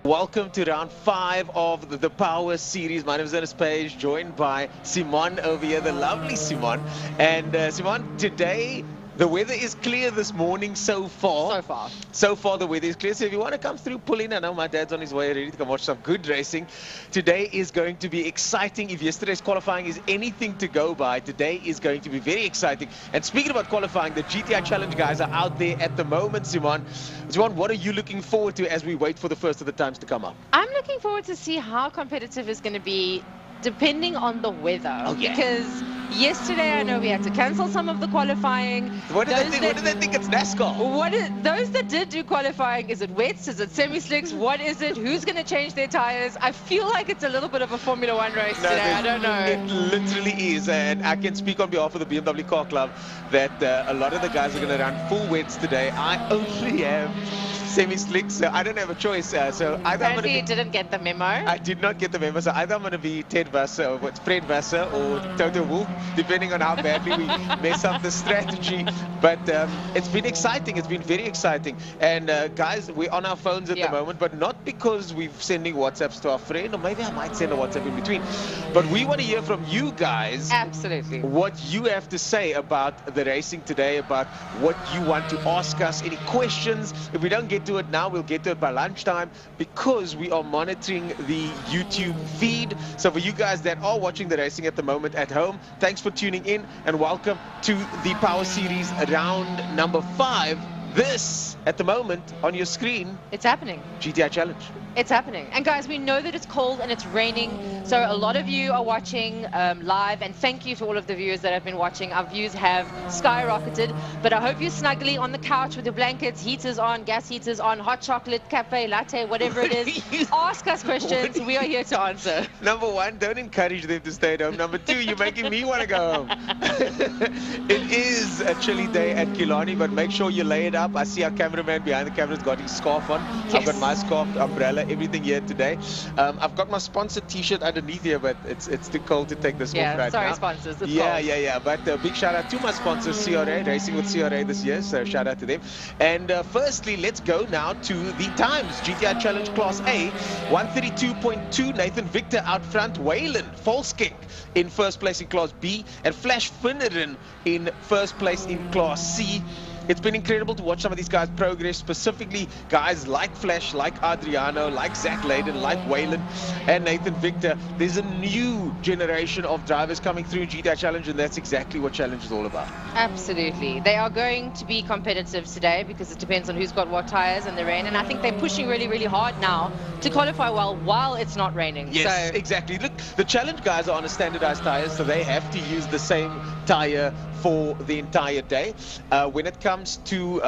Welcome to round 5 of the Power Series. My name is Ernest Page, joined by Simon over here, the lovely Simon. And Simon, today the weather is clear this morning so far. So far the weather is clear. So if you want to come through, pull in. I know my dad's on his way ready to come watch some good racing. Today is going to be exciting. If yesterday's qualifying is anything to go by, today is going to be very exciting. And speaking about qualifying, the GTI Challenge guys are out there at the moment, Simon. Simon, what are you looking forward to as we wait for the first of the times to come up? I'm looking forward to see how competitive it's going to be depending on the weather. Oh, yeah. Because yesterday I know we had to cancel some of the qualifying. What do they think it's NASCAR? Those that did do qualifying, is it wets, is it semi-slicks, what is it, who's going to change their tires? I feel like it's a little bit of a Formula One race today. I don't know. It literally is, and I can speak on behalf of the BMW Car Club that a lot of the guys are going to run full wets today. I only have semi-slicks, so I don't have a choice. So either apparently you didn't get the memo. I did not get the memo, so either I'm going to be Ted Vasser, or Fred Vasser, or Toto Wolff, depending on how badly we mess up the strategy. But it's been exciting. It's been very exciting. And guys, we're on our phones at the moment, but not because we're sending WhatsApps to our friend, or maybe I might send a WhatsApp in between. But we want to hear from you guys. Absolutely. What you have to say about the racing today, about what you want to ask us, any questions. If we don't get to it now, we'll get to it by lunchtime, because we are monitoring the YouTube feed. So for you guys that are watching the racing at the moment at home, thanks for tuning in and welcome to the Power Series round number 5. This, at the moment, on your screen, it's happening. GTI Challenge. It's happening. And guys, we know that it's cold and it's raining, so a lot of you are watching live, and thank you for all of the viewers that have been watching. Our views have skyrocketed, but I hope you're snugly on the couch with your blankets, heaters on, gas heaters on, hot chocolate, cafe, latte, whatever it is. Ask us questions. We are here to answer. Number 1, don't encourage them to stay at home. Number 2, you're making me want to go home. It is a chilly day at Kilani, but make sure you lay it up. I see our cameraman behind the camera's got his scarf on. Yes. I've got my scarf, umbrella, everything here today. I've got my sponsored t-shirt underneath here, but it's too cold to take this off right now. Sorry, sponsors. It's cold. But big shout out to my sponsors, CRA, racing with CRA this year, so shout out to them. And firstly, let's go now to the times. GTI Challenge Class A, 132.2, Nathan Victor out front, Wayland Volskink in first place in Class B, and Flash Finneran in first place in Class C. It's been incredible to watch some of these guys progress, specifically guys like Flash, like Adriano, like Zach Layden, like Wayland, and Nathan Victor. There's a new generation of drivers coming through GTI Challenge, and that's exactly what Challenge is all about. Absolutely. They are going to be competitive today, because it depends on who's got what tires in the rain, and I think they're pushing really, really hard now to qualify well while it's not raining. Yes, exactly. Look, the Challenge guys are on a standardized tires, so they have to use the same tire for the entire day. When it comes to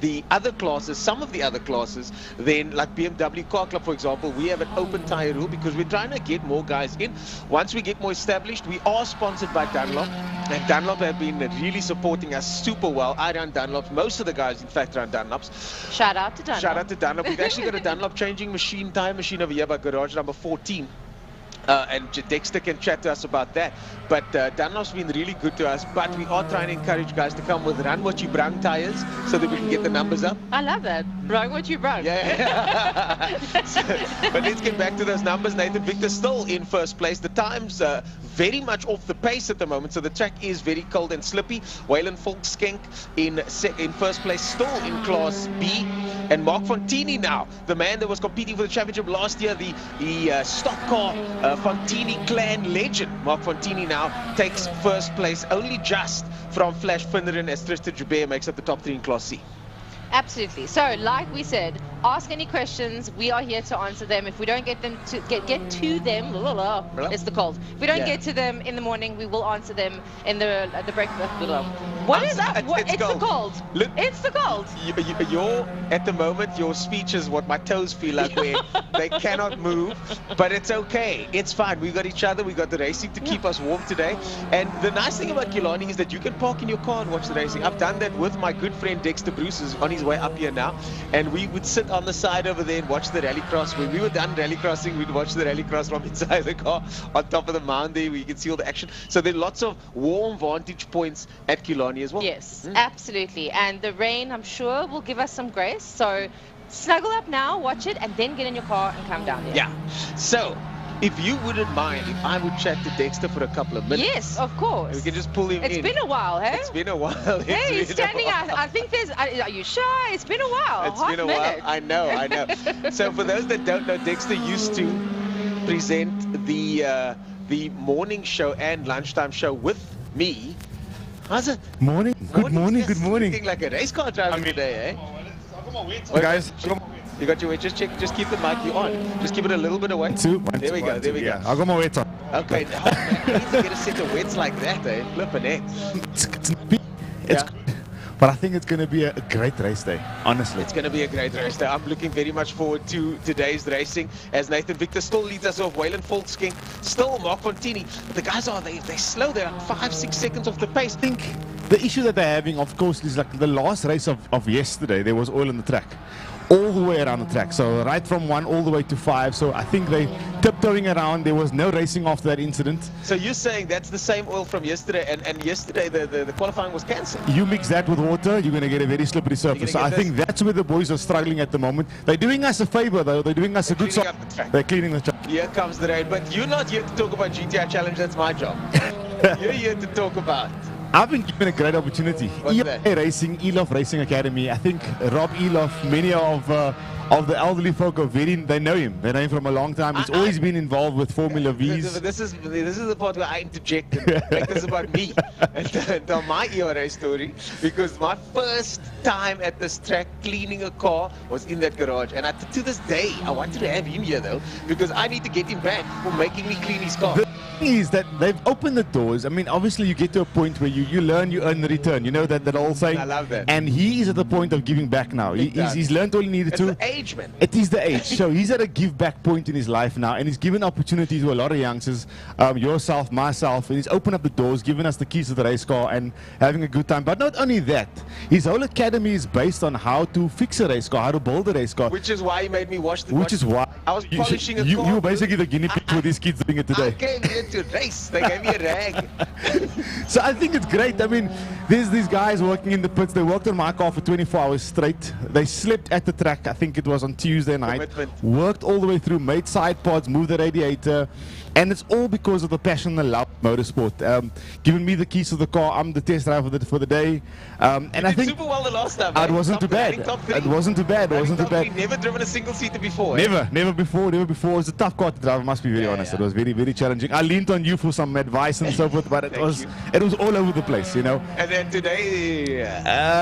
the other classes, some of the other classes, then like BMW Car Club, for example, we have an open tire rule because we're trying to get more guys in. Once we get more established, we are sponsored by Dunlop, and Dunlop have been really supporting us super well. I run Dunlops. Most of the guys, in fact, run Dunlops. Shout out to Dunlop. Shout out to Dunlop. We've actually got a Dunlop changing machine, tire machine over here by garage number 14. And Dexter can chat to us about that. But Dunlop's been really good to us, but we are trying to encourage guys to come with run what you brung tires so that we can get the numbers up. I love that. Brung what you brung. Yeah. But let's get back to those numbers. Nathan Victor still in first place. The times very much off the pace at the moment, so the track is very cold and slippy. Wayland Volkskenk in first place, still in Class B. And Mark Fontini now, the man that was competing for the championship last year, the stock car Fontini clan legend. Mark Fontini now takes first place, only just from Flash Finneran, as Tristan Joubert makes up the top 3 in Class C. Absolutely. So, like we said, ask any questions. We are here to answer them. If we don't get them to get to them, it's the cold. If we don't get to them in the morning, we will answer them in the breakfast. What is that? It's the cold. Look, it's the cold. At the moment, your speech is what my toes feel like, where they cannot move, but it's okay. It's fine. We got each other. We got the racing to keep us warm today. And the nice thing about Kilani is that you can park in your car and watch the racing. I've done that with my good friend Dexter Bruce, who's on his way up here now, and we would sit on the side over there and watch the rallycross. When we were done rallycrossing, we'd watch the rallycross from inside the car on top of the mound there, where you can see all the action. So there are lots of warm vantage points at Kilani as well. Yes, absolutely. And the rain, I'm sure, will give us some grace. So snuggle up now, watch it, and then get in your car and come down here. Yeah. So, if you wouldn't mind, if I would chat to Dexter for a couple of minutes. Yes, of course. We can just pull him in. It's been a while, hey? It's been a while. Hey, he's standing out. I think there's. Are you shy? It's been a while. It's been a while. I know. So for those that don't know, Dexter used to present the morning show and lunchtime show with me. How's it? Morning. Good morning. Good morning. Looking like a race car driver today, eh? I got my weights on. Guys, you got your weight. Just check. Just keep the mic on. Just keep it a little bit away. There we go. There we go. I got my weights on. Okay. Oh, man, I need to get a set of weights like that, eh? Flippin' it. It's But I think it's going to be a great race day, honestly. It's going to be a great race day. I'm looking very much forward to today's racing as Nathan Victor still leads us off. Waylon Volksking, still Mark Fontini. The guys they slow. They're like 5-6 seconds off the pace. I think the issue that they're having, of course, is like the last race of yesterday, there was oil on the track. All the way around the track, so right from 1 all the way to 5. So I think they tiptoeing around. There was no racing after that incident. So you're saying that's the same oil from yesterday, and yesterday the qualifying was cancelled. You mix that with water, you're going to get a very slippery surface. So I think that's where the boys are struggling at the moment. They're doing us a favor, though. They're doing us a good job. They're cleaning the track. Here comes the rain, but you're not here to talk about GTI Challenge. That's my job. You're here to talk about. I've been given a great opportunity. ELA Racing, Elof Racing Academy. I think Rob Elof, many of the elderly folk are they know him. They know him from a long time. He's always been involved with Formula V's. This is the part where I interject and make this about me and tell my ERA story, because my first time at this track cleaning a car was in that garage, and to this day I wanted to have him here though, because I need to get him back for making me clean his car. Is that they've opened the doors. I mean, obviously you get to a point where you learn, you earn the return. You know that old saying. I love that. And he is at the point of giving back now. He's learned all he needed to. It's the age, man. It is the age. So he's at a give back point in his life now, and he's given opportunity to a lot of youngsters, yourself, myself, and he's opened up the doors, given us the keys to the race car, and having a good time. But not only that, his whole academy is based on how to fix a race car, how to build a race car. Which is why he made me watch the. Which is why I was polishing a car. You were basically the guinea pig for these kids doing it today. I came here to race. They gave me a rag. So I think it's great. I mean, there's these guys working in the pits. They worked on my car for 24 hours straight. They slept at the track. I think it was on Tuesday night. Worked all the way through, made side pods, moved the radiator. And it's all because of the passion and the love of motorsport. Giving me the keys to the car. I'm the test driver for the day. And I think super well the last time. It wasn't too bad. It wasn't too bad. It wasn't too bad. Never driven a single seater before. Never before. It was a tough car to drive. I must be very honest. It was very, very challenging. I leaned on you for some advice and so forth, but it was all over the place, you know. And then today,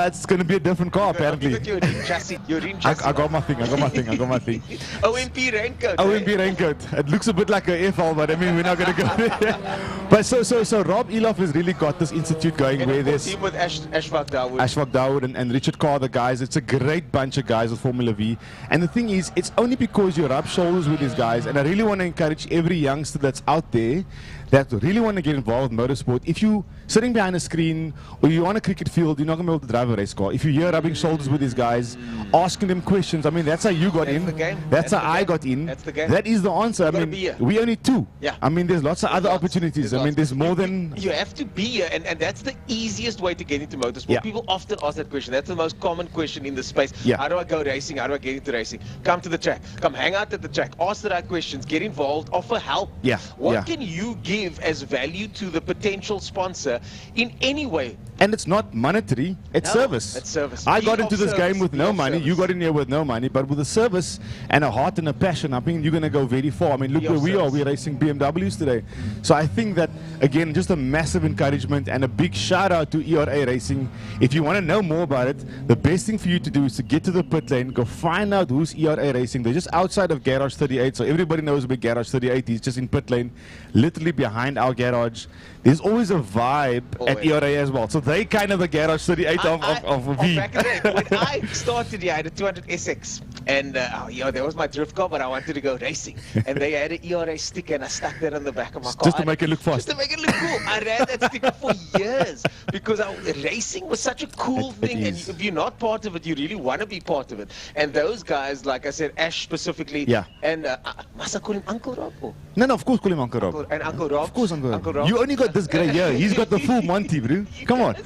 it's going to be a different car apparently. Your rim chassis. I got my thing. OMP raincoat. OMP raincoat. It looks a bit like a FL, but I mean we're not going to go there. But so Rob Elof has really got this institute going, and where there's team with Ashfaq Dawood and Richard Carr, the guys. It's a great bunch of guys with Formula V. And the thing is, it's only because you rub shoulders with these guys, and I really want to encourage every youngster that's out there that really want to get involved in motorsport. If you sitting behind a screen or you're on a cricket field, you're not going to be able to drive a race car. If you're here rubbing shoulders with these guys, asking them questions, I mean, that's how you got in. That's how I got in. That's the game. That is the answer. I mean, we only two. Yeah. I mean, there's lots of other opportunities. I mean, there's more than... You have to be here, and that's the easiest way to get into motorsport. Yeah. People often ask that question. That's the most common question in the space. Yeah. How do I go racing? How do I get into racing? Come to the track. Come hang out at the track. Ask the right questions. Get involved. Offer help. Yeah. What can you give as value to the potential sponsor in any way? And it's not monetary, it's service. It's service. I got into this game with no money, you got in here with no money, but with a service and a heart and a passion, I mean, you're going to go very far. I mean, look where we are, we're racing BMWs today. So I think that, again, just a massive encouragement and a big shout out to ERA Racing. If you want to know more about it, the best thing for you to do is to get to the pit lane, go find out who's ERA Racing. They're just outside of Garage 38, so everybody knows where Garage 38 is, just in pit lane, literally behind our garage. There's always a vibe at ERA as well. So they kind of the Garage 38 of V. Back in the day, when I started here, I had a 200 SX. And that was my drift car, but I wanted to go racing. And they had an ERA sticker, and I stuck that on the back of my car. Just to make it look fast. Just to make it look cool. I ran that sticker for years because racing was such a cool thing. And if you're not part of it, you really want to be part of it. And those guys, like I said, Ash specifically. Yeah. And must I call him Uncle Rob? Or? No, of course call him Uncle Rob. And Uncle Rob. Of course, Uncle Rob. You only got this grey hair. He's got the full Monty, bro. Come on.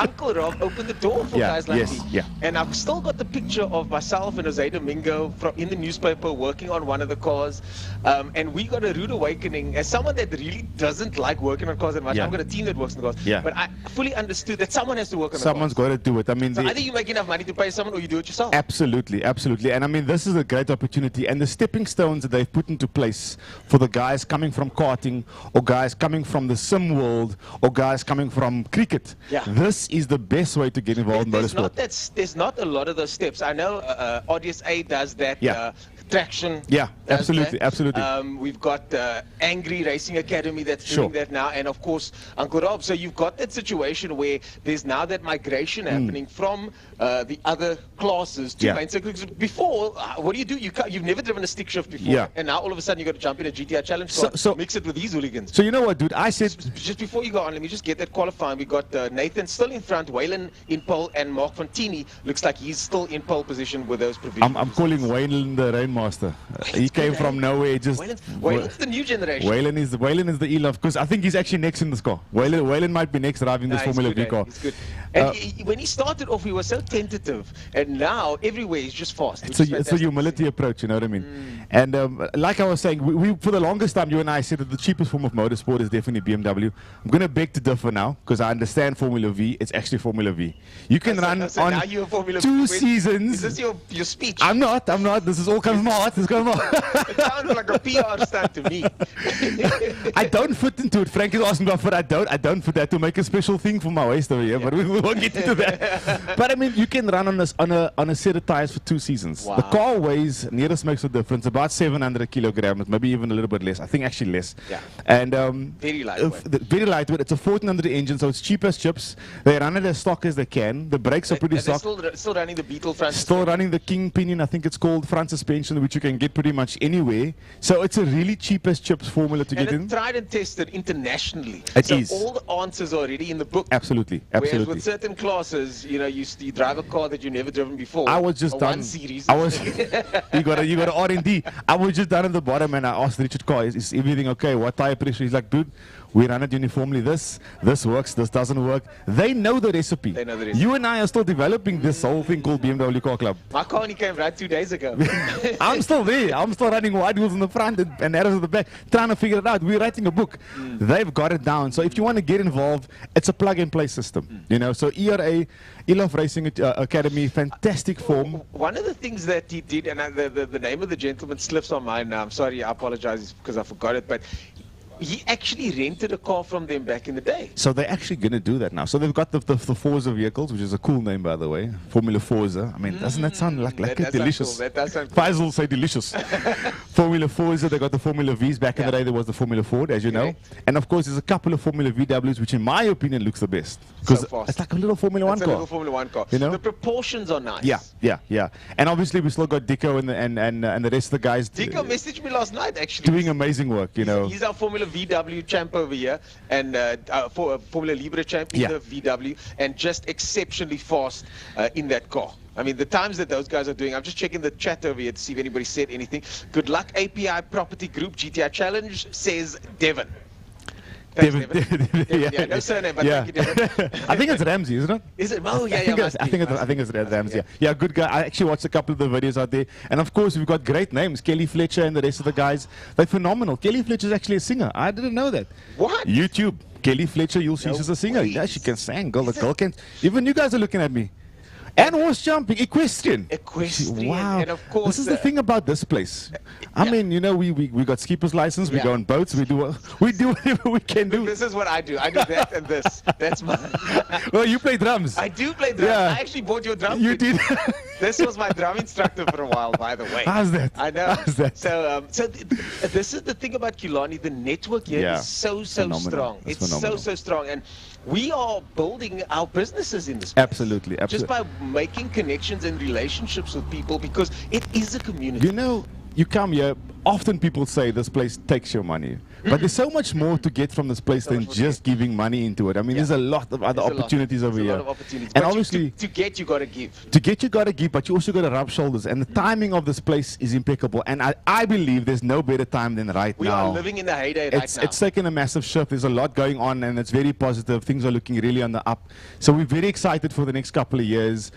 Uncle Rob opened the door for guys like me. Yeah. And I've still got the picture of myself and Jose Domingo in the newspaper working on one of the cars. And we got a rude awakening. As someone that really doesn't like working on cars that much, I've got a team that works on cars. But I fully understood that someone has to work on the cars. Someone's got to do it. I mean, so either you make enough money to pay someone or you do it yourself. Absolutely, absolutely. And I mean, this is a great opportunity. And the stepping stones that they've put into place for the guys coming from karting, or guys coming from the sim world, or guys coming from cricket. This is the best way to get involved in motorsport. There's not a lot of those steps. I know Audius A does that. Traction. Absolutely. We've got Angry Racing Academy that's doing that now, and of course Uncle Rob. So you've got that situation where there's now that migration happening from the other classes to main circuits. Before, what do? You've never driven a stick shift before, and now all of a sudden you got to jump in a GTI Challenge car, so mix it with these hooligans. So you know what, dude? I said just before you go on, let me just get that qualifying. We got Nathan still in front, Waylon in pole, and Mark Fontini looks like he's still in pole position with those provisions. I'm calling Waylon the Rainmaster. He came from nowhere. Waylon's the new generation. Waylon is the E-Love, because I think he's actually next in this car. Waylon might be next driving this Formula V car. He's good. And when he started off, he was so tentative, and now everywhere he's just fast. It's a humility approach, you know what I mean? And like I was saying, we for the longest time, you and I said that the cheapest form of motorsport is definitely BMW. I'm going to beg to differ now, because I understand Formula V. It's actually Formula V. You can run on 2 seasons. Is this your speech? I'm not. This is all coming from my heart. It sounds like a PR stunt to me. I don't fit into it. Frank is asking about it. I don't fit that to make a special thing for my waist over here, but we won't get into that. But I mean, you can run on a set of tires for 2 seasons. The car weighs, nearest makes a difference, about 700 kilograms, maybe even a little bit less. I think actually less. And very lightweight. Very lightweight. It's a 1400 engine, so it's cheap as chips. They run it as stock as they can. The brakes are pretty stock. Still running the Beetle front. Still running the King Pinion, I think it's called, front suspension, which you can get pretty much anywhere. So it's a really cheap as chips formula to get in. And tried and tested internationally. It is. All the answers are already in the book. Absolutely. Whereas with certain classes, you know, you drive a car that you've never driven before. I was just done. Series. You got a R&D. I was just down at the bottom and I asked Richard Carr, is everything okay? What tire pressure? He's like, dude, we run it uniformly. This works, this doesn't work. They know the recipe. You and I are still developing this whole thing called BMW Car Club. My car only came right 2 days ago. I'm still there. I'm still running wide wheels in the front and arrows at the back, trying to figure it out. We're writing a book. They've got it down. So if you want to get involved, it's a plug-and-play system. You know, so ERA, E-Love Racing Academy, fantastic form. One of the things that he did, and the name of the gentleman slips on mine now. I'm sorry, I apologize because I forgot it, but he actually rented a car from them back in the day. So they're actually going to do that now. So they've got the Forza vehicles, which is a cool name, by the way. Formula Forza. I mean, doesn't that sound like delicious? Cool. That does sound cool. Faisal say delicious. Formula Forza, they got the Formula Vs. Back in the day, there was the Formula Ford, as you know. And of course, there's a couple of Formula VWs, which in my opinion looks the best. Because it's like a little Formula 1 car. It's a little Formula 1 car. You know? The proportions are nice. Yeah. And obviously, we still got Dico and the rest of the guys. Dico messaged me last night, actually. Doing amazing work, you know. He's our Formula VW champ over here, and for Formula Libra champ in the VW, and just exceptionally fast in that car. I mean, the times that those guys are doing, I'm just checking the chat over here to see if anybody said anything. Good luck, API Property Group GTI Challenge, says Devon. Thanks, Devon. Yeah, no surname, but thank you, Devon. I think it's Ramsey, isn't it? Is it? Oh, yeah, I think it's Ramsey. Yeah, good guy. I actually watched a couple of the videos out there. And of course, we've got great names. Kelly Fletcher and the rest of the guys. They're phenomenal. Kelly Fletcher is actually a singer. I didn't know that. What? YouTube. Kelly Fletcher, you'll see she's a singer. Yeah, she can sing. The girl can. Even you guys are looking at me. And horse jumping, equestrian. Wow. And of course, this is the thing about this place. I mean, you know, we got skipper's license. We go on boats. We do whatever we can do. This is what I do. I do that and this. That's my. Well, you play drums. I do play drums. Yeah. I actually bought your drum. You did. This was my drum instructor for a while, by the way. How's that? I know. How's that? So, this is the thing about Kilani. The network here is so strong. It's so strong, and we are building our businesses in this place. Absolutely. Just by making connections and relationships with people, because it is a community. You know, you come here, often people say this place takes your money. But there's so much more to get from this place than just giving money into it. I mean, there's a lot of other opportunities over here. And but obviously, to get, you got to give. To get, you got to give, but you also got to rub shoulders. And the timing of this place is impeccable. And I believe there's no better time than right now. We are living in the heyday right now. It's taken a massive shift. There's a lot going on, and it's very positive. Things are looking really on the up. So we're very excited for the next couple of years,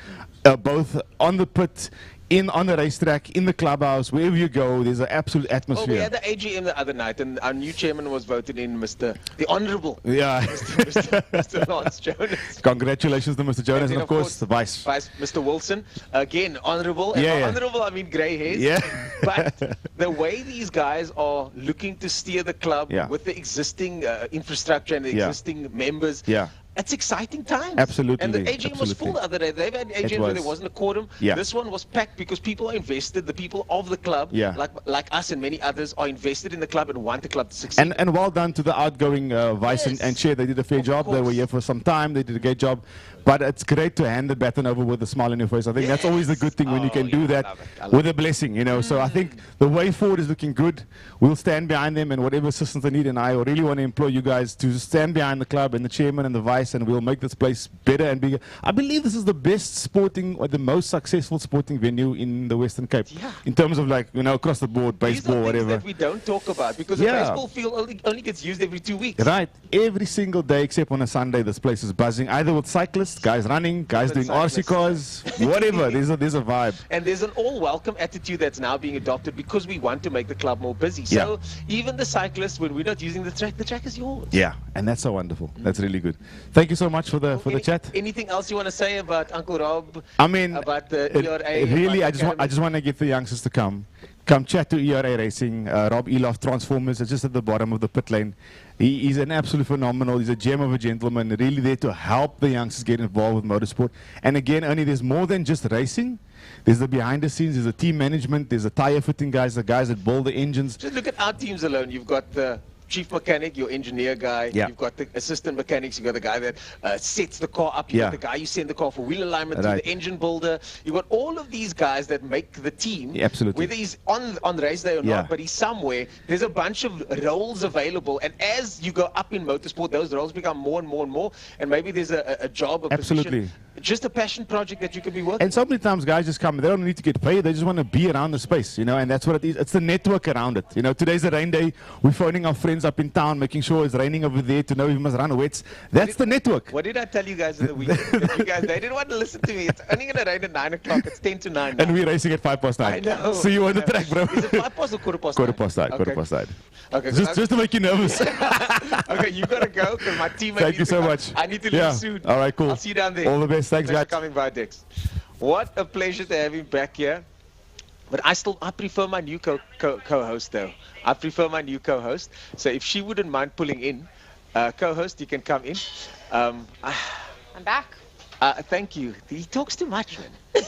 both on the pit, on the racetrack, in the clubhouse, wherever you go, there's an absolute atmosphere. Well, we had the AGM the other night, and our new chairman was voted in, the Honourable. Yeah. Mr. Lance Jonas. Congratulations to Mr. Jonas, and of course, the Vice. Mr. Wilson. Again, Honourable. And Honourable, I mean grey hairs. Yeah. But the way these guys are looking to steer the club with the existing infrastructure and the existing members. Yeah. It's exciting times. Absolutely. And the AGM was full the other day. They've had AGMs where there wasn't a quorum. Yeah. This one was packed because people are invested. The people of the club, like us and many others, are invested in the club and want the club to succeed. And well done to the outgoing Vice and Chair. They did a fair job. They were here for some time. They did a great job. But it's great to hand the baton over with a smile on your face. I think that's always a good thing when you can do that with a blessing, you know. So I think the way forward is looking good. We'll stand behind them and whatever assistance they need. And I really want to implore you guys to stand behind the club and the chairman and the vice, and we'll make this place better and bigger. I believe this is the best sporting or the most successful sporting venue in the Western Cape. In terms of, like, you know, across the board, baseball, these are things whatever. that we don't talk about because the baseball field only gets used every 2 weeks. Right. Every single day except on a Sunday, this place is buzzing, either with cyclists, guys running, guys doing RC cars, whatever. There's a vibe. And there's an all-welcome attitude that's now being adopted because we want to make the club more busy. So even the cyclists, when we're not using the track is yours. Yeah, and that's so wonderful. That's really good. Thank you so much for the chat. Anything else you want to say about Uncle Rob? I mean, about the ERA? Really, I just want to get the youngsters to come chat to ERA Racing. Rob Elof Transformers is just at the bottom of the pit lane. He's an absolute phenomenal. He's a gem of a gentleman, really there to help the youngsters get involved with motorsport. And again, only there's more than just racing. There's the behind the scenes, there's the team management, there's the tire fitting guys, the guys that build the engines. Just look at our teams alone. You've got the chief mechanic, your engineer guy. You've got the assistant mechanics. You've got the guy that sets the car up. You've got the guy you send the car for wheel alignment to, the engine builder. You've got all of these guys that make the team. Absolutely. Whether he's on race day or not, but he's somewhere. There's a bunch of roles available. And as you go up in motorsport, those roles become more and more and more. And maybe there's a job, a position, just a passion project that you can be working And so many times guys just come, they don't need to get paid, they just want to be around the space, you know, and that's what it is. It's the network around it. You know, today's a rain day, we're phoning our friends up in town, making sure it's raining over there to know we must run wets. That's the network. What did I tell you guys in the weekend? You guys, they didn't want to listen to me. It's only going to rain at 9 o'clock. It's 10 to 9 now. And we're racing at 9:05. I know. See you on the track, bro. Is it 5 or quarter past 9? Quarter past 9. Okay. Just to make you nervous. Okay, you got to go because my teammate Thank you so much. I need to leave soon. All right, cool. I'll see you down there. All the best. Thanks, guys. For coming by, Dex. What a pleasure to have him back here. But I prefer my new co-host though. I prefer my new co-host. So if she wouldn't mind pulling in, co-host, you can come in. I'm back. Thank you. He talks too much, man. But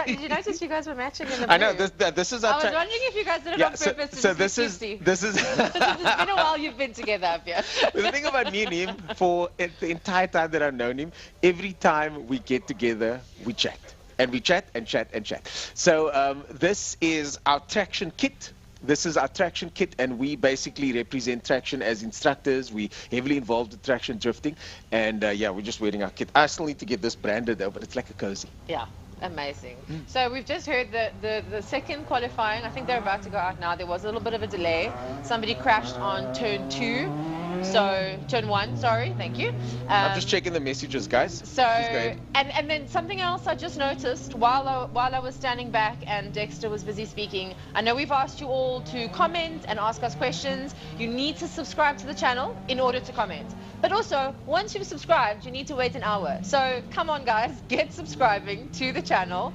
did you notice you guys were matching in the blue? I know. This is our I was wondering if you guys did it on purpose. So this is. It's been a while you've been together up here. The thing about me and him, for the entire time that I've known him, every time we get together, we chat. And we chat and chat and chat. So this is our traction kit. This is our traction kit, and we basically represent traction as instructors. We heavily involved in traction drifting, and we're just wearing our kit. I still need to get this branded though, but it's like a cozy. Yeah, amazing. So we've just heard the second qualifying. I think they're about to go out now. There was a little bit of a delay. Somebody crashed on turn 2. So turn 1, sorry, thank you. I'm just checking the messages, guys. So and then something else I just noticed while I was standing back and Dexter was busy speaking. I know we've asked you all to comment and ask us questions. You need to subscribe to the channel in order to comment. But also, once you've subscribed, you need to wait an hour. So come on, guys, get subscribing to the channel.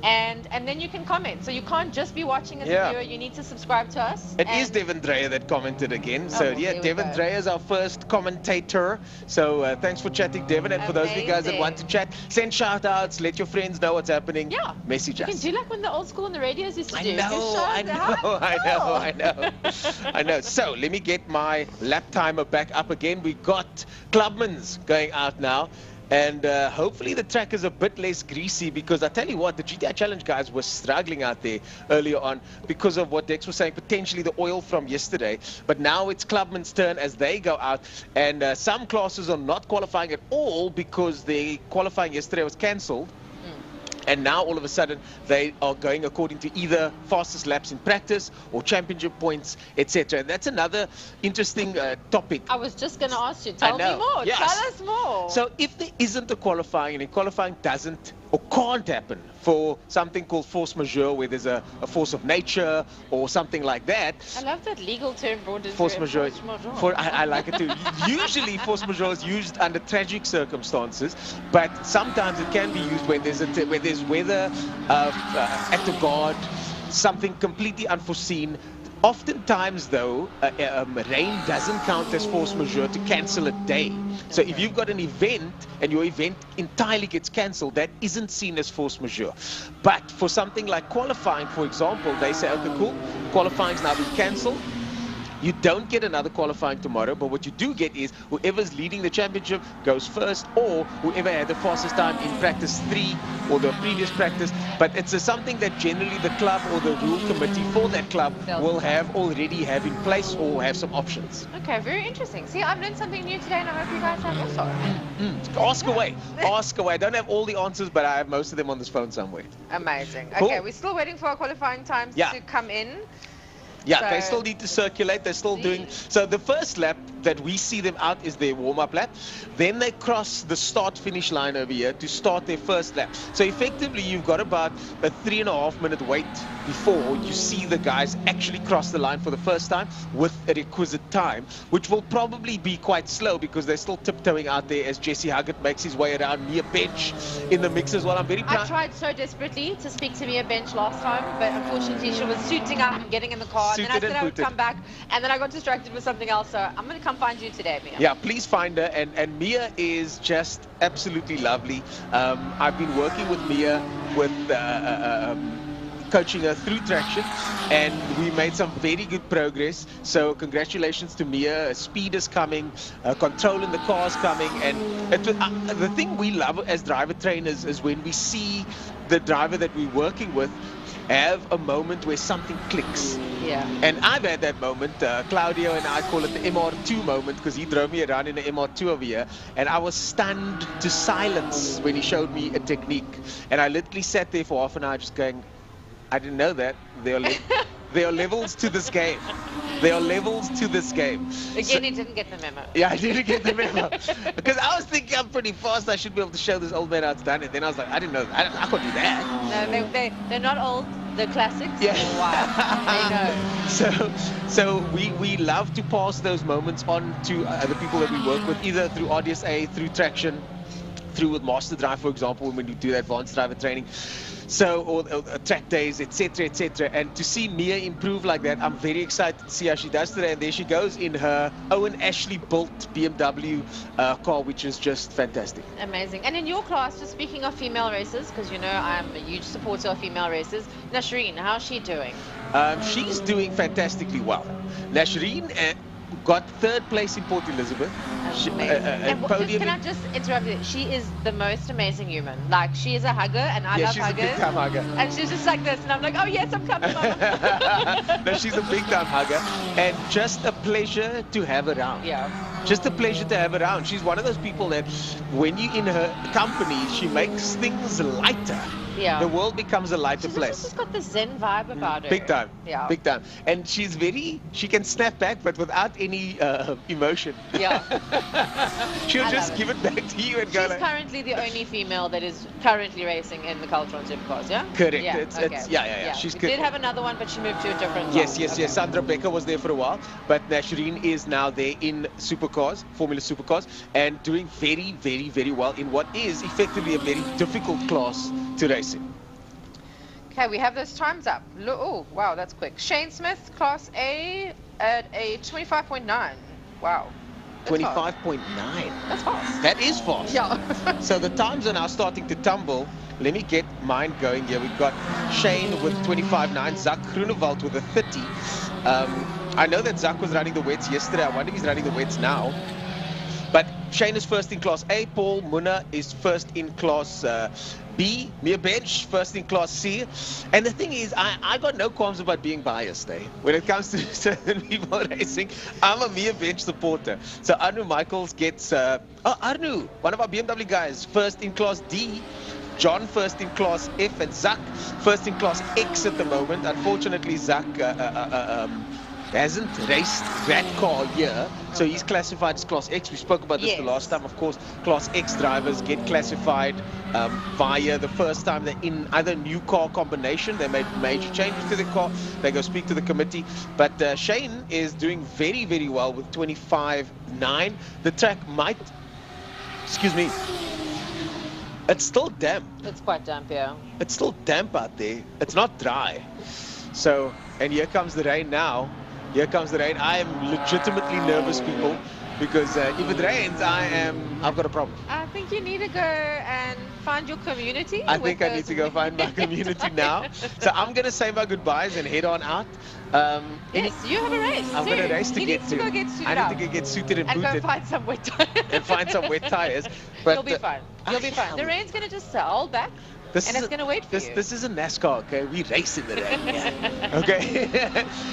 And then you can comment. So you can't just be watching as a viewer. You need to subscribe to us. It is Devin Dreyer that commented again. So Devin Dreyer is our first commentator. So thanks for chatting, Devin. And for those of you guys that want to chat, send shout outs, let your friends know what's happening. Yeah. Message us. You can do like when the old school on the radios used to do. I know. So let me get my lap timer back up again. We got Clubman's going out now. And hopefully the track is a bit less greasy, because I tell you what, the GTI Challenge guys were struggling out there earlier on because of what Dex was saying, potentially the oil from yesterday. But now it's Clubman's turn as they go out, and some classes are not qualifying at all because the qualifying yesterday was cancelled. And now all of a sudden they are going according to either fastest laps in practice or championship points, etc. And that's another interesting topic. I was just going to ask you, tell me more. Yes. Tell us more. So if there isn't a qualifying, and if qualifying doesn't or can't happen for something called force majeure, where there's a force of nature or something like that. I love that legal term brought into force majeure. I like it too. Oh. Usually force majeure is used under tragic circumstances, but sometimes it can be used when there's weather at the guard, something completely unforeseen. Oftentimes, though, rain doesn't count as force majeure to cancel a day. So if you've got an event and your event entirely gets cancelled, that isn't seen as force majeure. But for something like qualifying, for example, they say, okay, cool, qualifying's now been cancelled. You don't get another qualifying tomorrow, but what you do get is whoever's leading the championship goes first, or whoever had the fastest time in practice 3 or the previous practice. But it's something that generally the club or the rule committee for that club will already have in place or have some options. Okay, very interesting. See, I've learned something new today, and I hope you guys have also. Ask away. Ask away. I don't have all the answers, but I have most of them on this phone somewhere. Amazing. Cool. Okay, we're still waiting for our qualifying times to come in. Yeah, so they still need to circulate. They're still doing. So the first lap that we see them out is their warm-up lap. Then they cross the start-finish line over here to start their first lap. So effectively, you've got about a 3.5 minute wait before you see the guys actually cross the line for the first time with a requisite time, which will probably be quite slow because they're still tiptoeing out there as Jesse Huggett makes his way around. Mia Bench in the mix as well. I'm very proud. I tried so desperately to speak to Mia Bench last time, but unfortunately she was suiting up and getting in the car. And then I said I would come back, and then I got distracted with something else. So I'm going to come find you today, Mia. Yeah, please find her. And Mia is just absolutely lovely. I've been working with Mia with coaching her through traction, and we made some very good progress. So congratulations to Mia. Speed is coming, control in the car is coming, and the thing we love as driver trainers is when we see the driver that we're working with have a moment where something clicks. Yeah. And I've had that moment. Claudio and I call it the MR2 moment, because he drove me around in an MR2 over here, and I was stunned to silence when he showed me a technique. And I literally sat there for half an hour just going, I didn't know that. There are levels to this game. There are levels to this game. Again, he didn't get the memo. Yeah, I didn't get the memo. Because I was thinking I'm pretty fast. I should be able to show this old man how it's done. And then I was like, I didn't know. I can't do that. No, they're not old. They're classics. Yeah. They know. So we love to pass those moments on to the people that we work with, either through RDSA, through traction, through with Master Drive, for example, when we do advanced driver training. So, or track days, etc., etc. And to see Mia improve like that, I'm very excited to see how she does today. And there she goes in her Owen Ashley built BMW car, which is just fantastic. Amazing. And in your class, just speaking of female racers, because you know I'm a huge supporter of female racers, Nashreen, how's she doing? She's doing fantastically well. Nashreen got 3rd place in Port Elizabeth. Can I just interrupt you? She is the most amazing human. Like, she is a hugger, and I love she's huggers. A big time hugger. And she's just like this, and I'm like, oh yes, I'm coming, Mama. No, she's a big time hugger, and just a pleasure to have around. Yeah. Just a pleasure to have around. She's one of those people that when you're in her company, she makes things lighter. Yeah. The world becomes a lighter place. She's got the Zen vibe about her. Big time. Yeah. Big time. And she can snap back, but without any emotion. Yeah. She'll just give it back to you and go. She's currently the only female that is currently racing in the Cultural Supercars, yeah? Correct. Yeah, yeah. She's we did have another one, but she moved to a different Yes. Sandra Becker was there for a while, but Nashreen is now there in supercars, Formula Supercars, and doing very, very, very well in what is effectively a very difficult class to race in. Okay, we have those times up. Oh, wow, that's quick. Shane Smith, Class A at a 25.9. Wow. 25.9. That's fast. That is fast. Yeah. So the times are now starting to tumble. Let me get mine going here. We've got Shane with 25.9, Zach Groenewald with a 30. I know that Zach was running the wets yesterday. I wonder if he's running the wets now. But Shane is first in Class A. Paul Munna is first in Class B. Mia Bench first in Class C. And the thing is, I got no qualms about being biased, eh? When it comes to certain people racing, I'm a Mia Bench supporter. So Arnu Michaels gets, Arnu, one of our BMW guys, first in Class D. John first in Class F, and Zach first in Class X at the moment. Unfortunately, Zach hasn't raced that car here, so he's classified as Class X. We spoke about this the last time. Of course, Class X drivers get classified via the first time they're in either new car combination, they made major changes to the car, they go speak to the committee. But Shane is doing very, very well with 25.9. The track might, excuse me, it's still damp. It's quite damp, yeah. It's still damp out there. It's not dry. So, and here comes the rain now. Here comes the rain. I am legitimately nervous, people, because if it rains, I've got a problem. I think you need to go and find your community. I think I need to go find my community now. So I'm going to say my goodbyes and head on out. Yes, you have a race. I've got a race to get to. Go get suited I need to get suited and booted. And go find some wet tires. And find some wet tires. But you'll be fine. You'll be fine. The rain's going to just hold back. And it's going to wait for you. This is a NASCAR, okay? We race in the rain. Okay?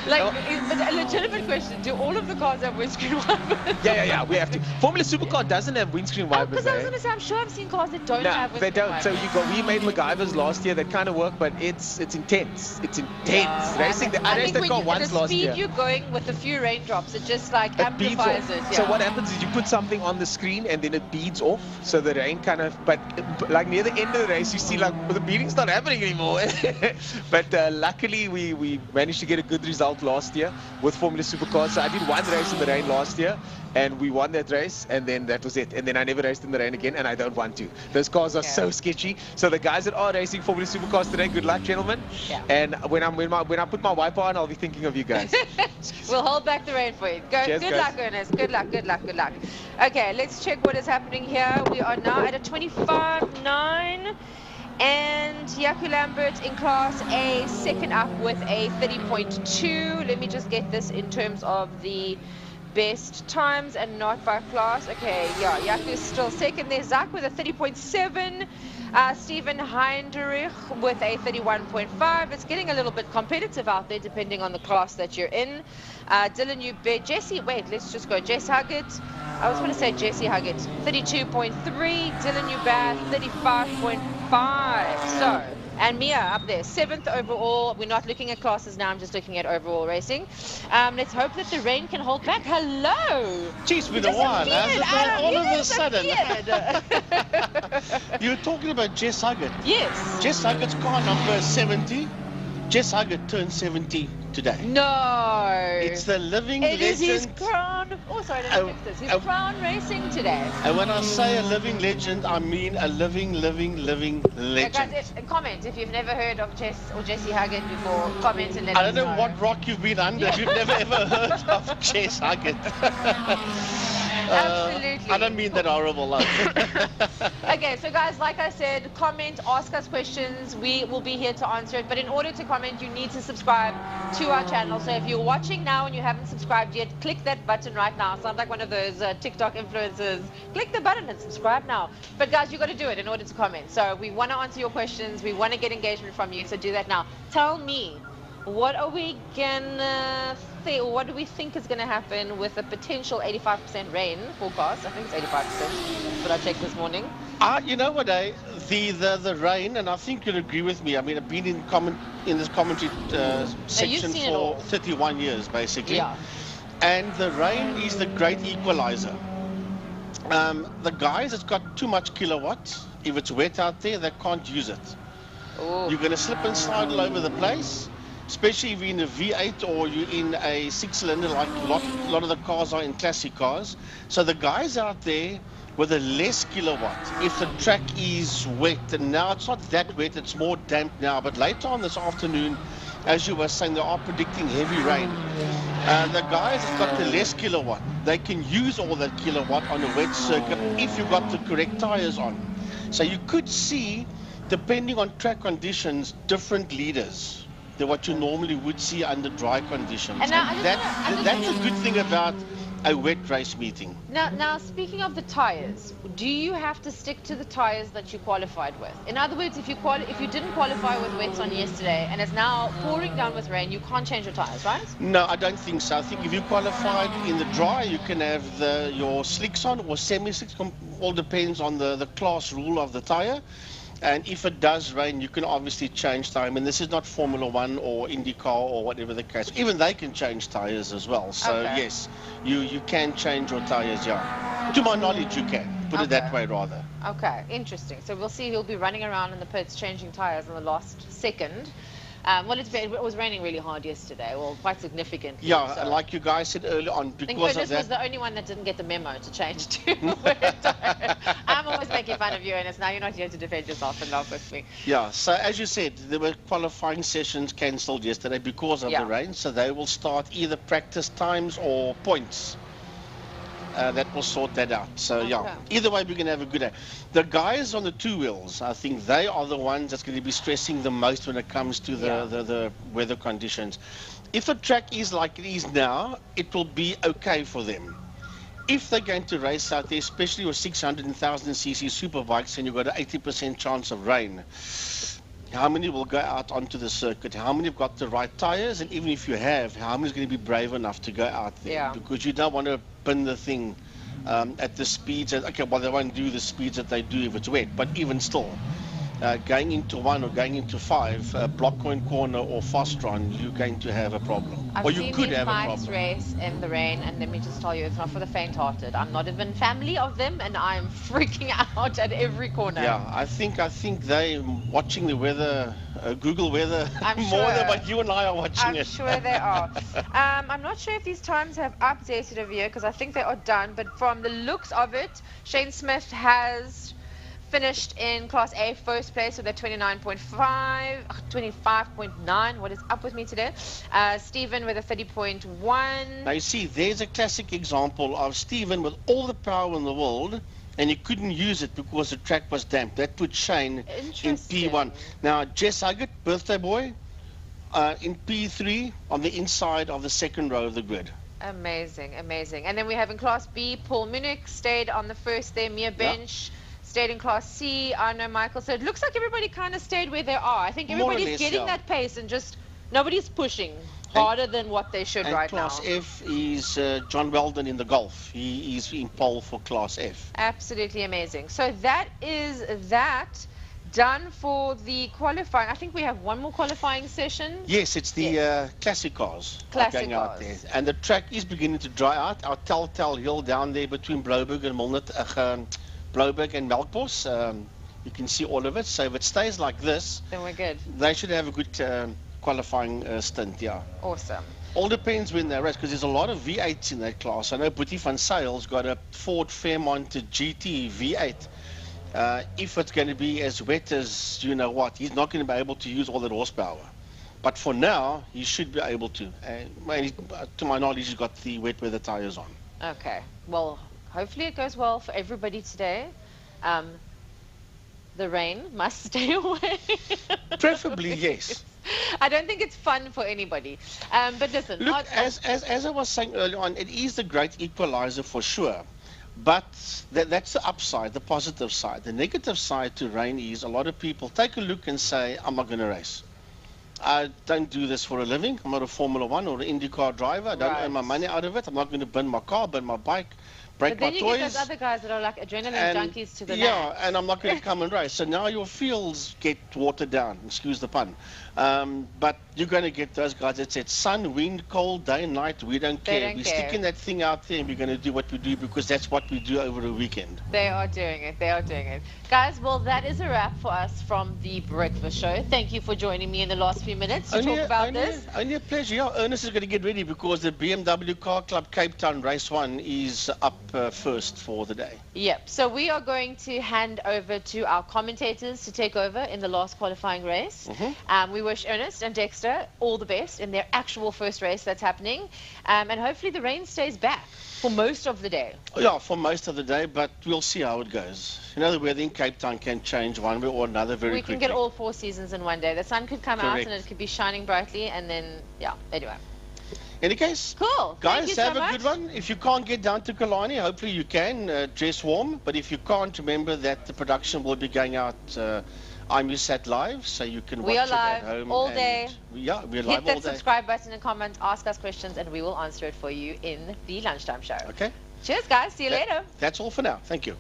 Like, but a legitimate question. Do all of the cars have windscreen wipers? Yeah, we have to. Formula Supercar doesn't have windscreen wipers. Because I was going to say, I'm sure I've seen cars that don't have windscreen wipers. They don't. So we made MacGyvers last year that kind of work, but it's intense. It's intense. Yeah, Racing. I raced that car once last year. The speed you're going with a few raindrops, it just like amplifies it. Yeah. So what happens is you put something on the screen and then it beads off. So the rain kind of, but like near the end of the race, you see like the beading's not happening anymore. But luckily we managed to get a good result last year with Formula Supercars. So I did one race in the rain last year and we won that race, and then that was it. And then I never raced in the rain again, and I don't want to. Those cars are so sketchy. So the guys that are racing Formula Supercars today, good luck, gentlemen. Yeah. And when I put my wiper on, I'll be thinking of you guys. We'll hold back the rain for you. Cheers, good luck, Ernest. Good luck. Okay, let's check what is happening here. We are now at a 25.9. And Yaku Lambert in Class A, second up with a 30.2. Let me just get this in terms of the best times and not by class. Okay, yeah, Yaku is still second there. Zach with a 30.7. Stephen Heinderich with a 31.5. It's getting a little bit competitive out there depending on the class that you're in. Dylan Ubed, Jesse, wait, let's just go. Jess Huggett, I was going to say Jesse Huggett, 32.3. Dylan Ubed, 35.5. So, and Mia up there, 7th overall. We're not looking at classes now, I'm just looking at overall racing. Let's hope that the rain can hold back. Hello! Geez, it's been a while, hasn't it? All of a sudden. You were talking about Jess Huggett. Yes. Jess Huggett's car number 70. Jess Huggett turned 70 today. No. It's the living legend. It is his crown. Oh, sorry, I didn't fix this. His crown racing today. And when I say a living legend, I mean a living legend. Yeah, guys, comment if you've never heard of Jess or Jesse Huggett before. Comment and let I don't know what rock you've been under if you've never ever heard of Jess Huggett. Absolutely. I don't mean that horrible love. Okay, so guys, like I said, comment, ask us questions. We will be here to answer it. But in order to comment, you need to subscribe to our channel. So if you're watching now and you haven't subscribed yet, click that button right now. Sounds like one of those TikTok influencers. Click the button and subscribe now. But guys, you got to do it in order to comment. So we want to answer your questions. We want to get engagement from you. So do that now. Tell me, what are we gonna think? What do we think is gonna happen with a potential 85% rain forecast? I think it's 85%. That's what I checked this morning. You know what, the rain, and I think you'll agree with me. I mean, I've been in this commentary section for 31 years, basically. Yeah. And the rain is the great equalizer. The guys that's got too much kilowatts, if it's wet out there, they can't use it. Ooh. You're gonna slip and slide all over the place. Especially if you're in a V8 or you're in a 6-cylinder, like a lot of the cars are in classic cars. So the guys out there with a less kilowatt, if the track is wet, and now it's not that wet, it's more damp now, but later on this afternoon, as you were saying, they are predicting heavy rain. The guys that got the less kilowatt, they can use all that kilowatt on a wet circuit if you've got the correct tires on. So you could see, depending on track conditions, different leaders than what you normally would see under dry conditions. And that's a good thing about a wet race meeting. Now, speaking of the tires, do you have to stick to the tires that you qualified with? In other words, if you didn't qualify with wets on yesterday and it's now pouring down with rain, you can't change your tires, right? No, I don't think so. I think if you qualified in the dry, you can have your slicks on or semi-slicks. All depends on the class rule of the tire. And if it does rain, you can obviously change time. And this is not Formula 1 or IndyCar or whatever the case. Even they can change tires as well. So, okay. yes, you can change your tires, yeah. To my knowledge, you can. Put it that way, rather. Okay, interesting. So we'll see. He'll be running around in the pits changing tires in the last second. Well, it was raining really hard yesterday, well, quite significantly. Yeah, so. Like you guys said earlier on, because of that. Was the only one that didn't get the memo to change to I'm always making fun of you, and it's now you're not here to defend yourself and laugh with me. Yeah, so as you said, there were qualifying sessions cancelled yesterday because of the rain, so they will start either practice times or points. That will sort that out. So, yeah, either way, we're going to have a good day. The guys on the two wheels, I think they are the ones that's going to be stressing the most when it comes to the weather conditions. If the track is like it is now, it will be okay for them. If they're going to race out there, especially with 600,000cc superbikes, and you've got an 80% chance of rain, how many will go out onto the circuit? How many have got the right tires? And even if you have, how many is going to be brave enough to go out there? Yeah. Because you don't want to pin the thing at the speeds. Okay, well, they won't do the speeds that they do if it's wet. But even still, going into 1 or going into 5, block point corner or Fastron, you're going to have a problem. I've or you seen could these have a bikes problem. race in the rain, and let me just tell you, it's not for the faint-hearted. I'm not even family of them, and I'm freaking out at every corner. Yeah, I think they watching the weather, Google weather, more than what you and I are watching it. I'm sure they are. I'm not sure if these times have updated over here, because I think they are done, but from the looks of it, Shane Smith has finished in Class A first place with a 25.9. What is up with me today? Stephen with a 30.1. Now you see, there's a classic example of Stephen with all the power in the world, and he couldn't use it because the track was damp. That put Shane in P1. Now Jess Huggett, birthday boy, in P3 on the inside of the second row of the grid. Amazing, amazing. And then we have in Class B, Paul Munich stayed on the first there, Mia Bench. Stayed in Class C, Arno Michael. So it looks like everybody kind of stayed where they are. I think everybody's getting that pace and just nobody's pushing harder than what they should right now. Class F is John Weldon in the Golf. He is in pole for Class F. Absolutely amazing. So that is that done for the qualifying. I think we have one more qualifying session. Yes, it's the classic cars going out there. And the track is beginning to dry out. Our Telltale Hill down there between Blouberg and Blouberg and Melkbos, you can see all of it. So if it stays like this, then we're good. They should have a good qualifying stint, yeah. Awesome. All depends when they race, because there's a lot of V8s in that class. I know Boetie van Sail's got a Ford Fairmont GT V8. If it's going to be as wet as you know what, he's not going to be able to use all that horsepower. But for now, he should be able to. To my knowledge, he's got the wet weather tires on. Okay. Well, hopefully it goes well for everybody today. The rain must stay away. Preferably, yes. I don't think it's fun for anybody. But listen. Look, as I was saying earlier on, it is the great equalizer for sure. But that's the upside, the positive side. The negative side to rain is a lot of people take a look and say, I'm not going to race. I don't do this for a living. I'm not a Formula 1 or an IndyCar driver. I don't earn my money out of it. I'm not going to burn my car, burn my bike, break my toys. But then you get those other guys that are like adrenaline junkies to the max. Yeah, and I'm not going to come and race. So now your fields get watered down, excuse the pun. But you're going to get those guys that said, sun, wind, cold, day, night, we don't care. We're sticking that thing out there and we're going to do what we do because that's what we do over a weekend. They are doing it. They are doing it. Guys, well, that is a wrap for us from the Breakfast Show. Thank you for joining me in the last few minutes to talk about this. Only a pleasure. Yeah, Ernest is going to get ready because the BMW Car Club Cape Town Race 1 is up first for the day. Yep. So we are going to hand over to our commentators to take over in the last qualifying race. We wish Ernest and Dexter all the best in their actual first race that's happening. And hopefully the rain stays back for most of the day. Yeah, for most of the day, but we'll see how it goes. You know, the weather in Cape Town can change one way or another very quickly. We can get all 4 seasons in one day. The sun could come out and it could be shining brightly, and then, yeah, anyway. Any case, Cool. guys, Thank you have so a much. good one. If you can't get down to Killarney, hopefully you can dress warm. But if you can't, remember that the production will be going out IMUSAT live, so you can watch We are it live at home. all and day. Yeah, we're Hit live all that day. subscribe button and comment, ask us questions, and we will answer it for you in the lunchtime show. Okay. Cheers, guys. See you later. That's all for now. Thank you.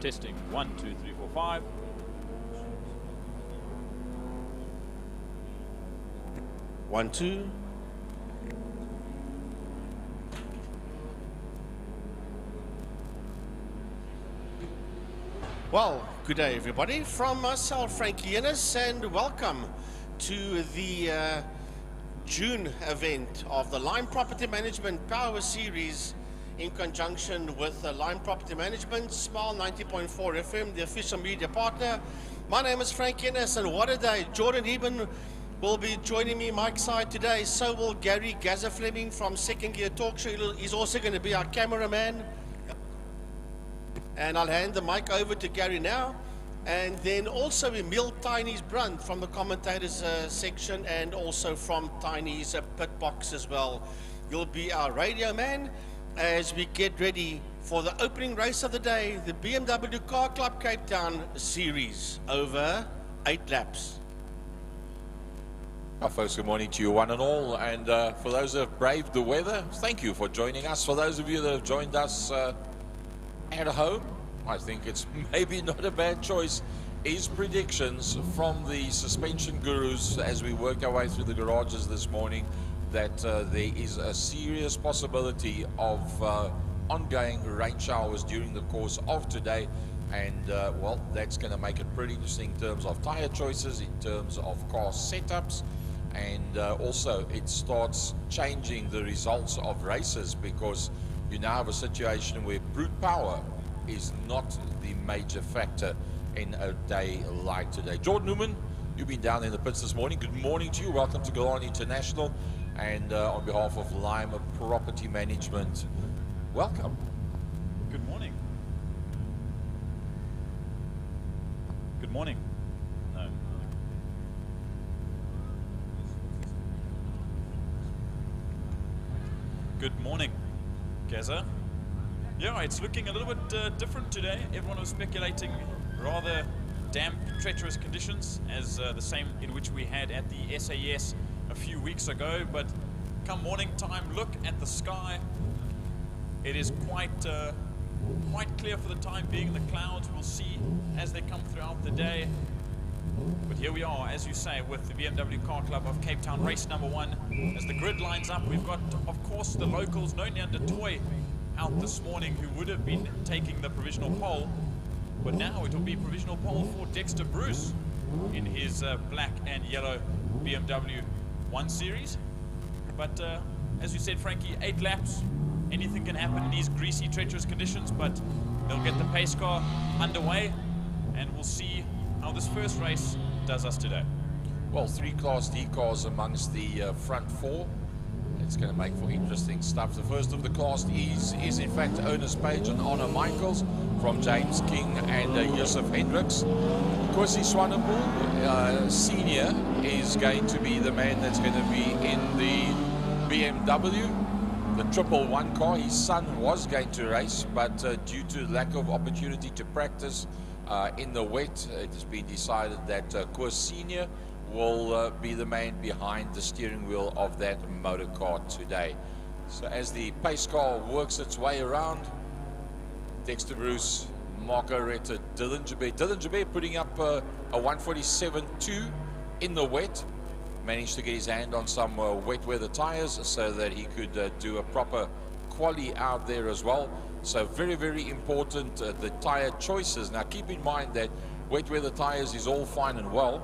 Testing 1, 2, 3, 4, 5. One, two. Well, good day everybody. From myself, Frankie Innes, and welcome to the June event of the Lime Property Management Power Series in conjunction with Lime Property Management, Smile 90.4 FM, the official media partner. My name is Frankie Innes, and what a day. Jordan Eben will be joining me Mike side today. So will Gary Gaza Fleming from Second Gear Talk Show. He's also going to be our cameraman. And I'll hand the mic over to Gary now. And then also Emil Tiny's Brunt from the commentators section, and also from Tiny's pit box as well. You'll be our radio man as we get ready for the opening race of the day, the BMW Car Club Cape Town Series, over 8 laps. Well, folks, good morning to you one and all. And for those who have braved the weather, thank you for joining us. For those of you that have joined us at home, I think it's maybe not a bad choice. Is predictions from the suspension gurus as we worked our way through the garages this morning that there is a serious possibility of ongoing rain showers during the course of today. And well, that's going to make it pretty interesting in terms of tire choices, in terms of car setups, and also it starts changing the results of races, because you now have a situation where brute power is not the major factor in a day like today. Jordan Newman, you've been down in the pits this morning. Good morning to you. Welcome to Killarney International. And on behalf of Lime Property Management, welcome. Good morning. Good morning. No. Good morning, Gaza. Yeah, it's looking a little bit different today. Everyone was speculating rather damp, treacherous conditions as the same in which we had at the SAS a few weeks ago. But come morning time, look at the sky. It is quite clear for the time being. The clouds we'll see as they come throughout the day. But here we are, as you say, with the BMW Car Club of Cape Town, race number 1. As the grid lines up, we've got, of course, the locals, no Neander Toy, out this morning, who would have been taking the provisional pole. But now it will be provisional pole for Dexter Bruce in his black and yellow BMW 1 Series. But as you said, Frankie, 8 laps. Anything can happen in these greasy, treacherous conditions, but they'll get the pace car underway, and we'll see how this first race does us today. Well, 3 Class D cars amongst the front 4. It's going to make for interesting stuff. The first of the Class D's is in fact Ernest Page and Anna Michaels from James King and Joseph Hendricks. Kwesi Swanepoel Senior is going to be the man that's going to be in the BMW, the 111 car. His son was going to race, but due to lack of opportunity to practice in the wet, it has been decided that Kwesi Senior will be the man behind the steering wheel of that motor car today. So as the pace car works its way around, Dexter Bruce, Marco Retta, Dylan Jabet putting up a 147.2 in the wet. Managed to get his hand on some wet weather tires so that he could do a proper quali out there as well. So very, very important, the tire choices. Now keep in mind that wet weather tires is all fine and well,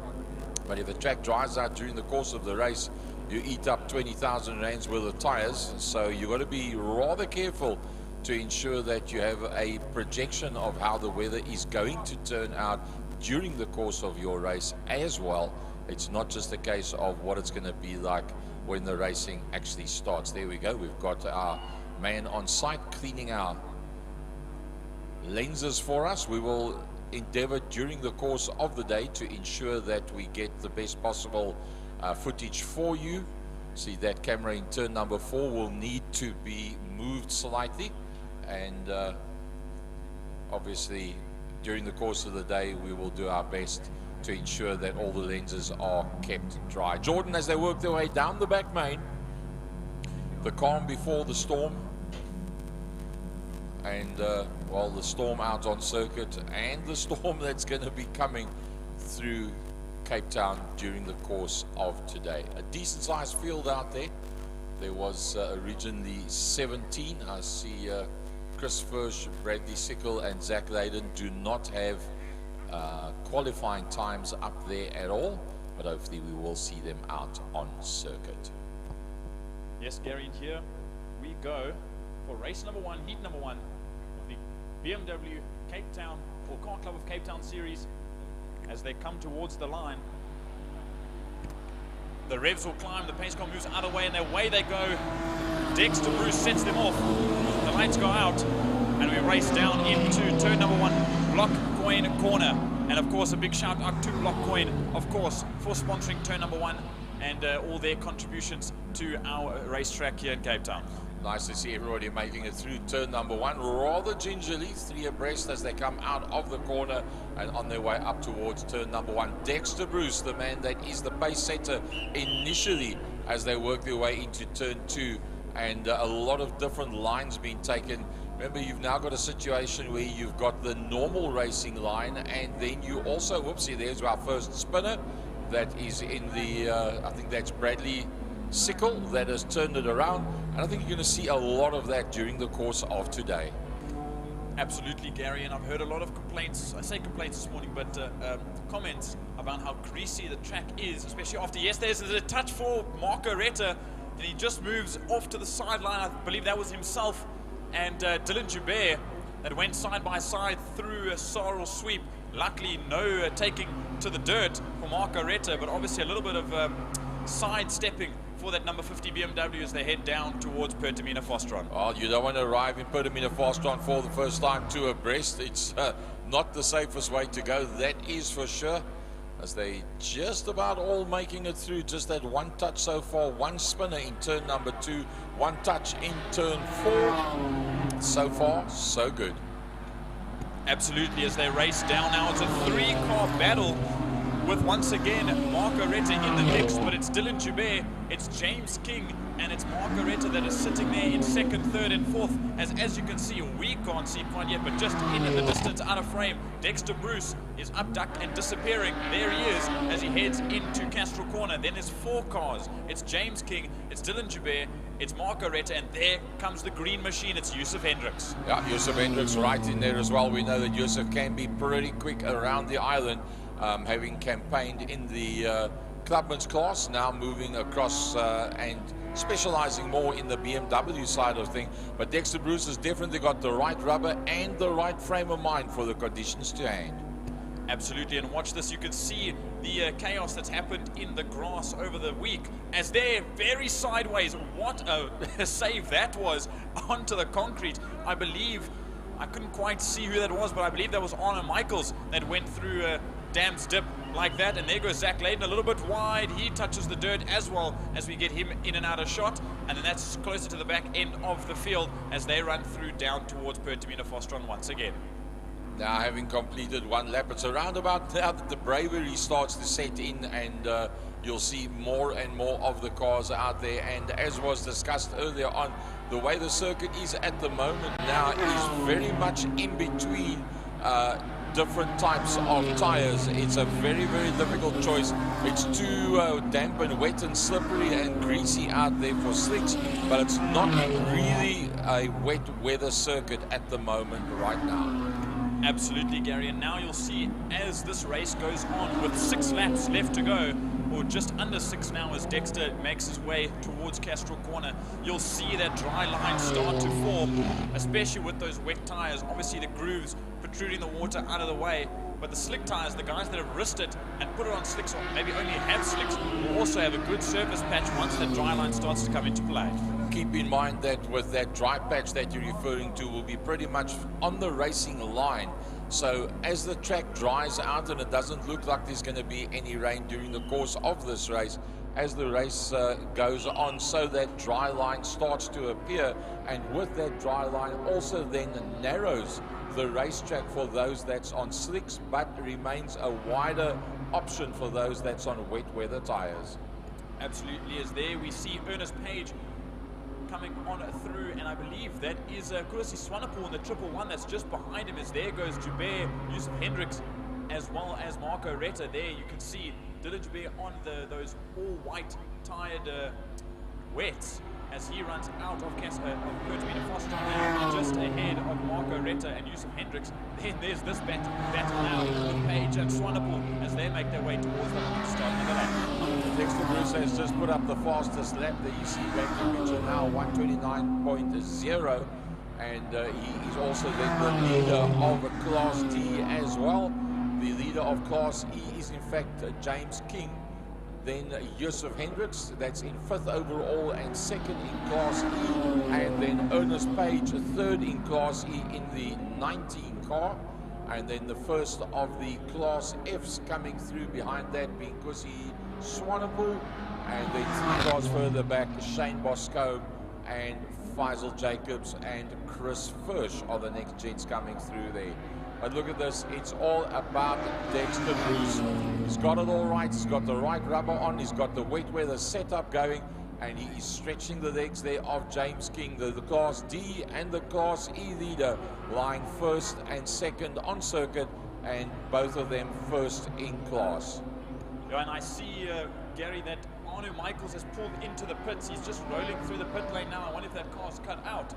but if the track dries out during the course of the race, you eat up 20,000 rands worth of tires. So you've got to be rather careful to ensure that you have a projection of how the weather is going to turn out during the course of your race as well. It's not just a case of what it's going to be like when the racing actually starts. There we go. We've got our man on site cleaning our lenses for us. We will endeavor during the course of the day to ensure that we get the best possible footage for you. See, that camera in turn number 4 will need to be moved slightly, and obviously during the course of the day we will do our best to ensure that all the lenses are kept dry. Jordan, as they work their way down the back main, the calm before the storm. And, well, the storm out on circuit and the storm that's going to be coming through Cape Town during the course of today. A decent sized field out there. There was originally 17. I see Chris Fursh, Bradley Sickle and Zach Layden do not have qualifying times up there at all, but hopefully we will see them out on circuit. Yes, Gary, and here we go for race number 1, heat number 1 of the BMW Cape Town, or Car Club of Cape Town series. As they come towards the line, the revs will climb, the pace car moves out of the way, and away they go. Dexter Bruce sets them off. The lights go out, and we race down into turn number 1, Block Coin Corner. And of course, a big shout out to Block Coin, of course, for sponsoring turn number 1 and all their contributions to our racetrack here in Cape Town. Nice to see everybody making it through turn number 1 rather gingerly, 3 abreast as they come out of the corner and on their way up towards turn number 1. Dexter Bruce, the man that is the pace setter initially as they work their way into turn 2, and a lot of different lines being taken. Remember, you've now got a situation where you've got the normal racing line, and then you also, whoopsie, there's our first spinner that is in the, I think that's Bradley Sickle that has turned it around, and I think you're going to see a lot of that during the course of today. Absolutely, Gary, and I've heard a lot of complaints, I say complaints this morning, but comments about how greasy the track is, especially after yesterday's. There's a touch for Marco Retta, and he just moves off to the sideline. I believe that was himself and Dylan Joubert that went side by side through a sorrel sweep. Luckily, no taking to the dirt for Marco Retta, but obviously a little bit of sidestepping for that number 50 BMW as they head down towards Pertamina Fostron. Well, you don't want to arrive in Pertamina Fostron for the first time 2 abreast. It's not the safest way to go, that is for sure, as they just about all making it through. Just that 1 touch so far, 1 spinner in turn number 2, 1 touch in turn 4. So far, so good. Absolutely, as they race down now, it's a 3-car battle with once again Marco Retta in the mix, but it's Dylan Joubert, it's James King, and it's Marco Retta that is sitting there in 2nd, 3rd and 4th. As you can see, we can't see quite yet, but just in the distance, out of frame, Dexter Bruce is up, ducked and disappearing. There he is as he heads into Castro Corner. Then there's 4 cars. It's James King, it's Dylan Joubert, it's Marco Retta, and there comes the green machine. It's Yusuf Hendricks. Yeah, Yusuf Hendricks right in there as well. We know that Yusuf can be pretty quick around the island, having campaigned in the clubman's class, now moving across and specializing more in the BMW side of things. But Dexter Bruce has definitely got the right rubber and the right frame of mind for the conditions to hand. Absolutely, and watch this. You can see the chaos that's happened in the grass over the week as they're very sideways. What a save that was onto the concrete. I believe, I couldn't quite see who that was, but I believe that was Arno Michaels that went through Dam's dip like that. And there goes Zach Layden a little bit wide. He touches the dirt as well as we get him in and out of shot. And then that's closer to the back end of the field as they run through down towards Pertamina Fostron once again. Now, having completed 1 lap, it's around about now that the bravery starts to set in, and you'll see more and more of the cars out there. And as was discussed earlier on, the way the circuit is at the moment now is very much in between different types of tires. It's a very, very difficult choice. It's too damp and wet and slippery and greasy out there for slicks, but it's not really a wet weather circuit at the moment right now. Absolutely, Gary, and now you'll see as this race goes on with 6 laps left to go, or just under 6 now as Dexter makes his way towards Castro Corner, you'll see that dry line start to form, especially with those wet tires. Obviously the grooves protruding the water out of the way, but the slick tires, the guys that have risked it and put it on slicks, or maybe only have slicks, will also have a good surface patch once the dry line starts to come into play. Keep in mind that with that dry patch that you're referring to will be pretty much on the racing line. So as the track dries out and it doesn't look like there's going to be any rain during the course of this race, as the race goes on, so that dry line starts to appear, and with that dry line also then narrows the racetrack for those that's on slicks, but remains a wider option for those that's on wet weather tires. Absolutely, as there we see Ernest Page coming on through, and I believe that is Kursi Swanepoel in the 111 that's just behind him, as there goes Joubert, Yusuf Hendricks, as well as Marco Retta. There you can see Dylan Joubert on those all-white tired wets as he runs out of Kurt Foster now, just ahead of Marco Retta and Yusuf Hendricks. Then there's this battle now with Page and Swanepoel as they make their way towards the start of the lap. Dexter Bruce has just put up the fastest lap that you see back in picture now, 129.0, and he is also then the leader of Class D as well. The leader of Class E is in fact James King, then Yusuf Hendricks, that's in 5th overall and 2nd in Class E, and then Ernest Page, 3rd in Class E in the 19 car, and then the first of the Class Fs coming through behind that being Kursi Swanepoel, and then 3 cars further back, Shane Bosco and Faisal Jacobs and Chris Firsch are the next gents coming through there. But look at this, it's all about Dexter Bruce. He's got it all right, he's got the right rubber on, he's got the wet weather setup going, and he is stretching the legs there of James King, the Class D and the Class E leader, lying 1st and 2nd on circuit, and both of them 1st in class. Yeah, and I see, Gary, that Arno Michaels has pulled into the pits. He's just rolling through the pit lane now. I wonder if that car's cut out.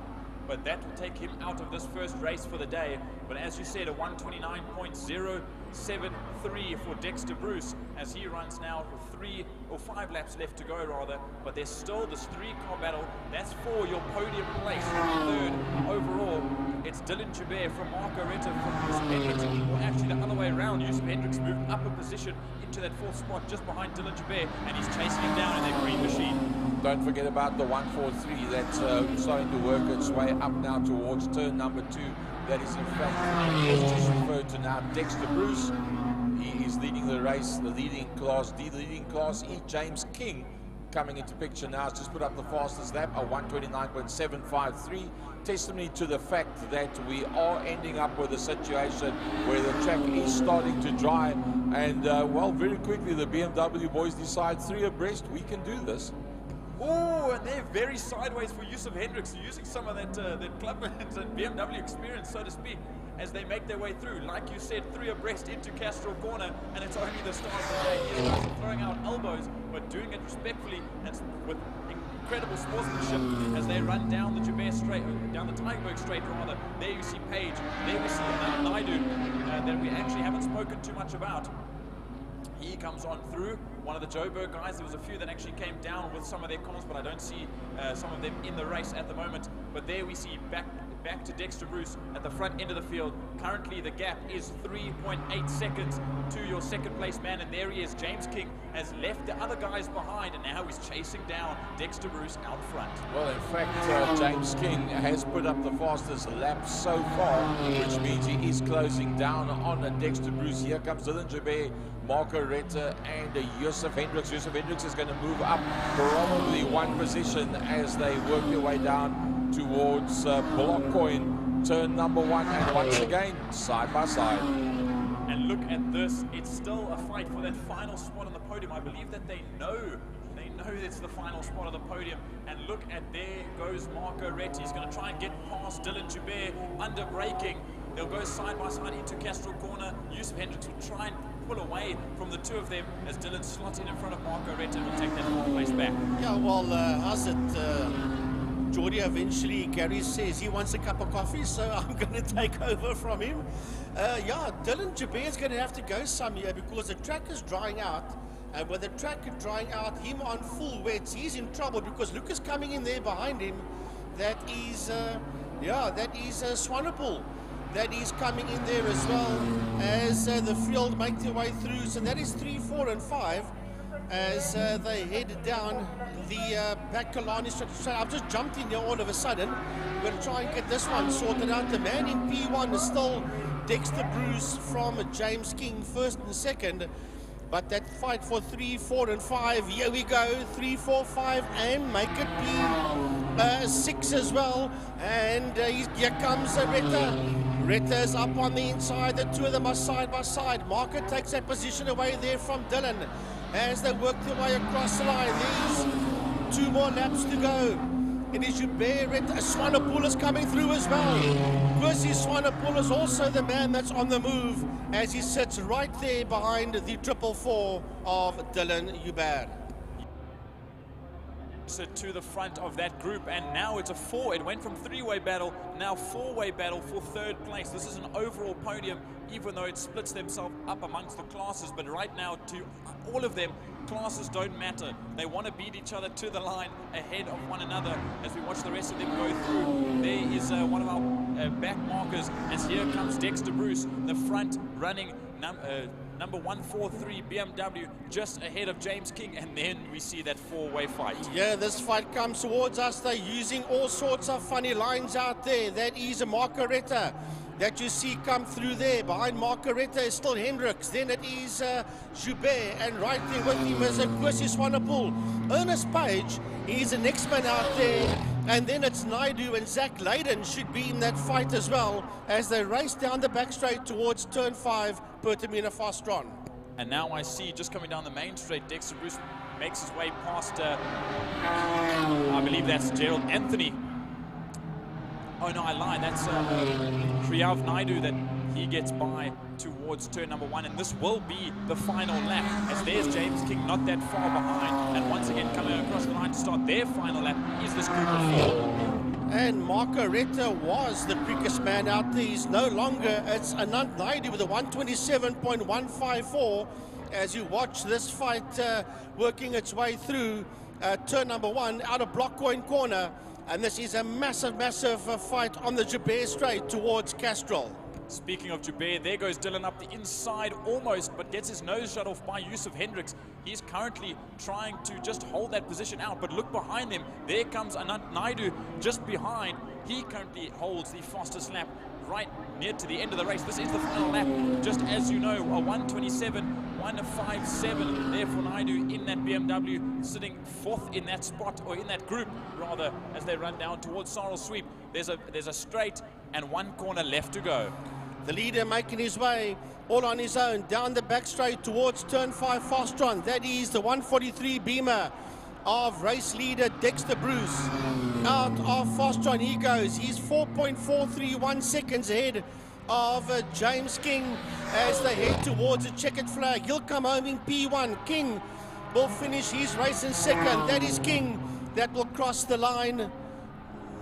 But that will take him out of this first race for the day. But as you said, a 129.073 for Dexter Bruce as he runs now with 3 or 5 laps left to go rather. But there's still this 3-car battle. That's for your podium place. 3rd overall. It's Dylan Joubert from Marco Retta from Yusuf Hendricks. Or actually the other way around. Yusuf Hendricks moved up a position into that 4th spot just behind Dylan Joubert, and he's chasing him down in that green machine. Don't forget about the 143 that's starting to work its way up now towards turn number 2. That is in fact just referred to now Dexter Bruce. He is leading the race, the leading Class D, the leading Class E. James King coming into picture now. Has just put up the fastest lap, a 129.753. Testimony to the fact that we are ending up with a situation where the track is starting to dry, and well, very quickly the BMW boys decide 3 abreast, we can do this. Oh, and they're very sideways for Yusuf Hendricks, using some of that club and BMW experience, so to speak, as they make their way through. Like you said, 3 abreast into Castro Corner, and it's only the start of the day. He's throwing out elbows, but doing it respectfully and with incredible sportsmanship as they run down the Joubert straight, down the Tygerberg straight rather. There you see Page, there we see Naidu, that we actually haven't spoken too much about. He comes on through. One of the Joburg guys, there was a few that actually came down with some of their cars, but I don't see some of them in the race at the moment. But there we see back to Dexter Bruce at the front end of the field. Currently the gap is 3.8 seconds to your 2nd place man, and there he is. James King has left the other guys behind, and now he's chasing down Dexter Bruce out front. Well, in fact, James King has put up the fastest lap so far, which means he is closing down on Dexter Bruce. Here comes Dylan Joubert, Marco Retta and Yusuf Hendricks. Yusuf Hendricks is going to move up probably 1 position as they work their way down towards Block Coin, turn number 1, and once again, side by side. And look at this, it's still a fight for that final spot on the podium. I believe that they know it's the final spot on the podium. And look at, there goes Marco Retta. He's going to try and get past Dylan Joubert under braking. They'll go side by side into Castro Corner. Yusuf Hendricks will try and pull away from the 2 of them as Dylan slots in front of Marco Retta and will take that 4th place back. Yeah, well, how's it, Jordy? Eventually Gary says he wants a cup of coffee, so I'm going to take over from him. Yeah, Dylan Joubert is going to have to go some here because the track is drying out. And with the track drying out, him on full wets, he's in trouble because Lucas coming in there behind him. That is Swanepoel. That is coming in there as well as the field make their way through. So that is 3, 4, and 5 as they head down the back Kilani structure. So I've just jumped in here all of a sudden. We're going to try and get this one sorted out. The man in P1 is still Dexter Bruce from James King, 1st and 2nd. But that fight for 3, 4, and 5, here we go, 3, 4, 5, and make it be 6 as well. And here comes Retta. Retta is up on the inside, the 2 of them are side by side. Marco takes that position away there from Dylan as they work their way across the line. There's 2 more laps to go. It is Joubert. Swanepoel is coming through as well. Percy Swanepoel is also the man that's on the move as he sits right there behind the 444 of Dylan Joubert. To the front of that group, and now it's a four. It went from three-way battle, now four-way battle for third place. This is an overall podium, even though it splits themselves up amongst the classes. But right now, to all of them, classes don't matter. They want to beat each other to the line ahead of one another as we watch the rest of them go through. There is one of our back markers, as here comes Dexter Bruce, the front running number 143 BMW, just ahead of James King, and then we see that four-way fight. Yeah, this fight comes towards us. They're using all sorts of funny lines out there. That is a Margaretta that you see come through there. Behind Margaretta is still Hendricks. Then it is Joubert, and right there with him is Percy Swanepoel. Ernest Page, he's the next man out there. And then it's Naidu and Zach Leyden should be in that fight as well as they race down the back straight towards turn 5, Pertamina Fastron. And now I see, just coming down the main straight, Dexter Bruce makes his way past, I believe that's Gerald Anthony. Oh no, I lied, that's Kriyav Naidu that he gets by towards turn number 1, and this will be the final lap, as there's James King not that far behind, and once again coming across the line to start their final lap is this group of 4. And Margaretta was the quickest man out there. He's no longer. It's Anand Naidu with a 127.154 as you watch this fight working its way through turn number 1 out of Blockcoin corner. And this is a massive, massive fight on the Joubert straight towards Castrol. Speaking of Joubert, there goes Dylan up the inside almost, but gets his nose shut off by Yusuf Hendricks. He's currently trying to just hold that position out, but look behind him. There comes Anand Naidu just behind. He currently holds the fastest lap right near to the end of the race. This is the final lap, just as you know, a 1:27.157 there for Naidu in that BMW, sitting 4th in that spot, or in that group rather, as they run down towards Sarl Sweep. There's a straight and 1 corner left to go. The leader making his way all on his own down the back straight towards turn 5 Fastron. That is the 143 Beamer of race leader Dexter Bruce. Out of Fastron he goes. He's 4.431 seconds ahead of James King as they head towards a checkered flag. He'll come home in P1. King will finish his race in second. That is King that will cross the line.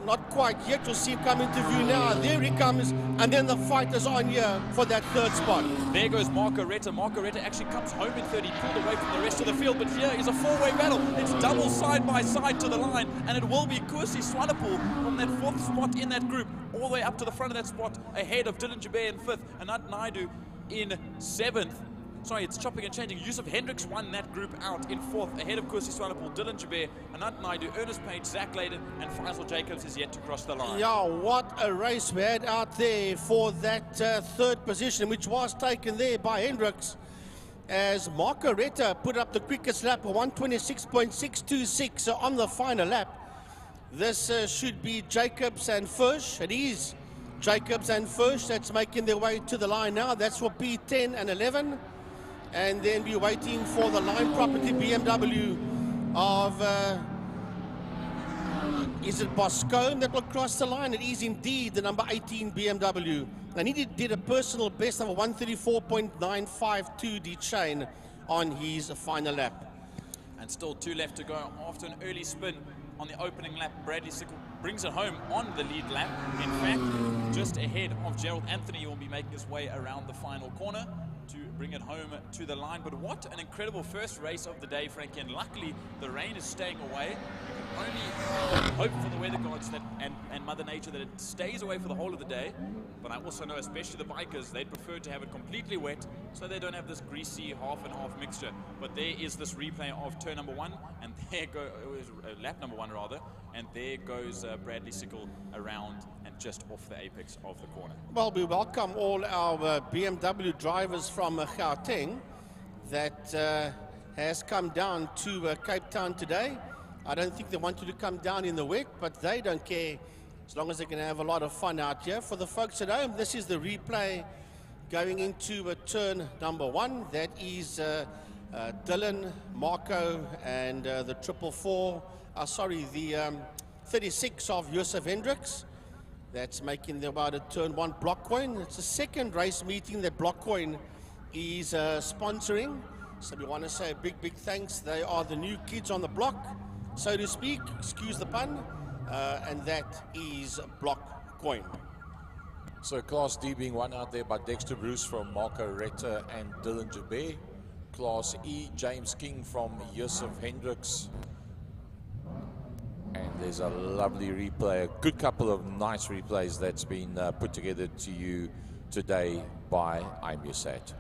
Not quite yet. You'll see him come into view now. There he comes, and then the fight is on here for that 3rd spot. There goes Margaretta. Margaretta actually comes home in 30, pulled away from the rest of the field, but here is a 4-way battle. It's double side by side to the line, and it will be Percy Swanepoel from that 4th spot in that group, all the way up to the front of that spot, ahead of Dylan Joubert in 5th, and Anand Naidu in 7th. Sorry, it's chopping and changing. Yusuf Hendricks won that group out in 4th, ahead of Percy Swanepoel, Dylan Joubert, Anand Naidu, Ernest Page, Zach Leyden, and Faisal Jacobs is yet to cross the line. Yeah, what a race we had out there for that 3rd position, which was taken there by Hendricks, as Margaretta put up the quickest lap of 126.626 on the final lap. This should be Jacobs and Fursh. It is Jacobs and Fursh that's making their way to the line now. That's for P10 and 11. And then we're waiting for the line property BMW of, is it Boscombe that will cross the line? It is indeed the number 18 BMW. And he did a personal best of a 134.952 D-Chain on his final lap. And still 2 left to go after an early spin on the opening lap. Bradley Sickle brings it home on the lead lap. In fact, just ahead of Gerald Anthony, he will be making his way around the final corner to bring it home to the line. But what an incredible first race of the day, Frankie, and luckily the rain is staying away. You can only hope for the weather gods that, and Mother Nature that it stays away for the whole of the day. But I also know, especially the bikers, they'd prefer to have it completely wet so they don't have this greasy half and half mixture. But there is this replay of turn number 1, and there goes lap number 1 rather, and there goes Bradley Sickle around and just off the apex of the corner. Well, we welcome all our BMW drivers from Gauteng that has come down to Cape Town today. I don't think they wanted to come down in the wet, but they don't care as long as they can have a lot of fun out here. For the folks at home, this is the replay going into turn number 1. That is Dylan, Marco, and the 444. Sorry, the 36 of Josef Hendricks. That's making them about a turn 1 block coin. It's the second race meeting that block coin is sponsoring. So we want to say a big thanks. They are the new kids on the block, so to speak, excuse the pun, and that is block coin. So Class D being won out there by Dexter Bruce from Marco Retta and Dylan Jabé. Class E, James King from Josef Hendricks. And there's a lovely replay, a good couple of nice replays that's been put together to you today by IMUSAT.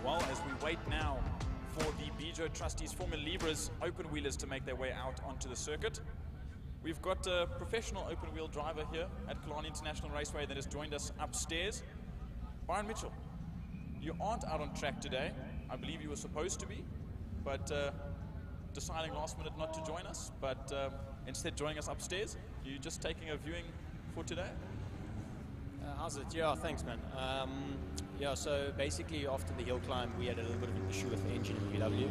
Well, as we wait now for the Majeure Trustees Formula Libras open wheelers to make their way out onto the circuit, we've got a professional open wheel driver here at Killarney International Raceway that has joined us upstairs. Byron Mitchell, you aren't out on track today. I believe you were supposed to be, but deciding last minute not to join us, but instead joining us upstairs. You're just taking a viewing for today? How's it? Yeah, thanks, man. Yeah, so basically after the hill climb, we had a little bit of an issue with the engine in VW.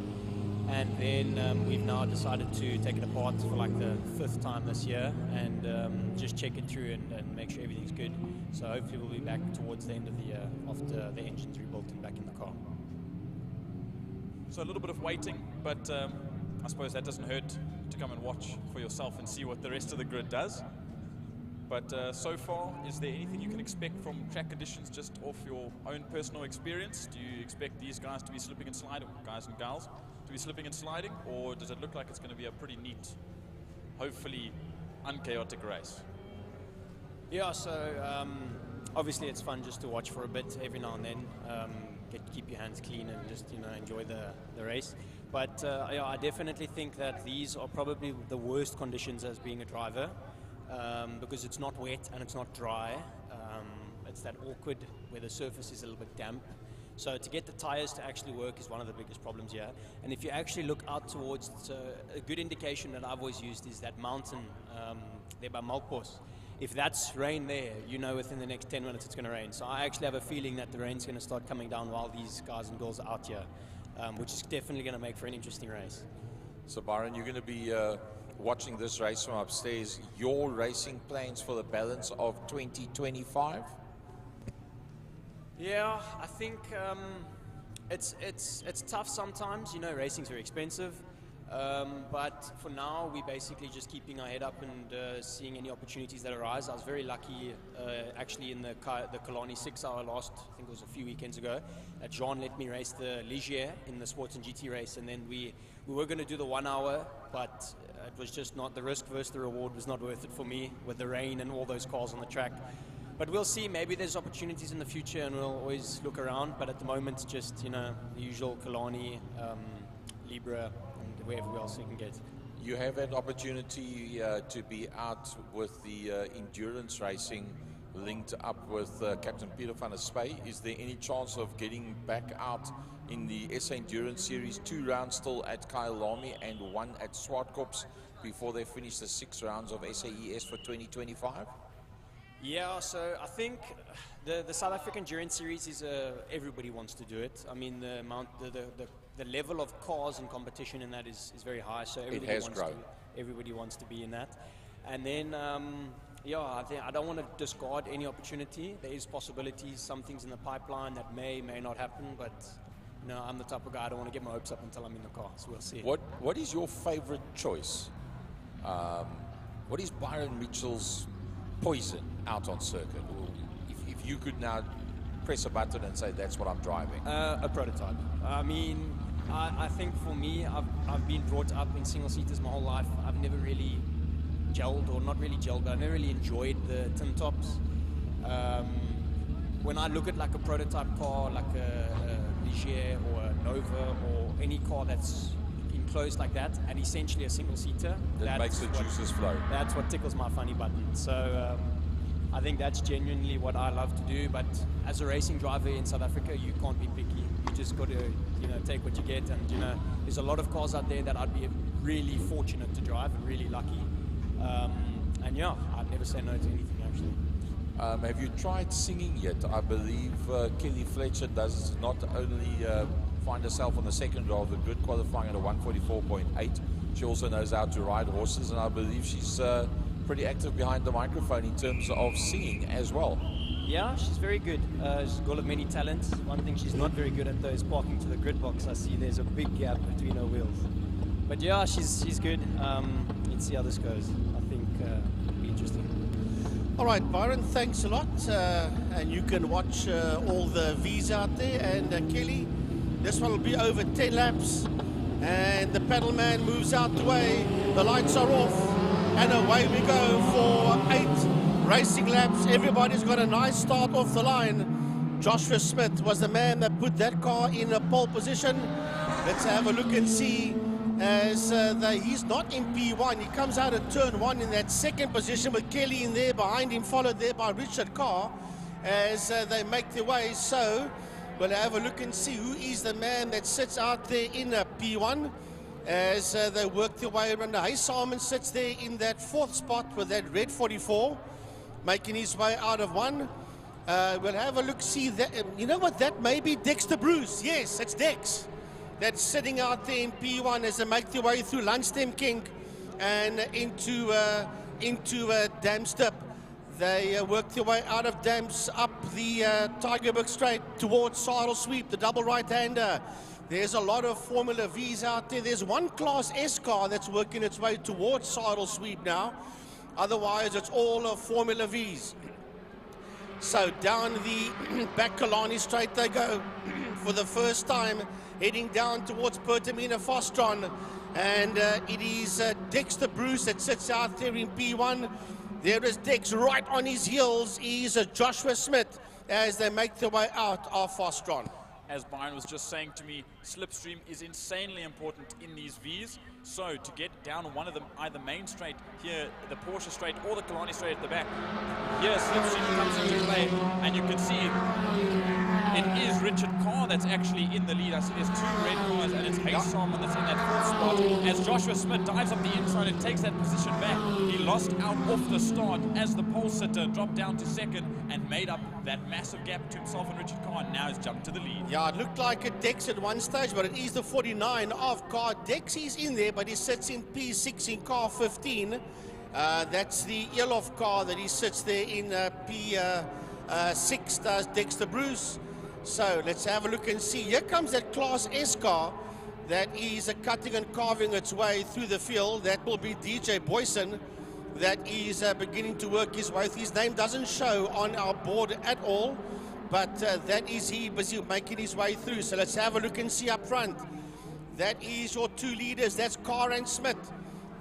And then we've now decided to take it apart for like the 5th time this year and just check it through and make sure everything's good. So hopefully we'll be back towards the end of the year after the engine's rebuilt and back in the car. So a little bit of waiting, but I suppose that doesn't hurt to come and watch for yourself and see what the rest of the grid does. But so far, is there anything you can expect from track conditions just off your own personal experience? Do you expect these guys to be slipping and sliding, guys and gals, to be slipping and sliding, or does it look like it's going to be a pretty neat, hopefully unchaotic race? Yeah, so obviously it's fun just to watch for a bit every now and then, keep your hands clean and just enjoy the race. But yeah, I definitely think that these are probably the worst conditions as being a driver. Because it's not wet and it's not dry. It's that awkward where the surface is a little bit damp. So to get the tires to actually work is one of the biggest problems here. And if you actually look out towards, a good indication that I've always used is that mountain there by Malpos. If that's rain there, within the next 10 minutes it's going to rain. So I actually have a feeling that the rain's going to start coming down while these guys and girls are out here, which is definitely going to make for an interesting race. So Byron, you're going to be watching this race from upstairs. Your racing plans for the balance of 2025? Yeah, I think it's tough sometimes. Racing's very expensive. But for now, we're basically just keeping our head up and seeing any opportunities that arise. I was very lucky, actually, in the Kilani 6-hour last, I think it was a few weekends ago, that Jean let me race the Ligier in the Sports and GT race, and then we were going to do the 1 hour, but it was just not, the risk versus the reward was not worth it for me with the rain and all those cars on the track. But we'll see, maybe there's opportunities in the future and we'll always look around, but at the moment, just, the usual Kilani, Libra, wherever else you can get. You have had opportunity to be out with the endurance racing linked up with Captain Peter van der Spey. Is there any chance of getting back out in the SA Endurance Series? 2 rounds still at Killarney and 1 at Swartkops before they finish the 6 rounds of SAES for 2025? Yeah, so I think the South African Endurance Series is everybody wants to do it. I mean, the level of cars and competition in that is very high. So everybody wants to be in that. And then, yeah, I don't want to discard any opportunity. There is possibilities, some things in the pipeline that may not happen, but I'm the type of guy I don't want to get my hopes up until I'm in the car. So we'll see. What is your favorite choice What is Byron Mitchell's poison out on circuit? If you could now press a button and say that's what I'm driving. A prototype. I mean, I think for me, I've been brought up in single-seaters my whole life. I've never really gelled, or not really gelled, but I never really enjoyed the tin tops. When I look at like a prototype car, like a Ligier or a Nova or any car that's enclosed like that, and essentially a single-seater, that makes the juices flow. That's what tickles my funny button. So I think that's genuinely what I love to do. But as a racing driver in South Africa, you can't be picky. You just got to, you know, take what you get. And you know, there's a lot of cars out there that I'd be really fortunate to drive and really lucky. And yeah, I'd never say no to anything actually. Have you tried singing yet? I believe Kelly Fletcher does not only find herself on the second row of the grid, qualifying at a 144.8. She also knows how to ride horses, and I believe she's pretty active behind the microphone in terms of singing as well. Yeah, she's very good. She's got many talents. One thing she's not very good at though is parking to the grid box. I see there's a big gap between her wheels. But yeah, she's good. Let's see how this goes. I think it'll be interesting. All right, Byron, thanks a lot. And you can watch all the V's out there. And Kelly, this one will be over 10 laps. And the pedal man moves out the way. The lights are off. And away we go for 8 racing laps. Everybody's got a nice start off the line. Joshua Smith was the man that put that car in a pole position. Let's have a look and see. As he's not in P1, he comes out of turn 1 in that second position with Kelly in there behind him, followed there by Richard Carr as they make their way. So we'll have a look and see who is the man that sits out there in a P1 as they work their way around. Hey, Simon sits there in that 4th spot with that red 44, making his way out of 1. We'll have a look, see that. You know what, that may be Dexter Bruce. Yes, it's Dex. That's sitting out there in P1 as they make their way through Lundstem King and into Damstip. They work their way out of Damps up the Tigerberg Straight towards Sidle Sweep, the double right-hander. There's a lot of Formula V's out there. There's one Class S car that's working its way towards Sidle Sweep now. Otherwise, it's all Formula V's. So down the back Kilani Straight they go for the first time, heading down towards Pertamina Fostron, and it is Dexter Bruce that sits out there in P1. There is Dex right on his heels. He's Joshua Smith as they make their way out of Fostron. As Byron was just saying to me, slipstream is insanely important in these V's. So to get down one of them, either main straight here, the Porsche straight, or the Kilani straight at the back, here slipstream comes into play, and you can see it is Richard Carr that's actually in the lead. I see there's 2 red cars, and it's Haysom that's in that 4th spot. As Joshua Smith dives up the inside and takes that position back, he lost out off the start as the pole sitter dropped down to 2nd and made up that massive gap between himself and Richard Carr, and now has jumped to the lead. Yeah, it looked like a Dex at one stage, but it is the 49 of Carr. Dex is in there, but he sits in P6 in car 15. That's the Elof car that he sits there in P6, does Dexter Bruce. So let's have a look and see. Here comes that Class S car that is cutting and carving its way through the field. That will be DJ Boyson. That is beginning to work his way. His name doesn't show on our board at all, but that is he busy making his way through. So let's have a look and see up front. That is your 2 leaders. That's Carr and Smith.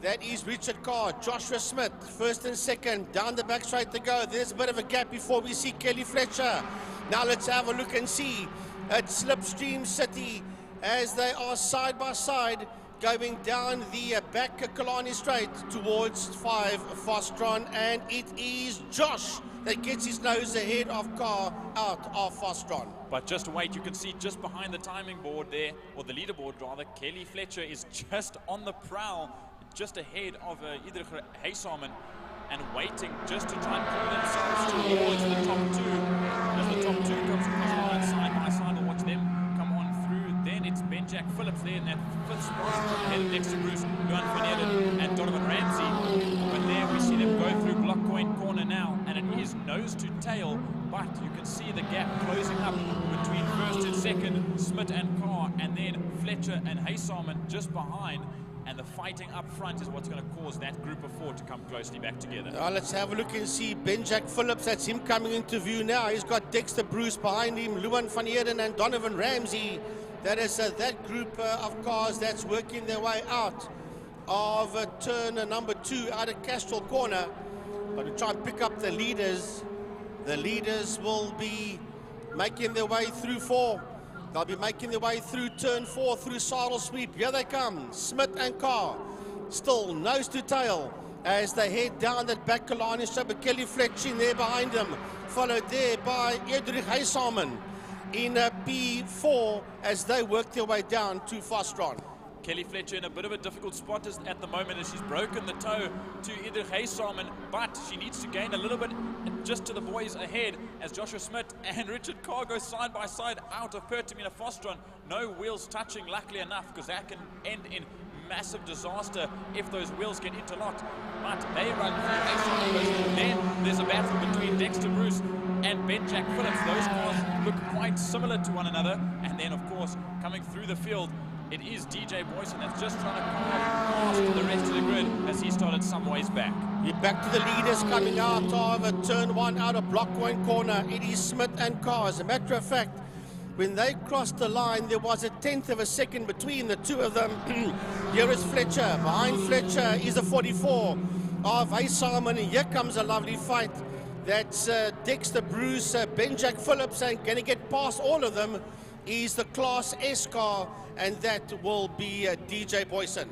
That is Richard Carr, Joshua Smith, 1st and 2nd. Down the back straight to go. There's a bit of a gap before we see Kelly Fletcher. Now let's have a look and see at Slipstream City as they are side by side going down the back Kilani Straight towards 5 Fostron, and it is Josh that gets his nose ahead of Carr out of Fostron. But just wait, you can see just behind the timing board there, or the leaderboard rather, Kelly Fletcher is just on the prowl, just ahead of either Haysom and waiting just to try and pull themselves towards the top 2. As the top 2 comes across the line side by side, we'll watch them come on through. Then it's Ben Jack Phillips there in that 5th spot, ahead of Dexter Bruce, Luan Van and Donovan Ramsey. But there we see them go through Block Coin Corner now, and it is nose to tail, but you can see the gap closing up between 1st and 2nd, Smith and Carr, and then Fletcher and Haysom just behind. and the fighting up front is what's going to cause that group of 4 to come closely back together. Let's have a look and see Ben-Jack Phillips. That's him coming into view now. He's got Dexter Bruce behind him, Luan van Eerden and Donovan Ramsey. That is that group of cars that's working their way out of turn number 2 out of Castrol Corner. But to try and pick up the leaders will be making their way through 4. They'll be making their way through turn 4, through Saddle Sweep. Here they come, Smith and Carr, still nose to tail as they head down that back Kilani strip. Kelly Fletcher in there behind them, followed there by Edrich Heisamen in P4 as they work their way down to Fastron. Kelly Fletcher in a bit of a difficult spot at the moment as she's broken the toe to Edrich Heisamen, but she needs to gain a little bit just to the boys ahead as Joshua Smith and Richard Carr go side by side out of Pertamina Fostron. No wheels touching, luckily enough, because that can end in massive disaster if those wheels get interlocked. But they run through Heisamen. Then there's a battle between Dexter Bruce and Ben-Jack Phillips. Those cars look quite similar to one another. And then, of course, coming through the field, it is DJ Boyson that's just trying to carve past the rest of the grid as he started some ways back. You're back to the leaders coming out of turn 1 out of block 1 corner. It is Smith and Carr. As a matter of fact, when they crossed the line, there was a 1/10 of a second between the two of them. Here is Fletcher. Behind Fletcher is a 44 of Heisamen. And here comes a lovely fight. That's Dexter Bruce, Ben-Jack Phillips, and going to get past all of them is the Class S car, and that will be DJ Boyson.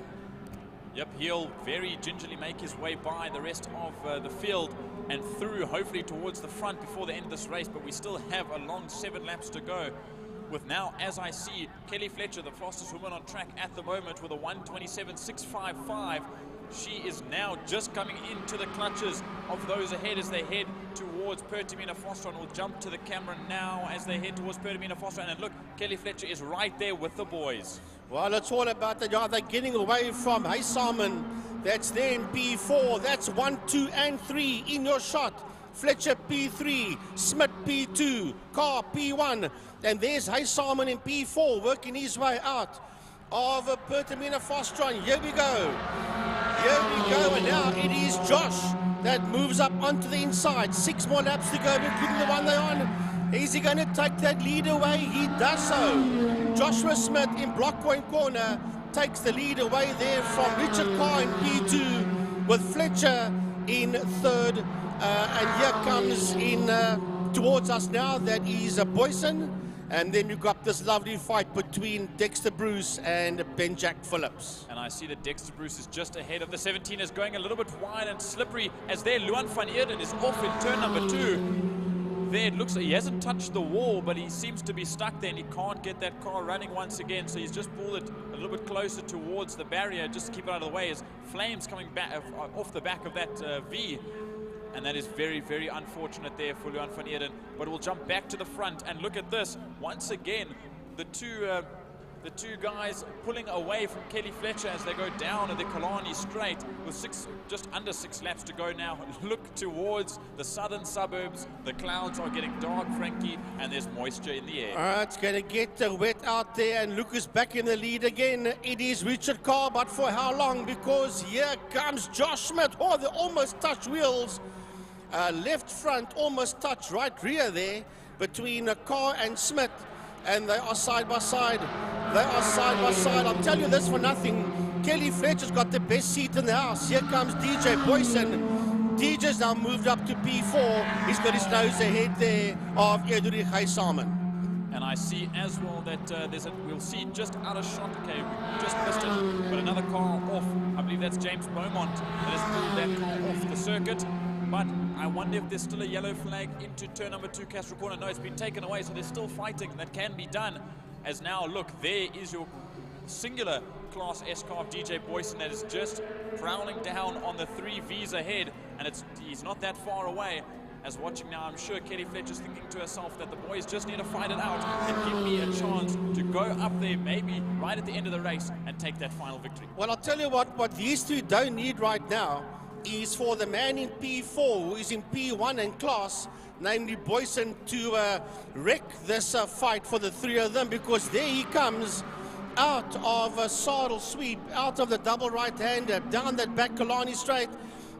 Yep, he'll very gingerly make his way by the rest of the field and through, hopefully towards the front before the end of this race, but we still have a long 7 laps to go. With now, as I see, Kelly Fletcher, the fastest woman on track at the moment with a 1:27.655. She is now just coming into the clutches of those ahead as they head towards Pertamina Fostron. Will jump to the camera now as they head towards Pertamina Fostron. And look, Kelly Fletcher is right there with the boys. Well, it's all about the yard. They're getting away from Heisamen. That's there in P4. That's 1, 2, and 3 in your shot. Fletcher P3, Smith P2, Carr P1. And there's Heisamen in P4 working his way out of Pertamina Fostron. Here we go. Here we go, and now it is Josh that moves up onto the inside. 6 more laps to go, including the one they're on. Is he going to take that lead away? He does so. Joshua Smith in block 1 corner takes the lead away there from Richard Carr in P2 with Fletcher in 3rd. And here comes in towards us now, that is Boyson. And then you've got this lovely fight between Dexter Bruce and Ben-Jack Phillips. And I see that Dexter Bruce is just ahead of the 17ers, going a little bit wide and slippery as there Luan van Eerden is off in turn number 2. There it looks like he hasn't touched the wall, but he seems to be stuck there and he can't get that car running once again. So he's just pulled it a little bit closer towards the barrier just to keep it out of the way as flames coming back off the back of that V. And that is very, very unfortunate there for Luan van Eerden. But we'll jump back to the front and look at this. Once again, the two guys pulling away from Kelly Fletcher as they go down at the Killarney straight with just under 6 laps to go now. Look towards the southern suburbs. The clouds are getting dark, Frankie, and there's moisture in the air. It's going to get wet out there, and Lucas back in the lead again. It is Richard Carr, but for how long? Because here comes Josh Smith. Oh, they almost touch wheels. Left front almost touch right rear there between Carr and Smith, and they are side by side. They are side by side. I'll tell you this for nothing. Kelly Fletcher's got the best seat in the house. Here comes DJ Boyson. DJ's now moved up to P4. He's got his nose ahead there of Edrich Heisamen. And I see as well that we'll see just out of shot. Okay, we just missed it, but another car off. I believe that's James Beaumont that has pulled that car off the circuit. But I wonder if there's still a yellow flag into turn number 2, Castrol Corner. No, it's been taken away, so there's still fighting that can be done. As now, look, there is your singular Class S car of DJ Boyson that is just prowling down on the 3 Vs ahead, and he's not that far away. As watching now, I'm sure Kelly Fletcher's thinking to herself that the boys just need to fight it out and give me a chance to go up there, maybe right at the end of the race, and take that final victory. Well, I'll tell you what these two don't need right now is for the man in P4 who is in P1 in class, namely Boyson, to wreck this fight for the 3 of them, because there he comes out of a saddle sweep, out of the double right-hander, down that back Kilani straight.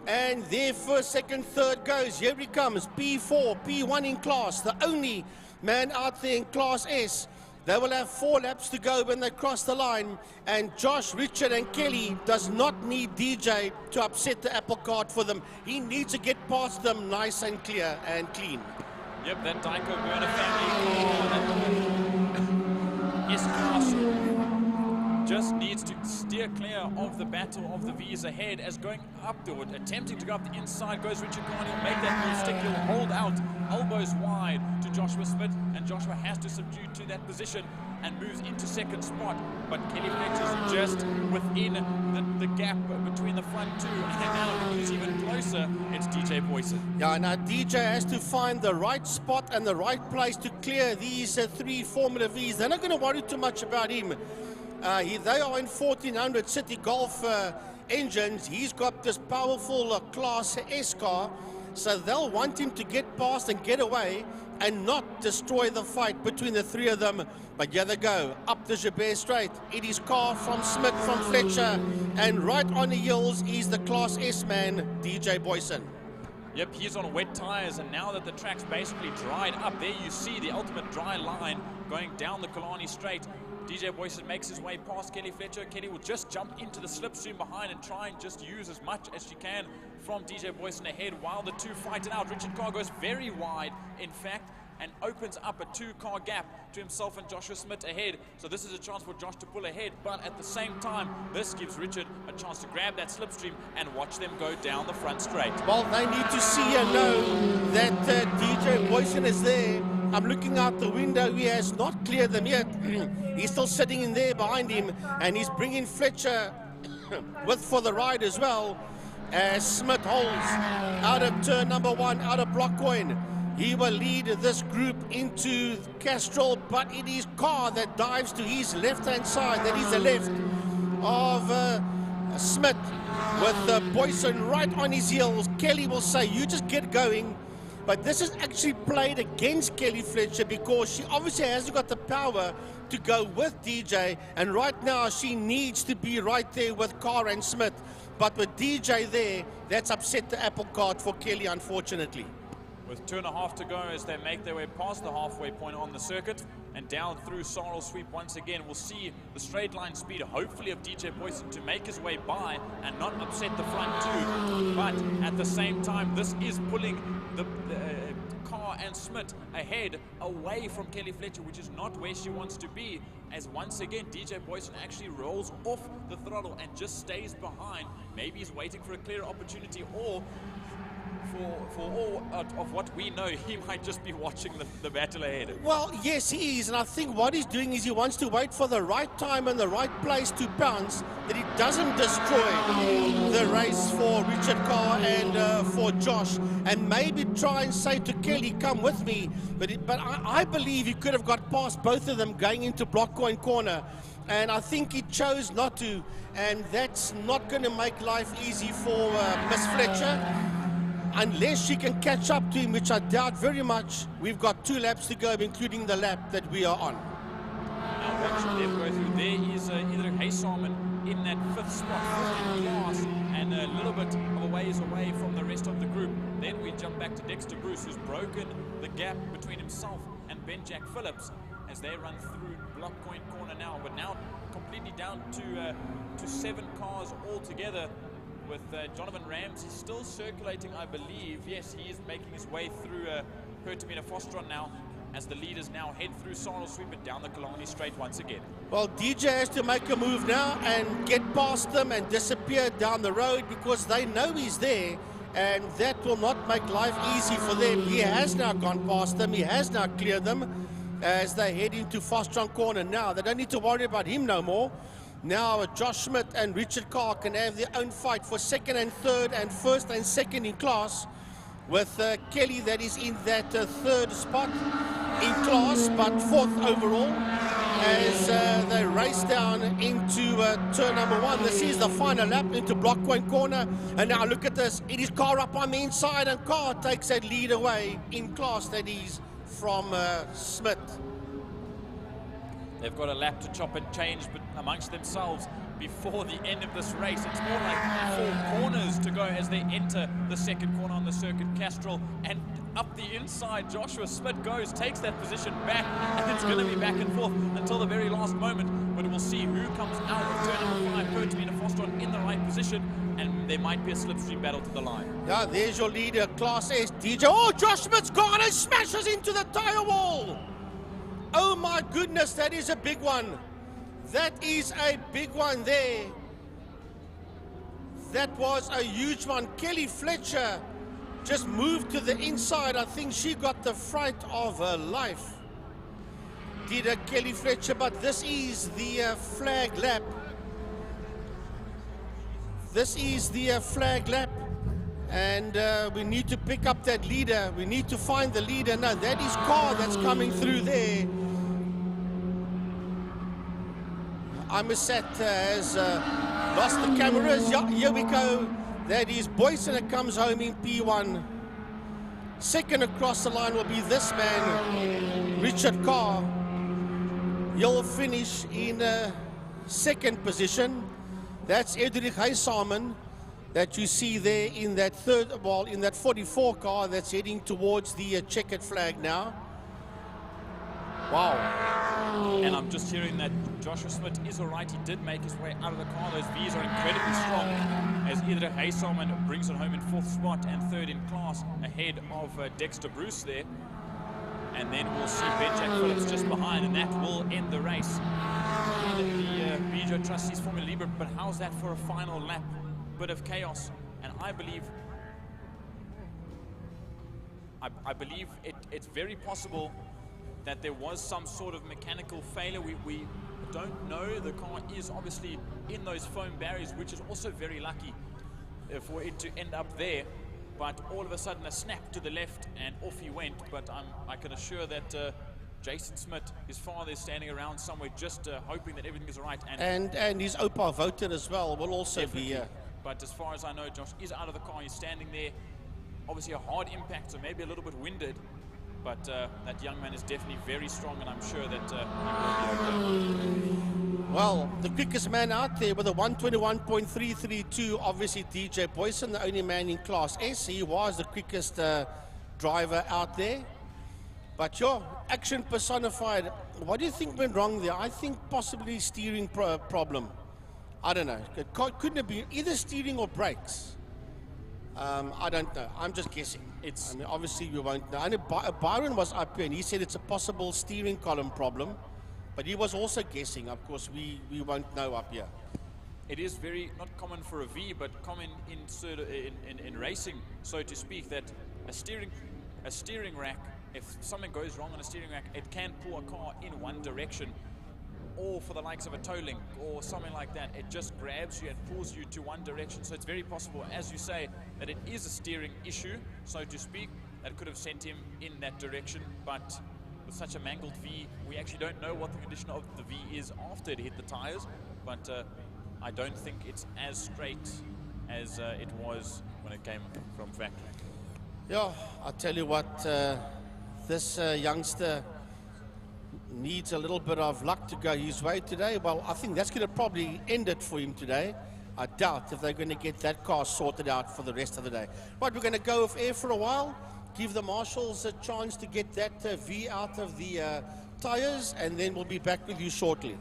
And their first, second, third goes. Here he comes, P4, P1 in class, the only man out there in Class S. They will have 4 laps to go when they cross the line. And Josh, Richard and Kelly does not need DJ to upset the apple cart for them. He needs to get past them nice and clear and clean. Yep, that Dyko Burner family S-Class just needs to steer clear of the battle of the V's ahead as going up the wood, attempting to go up the inside goes Richard Carney, will make that move stick, he'll hold out, elbows wide to Joshua Smith, and Joshua has to subdue to that position and moves into second spot, but Kelly Fletcher's just within the gap between the front two, and now he's even closer, it's DJ Boyson. Yeah, now DJ has to find the right spot and the right place to clear these 3 Formula V's. They're not going to worry too much about him. They are in 1400 City Golf engines. He's got this powerful Class S car, so they'll want him to get past and get away and not destroy the fight between the 3 of them. But here they go, up the Jabez straight. It is car from Smith, from Fletcher, and right on the heels is the Class S man, DJ Boyson. Yep, he's on wet tires, and now that the track's basically dried up, there you see the ultimate dry line going down the Killarney straight. DJ Boyson makes his way past Kelly Fletcher. Kelly will just jump into the slipstream behind and try and just use as much as she can from DJ Boyson ahead while the 2 fight it out. Richard Carr goes very wide, in fact, and opens up a 2-car gap to himself and Joshua Smith ahead. So this is a chance for Josh to pull ahead, but at the same time, this gives Richard a chance to grab that slipstream and watch them go down the front straight. Well, they need to see and know that DJ Boyson is there. I'm looking out the window. He has not cleared them yet. He's still sitting in there behind him, and he's bringing Fletcher with for the ride as well, as Smith holds out of turn number 1, out of Blockcoin. He will lead this group into Castrol, but it is Carr that dives to his left-hand side. That is the left of Smith, with Boyson right on his heels. Kelly will say, you just get going. But this is actually played against Kelly Fletcher because she obviously hasn't got the power to go with DJ, and right now she needs to be right there with Carr and Smith. But with DJ there, that's upset the apple cart for Kelly, unfortunately. With 2.5 to go as they make their way past the halfway point on the circuit and down through Sorrel Sweep once again, we'll see the straight line speed, hopefully, of DJ Boyson to make his way by and not upset the front two. But at the same time, this is pulling the Carr and Smith ahead away from Kelly Fletcher, which is not where she wants to be, as once again DJ Boyson actually rolls off the throttle and just stays behind. Maybe he's waiting for a clear opportunity, or for all of what we know, he might just be watching the battle ahead. Well, yes, he is, and I think what he's doing is he wants to wait for the right time and the right place to bounce, that he doesn't destroy the race for Richard Carr and for Josh, and maybe try and say to Kelly, come with me. But I believe he could have got past both of them going into Blockcoin corner, and I think he chose not to, and that's not going to make life easy for Miss Fletcher. Unless she can catch up to him, which I doubt very much. We've got 2 laps to go, including the lap that we are on. Now watching them go through, there is Idrik Haysalman in that 5th spot, 5th in class, and a little bit of a ways away from the rest of the group. Then we jump back to Dexter Bruce, who's broken the gap between himself and Ben Jack Phillips as they run through Blockcoin corner now, but now completely down to 7 cars altogether, with Jonathan Ramsey still circulating, I believe. Yes, he is making his way through Hertamina Fostron now, as the leaders now head through Sorrel Sweep and down the Kilani straight once again. Well, DJ has to make a move now and get past them and disappear down the road, because they know he's there, and that will not make life easy for them. He has now gone past them. He has now cleared them as they head into Fostron corner now. They don't need to worry about him no more. Now Josh Smith and Richard Carr can have their own fight for 2nd and 3rd and 1st and 2nd in class, with Kelly that is in that 3rd spot in class, but 4th overall, as they race down into turn number 1. This is the final lap into Blockcoin corner, and now look at this. It is Carr up on the inside, and Carr takes that lead away in class, that is from Smith. They've got a lap to chop and change but amongst themselves before the end of this race. It's more like 4 corners to go as they enter the second corner on the circuit Castrol, and up the inside Joshua Smith goes, takes that position back, and it's going to be back and forth until the very last moment. But we'll see who comes out of turn number 5. Pertamina Fostron in the right position, and there might be a slipstream battle to the line. Yeah, there's your leader, Class S, DJ. Oh, Josh Smith's gone and smashes into the tire wall. Oh my goodness, that is a big one. That is a big one there. That was a huge one. Kelly Fletcher just moved to the inside. I think she got the fright of her life. Did a Kelly Fletcher, but this is the flag lap. This is the flag lap. And we need to pick up that leader. We need to find the leader. No, that is car that's coming through there. IMUSAT has lost the cameras. Yeah, here we go. That is Boyson that comes home in P1. Second across the line will be this man, Richard Carr. He'll finish in second position. That's Edrich Heisamen that you see there in that in that 44 car that's heading towards the checkered flag now. Wow. And I'm just hearing that Joshua Smith is all right. He did make his way out of the car. Those V's are incredibly strong as Idre Heisamen brings it home in 4th spot and 3rd in class ahead of Dexter Bruce there. And then we'll see Ben-Jack Phillips just behind, and that will end the race. The Bijo trustees Formula Libra, but how's that for a final lap? Bit of chaos, and I believe it's very possible that there was some sort of mechanical failure. We don't know. The car is obviously in those foam barriers, which is also very lucky for it to end up there. But all of a sudden a snap to the left and off he went. But I can assure that Jason Smith, his father, is standing around somewhere just hoping that everything is all right. And his Opa voter as well will also definitely be here. But as far as I know, Josh is out of the car. He's standing there. Obviously a hard impact, so maybe a little bit winded. But that young man is definitely very strong, and I'm sure that he will be okay. Well, the quickest man out there with a 121.332, obviously DJ Boyson, the only man in Class S. He was the quickest driver out there. But your action personified. What do you think went wrong there? I think possibly steering problem. I don't know. It couldn't have been either steering or brakes. I don't know. I'm just guessing. I mean, obviously we won't know. I know Byron was up here and he said it's a possible steering column problem, but he was also guessing. Of course, we won't know up here. It is very not common for a V, but common in racing, so to speak, that a steering rack, if something goes wrong on a steering rack, it can pull a car in one direction. Or for the likes of a tow link or something like that, it just grabs you and pulls you to one direction. So it's very possible, as you say, that it is a steering issue, so to speak, that could have sent him in that direction. But with such a mangled V, we actually don't know what the condition of the V is after it hit the tires. But I don't think it's as straight as it was when it came from factory. Yeah, I'll tell you what, this youngster needs a little bit of luck to go his way today. Well, I think that's going to probably end it for him today. I doubt if they're going to get that car sorted out for the rest of the day. Right, we're going to go off air for a while, give the marshals a chance to get that V out of the tires, and then we'll be back with you shortly.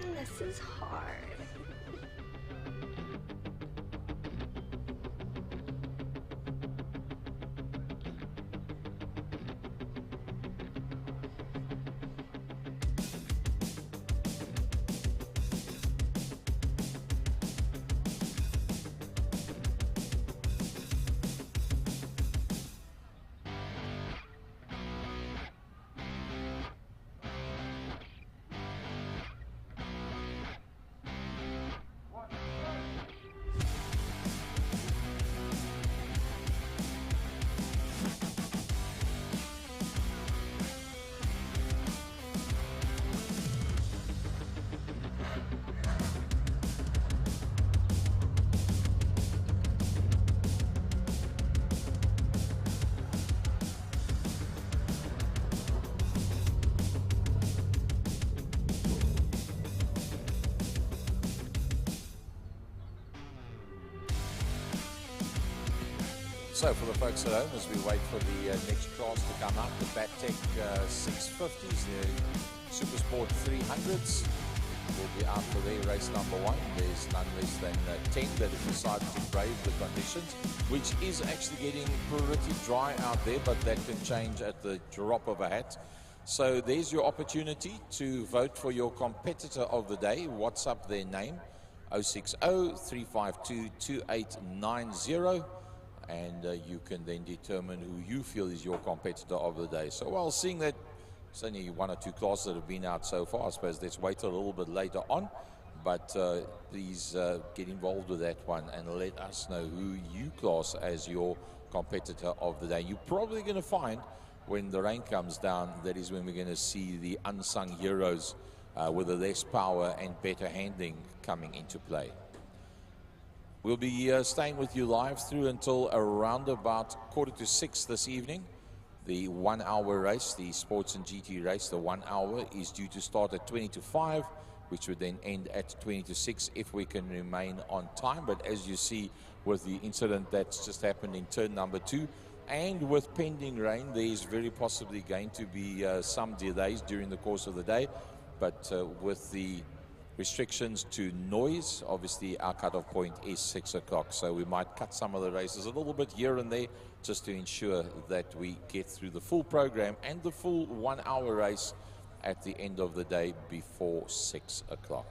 man, this is hard. So for the folks at home, as we wait for the next class to come out, the Battec 650s, the Supersport 300s will be out for their race number 1. There's none less than 10 that have decided to brave the conditions, which is actually getting pretty dry out there, but that can change at the drop of a hat. So there's your opportunity to vote for your competitor of the day. WhatsApp their name, 060-352-2890. And you can then determine who you feel is your competitor of the day. So while seeing that there's only 1 or 2 classes that have been out so far, I suppose let's wait a little bit later on. But please get involved with that one and let us know who you class as your competitor of the day. You're probably going to find when the rain comes down, that is when we're going to see the unsung heroes with the less power and better handling coming into play. We'll be staying with you live through until around about 5:45 this evening. The 1 hour race, the Sports and GT race, the 1 hour is due to start at 5:20, which would then end at 5:20 if we can remain on time. But as you see with the incident that's just happened in turn number 2, and with pending rain, there is very possibly going to be some delays during the course of the day. But with the restrictions to noise, obviously our cutoff point is 6 o'clock, so we might cut some of the races a little bit here and there just to ensure that we get through the full program and the full 1 hour race at the end of the day before 6 o'clock.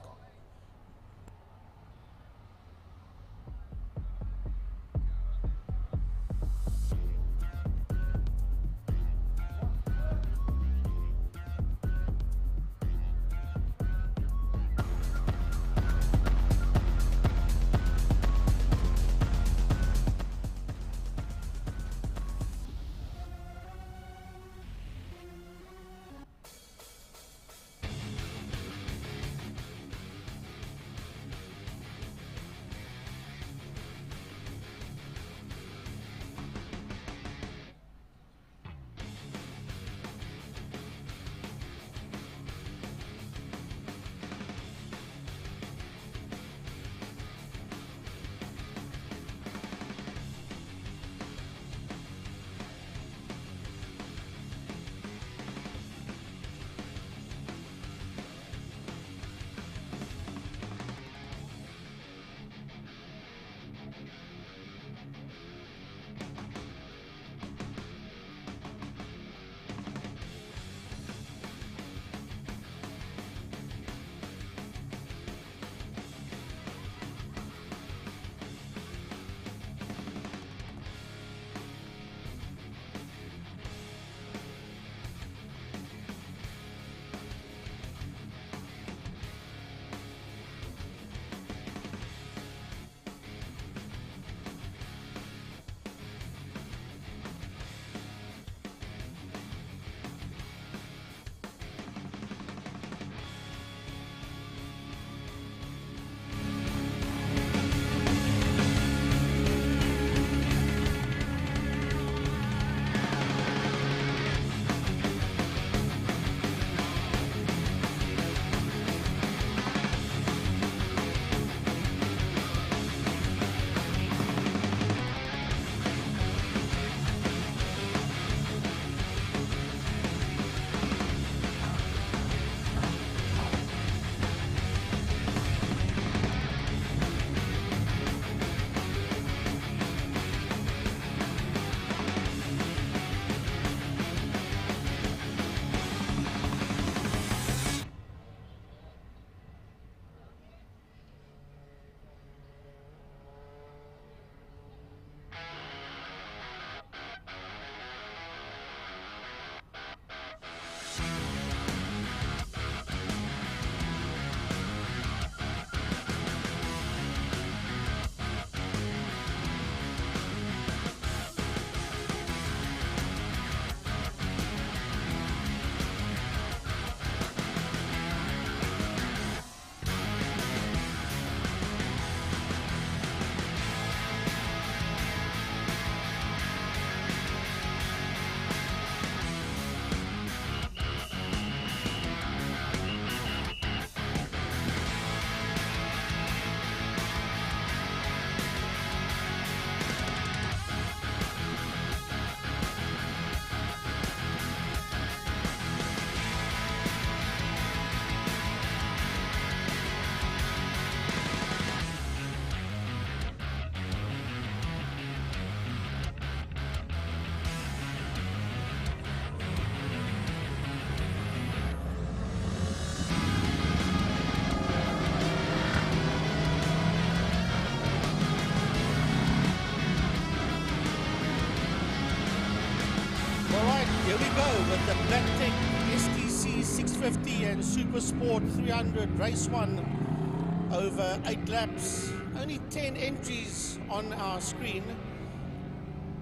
Here we go with the Blacktech STC 650 and Supersport 300 race 1 over 8 laps. Only 10 entries on our screen.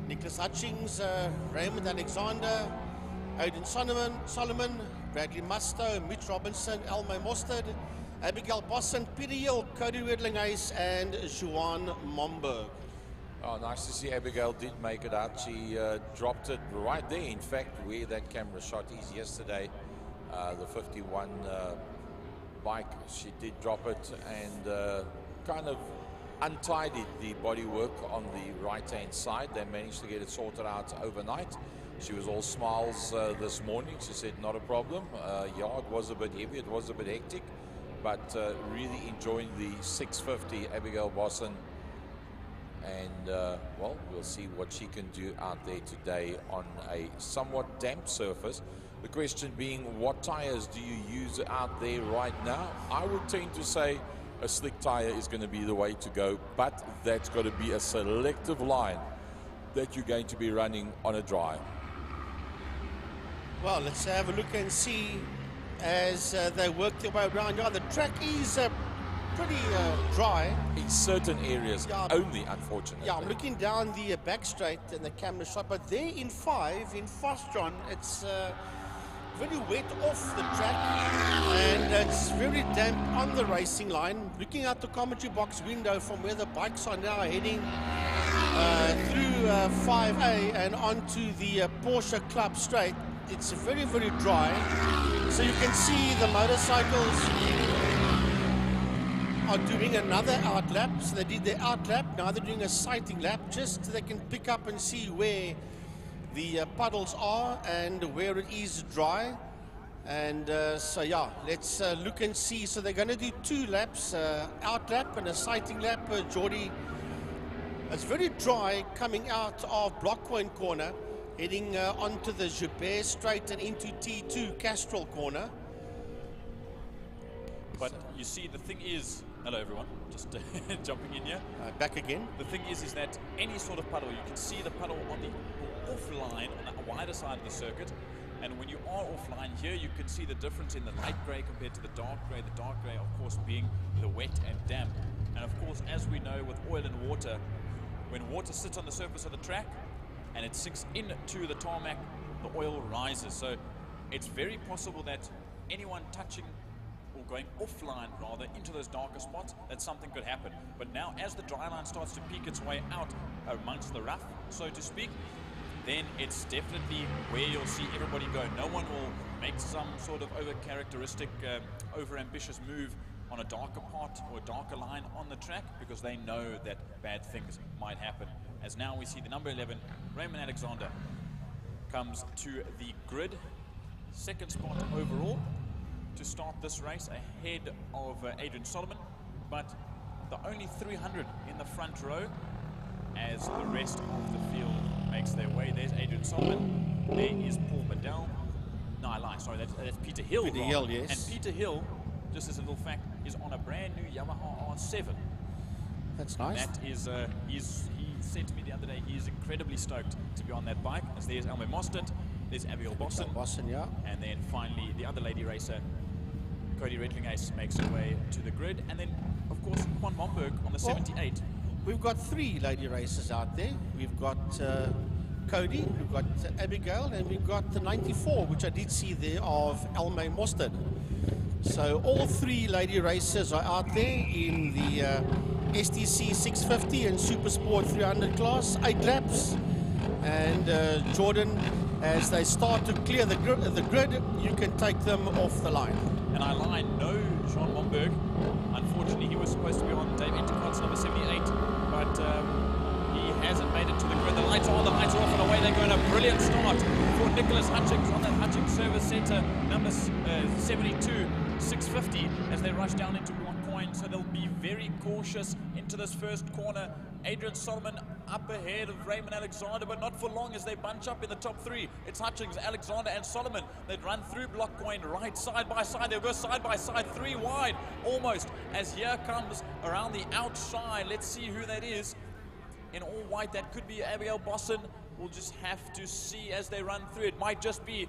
Nicholas Hutchings, Raymond Alexander, Aidan Solomon, Bradley Musto, Mitch Robinson, Elmo Mostert, Abigail Bossen, Peter Hill, Cody Redling-Ace, and Johan Momberg. Oh, nice to see Abigail did make it out. She dropped it right there, in fact, where that camera shot is yesterday. The 51 bike, she did drop it and kind of untidied the bodywork on the right-hand side. They managed to get it sorted out overnight. She was all smiles this morning. She said, not a problem. Yeah, it was a bit heavy, it was a bit hectic, but really enjoying the 650, Abigail Bossen. And, well, we'll see what she can do out there today on a somewhat damp surface. The question being, what tires do you use out there right now? I would tend to say a slick tire is going to be the way to go, but that's got to be a selective line that you're going to be running on a dry. Well, let's have a look and see as they work their way around. Yeah, the track is pretty dry. In certain areas, yeah, only, unfortunately. Yeah, I'm looking down the back straight and the camera shot, but there in 5, in Fostron, it's very wet off the track and it's very damp on the racing line. Looking out the commentary box window from where the bikes are now heading through 5A and onto the Porsche Club straight, it's very, very dry. So you can see the motorcycles are doing another out lap. So they did their out lap, now they're doing a sighting lap, just so they can pick up and see where the puddles are and where it is dry. And so yeah, let's look and see. So they're going to do 2 laps, out lap and a sighting lap. Geordie, it's very dry coming out of Blockpoint corner, heading onto the Joubert straight and into T2 Castrol corner. But you see, the thing is, hello everyone, just jumping in here. Back again. The thing is that any sort of puddle, you can see the puddle on the offline, on the wider side of the circuit. And when you are offline here, you can see the difference in the light grey compared to the dark grey. The dark grey, of course, being the wet and damp. And of course, as we know with oil and water, when water sits on the surface of the track and it sinks into the tarmac, the oil rises. So it's very possible that anyone touching or going offline rather into those darker spots, that something could happen. But now as the dry line starts to peek its way out amongst the rough, so to speak, then it's definitely where you'll see everybody go. No one will make some sort of over-characteristic, over-ambitious move on a darker part or a darker line on the track, because they know that bad things might happen. As now we see the number 11, Raymond Alexander, comes to the grid, 2nd spot overall to start this race ahead of Adrian Solomon, but the only 300 in the front row as the rest of the field makes their way. There's Adrian Solomon, there is Paul Bedell. No, I lie, sorry, that's Peter Hill. Peter Hill, yes. And Peter Hill, just as a little fact, is on a brand new Yamaha R7. That's nice. That is, he said to me the other day, he is incredibly stoked to be on that bike. As there's Elmo Mostert, there's Abigail Bossen. Yeah. And then finally, the other lady racer, Cody Redling-Ace, makes her way to the grid. And then, of course, Juan Momberg on the 78. We've got 3 lady racers out there. We've got Cody, we've got Abigail, and we've got the 94, which I did see there, of Elmo Mostert. So all 3 lady racers are out there in the STC 650 and Supersport 300 class, 8 laps. And Jordan, as they start to clear the grid, you can take them off the line. And I lie, no Jean Momberg. Unfortunately, he was supposed to be on Dave Entercott's number 78, but he hasn't made it to the grid. The lights are on, the lights are off, and away they go. And a brilliant start for Nicholas Hutchings on that Hutchings Service Centre, number 72, 650, as they rush down into Block Point. So they'll be very cautious into this first corner. Adrian Solomon up ahead of Raymond Alexander, but not for long as they bunch up in the top 3. It's Hutchings, Alexander, and Solomon. They'd run through Block Point right side by side. They'll go side by side, 3 wide almost, as here comes around the outside. Let's see who that is. In all white, that could be Abigail Bossen. we'll just have to see as they run through. It might just be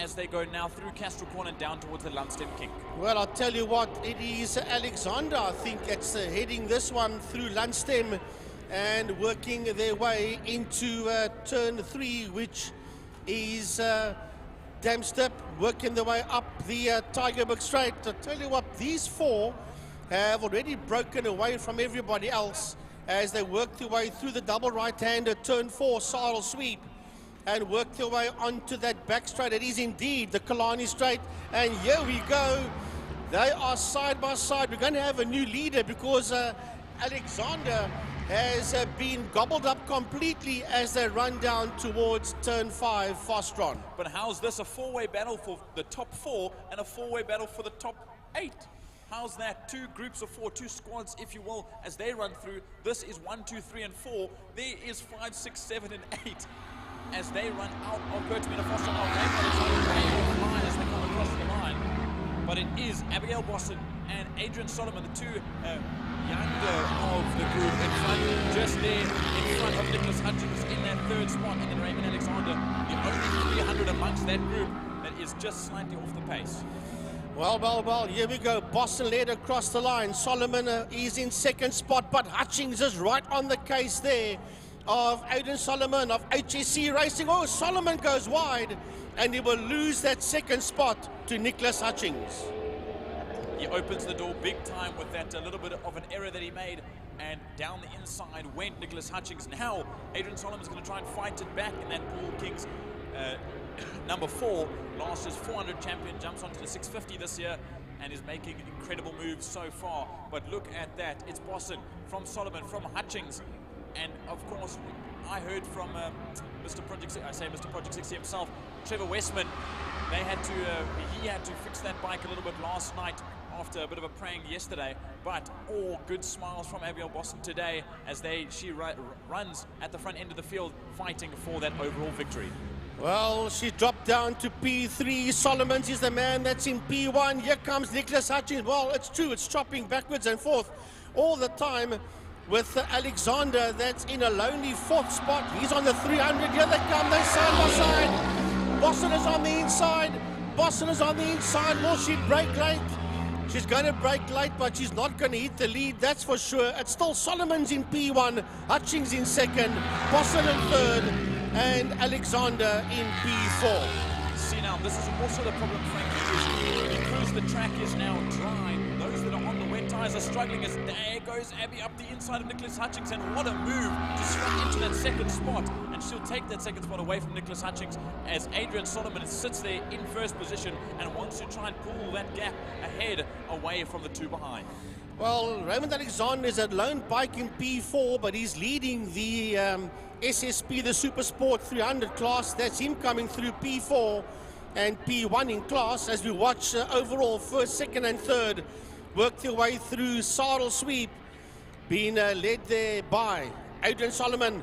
as they go now through Castro Corner down towards the Lundstem Kink. Well, I'll tell you what, it is Alexander, I think, that's heading this one through Lundstem and working their way into turn 3, which is damn step, working their way up the Tygerberg Straight. I'll tell you what, these 4 have already broken away from everybody else as they work their way through the double right-hander, turn 4, Sarl Sweep, and work their way onto that back straight. It is indeed the Kilani Straight, and here we go. They are side by side. We're going to have a new leader because Alexander has been gobbled up completely as they run down towards turn 5, Fastron. But how's this? A 4-way battle for the top 4 and a 4-way battle for the top 8. How's that? 2 groups of 4, 2 squads, if you will, as they run through. This is 1, 2, 3, and 4. There is 5, 6, 7, and 8 as they run out of Kurtmina Foster. As they come across the line. But it is Abigail Boston and Adrian Solomon, the 2 younger of the group in front, just there in front of Nicholas Hutchins in that 3rd spot, and then Raymond Alexander, the only 300 amongst that group that is just slightly off the pace. Well, here we go. Boston led across the line. Solomon is in 2nd spot, but Hutchings is right on the case there of Adrian Solomon of HSC Racing. Oh, Solomon goes wide, and he will lose that 2nd spot to Nicholas Hutchings. He opens the door big time with that little bit of an error that he made, and down the inside went Nicholas Hutchings. Now Adrian Solomon is going to try and fight it back in that Paul King's number 4. Last year's 400 champion, jumps onto the 650 this year and is making incredible moves so far. But look at that. It's Boston from Solomon, from Hutchings. And of course, I heard from Mr. Project 60 himself, Trevor Westman. He had to fix that bike a little bit last night after a bit of a praying yesterday. But all good smiles from Abigail Boston today as she runs at the front end of the field, fighting for that overall victory. Well, she dropped down to P3. Solomons is the man that's in P1. Here comes Nicholas Hutchins. Well, it's true, it's chopping backwards and forth all the time with Alexander that's in a lonely 4th spot. He's on the 300. Here they come, they're side by side. Boston is on the inside. Boston is on the inside. Will she break late? She's going to break late, but she's not going to hit the lead, that's for sure. It's still Solomons in P1, Hutchings in 2nd, Boston in 3rd, and Alexander in P4. See now, this is also the problem, Frank, because the track is now dry. Those that are on the wet tyres are struggling as there goes Abby up the inside of Nicholas Hutchings, and what a move to strike into that 2nd spot. And she'll take that 2nd spot away from Nicholas Hutchings as Adrian Solomon sits there in 1st position and wants to try and pull that gap ahead away from the 2 behind. Well, Raymond Alexander is a lone bike in P4, but he's leading the SSP, the Super Sport 300 class. That's him coming through P4 and P1 in class as we watch overall 1st, 2nd and 3rd work their way through Sarl Sweep, being led there by Adrian Solomon.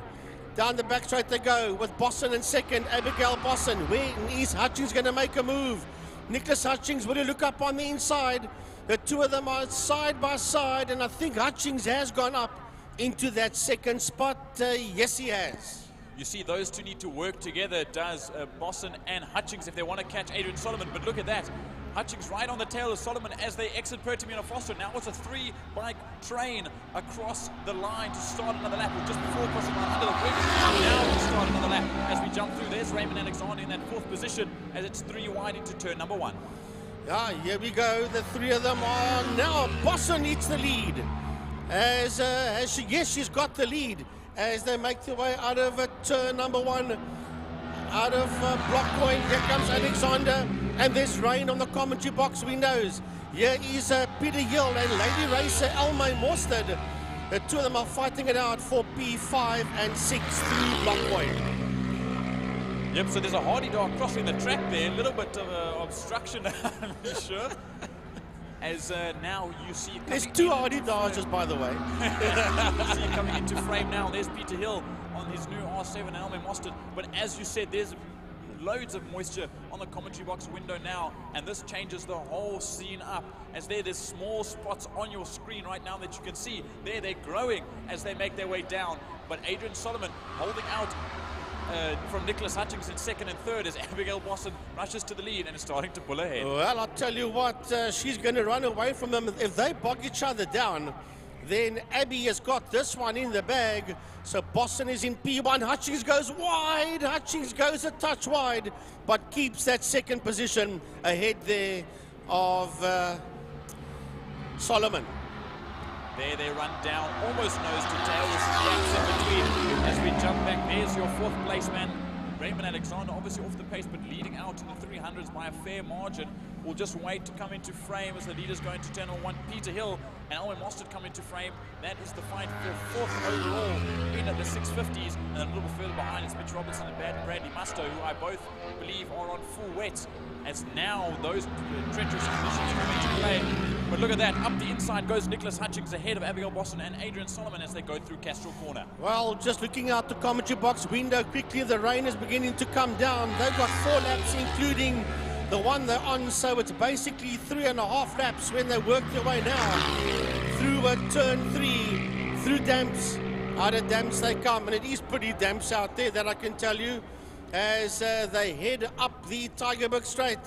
Down the back straight they go with Boston in 2nd, Abigail Boston. Where is Hutchings going to make a move? Nicholas Hutchings, will you look up on the inside? The 2 of them are side by side, and I think Hutchings has gone up into that 2nd spot. Yes, he has. You see, those 2 need to work together, does Boston and Hutchings, if they want to catch Adrian Solomon. But look at that. Hutchings right on the tail of Solomon as they exit Pertamina Foster. Now it's a 3-bike train across the line to start another lap. Or just before crossing the line under the wing. Now to start another lap as we jump through. There's Raymond Alexander in that 4th position as it's 3 wide into turn number 1. Here we go. The 3 of them are now. Boston needs the lead. She's got the lead as they make their way out of turn number 1. Out of block point, here comes Alexander, and there's rain on the commentary box windows. Here is Peter Hill and Lady Racer Elmay Morstead. The 2 of them are fighting it out for P5 and 6 through block point. Yep, so there's a hardy dog crossing the track there, a little bit of obstruction, I'm sure. As now you see... There's 2 hardy dodgers, by the way. You see coming into frame now, there's Peter Hill on his new R7 Elmay Mostert. But as you said, there's loads of moisture on the commentary box window now, and this changes the whole scene up. As there's small spots on your screen right now that you can see. They're growing as they make their way down. But Adrian Solomon holding out from Nicholas Hutchings in second and third as Abigail Bosson rushes to the lead and is starting to pull ahead. Well, I'll tell you what, she's going to run away from them. If they bog each other down, then Abby has got this one in the bag. So Boston is in P1. Hutchings goes wide. Hutchings goes a touch wide, but keeps that second position ahead there of Solomon. There they run down, almost nose to tail with some gaps in between. As we jump back, there's your fourth place man, Raymond Alexander, obviously off the pace, but leading out in the 300s by a fair margin. We'll just wait to come into frame as the leaders go into turn 1. Peter Hill and Owen Mostert come into frame. That is the fight for fourth overall in at the 650s. And a little bit further behind, it's Mitch Robertson and Bradley Musto, who I both believe are on full wet. As now those treacherous conditions come into play. But look at that, up the inside goes Nicholas Hutchings ahead of Abigail Boston and Adrian Solomon as they go through Castro Corner. Well, just looking out the commentary box window quickly, the rain is beginning to come down. They've got 4 laps, including the one they're on, so it's basically 3.5 laps when they work their way now through turn 3, through damps. Out of damps they come, and it is pretty damps out there, that I can tell you, as they head up the Tygerberg Straight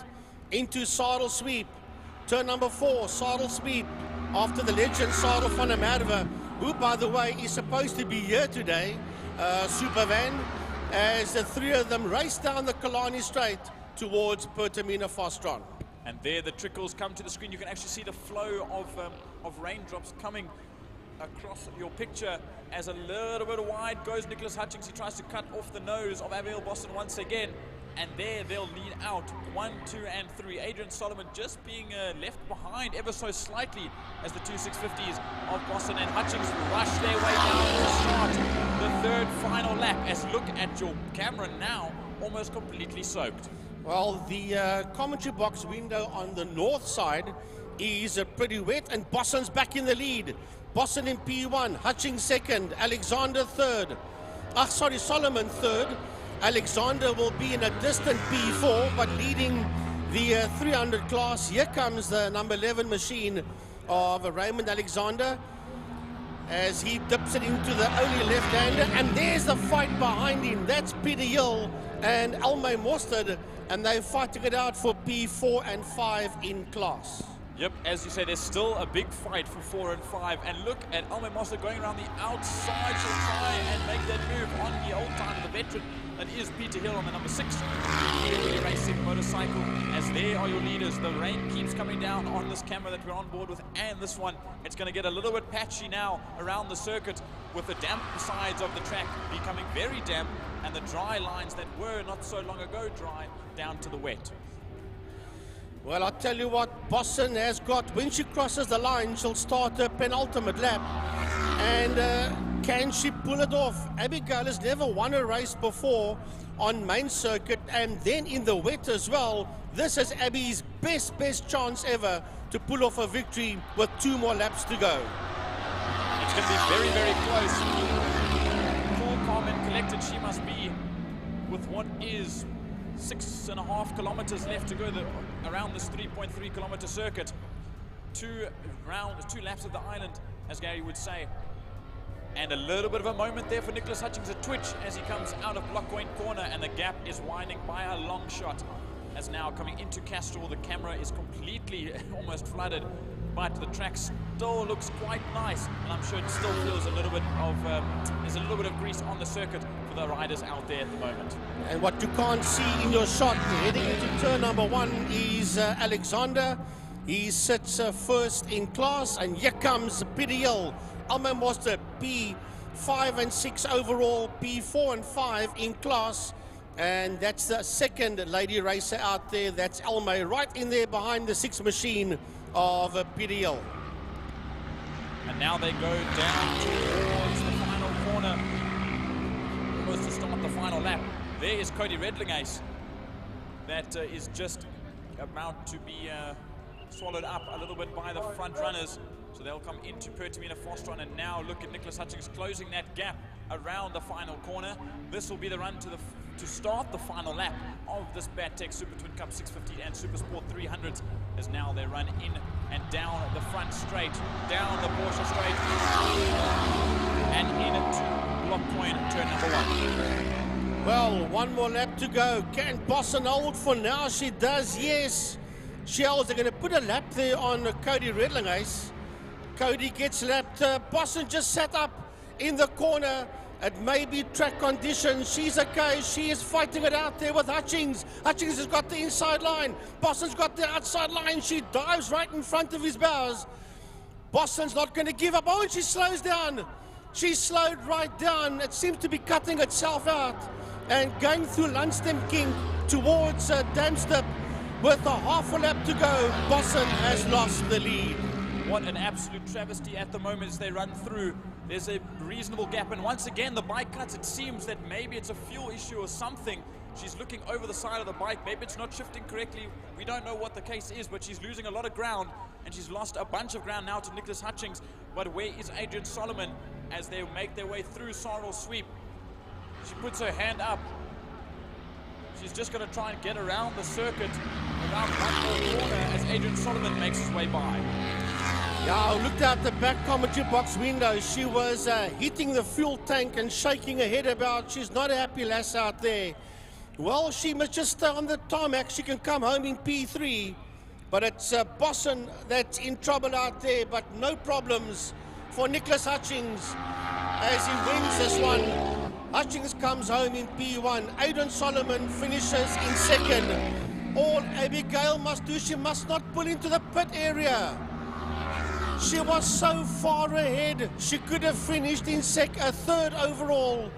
into Saddle Sweep. Turn number 4, Saddle Sweep, after the legend Saddle van der Merwe, who, by the way, is supposed to be here today, Supervan, as the 3 of them race down the Kilani Straight towards Pertamina Fastron. And there the trickles come to the screen. You can actually see the flow of raindrops coming across your picture as a little bit wide goes Nicholas Hutchings. He tries to cut off the nose of Abigail Boston once again. And there they'll lead out 1, 2, and 3. Adrian Solomon just being left behind ever so slightly as the 2 650s of Boston and Hutchings rush their way down to start the third final lap. As look at your camera now, almost completely soaked. Well, the commentary box window on the north side is pretty wet, and Boston's back in the lead. Boston in P1, Hutchings second, Alexander third. Solomon third. Alexander will be in a distant P4, but leading the 300 class. Here comes the number 11 machine of Raymond Alexander as he dips it into the only left-hander, and there's the fight behind him. That's Peter Hill and Elmay Mostert, and they're fighting it out for P4 and 5 in class. Yep, as you say, there's still a big fight for 4 and 5. And look at Elmay Mostert going around the outside to try and make that move on the old time of the veteran. That is Peter Hill on the number 6 racing motorcycle. As there are your leaders. The rain keeps coming down on this camera that we're on board with, and this one. It's going to get a little bit patchy now around the circuit, with the damp sides of the track becoming very damp, and the dry lines that were not so long ago dry down to the wet. Well, I'll tell you what, Boston has got, when she crosses the line, she'll start her penultimate lap. And can she pull it off? Abigail has never won a race before on main circuit, and then in the wet as well. This is Abby's best chance ever to pull off a victory with 2 more laps to go. It's going to be very, very close. Cool, calm, and collected she must be with what is 6.5 kilometers left to go around this 3.3 kilometer circuit. 2 laps of the island, as Gary would say. And a little bit of a moment there for Nicholas Hutchings, a twitch as he comes out of Block Point Corner, and the gap is winding by a long shot. As now coming into Castrol, the camera is completely almost flooded, but the track still looks quite nice, and I'm sure it still feels a little bit of there's a little bit of grease on the circuit for the riders out there at the moment. And what you can't see in your shot heading into turn number 1 is Alexander. He sits first in class, and here comes Peter Hill. Elmay Mostert, P5 and 6 overall, P4 and 5 in class. And that's the second lady racer out there. That's Elmay, right in there behind the 6 machine of Peter Hill. And now they go down towards the final corner, almost to start the final lap. There is Cody Redlingace. That is just about to be swallowed up a little bit by the front runners. So they'll come into Pertamina Fastron, and now look at Nicholas Hutchings closing that gap around the final corner. This will be the run to start the final lap of this Battek Super Twin Cup 650 and Super Sport 300s, as now they run in and down the front straight, down the Porsche straight, and into Block Point turn number 1. Well, one more lap to go. Can Bosson hold for now? She does, yes. She holds. They're going to put a lap there on Cody Redlinghuyse. Cody gets lapped. Bosson just sat up in the corner. It may be track conditions. She's okay. She is fighting it out there with Hutchings. Hutchings has got the inside line. Bosson's got the outside line. She dives right in front of his bows. Bosson's not going to give up. Oh, and she slows down. She slowed right down. It seems to be cutting itself out and going through Lundstem King towards Damstep with a half a lap to go. Bosson has lost the lead. What an absolute travesty at the moment as they run through. There's a reasonable gap, and once again the bike cuts. It seems that maybe it's a fuel issue or something. She's looking over the side of the bike. Maybe it's not shifting correctly. We don't know what the case is, but she's losing a lot of ground, and she's lost a bunch of ground now to Nicholas Hutchings. But where is Adrian Solomon as they make their way through Sorrel Sweep? She puts her hand up. She's just going to try and get around the circuit, around one more corner as Adrian Solomon makes his way by. Yeah, I looked out the back commentary box window. She was hitting the fuel tank and shaking her head about. She's not a happy lass out there. Well, she must just stay on the tarmac. She can come home in P3. But it's Bosson that's in trouble out there. But no problems for Nicholas Hutchings as he wins this one. Hutchings comes home in P1. Adrian Solomon finishes in second. All Abigail must do, she must not pull into the pit area. She was so far ahead. She could have finished in third overall.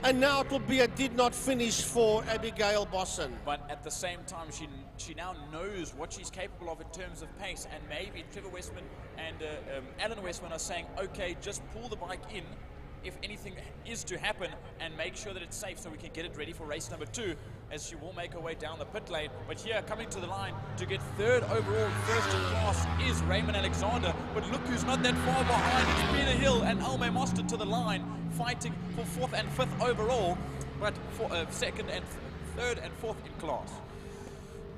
And now it will be a did not finish for Abigail Bosson. But at the same time, she now knows what she's capable of in terms of pace. And maybe Trevor Westman and Alan Westman are saying, okay, just pull the bike in if anything is to happen and make sure that it's safe so we can get it ready for race number 2 as she will make her way down the pit lane. But here, coming to the line to get third overall, first in class, is Raymond Alexander. But look who's not that far behind. It's Peter Hill and Alme Mostert to the line, fighting for 4th and 5th overall, but for 2nd and 3rd and 4th in class.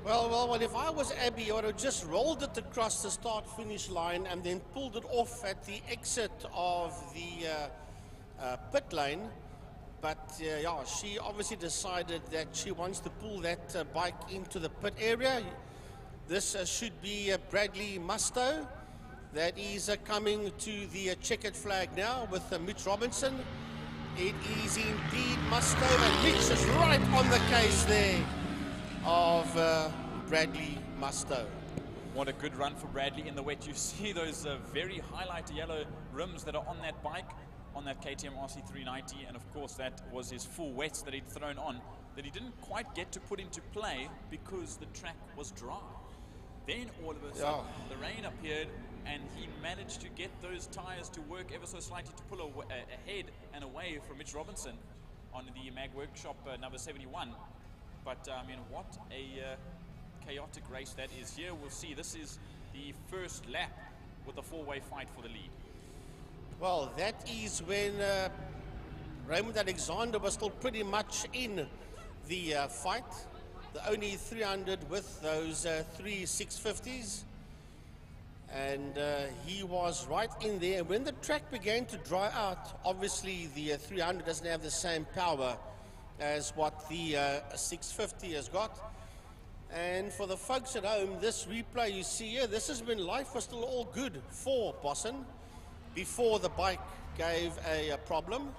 Well, if I was Abby, I would have just rolled it across the start-finish line and then pulled it off at the exit of the pit lane. But yeah, she obviously decided that she wants to pull that bike into the pit area. This should be Bradley Mustoe. That is coming to the checkered flag now with Mitch Robinson. It is indeed Mustoe, and Mitch is right on the case there of Bradley Mustoe. What a good run for Bradley in the wet. You see those very highlighter yellow rims that are on that bike, on that KTM RC390, and of course that was his full wets that he'd thrown on that he didn't quite get to put into play because the track was dry. Then all of a sudden the rain appeared and he managed to get those tires to work ever so slightly to pull ahead and away from Mitch Robinson on the Mag Workshop number 71. But I mean, what a chaotic race that is. Here we'll see this is the first lap with a four-way fight for the lead. Well, that is when Raymond Alexander was still pretty much in the fight. The only 300 with those 3 650s. And he was right in there. When the track began to dry out, obviously the 300 doesn't have the same power as what the 650 has got. And for the folks at home, this replay you see here, this is when life was still all good for Bosson before the bike gave a problem.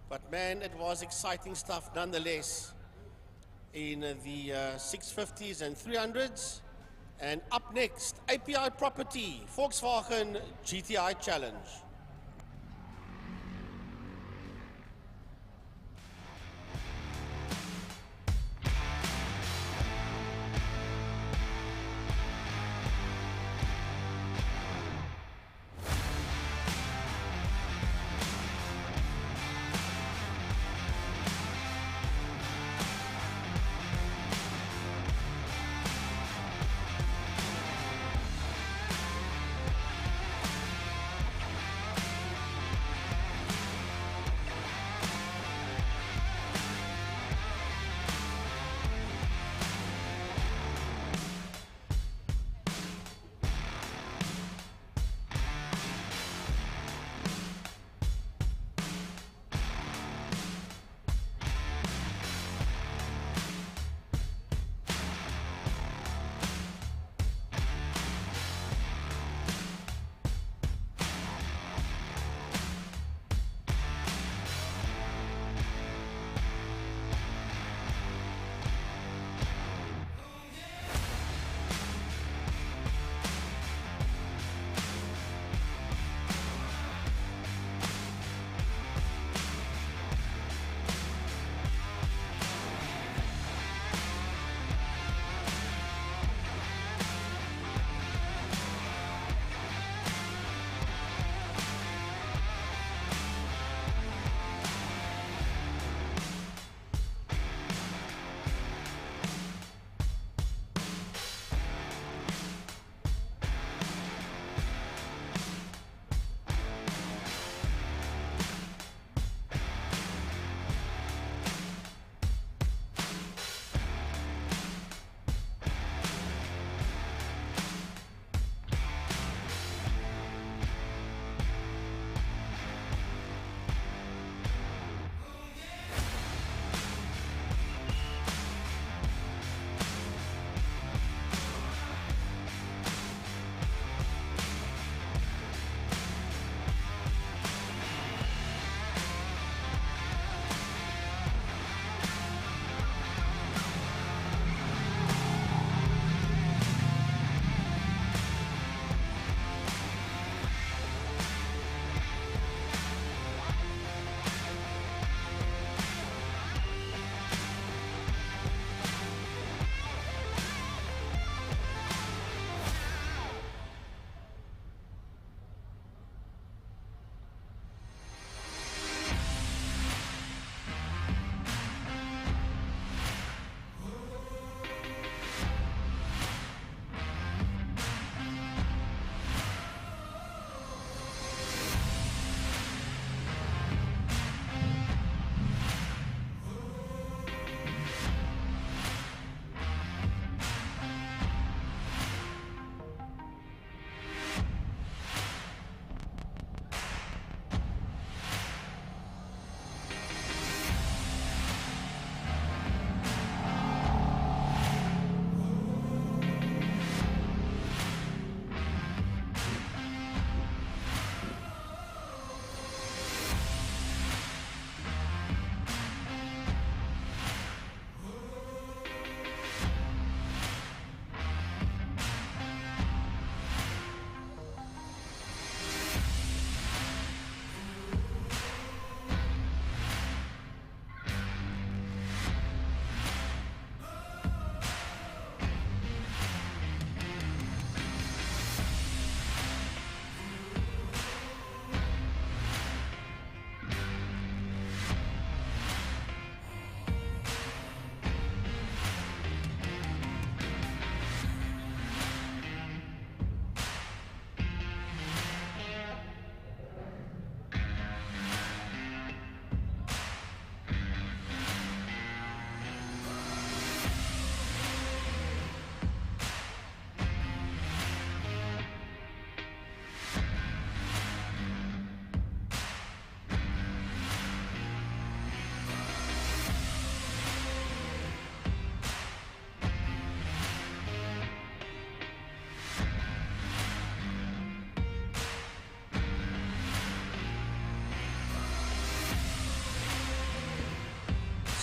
But man, it was exciting stuff nonetheless in the 650s and 300s. And up next, API Property, Volkswagen GTI Challenge.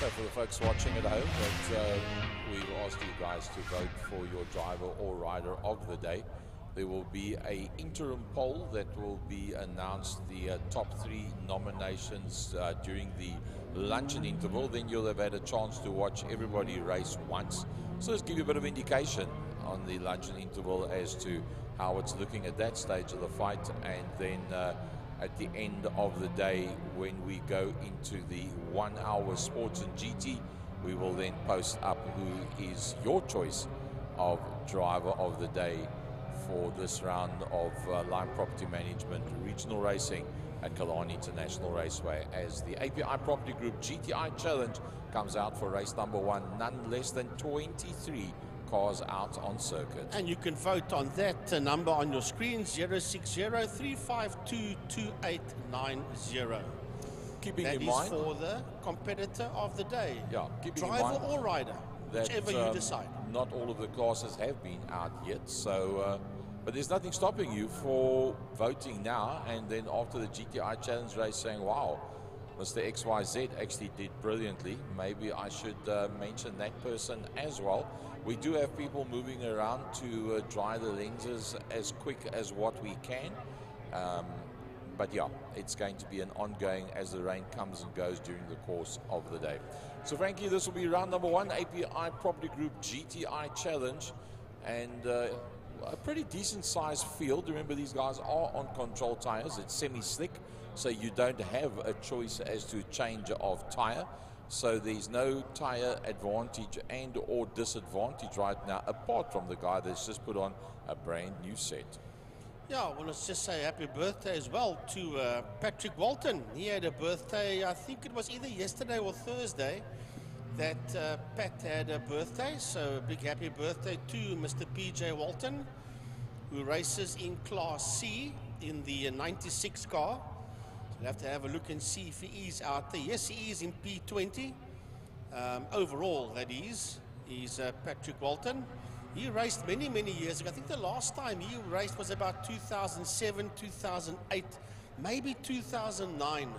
so for the folks watching at home, that we've asked you guys to vote for your driver or rider of the day. There will be an interim poll that will be announced, the top 3 nominations during the luncheon interval. Then you'll have had a chance to watch everybody race once. So let's give you a bit of indication on the luncheon interval as to how it's looking at that stage of the fight. And then at the end of the day, when we go into the 1 hour sports and GT, we will then post up who is your choice of driver of the day for this round of line property management regional racing at Killarney International Raceway, as the API Property Group GTI Challenge comes out for race number 1. None less than 23 cars out on circuit. And you can vote on that number on your screen, 060-352-2890. Keeping that in is mind for the competitor of the day. Yeah, keeping in driver mind or rider, that, whichever you decide. Not all of the classes have been out yet, so but there's nothing stopping you for voting now and then after the GTI Challenge race saying, wow, Mr. XYZ actually did brilliantly. Maybe I should mention that person as well. We do have people moving around to dry the lenses as quick as what we can. But yeah, it's going to be an ongoing as the rain comes and goes during the course of the day. So frankly, this will be round number 1, API Property Group GTI Challenge. And a pretty decent sized field. Remember, these guys are on control tires. It's semi-slick, so you don't have a choice as to change of tire. So there's no tire advantage and or disadvantage right now, apart from the guy that's just put on a brand new set. Yeah, I want to just say happy birthday as well to Patrick Walton. He had a birthday, I think it was either yesterday or Thursday, that Pat had a birthday. So a big happy birthday to Mr. PJ Walton, who races in Class C in the 96 car. So we'll have to have a look and see if he is out there. Yes, he is in P20. Overall, that is. He's Patrick Walton. He raced many, many years ago. I think the last time he raced was about 2007, 2008, maybe 2009.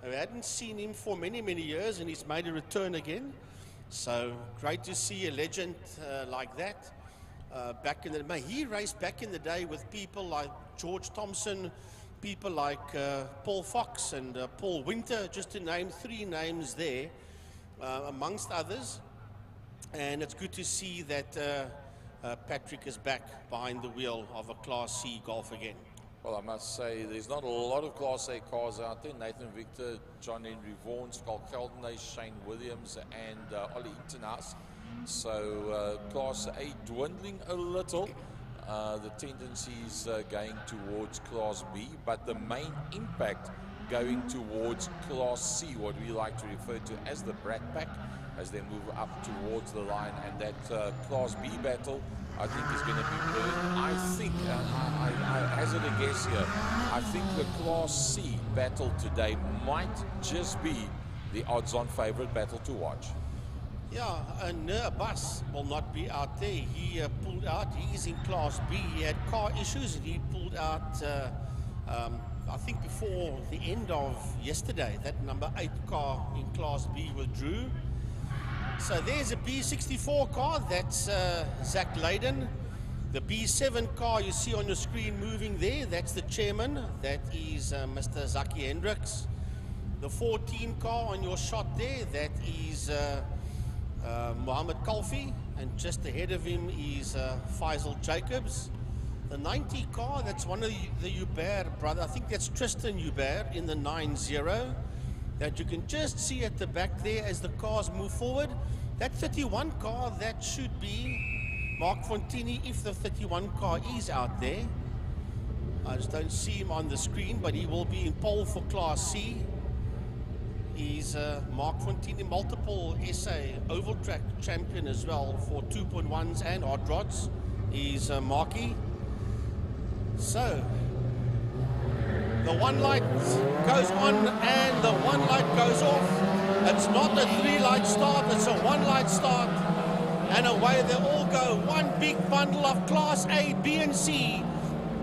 I hadn't seen him for many, many years, and he's made a return again. So great to see a legend like that. Back in the day, he raced back in the day with people like George Thompson, people like Paul Fox and Paul Winter, just to name 3 names there, amongst others. And it's good to see that Patrick is back behind the wheel of a Class C Golf again. Well, I must say, there's not a lot of Class A cars out there. Nathan Victor, John Henry Vaughan, Scott Keldenay, Shane Williams, and Ollie Itenas. So Class A dwindling a little. The tendencies going towards Class B, but the main impact going towards Class C, what we like to refer to as the Brat Pack, as they move up towards the line. And that Class B battle, I think, is going to be brilliant. I think, I hazard a guess here, I think the Class C battle today might just be the odds-on favorite battle to watch. Yeah, and Bus will not be out there. He pulled out. He is in Class B. He had car issues, and he pulled out, I think, before the end of yesterday. That number 8 car in Class B withdrew. So there's a B64 car. That's Zach Layden. The B7 car you see on your screen moving there, that's the chairman. That is Mr. Zaki Hendricks. The 14 car on your shot there, that is Mohammed Kalfi, and just ahead of him is Faisal Jacobs. The 90 car, that's one of the Hubert brother. I think that's Tristan Hubert in the 9-0 that you can just see at the back there as the cars move forward. That 31 car, that should be Mark Fontini if the 31 car is out there. I just don't see him on the screen, but he will be in pole for Class C. He's Mark Fontini, multiple SA oval track champion as well for 2.1s and hot rods. He's Marky. So the one light goes on and the one light goes off. It's not a 3-light start, it's a 1-light start. And away they all go. One big bundle of Class A, B and C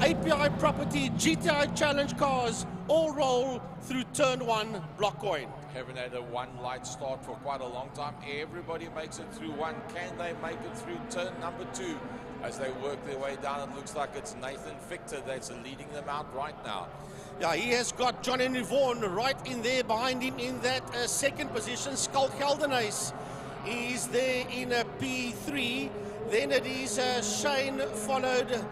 API Property GTI Challenge cars all roll through turn 1, block coin. Haven't had a one light start for quite a long time. Everybody makes it through one. Can they make it through turn number 2? As they work their way down, it looks like it's Nathan Victor that's leading them out right now. Yeah, he has got John Henry Vaughan right in there behind him in that second position. Skull Geldenhuis is there in a P3. Then it is Shane, followed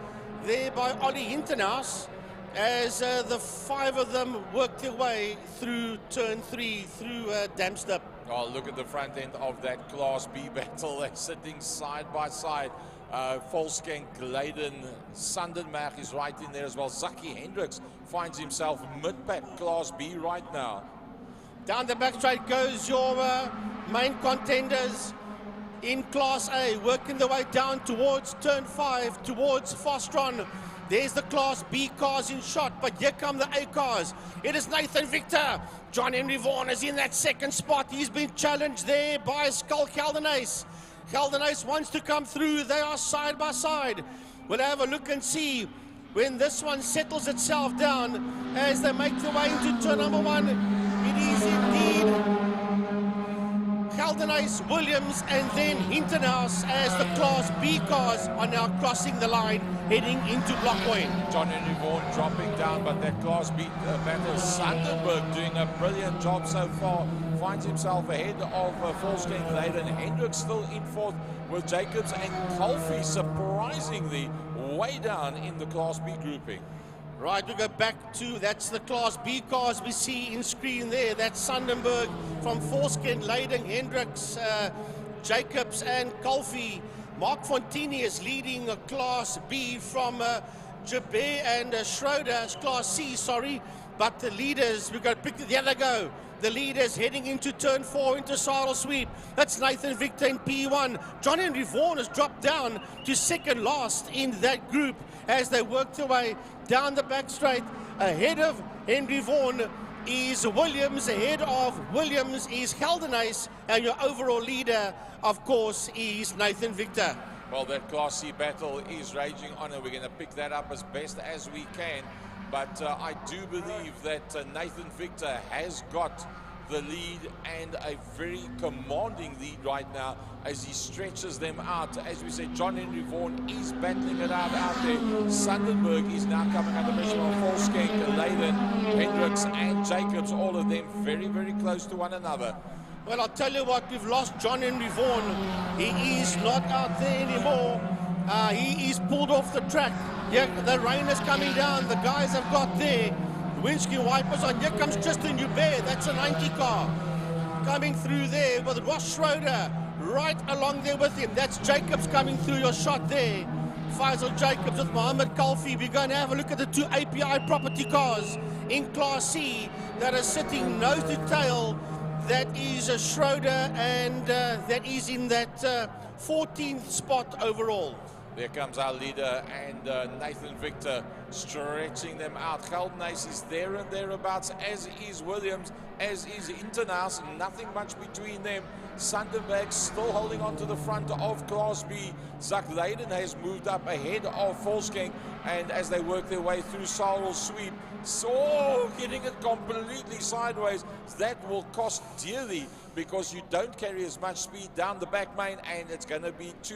there by Ollie Hintenhuis, as the 5 of them work their way through turn 3, through Damstep. Oh, look at the front end of that Class B battle. They're sitting side by side. Volskenk, Leiden, Sandenberg is right in there as well. Zaki Hendricks finds himself mid-pack Class B right now. Down the back straight goes your main contenders in Class A, working their way down towards turn 5, towards Fostron. There's the Class B cars in shot, but here come the A cars. It is Nathan Victor. John Henry Vaughan is in that second spot. He's been challenged there by Skull Geldenhuis. Geldenhuis wants to come through. They are side by side. We'll have a look and see when this one settles itself down as they make their way into turn number 1. It is indeed Geldenhuis, Williams, and then Hintenhuis as the Class B cars are now crossing the line, heading into block point. John Henry Vaughan dropping down, but that Class B battle, Sandenberg doing a brilliant job so far. Finds himself ahead of Volskenk, Leiden. Hendricks still in 4th with Jacobs and Colfie surprisingly way down in the Class B grouping. Right, we go back to, that's the Class B cars we see in screen there. That's Sandenberg from Volskenk, Leiden, Hendricks, Jacobs and Colfie. Mark Fontini is leading a Class B from Jabé and Schroeder, Class C, sorry. But the leaders, we've got to pick the other go. The leaders heading into turn 4 into Sarl Sweep. That's Nathan Victor in P1. John Henry Vaughan has dropped down to second last in that group as they work their way down the back straight. Ahead of Henry Vaughan is Williams. Ahead of Williams is Geldenhuis. And your overall leader, of course, is Nathan Victor. Well, that Class C battle is raging on, and we're going to pick that up as best as we can. But I do believe that Nathan Victor has got the lead, and a very commanding lead right now as he stretches them out. As we said, John Henry Vaughan is battling it out there. Sandenberg is now coming under pressure on Volskenk, Leiden, Hendricks and Jacobs, all of them very, very close to one another. Well, I'll tell you what, we've lost John Henry Vaughan. He is not out there anymore. He is pulled off the track. Yeah, the rain is coming down. The guys have got there windscreen wipers on. Here comes Tristan Hubert. That's a 90 car coming through there with Ross Schroeder right along there with him. That's Jacobs coming through your shot there. Faisal Jacobs with Mohammed Kalfi. We're going to have a look at the 2 API property cars in Class C that are sitting nose to tail. That is a Schroeder, and that is in that 14th spot overall. There comes our leader, and Nathan Victor stretching them out. Geldenhuis is there and thereabouts, as is Williams, as is Hintenhuis. Nothing much between them. Sandenberg still holding on to the front of Class B. Zak Leiden has moved up ahead of Volskenk, and as they work their way through Sarl Sweep, so getting it completely sideways. That will cost dearly, because you don't carry as much speed down the back main, and it's going to be 2,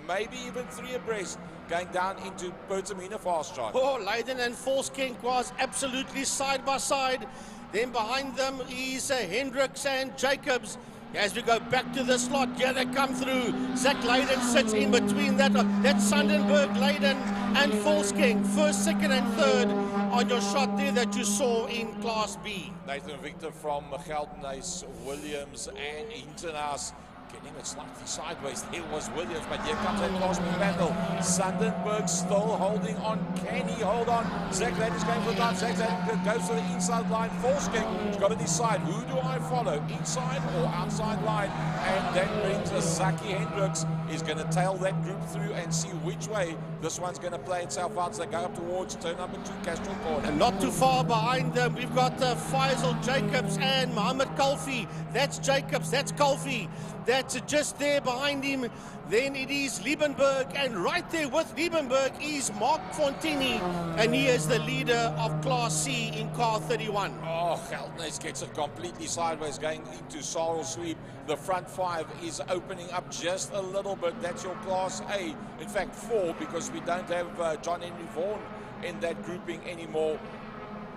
maybe even 3 abreast going down into Pertamina Fast Drive. Oh, Leiden and Volskenk was absolutely side by side. Then behind them is Hendricks and Jacobs. As we go back to the slot, here they come through. Zach Leiden sits in between that. That's Sandenberg, Leiden and Volskenk. First, second and third on your shot there that you saw in Class B. Nathan Victor from Geldenhuis, Williams and Hintenhuis getting it slightly sideways. There was Williams, but here comes that Class B battle. Sandenberg still holding on. Can he hold on? Zach Leiden's going for time. Zach Leiden goes to the inside line. Volskenk got to decide, who do I follow? Inside or outside line? And that brings us Zaki Hendricks is going to tail that group through and see which way this one's going to play itself out. So they go up towards turn number 2, Castro Corner. And not too far behind them, we've got Faisal Jacobs and Mohammed Kalfi. That's Jacobs, that's Kalfi. That that's just there behind him. Then it is Liebenberg, and right there with Liebenberg is Mark Fontini, and he is the leader of Class C in car 31. Oh, Gelderneys gets it completely sideways going into sorrel sweep. The front five is opening up just a little bit. That's your Class A. In fact, 4, because we don't have John Henry Vaughan in that grouping anymore.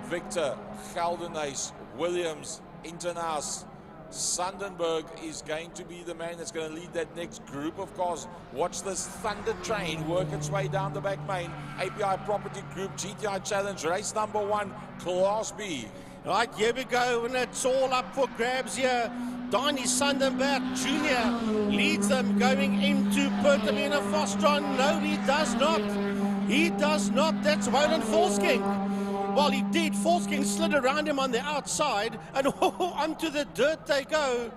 Victor, Gelderneys, Williams, Internaas, Sandenberg is going to be the man that's going to lead that next group of cars. Watch this Thunder Train work its way down the back main. API Property Group GTI Challenge, race number 1, Class B. Right, here we go, and it's all up for grabs here. Donnie Sandenberg Jr. leads them going into Pertamina Fostron. No, he does not. He does not. That's Roland Volskink. Well, he did. Volskink slid around him on the outside, and onto the dirt they go.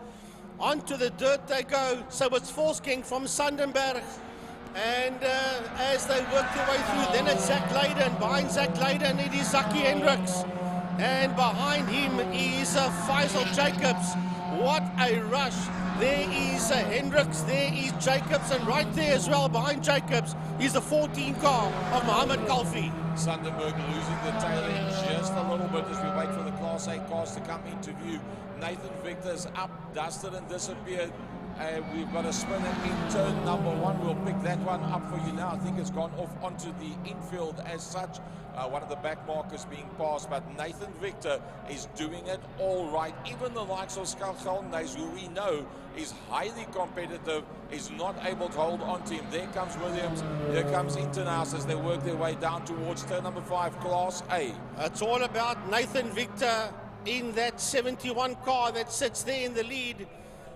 Onto the dirt they go. So it's Volskink from Sandenberg. And as they work their way through, then it's Zach Leyden. Behind Zach Leyden, it is Zaki Hendricks. And behind him is Faisal Jacobs. What a rush. There is Hendricks, there is Jacobs, and right there as well, behind Jacobs, is the 14 car of Mohammed Kalfi. Sandenberg losing the tail end just a little bit as we wait for the Class A cars to come into view. Nathan Victor's up, dusted and disappeared. We've got a spinner in turn number 1. We'll pick that one up for you now. I think it's gone off onto the infield as such. One of the back markers being passed, but Nathan Victor is doing it all right. Even the likes of Gelderneys, who we know is highly competitive, is not able to hold on to him. There comes Williams, there comes Internaus as they work their way down towards turn number 5, Class A. It's all about Nathan Victor in that 71 car that sits there in the lead.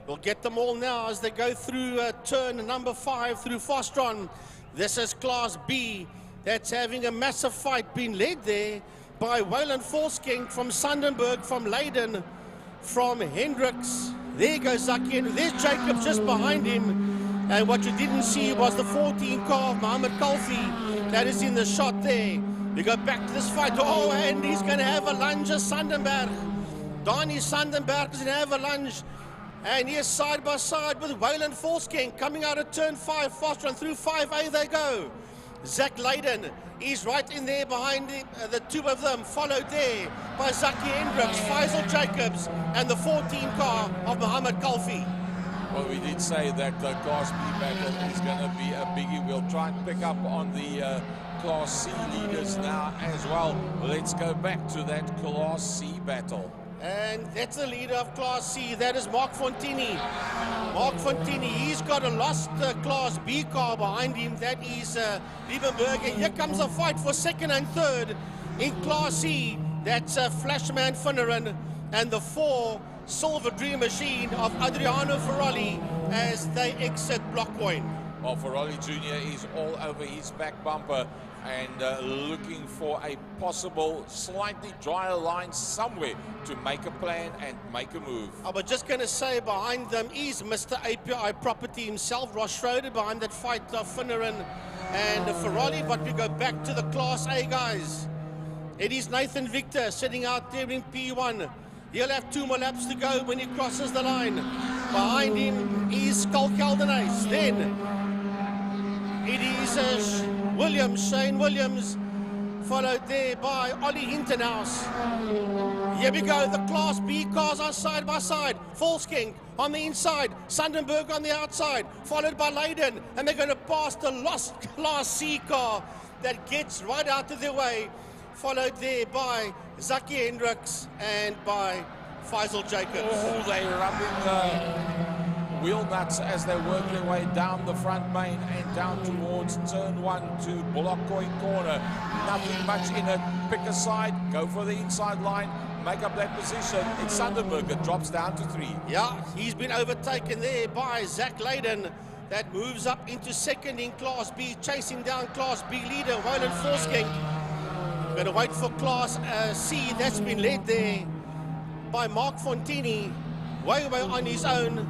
We'll get them all now as they go through turn number 5 through Fostron. This is Class B. That's having a massive fight, being led there by Roland Volskink from Sandenberg, from Leyden, from Hendricks. There goes Zaki, and there's Jacob just behind him. And what you didn't see was the 14 car of Mohammed Kalfi that is in the shot there. We go back to this fight. Oh, and he's going to have a lunge as Sandenberg. Donnie Sandenberg is going to have a lunge. And here's side by side with Roland Volskink coming out of turn 5, Fostron through 5A they go. Zach Leyden is right in there behind the two of them, followed there by Zaki Hendricks, Faisal Jacobs, and the 14 car of Mohammed Kalfi. Well, we did say that the Class B battle is going to be a biggie. We'll try and pick up on the Class C leaders now as well. Let's go back to that Class C battle. And that's the leader of Class C. That is Mark Fontini. Mark Fontini, he's got a lost Class B car behind him. That is Liebenberg. And here comes a fight for second and third in Class C. That's Flashman Finneran and the 4 Silver Dream Machine of Adriano Ferrari as they exit Block Point. Well, Ferrari Jr. is all over his back bumper and looking for a possible slightly drier line somewhere to make a plan and make a move. I was just going to say behind them is Mr. API Property himself, Ross Schroeder, behind that fight of Finneran and Ferrari. But we go back to the Class A guys. It is Nathan Victor sitting out there in P1. He'll have 2 more laps to go when he crosses the line. Behind him is Gelderneys. Then it is Williams, Shane Williams, followed there by Ollie Hintenhouse. Here we go, the Class B cars are side by side. Volskink on the inside, Sandenberg on the outside, followed by Leyden, and they're going to pass the lost Class C car that gets right out of their way, followed there by Zaki Hendricks and by Faisal Jacobs. Oh, they're rubbing the wheel nuts as they work their way down the front main and down towards turn 1 to Block Point corner. Nothing much in it. Pick a side, go for the inside line, make up that position. It's Sandenberg that drops down to 3. Yeah, he's been overtaken there by Zach Leyden. That moves up into second in Class B, chasing down Class B leader Roland Volskink. Going to wait for Class C. That's been led there by Mark Fontini. Way on his own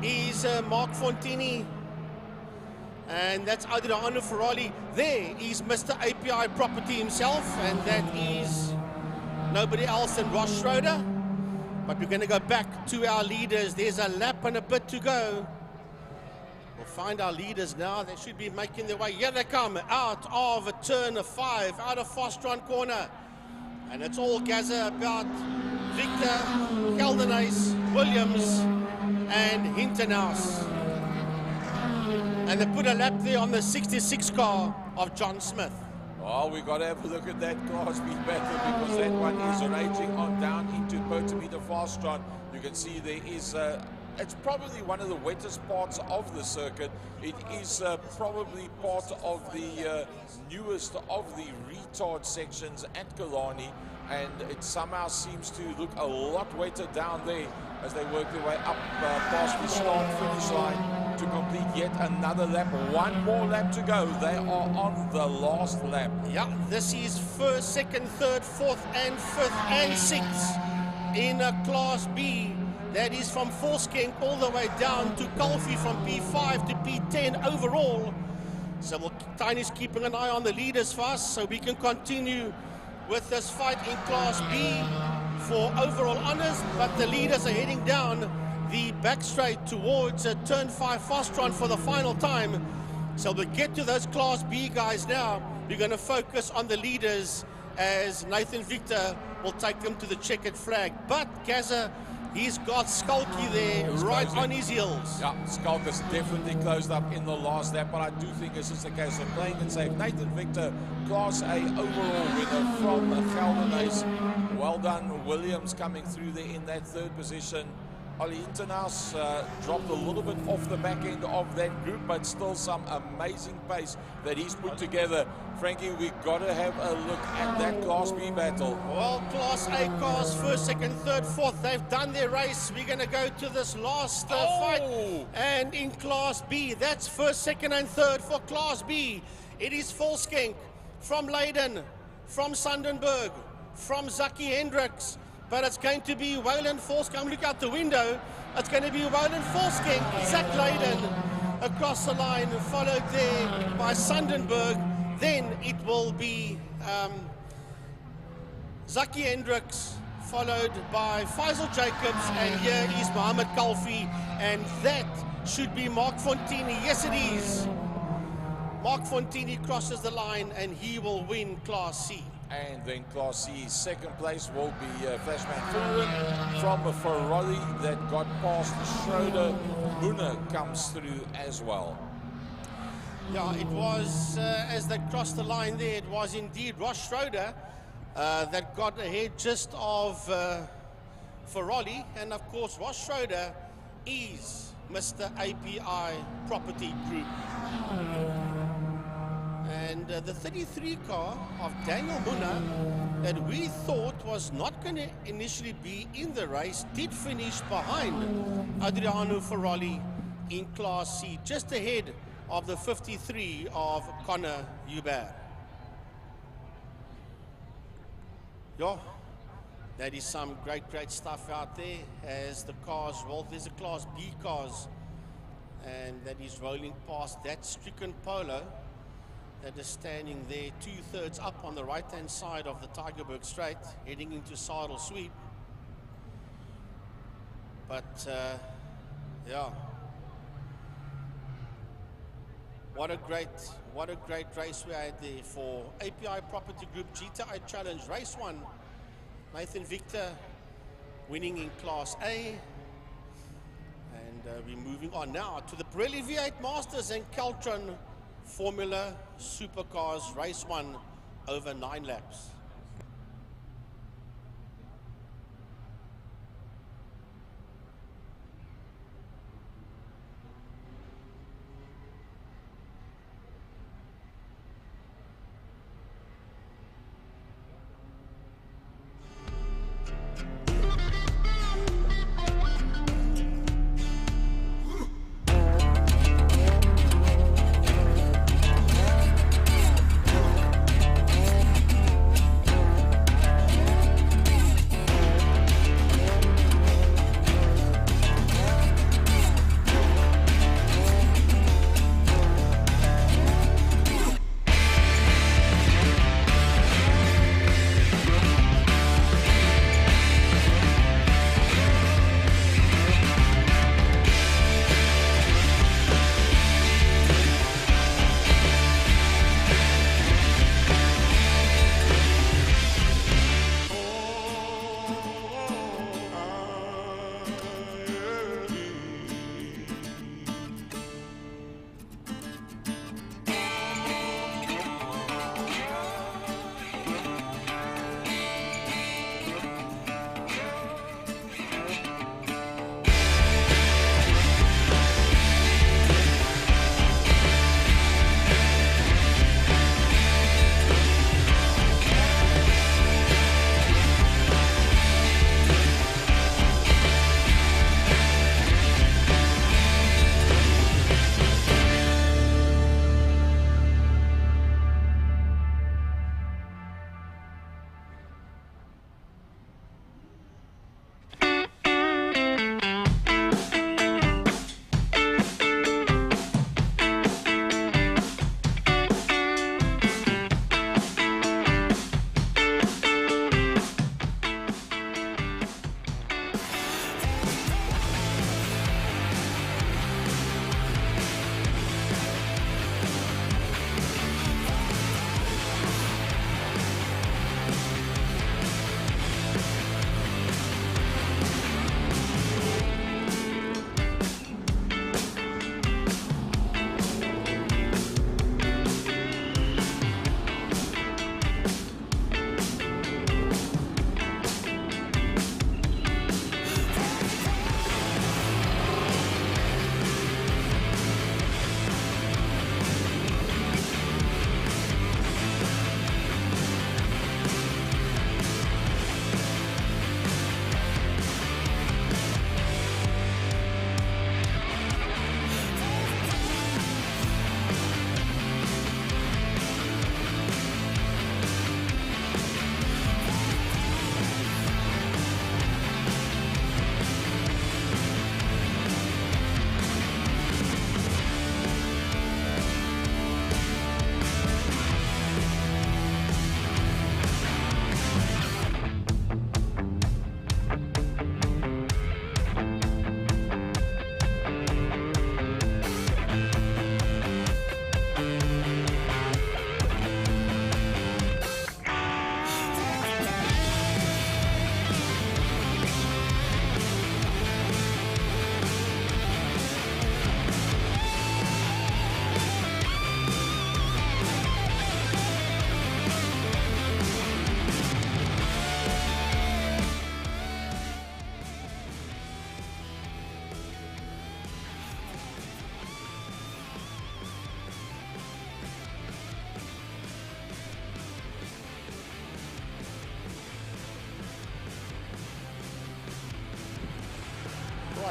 is Mark Fontini, and that's Adriano Ferrari. There is Mr. API Property himself, and that is nobody else than Ross Schroeder. But we're going to go back to our leaders. There's a lap and a bit to go. We'll find our leaders now. They should be making their way. Here they come, out of a turn of 5, out of Fostron corner. And it's all Gaza about Victor, Keldenace, Williams, and Hintenhouse. And they put a lap there on the 66 car of John Smith. Oh, we got to have a look at that Class B battle, because that one is raging on down into Pertamita Fastron. You can see there is, it's probably one of the wettest parts of the circuit. It is probably part of the newest of the retard sections at Killarney, and it somehow seems to look a lot wetter down there as they work their way up past the start-finish line to complete yet another lap. One more lap to go. They are on the last lap. Yeah, this is first, second, third, fourth, and fifth, and sixth in a Class B. That is from Forskenk all the way down to Kulfi, from P5 to P10 overall. So Tiny's keeping an eye on the leaders for us, so we can continue with this fight in Class B for overall honors. But the leaders are heading down the back straight towards turn 5 Fastron for the final time. So we'll get to those Class B guys now. We're going to focus on the leaders as Nathan Victor will take them to the checkered flag. But Gaza, he's got Skulky there, right on his heels. Yeah, Skulk has definitely closed up in the last lap, but I do think it's just a case of playing it safe. Nathan Victor, Class A overall winner from Geldernace. Well done, Williams coming through there in that third position. Ollie Hintenhouse dropped a little bit off the back end of that group, but still some amazing pace that he's put together. Frankie, we've got to have a look at that Class B battle. Well, Class A cars, first, second, third, fourth, they've done their race. We're going to go to this last fight. And in Class B, that's first, second, and third for Class B. It is Volskenk from Leiden, from Sandenberg, from Zaki Hendricks. But it's going to be Wayland Volskenk. Look out the window. It's going to be Wayland Volskenk, Zach Leiden across the line, followed there by Sandenberg. Then it will be Zaki Hendricks, followed by Faisal Jacobs, and here is Mohammed Kalfi, and that should be Mark Fontini. Yes, it is. Mark Fontini crosses the line, and he will win Class C. And then Class C, second place will be Flashman Fulren from a Ferrari that got past Schroeder. Buna comes through as well. Yeah, it was, as they crossed the line there, it was indeed Ross Schroeder that got ahead just of Ferrari. And of course, Ross Schroeder is Mr. API Property Group. And the 33 car of Daniel Muna that we thought was not going to initially be in the race did finish behind Adriano Ferrari in Class C, just ahead of the 53 of Connor Hubert. Yeah, that is some great stuff out there as the cars roll. There's a Class B cars, and that is rolling past that stricken Polo that is standing there 2/3 up on the right-hand side of the Tygerberg Straight, heading into Saddle Sweep. But, yeah. What a great race we had there for API Property Group GTI Challenge Race 1. Nathan Victor winning in Class A. And we're moving on now to the Pirelli V8 Masters and Caltron Formula Supercars Race 1 over 9 laps.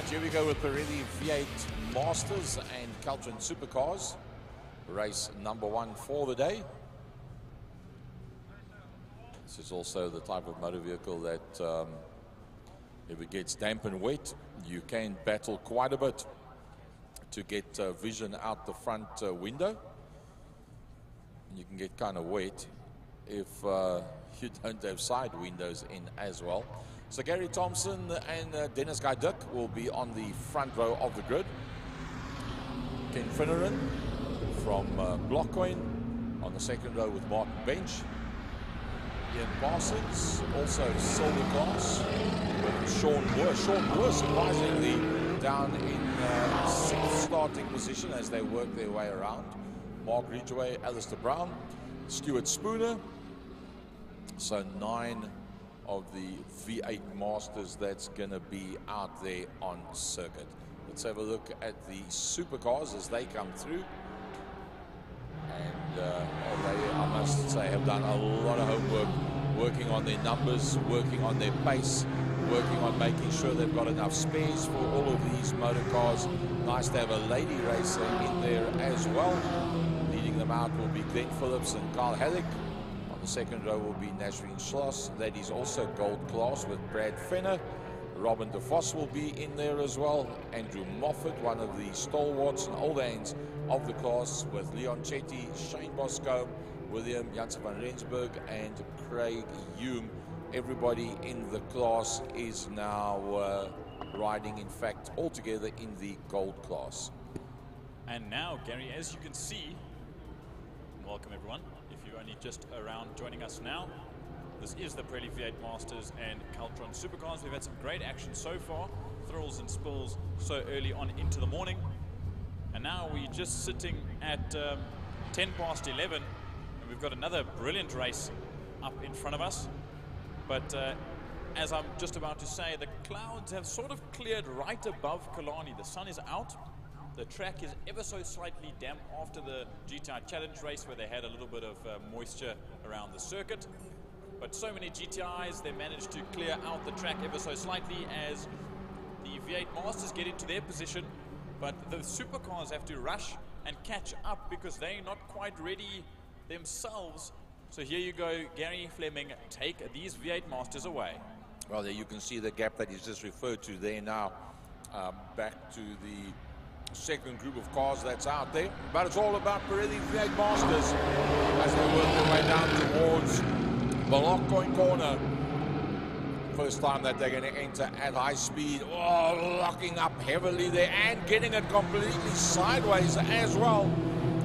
Right, here we go with Pirelli V8 Masters and Caltron Supercars. Race number 1 for the day. This is also the type of motor vehicle that if it gets damp and wet, you can battle quite a bit to get vision out the front window. You can get kind of wet if you don't have side windows in as well. So Gary Thompson and Dennis Guy Duck will be on the front row of the grid. Ken Finneran from Blockcoin on the second row with Martin Bench. Ian Parsons, also silver class, with Sean Moore. Sean Moore surprisingly down in 6th starting position as they work their way around. Mark Ridgway, Alistair Brown, Stuart Spooner. So 9 of the V8 Masters that's going to be out there on circuit. Let's have a look at the supercars as they come through. And they, I must say, have done a lot of homework, working on their numbers, working on their pace, working on making sure they've got enough spares for all of these motor cars. Nice to have a lady racer in there as well. Leading them out will be Glenn Phillips and Carl Halleck. The second row will be Nashvin Schloss. That is also gold class with Brad Fenner. Robin De Vos will be in there as well. Andrew Moffat, one of the stalwarts and old hands of the class, with Leon Chetty, Shane Bosco, William Janssen van Rensburg, and Craig Hume. Everybody in the class is now riding, in fact, all together in the gold class. And now, Gary, as you can see, welcome everyone. If you're only just around joining us now, this is the Pirelli V8 Masters and Caltron Supercars. We've had some great action so far, thrills and spills so early on into the morning. And now we're just sitting at 10 past 11, and we've got another brilliant race up in front of us. But as I'm just about to say, the clouds have sort of cleared right above Killarney. The sun is out. The track is ever so slightly damp after the GTI Challenge race, where they had a little bit of moisture around the circuit. But so many GTIs, they managed to clear out the track ever so slightly as the V8 Masters get into their position. But the supercars have to rush and catch up because they're not quite ready themselves. So here you go, Gary Fleming, take these V8 Masters away. Well, there you can see the gap that he's just referred to there now. Back to the second group of cars that's out there, but it's all about Pirelli V8 Masters as they work their way down towards Blockcoin corner. First time that they're going to enter at high speed. Oh, locking up heavily there and getting it completely sideways as well.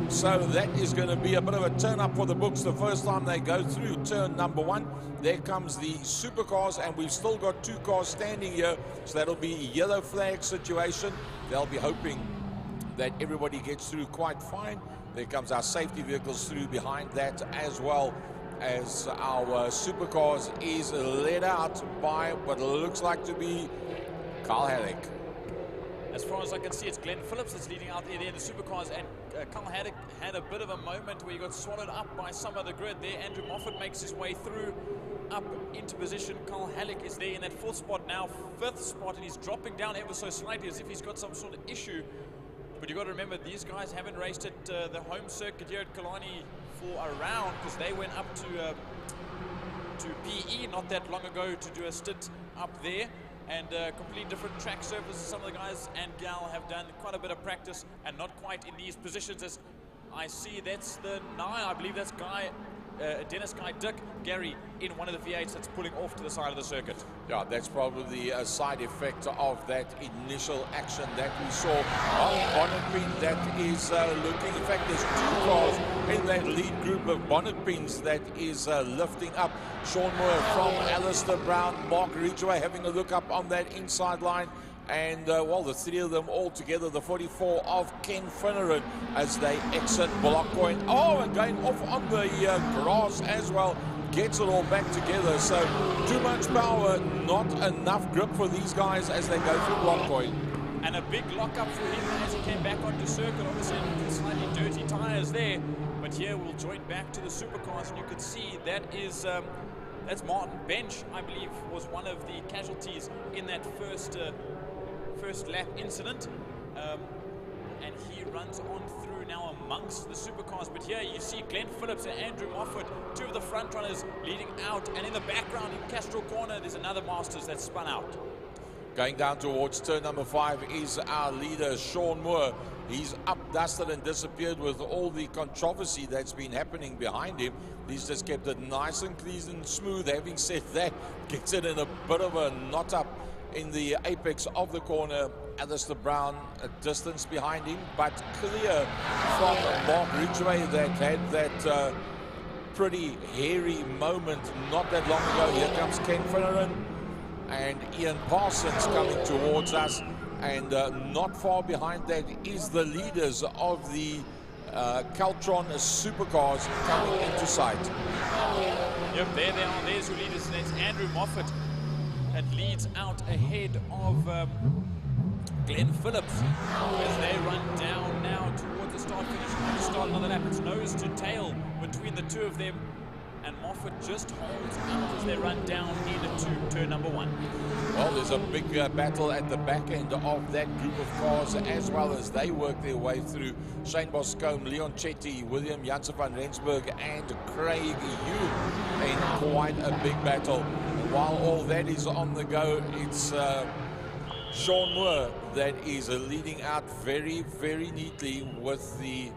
So that is going to be a bit of a turn up for the books the first time they go through turn number 1. There comes the supercars, and we've still got 2 cars standing here, so that'll be a yellow flag situation. They'll be hoping that everybody gets through quite fine. There comes our safety vehicles through behind that, as well as our supercars is led out by what looks like to be Carl Halleck. As far as I can see, it's Glenn Phillips that's leading out there in the supercars, and Carl Haddock had a bit of a moment where he got swallowed up by some of the grid there. Andrew Moffat makes his way through up into position. Carl Halleck is there in that 4th spot now, 5th spot, and he's dropping down ever so slightly as if he's got some sort of issue. But you've got to remember, these guys haven't raced at the home circuit here at Killarney for a round, because they went up to PE not that long ago to do a stint up there. And completely different track surfaces. Some of the guys and gal have done quite a bit of practice and not quite in these positions. As I see, that's the 9, I believe that's Dennis Guy Dick, Gary, in one of the V8s that's pulling off to the side of the circuit. Yeah, that's probably the side effect of that initial action that we saw on bonnet pin that is looking. In fact, there's 2 cars in that lead group of bonnet pins that is lifting up. Sean Moore from Alistair Brown, Mark Ridgway having a look up on that inside line. And, well, the 3 of them all together, the 44 of Ken Finneran as they exit Blockcoin. Oh, and going off on the grass as well. Gets it all back together. So, too much power, not enough grip for these guys as they go through Blockcoin. And a big lockup for him as he came back onto circuit. Obviously, slightly dirty tyres there. But here we'll join back to the supercars, and you can see that is... that's Martin Bench, I believe, was one of the casualties in that first lap incident. And he runs on through now amongst the supercars. But here you see Glenn Phillips and Andrew Moffat, two of the front runners leading out. And in the background in Castro Corner, there's another Masters that's spun out. Going down towards turn number 5 is our leader, Sean Moore. He's up, dusted, and disappeared with all the controversy that's been happening behind him. He's just kept it nice and clean and smooth. Having said that, gets it in a bit of a knot up in the apex of the corner. Alistair Brown a distance behind him, but clear from Mark Ridgway that had that pretty hairy moment not that long ago. Here comes Ken Finneran and Ian Parsons coming towards us, and not far behind that is the leaders of the Caltron supercars coming into sight. Yep, there they are. There's your leaders. That's Andrew Moffat that leads out ahead of Glenn Phillips as they run down now towards the start finish. To start another lap, it's nose to tail between the two of them, and Moffat just holds out as they run down into turn number 1. Well, there's a big battle at the back end of that group of cars as well as they work their way through. Shane Boscombe, Leon Chetty, William Janssen van Rensburg and Craig Hume in quite a big battle. And while all that is on the go, it's Sean Moore that is leading out very, very neatly with the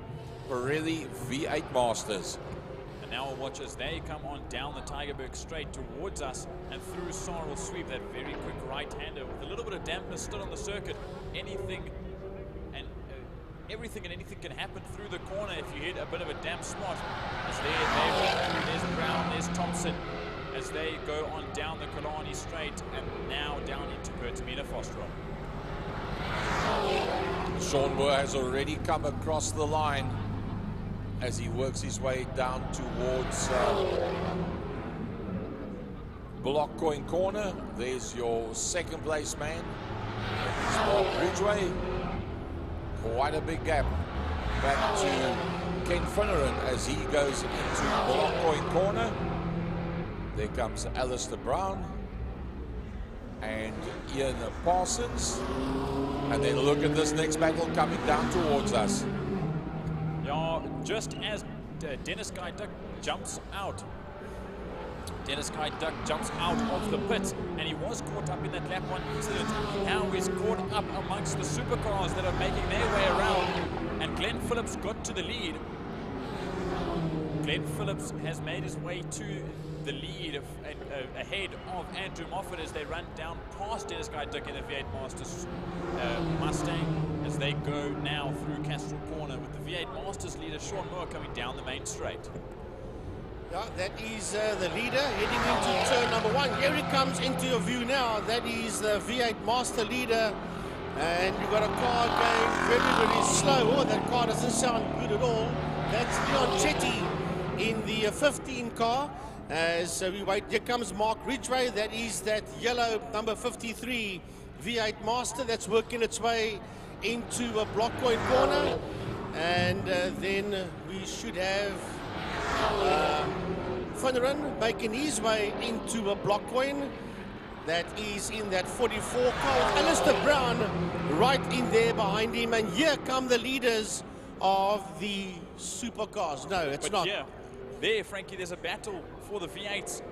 Pirelli V8 Masters. And now we'll watch as they come on down the Tygerberg straight towards us and through Sarl Sweep, that very quick right-hander with a little bit of dampness still on the circuit. Anything and everything and anything can happen through the corner if you hit a bit of a damp spot. As there's Brown, there's Thompson as they go on down the Killarney straight and now down into Pertamina Fosterol. Sean Moore has already come across the line as he works his way down towards Block Coin Corner. There's your second place man, Mark Ridgway. Quite a big gap back to Ken Finneran as he goes into Block Coin Corner. There comes Alistair Brown and Ian Parsons. And then look at this next battle coming down towards us. Yeah, just as Dennis Guy Duck jumps out. Dennis Guy Duck jumps out of the pit, and he was caught up in that lap 1 incident. Now he's caught up amongst the supercars that are making their way around, and Glenn Phillips got to the lead. Glenn Phillips has made his way to the lead ahead of Andrew Moffat as they run down past Dennis Guy Duck in the V8 Masters Mustang as they go now through Castro Corner with the V8 Masters leader Sean Moore coming down the main straight. Yeah, that is the leader heading into turn number 1. Here he comes into your view now. That is the V8 Master leader. And you've got a car going very, very slow. Oh, that car doesn't sound good at all. That's Leon Chetty in the 15 car. As we wait, here comes Mark Ridgway. That is that yellow number 53 V8 Master that's working its way into a Block Coin Corner. And then we should have Finneran making his way into a Block Coin. That is in that 44 car. Alistair Brown right in there behind him. And here come the leaders of the supercars. No, it's not. Yeah, there, Frankie, there's a battle for the V8s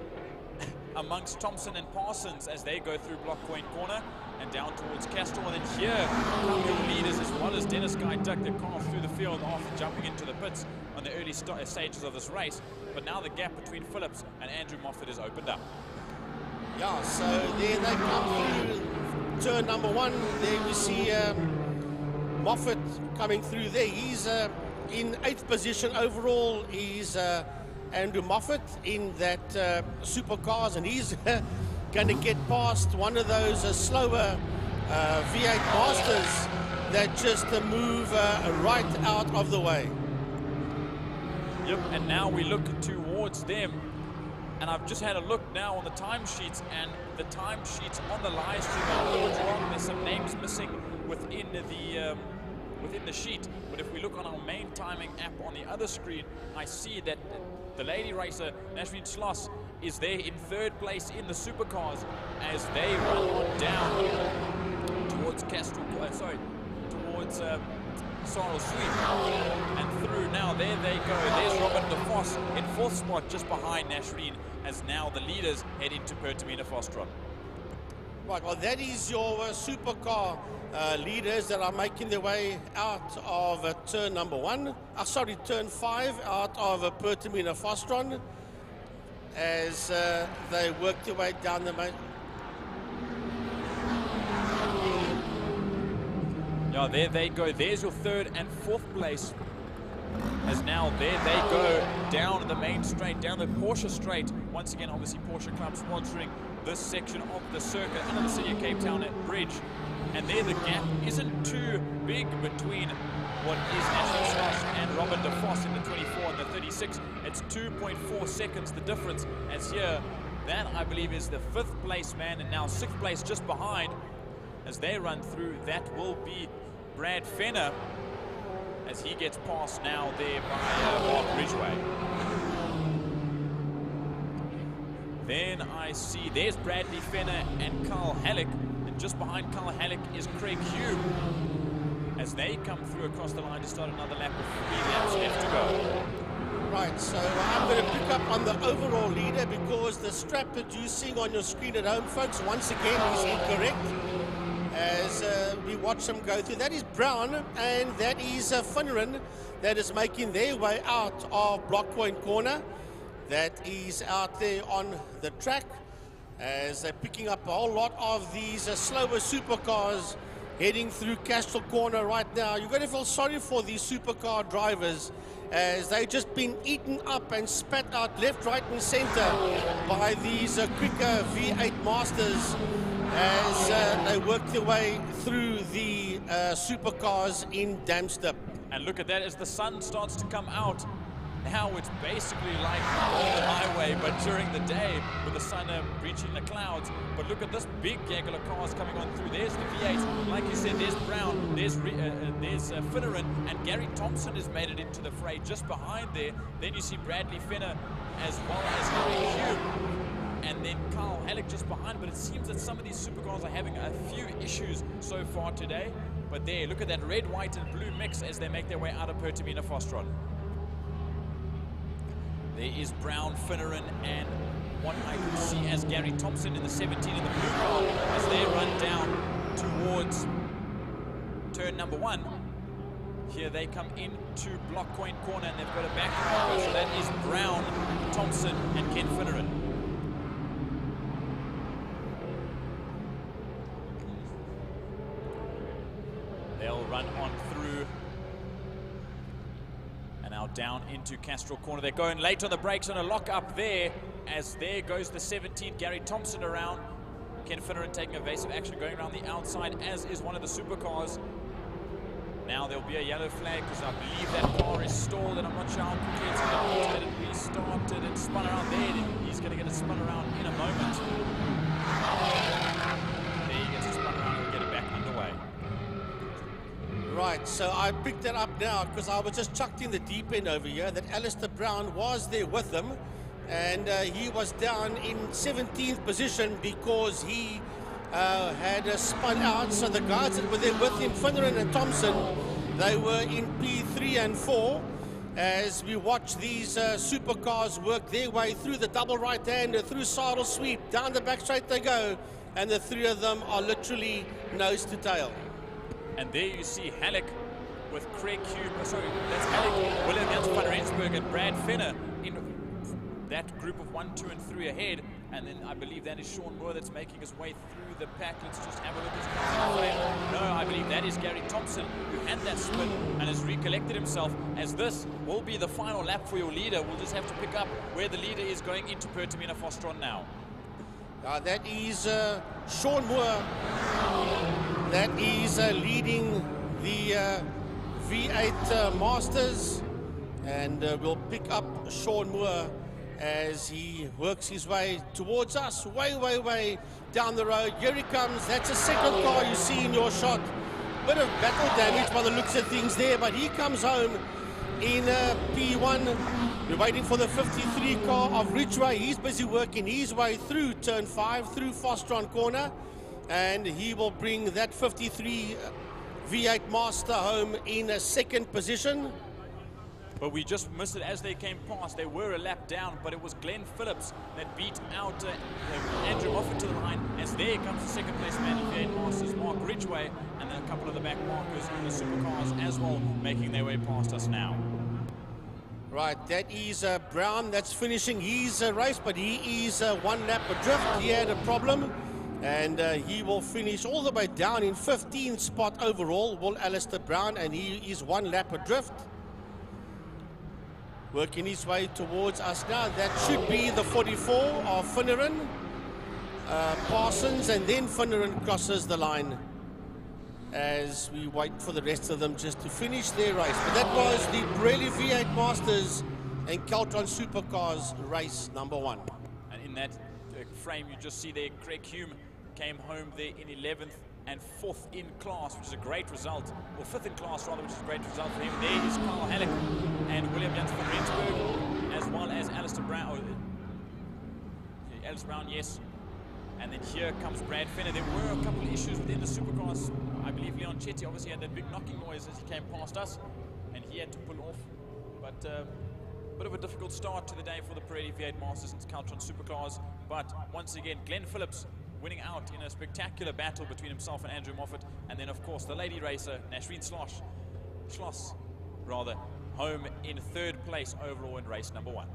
amongst Thompson and Parsons as they go through Block Coin Corner and down towards Castro. And then here come your leaders as well as Dennis Guy Duck that car through the field after jumping into the pits on the early stages of this race. But now the gap between Phillips and Andrew Moffat is opened up. Yeah, so there they come through turn number 1. There we see Moffat coming through there. He's in 8th position overall. He's Andrew Moffat in that supercars, and he's going to get past one of those slower V8 Masters that just move right out of the way. Yep, and now we look towards them. And I've just had a look now on the timesheets, and the timesheets on the live stream are all wrong. There's some names missing within the sheet. But if we look on our main timing app on the other screen, I see that the lady racer, Nasreen Schloss, is there in 3rd place in the supercars as they run on down towards towards Sorrel Sweet and through. Now there they go. There's Robin de Vos in 4th spot, just behind Nashreen, as now the leaders head into Pertamina Fostron. Right, well, that is your supercar leaders that are making their way out of turn number 1. Turn 5 out of Pertamina Fostron as they work their way down the main. Yeah, there they go. There's your 3rd and 4th place. As now there they go down the main straight, down the Porsche straight. Once again, obviously Porsche Club sponsoring this section of the circuit under the City of Cape Town bridge. And there the gap isn't too big between what is Ashley Slosh and Robin de Vos in the 24 and the 36. It's 2.4 seconds the difference, as here, that I believe is the 5th place man, and now 6th place just behind. As they run through, that will be Brad Fenner, as he gets past now there by Mark Ridgway. Then I see there's Bradley Fenner and Carl Halleck, and just behind Carl Halleck is Craig Hume, as they come through across the line to start another lap with 3 laps left to go. Right, so I'm going to pick up on the overall leader, because the strap that you're seeing on your screen at home, folks, once again is incorrect. As we watch them go through. That is Brown and that is Finneran that is making their way out of Block Point Corner. That is out there on the track as they're picking up a whole lot of these slower supercars heading through Castro Corner right now. You're going to feel sorry for these supercar drivers as they've just been eaten up and spat out left, right and center by these quicker V8 Masters as they work their way through the supercars in Damstep. And look at that, as the sun starts to come out, now it's basically like the highway, but during the day with the sun breaching the clouds. But look at this big gaggle of cars coming on through. There's the V8, like you said, there's Brown, there's Finneran, and Gary Thompson has made it into the fray just behind there. Then you see Bradley Fenner as well as Harry Hume. And then Carl Halleck just behind, but it seems that some of these supercars are having a few issues so far today. But there, look at that red, white and blue mix as they make their way out of Pertamina Fostron. There is Brown, Finneran, and what I can see as Gary Thompson in the 17 in the blue car as they run down towards turn number 1. Here they come into Block Point Corner and they've got a back car, so that is Brown, Thompson, and Ken Finneran. They'll run on through and now down into Castro Corner. They're going late on the brakes on a lock up there, as there goes the 17, Gary Thompson around. Ken Finneran taking evasive action, going around the outside, as is one of the supercars. Now there'll be a yellow flag because I believe that car is stalled, and I'm not sure how quickly it's going to get it restarted and spun around there. He's going to get it spun around in a moment. There he gets it spun around and get it back underway. Right, so I picked that up now because I was just chucked in the deep end over here that Alistair Brown was there with them, and he was down in 17th position because he had spun out. So the guys that were there with him, Finneran and Thompson, they were in P3 and 4 as we watch these supercars work their way through the double right-hander, through saddle sweep, down the back straight they go, and the 3 of them are literally nose to tail. And there you see Halleck with Craig Hume, sorry, that's Halleck, William Jans van Rensburg and Brad Fenner in that group of 1, 2 and 3 ahead. And then I believe that is Sean Moore that's making his way through the pack. Let's just have a look at no, I believe that is Gary Thompson, who had that spin and has recollected himself, as this will be the final lap for your leader. We'll just have to pick up where the leader is going into Pertamina Fostron now. That is Sean Moore. That is leading the V8 Masters, and we'll pick up Sean Moore as he works his way towards us, way down the road. Here he comes. That's a second car you see in your shot. Bit of battle damage by the looks of things there, but he comes home in P1. We're waiting for the 53 car of Ridgeway. He's busy working his way through turn 5, through Fostron Corner. and he will bring that 53 V8 Master home in a second position. But we just missed it as they came past. They were a lap down, but it was Glenn Phillips that beat out Andrew Moffat to the line. As there comes the second place man in V8 Masters, Mark Ridgway, and then a couple of the back markers in the supercars as well, making their way past us now. Right, that is Brown that's finishing his race, but he is 1 lap adrift. He had a problem, and he will finish all the way down in 15th spot overall, Will Alistair Brown, and he is 1 lap adrift. Working his way towards us now. That should be the 44 of Finneran, Parsons, and then Finneran crosses the line as we wait for the rest of them just to finish their race. But that was the Pirelli V8 Masters and Caltron Supercars race number 1. And in that frame, you just see there, Craig Hume came home there in 11th and 4th in class, which is a great result, or 5th in class rather, which is a great result for him. There is Carl Halleck and William Jans van Rensburg, as well as Alistair Brown. Alistair Brown, yes. And then here comes Brad Fenner. There were a couple of issues within the supercars. I believe Leon Chetty obviously had that big knocking noise as he came past us, and he had to pull off. But bit of a difficult start to the day for the Pirelli V8 Masters and Caltron Supercars. But once again, Glenn Phillips winning out in a spectacular battle between himself and Andrew Moffat. And then, of course, the lady racer, Nashreen Schloss, home in 3rd place overall in race number 1.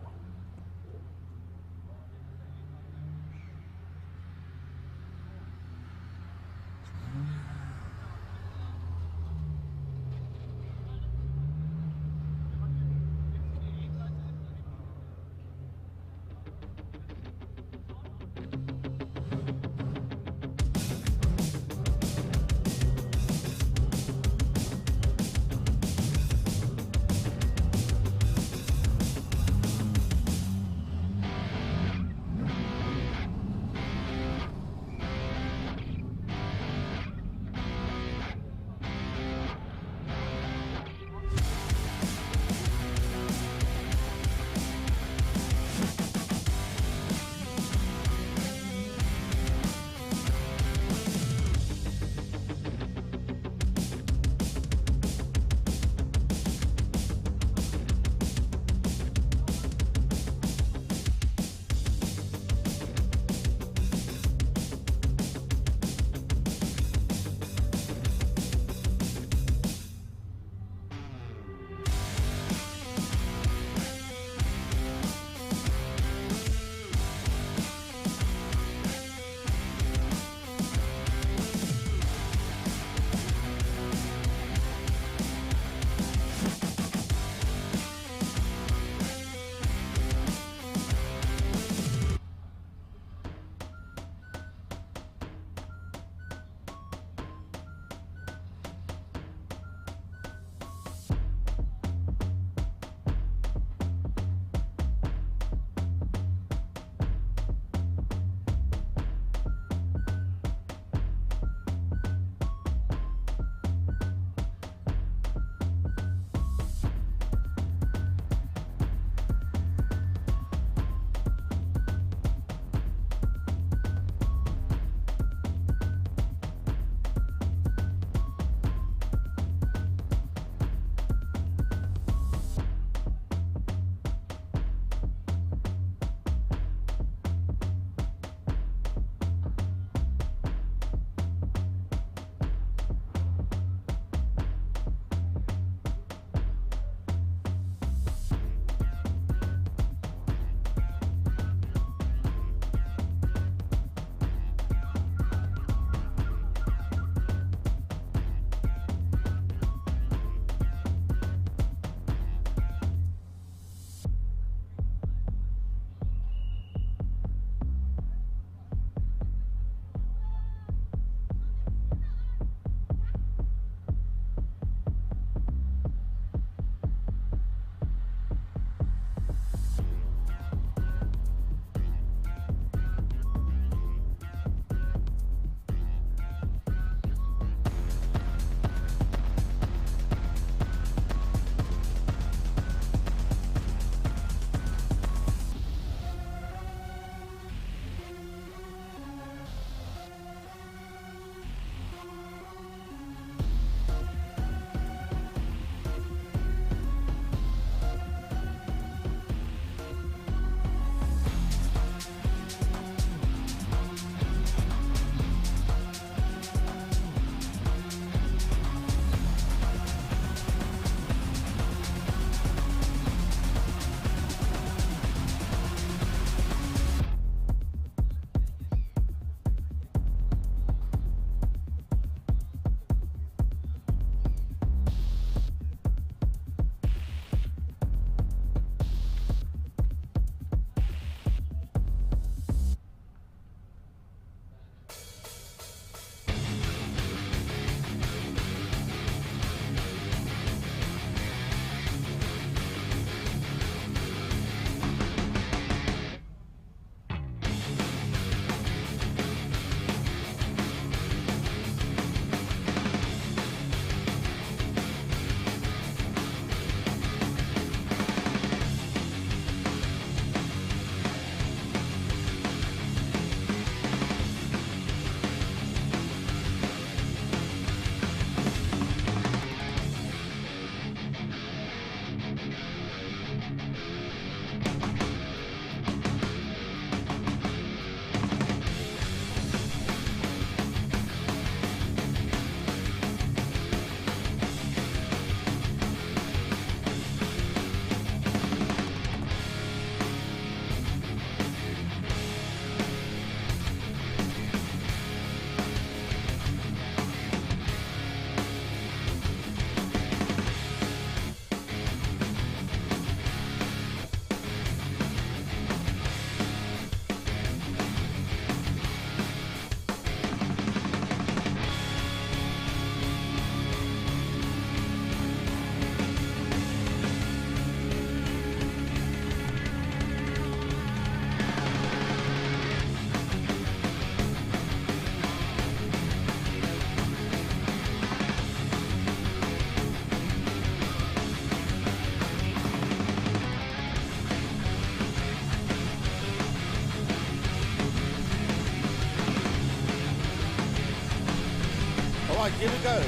Right, here we go.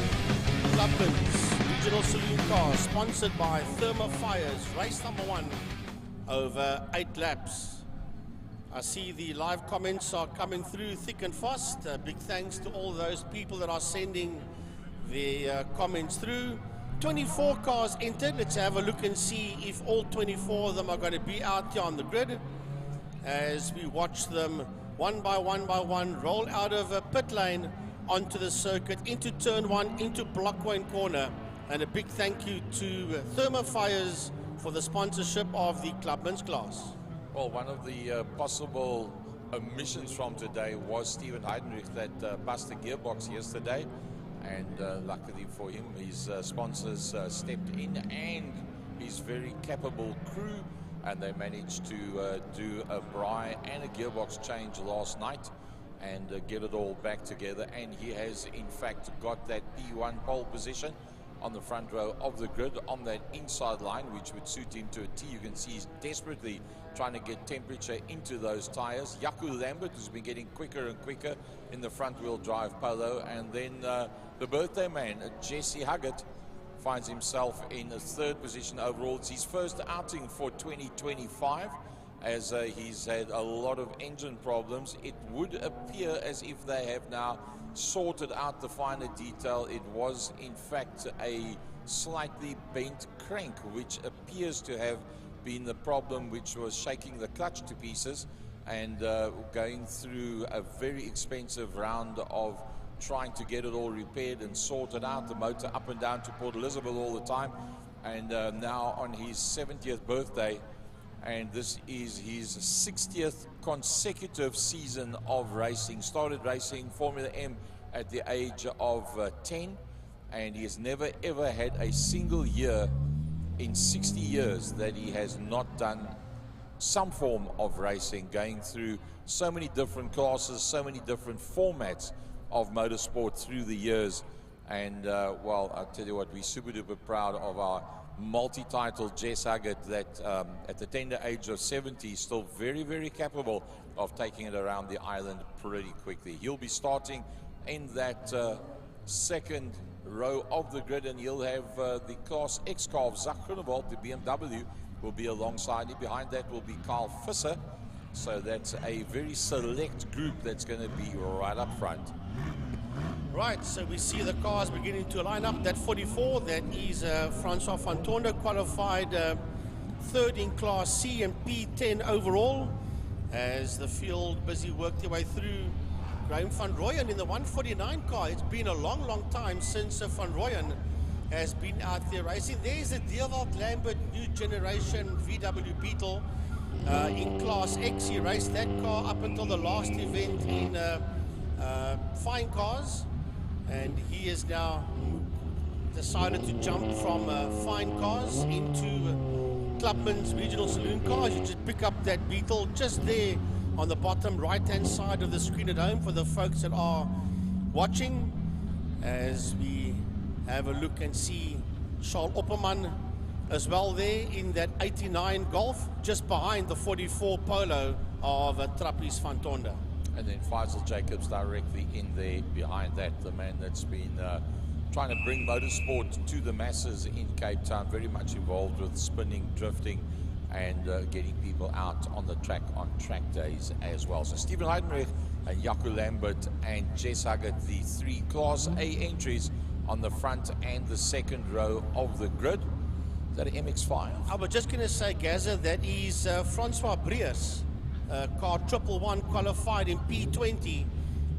Clubman's Regional Saloon Car, sponsored by Therma Fires. Race number 1 over 8 laps. I see the live comments are coming through thick and fast. Big thanks to all those people that are sending their comments through. 24 cars entered. Let's have a look and see if all 24 of them are going to be out here on the grid as we watch them one by one roll out of a pit lane onto the circuit, into turn 1, into block 1 corner. And a big thank you to Therma Fires for the sponsorship of the Clubman's class. Well, one of the possible omissions from today was Steven Heidenreich that busted gearbox yesterday, and luckily for him, his sponsors stepped in and his very capable crew, and they managed to do a bry and a gearbox change last night and get it all back together. And he has in fact got that P1 pole position on the front row of the grid on that inside line, which would suit him to a T. You can see he's desperately trying to get temperature into those tires. Jaco Lambert, who's been getting quicker and quicker in the front wheel drive polo, and then the birthday man, Jesse Huggett, finds himself in a 3rd position overall. It's his first outing for 2025, as he's had a lot of engine problems. It would appear as if they have now sorted out the finer detail. It was in fact a slightly bent crank, which appears to have been the problem, which was shaking the clutch to pieces, and going through a very expensive round of trying to get it all repaired and sorted out. The motor up and down to Port Elizabeth all the time, and now on his 70th birthday, and this is his 60th consecutive season of racing. Started racing Formula M at the age of 10, and he has never ever had a single year in 60 years that he has not done some form of racing, going through so many different classes, so many different formats of motorsport through the years. And well, I'll tell you what, we're super duper proud of our multi-title Jess Huggett, that at the tender age of 70 is still very, very capable of taking it around the island pretty quickly. He'll be starting in that 2nd row of the grid, and he'll have the Class X car of Zach Groenewald, the BMW, will be alongside him. Behind that will be Carl Visser. So that's a very select group that's going to be right up front. Right, so we see the cars beginning to line up. That 44, that is Francois van Tonder, qualified 3rd in Class C and P10 overall, as the field busy work their way through. Graham van Rooyen in the 149 car. It's been a long, long time since van Rooyen has been out there racing. There's a Dewald Lambert new generation VW Beetle in Class X. He raced that car up until the last event in fine cars, and he has now decided to jump from fine cars into Clubman's Regional Saloon cars. You just pick up that Beetle just there on the bottom right-hand side of the screen at home for the folks that are watching, as we have a look and see Charles Opperman as well there in that 89 Golf, just behind the 44 Polo of Trappist van Tonder. And then Faisal Jacobs directly in there behind that, the man that's been trying to bring motorsport to the masses in Cape Town, very much involved with spinning, drifting, and getting people out on the track on track days as well. So Steven Heidenreich and Jaco Lambert and Jess Huggett, the 3 Class A entries on the front and the 2nd row of the grid. Is that an MX-5? I was just going to say, Gaza, that is Francois Briers, car 111, qualified in P20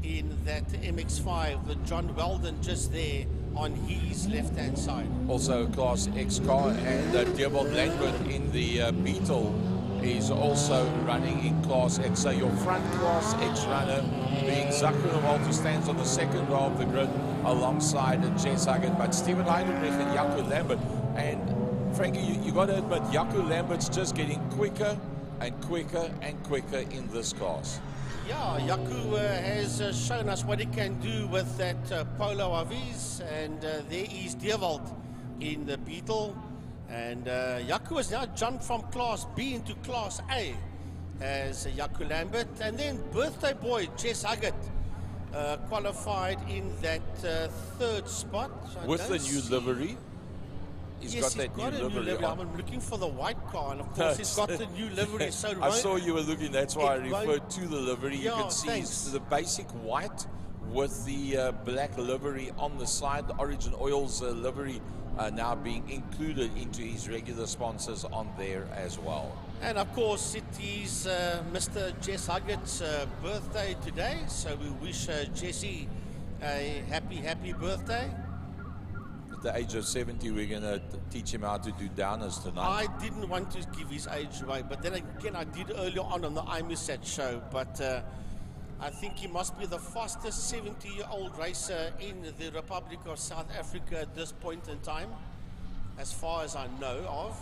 in that MX-5 with John Weldon just there on his left-hand side. Also a Class X car, and Dewald Lambert in the Beetle is also running in Class X. So your front Class X runner being Zach Groenewald, who stands on the 2nd row of the grid alongside Jess Huggett, but Steven Heidenreich and Jaco Lambert. And Frankie, you got to admit, Jaco Lambert's just getting quicker and quicker and quicker in this class. Yeah, Jaco has shown us what he can do with that Polo of his, and there is Dewald in the Beetle, and Jaco has now jumped from Class B into Class A as Jaco Lambert, and then birthday boy Jess Huggett qualified in that third spot. With the new livery. He's got that new livery on. I'm looking for the white car, and of course he's got the new livery. So I saw you were looking, that's why I referred to the livery. You can see the basic white with the black livery on the side. The Origin Oils livery now being included into his regular sponsors on there as well. And of course it is Mr. Jess Huggett's birthday today, so we wish Jesse a happy birthday. At the age of 70, we're going to teach him how to do downers tonight. I didn't want to give his age away, but then again, I did earlier on the IMUSAT show. But I think he must be the fastest 70-year-old racer in the Republic of South Africa at this point in time, as far as I know of.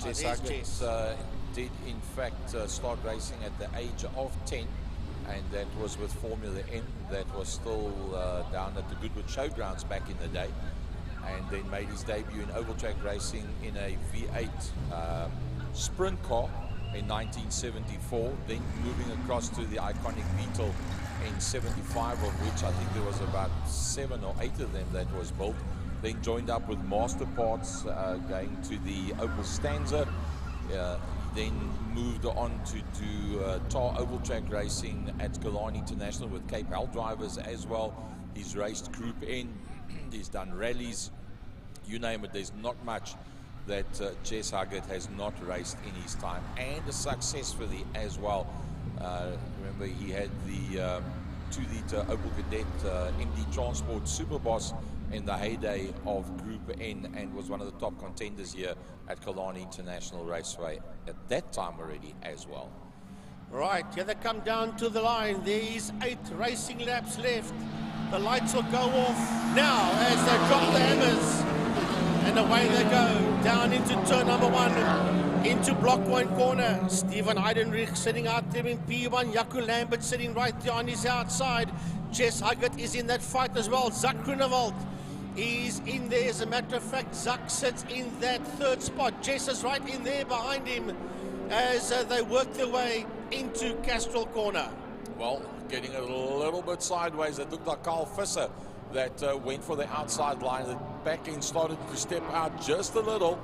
Jess Huggett did, in fact, start racing at the age of 10. And that was with Formula N. That was still down at the Goodwood Showgrounds back in the day. And then made his debut in oval track racing in a V8 sprint car in 1974. Then moving across to the iconic Beetle in 75, of which I think there was about 7 or 8 of them that was built. Then joined up with Master Parts, going to the Opel Stanza. Then moved on to do tar oval track racing at Killarney International with Cape Hell drivers as well. He's raced Group N, he's done rallies, you name it. There's not much that Jess Huggett has not raced in his time, and successfully as well. Remember, he had the 2-litre Opel Kadett MD Transport Superboss in the heyday of Group N, and was one of the top contenders here at Killarney International Raceway at that time already as well. Right, here they come down to the line. There is 8 racing laps left. The lights will go off now as they drop the hammers. And away they go, down into turn number 1, into block 1 corner. Stephen Heidenreich sitting out there in P1. Jaco Lambert sitting right there on his outside. Jess Huggett is in that fight as well. Zak Grunewald is in there. As a matter of fact, Zak sits in that 3rd spot. Jess is right in there behind him as they work their way into Castrol Corner. Well, getting a little bit sideways. It looked like Carl Visser that went for the outside line. The back end started to step out just a little,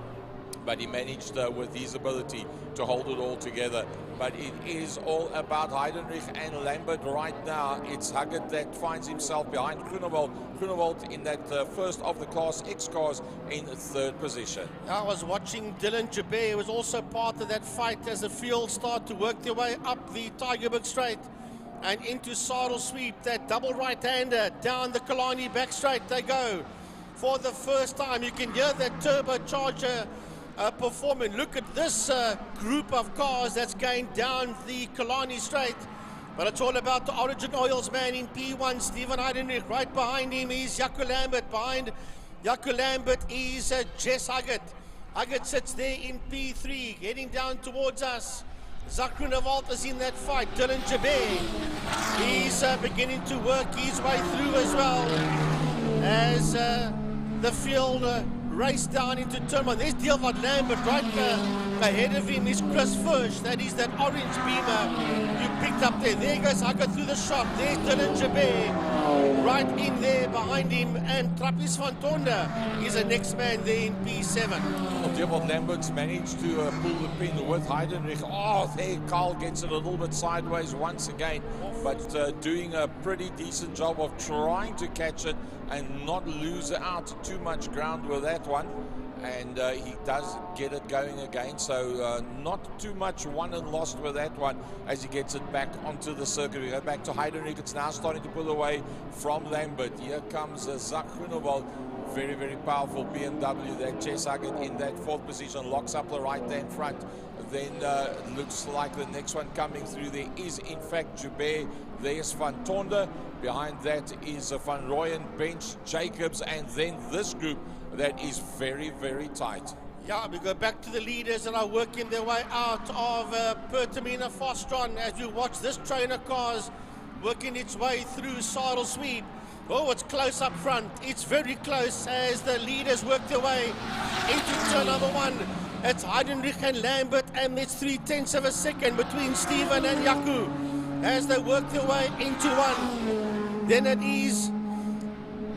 but he managed with his ability to hold it all together. But it is all about Heidenreich and Lambert right now. It's Huggett that finds himself behind Grunewald. Grunewald in that first of the Class X cars in 3rd position. I was watching Dylan Jabé, who was also part of that fight as the field started to work their way up the Tygerberg Straight and into Saddle Sweep. That double right-hander down the Kilani back straight they go. For the first time, you can hear that turbocharger performing. Look at this group of cars that's going down the Kilani Straight. But it's all about the Origin Oils man in P1, Stephen Heidenreich. Right behind him is Jaco Lambert. Behind Jaco Lambert is Jess Huggett. Huggett sits there in P3, heading down towards us. Zak Grunewald is in that fight. Dylan Jabé, he's beginning to work his way through as well as the field race down into turn 1. There's Deelwood Lambert right ahead of him is Chris Furch. That is that orange beamer you picked up there. There goes Huggett through the shop. There's Dylan Jabé right in there behind him, and Trappis van Tonder is the next man there in P7. Well, Deelwood Lambert's managed to pull the pin with Heidenreich. Oh, there Carl gets it a little bit sideways once again, but doing a pretty decent job of trying to catch it and not lose out too much ground with that one. And he does get it going again, so not too much won and lost with that one as he gets it back onto the circuit. We go back to Heidenreich. It's now starting to pull away from Lambert. Here comes Zak Grunewald. Very, very powerful BMW. That Jess Huggett in that 4th position locks up the right-hand front. Then looks like the next one coming through there is in fact Jabé. There's Van Tonder. Behind that is Van Rooyen, Bench, Jacobs, and then this group that is very, very tight. Yeah, we go back to the leaders that are working their way out of Pertamina Fostron as we watch this train of cars working its way through Saddle Sweep. Oh, it's close up front. It's very close as the leaders work their way into turn number 1. It's Heidenreich and Lambert, and it's 0.3 of a second between Stephen and Jaco. as they work their way into one. Then it is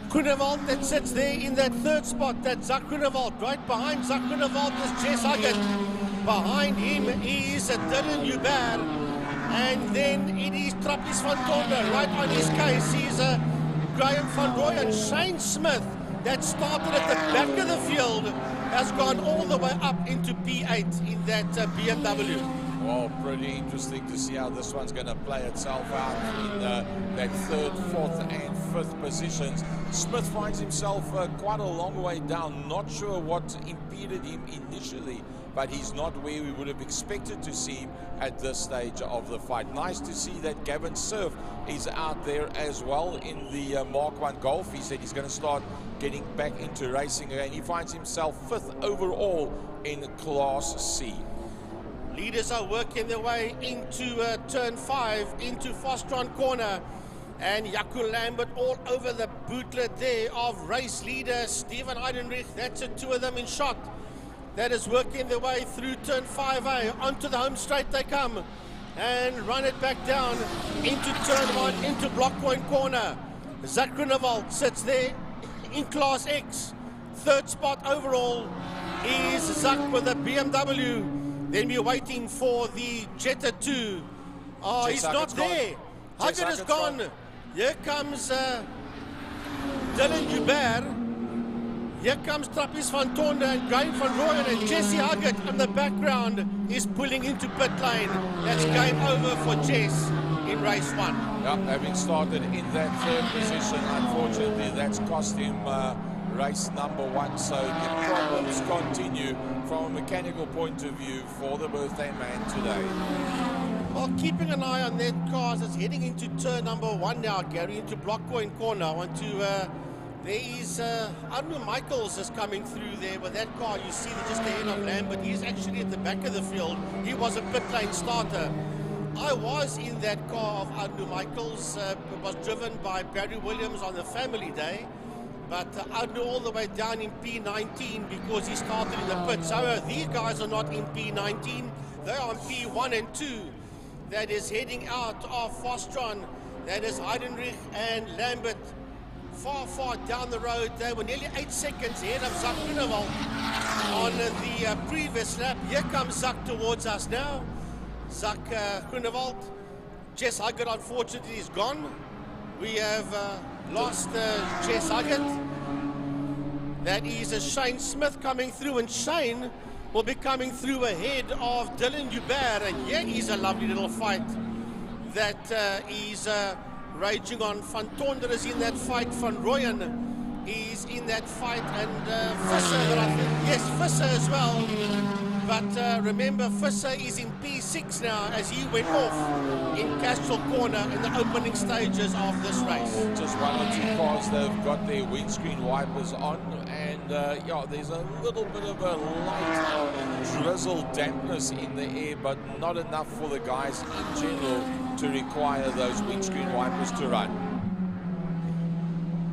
Groenewald that sits there in that third spot. That's Zak Groenewald. Right behind Zak Groenewald is Jess Huggett. Behind him is Dylan Hubert. And then it is Trappist van Tonder. Right on his case is Graham van Rooyen. Shane Smith, that started at the back of the field, has gone all the way up into P8 in that BMW. Well, pretty interesting to see how this one's going to play itself out in that third, fourth and fifth positions. Smith finds himself quite a long way down. Not sure what impeded him initially, but he's not where we would have expected to see him at this stage of the fight. Nice to see that Gavin Cerf is out there as well in the Mark 1 Golf. He said he's going to start getting back into racing again. He finds himself 5th overall in Class C. Leaders are working their way into turn 5, into Fostron corner. And Jaco Lambert all over the bootlet there of race leader Steven Heidenreich. That's the two of them in shot. That is working their way through turn 5A. Onto the home straight they come. And run it back down into turn 1, into Blockpoint corner. Zak Groenewald sits there in Class X. 3rd spot overall is Zak with a BMW. Then we're waiting for the Jetta 2. Oh, he's not there. Huggett is gone. Here comes Dylan Hubert. Here comes Trappist van Tonder and Graham van Rooyen, and Jesse Huggett in the background is pulling into pit lane. That's game over for Jess in race 1. Yep, having started in that 3rd position, unfortunately that's cost him race number 1, so the problems continue from a mechanical point of view for the birthday man today. Well, keeping an eye on that car as it's heading into turn number 1 now, Gary, into Blockpoint corner. I want to, there is, Arno Michaels is coming through there with that car. You see just ahead of Lambert. He's actually at the back of the field. He was a pit lane starter. I was in that car of Arno Michaels. It was driven by Barry Williams on the family day. But Arno all the way down in P19 because he started in the pits. So these guys are not in P19. They're on P1 and 2. That is heading out of Fostron. That is Heidenreich and Lambert. Far, far down the road. They were nearly 8 seconds ahead of Zak Groenewald on the previous lap. Here comes Zak towards us now. Zak Groenewald. Jess Huggett, unfortunately, is gone. We have lost Jess Huggett. That is Shane Smith coming through, and Shane will be coming through ahead of Dylan Hubert. And here is a lovely little fight that is raging on. Van Tonder is in that fight. Van Rooyen is in that fight, and Visser, I think, yes, Visser as well. But remember, Visser is in P6 now as he went off in Castrol Corner in the opening stages of this race. Just 1 or 2 cars that have got their windscreen wipers on, and yeah, there's a little bit of a light drizzle dampness in the air, but not enough for the guys in general to require those windscreen wipers to run.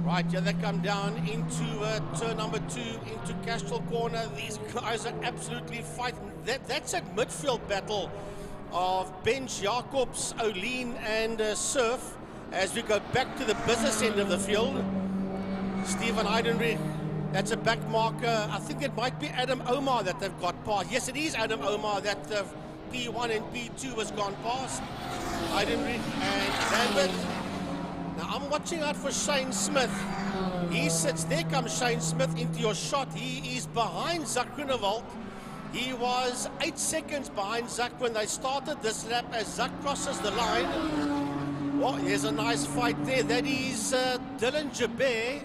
Right, yeah, they come down into turn number 2, into Castrol Corner. These guys are absolutely fighting. That's a midfield battle of Bench, Jacobs, O'Lean and Surf as we go back to the business end of the field. Steven Heidenreich, that's a back marker. I think it might be Adam Omar that they've got past. Yes, it is Adam Omar that P1 and P2 has gone past. Heidenreich and Lambert. Now I'm watching out for Shane Smith. He sits, there comes Shane Smith into your shot. He is behind Zak Groenewald. He was 8 seconds behind Zak when they started this lap as Zak crosses the line. Oh, there's a nice fight there. That is Dylan Jabert.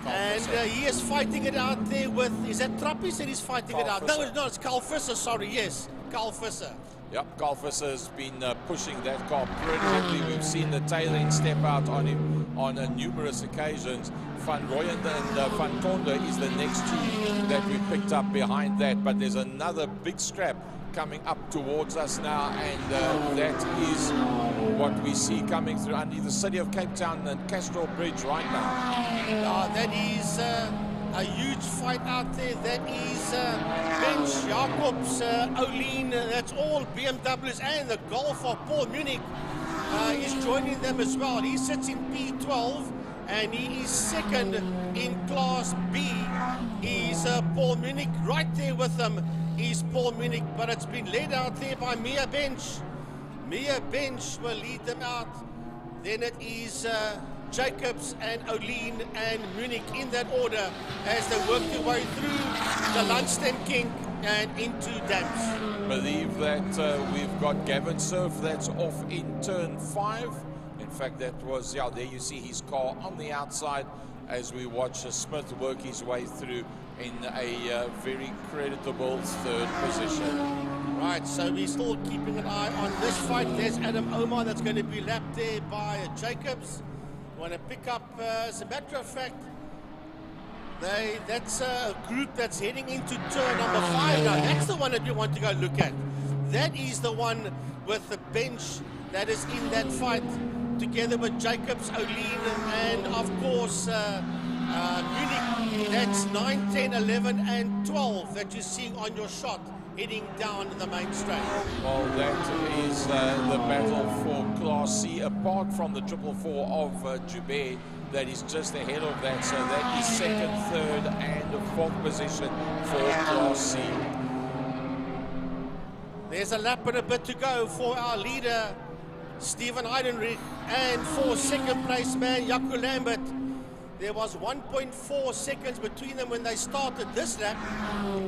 And he is fighting it out there with, is that Trappie said he's fighting Carl it out? Visser. No, it's Carl Visser, sorry, yes. Carl Visser. Yep, Carl Visser has been pushing that car brilliantly. We've seen the tail end step out on him on numerous occasions. Van Rooyen and Van Tonder is the next 2 that we picked up behind that. But there's another big scrap coming up towards us now, and that is what we see coming through under the city of Cape Town and Castrol Bridge right now. That is a huge fight out there. That is Bench, Jacobs, O'Lean. That's all BMWs and the Golf of Paul Munich is joining them as well. He sits in P12 and he is second in Class B. He's Paul Munich. Right there with them is Paul Munich, but it's been led out there by Mia Bench. Mia Bench will lead them out. Then it is Jacobs and O'Lean and Munich in that order as they work their way through the Lundstem kink and into Dams. Believe that we've got Gavin Surf that's off in turn 5. In fact, that was, yeah, there you see his car on the outside as we watch Smith work his way through in a very creditable 3rd position. Right, so we're still keeping an eye on this fight. There's Adam Omar that's going to be lapped there by Jacobs. Want to pick up, as a matter of fact, that's a group that's heading into turn number 5 now. That's the one that we want to go look at. That is the one with the bench that is in that fight, together with Jacobs, O'Lean, and of course Munich. That's 9, 10, 11, and 12 that you're seeing on your shot heading down the main straight. Well, that is the battle for Class C, apart from the 444 of Joubert that is just ahead of that. So that is 2nd, 3rd, and 4th position for Class C. There's a lap and a bit to go for our leader, Stephen Heidenreich, and for 2nd place man, Jaco Lambert. There was 1.4 seconds between them when they started this lap.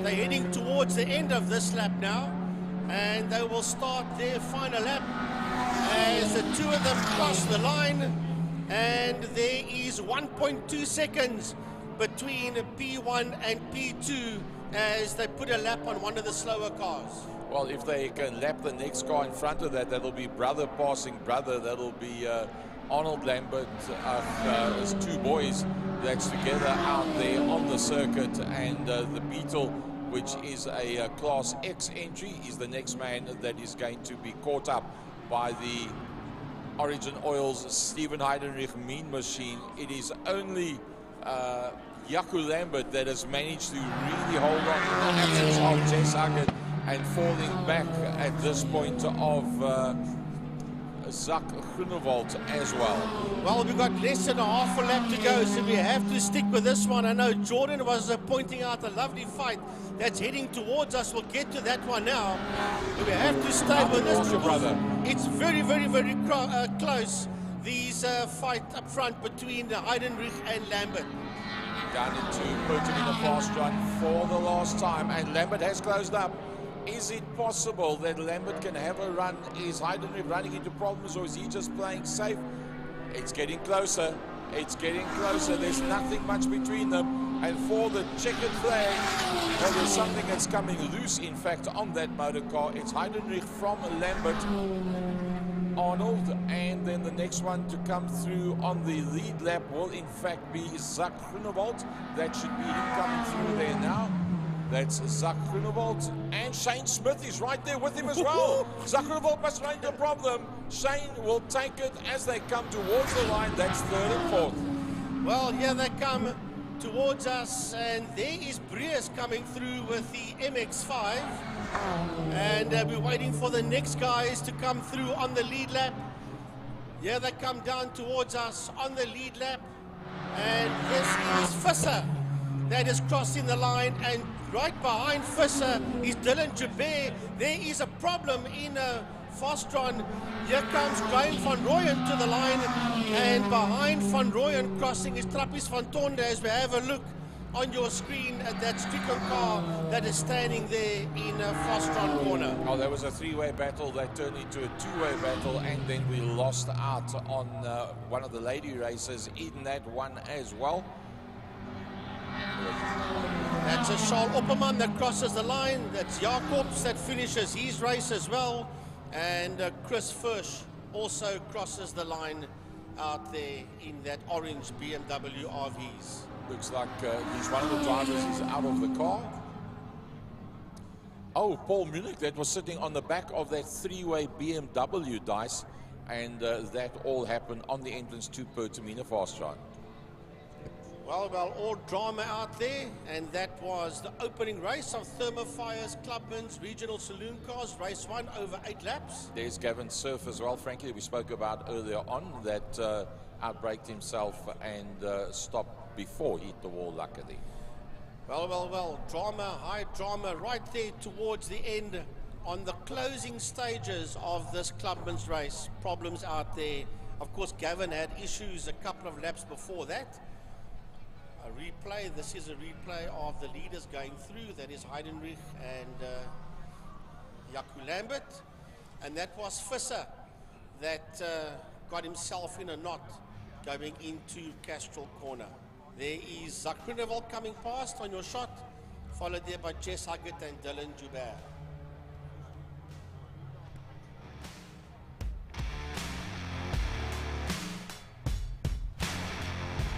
They're heading towards the end of this lap now, and they will start their final lap as the two of them cross the line, and there is 1.2 seconds between P1 and P2 as they put a lap on one of the slower cars. Well, if they can lap the next car in front of that, that'll be brother passing brother. That'll be Arnold Lambert, his 2 boys that's together out there on the circuit, and the Beetle, which is a Class X entry, is the next man that is going to be caught up by the Origin Oil's Stephen Heidenreich Mean Machine. It is only Jaco Lambert that has managed to really hold on in the absence of Jess Huggett and falling back at this point of Zak Groenewald as well. Well, we've got less than a half a lap to go, so we have to stick with this one. I know Jordan was pointing out a lovely fight that's heading towards us. We'll get to that one now. But we have to stay with this because it's very, very, very close. These fight up front between Heidenreich and Lambert. Down into Putin in the fast run for the last time, and Lambert has closed up. Is it possible that Lambert can have a run? Is Heidenreich running into problems, or is he just playing safe? It's getting closer. It's getting closer. There's nothing much between them. And for the checkered flag, well, there's something that's coming loose, in fact, on that motor car. It's Heidenreich from Lambert, Arnold, and then the next one to come through on the lead lap will, in fact, be Zak Groenewald. That should be him coming through there now. That's Zak Groenewald, and Shane Smith is right there with him as well. Zak Groenewald must run into a problem. Shane will take it as they come towards the line. That's 3rd and 4th. Well, here they come towards us, and there is Breers coming through with the MX-5. And we're waiting for the next guys to come through on the lead lap. Here they come down towards us on the lead lap. And this is Visser that is crossing the line, and right behind Visser is Dylan Joubert. There is a problem in Fastron. Here comes Graham van Rooyen to the line, and behind van Rooyen crossing is Trappis van Tonde as we have a look on your screen at that Strickland car that is standing there in Fastron corner. Oh, there was a 3-way battle that turned into a 2-way battle, and then we lost out on one of the lady races in that one as well. That's a Charles Opperman that crosses the line. That's Jacobs that finishes his race as well. And Chris Fursch also crosses the line out there in that orange BMW RVs. Looks like he's one of the drivers is out of the car. Oh, Paul Munich, that was sitting on the back of that 3-way BMW dice. And that all happened on the entrance to Pertamina Fast Run. Well, all drama out there, and that was the opening race of Thermofire's Clubman's Regional Saloon Cars, race 1 over 8 laps. There's Gavin Surf as well, frankly, we spoke about earlier on, that outbraked himself and stopped before he hit the wall, luckily. Well, drama, high drama right there towards the end on the closing stages of this Clubman's race. Problems out there. Of course, Gavin had issues a couple of laps before that. A replay, this is a replay of the leaders going through, that is Heidenrich and Jaco Lambert, and that was Visser that got himself in a knot going into Castrol Corner. There is Zakruneval coming past on your shot, followed there by Jess Huggett and Dylan Joubert.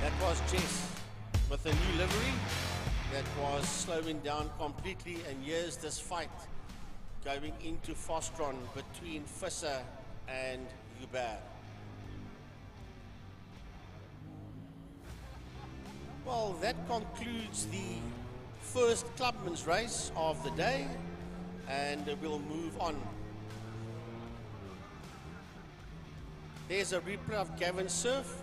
That was Jess with a new livery that was slowing down completely, and here's this fight going into Fostron between Visser and Joubert. Well, that concludes the first Clubman's race of the day, and we'll move on. There's a replay of Gavin Surf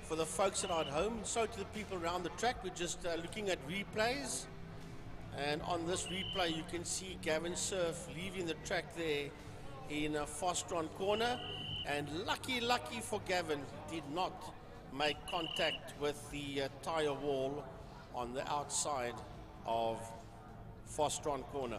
for the folks that are at home, and so to the people around the track. We're just looking at replays, and on this replay you can see Gavin Surf leaving the track there in a Fostron corner, and lucky for Gavin, did not make contact with the tyre wall on the outside of Fostron corner.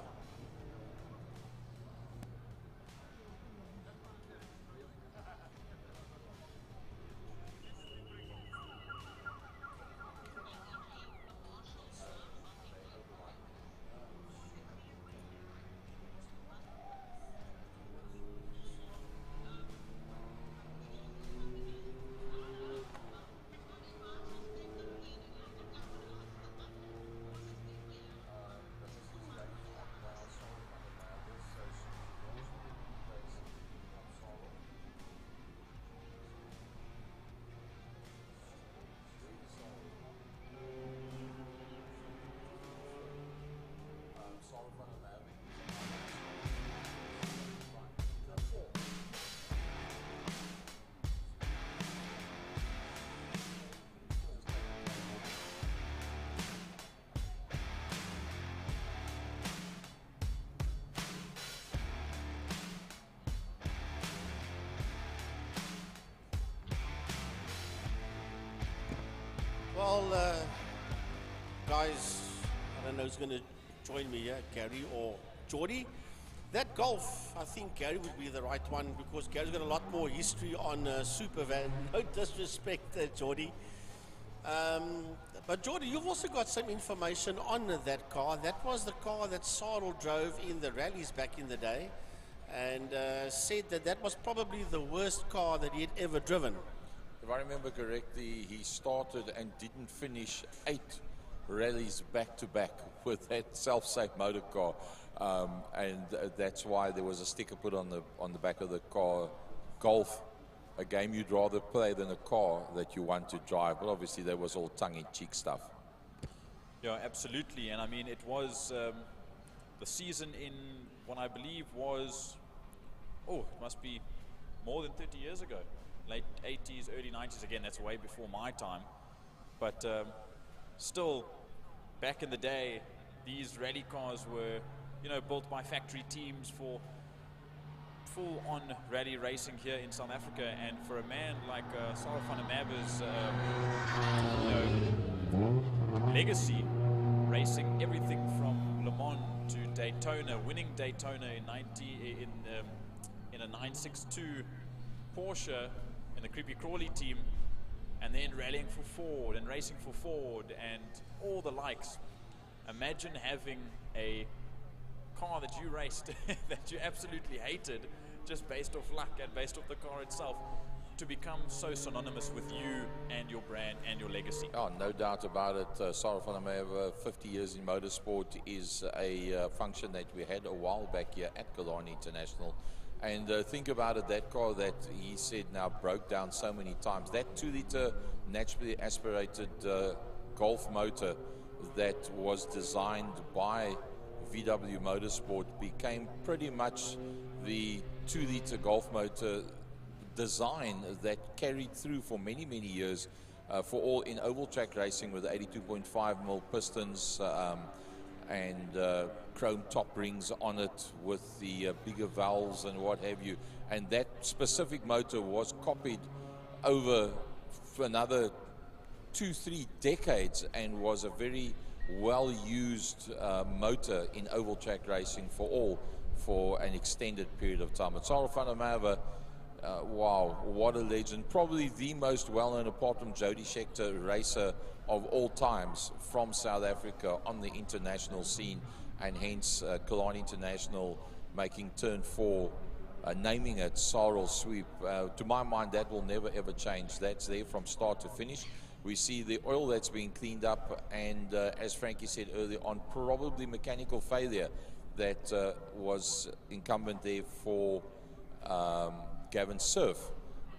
Well, guys, I don't know who's going to join me here, Gary or Geordie. That Golf, I think Gary would be the right one, because Gary's got a lot more history on Supervan. No disrespect, Geordie. But Geordie, you've also got some information on that car. That was the car that Sarl drove in the rallies back in the day, and said that that was probably the worst car that he had ever driven. If I remember correctly, he started and didn't finish 8 rallies back to back with that self-same motor car, and that's why there was a sticker put on the back of the car, Golf, a game you'd rather play than a car that you want to drive. But obviously that was all tongue-in-cheek stuff. Yeah, absolutely. And I mean, it was the season in what I believe was, it must be more than 30 years ago. Late 80s, early 90s. Again, that's way before my time. But still, back in the day, these rally cars were, built by factory teams for full-on rally racing here in South Africa. And for a man like Sarl van der Merwe's, legacy, racing everything from Le Mans to Daytona, winning Daytona in a 962 Porsche in the Creepy Crawley team, and then rallying for Ford and racing for Ford and all the likes. Imagine having a car that you raced that you absolutely hated, just based off luck and based off the car itself, to become so synonymous with you and your brand and your legacy. Oh, no doubt about it. Sarl van der Merwe, 50 years in motorsport, is a function that we had a while back here at Killarney International. And think about it, that car that he said now broke down so many times, that 2-liter naturally aspirated Golf motor that was designed by VW Motorsport became pretty much the 2-liter Golf motor design that carried through for many, many years for all in oval track racing with the 82.5mm pistons and chrome top rings on it with the bigger valves and what have you. And that specific motor was copied over for another 2-3 decades and was a very well-used motor in oval track racing for an extended period of time. But Sarah van der Merwe, wow, what a legend. Probably the most well-known, apart from Jody Scheckter, racer of all times from South Africa on the international scene, and hence Kilani International making turn 4, naming it Sarel Sweep. To my mind, that will never ever change. That's there from start to finish. We see the oil that's being cleaned up, and as Frankie said earlier on, probably mechanical failure that was incumbent there for Gavin Surf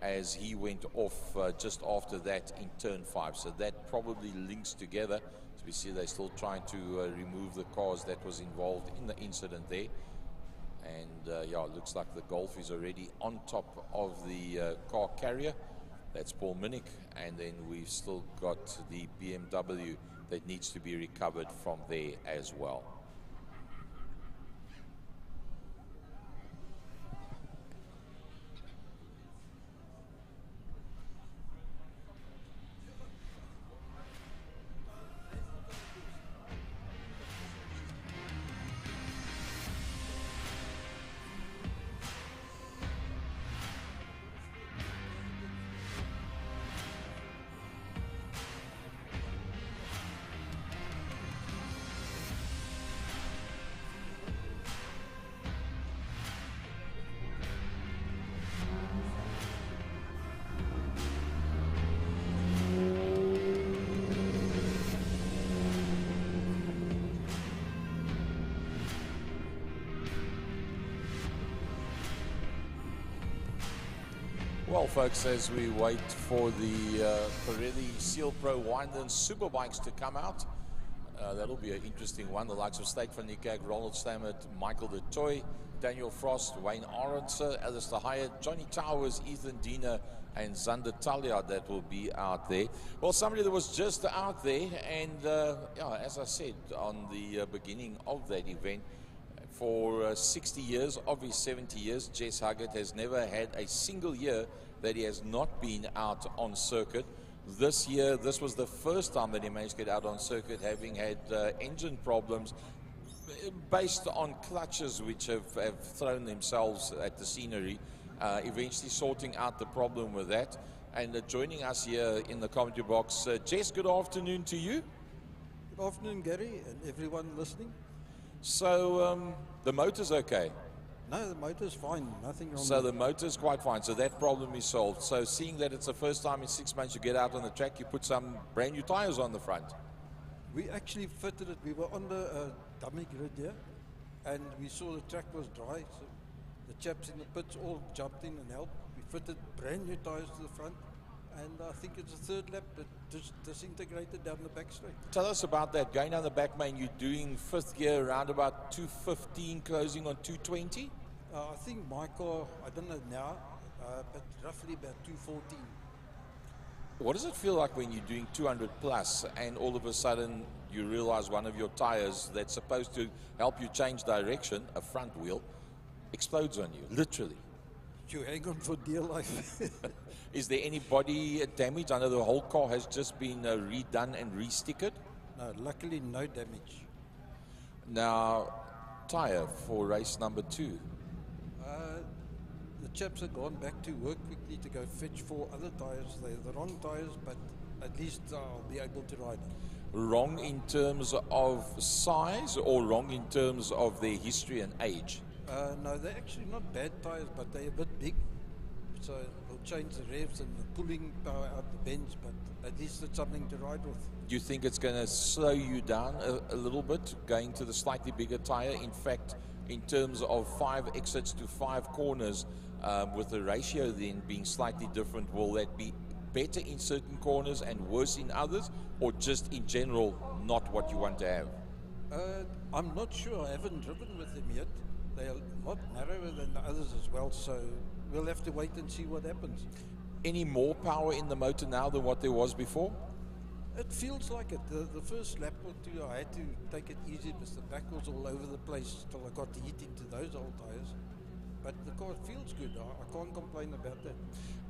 as he went off just after that in turn 5. So that probably links together. As we see, they're still trying to remove the cars that was involved in the incident there. And yeah, it looks like the Golf is already on top of the car carrier. That's Paul Minnick. And then we've still got the BMW that needs to be recovered from there as well. Well, folks, as we wait for the Pirelli Seal Pro Winden Superbikes to come out, that'll be an interesting one. The likes of Stake van Niekerk, Ronald Stammet, Michael de Toy, Daniel Frost, Wayne Arendse, Alistair Hyatt, Johnny Towers, Ethan Diener, and Zander Talia that will be out there. Well, somebody that was just out there, and yeah, as I said on the beginning of that event, for 60 years of his 70 years, Jess Huggett has never had a single year that he has not been out on circuit. This year, this was the first time that he managed to get out on circuit, having had engine problems based on clutches which have thrown themselves at the scenery, eventually sorting out the problem with that. And joining us here in the commentary box, Jess, good afternoon to you. Good afternoon, Gary, and everyone listening. So the motor's okay? No, the motor's fine, nothing wrong. So the motor's quite fine, so that problem is solved. So seeing that it's the first time in 6 months you get out on the track, you put some brand new tires on the front. We actually fitted it. We were on the dummy grid here, and we saw the track was dry, so the chaps in the pits all jumped in and helped. We fitted brand new tires to the front, and I think it's the third lap that disintegrated down the back straight. Tell us about that. Going down the back, man, you're doing fifth gear around about 215, closing on 220? I think my car, I don't know now, but roughly about 214. What does it feel like when you're doing 200 plus and all of a sudden you realize one of your tires that's supposed to help you change direction, a front wheel, explodes on you, literally? You hang on for dear life. Is there any body damage? I know the whole car has just been redone and re-stickered. No, luckily no damage. Now, tyre for race number 2. The chaps have gone back to work quickly to go fetch 4 other tyres. They're the wrong tyres, but at least I'll be able to ride them. Wrong in terms of size or wrong in terms of their history and age? No, they're actually not bad tyres, but they're a bit big. So we'll change the revs and the pulling power out the bends, but at least it's something to ride with. Do you think it's going to slow you down a little bit, going to the slightly bigger tyre? In fact, in terms of 5 exits to 5 corners, with the ratio then being slightly different? Will that be better in certain corners and worse in others, or just in general not what you want to have? I'm not sure. I haven't driven with them yet. They are a lot narrower than the others as well, so we'll have to wait and see what happens. Any more power in the motor now than what there was before? It feels like it. The first lap or two, I had to take it easy because the back was all over the place till I got the heat into those old tires. But the car feels good. I can't complain about that.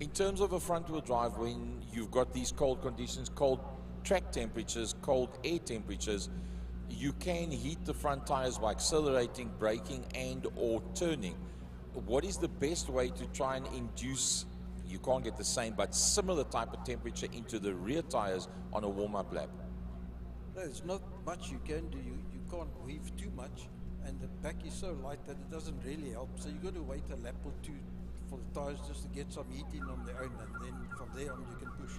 In terms of a front-wheel drive, when you've got these cold conditions, cold track temperatures, cold air temperatures, you can heat the front tires by accelerating, braking, and or turning. What is the best way to try and induce, you can't get the same, but similar type of temperature into the rear tires on a warm-up lap? There's not much you can do. You can't weave too much, and the back is so light that it doesn't really help. So you've got to wait a lap or two for the tires just to get some heat in on their own, and then from there on you can push.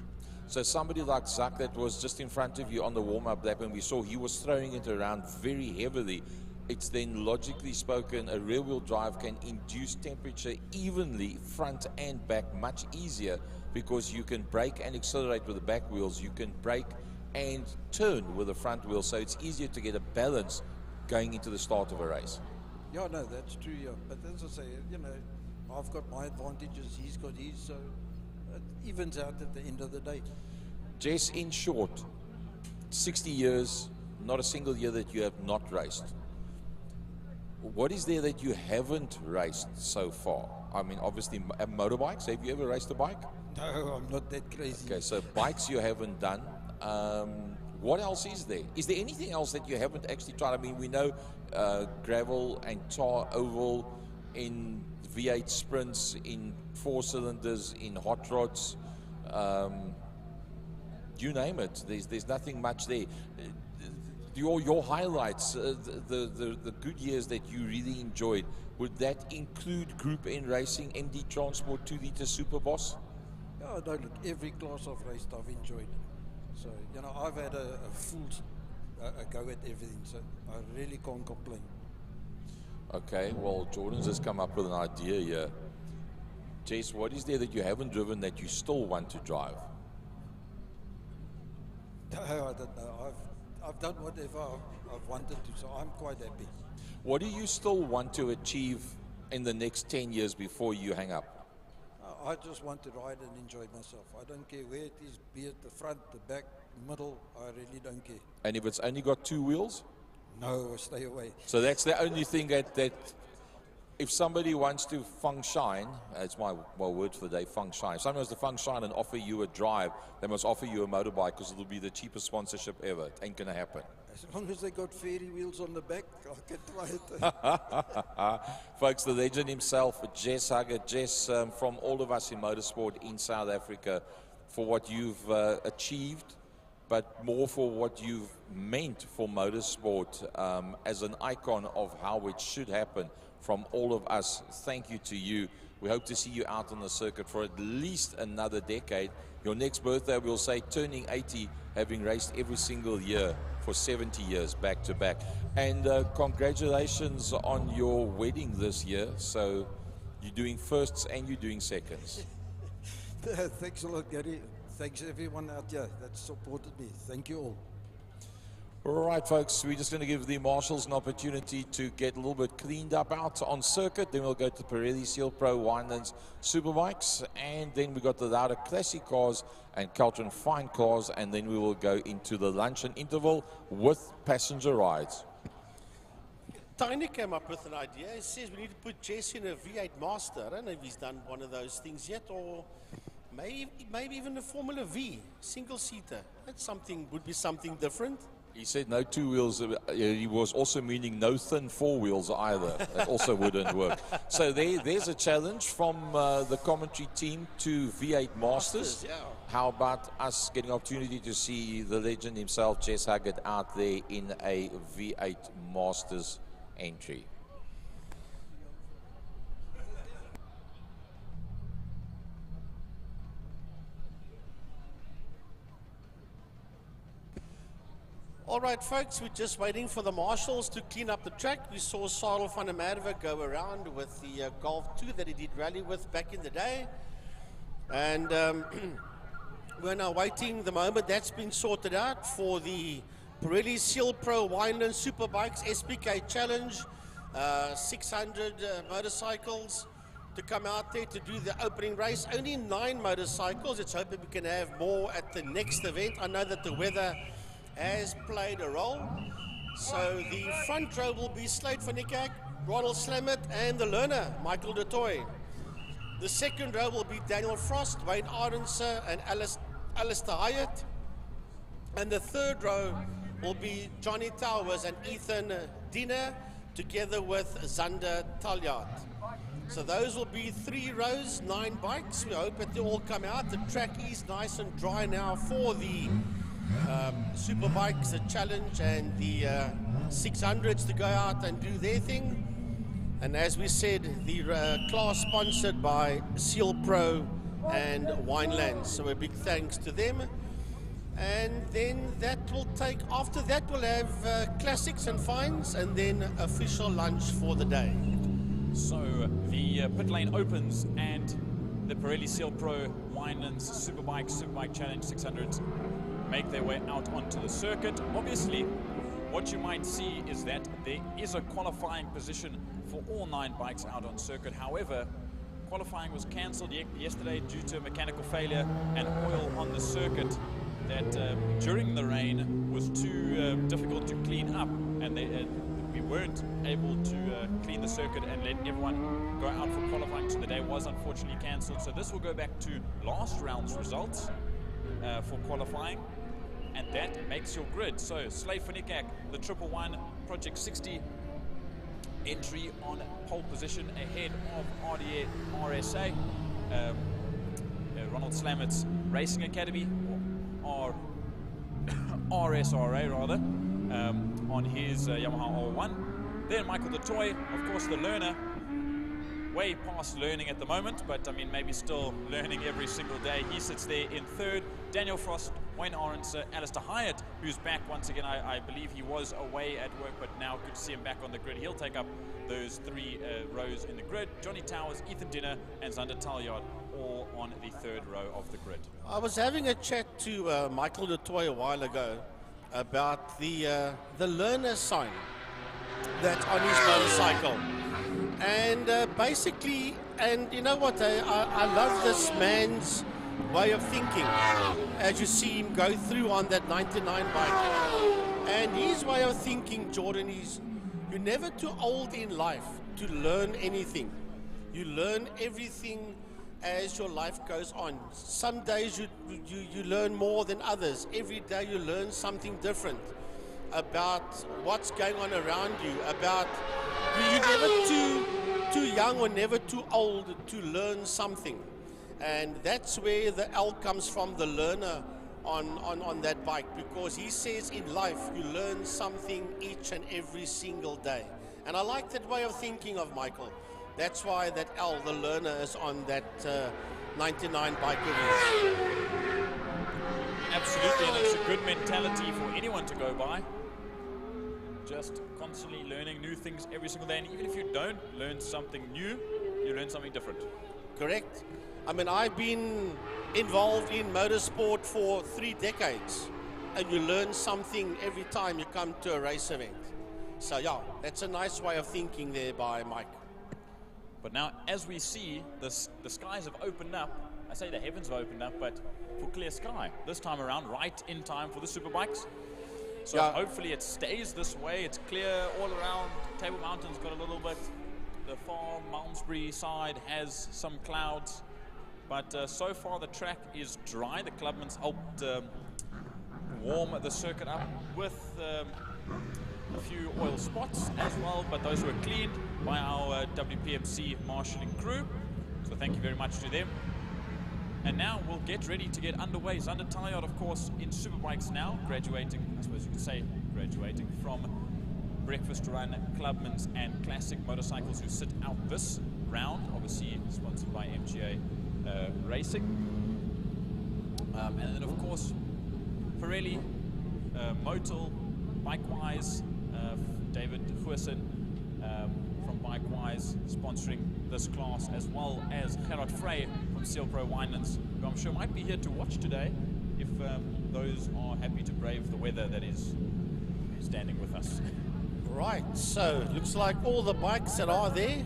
So somebody like Zach that was just in front of you on the warm-up lap, and we saw he was throwing it around very heavily, it's then logically spoken, a rear-wheel drive can induce temperature evenly front and back much easier, because you can brake and accelerate with the back wheels, you can brake and turn with the front wheel, so it's easier to get a balance going into the start of a race. Yeah, no, that's true, yeah. But as I say, you know, I've got my advantages, he's got his, so it evens out at the end of the day. Jess, in short, 60 years, not a single year that you have not raced. What is there that you haven't raced so far? I mean, obviously, motorbikes. Have you ever raced a bike? No, I'm not that crazy. Okay, so bikes you haven't done. What else is there? Is there anything else that you haven't actually tried? I mean, we know gravel and tar oval in V8 sprints, in 4 cylinders, in hot rods. You name it. There's nothing much there. Your highlights, the good years that you really enjoyed, would that include Group N racing, MD Transport, 2 Liter Superboss? Yeah, no, look, every class I've raced I've enjoyed. So, you know, I've had a full go at everything, so I really can't complain. Okay, well, Jordan's just come up with an idea here. Jess, what is there that you haven't driven that you still want to drive? No, I don't know. I've done whatever I've wanted to, so I'm quite happy. What do you still want to achieve in the next 10 years before you hang up? I just want to ride and enjoy myself. I don't care where it is, be it the front, the back, middle, I really don't care. And if it's only got 2 wheels? No, stay away. So that's the only thing that if somebody wants to feng shine, it's my word for the day, feng shine. If someone wants to feng shine and offer you a drive, they must offer you a motorbike, because it'll be the cheapest sponsorship ever. It ain't going to happen. As long as they got fairy wheels on the back, I can try it. Folks, the legend himself, Jess Huggett. Jess, from all of us in motorsport in South Africa, for what you've achieved, but more for what you've meant for motorsport as an icon of how it should happen. From all of us, thank you to you. We hope to see you out on the circuit for at least another decade. Your next birthday, we'll say, turning 80, having raced every single year for 70 years back to back. And congratulations on your wedding this year. So you're doing firsts and you're doing seconds. Thanks a lot, Gary. Thanks everyone out there that supported me. Thank you all. All right, folks, we're just going to give the marshals an opportunity to get a little bit cleaned up out on circuit. Then we'll go to Pirelli Seal Pro Winelands Superbikes. And then we got the Lauda Classic cars and Caltron Fine cars. And then we will go into the luncheon interval with passenger rides. Tiny came up with an idea. He says we need to put Jesse in a V8 Master. I don't know if he's done one of those things yet, or maybe even a Formula V, single-seater. That would be something different. He said no 2 wheels. He was also meaning no thin 4 wheels either. That also wouldn't work. So there's a challenge from the commentary team to V8 Masters. Yeah. How about us getting an opportunity to see the legend himself, Jess Huggett, out there in a V8 Masters entry? All right, folks, we're just waiting for the marshals to clean up the track. We saw Sarel van der Merwe go around with the Golf 2 that he did rally with back in the day. And we're now waiting the moment that's been sorted out for the Pirelli Seal Pro Wineland Superbikes SPK Challenge. 600 motorcycles to come out there to do the opening race. Only 9 motorcycles. It's hoping we can have more at the next event. I know that the weather has played a role. So the front row will be Slade van Niekerk, Ronald Slamet, and the learner, Michael de Toy. The second row will be Daniel Frost, Wayne Arendse, and Alistair Hyatt. And the third row will be Johnny Towers and Ethan Diener, together with Zander Taljaard. So those will be 3 rows, 9 bikes. We hope that they all come out. The track is nice and dry now for the Superbikes, the Challenge, and the 600s to go out and do their thing. And as we said, the class sponsored by Seal Pro and Wineland. So a big thanks to them. And then that will take, after that we'll have classics and fines, and then official lunch for the day. So the pit lane opens and the Pirelli Seal Pro Winelands Superbike Challenge 600s make their way out onto the circuit. Obviously, what you might see is that there is a qualifying position for all 9 bikes out on circuit. However, qualifying was cancelled yesterday due to a mechanical failure and oil on the circuit that during the rain was too difficult to clean up, and we weren't able to clean the circuit and let everyone go out for qualifying, so the day was unfortunately cancelled. So this will go back to last round's results for qualifying, and that makes your grid. So Slade van Niekerk, the 111 Project 60 entry on pole position ahead of RSA, Ronald Slamet's Racing Academy, or RSRA rather, on his Yamaha R1. Then Michael de Toy, of course the learner, way past learning at the moment, but I mean maybe still learning every single day. He sits there in 3rd. Daniel Frost, Wayne Arendse, Alistair Hyatt, who's back once again. I believe he was away at work, but now good to see him back on the grid. He'll take up those 3 rows in the grid. Johnny Towers, Ethan Diener, and Zander Taljaard all on the 3rd row of the grid. I was having a chat to Michael de Toy a while ago about the learner sign that's on his motorcycle. And basically, and you know what, I love this man's way of thinking as you see him go through on that 99 bike. And his way of thinking, Jordan, is you're never too old in life to learn anything. You learn everything as your life goes on. Some days you learn more than others. Every day you learn something different about what's going on around you, about you're never too young or never too old to learn something. And that's where the L comes from, the learner on that bike, because he says in life you learn something each and every single day. And I like that way of thinking of Michael. That's why that L, the learner, is on that 99 bike with him. Absolutely, and it's a good mentality for anyone to go by. Just constantly learning new things every single day, and even if you don't learn something new, you learn something different. Correct. I mean, I've been involved in motorsport for 3 decades, and you learn something every time you come to a race event. So yeah, that's a nice way of thinking there by Mike. But now, as we see, the skies have opened up. I say the heavens have opened up, but for clear sky this time around, right in time for the Superbikes. So yeah, hopefully it stays this way. It's clear all around. Table Mountain's got a little bit. The far Malmesbury side has some clouds. But so far the track is dry. The clubman's helped warm the circuit up with a few oil spots as well, but those were cleaned by our WPMC marshalling crew. So thank you very much to them. And now we'll get ready to get underway. Zander Taljaard, of course, in Superbikes now, graduating, I suppose you could say, graduating from Breakfast Run, Clubman's and Classic motorcycles who sit out this round, obviously sponsored by MGA Racing. And then, of course, Pirelli, Motul, Bikewise, David Huisen from Bikewise sponsoring this class, as well as Gerard Frey from Seal Pro Winelands, who I'm sure might be here to watch today if those are happy to brave the weather that is standing with us. Right, so looks like all the bikes that are there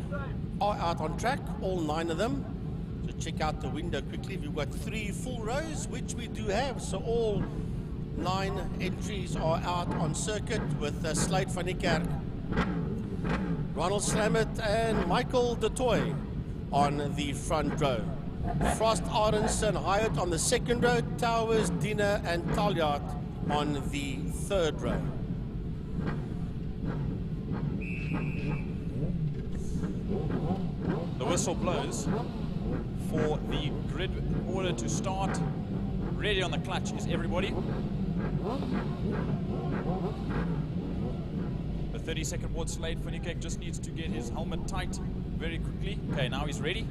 are out on track, all 9 of them. So check out the window quickly. We've got 3 full rows, which we do have. So all 9 entries are out on circuit with Slade van Niekerk, Ronald Slamet and Michael de Toy on the front row. Frost, Aronson, Hyatt on the second row, Towers, Dina and Taljard on the third row. The whistle blows for the grid order to start. Ready on the clutch is everybody. The 30-second board, Slade van Niekerk just needs to get his helmet tight very quickly. Okay, now he's ready.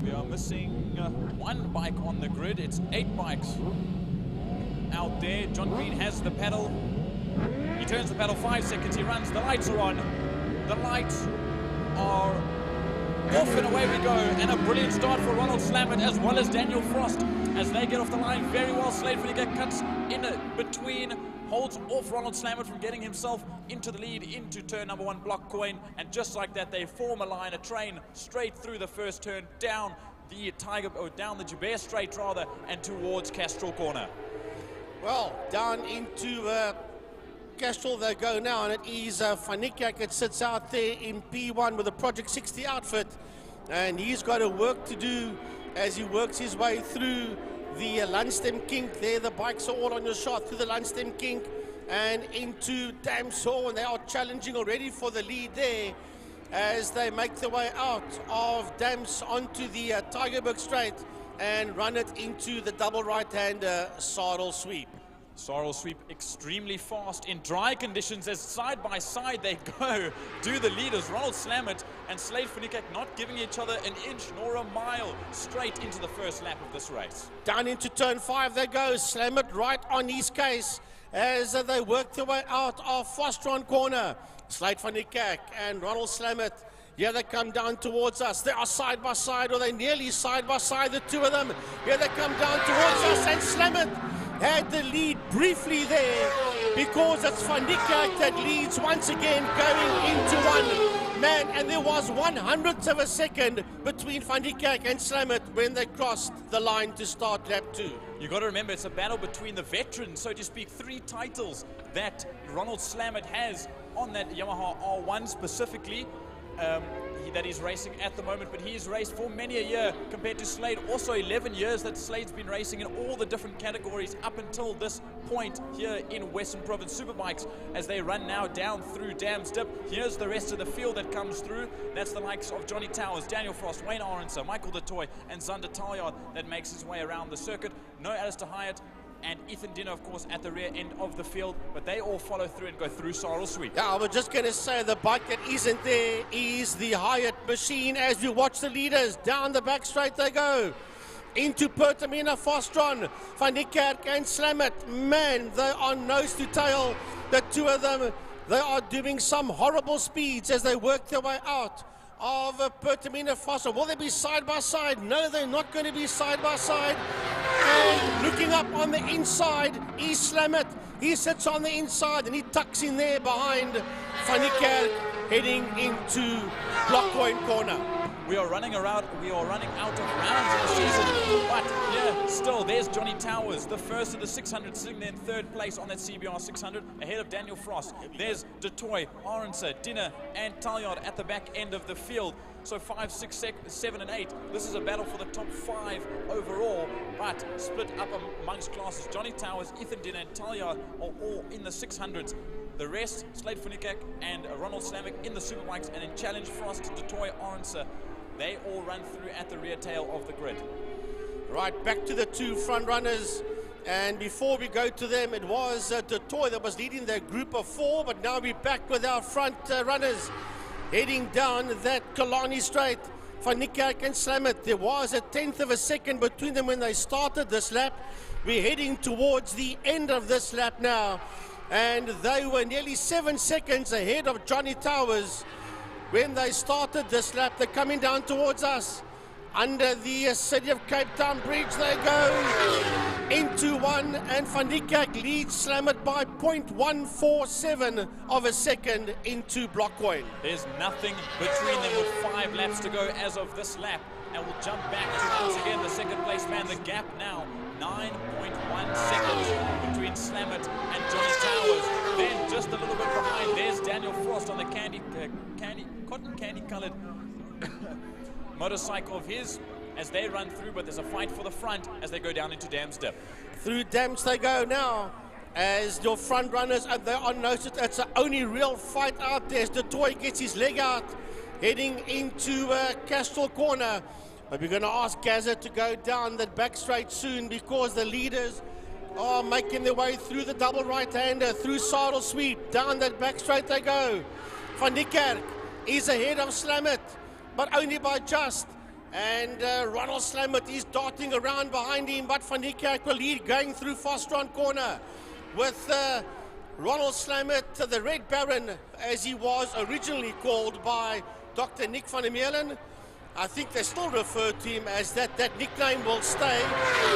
We are missing 1 bike on the grid. It's 8 bikes out there. John Green has the pedal. He turns the pedal 5 seconds. He runs. The lights are on. The lights are off and away we go. And a brilliant start for Ronald Slamet as well as Daniel Frost as they get off the line very well. Slade van Niekerk cuts in between, holds off Ronald Slamet from getting himself into the lead into turn number 1, block coin, and just like that they form a line, a train straight through the first turn, down the down the Joubert straight rather, and towards Castrol Corner. Well, down into Castrol they go now, and it is Van Niekerk that sits out there in P1 with a Project 60 outfit, and he's got a work to do as he works his way through the Landstem kink. There the bikes are all on your shot through the Landstem kink and into Damshaw, and they are challenging already for the lead there as they make their way out of Dams onto the Tygerberg straight and run it into the double right-hander Sarl Sweep. Sarl Sweep extremely fast in dry conditions as side by side they go, do the leaders. Ronald Slamet and Slade van Niekerk not giving each other an inch nor a mile straight into the first lap of this race. Down into turn 5 they go. Slamet right on his case as they work their way out of Fostron corner. Slade van Niekerk and Ronald Slamet, here they come down towards us. They are side by side, or they nearly side by side, the two of them. Here they come down towards us, and Slamet had the lead briefly there because it's Van Niekerk that leads once again going into one man, and there was 1/100th of a second between Van Niekerk and Slamet when they crossed the line to start lap 2. You got to remember it's a battle between the veterans, so to speak. 3 titles that Ronald Slamet has on that Yamaha R1 specifically. That he's racing at the moment, but he's raced for many a year compared to Slade. Also 11 years that Slade's been racing in all the different categories up until this point here in Western Province Superbikes as they run now down through Dams Dip. Here's the rest of the field that comes through. That's the likes of Johnny Towers, Daniel Frost, Wayne Aronson, Michael de Toy and Zander Taljard that makes his way around the circuit. No Alistair Hyatt and Ethan Dinner, of course, at the rear end of the field, but they all follow through and go through Sarl Sweep. Yeah, I was just going to say the bike that isn't there is the Hyatt machine. As we watch the leaders, down the back straight they go. Into Pertamina, Fostron, Van Niekerk and Slamet. Man, they are nose to tail. The two of them, they are doing some horrible speeds as they work their way out of Pertamina, Fostron. Will they be side by side? No, they're not going to be side by side. And looking up on the inside is Slamet. He sits on the inside and he tucks in there behind Van Niekerk heading into Blockcoin corner. We are running out of rounds in the season, but yeah, still, there's Johnny Towers, the first of the 600, sitting there in 3rd place on that CBR 600, ahead of Daniel Frost. There's de Toy, Aronson, Dinner, and Taljard at the back end of the field. So 5, 6, 7, and 8. This is a battle for the top 5 overall, but split up amongst classes. Johnny Towers, Ethan Dinner, and Taljard are all in the 600s. The rest, Slade van Niekerk and Ronald Slamet in the Superbikes, and in Challenge Frost, de Toy, Aronson. They all run through at the rear tail of the grid. Right, back to the 2 front runners. And before we go to them, it was de Toy that was leading their group of 4, but now we're back with our front runners heading down that Kilani straight. Van Niekerk and Slamet, there was a 1/10th of a second between them when they started this lap. We're heading towards the end of this lap now. And they were nearly 7 seconds ahead of Johnny Towers when they started this lap. They're coming down towards us. Under the City of Cape Town Bridge they go into one, and Van Niekerk leads Slamet by 0.147 of a second into Blockcoin. There's nothing between them with 5 laps to go as of this lap. And we'll jump back to once again the second place man. The gap now 9.1 seconds between Slamet and Johnny Towers. Then just a little bit behind, there's Daniel Frost on the cotton candy coloured motorcycle of his as they run through, but there's a fight for the front as they go down into Dam's Dip. Through Dams they go now as your front runners, and they are noticed. It's the only real fight out there as the toy gets his leg out heading into Castrol Corner. But we're going to ask Gazza to go down that back straight soon because the leaders are making their way through the double right-hander, through Saddle Sweep. Down that back straight they go. Van Niekerk is ahead of Slamet, but only by just. And Ronald Slamet is darting around behind him, but Van Niekerk will lead going through Fostron Corner with Ronald Slamet, the Red Baron, as he was originally called by Dr. Nick van der Meulen. I think they still refer to him as that. That nickname will stay.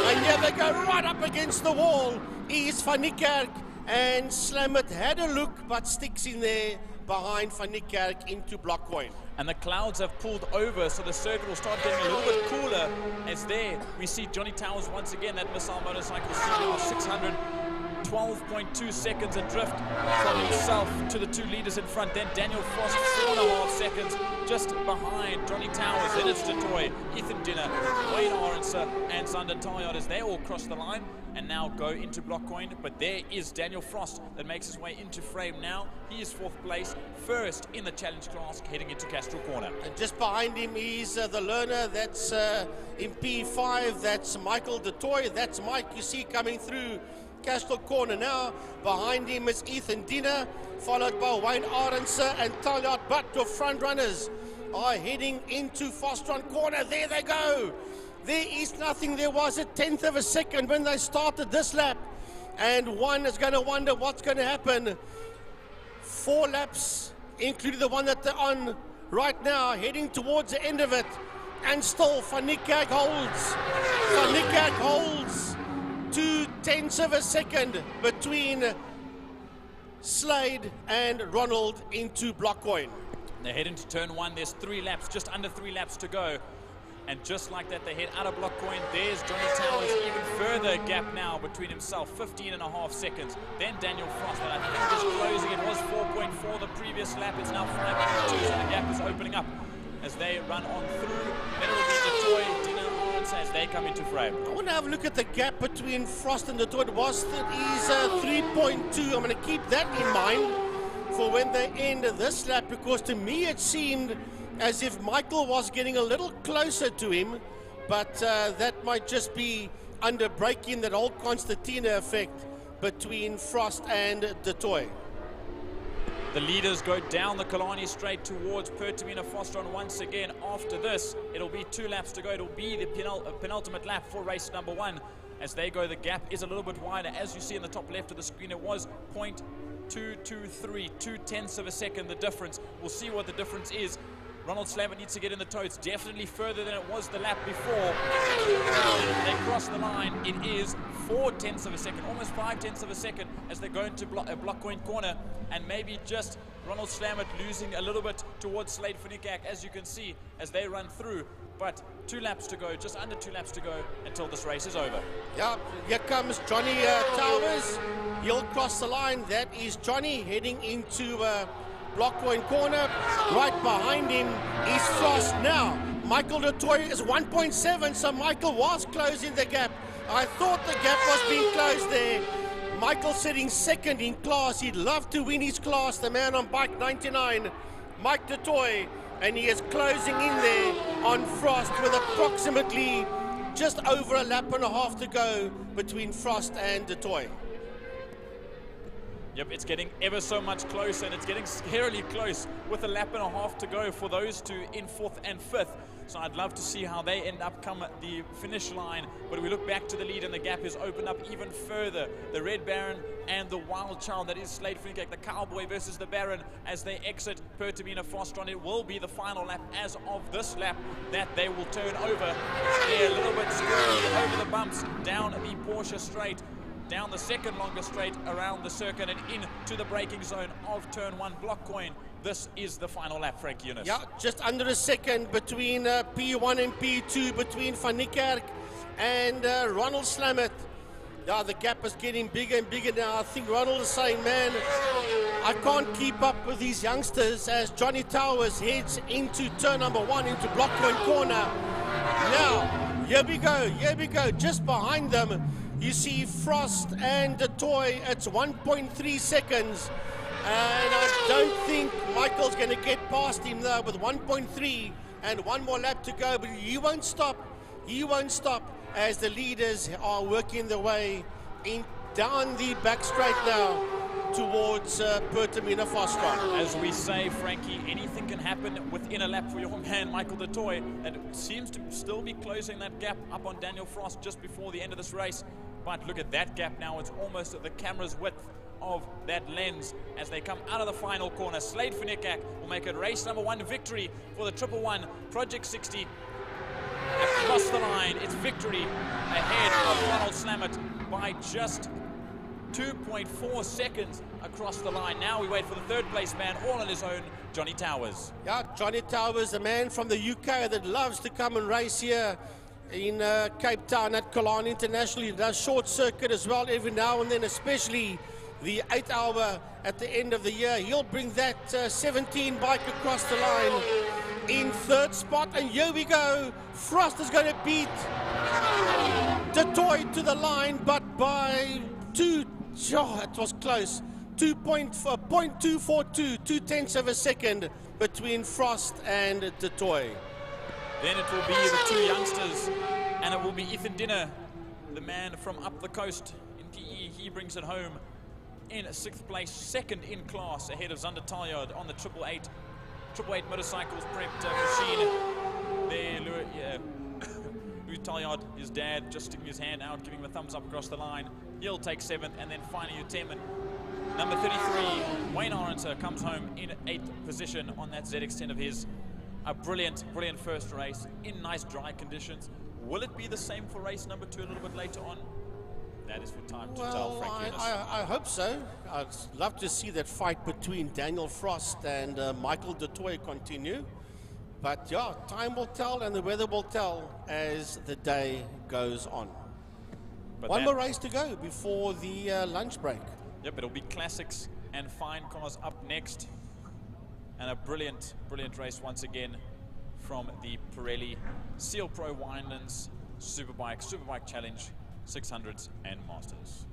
And here they go right up against the wall. Is Van Niekerk, and Slamet had a look but sticks in there behind Van Niekerk into Blockcoin. And the clouds have pulled over, so the circuit will start getting a little bit cooler. As there we see Johnny Towers once again, that missile motorcycle, now 612.2 seconds adrift from himself to the 2 leaders in front. Then Daniel Frost 4.5 seconds just behind Johnny Towers. Then it's Detoy, Ethan Dinner, Wayne Orenser and Sander Taljard as they all cross the line and now go into Blockcoin. But there is Daniel Frost that makes his way into frame now. He is 4th place, first in the challenge class, heading into Castrol Corner. And just behind him is the learner that's in P5, that's Michael Detoy. That's Mike you see coming through Castrol Corner now. Behind him is Ethan Diener, followed by Wayne Arendse and Taljard. But your front runners are heading into Fostron Corner. There they go. There is nothing. There was a 10th of a second when they started this lap. And one is going to wonder what's going to happen. 4 laps, including the one that they're on right now, heading towards the end of it. And still Van Niekerk holds. Van Niekerk holds 0.2 of a second between Slade and Ronald into Blockcoin. They head into turn 1. There's 3 laps, just under 3 laps to go. And just like that, they head out of Blockcoin. There's Johnny Towers, even further gap now between himself, 15.5 seconds. Then Daniel Frost, that I think is closing. It was 4.4 the previous lap. It's now 5.2, so the gap is opening up as they run on through. Then it will be Detoy, Dina Arendse as they come into frame. I want to have a look at the gap between Frost and Detoy. It was 3.2. I'm going to keep that in mind for when they end this lap, because to me it seemed as if Michael was getting a little closer to him, but that might just be under breaking that whole Constantina effect between Frost and Detoy. The leaders go down the Kilani straight towards Pertamina Fostron once again. After this, it'll be 2 laps to go. It'll be the penultimate lap for race number 1. As they go, the gap is a little bit wider. As you see in the top left of the screen, it was 0.223, 0.2 of a second, the difference. We'll see what the difference is. Ronald Slamet needs to get in the toe. It's definitely further than it was the lap before. They cross the line. It is 0.4 of a second, almost 0.5 of a second as they go into Blockcoin Corner, and maybe just Ronald Slamet losing a little bit towards Slade Van Niekerk, as you can see, as they run through. But 2 laps to go, just under 2 laps to go until this race is over. Yeah, here comes Johnny Towers. He'll cross the line. That is Johnny heading into Blockcoin Corner. Right behind him is Frost now. Michael Detoy is 1.7, so Michael was closing the gap. I thought the gap was being closed there. Michael sitting 2nd in class. He'd love to win his class, the man on bike 99, Mike Detoy, and he is closing in there on Frost with approximately just over a lap and a half to go between Frost and Detoy. Yep, it's getting ever so much closer, and it's getting scarily close with a lap and a half to go for those two in 4th and 5th. So I'd love to see how they end up come at the finish line. But we look back to the lead, and the gap is opened up even further. The Red Baron and the Wild Child, that is Slade Finkek, the Cowboy versus the Baron, as they exit Pertamina Fostron. It will be the final lap as of this lap that they will turn over. They're a little bit squirrely over the bumps, down the Porsche straight, down the second longest straight around the circuit and into the braking zone of turn 1 block coin. This is the final lap, Frank Eunice. Yeah, just under a second between P1 and P2, between Van Niekerk and Ronald Slamet. Yeah, the gap is getting bigger and bigger now. I think Ronald is saying, man, I can't keep up with these youngsters as Johnny Towers heads into turn number 1, into block coin corner. Now, here we go, just behind them. You see Frost and DeToy, it's 1.3 seconds. And I don't think Michael's going to get past him there with 1.3 and one more lap to go. But he won't stop. He won't stop as the leaders are working their way in down the back straight now towards Pertamina Fostron. As we say, Frankie, anything can happen within a lap for your man, Michael DeToy. And it seems to still be closing that gap up on Daniel Frost just before the end of this race. But look at that gap now. It's almost at the camera's width of that lens as they come out of the final corner. Slade Finkek will make it race number 1 victory for the 111 Project 60. Across the line, it's victory ahead of Ronald Slamet by just 2.4 seconds across the line. Now we wait for the 3rd place man, all on his own, Johnny Towers. Yeah, Johnny Towers, a man from the UK that loves to come and race here in Cape Town at Killarney International. He does short circuit as well every now and then, especially the 8 hour at the end of the year. He'll bring that 17 bike across the line in 3rd spot. And here we go. Frost is going to beat DeToy to the line, but by 2, it was close. 2.242, 2/10 of a second between Frost and DeToy. Then it will be the 2 youngsters, and it will be Ethan Dinner, the man from up the coast in PE. He brings it home in 6th place, 2nd in class, ahead of Zander Talyard on the 888 motorcycles prepped machine. There, Louis Talyard, his dad, just sticking his hand out, giving him a thumbs up across the line. He'll take 7th, and then finally Utemen. Number 33, Wayne Arenzer, comes home in 8th position on that ZX-10 of his. A brilliant, brilliant first race in nice dry conditions. Will it be the same for race number 2 a little bit later on? That is for time to tell, Frank Eunice. I hope so. I'd love to see that fight between Daniel Frost and Michael DeToy continue. But yeah, time will tell and the weather will tell as the day goes on. But one more race to go before the lunch break. Yep, it'll be classics and fine cars up next. And a brilliant, brilliant race once again from the Pirelli Seal Pro Winelands Superbike Challenge 600s and Masters.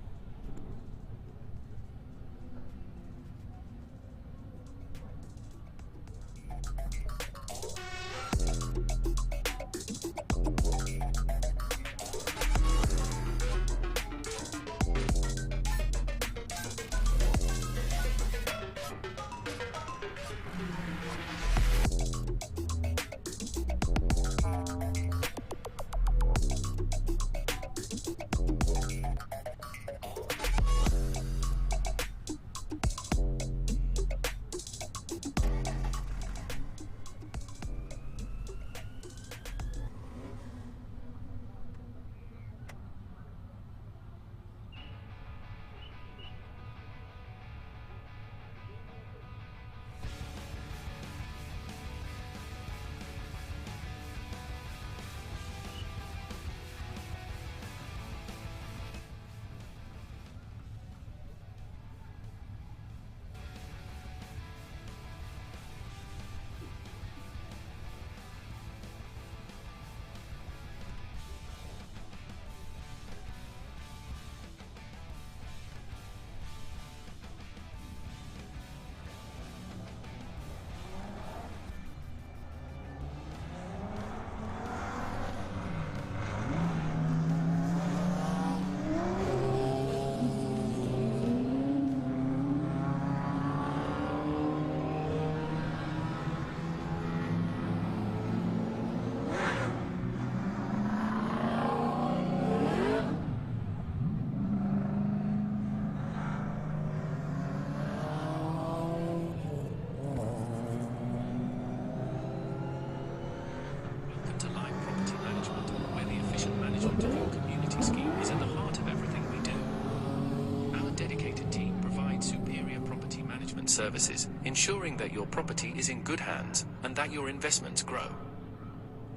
services, ensuring that your property is in good hands and that your investments grow.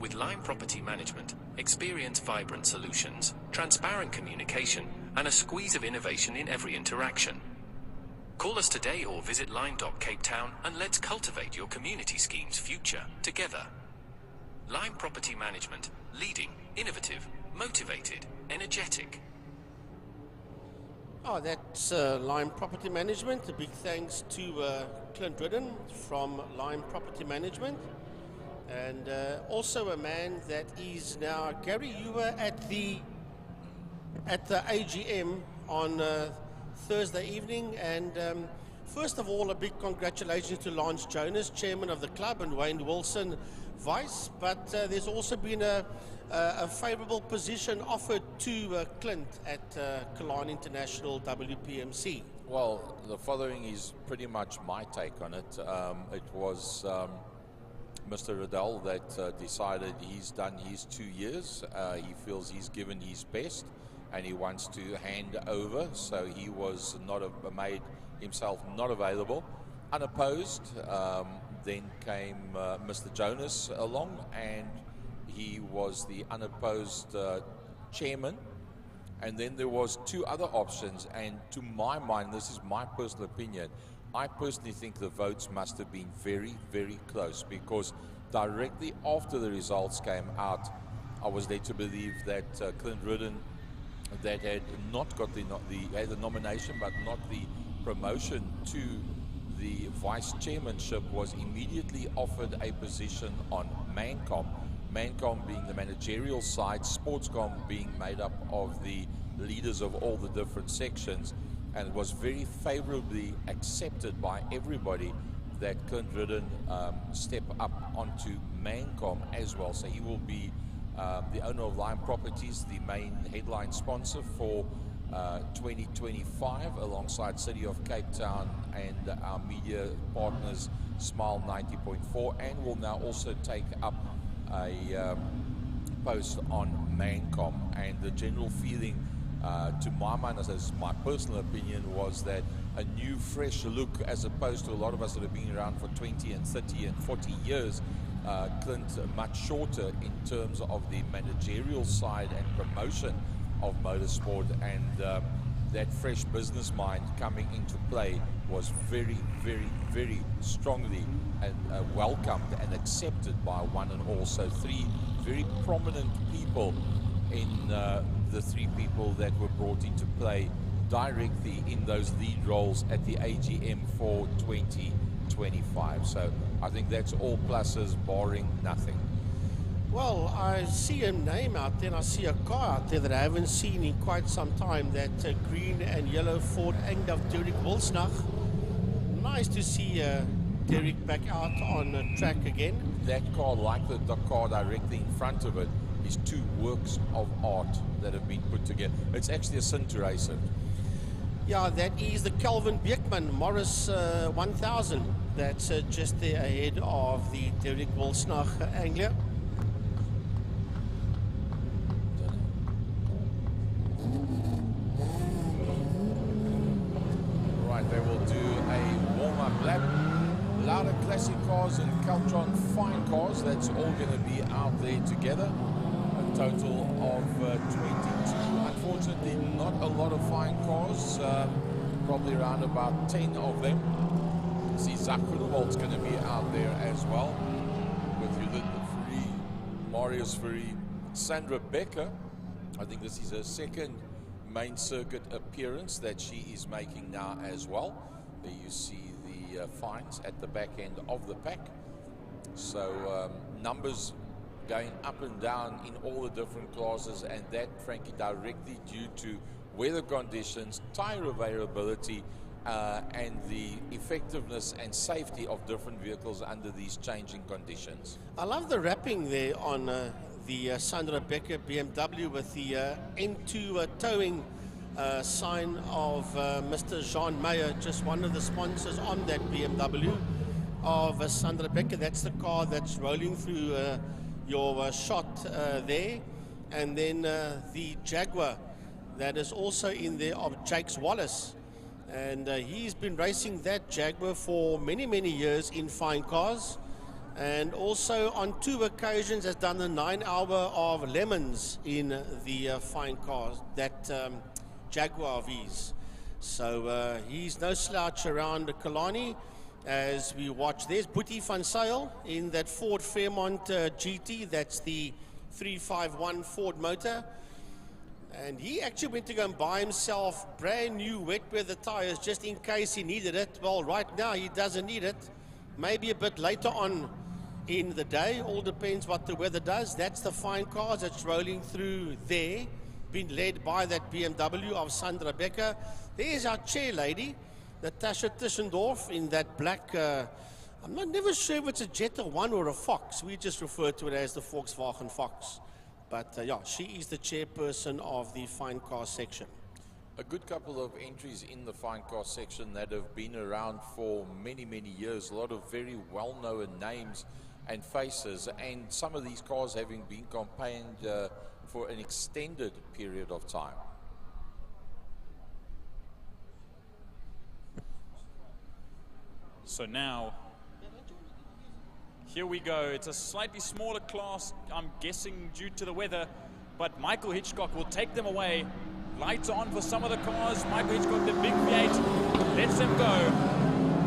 With Lime Property Management, experience vibrant solutions, transparent communication, and a squeeze of innovation in every interaction. Call us today or visit Lime.Cape Town and let's cultivate your community scheme's future together. Lime Property Management, leading, innovative, motivated, energetic. Oh, that's Lime Property Management. A big thanks to Clint Ridden from Lime Property Management. And also a man that is now, Gary, you were at the AGM on Thursday evening, and first of all, a big congratulations to Lance Jonas, chairman of the club, and Wayne Wilson, vice. But there's also been a favourable position offered to Clint at Killarney International WPMC. Well, the following is pretty much my take on it. It was Mr. Riddell that decided he's done his 2 years. He feels he's given his best and he wants to hand over, so he was made himself not available, unopposed. Then came Mr. Jonas along, and he was the unopposed chairman. And then there was 2 other options, and to my mind, this is my personal opinion, I personally think the votes must have been very, very close, because directly after the results came out, I was led to believe that Clint Ridden, that had not got had the nomination but not the promotion to the vice chairmanship, was immediately offered a position on Mancom. Mancom being the managerial side, Sportscom being made up of the leaders of all the different sections, and it was very favorably accepted by everybody that Clint Ridden step up onto Mancom as well. So he will be the owner of Lime Properties, the main headline sponsor for 2025, alongside City of Cape Town and our media partners Smile 90.4, and will now also take up a post on Mancom. And the general feeling, to my mind, as is my personal opinion, was that a new fresh look, as opposed to a lot of us that have been around for 20 and 30 and 40 years, Clint much shorter in terms of the managerial side and promotion of motorsport, and that fresh business mind coming into play was very, very, very strongly and welcomed and accepted by one and all. So 3 very prominent people in the 3 people that were brought into play directly in those lead roles at the AGM for 2025. So I think that's all pluses, barring nothing. Well, I see a name out there, and I see a car out there that I haven't seen in quite some time, that green and yellow Ford Angdorf Derek Wilsnach. Nice to see Derek back out on the track again. That car, like the car directly in front of it, is 2 works of art that have been put together. It's actually a sin to race it. Yeah, that is the Kelvin Beekman Morris 1000. That's just there ahead of the Derek Wilsnach Anglia. Right, they will do a warm-up lap. Lauda classic cars and Caltron fine cars, that's all going to be out there together. A total of 22. Unfortunately, not a lot of fine cars, probably around about 10 of them. See, Zach Groenewald's going to be out there as well, with Judith Free, Marius Free, Sandra Becker. I think this is her second main circuit appearance that she is making now as well. There you see the fines at the back end of the pack. So numbers going up and down in all the different classes, and that frankly directly due to weather conditions, tire availability, and the effectiveness and safety of different vehicles under these changing conditions. I love the wrapping there on the Sandra Becker BMW with the N2 towing sign of Mr. Jean Meyer, just one of the sponsors on that BMW of Sandra Becker. That's the car that's rolling through your shot there. And then the Jaguar that is also in there of Jakes Wallace. And he's been racing that Jaguar for many, many years in fine cars. And also on 2 occasions has done the 9 hour of lemons in the fine cars, that Jaguar of his. So he's no slouch around Killarney as we watch. There's Boetie van Zyl in that Ford Fairmont GT. That's the 351 Ford motor. And he actually went to go and buy himself brand new wet weather tires just in case he needed it. Well, right now he doesn't need it. Maybe a bit later on in the day, all depends what the weather does. That's the fine cars that's rolling through there, being led by that BMW of Sandra Becker. There's our chair lady, Natasha Tischendorf, in that black, I'm never sure if it's a Jetta 1 or a Fox. We just refer to it as the Volkswagen Fox. But yeah, she is the chairperson of the fine car section. A good couple of entries in the fine car section that have been around for many, many years. A lot of very well-known names and faces, and some of these cars having been campaigned for an extended period of time. So now, here we go. It's a slightly smaller class, I'm guessing due to the weather, but Michael Hitchcock will take them away. Lights on for some of the cars. Michael Hitchcock, the big V8, lets them go.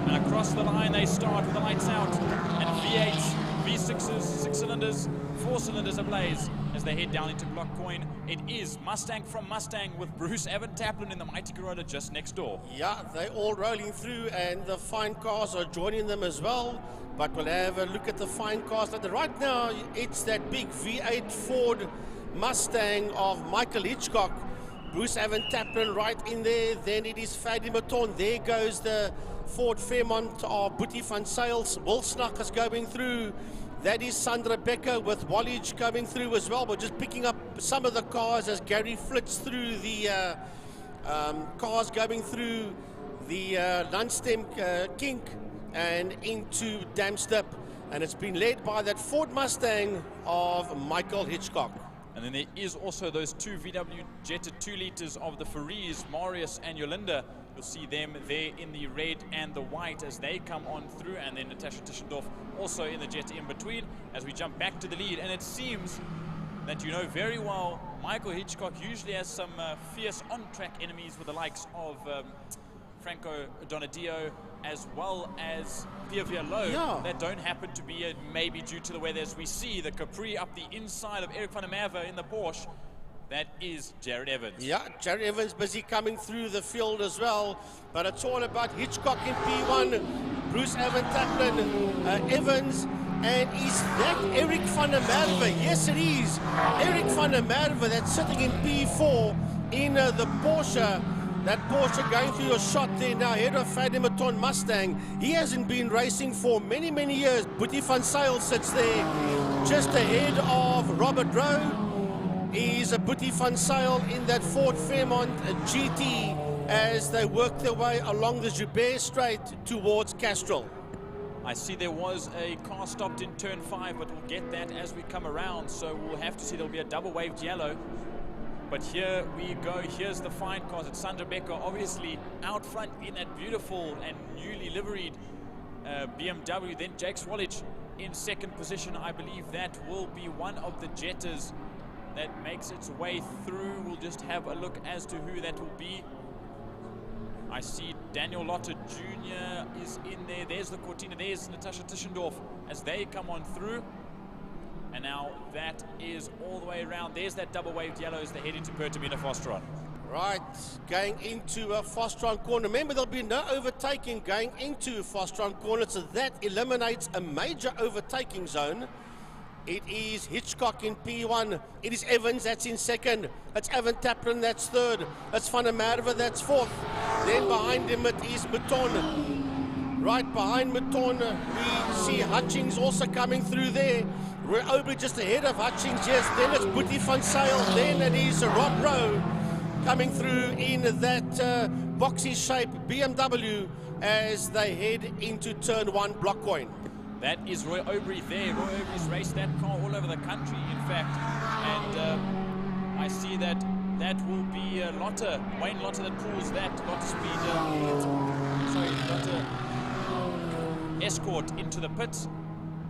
And across the line they start with the lights out. And V8s, V6s, 6 cylinders, 4 cylinders ablaze as they head down into Block Coin. It is Mustang from Mustang with Bruce Evan Taplin in the mighty Corolla just next door. Yeah, they're all rolling through and the fine cars are joining them as well. But we'll have a look at the fine cars. Right now, it's that big V8 Ford Mustang of Michael Hitchcock. Bruce Evan Taplin right in there. Then it is Fadi Maton. There goes the Ford Fairmont of Boetie van Zyl. Will Snuck is going through. That is Sandra Becker with Wallage coming through as well. We're just picking up some of the cars as Gary flits through the cars going through the Landstem kink and into Damstep. And it's been led by that Ford Mustang of Michael Hitchcock. And then there is also those 2 VW Jetta 2 liters of the Faries, Marius and Yolinda. You'll see them there in the red and the white as they come on through, and then Natasha Tischendorf also in the Jetta in between as we jump back to the lead. And it seems that you know very well Michael Hitchcock usually has some fierce on-track enemies with the likes of Franco Donadio as well as Pierre Lowe that don't happen to be maybe due to the weather, as we see the Capri up the inside of Eric van der Merwe in the Porsche. That is Jared Evans. Yeah, Jared Evans busy coming through the field as well, but it's all about Hitchcock in P1, Bruce Evan Taplin, Evans, and is that Eric van der Merwe? Yes, it is. Eric van der Merwe that's sitting in P4 in the Porsche. That Porsche going through a shot there now, ahead of Fadi Maton Mustang. He hasn't been racing for many, many years. Boetie van Zyl sits there just ahead of Robert Rowe. He's a Boetie van Zyl in that Ford Fairmont GT as they work their way along the Joubert Straight towards Castrol. I see there was a car stopped in turn 5, but we'll get that as we come around. So we'll have to see there'll be a double waved yellow. But here we go, here's the fine cars. It's Sandra Becker obviously out front in that beautiful and newly liveried BMW. Then Jake Swallage in second position. I believe that will be one of the Jettas that makes its way through. We'll just have a look as to who that will be. I see Daniel Lotter Jr. is in there. There's the Cortina, there's Natasha Tischendorf as they come on through. And now that is all the way around. There's that double waved yellow as they head into Pertamina Fostron. Right, going into a Fostron corner. Remember, there'll be no overtaking going into Fostron corner, so that eliminates a major overtaking zone. It is Hitchcock in P1. It is Evans that's in second. It's Evan Taplin that's third. It's Van der Merwe that's fourth. Then behind him it is Maton. Right behind Maton, we see Hutchings also coming through there. We're over just ahead of Hutchings, yes. Then it's Boetie van Zyl. Then it is Rob Rowe coming through in that boxy shape BMW as they head into turn 1 Block Coin. That is Roy Aubrey there. Roy Aubrey's raced that car all over the country, in fact. And I see that that will be Wayne Lotte that pulls that. Lotte speed, Lotte escort into the pit.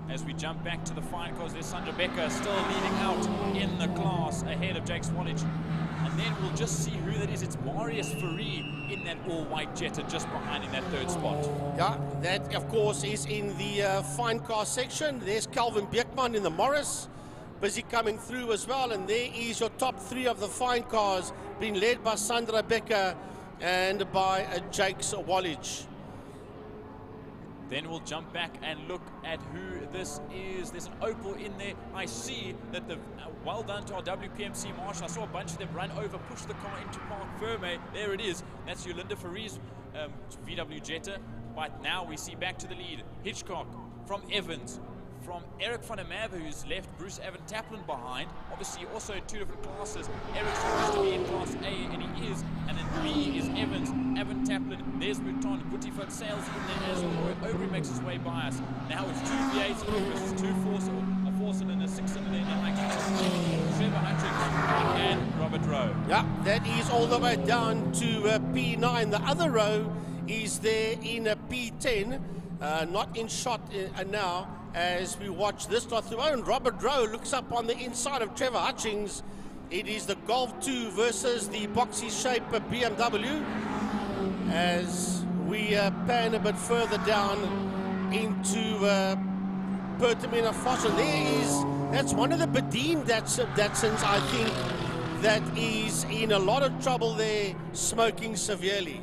As we jump back to the fine cars, there's Sandra Becker still leading out in the class ahead of Jake Swallage. And then we'll just see who that is. It's Marius Fourie in that all-white Jetta just behind in that third spot. Yeah, that of course is in the fine car section. There's Calvin Beekman in the Morris, busy coming through as well. And there is your top three of the fine cars, being led by Sandra Becker and by Jake Swallage. Then we'll jump back and look at who this is. There's an Opel in there. I see that the well done to our WPMC marshal. I saw a bunch of them run over, push the car into Park Ferme. There it is. That's Yolanda Fourie VW Jetta. But now we see back to the lead. Hitchcock from Evans. From Eric van der Merwe, who's left Bruce Evan Taplin behind. Obviously also two different classes. Eric's supposed to be in class A, and he is. And then B is Evans, Evan Taplin. There's Mouton, Boetie van Sails in there as well. Aubrey makes his way by us. Now it's two V8s versus two a four-cylinder and a six-cylinder in the like Trevor Hutchings and Robert Rowe. Yeah, that is all the way down to P9. The other row is there in P10, not in shot now. As we watch this not through, and Robert Rowe looks up on the inside of Trevor Hutchings. It is the Golf 2 versus the boxy shape BMW. As we pan a bit further down into Pertamina Foster, that's one of the Bedeen Datsuns, I think, that is in a lot of trouble there, smoking severely.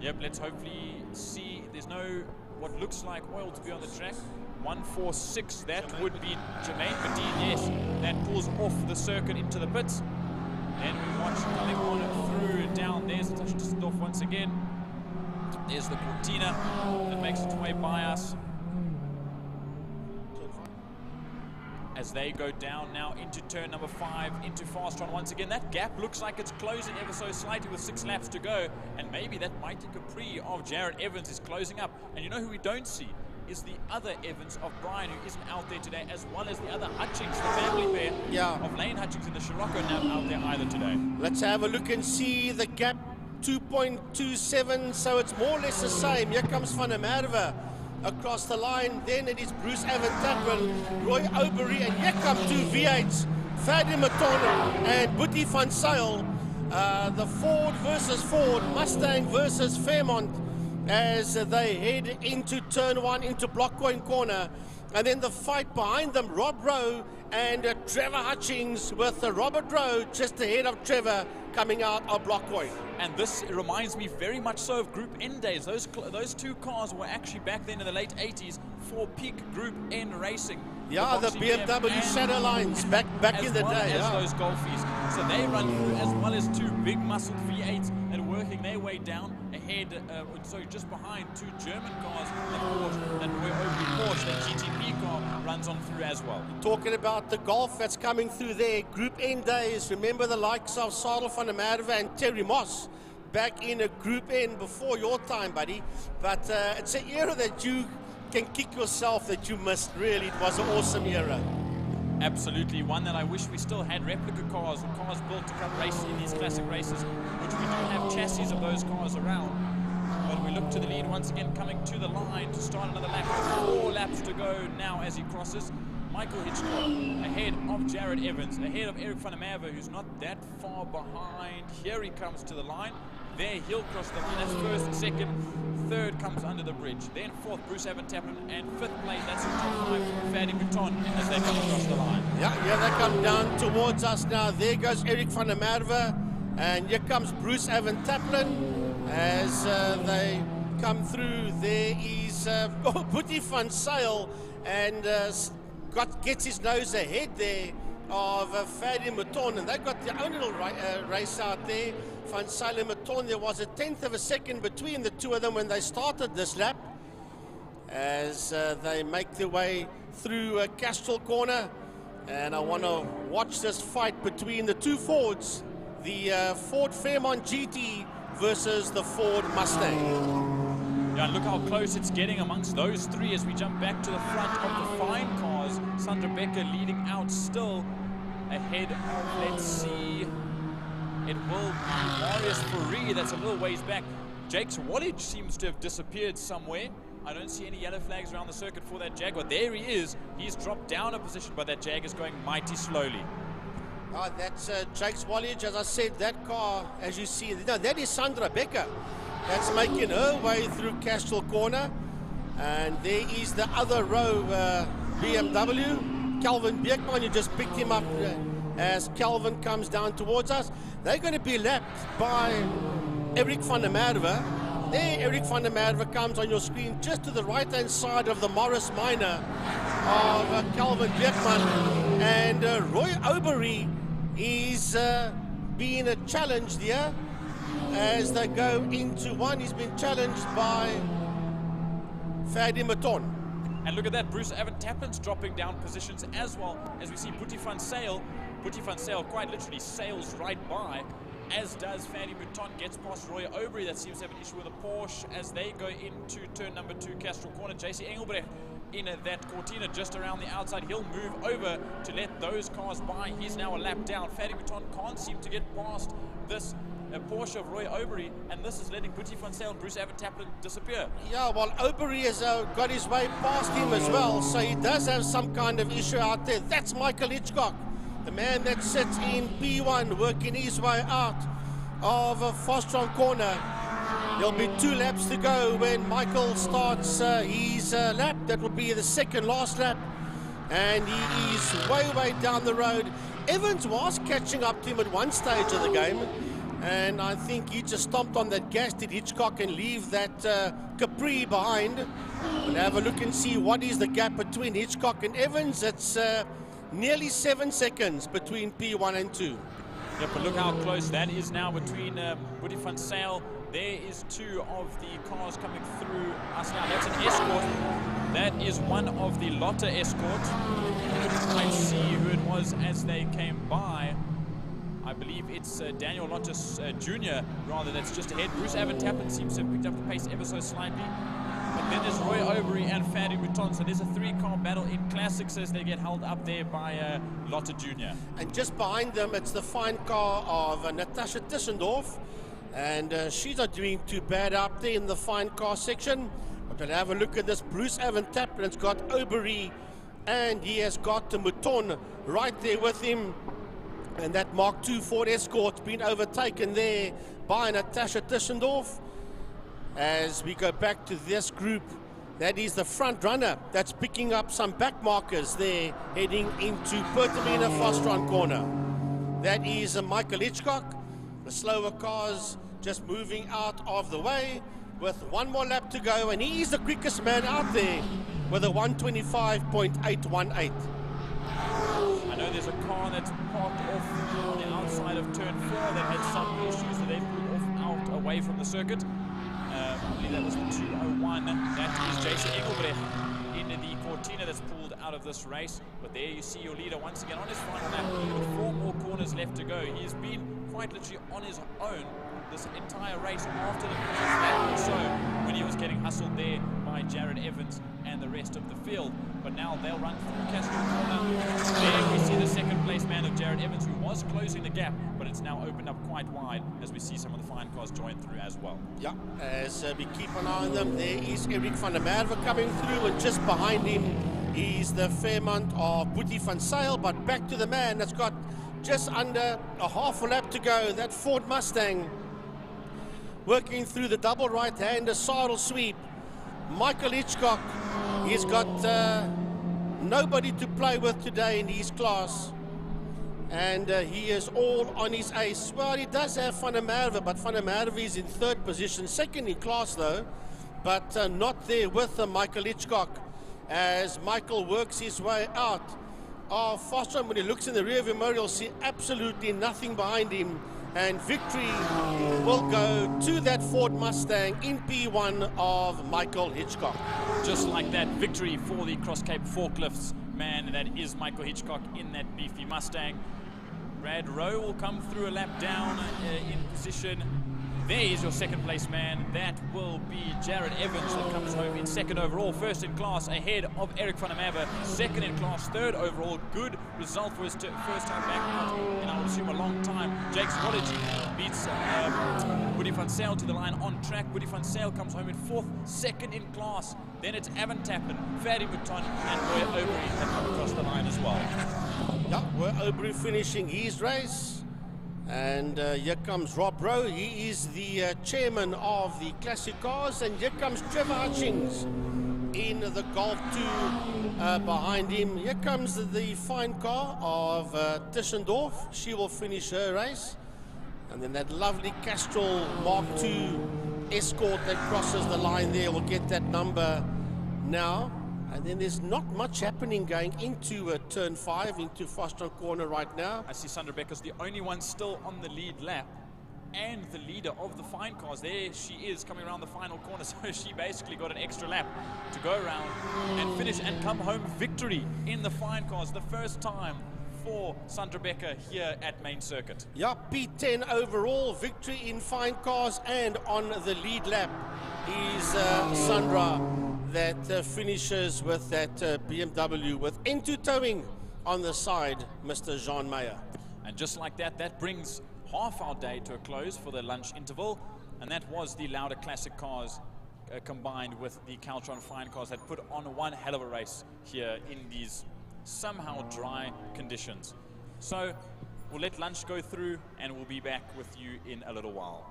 Yep, let's hopefully see. There's no what looks like oil to be on the track. 146, that would be Jermaine Bedeen, yes, that pulls off the circuit into the pits. Then we watch coming on through down. There's the touch just off once again. There's the Cortina that makes its way by us. As they go down now into turn number 5, into Fastron once again. That gap looks like it's closing ever so slightly with 6 laps to go. And maybe that Mighty Capri of Jared Evans is closing up. And you know who we don't see? Is the other Evans of Brian, who isn't out there today, as well as the other Hutchings, the family pair of Lane Hutchings in the Scirocco, not out there either today. Let's have a look and see the gap, 2.27, so it's more or less the same. Here comes Van der Merwe across the line. Then it is Bruce Evan Taplin, Roy Aubrey, and here come two V8s, Fadi Matona and Boetie van Sail. The Ford versus Ford, Mustang versus Fairmont, as they head into turn 1 into Blockcoin corner. And then the fight behind them, Rob Rowe and Trevor Hutchings, with Robert Rowe just ahead of Trevor coming out of Blockcoin. And this reminds me very much so of Group N days. Those two cars were actually back then in the late 80s for peak Group N racing. Yeah, the BMW Shadow Lines back in the day. As those Golfies. So they run through, as well as two big muscled V8s that are working their way down ahead. So just behind two German cars, the Porsche and Porsche, the GTP car runs on through as well. Talking about the Golf that's coming through there, Group N days. Remember the likes of Sadel van der Merwe and Terry Moss back in a Group N before your time, buddy. But it's an era that you can kick yourself that you missed. Really, it was an awesome era. Absolutely, one that I wish we still had replica cars or cars built to come race in these classic races, which we do have chassis of those cars around. But we look to the lead once again, coming to the line to start another lap. 4 laps to go now as he crosses. Michael Hitchcock ahead of Jared Evans, ahead of Eric van der Merwe, who's not that far behind. Here he comes to the line. There he'll cross the line. That's first, second, third comes under the bridge. Then fourth, Bruce Evan Taplin, and fifth place, that's in top 5, Fadi Mouton, as they come across the line. Yeah, they come down towards us now. There goes Eric van der Merwe, and here comes Bruce Evan Taplin as they come through. There is Boetie van Sail, and gets his nose ahead there of Fadi Mouton, and they've got their own little race out there. Van Sail and Mouton, there was a 1/10 of a second between the two of them when they started this lap, as they make their way through Castrol corner. And I want to watch this fight between the two Fords, the Ford Fairmont GT versus the Ford Mustang. Yeah, and look how close it's getting amongst those three as we jump back to the front of the fine cars. Sandra Becker leading out still ahead of, let's see, it will be Marius Fourie that's a little ways back. Jake's Wallage seems to have disappeared somewhere. I don't see any yellow flags around the circuit for that Jaguar. There he is. He's dropped down a position, but that Jag is going mighty slowly. That's Jake's Wallage. As I said, that car, as you see, no, that is Sandra Becker. That's making her way through Castro Corner. And there is the other row BMW. Calvin Beekman, you just picked him up as Calvin comes down towards us. They're going to be lapped by Eric van der Merwe. There, Eric van der Merwe comes on your screen just to the right-hand side of the Morris Minor of Calvin Beekman. And Roy Obery is being challenged here as they go into one. He's been challenged by Ferdi Maton. And look at that, Bruce Evan Taplin's dropping down positions as well as we see Boetie van Sail. Boetie van Sail quite literally sails right by, as does Ferdi Mouton, gets past Roy Obery. That seems to have an issue with a Porsche as they go into turn number 2, Castro Corner. JC Engelbrecht in that Cortina just around the outside. He'll move over to let those cars by. He's now a lap down. Ferdi Mouton can't seem to get past this Porsche of Roy Obery, and this is letting Boetie van Sail and Bruce Evan Taplin disappear. Yeah, well, Obery has got his way past him as well, so he does have some kind of issue out there. That's Michael Hitchcock, the man that sits in P1, working his way out of Fostron Corner. There'll be 2 laps to go when Michael starts his lap. That will be the second last lap, and he is way down the road. Evans was catching up to him at one stage of the game, and I think he just stomped on that gas, did Hitchcock, and leave that Capri behind. We'll have a look and see what is the gap between Hitchcock and Evans. It's nearly 7 seconds between P1 and 2. Yep, but look how close that is now between Boetie van Sail. There is 2 of the cars coming through us now. That's an escort. That is one of the Lotte escorts. Let's see who it was as they came by. I believe it's Daniel Lottis Jr. rather, that's just ahead. Bruce Evan Taplin seems to have picked up the pace ever so slightly. But then there's Roy Obery and Ferdi Mouton. So there's a 3-car battle in classics as they get held up there by Lotte Jr. And just behind them, it's the fine car of Natasha Tissendorf. And she's not doing too bad up there in the fine car section. But we'll have a look at this. Bruce Evan Taplin's got Obery, and he has got Mouton right there with him. And that Mark II Ford Escort's been overtaken there by Natasha Tissendorf. As we go back to this group, that is the front runner that's picking up some back markers there, heading into Pertamina Fostron Corner. That is Michael Hitchcock. The slower cars just moving out of the way with 1 more lap to go, and he is the quickest man out there with a 125.818. I know there's a car that's parked off on the outside of turn 4 that had some issues that they pulled out away from the circuit. I believe that was the 201. That is Jason Engelbrecht in the Cortina that's pulled out of this race. But there you see your leader once again on his final lap with 4 more corners left to go. He has been quite literally on his own this entire race after the first lap or so, when he was getting hustled there by Jared Evans and the rest of the field. But now they'll run through Castro Corner. There we see the second place man of Jared Evans, who was closing the gap, but it's now opened up quite wide as we see some of the fine cars join through as well. Yeah, as we keep an eye on them, there is Eric van der Merwe coming through, and just behind him is the Fairmont of Boetie van Sail. But back to the man that's got just under a half a lap to go, that Ford Mustang, working through the double right-hander saddle sweep. Michael Hitchcock, he's got nobody to play with today in his class, and he is all on his ace. Well, he does have Van der Merwe, but Van der Merwe is in 3rd position, 2nd in class though, but not there with Michael Hitchcock as Michael works his way out of Fostron. When he looks in the rearview mirror, he'll see absolutely nothing behind him, and victory will go to that Ford Mustang in P1 of Michael Hitchcock. Just like that, victory for the Cross Cape Forklifts man. That is Michael Hitchcock in that beefy Mustang. Brad Rowe will come through a lap down in position. There is your second place man. That will be Jared Evans that comes home in second overall. First in class ahead of Eric van der Merwe. Second in class, third overall. Good result for his first time back out in, I would assume, a long time. Jake's Quality beats Woody van Sale to the line on track. Woody van Sale comes home in fourth. Second in class. Then it's Evan Tappen, Ferdy Mouton and Roy Aubrey that come across the line as well. Yeah, Roy Aubrey finishing his race. And here comes Rob Rowe. He is the chairman of the Classic Cars. And here comes Trevor Hutchings in the Golf 2 behind him. Here comes the fine car of Tischendorf. She will finish her race. And then that lovely Castrol Mark II Escort that crosses the line there will get that number now. And then there's not much happening going into turn 5, into Fostron Corner right now. I see Sandra Becker's the only one still on the lead lap and the leader of the fine cars. There she is coming around the final corner, so she basically got an extra lap to go around and finish and come home victory in the fine cars. The first time for Sandra Becker here at Main Circuit. Yeah, P10 overall, victory in fine cars, and on the lead lap is Sandra that finishes with that BMW with N2 towing on the side, Mr. Jean Meyer. And just like that, that brings half our day to a close for the lunch interval, and that was the Lauda Classic Cars combined with the Caltron Fine Cars that put on one hell of a race here in these somehow dry conditions. So we'll let lunch go through and we'll be back with you in a little while.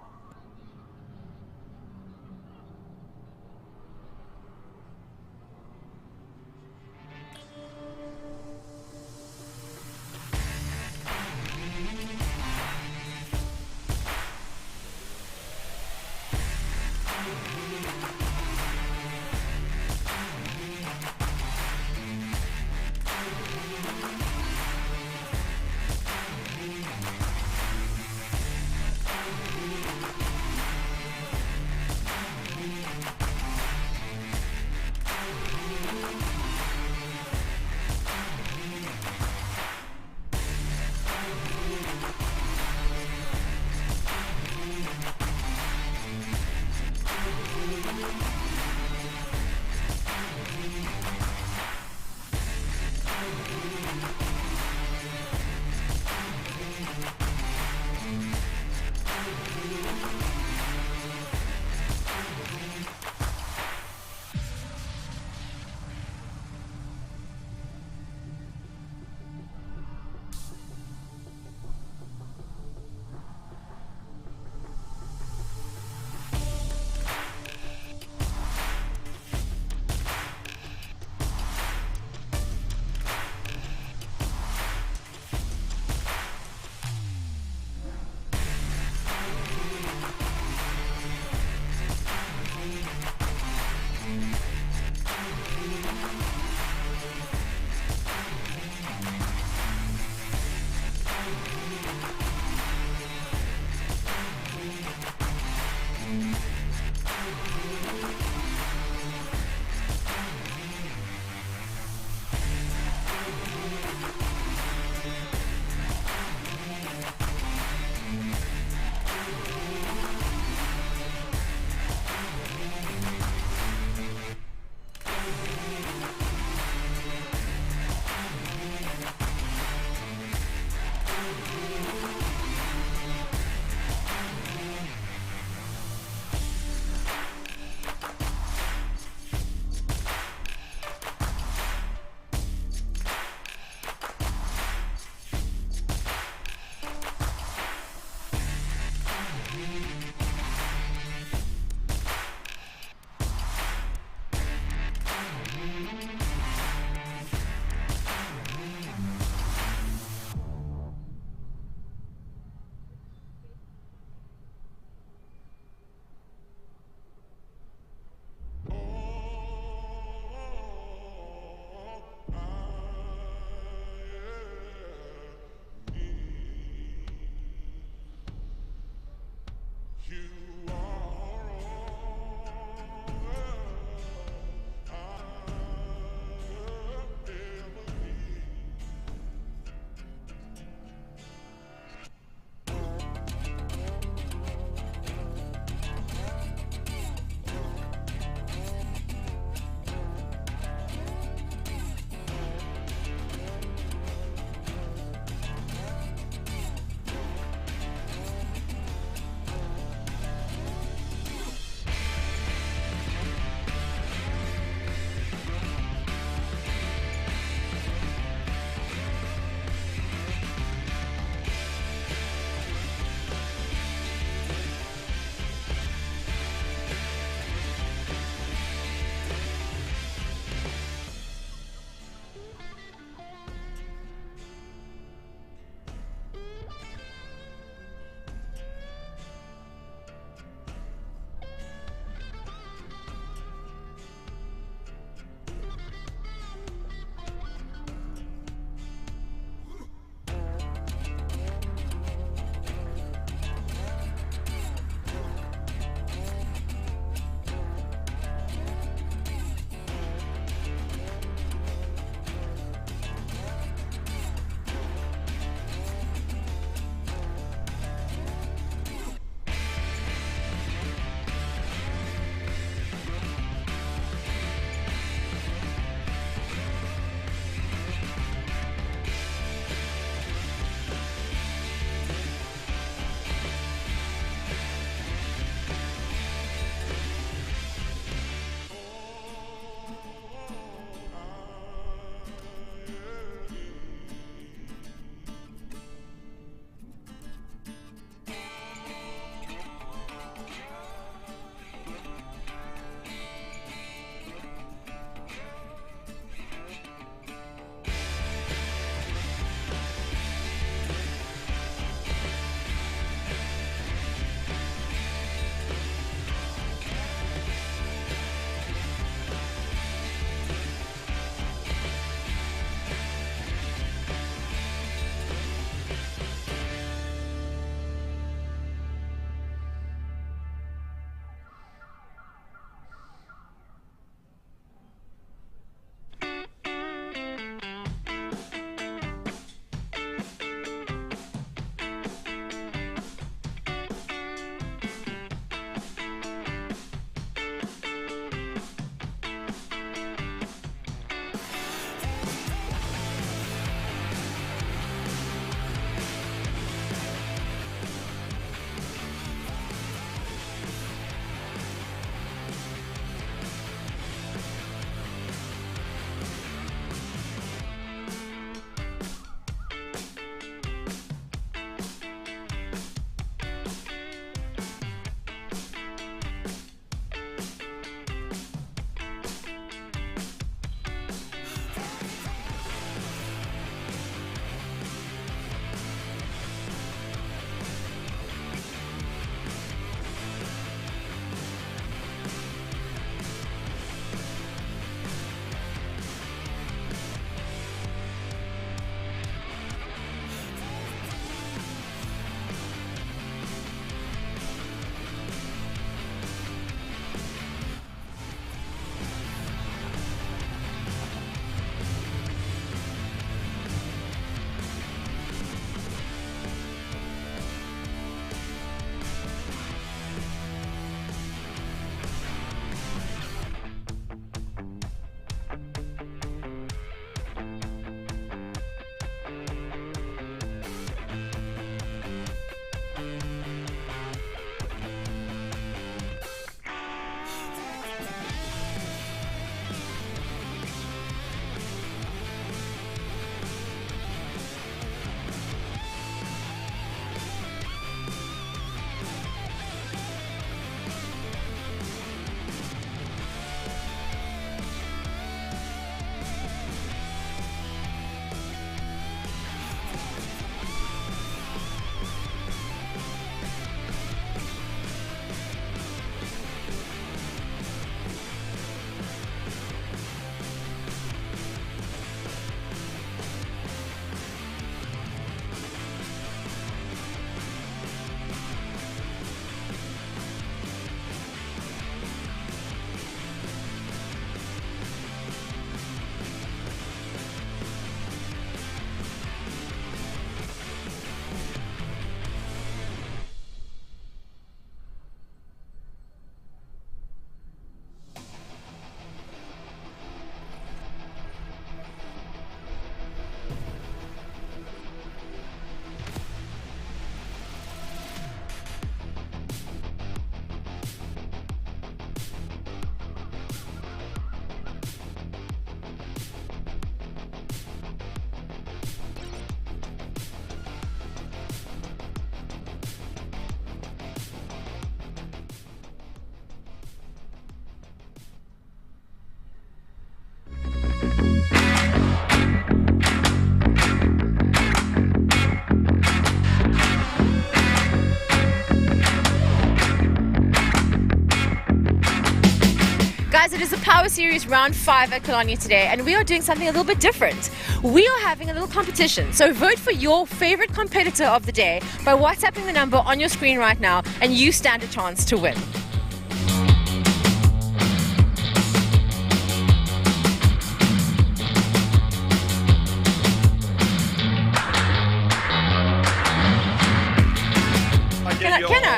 guys, it is the Power Series Round 5 at Killarney today, and we are doing something a little bit different. We are having a little competition, so vote for your favorite competitor of the day by WhatsApping the number on your screen right now, and you stand a chance to win.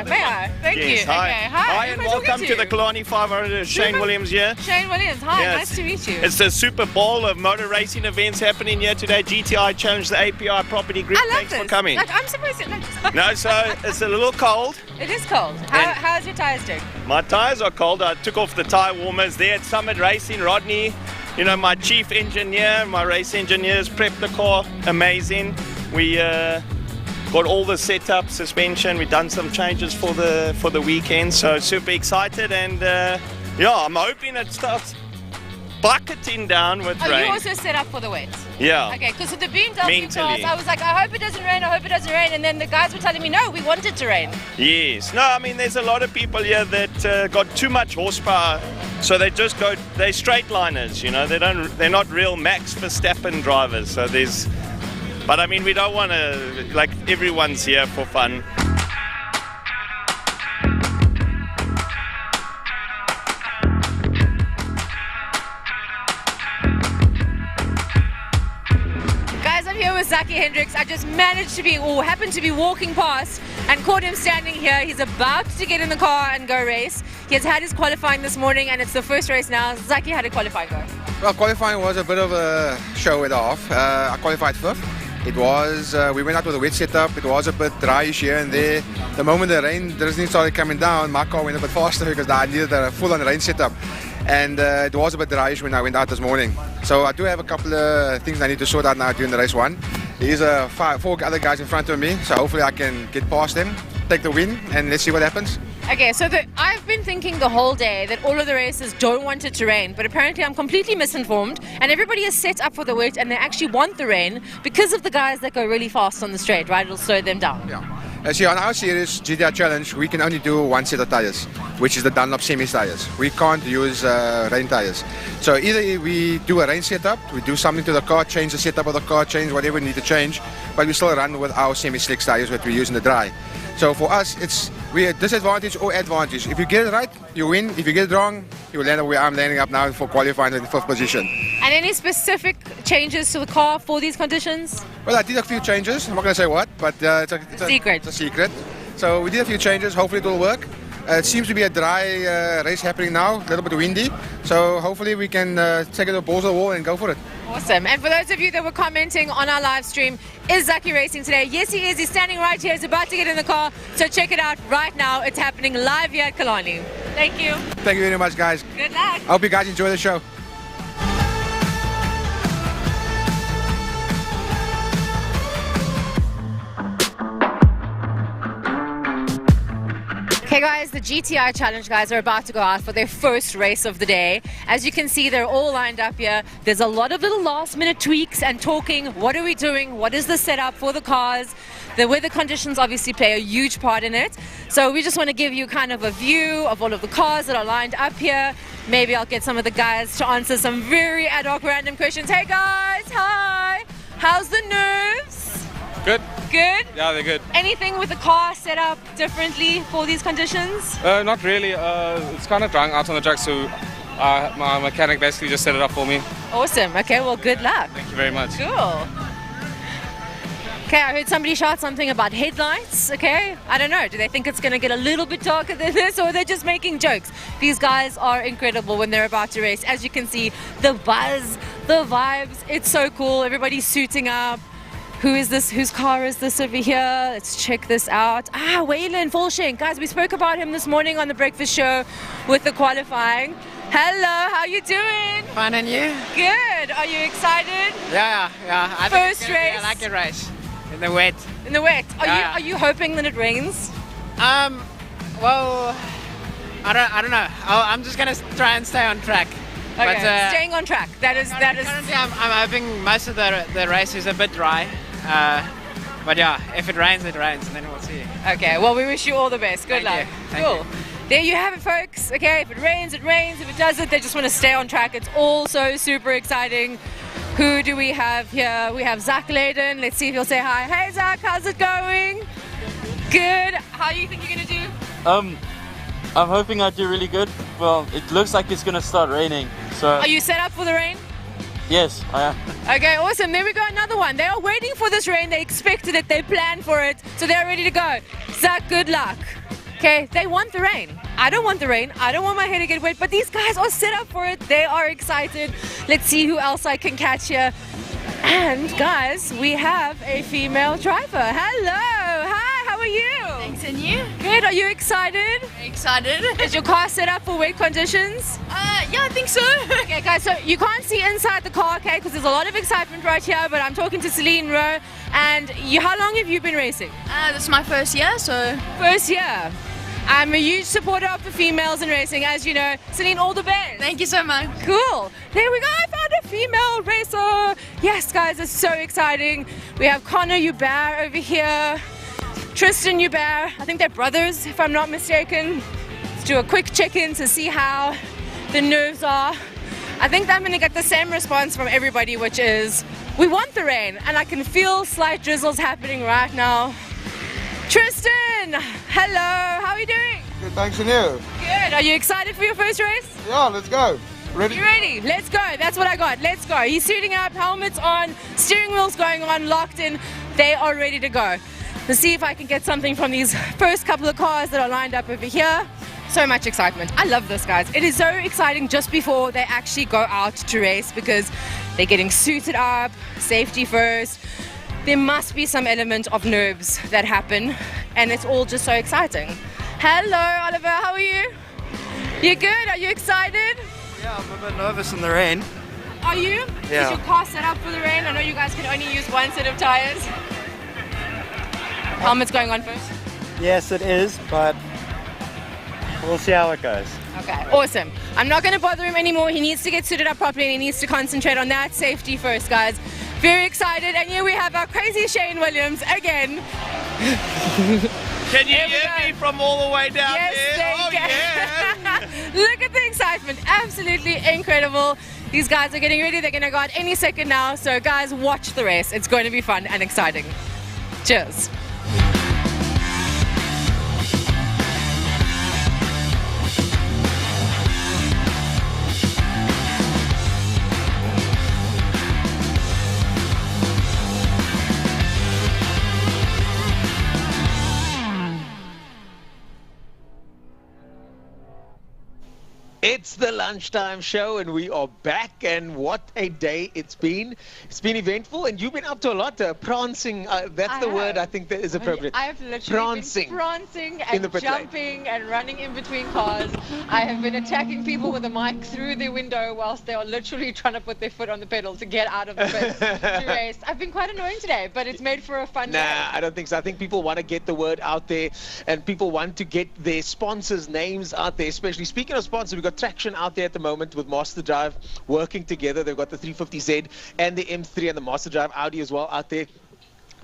May I? Thank you. Hi. Okay. Hi, And welcome to the Kilani 500. Shane Williams here. Shane Williams, hi, Yes. nice to meet you. It's the Super Bowl of motor racing events happening here today. GTI Challenge, the API Property Group. I love Thanks this. for coming. Like, I'm surprised No, so it's a little cold. It is cold. How's your tyres doing? My tyres are cold. I took off the tyre warmers there at Summit Racing. Rodney, you know, my chief engineer, my race engineers prepped the car. Amazing. We got all the setup, suspension. We've done some changes for the weekend, so super excited. And yeah, I'm hoping it starts bucketing down with rain. Oh, you also set up for the wet? Yeah. Okay, because with the BMW Mentally. class, I was like, I hope it doesn't rain, I hope it doesn't rain. And then the guys were telling me, no, we want it to rain. Yes. No, I mean, there's a lot of people here that got too much horsepower, so they're straight liners, you know. They're not real Max Verstappen drivers. So but I mean, we don't want to, like, everyone's here for fun. Guys, I'm here with Zaki Hendricks. I just managed to happened to be walking past and caught him standing here. He's about to get in the car and go race. He has had his qualifying this morning and it's the first race now. Zaki, how did qualifying go? Well, qualifying was a bit of a show and a half. I qualified 5th. It was, we went out with a wet setup. It was a bit dryish here and there. The moment the rain drizzling started coming down, my car went a bit faster because I needed a full-on rain setup. And it was a bit dryish when I went out this morning. So I do have a couple of things I need to sort out now during the race one. There's 4 other guys in front of me, so hopefully I can get past them, take the win, and let's see what happens. Okay, so I've been thinking the whole day that all of the racers don't want it to rain, but apparently I'm completely misinformed, and everybody is set up for the wet, and they actually want the rain because of the guys that go really fast on the straight, right? It'll slow them down. Yeah. See, on our series, GTI Challenge, we can only do one set of tires, which is the Dunlop semi tires. We can't use rain tires. So either we do a rain setup, we do something to the car, change the setup of the car, change whatever we need to change, but we still run with our semi-slick tires that we use in the dry. So for us, we're disadvantage or advantage. If you get it right, you win. If you get it wrong, you will land up where I'm landing up now for qualifying in the 5th position. And any specific changes to the car for these conditions? Well, I did a few changes. I'm not going to say what, but it's a secret. So we did a few changes. Hopefully it will work. It seems to be a dry race happening now, a little bit windy. So hopefully we can take it to balls of the wall and go for it. Awesome. And for those of you that were commenting on our live stream, is Zaki racing today? Yes, he is. He's standing right here. He's about to get in the car. So check it out right now. It's happening live here at Kilani. Thank you. Thank you very much, guys. Good luck. I hope you guys enjoy the show. Okay guys, the GTI Challenge guys are about to go out for their first race of the day. As you can see, they're all lined up here. There's a lot of little last minute tweaks and talking. What are we doing? What is the setup for the cars? The weather conditions obviously play a huge part in it. So we just want to give you kind of a view of all of the cars that are lined up here. Maybe I'll get some of the guys to answer some very ad hoc random questions. Hey guys, hi. How's the nerves? Good. Good? Yeah, they're good. Anything with the car set up differently for these conditions? Not really. It's kind of drying out on the track, so my mechanic basically just set it up for me. Awesome. Okay, well, good luck. Thank you very much. Cool. Okay, I heard somebody shout something about headlights. Okay, I don't know. Do they think it's going to get a little bit darker than this, or they're just making jokes? These guys are incredible when they're about to race. As you can see, the buzz, the vibes, it's so cool. Everybody's suiting up. Who is this? Whose car is this over here? Let's check this out. Waylon Volshenk. Guys, we spoke about him this morning on the breakfast show with the qualifying. Hello, how you doing? Fine, and you? Good. Are you excited? Yeah. I First think it's race? I like a race. In the wet. In the wet. Yeah. Are you hoping that it rains? Well, I don't know. I'm just gonna try and stay on track. Okay, but, staying on track. That is. Currently, I'm hoping most of the race is a bit dry. But yeah, if it rains, and then we'll see. Okay, well, we wish you all the best. Good luck. Thank you. there you have it, folks. Okay, if it rains, it rains. If it doesn't, they just want to stay on track. It's all so super exciting. Who do we have here? We have Zach Layden. Let's see if he'll say hi. Hey, Zach, how's it going? Good. How do you think you're going to do? I'm hoping I do really good. Well, it looks like it's going to start raining. So. Are you set up for the rain? Yes, I am. Okay, awesome. There we go, another one. They are waiting for this rain. They expected it. They planned for it. So they're ready to go. Zach, good luck. Okay, they want the rain. I don't want the rain. I don't want my hair to get wet, but these guys are set up for it. They are excited. Let's see who else I can catch here. And guys, we have a female driver. Hello. Hi, how are you? Thanks, and you? Good. Are you excited? Very excited. Is your car set up for wet conditions? Yeah, I think so. Okay, guys, so you can't see inside the car, okay, because there's a lot of excitement right here, but I'm talking to Celine Rowe. And how long have you been racing? This is my first year, so... First year. I'm a huge supporter of the females in racing, as you know. Celine, all the best. Thank you so much. Cool. There we go. I found a female racer. Yes, guys, it's so exciting. We have Connor Hubert over here. Tristan Hubert. I think they're brothers, if I'm not mistaken. Let's do a quick check-in to see how the nerves are. I think I'm going to get the same response from everybody, which is, we want the rain. And I can feel slight drizzles happening right now. Tristan, hello, how are you doing? Good, thanks, and you? Good, are you excited for your first race? Yeah, let's go. Ready? You ready? Let's go, that's what I got, let's go. He's suiting up, helmets on, steering wheels going on, locked in. They are ready to go. Let's see if I can get something from these first couple of cars that are lined up over here. So much excitement. I love this, guys. It is so exciting just before they actually go out to race because they're getting suited up, safety first. There must be some element of nerves that happen, and it's all just so exciting. Hello, Oliver, how are you? You good? Are you excited? Yeah, I'm a bit nervous in the rain. Are you? Yeah. Is your car set up for the rain? I know you guys can only use one set of tires. Helmet's going on first? Yes, it is, but we'll see how it goes. Okay, awesome. I'm not going to bother him anymore. He needs to get suited up properly and he needs to concentrate on that safety first, guys. Very excited, and here we have our crazy Shane Williams again. Can you hear me from all the way down yes, there? Oh, yeah. Look at the excitement. Absolutely incredible. These guys are getting ready. They're going to go out any second now. So, guys, watch the race. It's going to be fun and exciting. Cheers. It's the lunchtime show and we are back, and what a day it's been. It's been eventful and you've been up to a lot, prancing, that's the word I think that is appropriate. I have literally been prancing and jumping and running in between cars. I have been attacking people with a mic through the window whilst they are literally trying to put their foot on the pedal to get out of the pit to race. I've been quite annoying today, but it's made for a fun day. Nah, I don't think so. I think people want to get the word out there and people want to get their sponsors' names out there, especially. Speaking of sponsors, we've got traction out there at the moment with Master Drive working together. They've got the 350Z and the M3 and the Master Drive Audi as well out there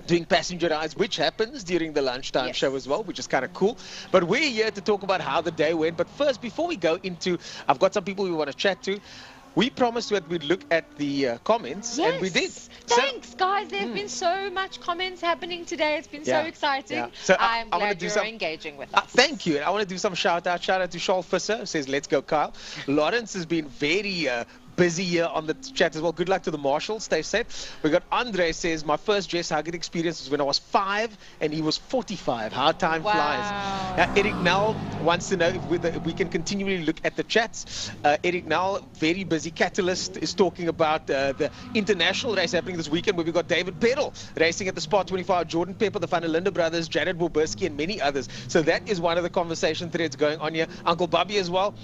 doing passenger rides, which happens during the lunchtime show as well, which is kind of cool. But we're here to talk about how the day went. But first, before we go into, I've got some people we want to chat to. We promised that we'd look at the comments, and we did. Thanks, guys. There have been so much comments happening today. It's been so exciting. Yeah. So I'm I glad you're engaging with us. Thank you. And I want to do some shout out. Shout out to Shaul Fisser, who says, let's go, Kyle. Lawrence has been very busy here on the chat as well. Good luck to the marshal. Stay safe. We got Andre says, my first Jess Huggett experience was when I was 5 and he was 45. How time flies. Eric Nell wants to know if we can continually look at the chats. Eric Nell, very busy. Catalyst is talking about the international race happening this weekend, where we got David Peddle racing at the Spot 25, Jordan Pepper, the Van der Linde brothers, Jared Boberski, and many others. So that is one of the conversation threads going on here. Uncle Bobby as well.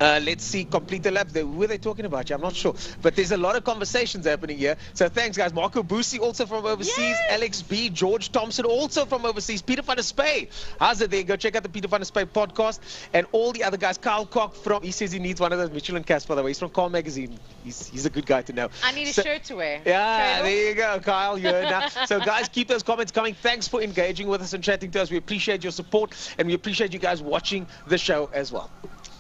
Let's see, complete the lap. Who are they talking about? I'm not sure. But there's a lot of conversations happening here. So thanks, guys. Marco Busi, also from overseas. Yes. Alex B. George Thompson, also from overseas. Peter van der Spey. How's it there? Go check out the Peter van der Spey podcast. And all the other guys. Kyle Koch he says he needs one of those Michelin caps, by the way. He's from Car Magazine. He's a good guy to know. I need a shirt to wear. Yeah, there you go, Kyle. You're now. So, guys, keep those comments coming. Thanks for engaging with us and chatting to us. We appreciate your support, and we appreciate you guys watching the show as well.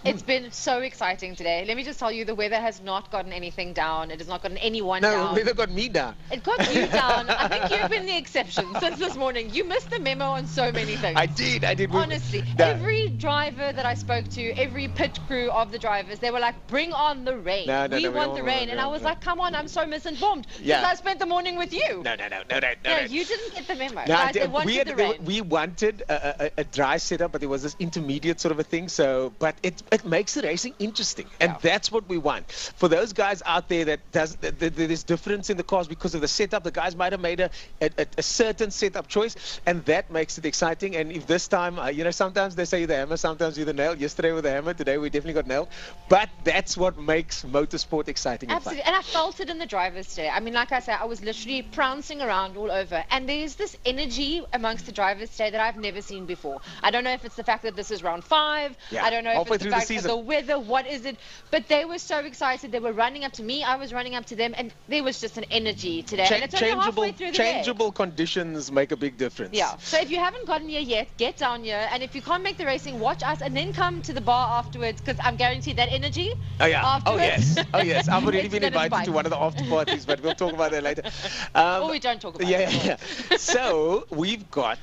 It's been so exciting today. Let me just tell you, the weather has not gotten anything down. It has not gotten anyone down. No, the weather got me down. It got you down. I think you've been the exception since this morning. You missed the memo on so many things. I did. Honestly, every driver that I spoke to, every pit crew of the drivers, they were like, bring on the rain. We want the rain. And I was like, come on, I'm so misinformed. Because I spent the morning with you. No, you didn't get the memo. No, Guys, they wanted the rain. We wanted a dry setup, but there was this intermediate sort of a thing. So, but it makes the racing interesting, and that's what we want. For those guys out there that there's difference in the cars because of the setup, the guys might have made a certain setup choice, and that makes it exciting. And if this time, you know, sometimes they say the hammer, sometimes you the nail. Yesterday with the hammer, today we definitely got nailed. But that's what makes motorsport exciting. Absolutely, and I felt it in the drivers today. I mean, like I said, I was literally prancing around all over, and there's this energy amongst the drivers today that I've never seen before. I don't know if it's the fact that this is round 5. I don't know if it's the fact that the weather, what is it? But they were so excited. They were running up to me. I was running up to them, and there was just an energy today. And it's only halfway through the changeable conditions make a big difference. Yeah. So if you haven't gotten here yet, get down here. And if you can't make the racing, watch us, and then come to the bar afterwards, because I'm guaranteed that energy. Oh yeah. Afterwards, Oh yes. I've already been invited to one of the after parties, but we'll talk about that later. Or we don't talk about it. Yeah. So we've got.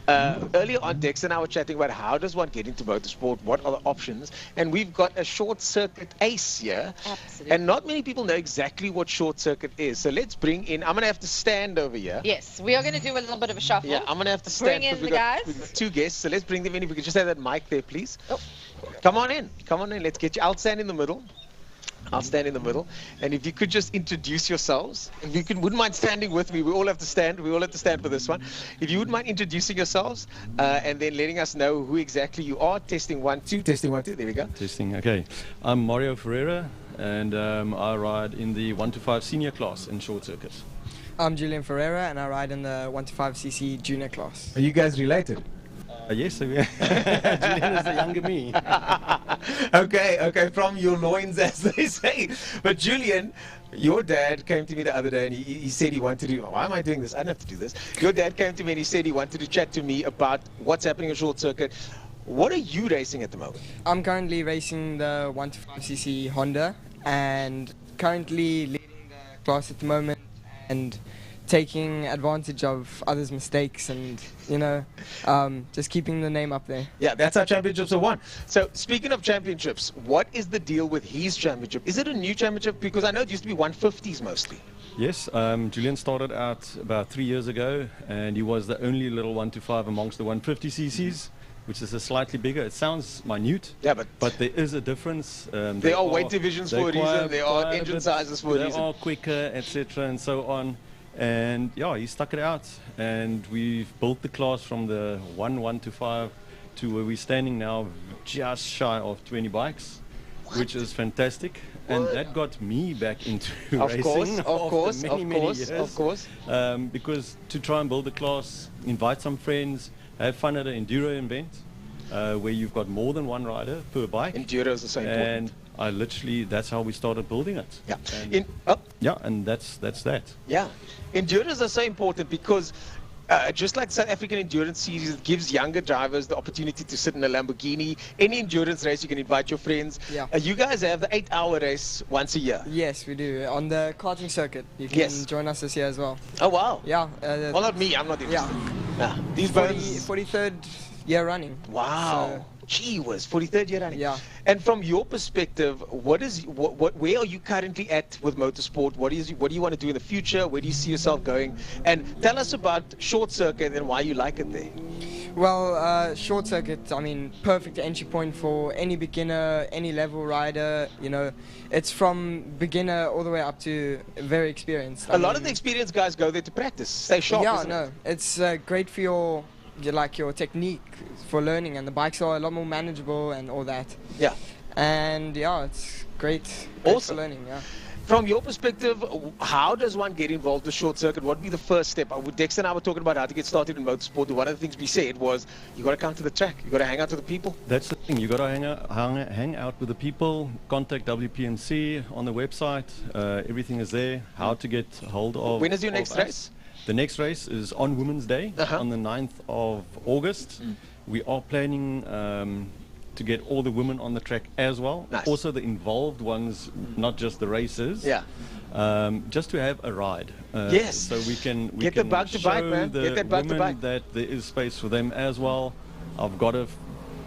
Earlier on, Dexter and I were chatting about how does one get into motorsport, what are the options, and we've got a short circuit ace here. Absolutely. And not many people know exactly what short circuit is. So let's bring in, I'm going to have to stand over here. Yes, we are going to do a little bit of a shuffle. Yeah, I'm going to have to stand. Bring in the we've got guys. 2 guests, so let's bring them in. If we could just have that mic there, please. Oh. Come on in. Let's get you. I'll stand in the middle. And if you could just introduce yourselves. If you wouldn't mind standing with me, we all have to stand. We all have to stand for this one. If you wouldn't mind introducing yourselves and then letting us know who exactly you are. Testing 1, 2. Testing 1, 2. There we go. Testing. Okay. I'm Mario Ferreira, and I ride in the 1 to 5 senior class in short circuits. I'm Julian Ferreira, and I ride in the 1 to 5cc junior class. Are you guys related? Yes, Julian is the younger me. Okay, from your loins, as they say. But Julian, your dad came to me the other day and he said he wanted to. Why am I doing this? I don't have to do this. Your dad came to me and he said he wanted to chat to me about what's happening in short circuit. What are you racing at the moment? I'm currently racing the 1 to 5cc Honda, and currently leading the class at the moment and taking advantage of others' mistakes and, you know, just keeping the name up there. Yeah, that's how championships are won. So, speaking of championships, what is the deal with his championship? Is it a new championship? Because I know it used to be 150s mostly. Yes, Julian started out about 3 years ago, and he was the only little 1 to 5 amongst the 150cc's, which is a slightly bigger. It sounds minute, but there is a difference. There are weight divisions for a reason. There are engine sizes for a reason. They are quicker, etc., and so on. And yeah, he stuck it out, and we've built the class from the 1 to 5 to where we're standing now, just shy of 20 bikes, which is fantastic. And that got me back into racing. Of course. Because to try and build a class, invite some friends, have fun at an enduro event, where you've got more than one rider per bike. Enduro is so important. And that's how we started building it. Yeah. And that's that. Yeah. Enduros are so important because just like South African Endurance Series, it gives younger drivers the opportunity to sit in a Lamborghini. Any endurance race, you can invite your friends. Yeah. You guys have the 8-hour race once a year. Yes, we do. On the karting circuit. You can join us this year as well. Oh, wow. Yeah. Well, not me. I'm not interested. Yeah. These 43rd year running. Wow. So, Gee whiz, 43rd year running. Yeah. And from your perspective, where are you currently at with motorsport? What do you want to do in the future? Where do you see yourself going? And tell us about short circuit and why you like it there. Well, short circuit, I mean, perfect entry point for any beginner, any level rider. You know, it's from beginner all the way up to very experienced. A lot of the experienced guys go there to practice, stay sharp. Yeah, it's great for your technique for learning, and the bikes are a lot more manageable and all that. Yeah. and yeah, it's great for learning. Yeah. From your perspective, how does one get involved with short circuit? What would be the first step? Dexter and I were talking about how to get started in motorsport. One of the things we said was you got to come to the track. You got to hang out with the people. That's the thing. You got to hang out with the people. Contact WPMC on the website. Everything is there. How to get hold of. When is your next race? The next race is on Women's Day on the 9th of August. We are planning to get all the women on the track as well. Nice. Also the involved ones, not just the racers. Yeah. Just to have a ride. Yes. So we can get the bug to bike, man. The Get that bug to women bike. that there is space for them as well. I've got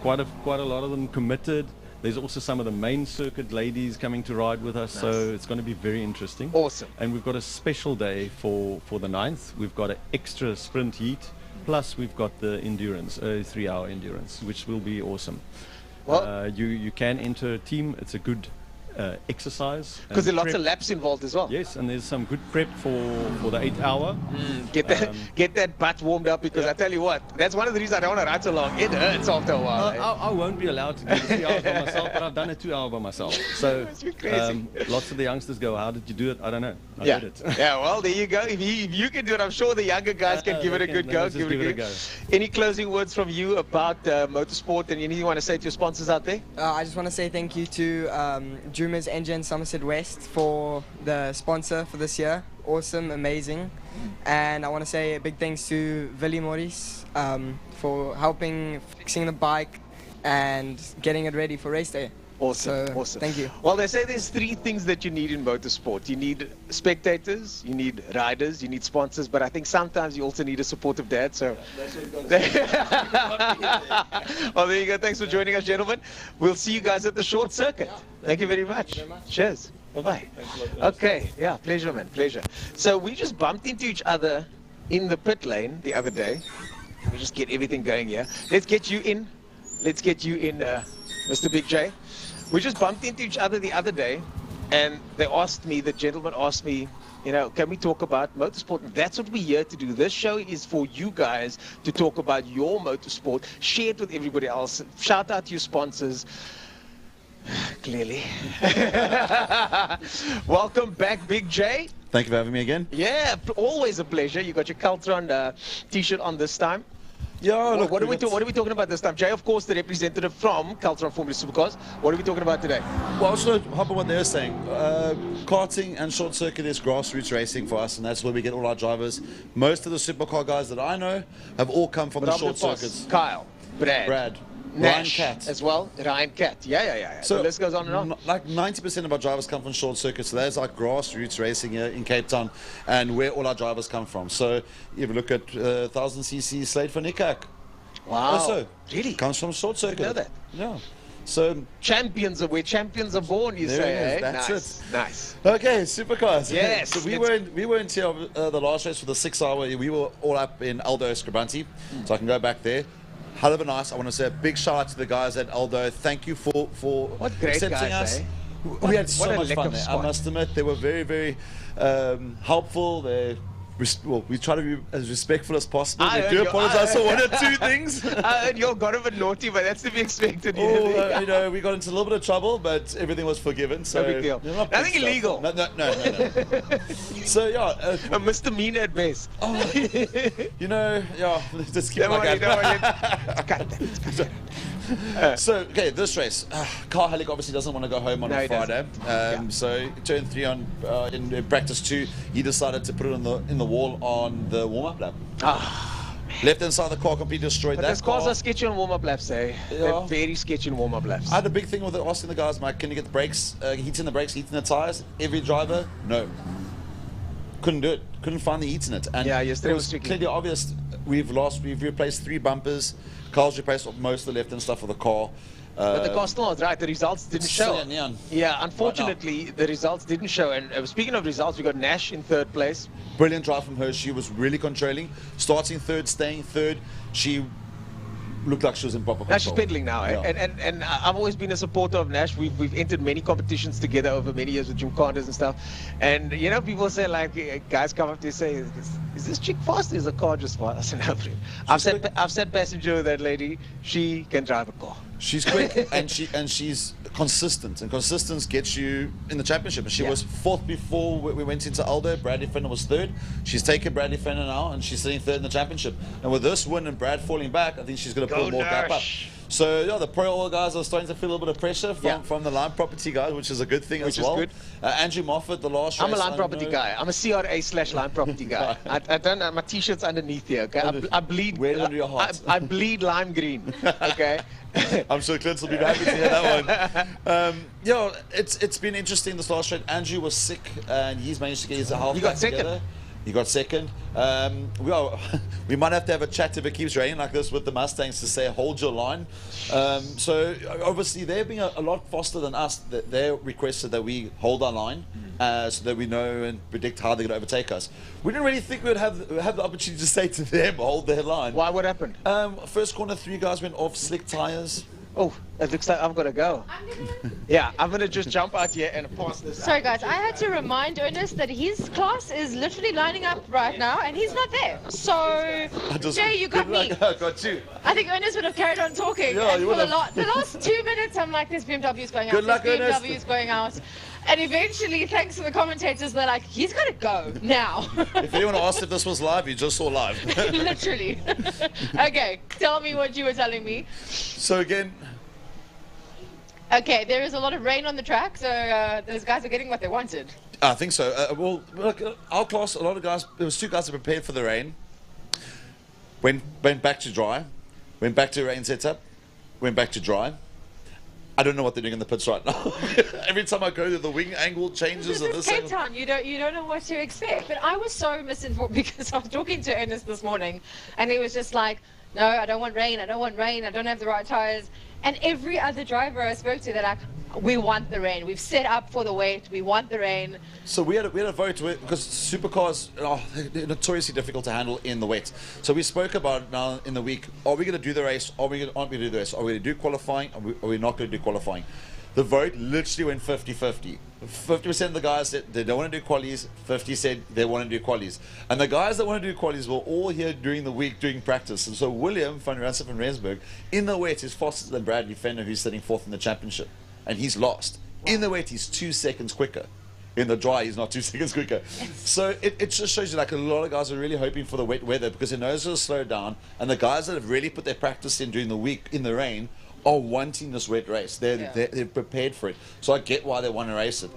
quite a lot of them committed. There's also some of the main circuit ladies coming to ride with us, so it's going to be very interesting. Awesome. And we've got a special day for the 9th. We've got an extra sprint heat, plus we've got the endurance, a 3-hour endurance, which will be awesome. Well, you can enter a team. It's a good exercise. Because there are lots prep. of laps involved as well. Yes, and there's some good prep for the 8-hour. Get that butt warmed up, because I tell you what, that's one of the reasons I don't want to ride so long. It hurts after a while. I won't be allowed to do 3 hours by myself, but I've done a 2-hour by myself. So lots of the youngsters go, how did you do it? I don't know. I did it. Yeah, well, there you go. If you can do it, I'm sure the younger guys can give it a good go. Give it a go. Any closing words from you about motorsport, and anything you want to say to your sponsors out there? I just want to say thank you to Drumer's Engine Somerset West for the sponsor for this year. Awesome, amazing. And I want to say a big thanks to Willy Maurice for helping fixing the bike and getting it ready for race day. Awesome, So, awesome. Thank you. Well, they say there's 3 things that you need in motorsport. You need spectators, you need riders, you need sponsors, but I think sometimes you also need a supportive dad. So, well, there you go. Thanks for joining us, gentlemen. We'll see you guys at the short circuit. Thank you very much. Cheers. Bye-bye. Okay. Yeah, pleasure, man. Pleasure. So we just bumped into each other in the pit lane the other day. We just get everything going here. Let's get you in. Let's get you in, Mr. Big J. We just bumped into each other the other day, and the gentleman asked me, you know, can we talk about motorsport? And that's what we're here to do. This show is for you guys to talk about your motorsport, share it with everybody else, shout out to your sponsors. Clearly. Welcome back, Big J. Thank you for having me again. Yeah, always a pleasure. You got your Caltron t-shirt on this time. Yeah, look, what are we talking about this time? Jay, of course, the representative from Caltron Formula Supercars. What are we talking about today? Well, I was going to hop on what they were saying. Karting and short circuit is grassroots racing for us, and that's where we get all our drivers. Most of the supercar guys that I know have all come from the short circuits. Kyle, Brad. Ryan Nash Cat as well. Ryan Cat. Yeah. So the list goes on and on. Like 90% of our drivers come from short circuits. So that's like grassroots racing here in Cape Town, and where all our drivers come from. So if you look at 1000cc Slade van Niekerk. Wow. Also, really? Comes from short circuit. You know that? Yeah. So champions are where champions are born, you say, eh? That's nice. it. Nice. Okay, supercars. Yes. So we weren't here the last race for the 6-hour. We were all up in Aldo Scribanti, so I can go back there. Hell of a nice. I want to say a big shout out to the guys at Aldo. Thank you for what great accepting guys, us. Eh? We had so much fun there. Spot. I must admit, they were very, very helpful. We try to be as respectful as possible. We do apologize for 1 or 2 things. I heard you got a bit naughty, but that's to be expected. You know, we got into a little bit of trouble, but everything was forgiven. So no big deal. Nothing illegal. No. So yeah, a misdemeanor at best. You know, yeah. Just keep my gun. So okay, this race, Carl Halleck obviously doesn't want to go home on a Friday. So turn 3 on in practice 2, he decided to put it in the wall on the warm-up lap. Left hand side of the car completely destroyed. But those cars are sketchy on warm-up laps, eh? Yeah. They're very sketchy on warm-up laps. I had a big thing with asking the guys, Mike, can you get the brakes, heat in the brakes, heat in the tires? Every driver, no. Couldn't do it. Couldn't find the heat in it. And it was clearly obvious. We've replaced 3 bumpers. Carl's replaced most of the left-hand stuff of the car. But the car still not right. The results didn't show. Yeah, unfortunately, the results didn't show. And speaking of results, we got Nash in 3rd place. Brilliant drive from her. She was really controlling. Starting 3rd, staying 3rd. She looked like she was in proper control. Now she's pedaling now. Yeah. And I've always been a supporter of Nash. We've entered many competitions together over many years with Gymkhandas and stuff. And, you know, people say, like, guys come up to you say, is this chick fast? Is the car just fast? I said, no, I've sat passenger with that lady. She can drive a car. She's quick and she's consistent, and consistency gets you in the championship. And she was 4th before we went into Aldo. Bradley Fenner was 3rd. She's taken Bradley Fenner now, and she's sitting 3rd in the championship. And with this win and Brad falling back, I think she's going to pull more gap up. So yeah, the Pro Oil guys are starting to feel a little bit of pressure from the Line Property guys, which is a good thing as well. Which is good. Andrew Moffat, the last race. I'm a Line Property guy. I'm a CRA/Line Property guy. I don't have my t-shirts underneath here. Okay, I bleed. Wear it under your heart. I bleed lime green. Okay. I'm sure Clint will be happy to hear that one. Yeah, it's been interesting this last race. Andrew was sick, and he's managed to get his health back together. He got second. We might have to have a chat if it keeps raining like this with the Mustangs to say hold your line. So obviously they're being a lot faster than us. They requested that we hold our line so that we know and predict how they're going to overtake us. We didn't really think we would have the opportunity to say to them hold their line. Why? What happened? First corner, 3 guys went off slick tires. Oh, it looks like I've got to go. Yeah, I'm going to just jump out here and pass this. Sorry guys, I had to remind Ernest that his class is literally lining up right now and he's not there. So, Jay, you got me. I got you. I think Ernest would have carried on talking. Yeah, and you for would have. the last 2 minutes, I'm like, this BMW's going out. Good luck, this Ernest. BMW's going out. And eventually, thanks to the commentators, they're like, he's got to go now. If anyone asked if this was live, you just saw live. Literally. Okay, tell me what you were telling me. So again... Okay, there is a lot of rain on the track, so those guys are getting what they wanted. I think so. Well, look, our class, a lot of guys, there was 2 guys that prepared for the rain, went back to dry, went back to rain setup, went back to dry. I don't know what they're doing in the pits right now. Every time I go there, the wing angle changes. This is Cape Town. You don't know what to expect. But I was so misinformed because I was talking to Ernest this morning, and he was just like, no, I don't want rain. I don't want rain. I don't have the right tires. And every other driver I spoke to, they're like, we want the rain. We've set up for the wait. We want the rain. So we had a vote because supercars they're notoriously difficult to handle in the wet. So we spoke about it now in the week. Are we going to do the race? Aren't we going to do the race? Are we going to do qualifying? Are we not going to do qualifying? The vote literally went 50-50. 50% of the guys said they don't want to do qualies. 50 said they want to do qualies. And the guys that want to do qualies were all here during the week doing practice. And so William van Ransen van Rensburg in the wet is faster than Bradley Fenner, who's sitting 4th in the championship. And he's lost. In the wet, he's 2 seconds quicker. In the dry, he's not 2 seconds quicker. So it just shows you like a lot of guys are really hoping for the wet weather because they know it'll slow down. And the guys that have really put their practice in during the week in the rain are wanting this wet race. They're prepared for it. So I get why they want to race it.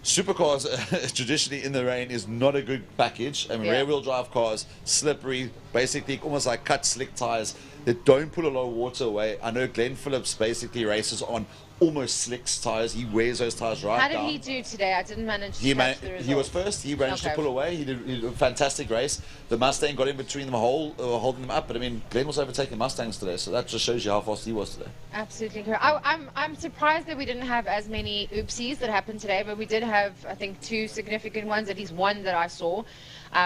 Supercars, traditionally in the rain, is not a good package. I mean, rear-wheel drive cars, slippery, basically almost like cut slick tires. They don't put a lot of water away. I know Glenn Phillips basically races on almost slicks tires. He wears those tires right down. How did he do today? I didn't manage to catch the results. He was first. He managed to pull away. He did a fantastic race. The Mustang got in between them holding them up. But I mean, Glenn was overtaking Mustangs today, so that just shows you how fast he was today. Absolutely correct. I'm surprised that we didn't have as many oopsies that happened today, but we did have, I think, 2 significant ones, at least one that I saw.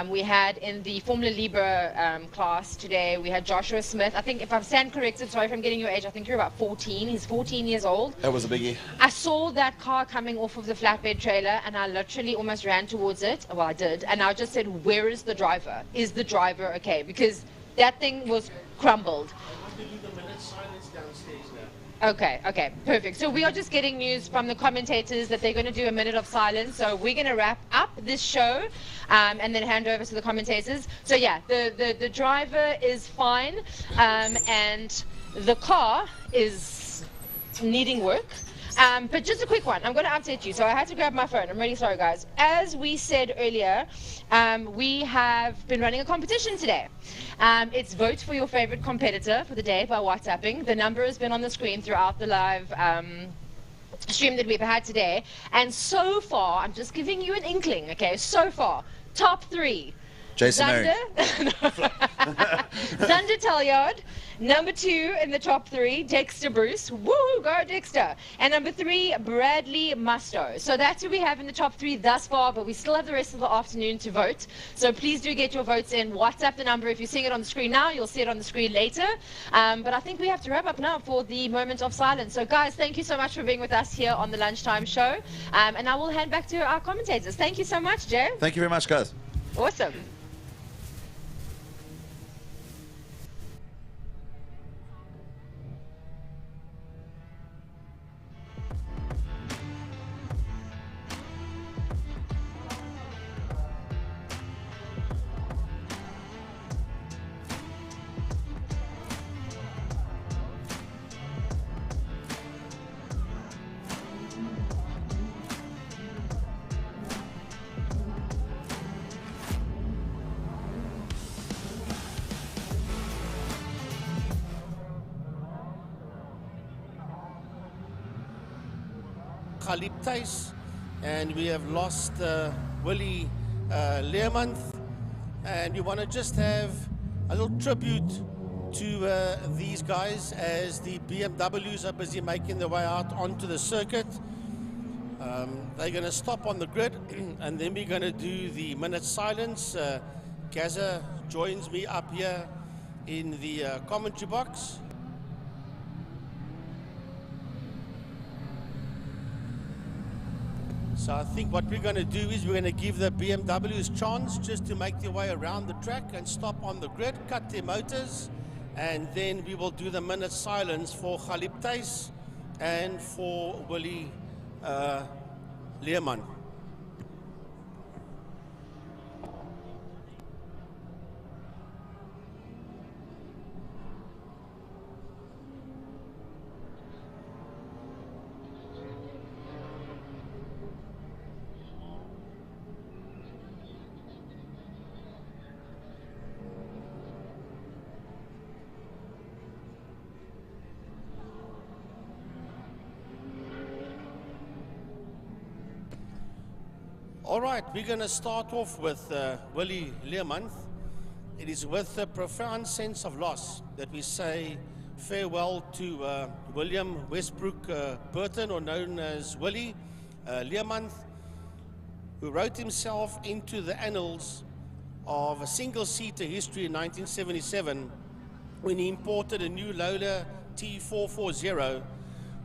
We had in the Formula Libra class today, we had Joshua Smith. I think, if I'm stand corrected, sorry if I'm getting your age, I think you're about 14. He's 14 years old. That was a biggie. I saw that car coming off of the flatbed trailer, and I literally almost ran towards it. Well, I did. And I just said, where is the driver? Is the driver okay? Because that thing was crumbled. Okay, perfect. So we are just getting news from the commentators that they're going to do a minute of silence. So we're going to wrap up this show and then hand over to the commentators. So yeah, the driver is fine and the car is needing work. But just a quick one. I'm going to update you. So I had to grab my phone. I'm really sorry, guys. As we said earlier, we have been running a competition today. It's vote for your favorite competitor for the day by WhatsApping. The number has been on the screen throughout the live stream that we've had today. And so far, I'm just giving you an inkling, okay? So far, top 3. Jason Zander Talliard. Number 2 in the top 3, Dexter Bruce. Woo, go Dexter. And number 3, Bradley Musto. So that's who we have in the top 3 thus far, but we still have the rest of the afternoon to vote. So please do get your votes in. WhatsApp the number. If you're seeing it on the screen now, you'll see it on the screen later. But I think we have to wrap up now for the moment of silence. So guys, thank you so much for being with us here on the Lunchtime Show. And I will hand back to our commentators. Thank you so much, Jay. Thank you very much, guys. Awesome. Galip Thijs, and we have lost Willie Leermann, and we want to just have a little tribute to these guys as the BMWs are busy making their way out onto the circuit. They're going to stop on the grid and then we're going to do the minute silence. Gaza joins me up here in the commentary box. So I think what we're going to do is we're going to give the BMWs chance just to make their way around the track and stop on the grid, cut their motors, and then we will do the minute silence for Galip Thijs and for Willie Leermann. All right, we're going to start off with Willie Leermann. It is with a profound sense of loss that we say farewell to William Westbrook Burton, or known as Willie Leermann, who wrote himself into the annals of a single-seater history in 1977 when he imported a new Lola T440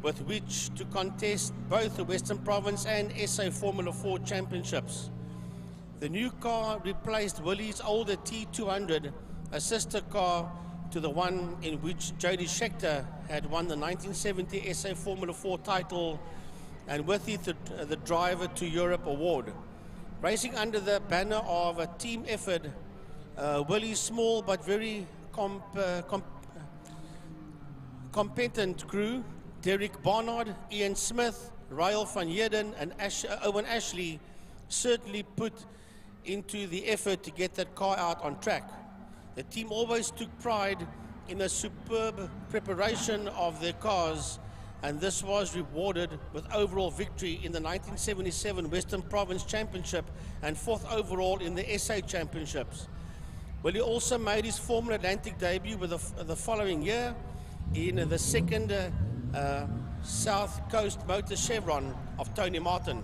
with which to contest both the Western Province and SA Formula 4 championships. The new car replaced Willie's older T200, a sister car to the one in which Jody Scheckter had won the 1970 SA Formula 4 title, and with it the Driver to Europe award. Racing under the banner of a team effort, Willie's small but very competent crew, Derek Barnard, Ian Smith, Ryle van Heerden and Owen Ashley, certainly put into the effort to get that car out on track. The team always took pride in the superb preparation of their cars, and this was rewarded with overall victory in the 1977 Western Province Championship and 4th overall in the SA Championships. Willie also made his Formula Atlantic debut with the following year in the second South Coast Motor Chevron of Tony Martin.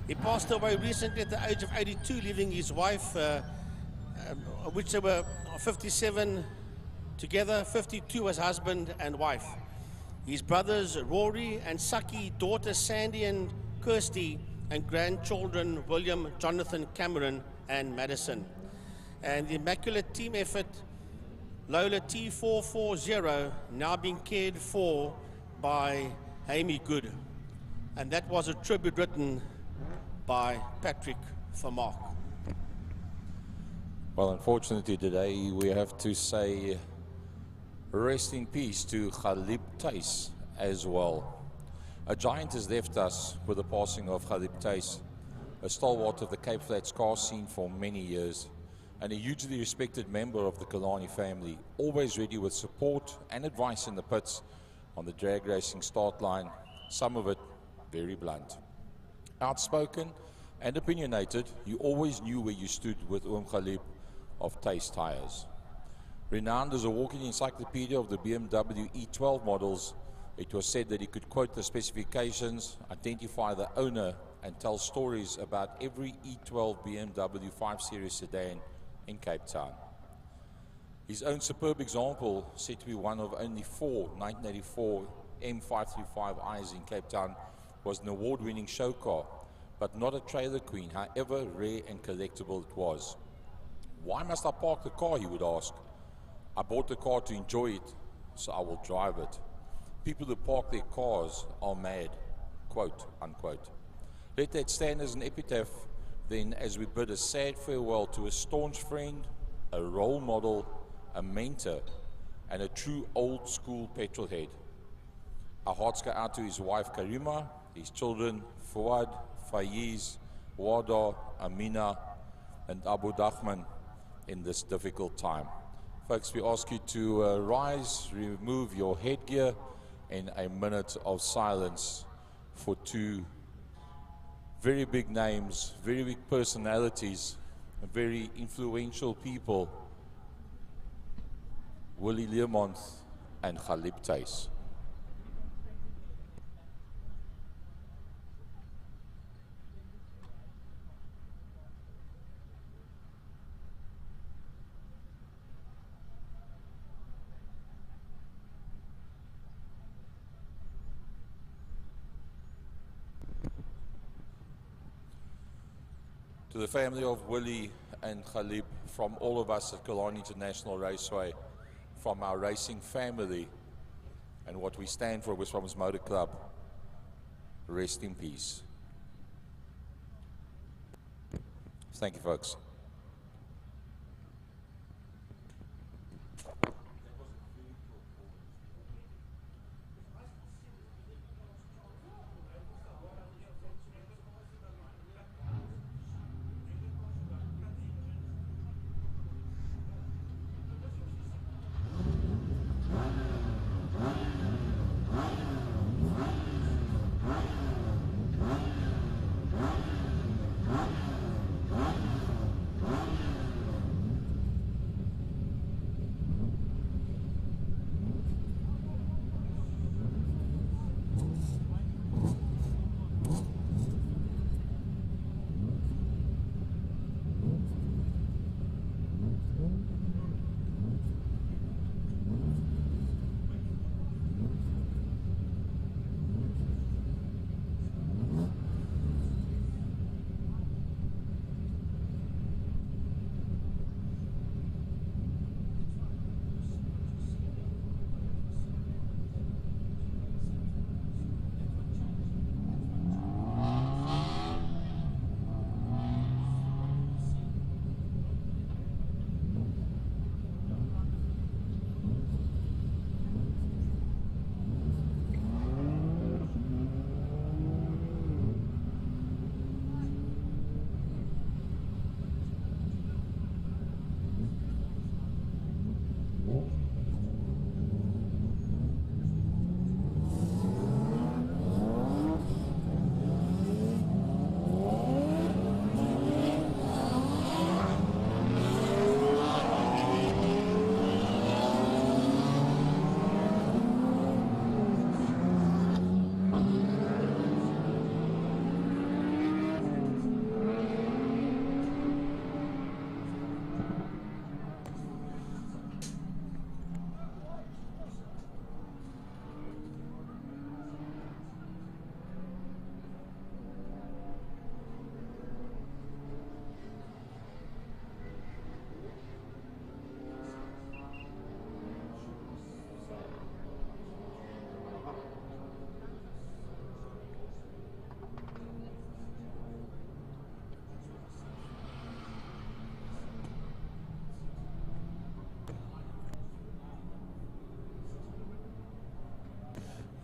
He passed away recently at the age of 82, leaving his wife, which they were 57 together, 52 as husband and wife. His brothers Rory and Saki, daughter Sandy and Kirsty, and grandchildren William, Jonathan, Cameron and Madison. And the immaculate team effort, Lola T440, now being cared for by Amy Good. And that was a tribute written by Patrick Vermaak. Well, unfortunately today we have to say rest in peace to Galip Thijs as well. A giant has left us with the passing of Galip Thijs, a stalwart of the Cape Flats car scene for many years, and a hugely respected member of the Kilani family, always ready with support and advice in the pits, on the drag racing start line, some of it very blunt. Outspoken and opinionated, you always knew where you stood with Galip of Thijs Tires. Renowned as a walking encyclopedia of the BMW E12 models, it was said that he could quote the specifications, identify the owner, and tell stories about every E12 BMW 5 Series sedan in Cape Town. His own superb example, said to be one of only 4 1984 M535Is in Cape Town, was an award-winning show car, but not a trailer queen, however rare and collectible it was. Why must I park the car, he would ask. I bought the car to enjoy it, so I will drive it. People who park their cars are mad, quote, unquote. Let that stand as an epitaph, then, as we bid a sad farewell to a staunch friend, a role model, a mentor, and a true old-school petrolhead. Our hearts go out to his wife Karima, his children Fuad, Faiz, Wada, Amina, and Abu Dahman in this difficult time. Folks, we ask you to rise, remove your headgear in a minute of silence for 2 very big names, very big personalities, very influential people. Willie Learmonth and Galip Thijs. To the family of Willie and Galip, from all of us at Killarney International Raceway, from our racing family and what we stand for, West Bromwich Motor Club, rest in peace. Thank you, folks.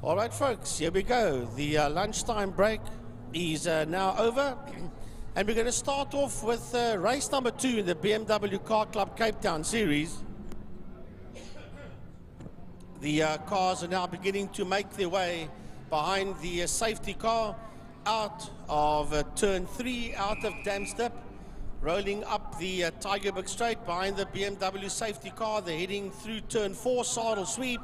All right, folks, here we go. The lunchtime break is now over. And we're going to start off with race number 2 in the BMW Car Club Cape Town series. The cars are now beginning to make their way behind the safety car out of turn 3, out of Damstep, rolling up the Tygerberg Straight behind the BMW safety car. They're heading through turn 4, saddle sweep.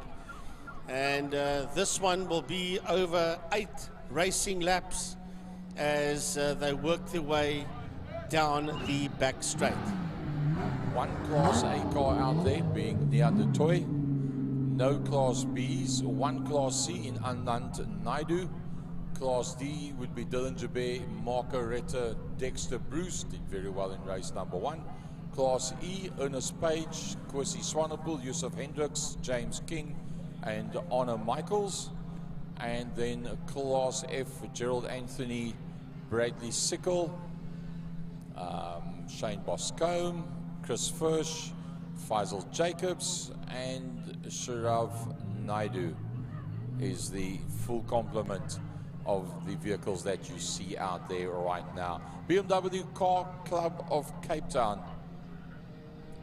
And this one will be over 8 racing laps as they work their way down the back straight. One Class A car out there being Neander Toy. No Class Bs. One Class C in Anand Naidu. Class D would be Dylan Jabé, Marco Retta, Dexter Bruce, did very well in race number 1. Class E, Ernest Page, Kwesi Swanepoel, Yusuf Hendricks, James King, and Honor Michaels. And then Class F, Gerald Anthony, Bradley Sickle, Shane Boscombe, Chris Fursh, Faisal Jacobs, and Sharav Naidu is the full complement of the vehicles that you see out there right now. BMW Car Club of Cape Town,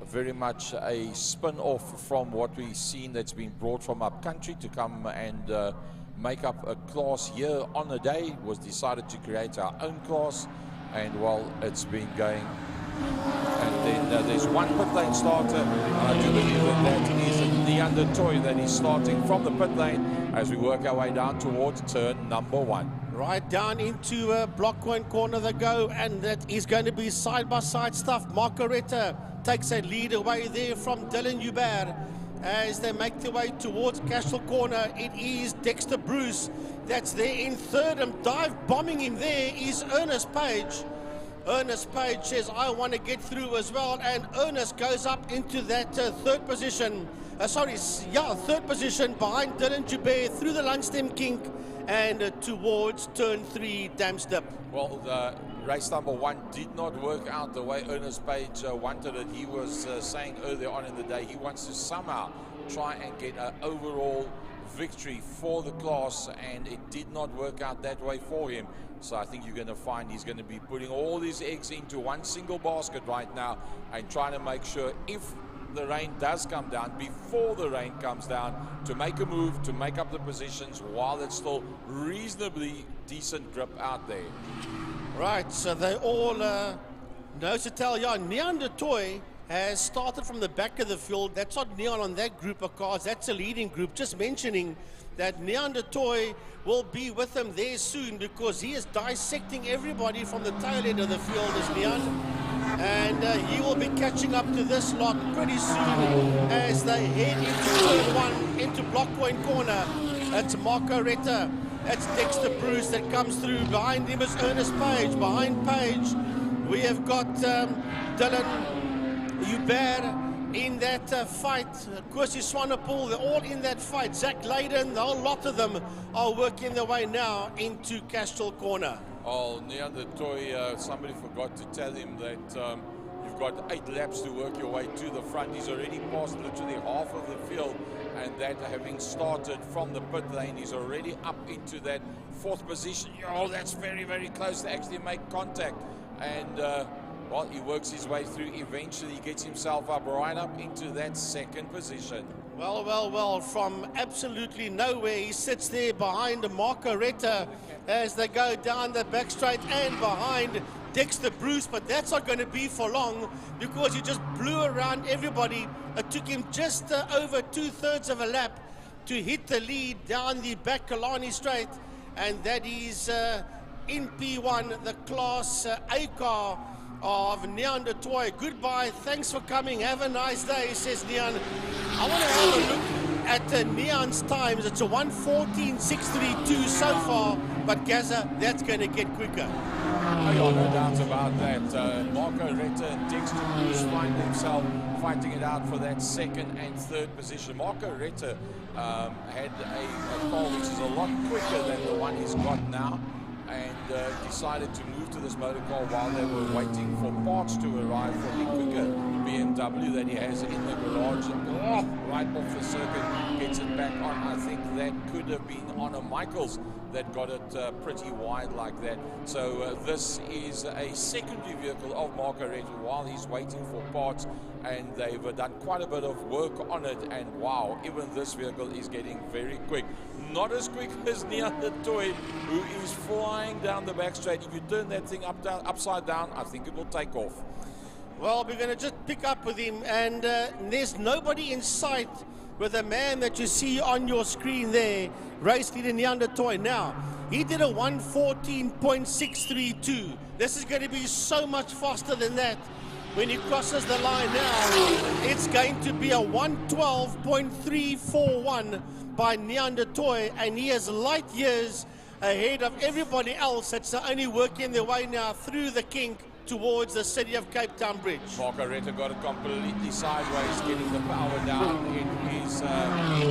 very much a spin-off from what we've seen that's been brought from up country to come and make up a class here on the day. It was decided to create our own class, and well, it's been going. And then there's one pit lane starter, and I do believe that is Leander Toy that is starting from the pit lane as we work our way down towards turn number 1. Right down into block 1 corner they go, and that is going to be side-by-side stuff. Marco Retta takes a lead away there from Dylan Hubert as they make their way towards Cashel corner. It is Dexter Bruce that's there in third, and dive bombing him there is Ernest Page. Ernest Page says, I want to get through as well, and Ernest goes up into that third position. Third position behind Dylan Joubert through the Lundstem kink and towards turn 3 Damstip. Well, the race number 1 did not work out the way Ernest Page wanted it. He was saying earlier on in the day he wants to somehow try and get an overall victory for the class, and it did not work out that way for him. So I think you're going to find he's going to be putting all his eggs into one single basket right now and trying to make sure if the rain does come down, before the rain comes down, to make a move, to make up the positions while it's still reasonably decent grip out there. Right, so they all know to tell. Yeah, Neander Toy has started from the back of the field. That's not Neon on that group of cars. That's a leading group. Just mentioning that Neander Toy will be with them there soon, because he is dissecting everybody from the tail end of the field as Neon. And he will be catching up to this lot pretty soon as they head into turn 1, into block 1 corner. It's Marco Retta. That's Dexter Bruce that comes through. Behind him is Ernest Page. Behind Page, we have got Dylan Hubert in that fight. Kwesi Swanepoel, they're all in that fight. Zach Leyden, the whole lot of them are working their way now into Cashel corner. Oh, Neander Toy, somebody forgot to tell him that you've got 8 laps to work your way to the front. He's already passed literally half of the field, and that having started from the pit lane, he's already up into that 4th position. Oh, that's very, very close to actually make contact. And well, he works his way through. Eventually, he gets himself up right up into that 2nd position. Well, from absolutely nowhere, he sits there behind Marco Retta as they go down the back straight and behind Dexter Bruce, but that's not going to be for long because he just blew around everybody. It took him just over 2/3 of a lap to hit the lead down the back Kilani straight, and that is in P1, the Class A car of Neander Toy. Goodbye, thanks for coming, have a nice day, says Neon. I want to have a look at Neon's times. It's a 1:14.632 so far, but Gaza, that's going to get quicker. Oh, yeah, no doubt about that. Marco Retta and Dexter Bruce find themselves fighting it out for that 2nd and 3rd position. Marco Retta had a car which is a lot quicker than the one he's got now, and decided to move to this motor car while they were waiting for parts to arrive for the quicker BMW that he has in the garage. And right off the circuit, gets it back on. I think that could have been Honor Michaels that got it pretty wide like that. So this is a secondary vehicle of Marco Retta while he's waiting for parts, and they've done quite a bit of work on it, and wow, even this vehicle is getting very quick. Not as quick as Neander Toy, who is flying down the back straight. If you turn that thing upside down, I think it will take off. Well, we're going to just pick up with him, and there's nobody in sight with the man that you see on your screen there, race leader Neander Toy. Now, he did a 1:14.632. This is going to be so much faster than that. When he crosses the line now, it's going to be a 1:12.341 by Neander Toy, and he is light years ahead of everybody else that's only working their way now through the kink towards the city of Cape Town Bridge. Marco Retta got it completely sideways, getting the power down. It is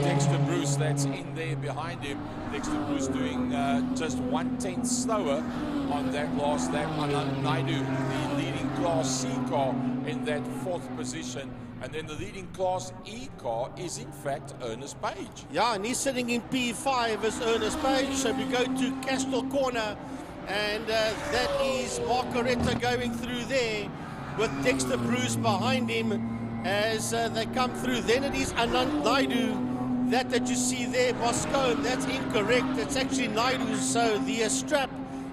Dexter Bruce that's in there behind him. Dexter Bruce doing just 1/10 slower on that last lap. Naidu, the leading Class C car, in that 4th position. And then the leading Class E car is in fact Ernest Page. Yeah, and he's sitting in P5 as Ernest Page. So we go to Cashel corner, and that is Marco Retta going through there with Dexter Bruce behind him as they come through. Then it is Anand Naidu that you see there, Bosco, that's incorrect. It's actually Naidu, so the strap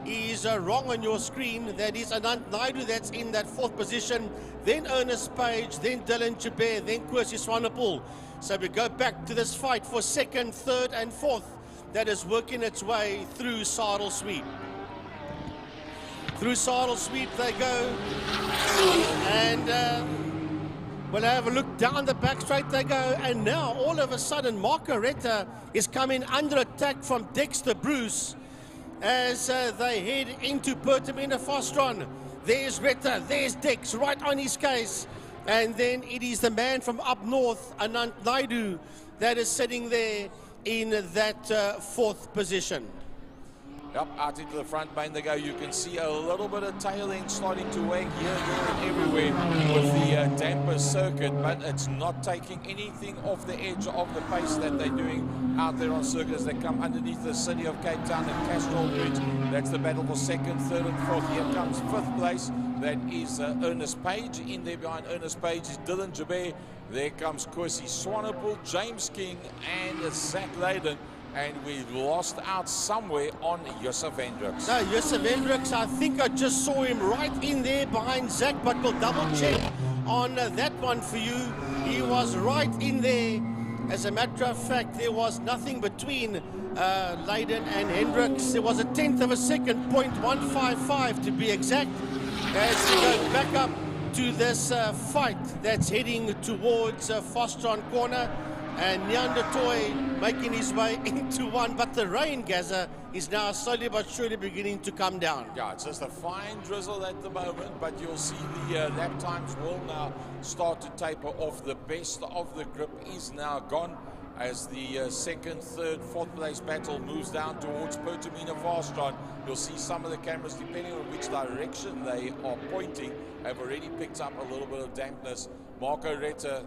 is wrong on your screen. That is Anant Naidu that's in that 4th position, then Ernest Page, then Dylan Jabir, then Kwesi Swanepoel. So we go back to this fight for 2nd, 3rd and 4th that is working its way through Saddle Sweep. Through Saddle Sweep they go, and we'll have a look down the back straight they go, and now all of a sudden Marco Retta is coming under attack from Dexter Bruce as they head into Pertamina Fostron. There's Retta, there's Dex right on his case, and then it is the man from up north, Anant Naidu, that is sitting there in that 4th position. Yep, out into the front main they go. You can see a little bit of tail end starting to wag here, there and everywhere with the damper circuit, but it's not taking anything off the edge of the pace that they're doing out there on circuit as they come underneath the city of Cape Town and Castrol Bridge. That's the battle for 2nd, 3rd and 4th. Here comes 5th place. That is Ernest Page. In there behind Ernest Page is Dylan Jabir. There comes Kwesi Swanepoel, James King and Zach Leyden. And we lost out somewhere on Josef Hendricks. No, Josef Hendricks, I think I just saw him right in there behind Zach, but we'll double check on that one for you. He was right in there. As a matter of fact, there was nothing between Leyden and Hendricks. There was a 1/10 of a second, 0.155 to be exact, as we go back up to this fight that's heading towards Fostron Corner. And Neanderthal making his way into one, but the rain, Gaza, is now slowly but surely beginning to come down. Yeah, it's just a fine drizzle at the moment, but you'll see the lap times will now start to taper off. The best of the grip is now gone as the 2nd, 3rd, 4th place battle moves down towards Pertamina Fastron. You'll see some of the cameras, depending on which direction they are pointing, have already picked up a little bit of dampness. Marco Retta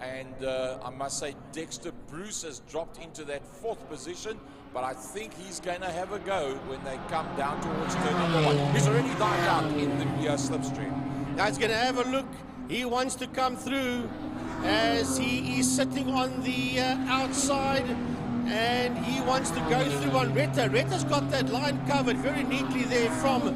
and I must say Dexter Bruce has dropped into that 4th position, but I think he's going to have a go when they come down towards turn number 1. He's already dived out in the slipstream. Now he's going to have a look. He wants to come through as he is sitting on the outside, and he wants to go through on Retta. Retta's got that line covered very neatly there from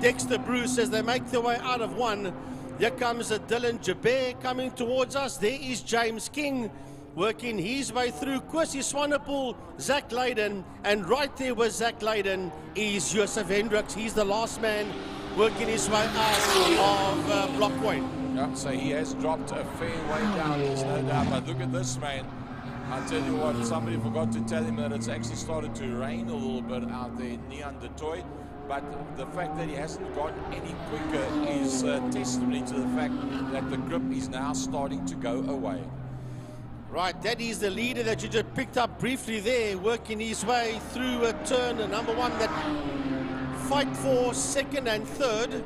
Dexter Bruce as they make their way out of one. Here comes Dylan Jabir coming towards us. There is James King working his way through. Kwesi Swanepoel, Zach Leyden, and right there with Zach Leyden is Josef Hendricks. He's the last man working his way out of Block Point. Yeah, so he has dropped a fair way down, there's no doubt. But look at this man. I tell you what, somebody forgot to tell him that it's actually started to rain a little bit out there in Neanderthal. But the fact that he hasn't gone any quicker is testimony to the fact that the grip is now starting to go away. Right, that is the leader that you just picked up briefly there, working his way through a turn number 1 that fight for 2nd and 3rd.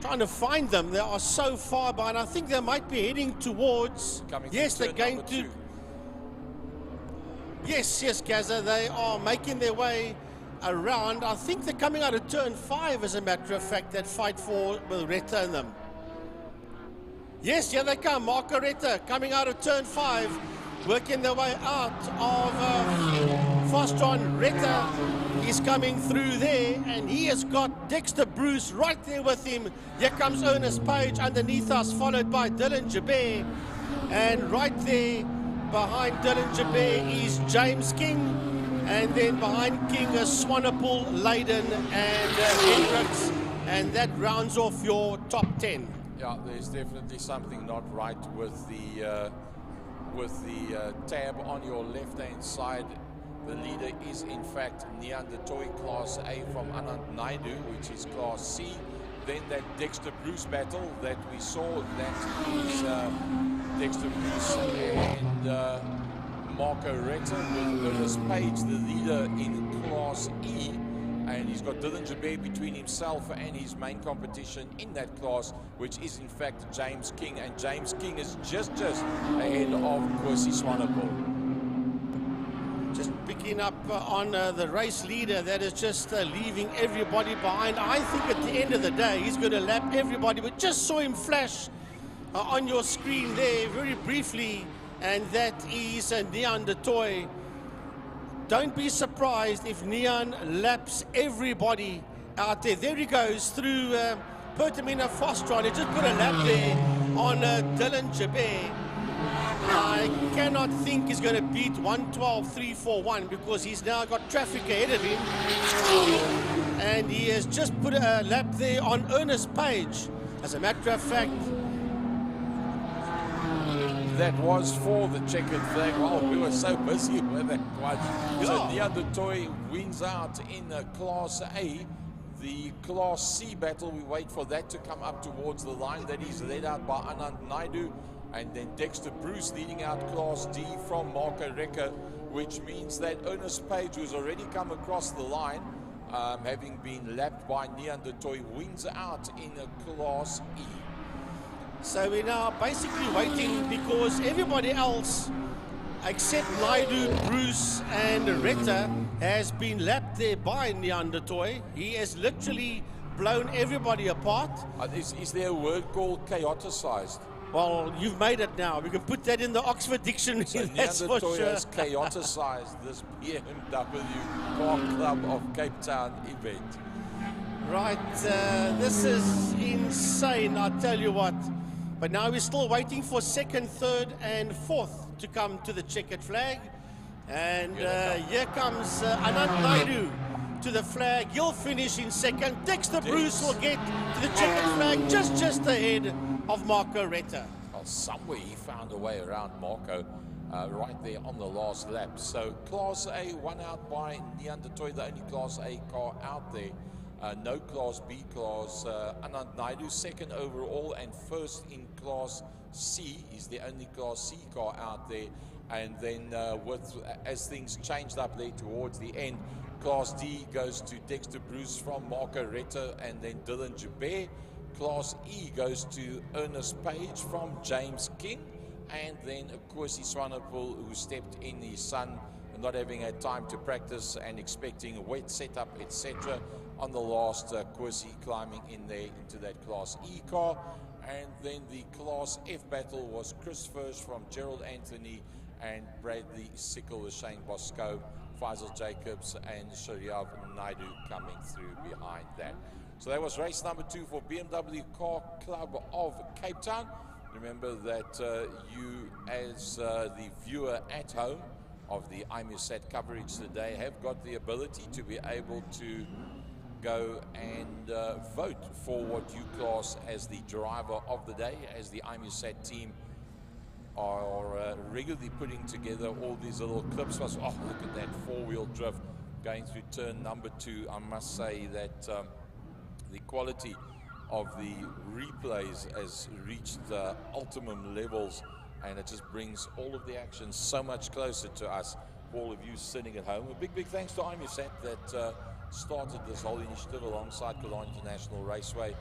Trying to find them, they are so far behind. I think they might be heading towards... Yes, they're going to... Yes, Gaza, they are making their way around. I think they're coming out of turn 5, as a matter of fact, that fight for with Retta and them. Yes, here they come. Marco Retta coming out of turn 5, working their way out of Fastron. Retta is coming through there, and he has got Dexter Bruce right there with him. Here comes Ernest Page underneath us, followed by Dylan Jabir, and right there behind Dylan Jabir is James King. And then behind King is Swanepoel, Leyden, and Hendricks, and that rounds off your top 10. Yeah, there's definitely something not right with the tab on your left-hand side. The leader is in fact Neanderthal Class A from Anant Naidu, which is Class C. Then that Dexter Bruce battle that we saw, that is Dexter Bruce and Marco Retta with Ernest Page, the leader in Class E, and he's got Dylan Jabir between himself and his main competition in that class, which is in fact James King, and James King is just ahead of Kwesi Swanepoel. Just picking up on the race leader that is just leaving everybody behind. I think at the end of the day he's going to lap everybody, but just saw him flash on your screen there very briefly and that is Neon the Toy. Don't be surprised if Neon laps everybody out there. There he goes through Pertamina Fostron. He just put a lap there on Dylan Jabez. I cannot think he's going to beat 1:12.341 because he's now got traffic ahead of him. And he has just put a lap there on Ernest Page. As a matter of fact, that was for the checkered flag. Wow, we were so busy with that one. So Neon the Toy wins out in Class A. The Class C battle, we wait for that to come up towards the line. That is led out by Anand Naidu. And then Dexter Bruce leading out Class D from Marco Recker, which means that Ernest Page, who's already come across the line, having been lapped by Neon the Toy, wins out in Class E. So we're now basically waiting because everybody else except Naidu, Bruce and Retta has been lapped there by Neon the Toy. He has literally blown everybody apart. Is there a word called chaoticized? Well, you've made it now. We can put that in the Oxford Dictionary. So that's for sure. has chaoticized this BMW Car Club of Cape Town event. Right, this is insane, I tell you what. But now we're still waiting for second, third and fourth to come to the checkered flag. And here comes Anand Naidu to the flag. He'll finish in second. Dexter Bruce will get to the checkered flag just ahead of Marco Retta. Well, somewhere he found a way around Marco right there on the last lap. So Class A won out by Neon the Toy, the only Class A car out there. No Class B class. Anand Naidu second overall and first in Class C. Is the only Class C car out there. And then as things changed up there towards the end, Class D goes to Dexter Bruce from Marco Retta and then Dylan Jabez. Class E goes to Ernest Page from James King. And then, of course, Swanepoel, who stepped in his son, not having had time to practice and expecting a wet setup, etc. On the last Corsi climbing in there into that Class E car. And then the Class F battle was Chris First from Gerald Anthony and Bradley Sickle with Shane Bosco, Faisal Jacobs and Shariav Naidu coming through behind that. So that was race number 2 for BMW Car Club of Cape Town. Remember that you as the viewer at home of the IMUSAT coverage today have got the ability to be able to go and vote for what you class as the driver of the day, as the IMUSAT team are regularly putting together all these little clips. Oh, look at that four-wheel drift going through turn number 2. I must say that the quality of the replays has reached ultimate levels, and it just brings all of the action so much closer to us, all of you sitting at home. A big thanks to IMUSAT that started this whole initiative alongside Kilani International Raceway,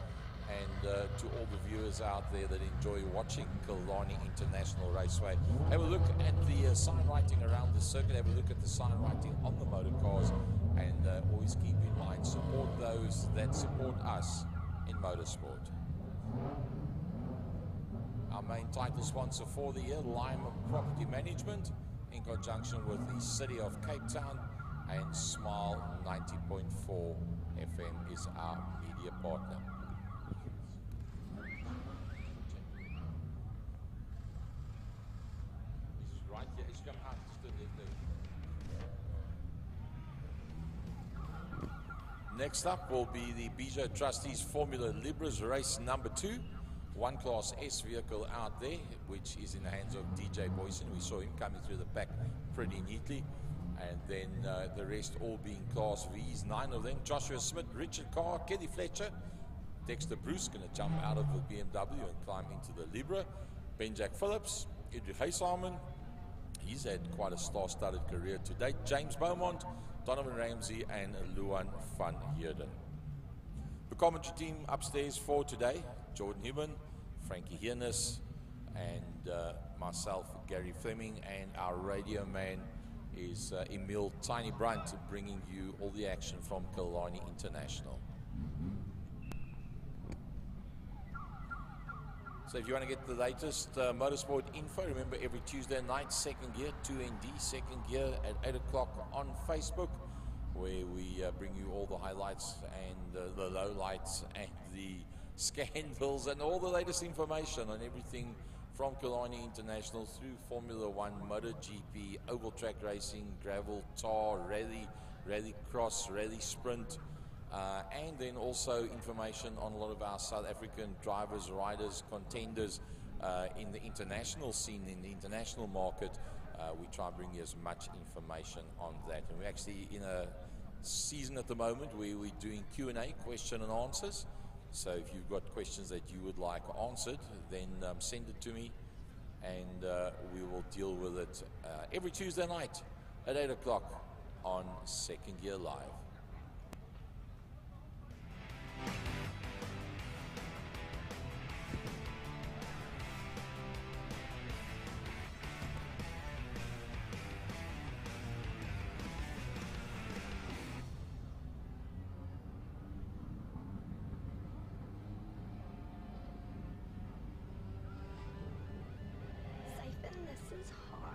and to all the viewers out there that enjoy watching Kilani International Raceway. Have a look at the sign writing around the circuit, have a look at the sign writing on the motor cars, and always keep in mind, support those that support us in motorsport. Our main title sponsor for the year, Lime Property Management, in conjunction with the City of Cape Town, and Smile 90.4 FM is our media partner. Right here, it's come out. Next up will be the Bijou Trustees Formula Libras race number 2. One Class S vehicle out there, which is in the hands of DJ Boyson. We saw him coming through the pack pretty neatly. And then the rest all being Class Vs, 9 of them. Joshua Smith, Richard Carr, Kelly Fletcher, Dexter Bruce going to jump out of the BMW and climb into the Libra. Ben Jack Phillips, Edric Haysalman, he's had quite a star-studded career to date. James Beaumont, Donovan Ramsey and Luan van Heerden. The commentary team upstairs for today, Jordan Hibben, Frankie Hiernes, and myself, Gary Fleming, and our radio man is Emil Tiny Brunt, bringing you all the action from Killarney International. So if you want to get the latest motorsport info, remember every Tuesday night, Second Gear, 2ND, Second Gear at 8 o'clock on Facebook, where we bring you all the highlights and the lowlights and the scandals and all the latest information on everything from Killarney International through Formula One, MotoGP, oval track racing, gravel, tar, rally, rally cross, rally sprint, and then also information on a lot of our South African drivers, riders, contenders in the international scene, in the international market. We try and bring you as much information on that. And we're actually in a season at the moment where we're doing Q&A, question and answers. So if you've got questions that you would like answered, then send it to me, and we will deal with it every Tuesday night at 8 o'clock on Second Gear Live. This is hard.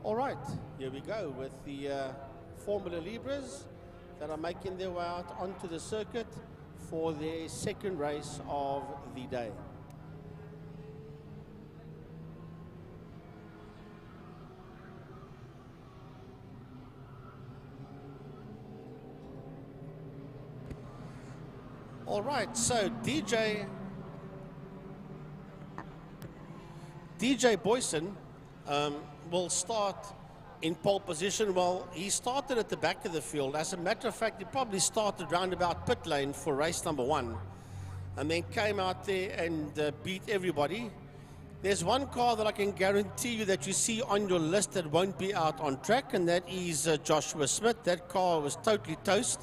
All right, here we go with the Formula Libras that are making their way out onto the circuit for their second race of the day. All right, so DJ Boyson will start in pole position. Well, he started at the back of the field. As a matter of fact, he probably started round about pit lane for race number 1 and then came out there and beat everybody. There's one car that I can guarantee you that you see on your list that won't be out on track, and that is Joshua Smith. That car was totally toast.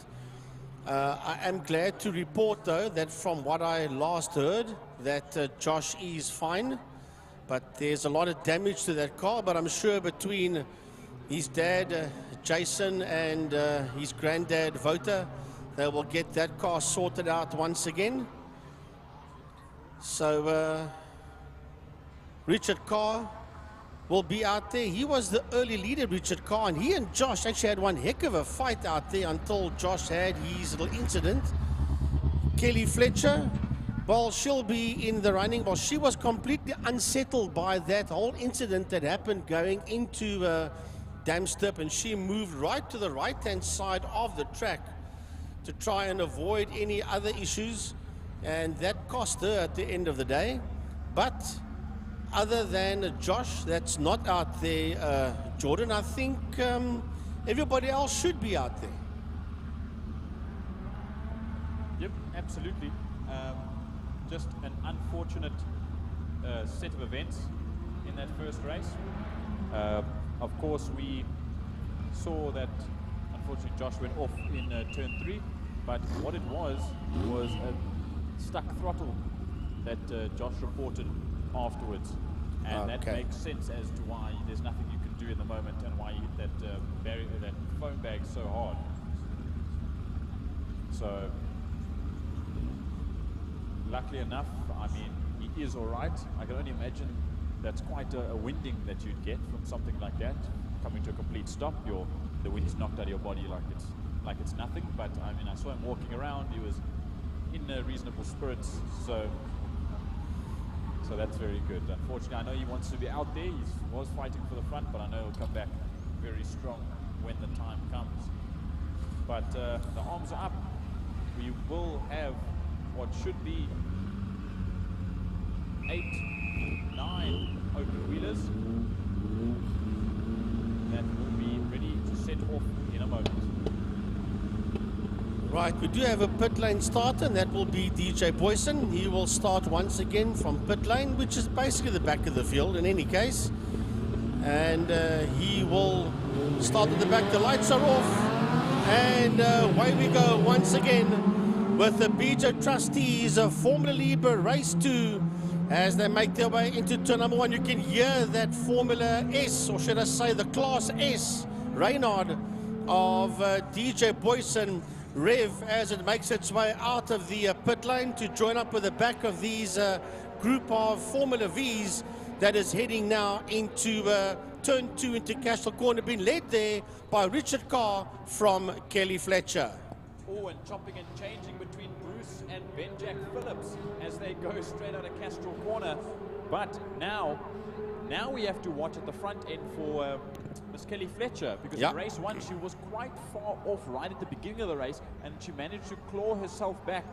I am glad to report, though, that from what I last heard, that Josh is fine. But there's a lot of damage to that car, but I'm sure between his dad, Jason, and his granddad, Vota, they will get that car sorted out once again. So Richard Carr will be out there. He was the early leader, Richard Carr, and he and Josh actually had one heck of a fight out there until Josh had his little incident. Kelly Fletcher, well, she'll be in the running. Well, she was completely unsettled by that whole incident that happened going into Damstip, and she moved right to the right-hand side of the track to try and avoid any other issues, and that cost her at the end of the day. But other than Josh, that's not out there, Jordan, I think everybody else should be out there. Yep, absolutely. Just an unfortunate set of events in that first race. Of course, we saw that unfortunately Josh went off in turn 3, but what it was a stuck throttle that Josh reported afterwards, and that makes sense as to why there's nothing you can do in the moment and why you hit that foam bag so hard. So luckily enough, I mean, he is all right. I can only imagine that's quite a winding that you'd get from something like that, coming to a complete stop. The wind's knocked out of your body like it's nothing. But I mean, I saw him walking around. He was in reasonable spirits. So that's very good. Unfortunately, I know he wants to be out there. He was fighting for the front, but I know he'll come back very strong when the time comes. But the arms are up. We will have what should be 8, 9 open wheelers that will be ready to set off in a moment. Right, we do have a pit lane starter, and that will be DJ Boyson. He will start once again from pit lane, which is basically the back of the field in any case. And he will start at the back. The lights are off, and away we go once again with the BJ Trustees of Formula Libra Race 2. As they make their way into turn number 1, you can hear that Formula S, or should I say the Class S, Reynard of DJ Boyson rev as it makes its way out of the pit lane to join up with the back of these group of Formula Vs that is heading now into turn 2 into Cashel Corner, being led there by Richard Carr from Kelly Fletcher. Oh, and chopping and changing between Bruce and Ben-Jack Phillips as they go straight out of Castro Corner. But now we have to watch at the front end for Miss Kelly Fletcher, because in race 1 she was quite far off right at the beginning of the race, and she managed to claw herself back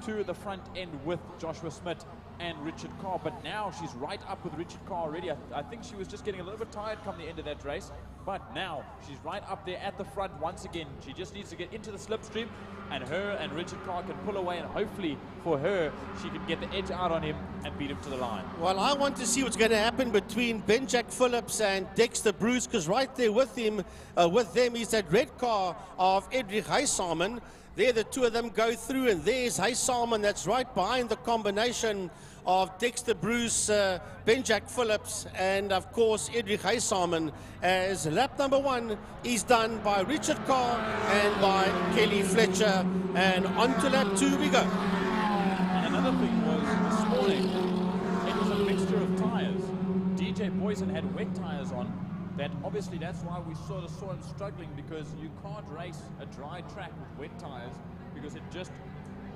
to the front end with Joshua Smith and Richard Carr. But now she's right up with Richard Carr already. I think she was just getting a little bit tired come the end of that race, but now she's right up there at the front once again. She just needs to get into the slipstream, and her and Richard Carr can pull away, and hopefully for her she can get the edge out on him and beat him to the line. Well, I want to see what's going to happen between Ben-Jack Phillips and Dexter Bruce, because right there with them is that red car of Edrich Heisamen. There the two of them go through, and there's Heisamen that's right behind the combination of Dexter Bruce, Ben-Jack Phillips, and of course Edrich Heisamen, as lap number 1 is done by Richard Carr and by Kelly Fletcher, and on to lap 2 we go. And another thing was this morning, it was a mixture of tires. DJ Boyson had wet tires on. That obviously that's why we sort of saw him struggling, because you can't race a dry track with wet tires, because it just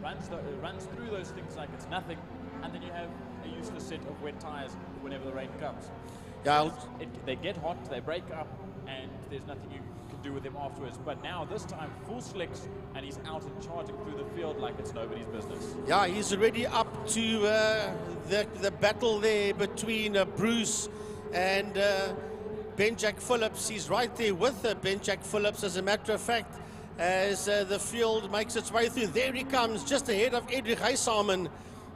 runs through those things like it's nothing, and then you have a useless set of wet tires whenever the rain comes. Yeah, they get hot, they break up, and there's nothing you can do with them afterwards. But now this time full slicks, and he's out and charging through the field like it's nobody's business. Yeah, he's already up to the battle there between Bruce and Ben-Jack Phillips. He's right there with Ben-Jack Phillips, as a matter of fact, as the field makes its way through. There he comes, just ahead of Edrich Heisamen.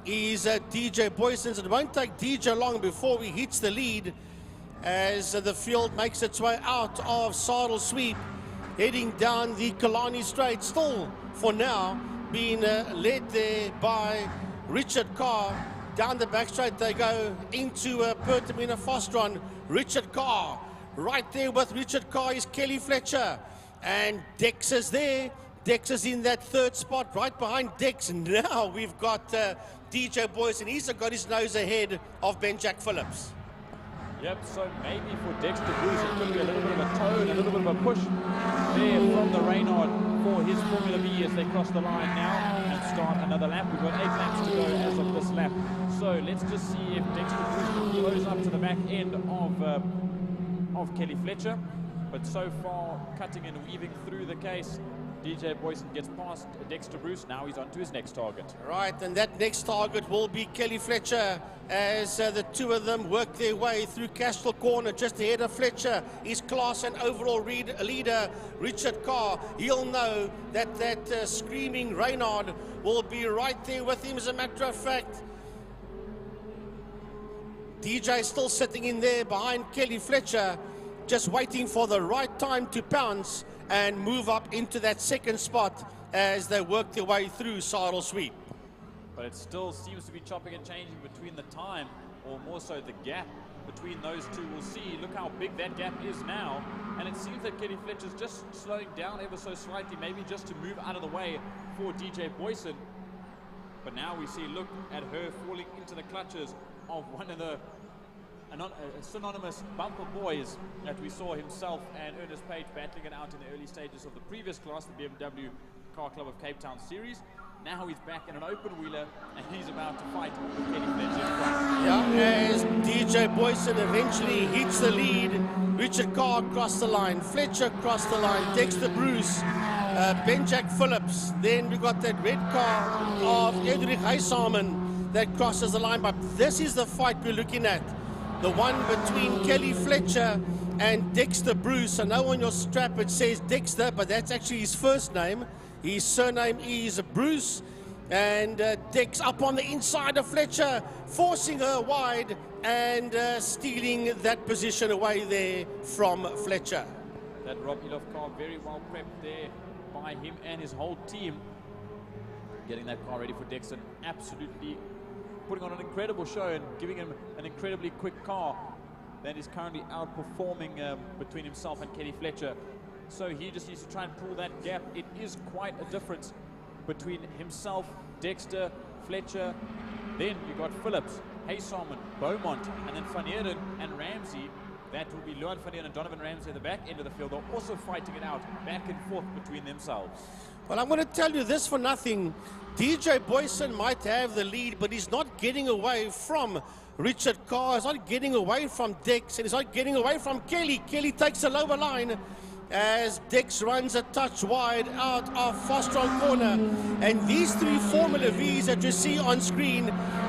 is DJ Boyson's. It won't take DJ long before he hits the lead as the field makes its way out of Saddle Sweep, heading down the Kilani Straight. Still, for now, being led there by Richard Carr. Down the back straight they go into Pertamina Fostron. Richard Carr, right there with Richard Carr is Kelly Fletcher. And Dex is there. Dex is in that third spot, right behind Dex. Now we've got DJ Boyson. He's got his nose ahead of Ben Jack Phillips. Yep, so maybe for Dexter Bruce it could be a little bit of a tone, a little bit of a push there from the Reynard for his Formula B as they cross the line now and start another lap. We've got 8 laps to go as of this lap. So let's just see if Dexter Bruce can close up to the back end of Kelly Fletcher. But so far, cutting and weaving through the case, DJ Boyson gets past Dexter Bruce. Now he's on to his next target. Right, and that next target will be Kelly Fletcher as the two of them work their way through Castile Corner. Just ahead of Fletcher is class and overall leader Richard Carr. He'll know that that screaming Reynard will be right there with him. As a matter of fact, DJ still sitting in there behind Kelly Fletcher, just waiting for the right time to pounce and move up into that second spot as they work their way through Saddle Sweep. But it still seems to be chopping and changing between the time, or more so the gap between those two. We'll see, look how big that gap is now. And it seems that Kelly Fletcher's just slowing down ever so slightly, maybe just to move out of the way for DJ Boyson. But now we see, look at her falling into the clutches of one of the synonymous bumper boys that we saw himself and Ernest Page battling it out in the early stages of the previous class, the BMW Car Club of Cape Town series. Now he's back in an open wheeler and he's about to fight with Kelly Fletcher in front. Yeah, as DJ Boyson eventually hits the lead, Richard Carr crossed the line, Fletcher crossed the line, Dexter Bruce, Ben Jack Phillips. Then we got that red car of Edrich Heisamen that crosses the line. But this is the fight we're looking at. The one between Kelly Fletcher and Dexter Bruce. I know on your strap it says Dexter, but that's actually his first name. His surname is Bruce. And Dex up on the inside of Fletcher, forcing her wide and stealing that position away there from Fletcher. That Rob Elof car very well prepped there by him and his whole team. Getting that car ready for Dexter, absolutely putting on an incredible show and giving him an incredibly quick car that is currently outperforming between himself and Kelly Fletcher. So he just needs to try and pull that gap. It is quite a difference between himself, Dexter, Fletcher. Then you got Phillips, Haysalmon, Beaumont, and then Van Heerden and Ramsey. That will be Luan Van Heerden and Donovan Ramsey at the back end of the field. They're also fighting it out back and forth between themselves. Well, I'm going to tell you this for nothing. DJ Boyson might have the lead, but he's not getting away from Richard Carr. He's not getting away from Dex, and he's not getting away from Kelly. Kelly takes a lower line as Dex runs a touch wide out of Fostron Corner. And these three Formula Vs that you see on screen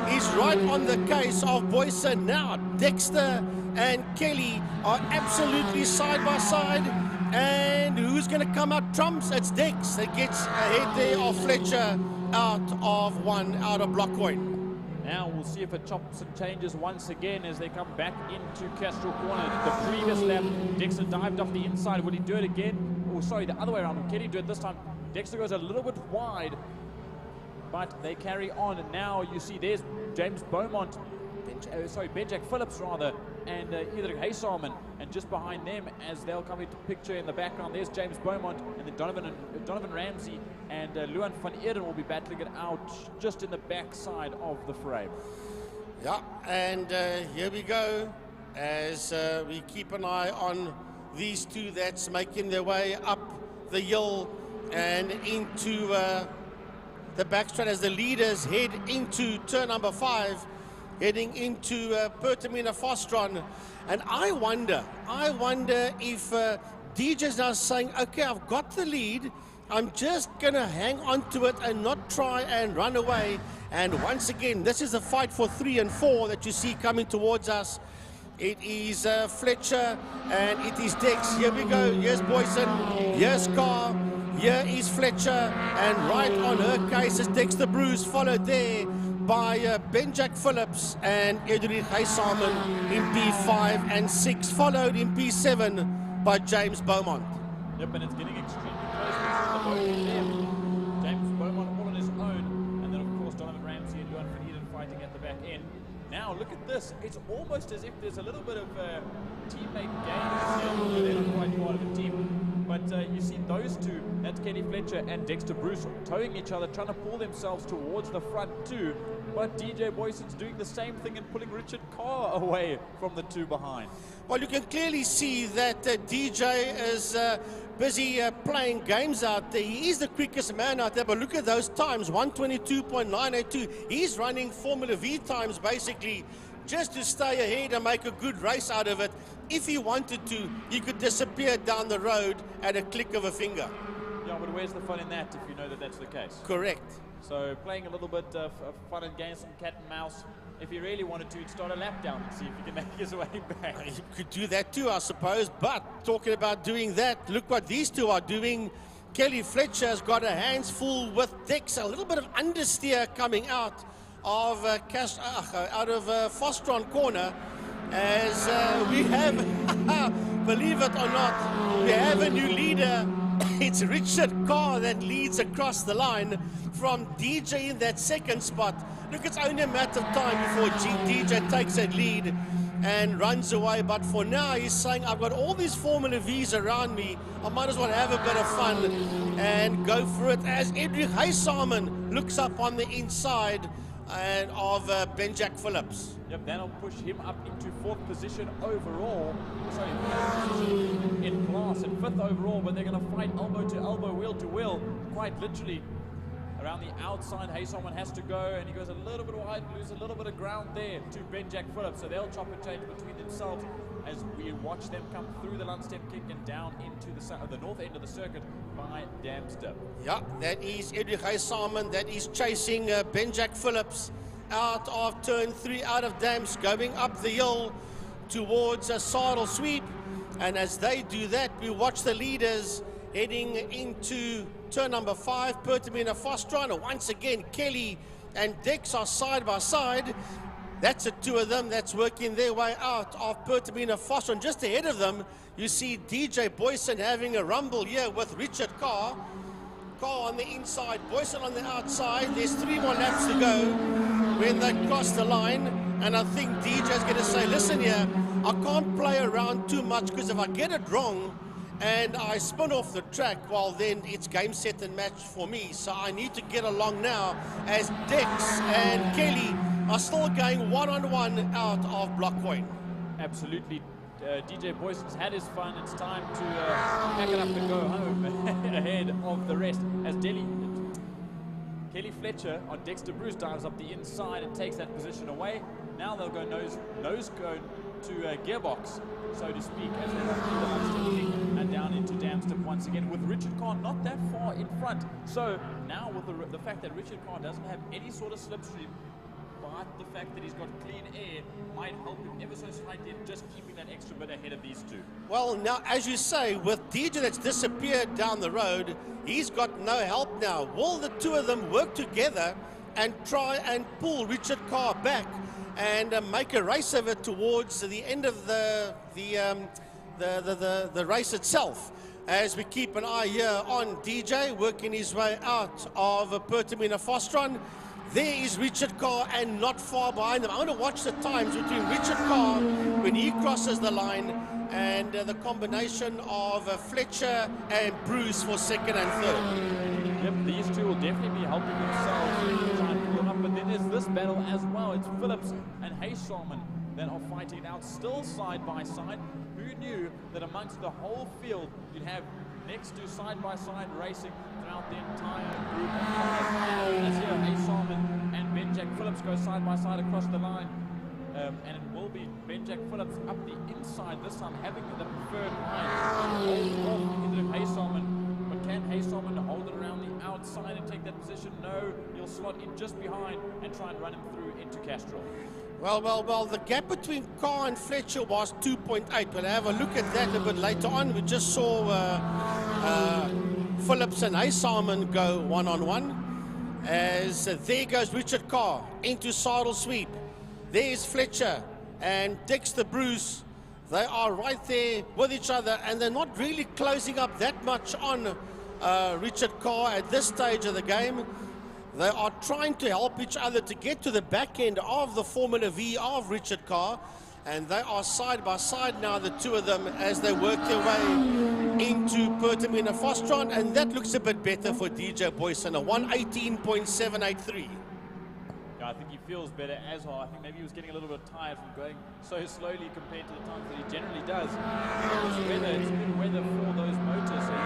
is right on the case of Boyson. Now, Dexter and Kelly are absolutely side by side. And who's going to come out trumps? It's Dex that gets ahead there of Fletcher out of Blockcoin. Now we'll see if it chops and changes once again as they come back into Castile Corner. The previous lap, Dexter dived off the inside. Will he do it again? Oh, sorry, the other way around. Will Kelly do it this time? Dexter goes a little bit wide, but they carry on. And now you see there's James Beaumont, Ben Jack Phillips rather, and Edrich Haysalmon, and just behind them as they'll come into picture in the background, there's James Beaumont, and then Donovan Ramsey and Luan Van Heerden will be battling it out just in the back side of the frame. Yeah, and here we go as we keep an eye on these two that's making their way up the hill and into the backstraight as the leaders head into turn number 5. Heading into Pertamina Fostron. And I wonder if DJ's now saying, okay, I've got the lead, I'm just gonna hang on to it and not try and run away. And once again, this is a fight for 3 and 4 that you see coming towards us. It is Fletcher and it is Dex. Here we go, here's Boyson, here's Carr, here is Fletcher, and right on her case is Dexter Bruce, followed there by Ben-Jack Phillips and Edric Haysalman in P5 and 6, followed in P7 by James Beaumont. Yep, and it's getting extremely close between the both of them. James Beaumont all on his own, and then of course Donovan Ramsey and Johan van Eden fighting at the back end. Now look at this, it's almost as if there's a little bit of teammate games here. They're not quite part of a team. But you see those two, that's Kenny Fletcher and Dexter Bruce, towing each other, trying to pull themselves towards the front too. But DJ Boyson's doing the same thing and pulling Richard Carr away from the two behind. Well, you can clearly see that DJ is busy playing games out there. He is the quickest man out there, but look at those times, 122.982. He's running Formula V times basically just to stay ahead and make a good race out of it. If he wanted to, he could disappear down the road at a click of a finger. Yeah, but where's the fun in that if you know that that's the case? Correct. So playing a little bit of fun and games, some cat and mouse. If he really wanted to, he'd start a lap down and see if he can make his way back. He could do that too, I suppose. But talking about doing that, look what these two are doing. Kelly Fletcher has got her hands full with Dex. A little bit of understeer coming out of Fostron corner, as we have, believe it or not, we have a new leader. It's Richard Carr that leads across the line from DJ in that second spot. Look, it's only a matter of time before DJ takes that lead and runs away. But for now, he's saying, I've got all these Formula Vs around me. I might as well have a bit of fun and go for it. As Edric Haysalman looks up on the inside and of Ben-Jack Phillips. Yep, that'll push him up into 4th position overall. Sorry, 4th position in class and 5th overall, but they're going to fight elbow to elbow, wheel to wheel, quite literally. Around the outside, Haysalman has to go, and he goes a little bit wide, loses a little bit of ground there to Ben-Jack Phillips. So they'll chop and change between themselves as we watch them come through the Lundstep kick and down into the north end of the circuit by Damster. Yeah, that is Edric Haysalman that is chasing Ben-Jack Phillips out of turn 3 out of Dams, going up the hill towards a saddle sweep. And as they do that, we watch the leaders heading into turn number 5, Pertamina Fostron. Once again, Kelly and Dex are side by side. That's the two of them that's working their way out of Pertamina Fostron. Just ahead of them, you see DJ Boyson having a rumble here with Richard Carr. Carr on the inside, Boyson on the outside. There's 3 more laps to go when they cross the line. And I think DJ's going to say, listen here, I can't play around too much, because if I get it wrong and I spin off the track, well, then it's game, set, and match for me. So I need to get along now, as Dex and Kelly are still going one-on-one out of Block Point. Absolutely. DJ Boyson's had his fun. It's time to pack it up and go home ahead of the rest. As Kelly Fletcher on Dexter Bruce dives up the inside and takes that position away. Now they'll go nose go to gearbox, so to speak, as they run through the Lundstep kick and down into Damstep once again, with Richard Carr not that far in front. So now with the fact that Richard Carr doesn't have any sort of slipstream, but the fact that he's got clean air might help him ever so slightly in just keeping that extra bit ahead of these two. Well, now, as you say, with DJ that's disappeared down the road, he's got no help now. Will the two of them work together and try and pull Richard Carr back and make a race of it towards the end of the race itself? As we keep an eye here on DJ working his way out of Pertamina Fostron. There is Richard Carr, and not far behind them. I want to watch the times between Richard Carr when he crosses the line and the combination of Fletcher and Bruce for 2nd and 3rd. Yep, these two will definitely be helping themselves try and pull them up. But then there's this battle as well. It's Phillips and Haysalman that are fighting out, still side by side. Who knew that amongst the whole field you'd have next to side-by-side racing throughout the entire group of cars. As here, Haysalman and Ben-Jack Phillips go side-by-side across the line. And it will be Ben-Jack Phillips up the inside this time, having the preferred line. Hold off Haysalman, but can Haysalman hold it around the outside and take that position? No, he'll slot in just behind and try and run him through into Castrol. Well, the gap between Carr and Fletcher was 2.8. We'll have a look at that a bit later on. We just saw Phillips and Haysalman go one-on-one. As there goes Richard Carr into sidle sweep. There's Fletcher and Dexter Bruce. They are right there with each other, and they're not really closing up that much on Richard Carr at this stage of the game. They are trying to help each other to get to the back end of the Formula V of Richard Carr, and they are side by side now, the two of them, as they work their way into Pertamina Fostron, and that looks a bit better for DJ Boyson, a 118.783. Yeah, I think he feels better as well. I think maybe he was getting a little bit tired from going so slowly compared to the times that he generally does. It's good weather for those motors, so you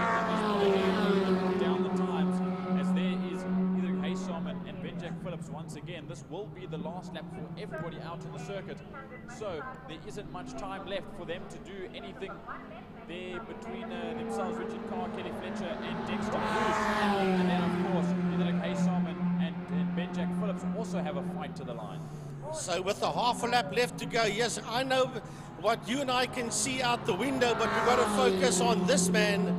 can just put down the times, as there is either Haysom and Benjack Phillips once again. This will be the last lap for everybody out in the circuit, so there isn't much time left for them to do anything there between themselves, Richard Carr, Kelly Fletcher and Dexter Bruce. And then of course either Haysom and Benjack Phillips also have a fight to the line. So with a half a lap left to go, yes, I know what you and I can see out the window, but we've got to focus on this man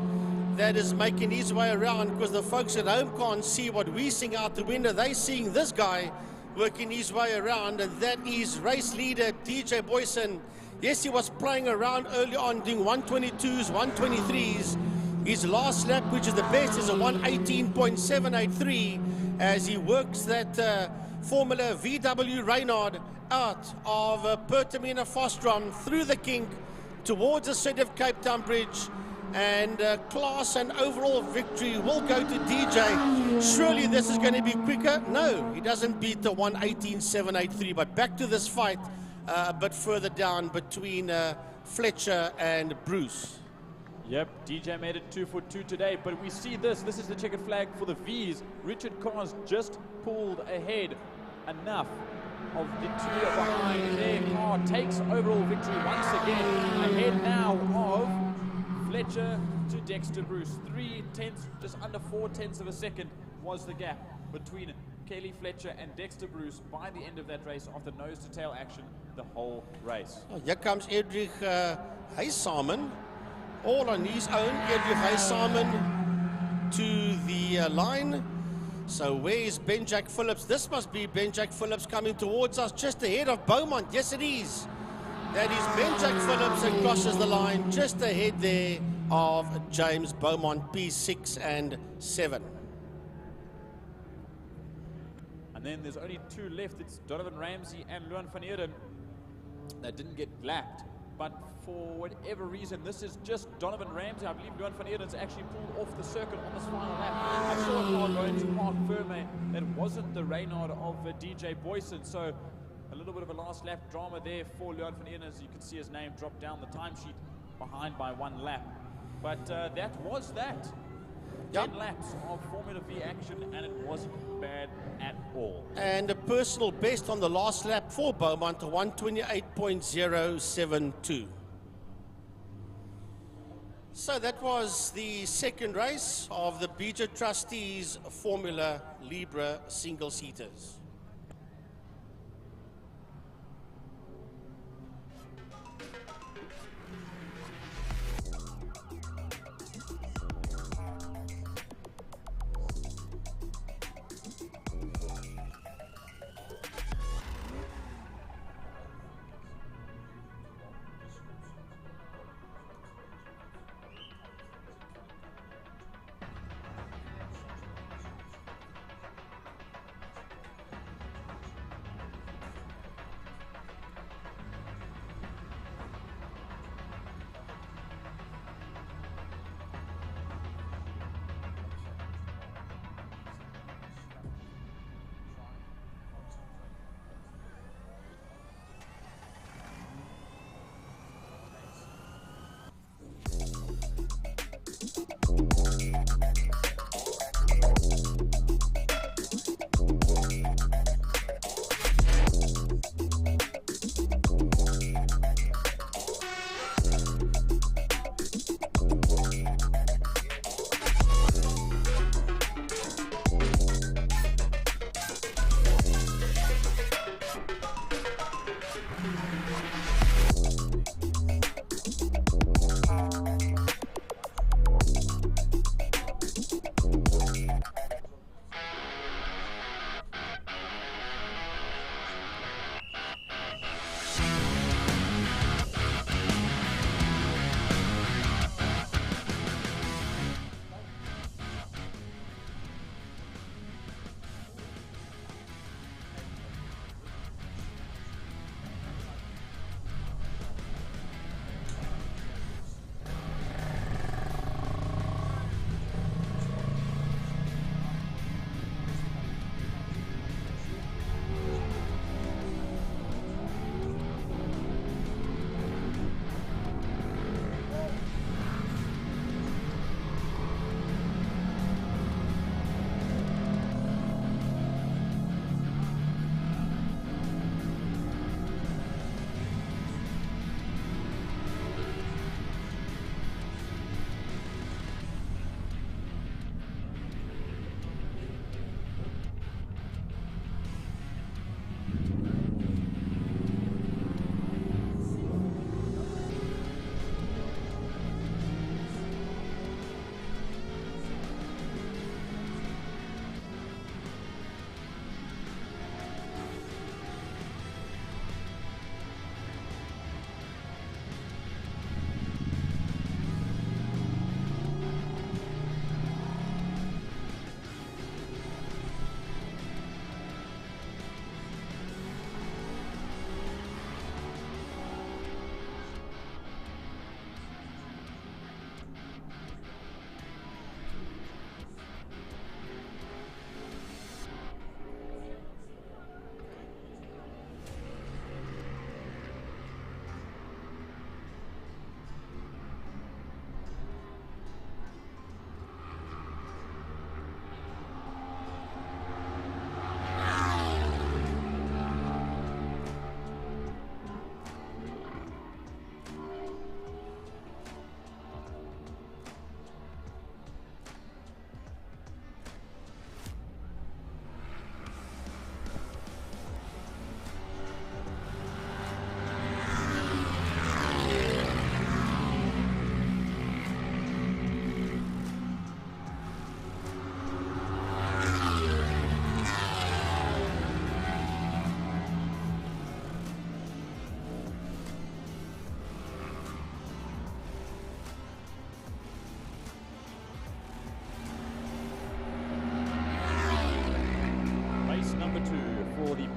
that is making his way around, because the folks at home can't see what we're seeing out the window. They're seeing this guy working his way around, and that is race leader DJ Boyson. Yes, he was playing around early on, doing 122s, 123s. His last lap, which is the best, is a 118.783, as he works that Formula VW Reynard out of Pertamina Fostron through the kink towards the City of Cape Town Bridge, and class and overall victory will go to DJ. Surely this is going to be quicker. No, he doesn't beat the 118.783, but back to this fight a bit further down between Fletcher and Bruce. Yep, DJ made it 2 for 2 today, but we see this is the checkered flag for the V's. Richard Carr's just pulled ahead enough of the two behind there. Carr takes overall victory once again, ahead now of Fletcher to Dexter Bruce. 3/10, just under 4/10 of a second was the gap between Kelly Fletcher and Dexter Bruce by the end of that race, after nose-to-tail action the whole race. Oh, here comes Edrich Haysom, all on his own. Edrich Haysom to the line. So where's Benjack Phillips? This must be Benjack Phillips coming towards us, just ahead of Beaumont. Yes, it is. That is Benjack Phillips that crosses the line, just ahead there of James Beaumont, P6 and 7. And then there's only two left. It's Donovan Ramsey and Luan van Eerden that didn't get lapped. But for whatever reason, this is just Donovan Ramsey. I believe Luan van Eerden's actually pulled off the circuit on this final lap. I saw a car going to Park Ferme that wasn't the Reynard of DJ Boyson. So a little bit of a last lap drama there for Luan van Eerden, as you can see his name drop down the timesheet behind by 1 lap. But that was that. 10 laps of Formula V action, and it wasn't bad at all. And a personal best on the last lap for Beaumont, 128.072. So that was the second race of the BJ Trustees Formula Libra single-seaters.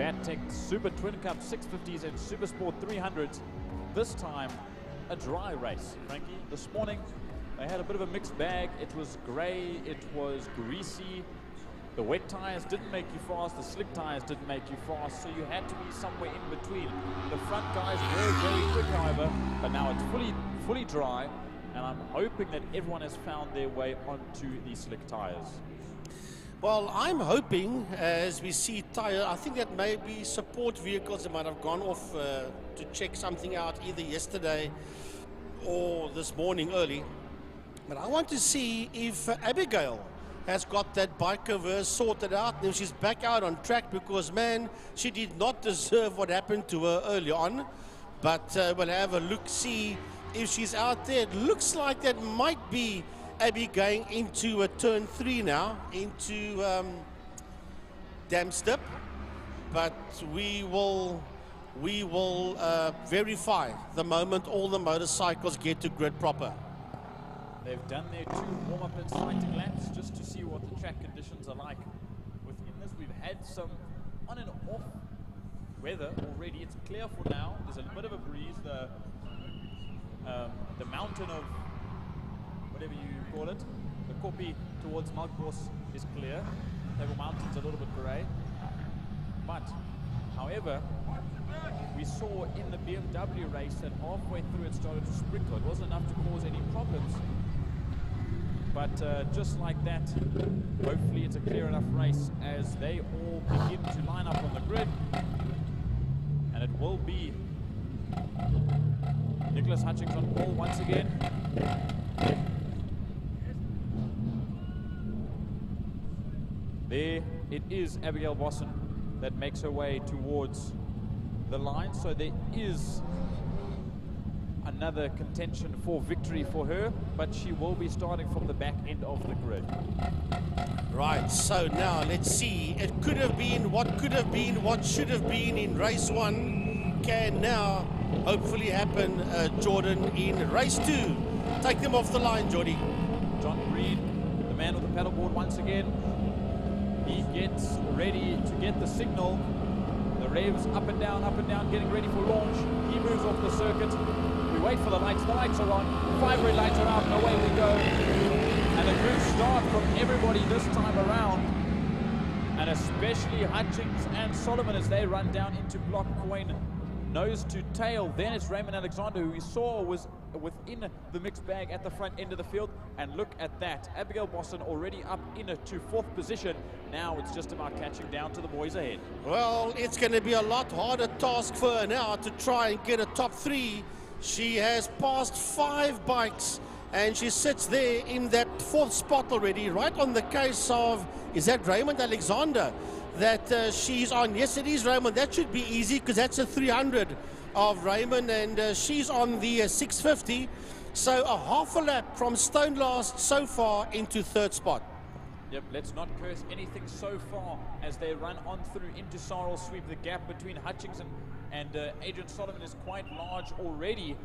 Battek Super Twin Cup 650s and Super Sport 300s. This time, a dry race, Frankie. This morning, they had a bit of a mixed bag. It was grey, it was greasy. The wet tyres didn't make you fast, the slick tyres didn't make you fast, so you had to be somewhere in between. The front guys were very quick, however, but now it's fully dry, and I'm hoping that everyone has found their way onto the slick tyres. Well, I'm hoping, as we see tyre, I think that maybe support vehicles that might have gone off to check something out either yesterday or this morning early. But I want to see if Abigail has got that bike of hers sorted out. Now she's back out on track because, man, she did not deserve what happened to her early on. But we'll have a look, see if she's out there. It looks like that might be Abby going into turn 3 now, into Damstip. But we will verify the moment all the motorcycles get to grid proper. They've done their 2 warm-up and sighting laps just to see what the track conditions are like. Within this, we've had some on and off weather already. It's clear for now. There's a bit of a breeze. The mountain of whatever you call it, the Kopi towards Melkbos is clear. Table Mountain's a little bit grey. But, however, we saw in the BMW race that halfway through it started to sprinkle. It wasn't enough to cause any problems. But just like that, hopefully it's a clear enough race as they all begin to line up on the grid. And it will be Nicholas Hutchings on pole once again. There it is, Abigail Bosson, that makes her way towards the line. So there is another contention for victory for her, but she will be starting from the back end of the grid. Right, so now let's see. It could have been, what should have been in race 1 can now hopefully happen, Jordan, in race 2. Take them off the line, Jordy. John Breed, the man with the paddleboard once again. He gets ready to get the signal. The revs up and down, getting ready for launch. He moves off the circuit. We wait for the lights. The lights are on. 5 red lights are out, and away we go. And a good start from everybody this time around. And especially Hutchings and Solomon as they run down into block coin, nose to tail. Then it's Raymond Alexander, who we saw was within the mixed bag at the front end of the field. And look at that. Abigail Boston already up to 4th position. Now it's just about catching down to the boys ahead. Well, it's going to be a lot harder task for her now to try and get a top 3. She has passed 5 bikes and she sits there in that 4th spot already, right on the case of, is that Raymond Alexander that she's on? Yes, it is Raymond. That should be easy because that's a 300 of Raymond, and she's on the 650. So a half a lap from Stone Last so far into 3rd spot. Yep, let's not curse anything so far as they run on through into Sarl Sweep. The gap between Hutchings and Adrian Solomon is quite large already.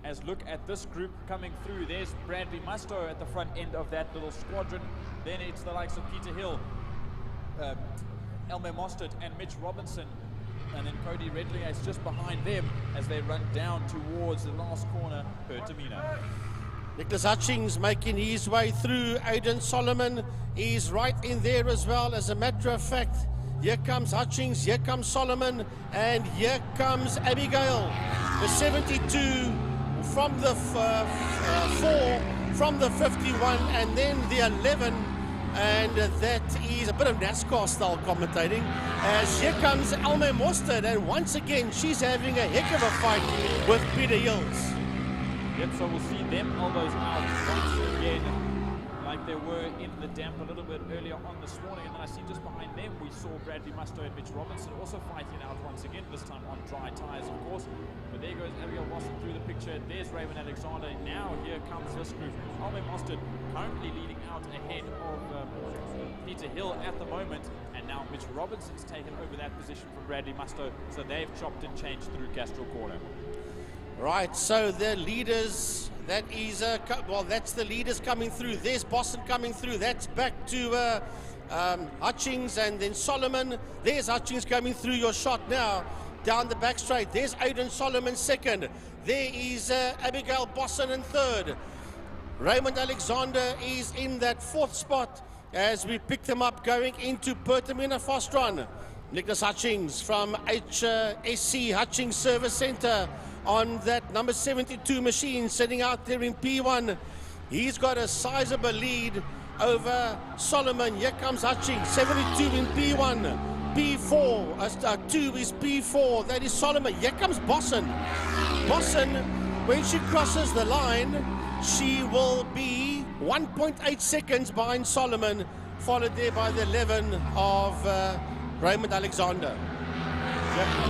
As look at this group coming through. There's Bradley Musto at the front end of that little squadron. Then it's the likes of Peter Hill, Elmer Mostert and Mitch Robinson. And then Cody Redlinger is just behind them as they run down towards the last corner, Pertamina. Nicholas Hutchings making his way through. Adrian Solomon is right in there as well. As a matter of fact, here comes Hutchings, here comes Solomon, and here comes Abigail. The 72 from the 4, from the 51, and then the 11. And that is a bit of NASCAR style commentating as here comes Elmer Mostert, and once again she's having a heck of a fight with Peter Hills. Yep, so we'll see them elbows out once again like they were in the damp a little bit earlier on this morning. And then I see just behind them we saw Bradley Musto and Mitch Robinson also fighting out once again, this time on dry tyres of course. But there goes Abigail Boston through the picture. There's Raymond Alexander. Now here comes this group. Elmer Mostert currently leading out ahead of Peter Hill at the moment. And now Mitch Robinson's taken over that position from Bradley Musto. So they've chopped and changed through Castro Corner. Right, so the leaders, that is, well, that's the leaders coming through. There's Boston coming through. That's back to Hutchings and then Solomon. There's Hutchings coming through your shot now. Down the back straight. There's Adrian Solomon second. There is Abigail Bosson in third. Raymond Alexander is in that fourth spot as we pick them up going into Pertamina Fostron. Nicholas Hutchings from HSC Hutchings Service Center on that number 72 machine sitting out there in P1. He's got a sizable lead over Solomon. Here comes Hutchings, 72 in P1. P4, 2 is P4, that is Solomon. Here comes Bosson. Bosson, when she crosses the line, she will be 1.8 seconds behind Solomon, followed there by the 11 of Raymond Alexander.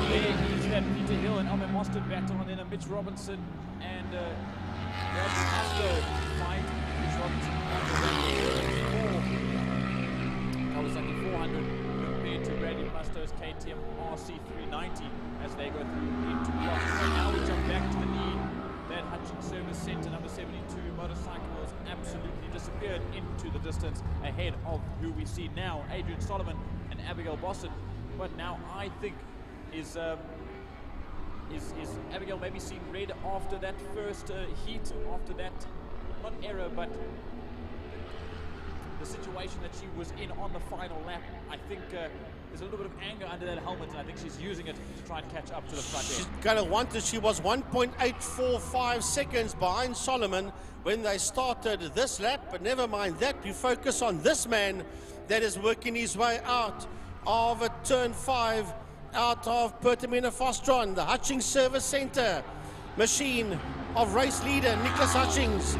There is that Peter Hill and Elmer Mostert battle, and then a Mitch Robinson and Bradley Musto fight. Mitch Robinson Kawasaki 400 compared to Bradley Musto's KTM RC390 as they go through into block. And now we jump back to the lead. That Hutchings Service Center number 72 motorcycle has absolutely disappeared into the distance ahead of who we see now, Adrian Solomon and Abigail Bosson. But now I think is Abigail maybe seeing red after that first heat, after that, not error, but the situation that she was in on the final lap. I think there's a little bit of anger under that helmet, and I think she's using it to try and catch up to the front end. She's going to want to. She was 1.845 seconds behind Solomon when they started this lap, but never mind that. We focus on this man that is working his way out of a turn 5, out of Pertamina Fostron, the Hutchings Service Center machine of race leader Nicholas Hutchings,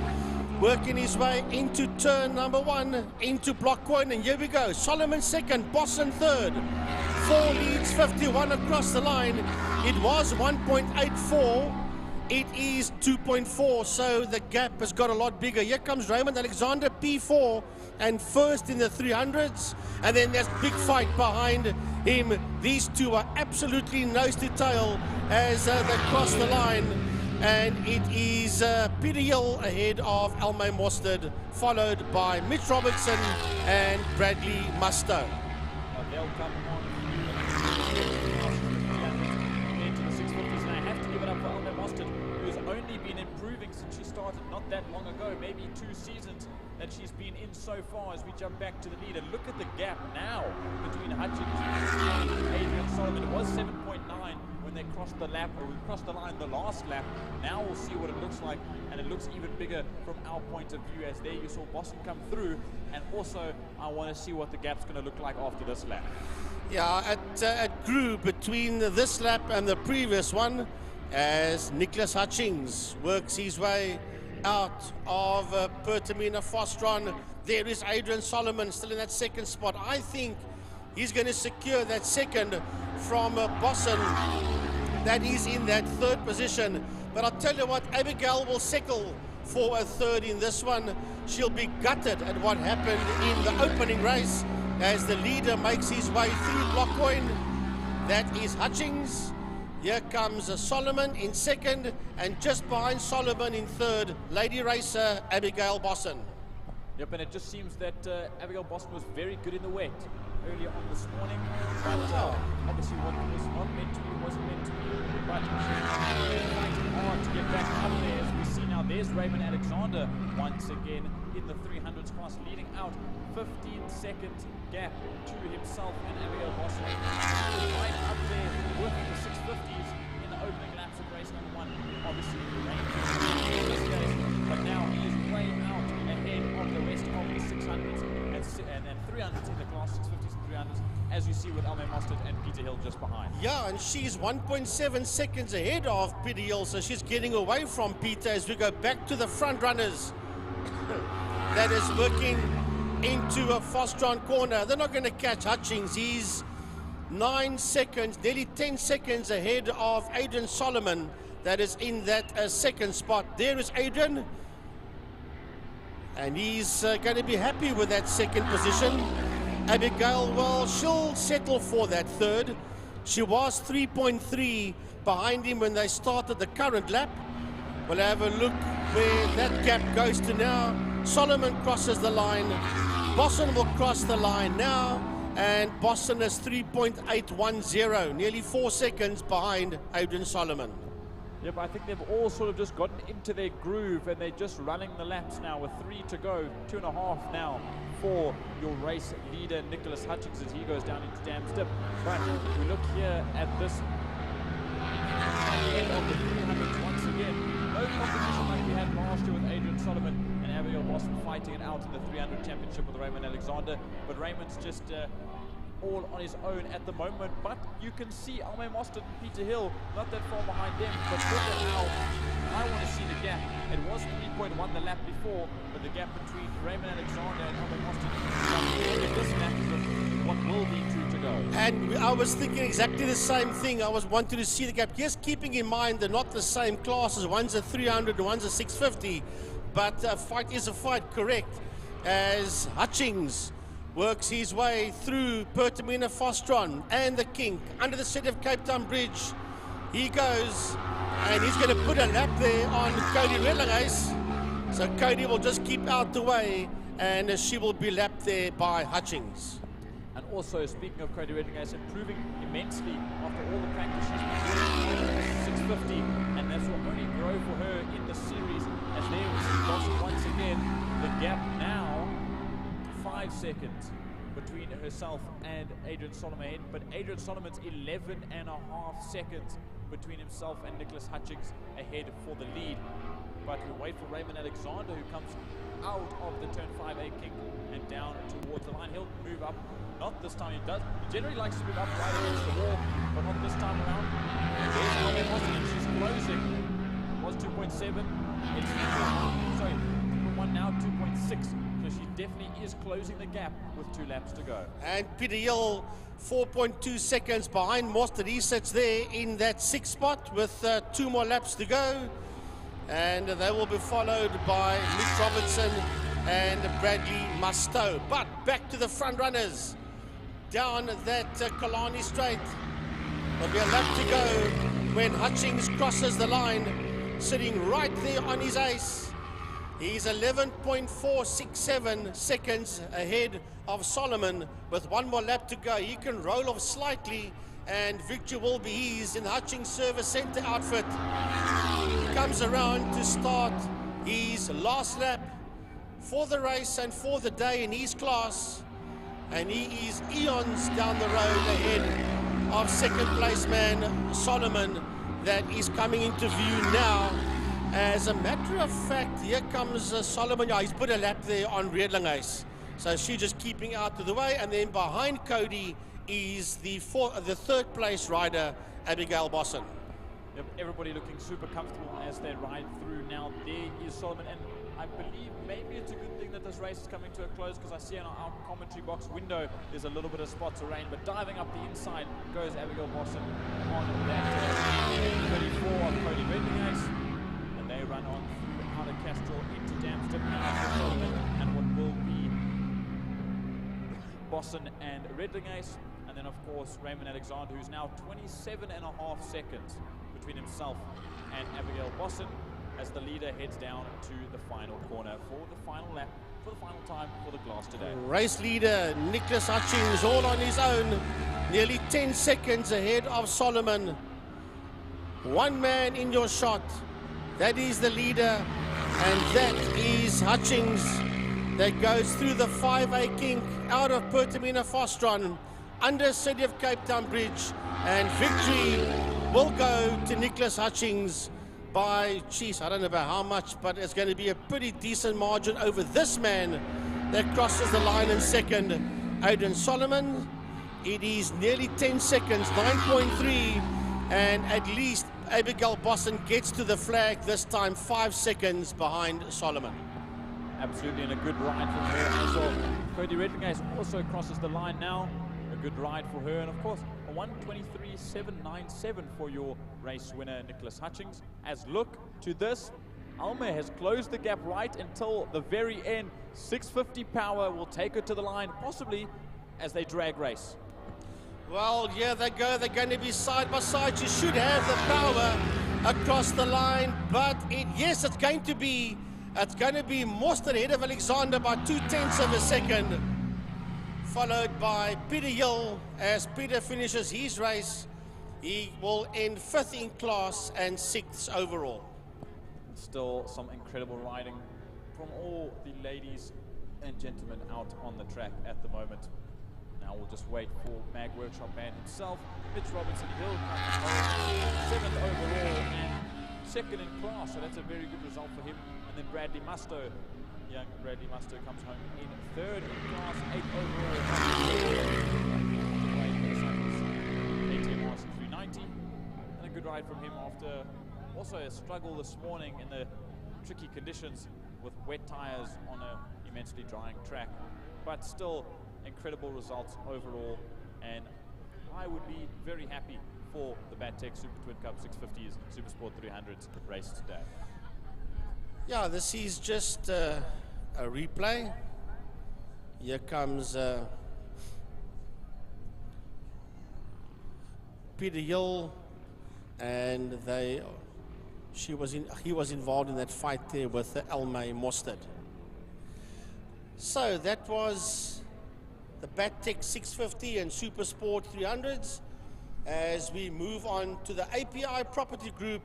working his way into turn number 1, into block 1, and here we go. Solomon second, Bosson third. 4 leads, 51 across the line. It was 1.84. It is 2.4, so the gap has got a lot bigger. Here comes Raymond Alexander, P4, and first in the 300s. And then there's big fight behind him. These two are absolutely nose to tail as they cross the line. And it is Peter Hill ahead of Elmay Mostert, followed by Mitch Robertson and Bradley Musto. They'll come on into the 650s, and I have to give it up for Elmay Mostert, who's only been improving since she started not that long ago, maybe 2 seasons that she's been in so far as we jump back to the lead. And look at the gap now between Hutchings and Adrian Solomon. It was 7.9 when they crossed the lap, or we crossed the line the last lap. Now we'll see what it looks like, and it looks even bigger from our point of view, as there you saw Boston come through, and also I want to see what the gap's going to look like after this lap. Yeah, it grew between this lap and the previous one as Nicholas Hutchings works his way out of Pertamina Fostron. There is Adrian Solomon still in that second spot. I think he's going to secure that second from Bosson, that is in that third position. But I'll tell you what, Abigail will settle for a third in this one. She'll be gutted at what happened in the opening race as the leader makes his way through block coin. That is Hutchings. Here comes Solomon in second, and just behind Solomon in third, lady racer Abigail Bosson. Yep, and it just seems that Abigail Bosson was very good in the wet earlier on this morning, but obviously what was not meant to be wasn't meant to be, but she's fighting hard to get back up there. As we see now, there's Raymond Alexander once again in the 300s class, leading out 15-second gap to himself and Abigail Bosson. Right up there with the 650s in the opening laps of race number 1. Obviously, in this case, but now he is way out ahead of the rest of the 600s and then 300s in the class, 650s and 300s, as you see with Elmay Mostert and Peter Hill just behind. Yeah, and she's 1.7 seconds ahead of Peter Hill, so she's getting away from Peter as we go back to the front runners. That is working into a Fostron corner. They're not going to catch Hutchings. He's 9 seconds, nearly 10 seconds ahead of Adrian Solomon. That is in that second spot. There is Adrian. And he's going to be happy with that second position. Abigail, well, she'll settle for that third. She was 3.3 behind him when they started the current lap. We'll have a look where that gap goes to now. Solomon crosses the line. Boston will cross the line now, and Boston is 3.810, nearly 4 seconds behind Adrian Solomon. Yep, I think they've all sort of just gotten into their groove and they're just running the laps now with 3 to go, 2.5 now for your race leader Nicholas Hutchings as he goes down into Dam's Dip. But if we look here at this end of the 300s once again, no competition like we had last year with Adrian Solomon and Abigail Boston fighting it out in the 300 championship with Raymond Alexander, but Raymond's just all on his own at the moment, but you can see Alme Mostert and Peter Hill not that far behind them, but look at how I want to see the gap. It was 3.1 the lap before, but the gap between Raymond Alexander and Alme Mostert, this lap is what will be 2 to go. And I was thinking exactly the same thing. I was wanting to see the gap. Yes, keeping in mind they're not the same classes. One's a 300 and one's a 650, but a fight is a fight, correct, as Hutchings works his way through Pertamina Fostron and the kink under the City of Cape Town Bridge. He goes and he's going to put a lap there on Cody Redlinghuyse. So Cody will just keep out the way and she will be lapped there by Hutchings. And also, speaking of Cody Redlinghuyse, improving immensely after all the practice she's been doing 650, and that's will only grow for her in the series as there we see Boston once again. The gap now 5 seconds between herself and Adrian Solomon, but Adrian Solomon's 11.5 seconds between himself and Nicholas Hutchings ahead for the lead. But we wait for Raymond Alexander, who comes out of the turn 5A kink and down towards the line. He'll move up, not this time, he generally likes to move up right against the wall, but not this time around. There's Alme Mostert, and she's closing. It was 2.7, it's 2.1 now, 2.6. So she definitely is closing the gap with 2 laps to go. And Peter Hill, 4.2 seconds behind Mostert. He sits there in that 6th spot with 2 more laps to go. And they will be followed by Mitch Robertson and Bradley Mustoe. But back to the front runners. Down that Killarney straight. There'll be a lap to go when Hutchings crosses the line, sitting right there on his ace. He's 11.467 seconds ahead of Solomon with 1 more lap to go. He can roll off slightly and victory will be his in the Hutchings Service Centre outfit. He comes around to start his last lap for the race and for the day in his class. And he is eons down the road ahead of 2nd place man Solomon that is coming into view now. As a matter of fact, here comes Solomon. Yeah, he's put a lap there on Redlinghuyse. So she's just keeping out of the way. And then behind Cody is the 3rd place rider, Abigail Bosson. Yep, everybody looking super comfortable as they ride through now. There is Solomon, and I believe maybe it's a good thing that this race is coming to a close, because I see in our commentary box window there's a little bit of spots of rain, but diving up the inside goes Abigail Bosson on that 34 of Cody Redlinghuyse. They run on through Outer Castrol into Dam's Dip now for Solomon and what will be Bosson and Redlinghuyse. And then, of course, Raymond Alexander, who's now 27.5 seconds between himself and Abigail Bosson as the leader heads down to the final corner for the final lap, for the final time for the class today. Race leader Nicholas Hutchings all on his own, nearly 10 seconds ahead of Solomon. 1 man in your shot. That is the leader, and that is Hutchings that goes through the 5A kink out of Pertamina Fostron under City of Cape Town Bridge, and victory will go to Nicholas Hutchings by, geez, I don't know about how much, but it's going to be a pretty decent margin over this man that crosses the line in 2nd, Adrian Solomon. It is nearly 10 seconds, 9.3, and at least Abigail Bosson gets to the flag, this time 5 seconds behind Solomon. Absolutely, and a good ride from her as well. Cody Redlinghuyse also crosses the line now. A good ride for her, and of course, a 1:23.797 for your race winner, Nicholas Hutchings. As look to this, Alme has closed the gap right until the very end. 650 power will take her to the line, possibly as they drag race. Well, yeah, they go. They're going to be side by side. You should have the power across the line, but yes, it's going to be It's going to be Mostert ahead of Alexander by 0.2 of a second, followed by Peter Hill. As Peter finishes his race, he will end 5th in class and 6th overall. Still some incredible riding from all the ladies and gentlemen out on the track at the moment. Now we'll just wait for Mag Workshop man himself. Mitch Robertson Hill coming home 7th overall and 2nd in class, so that's a very good result for him. And then Bradley Musto, young Bradley Musto, comes home in 3rd in class, 8th overall. ATM Morrison 390, and a good ride from him after also a struggle this morning in the tricky conditions with wet tires on a immensely drying track, but still incredible results overall, and I would be very happy for the Battec Super Twin Cup 650s Super Sport 300s race today. Yeah, this is just a replay. Here comes Peter Hill, and he was involved in that fight there with Elmay Mostert. So that was the Battec 650 and Super Sport 300s. As we move on to the API Property Group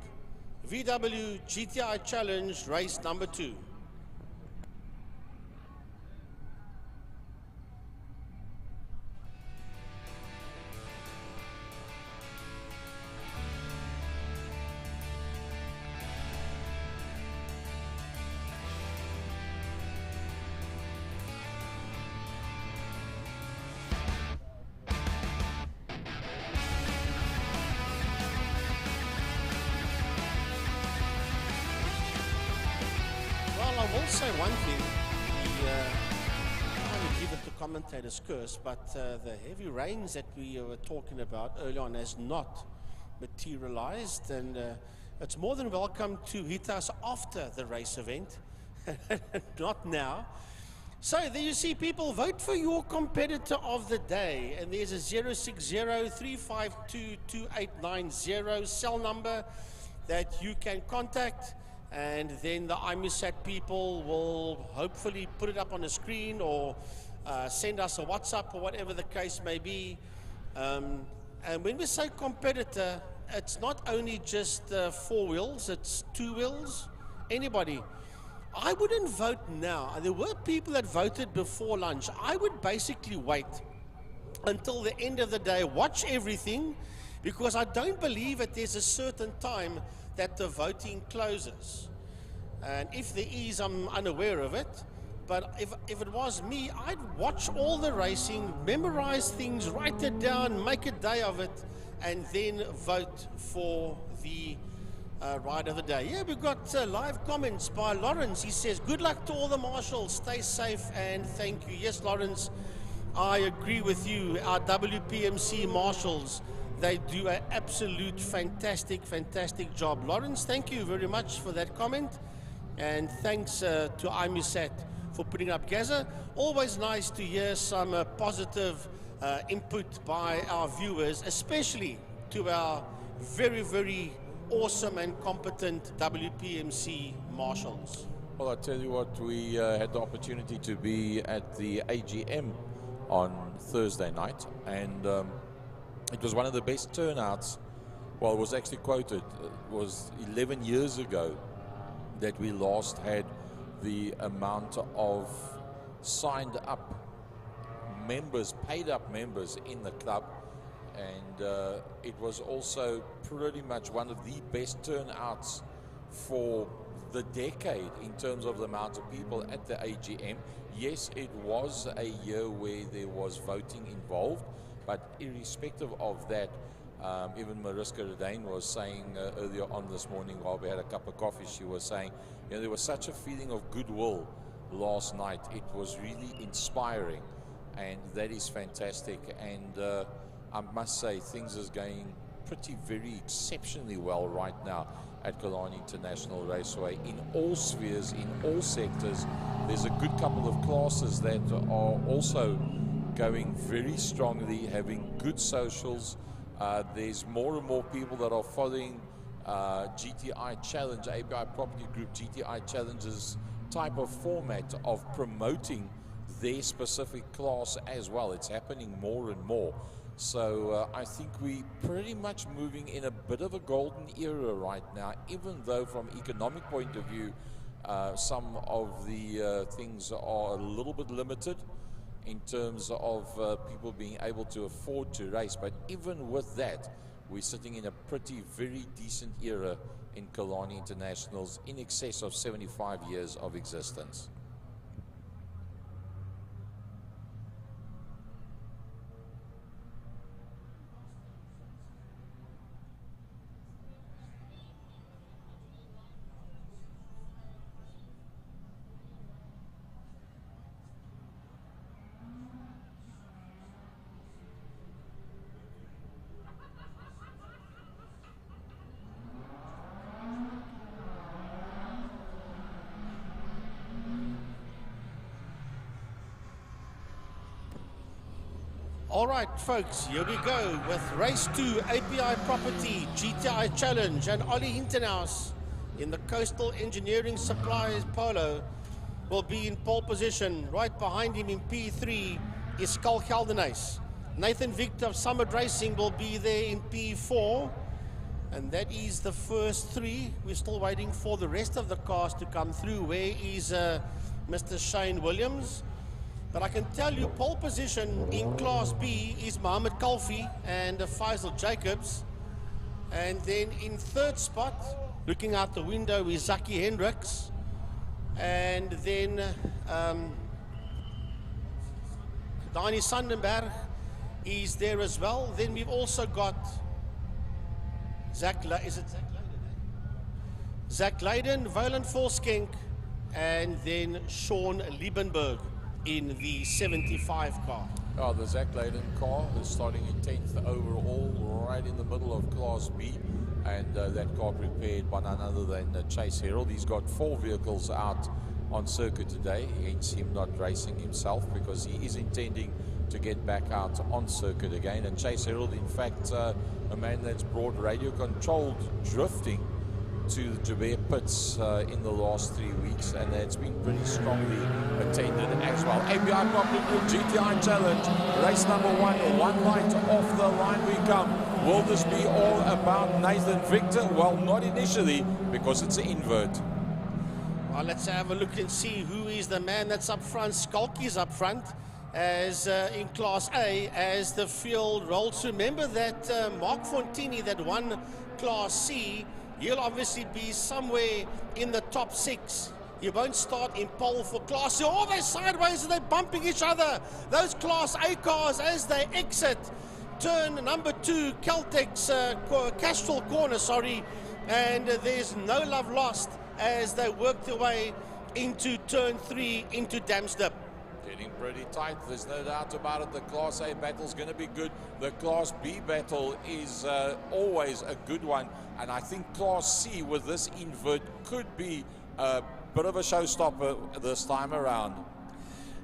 VW GTI Challenge race number 2. I will say one thing, I don't give it the commentator's curse, but the heavy rains that we were talking about early on has not materialized, and it's more than welcome to hit us after the race event, not now. So there you see, people, vote for your competitor of the day, and there's a 060-352-2890 cell number that you can contact. And then the IMUSAT people will hopefully put it up on the screen or send us a WhatsApp or whatever the case may be. And when we say competitor, it's not only just 4 wheels, it's 2 wheels. Anybody. I wouldn't vote now. There were people that voted before lunch. I would basically wait until the end of the day, watch everything, because I don't believe that there's a certain time that the voting closes. And if there is, I'm unaware of it. But if it was me, I'd watch all the racing, memorize things, write it down, make a day of it, and then vote for the ride of the day. Yeah, we've got live comments by Lawrence. He says, good luck to all the marshals, stay safe, and thank you. Yes, Lawrence, I agree with you. Our WPMC marshals, they do an absolute fantastic job. Lawrence, thank you very much for that comment. And thanks to IMUSAT for putting up Gaza. Always nice to hear some positive input by our viewers, especially to our very awesome and competent WPMC marshals. Well, I tell you what, we had the opportunity to be at the AGM on Thursday night, and it was one of the best turnouts. Well, it was actually quoted, it was 11 years ago that we last had the amount of signed up members, paid up members in the club, and it was also pretty much one of the best turnouts for the decade in terms of the amount of people at the AGM. Yes, it was a year where there was voting involved, but irrespective of that, even Mariska Redane was saying earlier on this morning while we had a cup of coffee, she was saying, you know, there was such a feeling of goodwill last night. It was really inspiring, and that is fantastic. And I must say, things is going very exceptionally well right now at Killarney International Raceway in all spheres, in all sectors. There's a good couple of classes that are also going very strongly, having good socials. There's more and more people that are following GTI Challenge, API Property Group GTI Challenges type of format of promoting their specific class as well. It's happening more and more. So I think we're pretty much moving in a bit of a golden era right now, even though from economic point of view, some of the things are a little bit limited in terms of people being able to afford to race. But even with that, we're sitting in a pretty very decent era in Killarney Internationals, in excess of 75 years of existence. All right, folks, here we go with Race 2 API Property GTI Challenge, and Ollie Hintenhuis in the Coastal Engineering Supplies Polo will be in pole position. Right behind him in P3 is Kilani. Nathan Victor of Summit Racing will be there in P4, and that is the first three. We're still waiting for the rest of the cars to come through. Where is Mr. Shane Williams? But I can tell you, pole position in Class B is Mohammed Kalfi and Faisal Jacobs. And then in third spot, looking out the window, is Zaki Hendricks. And then Dani Sandenberg is there as well. Then we've also got Zach Leyden, Voland Volskenk, and then Sean Liebenberg in the 75 car. Oh, the Zach Leyden car is starting in 10th overall, right in the middle of Class B, and that car prepared by none other than Chase Herald. He's got 4 vehicles out on circuit today, hence him not racing himself, because he is intending to get back out on circuit again. And Chase Herald, in fact, a man that's brought radio-controlled drifting to the Joubert pits in the last 3 weeks, and it's been pretty strongly attended as well. API Property GTI Challenge, race number 1, one light off the line we come. Will this be all about Nathan Victor? Well, not initially, because it's an invert. Well, let's have a look and see who is the man that's up front. Skalky's up front as in Class A as the field rolls. Remember that Mark Fontini that won Class C, he'll obviously be somewhere in the top 6. He won't start in pole for Class C. Oh, they're sideways and they're bumping each other. Those Class A cars as they exit turn number 2, Caltex Castrol corner, sorry. And there's no love lost as they work their way into turn 3 into Damstep. Getting pretty tight, there's no doubt about it. The Class A battle's going to be good. The Class B battle is always a good one. And I think Class C with this invert could be a bit of a showstopper this time around.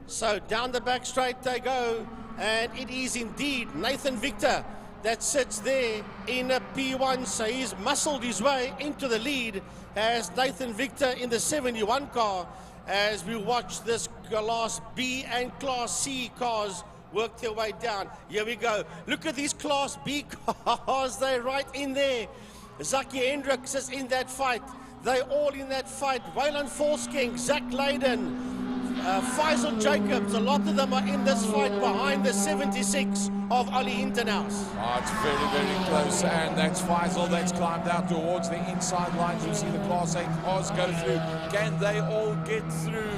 So down the back straight they go. And it is indeed Nathan Victor that sits there in a P1. So he's muscled his way into the lead as Nathan Victor in the 71 car, as we watch this Class B and Class C cars work their way down. Here we go. Look at these Class B cars. They're right in there. Zaki Hendricks is in that fight. They're all in that fight. Wayland Volskenk, Zach Leyden, Faisal Jacobs. A lot of them are in this fight behind the 76 of Ollie Hintenhuis. Oh, it's very, very close, and that's Faisal that's climbed out towards the inside lines. You see the Class A cars go through. Can they all get through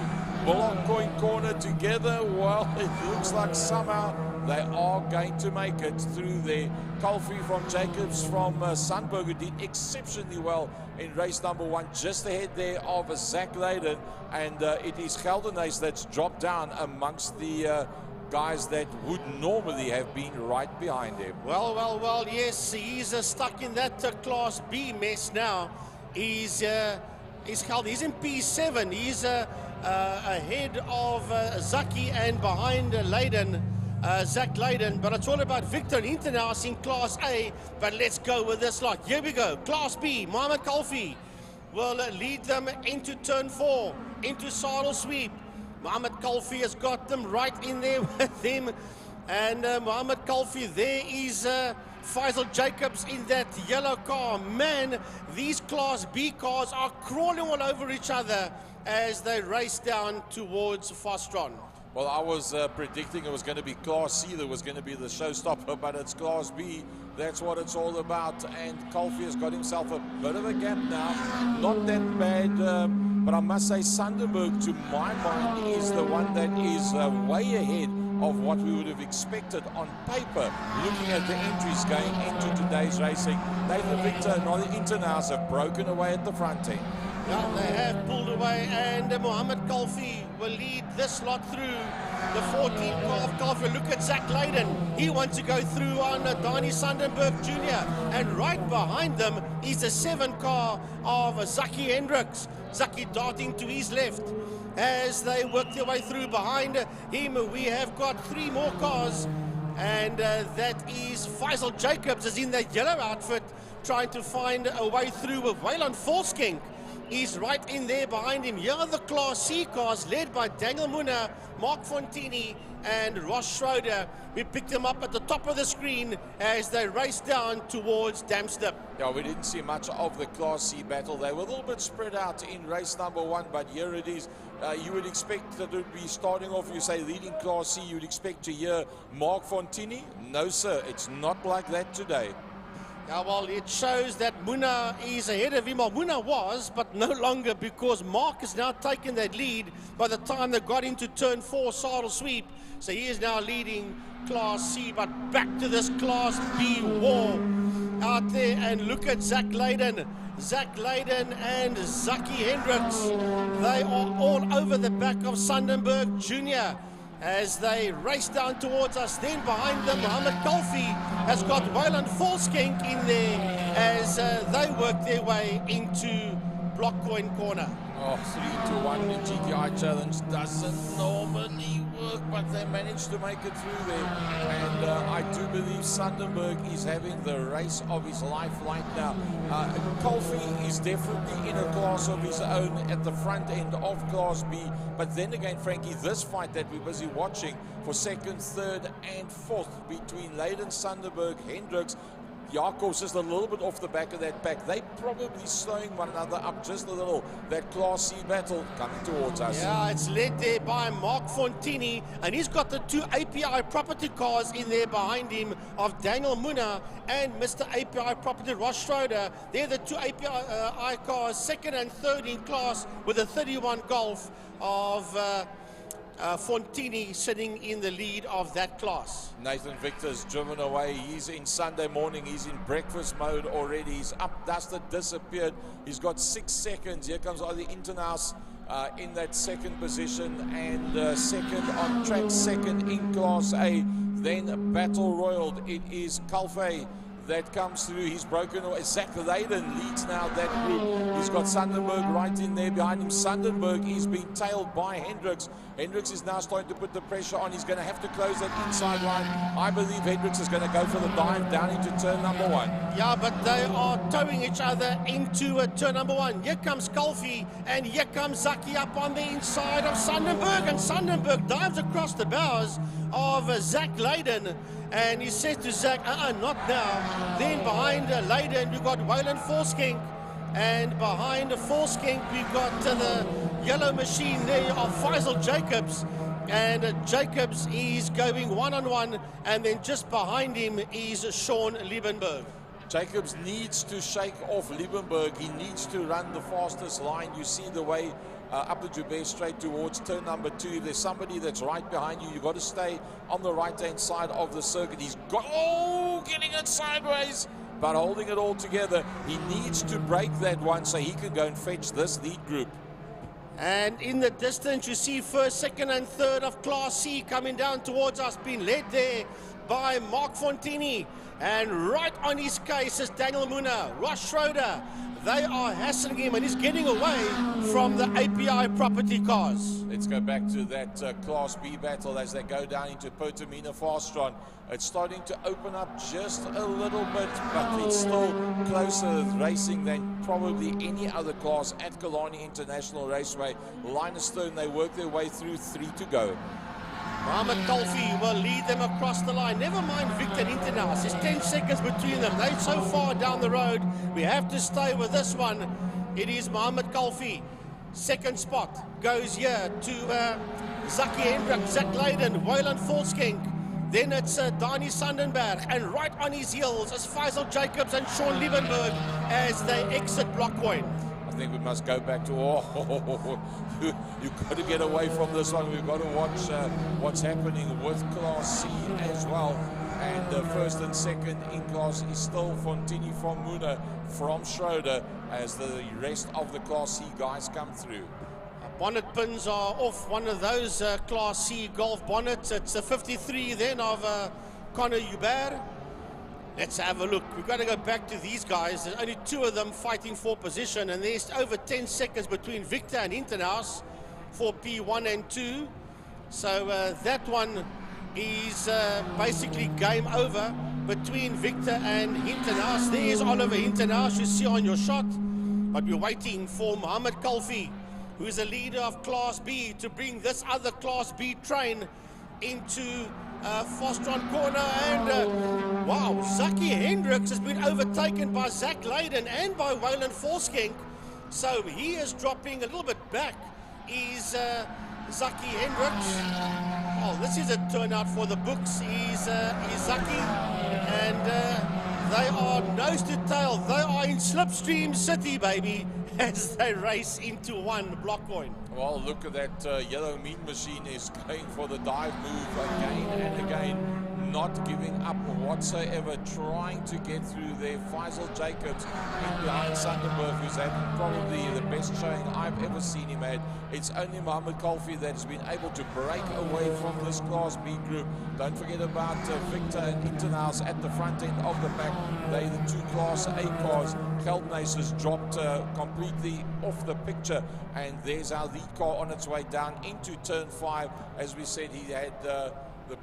Bullock Coin Corner together? Well, it looks like somehow they are going to make it through there. Kalfi from Jacobs from Sandberg, who did exceptionally well in race number 1, just ahead there of Zach Leyden, and it is Kilani that's dropped down amongst the guys that would normally have been right behind him. Well, yes, he's stuck in that Class B mess now. He's in P7. He's ahead of Zaki and behind Leyden. Zach Leyden, but it's all about Victor Hintenhuis in Class A. But let's go with this lot. Here we go. Class B, Mohammed Kalfi will lead them into turn 4. into saddle sweep. Mohammed Kalfi has got them right in there with him. And Mohammed Kalfi, there is Faisal Jacobs in that yellow car. Man, these Class B cars are crawling all over each other as they race down towards Fastron. Well, I was predicting it was going to be Class C that was going to be the showstopper, but it's Class B. That's what it's all about. And Kalfi has got himself a bit of a gap now. Not that bad, but I must say Sunderberg, to my mind, is the one that is way ahead of what we would have expected on paper, looking at the entries going into today's racing. Nathan Victor and all the Internals have broken away at the front end. Yeah, they have pulled away, and Mohammed Kalfi will lead this lot through the 14 car of Kalfi. Look at Zach Leyden. He wants to go through on Donnie Sundenberg Jr. And right behind them is the 7 car of Zaki Hendricks. Zaki darting to his left as they work their way through. Behind him, we have got 3 more cars, and that is Faisal Jacobs is in that yellow outfit, trying to find a way through with Waylon Volskink. He's right in there behind him. Here are the Class C cars led by Daniel Muna, Mark Fontini, and Ross Schroeder. We picked them up at the top of the screen as they race down towards Damstep. Yeah, we didn't see much of the Class C battle. They were a little bit spread out in race number 1, but here it is. You would expect that it would be starting off, you say, leading Class C. You would expect to hear Mark Fontini. No, sir, it's not like that today. Yeah, well, it shows that Muna is ahead of him. Well, Muna was, but no longer, because Mark has now taken that lead by the time they got into turn 4 saddle sweep. So he is now leading Class C, but back to this Class B war out there. And look at Zach Leyden. Zach Leyden and Zaki Hendricks. They are all over the back of Sundenberg Jr. as they race down towards us. Then behind them, Mohammed Kalfi has got Waylon Volskink in there as they work their way into Blockcoin Corner. Oh, 3-1 in GTI Challenge doesn't normally work, but they managed to make it through there. And I do believe Sundenberg is having the race of his life right now. Kalfi is definitely in a class of his own at the front end of Class B. But then again, Frankie, this fight that we're busy watching for 2nd, 3rd and 4th between Leyden, Sundenberg, Hendricks, Jacobs just a little bit off the back of that pack. They probably slowing one another up just a little. That Class C battle coming towards us. Yeah, it's led there by Mark Fontini, and he's got the 2 API property cars in there behind him of Daniel Muna and Mr. API Property Ross Schroeder. They're the 2 API cars, 2nd and 3rd in class, with a 31 Golf of Fontini sitting in the lead of that class. Nathan Victor's driven away. He's in Sunday morning. He's in breakfast mode already. He's up, dusted, disappeared. He's got 6 seconds. Here comes Ollie Internaus in that 2nd position, and 2nd on track, 2nd in Class A. Then Battle Royal. It is Kalfi that comes through. He's broken away. Zach Leyden leads now that group. He's got Sundenberg right in there behind him. Sundenberg is being tailed by Hendricks. Hendricks is now starting to put the pressure on. He's going to have to close that inside line. I believe Hendricks is going to go for the dive down into turn number 1. Yeah, but they are towing each other into turn number 1. Here comes Kalfi, and here comes Zaki up on the inside of Sundenberg, and Sundenberg dives across the bows of Zach Leyden. And he says to Zach, not now. Then behind Leyden, we've got Waylon Volskink. And behind Volskink, we've got the yellow machine there of Faisal Jacobs. And Jacobs is going one-on-one. And then just behind him is Sean Liebenberg. Jacobs needs to shake off Liebenberg. He needs to run the fastest line. You see the way up the Joubert straight towards turn number 2. If there's somebody that's right behind you, you've got to stay on the right-hand side of the circuit. He's got, getting it sideways, but holding it all together. He needs to break that one so he can go and fetch this lead group. And in the distance, you see 1st, 2nd and 3rd of Class C coming down towards us, being led there by Mark Fontini. And right on his case is Daniel Muna, Ross Schroeder. They are hassling him and he's getting away from the API property cars. Let's go back to that Class B battle as they go down into Potamina Fastron. It's starting to open up just a little bit, but it's still closer racing than probably any other class at Killarney International Raceway. Line of stone, they work their way through, 3 to go. Mohamed Kalfi will lead them across the line. Never mind Victor Internas. There's 10 seconds between them. They're so far down the road. We have to stay with this one. It is Mohamed Kalfi. Second spot goes here to Zaki Hendrik, Zach Leyden, Wayland Volskenk. Then it's Dani Sandenberg. And right on his heels is Faisal Jacobs and Sean Liebenberg as they exit Blockcoin. I think we must go back to, you've got to get away from this one. We've got to watch what's happening with Class C as well. And first and second in class is still Fontini from Muna, from Schroeder, as the rest of the Class C guys come through. Bonnet pins are off one of those Class C Golf bonnets. It's the 53 then of Conor Hubert. Let's have a look. We've got to go back to these guys. There's only 2 of them fighting for position, and there's over 10 seconds between Victor and Internas for P1 and 2. So that one is basically game over between Victor and Internas. There's Oliver Internas, you see on your shot. But we're waiting for Mohamed Kalfi, who is the leader of Class B, to bring this other Class B train into Fastron corner. And wow, Zaki Hendricks has been overtaken by Zach Leyden and by Wayland Volskenk. So he is dropping a little bit back. Is Zaki Hendricks. Oh, this is a turnout for the books. He's Zaki. And they are nose to tail. They are in Slipstream City, baby, as they race into one Blockcoin. Well, look at that yellow mean machine is going for the dive move again and again, not giving up whatsoever, trying to get through there. Faisal Jacobs in behind Sandenberg, who's having probably the best showing I've ever seen him at. It's only Mohamed Kalfi that has been able to break away from this Class B group. Don't forget about Victor and Internas at the front end of the pack. They're the 2 Class A cars. Keldnace has dropped completely off the picture, and there's our lead car on its way down into turn 5. As we said, he had the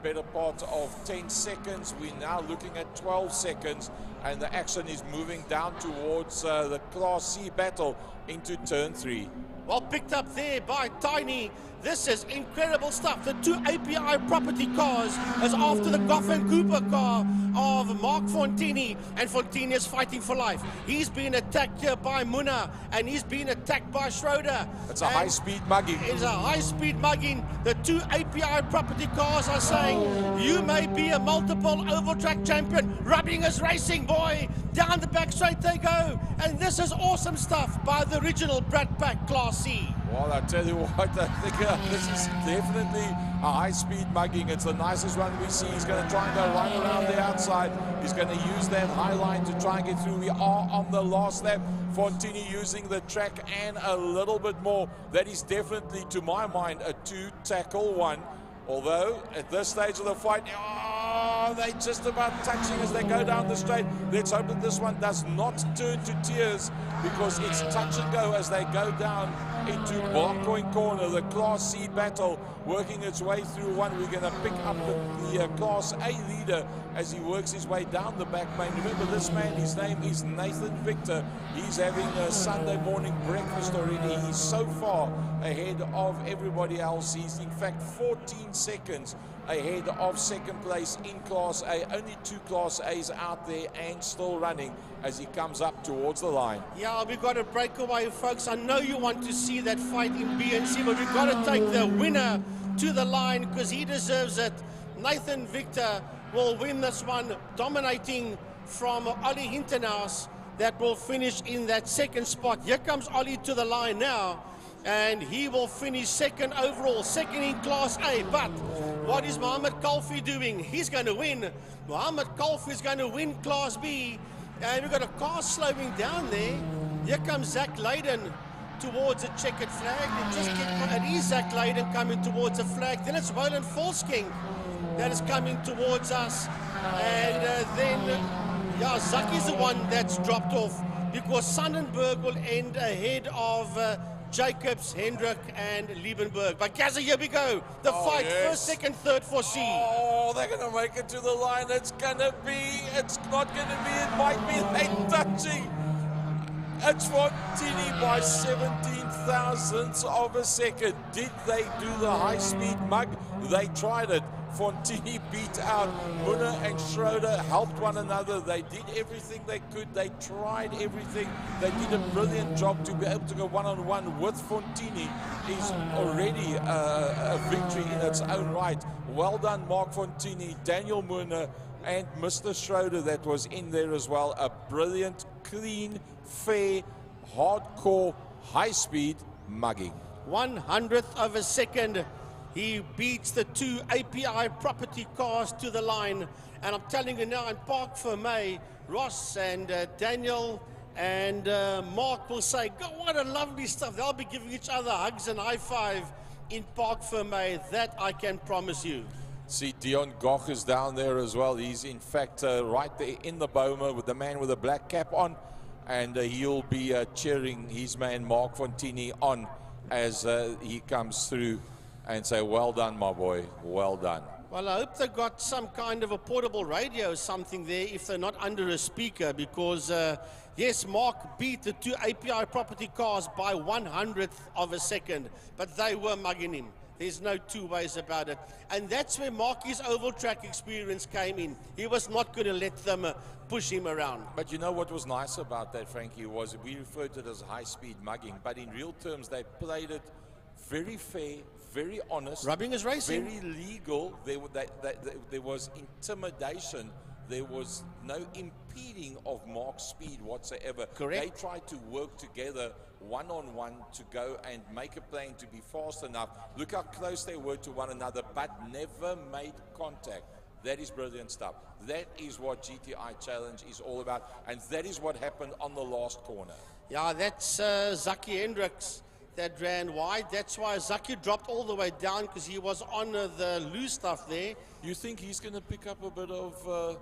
better part of 10 seconds. We're now looking at 12 seconds, and the action is moving down towards the Class C battle into turn 3. Well picked up there by Tiny. This is incredible stuff. The 2 API property cars is after the Goff and Cooper car of Mark Fontini, and Fontini is fighting for life. He's been attacked here by Muna, and he's been attacked by Schroeder. It's a high-speed mugging. It's a high-speed mugging. The 2 API property cars are saying, you may be a multiple oval track champion. Rubbing is racing, boy. Down the back straight they go. And this is awesome stuff by the original Brad Pack Class C. Well, I tell you what, I think this is definitely a high-speed mugging. It's the nicest one we see. He's going to try and go right around the outside. He's going to use that high line to try and get through. We are on the last lap. Fontini using the track and a little bit more. That is definitely, to my mind, a 2-tackle one. Although, at this stage of the fight, they're just about touching as they go down the straight. Let's hope that this one does not turn to tears, because it's touch and go as they go down into Blockcoin corner. The Class C battle working its way through one. We're going to pick up the Class A leader as he works his way down the back main. Remember, this man, his name is Nathan Victor. He's having a Sunday morning breakfast already. He's so far ahead of everybody else. He's in fact 14 seconds ahead of second place in Class A. Only 2 Class A's out there and still running as he comes up towards the line. Yeah, we've got to break away, folks. I know you want to see that fight in B and C, but we've got to take the winner to the line because he deserves it. Nathan Victor will win this one, dominating from Ollie Hinternaus, that will finish in that second spot. Here comes Ollie to the line now, and he will finish second overall, second in Class A. But what is Mohamed Kalfi doing? He's going to win. Mohamed Kalfi is going to win Class B, and we've got a car slowing down there. Here comes Zach Leyden towards a checkered flag. It is Zach Leyden coming towards the flag. Then it's Wayland Volskenk that is coming towards us. And then, yeah, Zaki's the one that's dropped off because Sonnenberg will end ahead of Jacobs, Hendrick, and Liebenberg. But Gaza, here we go. The fight, yes. first, second, third for C. Oh, they're going to make it to the line. It's not going to be, it might be late touching. It's Fontini by 17 thousandths of a second. Did they do the high-speed mug? They tried it. Fontini beat out. Munner and Schroeder helped one another. They did everything they could. They tried everything. They did a brilliant job to be able to go one-on-one with Fontini. Is already a victory in its own right. Well done, Mark Fontini, Daniel Munner, and Mr. Schroeder that was in there as well. A brilliant, clean, fair, hardcore, high-speed mugging. 100th of a second. He beats the two API property cars to the line. And I'm telling you now, in Park Fermé, Ross and Daniel and Mark will say, God, what a lovely stuff. They'll be giving each other hugs and high five in Park Fermé. That I can promise you. See, Dion Goch is down there as well. He's in fact right there in the Boma with the man with the black cap on. And he'll be cheering his man Mark Fontini on as he comes through and say, well done, my boy, well done. Well, I hope they've got some kind of a portable radio or something there if they're not under a speaker, because, yes, Mark beat the two API property cars by 100th of a second, but they were mugging him. There's no two ways about it. And that's where Marky's oval track experience came in. He was not going to let them push him around. But you know what was nice about that, Frankie, was we referred to it as high-speed mugging, but in real terms, they played it very fair, very honest. Rubbing is racing. Very legal. There was intimidation. There was no impeding of Mark's speed whatsoever. Correct. They tried to work together one-on-one to go and make a plan to be fast enough. Look how close they were to one another, but never made contact. That is brilliant stuff. That is what GTI Challenge is all about, and that is what happened on the last corner. Yeah, that's Zaki Hendricks that ran wide. That's why Zaki dropped all the way down, because he was on the loose stuff there. You think he's going to pick up a bit of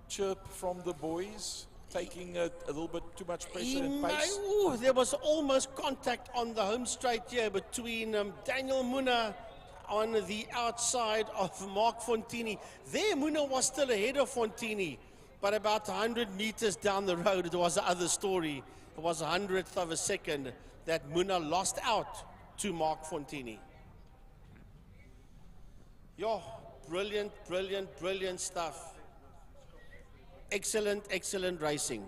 chirp from the boys, taking a little bit too much pressure and pace? Ooh, there was almost contact on the home straight here between Daniel Munner on the outside of Mark Fontini. There, Munner was still ahead of Fontini, but about 100 meters down the road, it was the other story. It was 100th of a second that Munner lost out to Mark Fontini. Yo, brilliant, brilliant, brilliant stuff. Excellent, excellent racing.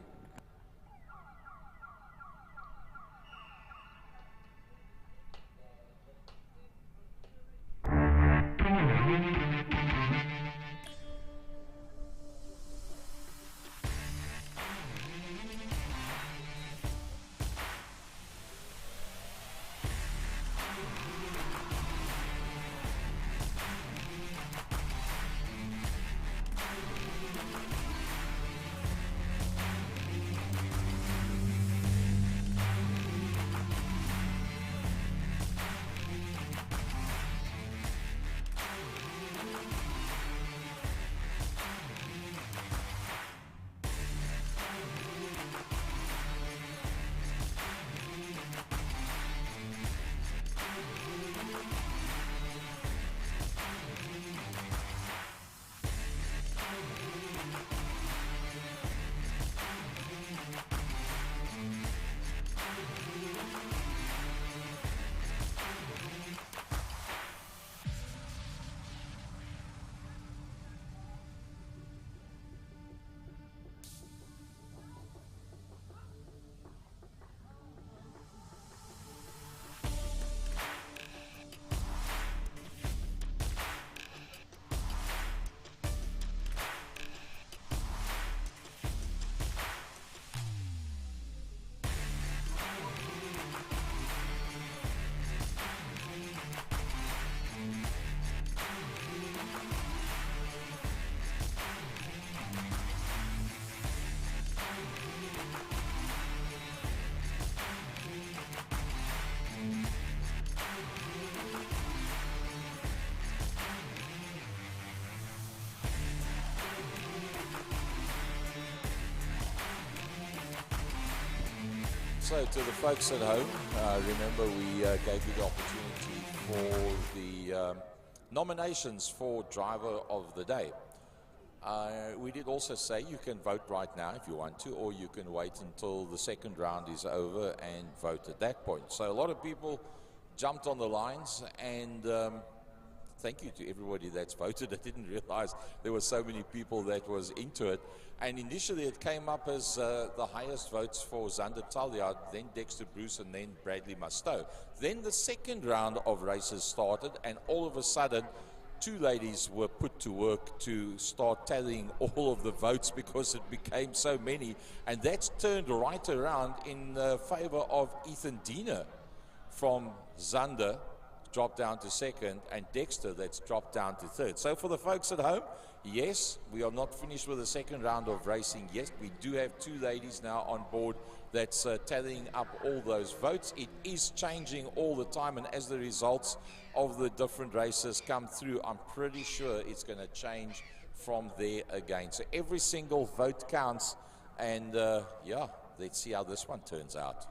So to the folks at home, remember we gave you the opportunity for the nominations for Driver of the Day. We did also say you can vote right now if you want to, or you can wait until the second round is over and vote at that point. So a lot of people jumped on the lines, and thank you to everybody that's voted. I didn't realize there were so many people that was into it. And initially it came up as the highest votes for Zander Taljaard, then Dexter Bruce, and then Bradley Mustoe. Then the second round of races started, and all of a sudden two ladies were put to work to start tallying all of the votes because it became so many. And that's turned right around in favor of Ethan Diener from Zander, dropped down to second, and Dexter that's dropped down to third. So for the folks at home, yes, we are not finished with the second round of racing yet. We do have two ladies now on board that's tallying up all those votes. It is changing all the time, and as the results of the different races come through, I'm pretty sure it's going to change from there again. So every single vote counts, and yeah, let's see how this one turns out.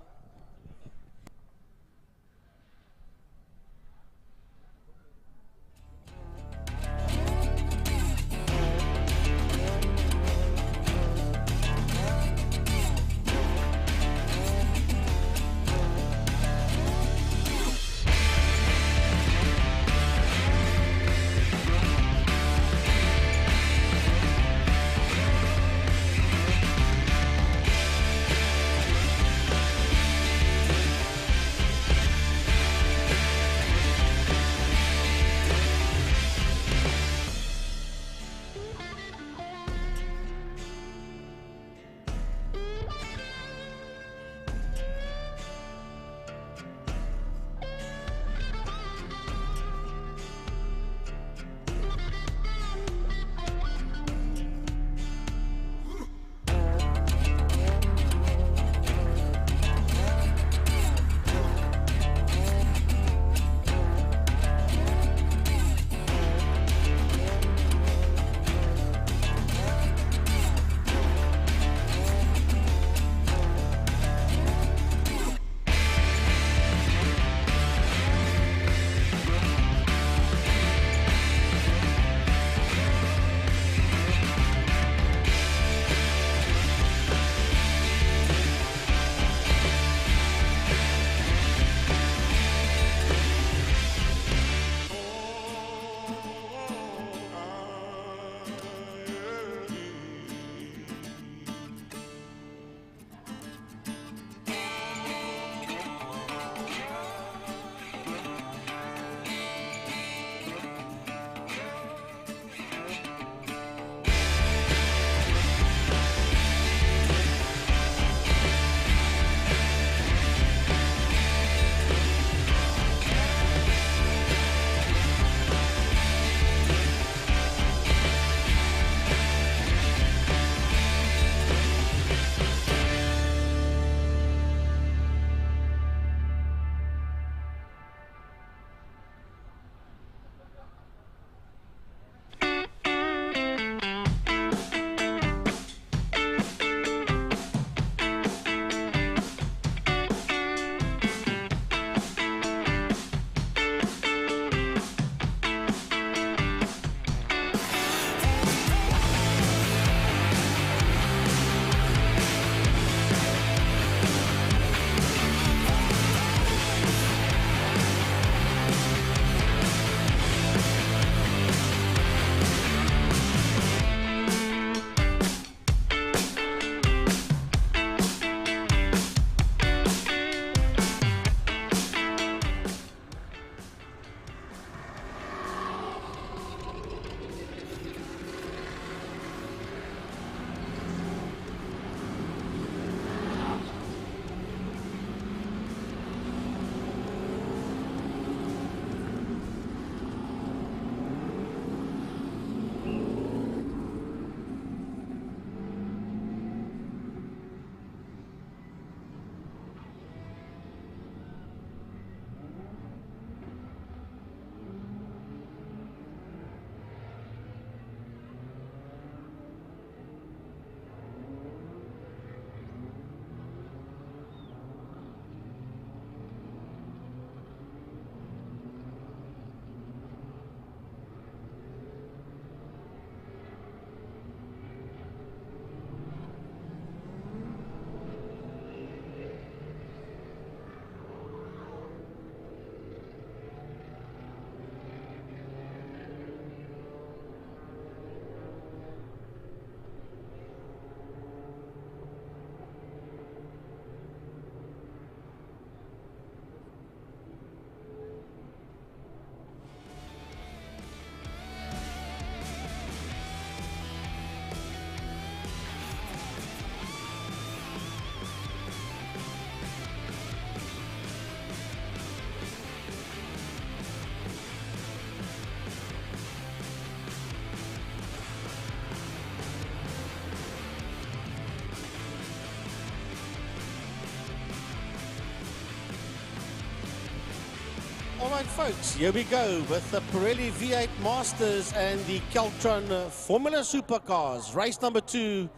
right, folks, here we go with the Pirelli V8 Masters and the Caltron Formula Supercars. Race number 2,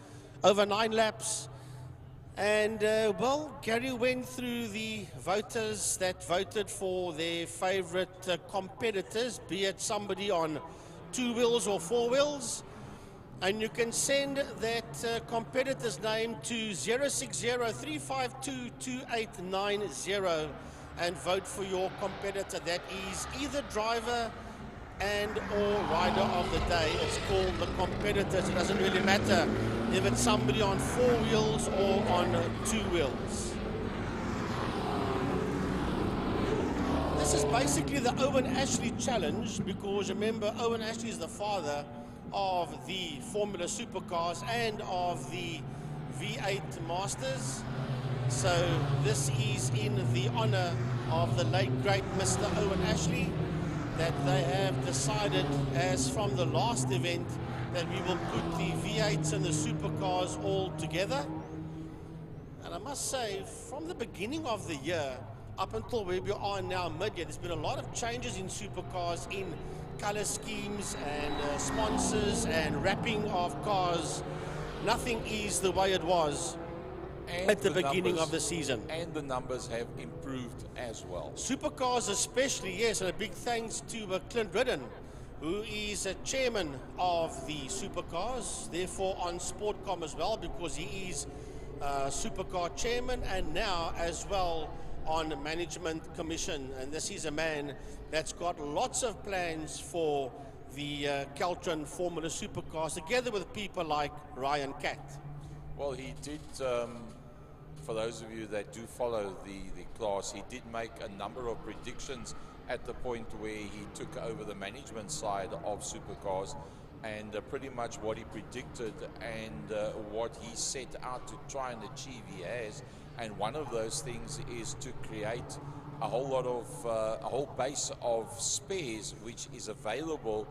over 9 laps. And, well, Gary went through the voters that voted for their favorite competitors, be it somebody on 2 wheels or 4 wheels. And you can send that competitor's name to 060-352-2890 and vote for your competitor. That is either driver and or rider of the day. It's called the competitors. It doesn't really matter if it's somebody on 4 wheels or on 2 wheels. This is basically the Owen Ashley challenge, because remember, Owen Ashley is the father of the Formula Supercars and of the V8 Masters. So this is in the honor of the late great Mr. Owen Ashley, that they have decided, as from the last event, that we will put the V8s and the Supercars all together. And I must say, from the beginning of the year up until where we are now mid-year, there's been a lot of changes in Supercars, in color schemes and sponsors and wrapping of cars. Nothing is the way it was at the beginning of the season. And the numbers have improved as well. Supercars especially, yes, and a big thanks to Clint Ridden, who is a chairman of the Supercars, therefore on Sportcom as well, because he is Supercar chairman and now as well on the management commission. And this is a man that's got lots of plans for the Caltron Formula Supercars, together with people like Ryan Catt. Well, he did, for those of you that do follow the class, he did make a number of predictions at the point where he took over the management side of Supercars, and pretty much what he predicted and what he set out to try and achieve, he has. And one of those things is to create a whole lot of, a whole base of spares which is available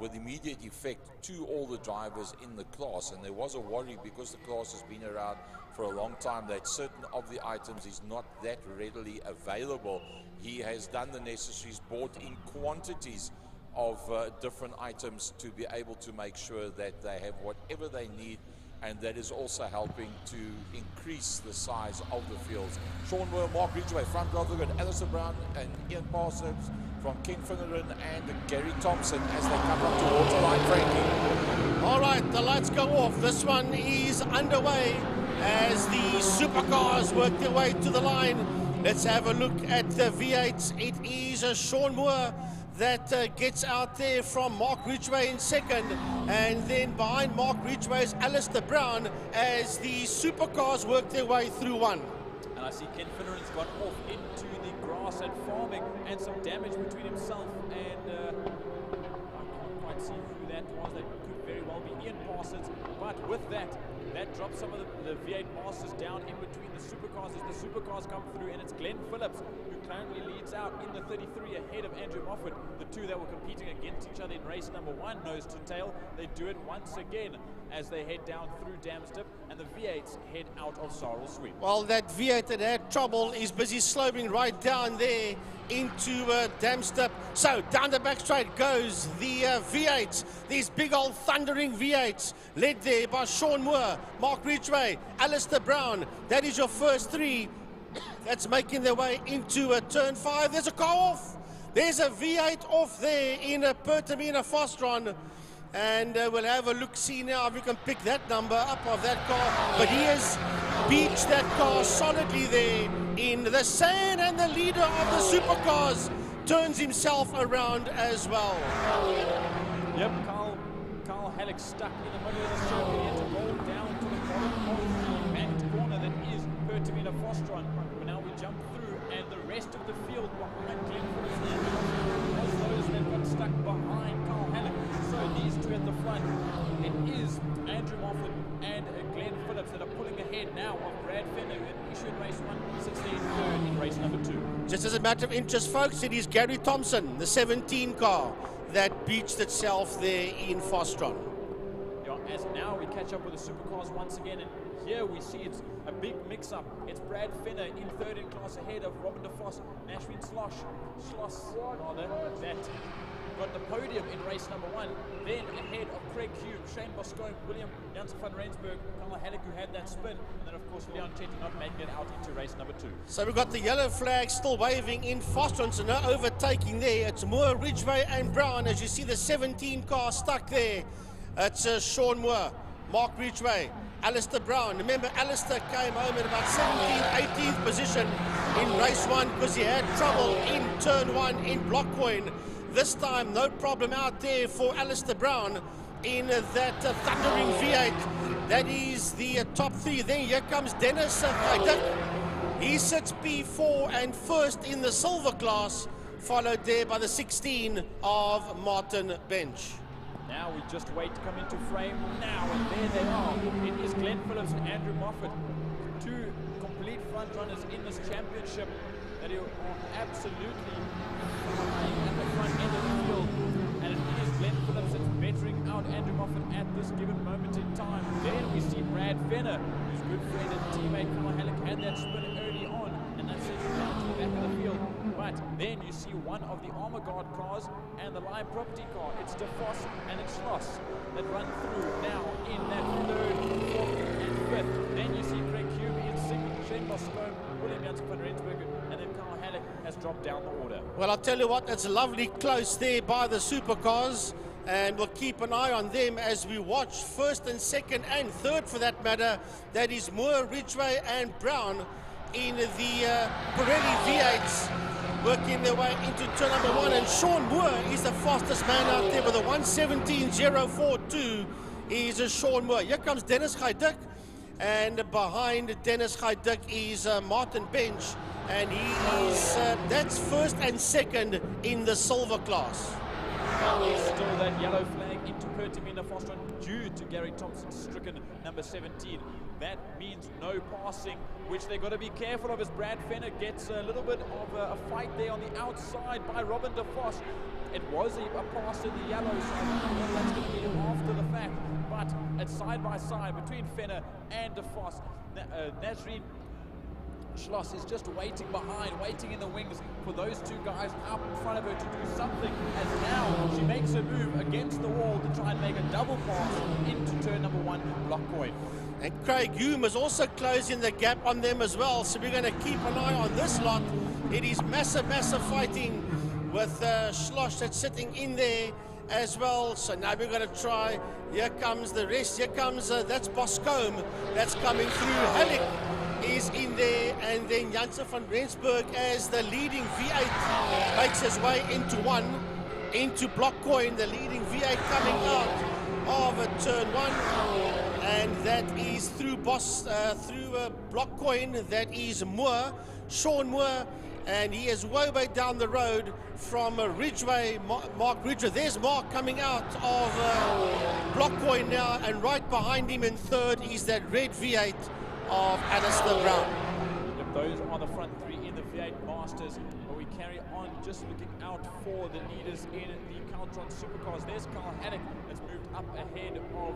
with immediate effect to all the drivers in the class. And there was a worry, because the class has been around for a long time, that certain of the items is not that readily available. He has done the necessaries, bought in quantities of different items to be able to make sure that they have whatever they need, and that is also helping to increase the size of the fields. Sean Moore, Mark Ridgway, front row, we've got Alistair Brown and Ian Parsons from Ken Finneran and Gary Thompson as they come up towards the line, Frankie. All right, the lights go off. This one is underway as the Supercars work their way to the line. Let's have a look at the V8s. It is Sean Moore that gets out there from Mark Ridgway in second, and then behind Mark Ridgway is Alistair Brown as the Supercars work their way through one. And I see Ken Finneran's gone off into the grass and farming, and some damage between himself and I can't quite see who that was. That could very well be Ian Parsons, but with that drops some of the V8 Masters down in between the Supercars as the Supercars come through, and it's Glenn Phillips who currently leads out in the 33 ahead of Andrew Moffat. The two that were competing against each other in race number 1, nose to tail. They do it once again as they head down through Damstip, and the V8s head out of Sarl Sweep. Well, that V8 that had trouble is busy slowing right down there into Damstip. So down the back straight goes the V8s, these big old thundering V8s, led there by Sean Moore, Mark Ridgway, Alistair Brown. That is your first 3 that's making their way into turn 5. There's a car off. There's a V8 off there in Pertamina Fostron. And we'll have a look-see now if we can pick that number up of that car. But he has beached that car solidly there in the sand, and the leader of the Supercars turns himself around as well. Yep, Carl Halleck stuck in the middle of the circle. He had to roll down to the bottom of the banked corner that is Pertamina Fostron. But now we jump through, and the rest of the field behind Glenn Phillips was those that got stuck behind Carl Halleck. So these two at the front, it is Andrew Moffat and Glenn Phillips that are pulling ahead now of Brad Fenner, who issued race 1 since they third in race number 2. Just as a matter of interest, folks, it is Gary Thompson, the 17 car, that beached itself there in Fostron. Yeah, as now we catch up with the supercars once again, and here we see it's a big mix-up. It's Brad Fenner in third in class ahead of Robin de Vos, Nashveen Schloss rather, that got the podium in race number 1. Then ahead of Craig Hume, Shane Bosco, William Janssen van Rensburg, Carl Halleck who had that spin, and then of course Leon Chetty not making it out into race number 2. So we've got the yellow flag still waving in Fostron, so no overtaking there. It's Moore, Ridgway and Brown. As you see the 17 car stuck there. It's Sean Moore, Mark Ridgway, Alistair Brown. Remember, Alistair came home in about 17th, 18th position in race 1 because he had trouble in turn 1 in Blockcoin. This time, no problem out there for Alistair Brown in that thundering V8. That is the top 3. Then here comes Dennis Haiduk. He sits P4 and first in the silver class, followed there by the 16 of Martin Bench. Now we just wait to come into frame now, and there they are. It is Glenn Phillips and Andrew Moffat, 2 complete front runners in this championship that are absolutely flying at the front end of the field. And it is Glenn Phillips that's bettering out Andrew Moffat at this given moment in time. Then we see Brad Fenner, whose good friend and teammate Carl Halleck had that spin early on, and that sends him down to the back of the field. But then you see one of the Armour Guard cars and the Lime Property car. It's De Vos and it's Schloss that run through now in that 3rd, 4th and 5th. Then you see Craig Hume in 6th, Shane Bosco, William Janssen van Rensburg, and then Carl Halleck has dropped down the order. Well, I'll tell you what, it's lovely close there by the supercars, and we'll keep an eye on them as we watch 1st and 2nd and 3rd for that matter. That is Moore, Ridgway and Brown in the Pirelli V8s, working their way into turn number 1, and Sean Moore is the fastest man out there with a 1:17.042 is Sean Moore. Here comes Dennis Haiduk, and behind Dennis Haiduk is Martin Bench, and he is that's 1st and 2nd in the silver class. Well, there's still that yellow flag into Pertamina Fostron due to Gary Thompson stricken number 17. That means no passing, which they've got to be careful of as Brad Fenner gets a little bit of a fight there on the outside by Robin de Vos. It was a pass in the yellow, so I don't know what that's going to be after the fact, but it's side by side between Fenner and de Vos. Nashveen Schloss is just waiting behind, waiting in the wings for those 2 guys up in front of her to do something, as now she makes a move against the wall to try and make a double pass into turn number 1, Blockcoin. And Craig Hume is also closing the gap on them as well, so we're going to keep an eye on this lot. It is massive fighting with Schloss that's sitting in there as well. So now we're going to try. Here comes the rest. Here comes, that's Boscombe that's coming through. Halleck is in there, and then Janssen van Rensburg as the leading V8 makes his way into Blockcoin, the leading V8 coming out of turn 1, and that is through Blockcoin. That is Moore, Sean Moore, and he is way down the road from Ridgway, Mark Ridgway. There's Mark coming out of Blockcoin now, and right behind him in 3rd is that red V8 of Alistair Brown. Yep, those are the front 3 in the V8 Masters, but we carry on just looking out for the leaders in the Caltron Supercars. There's Carl Halleck that's moved up ahead of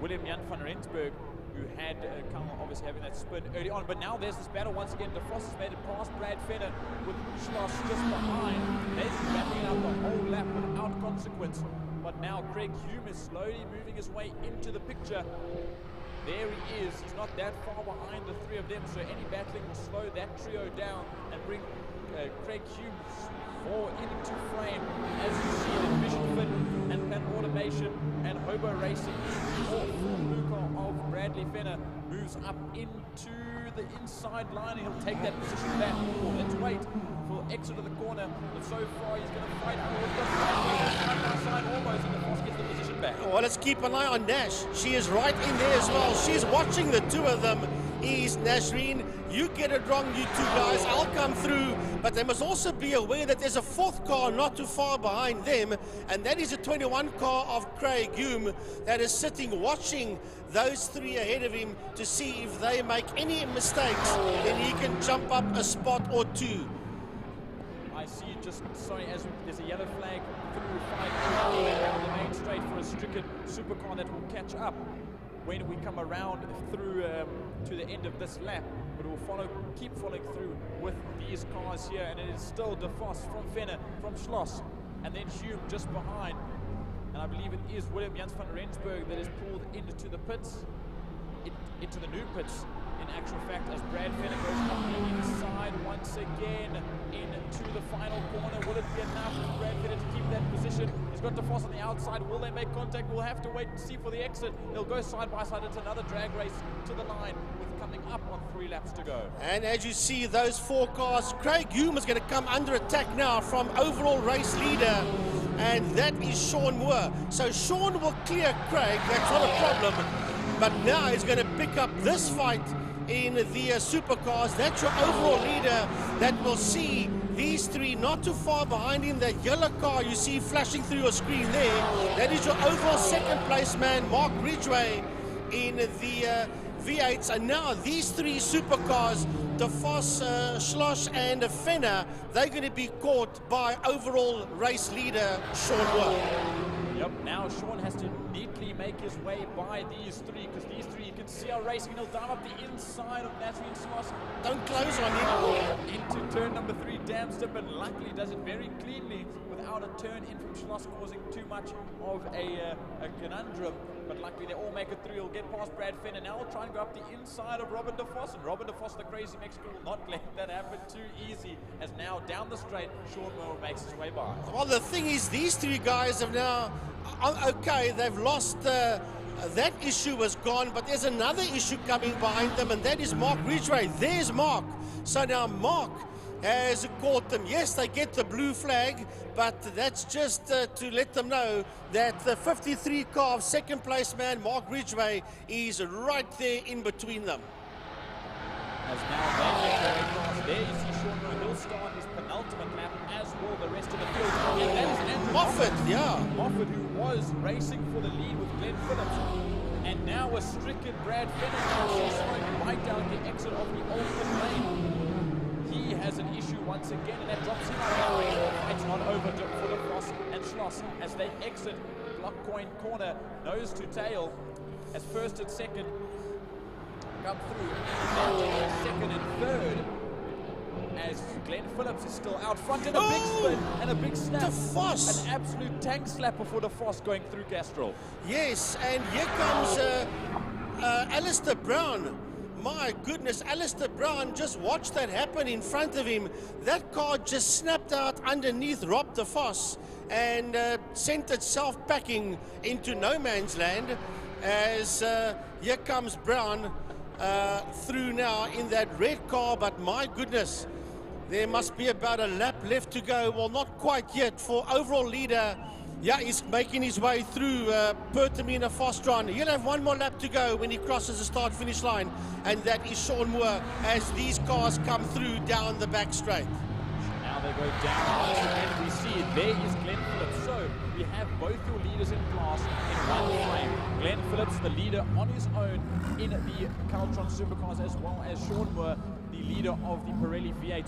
William Jan van Rensburg, who had Carl obviously having that spin early on, but now there's this battle once again. De Vos has made it past Brad Fenner with Schloss just behind. They've been battling out the whole lap without consequence, but now Craig Hume is slowly moving his way into the picture. There he is. He's not that far behind the 3 of them, so any battling will slow that trio down and bring Craig Hume more into frame. As you see, the Mission Fit and Plan Automation and Hobo Racing, or blue car of Bradley Fenner, moves up into the inside line, and he'll take that position back. Let's wait for exit of the corner, but so far he's going to fight with the side almost, and the Vos gets the position back. Well, let's keep an eye on Nash. She is right in there as well. She's watching the 2 of them. Is Nashveen, you get it wrong, you 2 guys, I'll come through, but they must also be aware that there's a 4th car not too far behind them, and that is a 21 car of Craig Hume that is sitting watching those 3 ahead of him to see if they make any mistakes, then he can jump up a spot or 2. I see, just sorry, as there's a yellow flag through 5 down the main straight for a strict second supercar that will catch up when we come around through to the end of this lap. But we'll keep following through with these cars here, and it is still De Vos from Venner, from Schloss, and then Hume just behind. And I believe it is William Jans van Rensburg that is pulled into the pits, into the new pits, in actual fact, as Brad Venner goes up the inside once again into the final corner. Will it be enough for Brad Venner to keep that position? He's got De Vos on the outside. Will they make contact? We'll have to wait and see for the exit. They'll go side by side. It's another drag race to the line with coming up on 3 laps to go. And as you see those 4 cars, Craig Hume is going to come under attack now from overall race leader, and that is Sean Moore. So Sean will clear Craig, that's not a problem, but now he's going to pick up this fight in the supercars. That's your overall leader that will see these 3 not too far behind him. That yellow car you see flashing through your screen there, that is your overall second place man, Mark Ridgway, in the V8s. And now these 3 supercars, De Vos, Schloss and Venner, they're going to be caught by overall race leader Sean Moore. Yep, now Sean has to neatly make his way by these 3, because these 3 you can see are racing. He'll dive up the inside of Nasri and Schloss. Don't close on him. Into turn number 3, Damstip, and luckily does it very cleanly without a turn in from Schloss causing too much of a conundrum. But luckily they all make it through. He'll get past Brad Finn, and now he'll try and go up the inside of Robin De Vos. And Robin De Vos, the crazy Mexican, will not let that happen too easy, as now down the straight, Sean Moore makes his way by. Well, the thing is, these 3 guys have now, okay, they've lost, that issue was gone, but there's another issue coming behind them, and that is Mark Ridgway. There's Mark. So now Mark has caught them. Yes, they get the blue flag, but that's just to let them know that the 53 car of second place man, Mark Ridgway, is right there in between them. As now they make their way across. There you see Sean Moore. He'll start his penultimate lap, as will the rest of the field. And that is Andrew Moffat, yeah. Moffat, who was racing for the lead with Glenn Phillips, and now a stricken Brad Fenner. He's slowing right down the exit of the ultimate lane. He has an issue once again, and that drops him out. It's not over for De Vos and Schloss as they exit Block Coin Corner, nose to tail, as first and second come through. And second and third, as Glenn Phillips is still out front in a big spin and a big snap. De Vos. An absolute tank slapper for De Vos going through Castrol. Yes, and here comes Alistair Brown. My goodness, Alistair Brown, just watched that happen in front of him. That car just snapped out underneath Rob De Vos and sent itself packing into no man's land, as here comes Brown through now in that red car. But my goodness, there must be about a lap left to go. Well, not quite yet for overall leader. Yeah, he's making his way through Pertamina Fostron. He'll have 1 more lap to go when he crosses the start-finish line, and that is Sean Moore as these cars come through down the back straight. Now they go down, and we see it. There is Glenn Phillips. So we have both your leaders in class in one frame. Glenn Phillips, the leader on his own in the Caltron Supercars, as well as Sean Moore, the leader of the Pirelli V8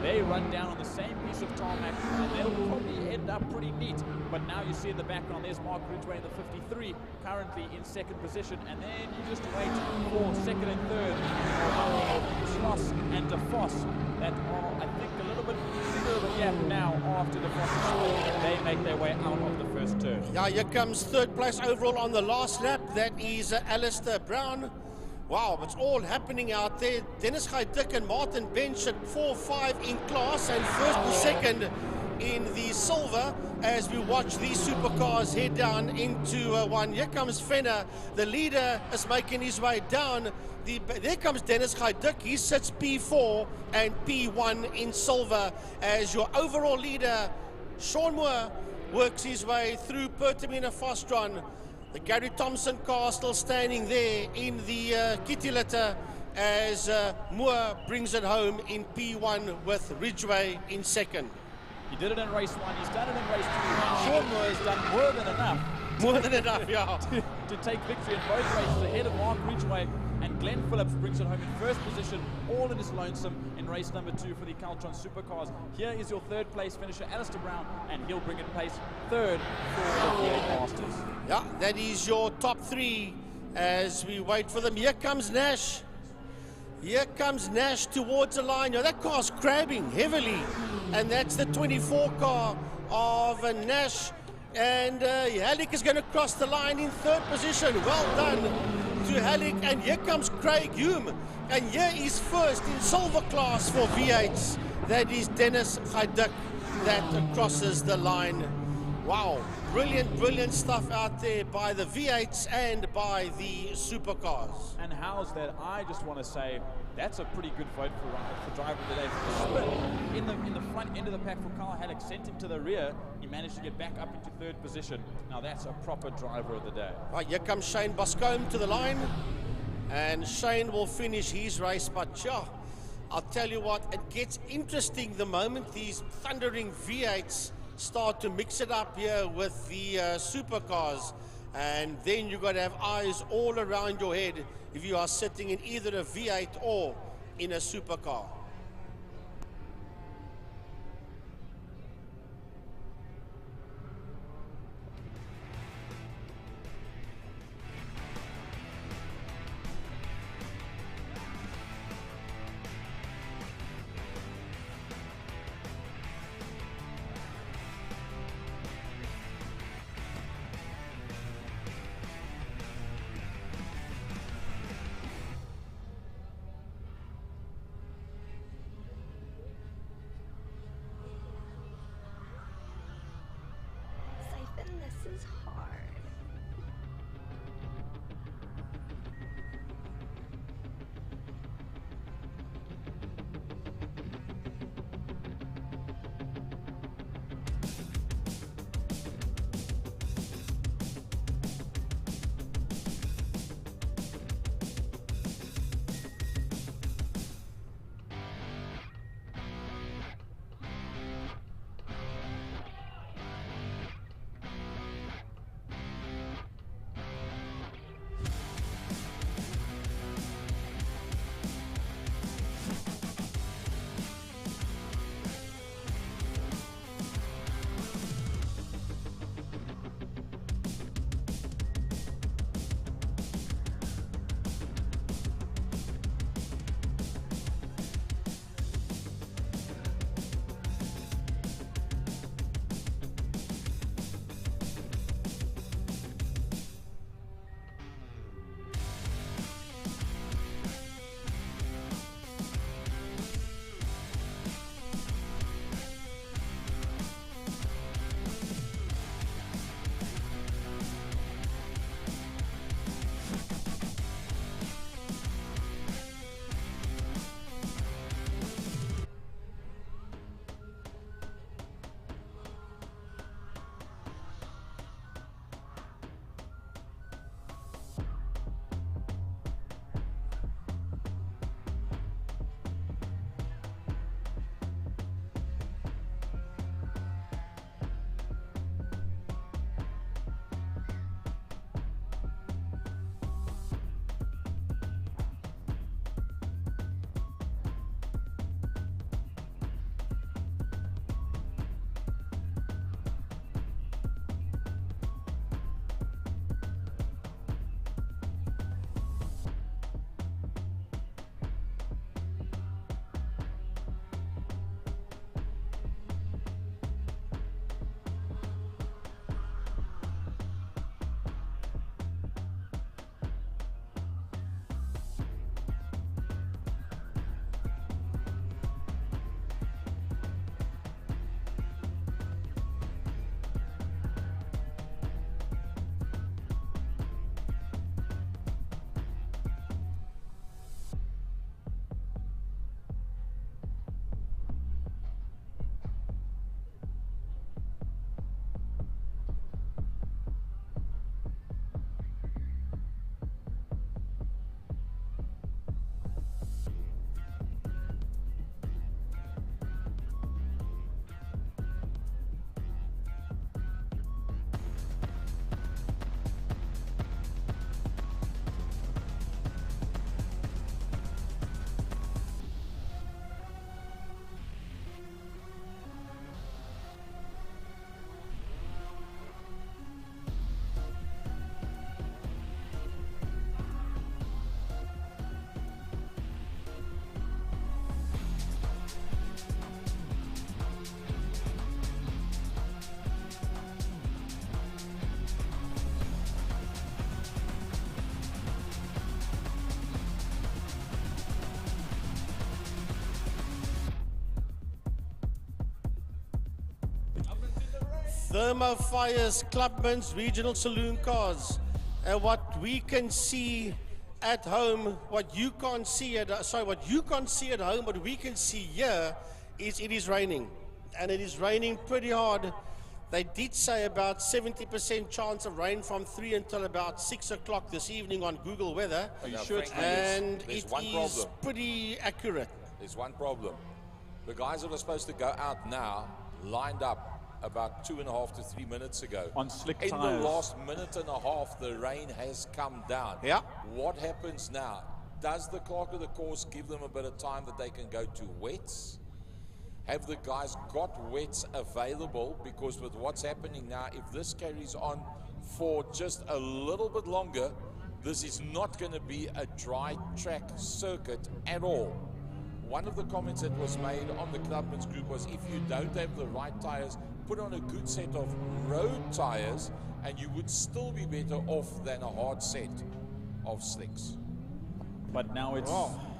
They run down on the same piece of tarmac, and they'll probably end up pretty neat. But now you see in the background, there's Mark Ridgway in the 53, currently in second position. And then you just wait for second and third Schloss and De Vos, that are, I think, a little bit bigger of a gap now after De Vos. They make their way out of the first turn. Yeah, here comes third place overall on the last lap. That is Alistair Brown. Wow, it's all happening out there. Dennis Guydick and Martin Bench at 4-5 in class, and first and second in the silver, as we watch these supercars head down into one. Here comes Fenner. The leader is making his way down. There comes Dennis Guydick. He sits P4 and P1 in silver, as your overall leader, Sean Moore, works his way through Pertamina Fostron. The Gary Thompson car still standing there in the kitty litter, as Moore brings it home in P1 with Ridgway in second. He did it in race 1, he's done it in race 2. Sean Moore has done more than enough. More than enough, yeah. to take victory in both races ahead of Mark Ridgway and Glenn Phillips brings it home in first position, all in his lonesome in race number 2 for the Caltron Supercars. Here is your third place finisher, Alistair Brown, and he'll bring in place third for the V8 Masters. Yeah, that is your top 3 as we wait for them. Here comes Nash. Here comes Nash towards the line. Now that car's crabbing heavily, and that's the 24 car of Nash. And Halleck is going to cross the line in third position. Well done to Halleck. And here comes Craig Hume. And here is first in silver class for V8s. That is Dennis Hajduk that crosses the line. Wow, brilliant, brilliant stuff out there by the V8s and by the supercars. And how's that? I just want to say that's a pretty good vote for driver of the day. For the split in the front end of the pack for Carl Halleck, sent him to the rear. He managed to get back up into third position. Now that's a proper driver of the day. Right, here comes Shane Boscombe to the line. And Shane will finish his race, but yeah, I'll tell you what, it gets interesting the moment these thundering V8s start to mix it up here with the supercars. And then you've got to have eyes all around your head if you are sitting in either a V8 or in a supercar. Thermo Fire's Clubman's Regional Saloon Cars. What we can see at home, what you can't see at what you can't see at home, what we can see here is it is raining, and it is raining pretty hard. They did say about 70% chance of rain from 3 until about 6 o'clock this evening on Google Weather. Are you sure? And there's it one is problem. pretty accurate. There's one problem. The guys that are supposed to go out now lined up about 2.5 to 3 minutes ago. On slick In tires. the last minute and a half, the rain has come down. Yeah. What happens now? Does the clerk of the course give them a bit of time that they can go to wets? Have the guys got wets available? Because with what's happening now, if this carries on for just a little bit longer, this is not going to be a dry track circuit at all. One of the comments that was made on the Clubman's group was, if you don't have the right tires, put on a good set of road tires and you would still be better off than a hard set of slicks. But now it's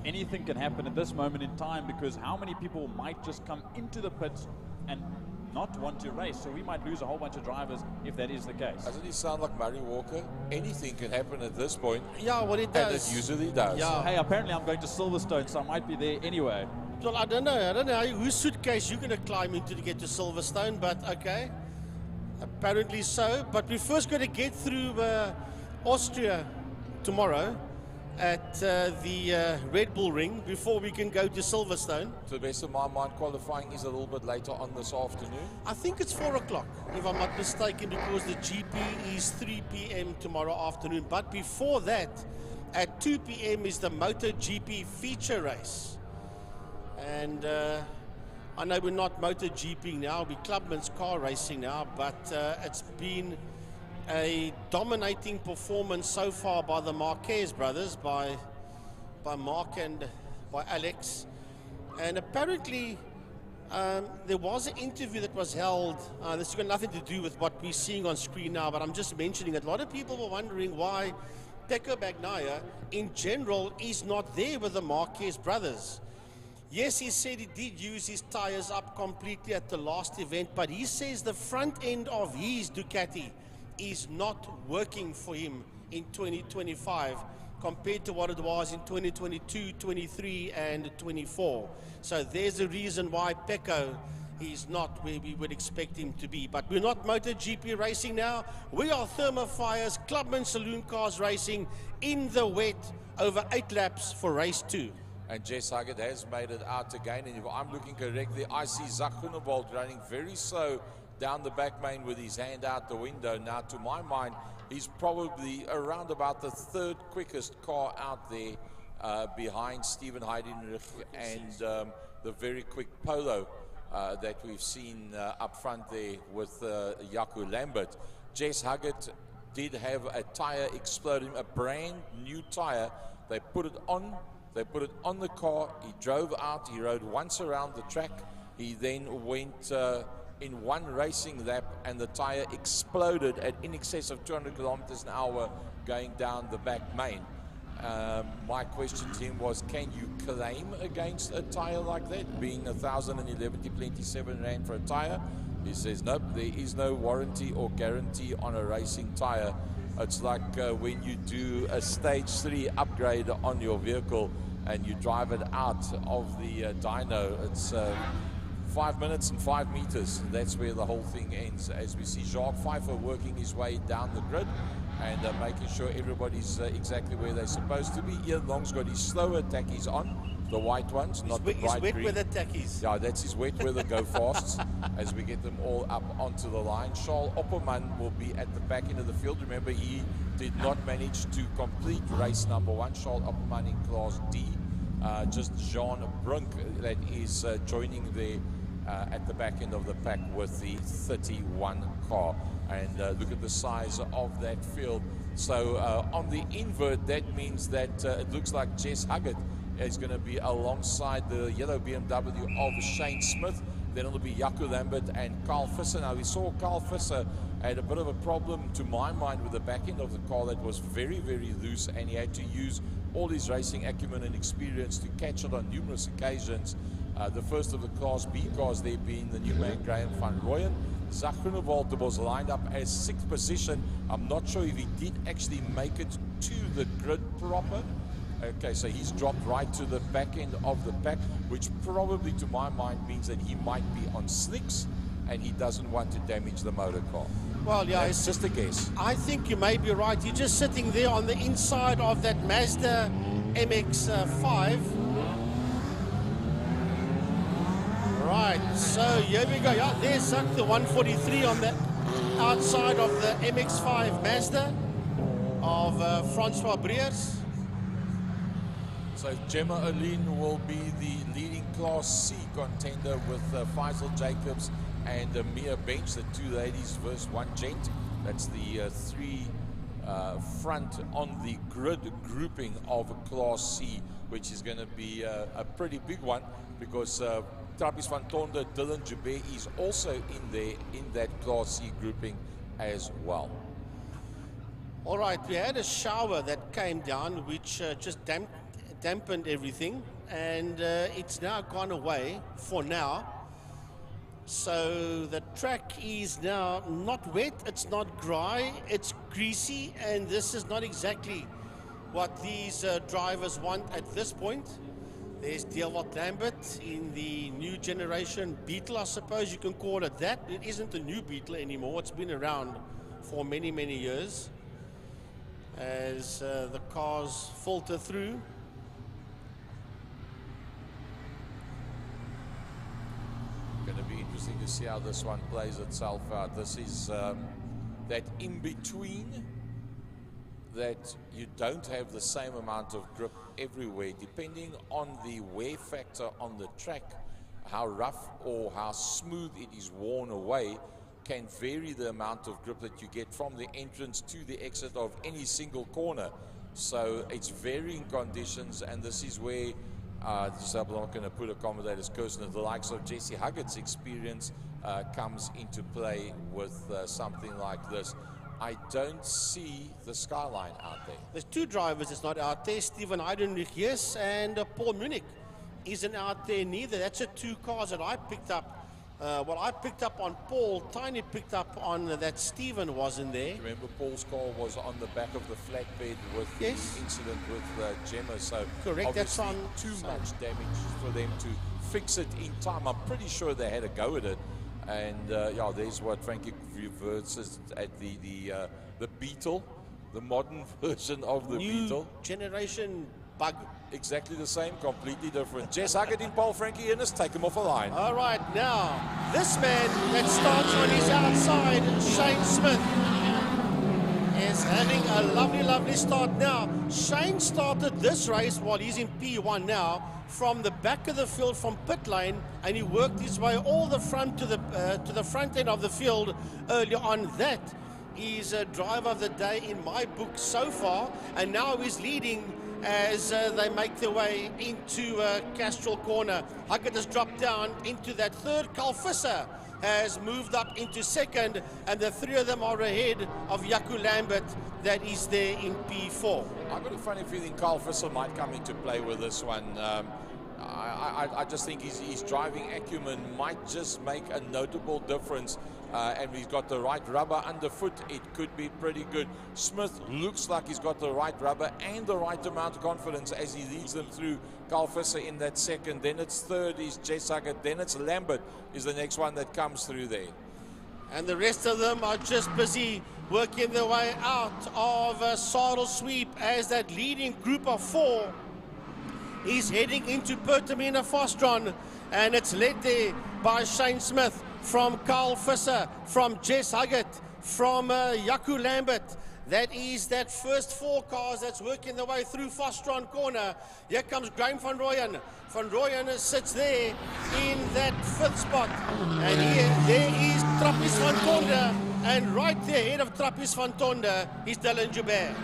anything can happen at this moment in time, because how many people might just come into the pits and not want to race? So we might lose a whole bunch of drivers if that is the case. Doesn't it sound like Murray Walker? Anything can happen at this point. Yeah, well, it does. And it usually does. Yeah. Hey, apparently I'm going to Silverstone, so I might be there anyway. Well, I don't know whose suitcase you're going to climb into to get to Silverstone, but okay. Apparently so. But we're first going to get through Austria tomorrow at the Red Bull Ring before we can go to Silverstone. To the best of my mind, qualifying is a little bit later on this afternoon. I think it's 4 o'clock, if I'm not mistaken, because the GP is 3 p.m. tomorrow afternoon. But before that, at 2 p.m. is the MotoGP feature race. And I know we're not MotoGP now, we're Clubman's car racing now, but it's been a dominating performance so far by the Marquez brothers, by Mark and by Alex. And apparently there was an interview that was held. This has got nothing to do with what we're seeing on screen now, but I'm just mentioning it. A lot of people were wondering why Pecco Bagnaia in general is not there with the Marquez brothers. Yes, he said he did use his tires up completely at the last event, but he says the front end of his Ducati is not working for him in 2025 compared to what it was in 2022, 23 and 24. So there's a reason why Pecco is not where we would expect him to be. But we're not MotoGP racing now. We are Thermo Fire's Clubman Saloon Cars racing in the wet over 8 laps for race 2. And Jess Huggett has made it out again. And if I'm looking correctly, I see Zach Groenewald running very slow down the back main with his hand out the window. Now, to my mind, he's probably around about the 3rd quickest car out there behind Stephen Heidenreich and the very quick Polo that we've seen up front there with Jaco Lambert. Jess Huggett did have a tire explode, a brand new tire. They put it on the car. He drove out. He rode once around the track. He then went in one racing lap, and the tire exploded at in excess of 200 kilometers an hour going down the back main. My question to him was, can you claim against a tire like that, being 1,011.27 rand for a tire? He says, nope, there is no warranty or guarantee on a racing tire. It's like when you do a stage 3 upgrade on your vehicle and you drive it out of the dyno. It's 5 minutes and 5 meters. That's where the whole thing ends. As we see Jacques Pfeiffer working his way down the grid and making sure everybody's exactly where they're supposed to be. Ian Long's got his slower tackies on, the white ones, not the bright green. His wet weather tackies. Yeah, that's his wet weather go fasts as we get them all up onto the line. Charles Opperman will be at the back end of the field. Remember, he did not manage to complete race number 1. Charles Opperman in Class D. Just Jean Brunk that is joining there at the back end of the pack with the 31 car. And look at the size of that field. So on the invert, that means that it looks like Jess Huggett is going to be alongside the yellow BMW of Shane Smith. Then it'll be Jaco Lambert and Carl Visser. Now, we saw Carl Visser had a bit of a problem, to my mind, with the back end of the car that was very, very loose, and he had to use all his racing acumen and experience to catch it on numerous occasions. The first of the Class B cars there being the new man Graham van Rooyen. Zach Groenewald was lined up as 6th position. I'm not sure if he did actually make it to the grid proper. Okay, so he's dropped right to the back end of the pack, which probably to my mind means that he might be on slicks and he doesn't want to damage the motor car. Well, yeah, it's just a guess. I think you may be right. You're just sitting there on the inside of that Mazda MX-5. Right, so here we go. Yeah, there's Zach, the 143 on the outside of the MX-5 Mazda of Francois Breers. So Gemma Aline will be the leading Class C contender with Faisal Jacobs and Mia Bench, the 2 ladies versus 1 gent. That's the 3 front on the grid grouping of Class C, which is going to be a pretty big one because Trappist van Tonder, Dylan Joubert is also in there in that Class C grouping as well. All right, we had a shower that came down which just dampened everything, and it's now gone away for now. So the track is now not wet, it's not dry, it's greasy, and this is not exactly what these drivers want at this point. There's Dewald Lambert in the new generation Beetle, I suppose you can call it that. It isn't a new Beetle anymore, it's been around for many, many years as the cars filter through. Going to be interesting to see how this one plays itself out. This is that in-between that you don't have the same amount of grip everywhere, depending on the wear factor on the track. How rough or how smooth it is worn away can vary the amount of grip that you get from the entrance to the exit of any single corner. So it's varying conditions, and this is where just I'm not going to put accommodators curse, the likes of Jesse Huggett's experience comes into play with something like this. I don't see the Skyline out there. There's 2 drivers that's not out there, Steven Heidenreich, yes, and Paul Munich isn't out there neither. That's the 2 cars that I picked up. Well, I picked up on Paul, Tiny picked up on that Steven wasn't there. Remember, Paul's car was on the back of the flatbed with the incident with Gemma, so correct, that's on too much damage for them to fix it in time. I'm pretty sure they had a go at it. And yeah, there's what Frankie reverses at the Beetle, the modern version of the Beetle. Generation bug. Exactly the same, completely different. Jess Huggett in pole, Frankie Innes, take him off a line. All right, now, this man that starts on his outside, Shane Smith, is having a lovely, lovely start now. Shane started this race while he's in P1 now, from the back of the field, from pit lane, and he worked his way all the front to the front end of the field earlier on. That is a driver of the day in my book so far, and now he's leading as they make their way into Castrol Corner. Huggett has dropped down into that 3rd. Carl Visser has moved up into 2nd, and the 3 of them are ahead of Jaco Lambert that is there in P4. I've got a funny feeling Carl Visser might come into play with this one. I just think his driving acumen might just make a notable difference, and he's got the right rubber underfoot. It could be pretty good. Smith looks like he's got the right rubber and the right amount of confidence as he leads them through. Carl Visser in that 2nd, then it's 3rd is Jess Huggett, then it's Lambert is the next one that comes through there. And the rest of them are just busy working their way out of Saddle Sweep as that leading group of 4 is heading into Pertamina Fostron, and it's led there by Shane Smith, from Carl Visser, from Jess Huggett, from Jaco Lambert. That is that first 4 cars that's working their way through Fostron Corner. Here comes Graham van Rooyen. Van Rooyen sits there in that 5th spot. And there is Trappist van Tonder. And right there, ahead of Trappist van Tonder, is Dylan Joubert.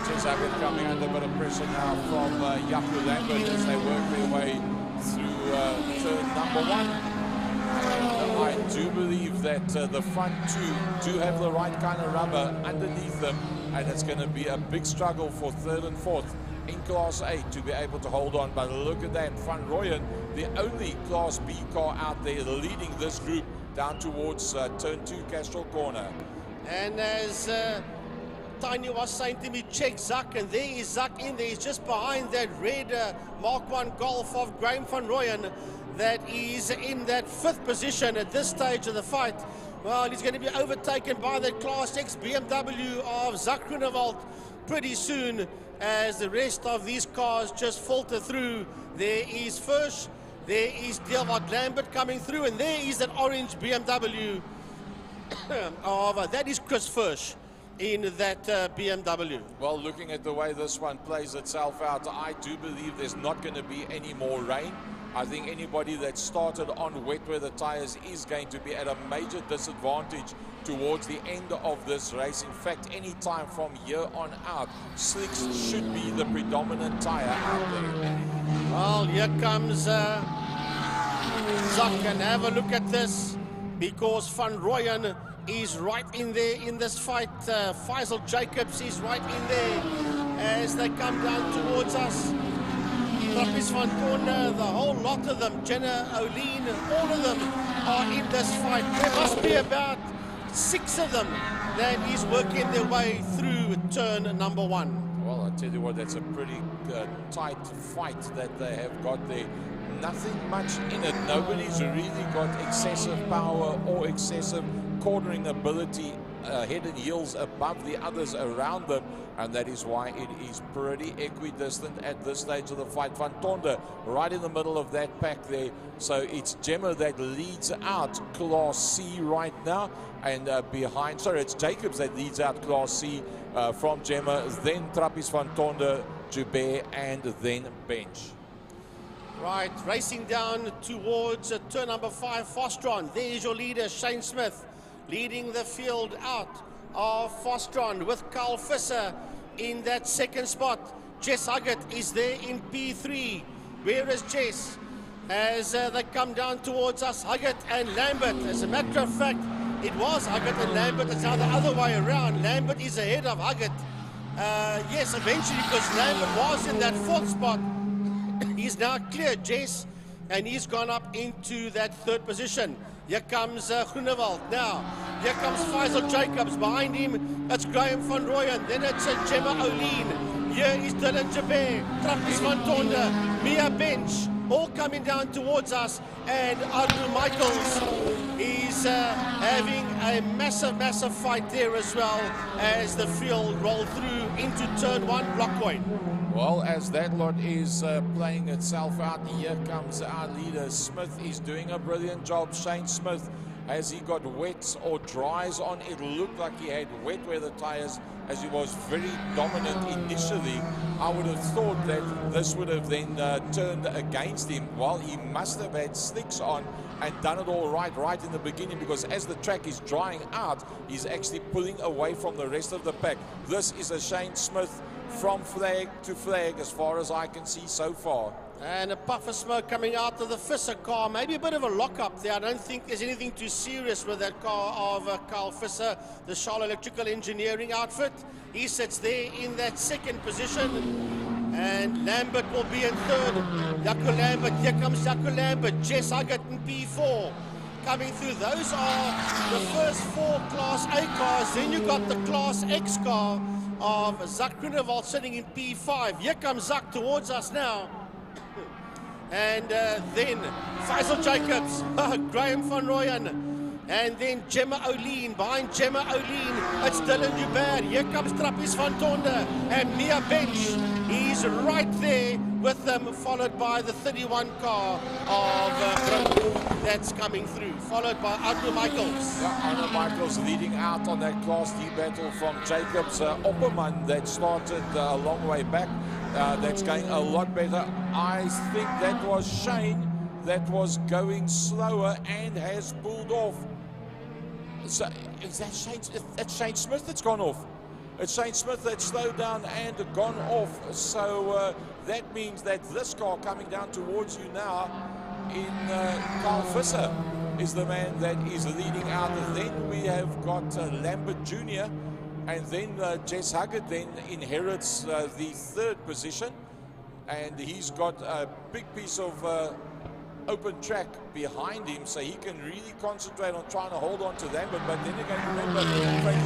Jess Huggett coming under a bit of pressure now from Jaco Lambert as they work their way through turn number 1. I do believe that the front 2 do have the right kind of rubber underneath them, and it's going to be a big struggle for 3rd and 4th in Class A to be able to hold on. But look at that, Van Rooyen, the only Class B car out there leading this group, down towards turn 2, Castrol Corner. And as Tiny was saying to me, check Zak, and there is Zak in there. He's just behind that red Mark 1 Golf of Graham van Rooyen that is in that 5th position at this stage of the fight. Well, he's going to be overtaken by that Class X BMW of Zak Groenewald pretty soon as the rest of these cars just falter through. There is Firsch, there is Deelwoud Lambert coming through, and there is that orange BMW of that is Chris Firsch in that BMW. Well, looking at the way this one plays itself out, I do believe there's not going to be any more rain. I think anybody that started on wet weather tires is going to be at a major disadvantage towards the end of this race. In fact, any time from here on out, slicks should be the predominant tire out there. Well, here comes Zak, and have a look at this, because Van Rooyen is right in there in this fight. Faisal Jacobs is right in there as they come down towards us. Trappist van Tonder, the whole lot of them, Jenna O'Lean, all of them are in this fight. There must be about 6 of them that is working their way through turn number 1. Well, I tell you what, that's a pretty tight fight that they have got there. Nothing much in it. Nobody's really got excessive power or excessive cornering ability head and heels above the others around them, and that is why it is pretty equidistant at this stage of the fight. Van Tonder right in the middle of that pack there, so it's Gemma that leads out Class C right now, and behind, sorry, it's Jacobs that leads out Class C from Gemma, then Trappist, Van Tonder, Joubert, and then Bench. Right, racing down towards turn number 5, Fostron. There is your leader, Shane Smith, leading the field out of Fostron with Carl Visser in that 2nd spot. Jess Huggett is there in P3. Where is Jess? As they come down towards us, Huggett and Lambert. As a matter of fact, it was Huggett and Lambert. It's now the other way around. Lambert is ahead of Huggett. Yes, eventually, because Lambert was in that 4th spot. He's now cleared Jess, and he's gone up into that 3rd position. Here comes Groenewald now. Here comes Faisal Jacobs. Behind him, it's Graham van Rooyen. Then it's Gemma O'Lean. Here is Dylan Joubert, Trappist van Tonder, Mia Bench, all coming down towards us. And Andrew Michaels is having a massive fight there as well as the field roll through into turn 1, Blockcoin. Well, as that lot is playing itself out, here comes our leader. Smith is doing a brilliant job. Shane Smith, has he got wets or dries on? It looked like he had wet weather tires, as he was very dominant initially. I would have thought that this would have then turned against him. Well, he must have had slicks on and done it all right in the beginning, because as the track is drying out, he's actually pulling away from the rest of the pack. This is a Shane Smith from flag to flag as far as I can see so far. And a puff of smoke coming out of the Visser car. Maybe a bit of a lock-up there. I don't think there's anything too serious with that car of Carl Visser, the Charlotte Electrical Engineering outfit. He sits there in that 2nd position. And Lambert will be in 3rd. Jaco Lambert, here comes Jaco Lambert. Jess Huggett in P4. Coming through, those are the first 4 Class A cars. Then you got the Class X car of Zak Groenewald sitting in P5. Here comes Zak towards us now. And then Faisal Jacobs, Graham van Rooyen, and then Gemma O'Lean. Behind Gemma O'Lean, it's Dylan Joubert. Here comes Trappist van Tonder and Mia Bench. He's right there with them, followed by the 31 car of that's coming through, followed by Andrew Michaels. Yeah, Andrew Michaels leading out on that Class D battle from Jacobs. Opperman that started a long way back. That's going a lot better. I think that was Shane that was going slower and has pulled off. So is that Shane? That's Shane Smith that's gone off. It's Shane Smith that's slowed down and gone off. So that means that this car coming down towards you now in Carl Visser is the man that is leading out. And then we have got Lambert Jr. And then Jess Huggett then inherits the 3rd position. And he's got a big piece of open track behind him, so he can really concentrate on trying to hold on to Lambert. But then again, remember,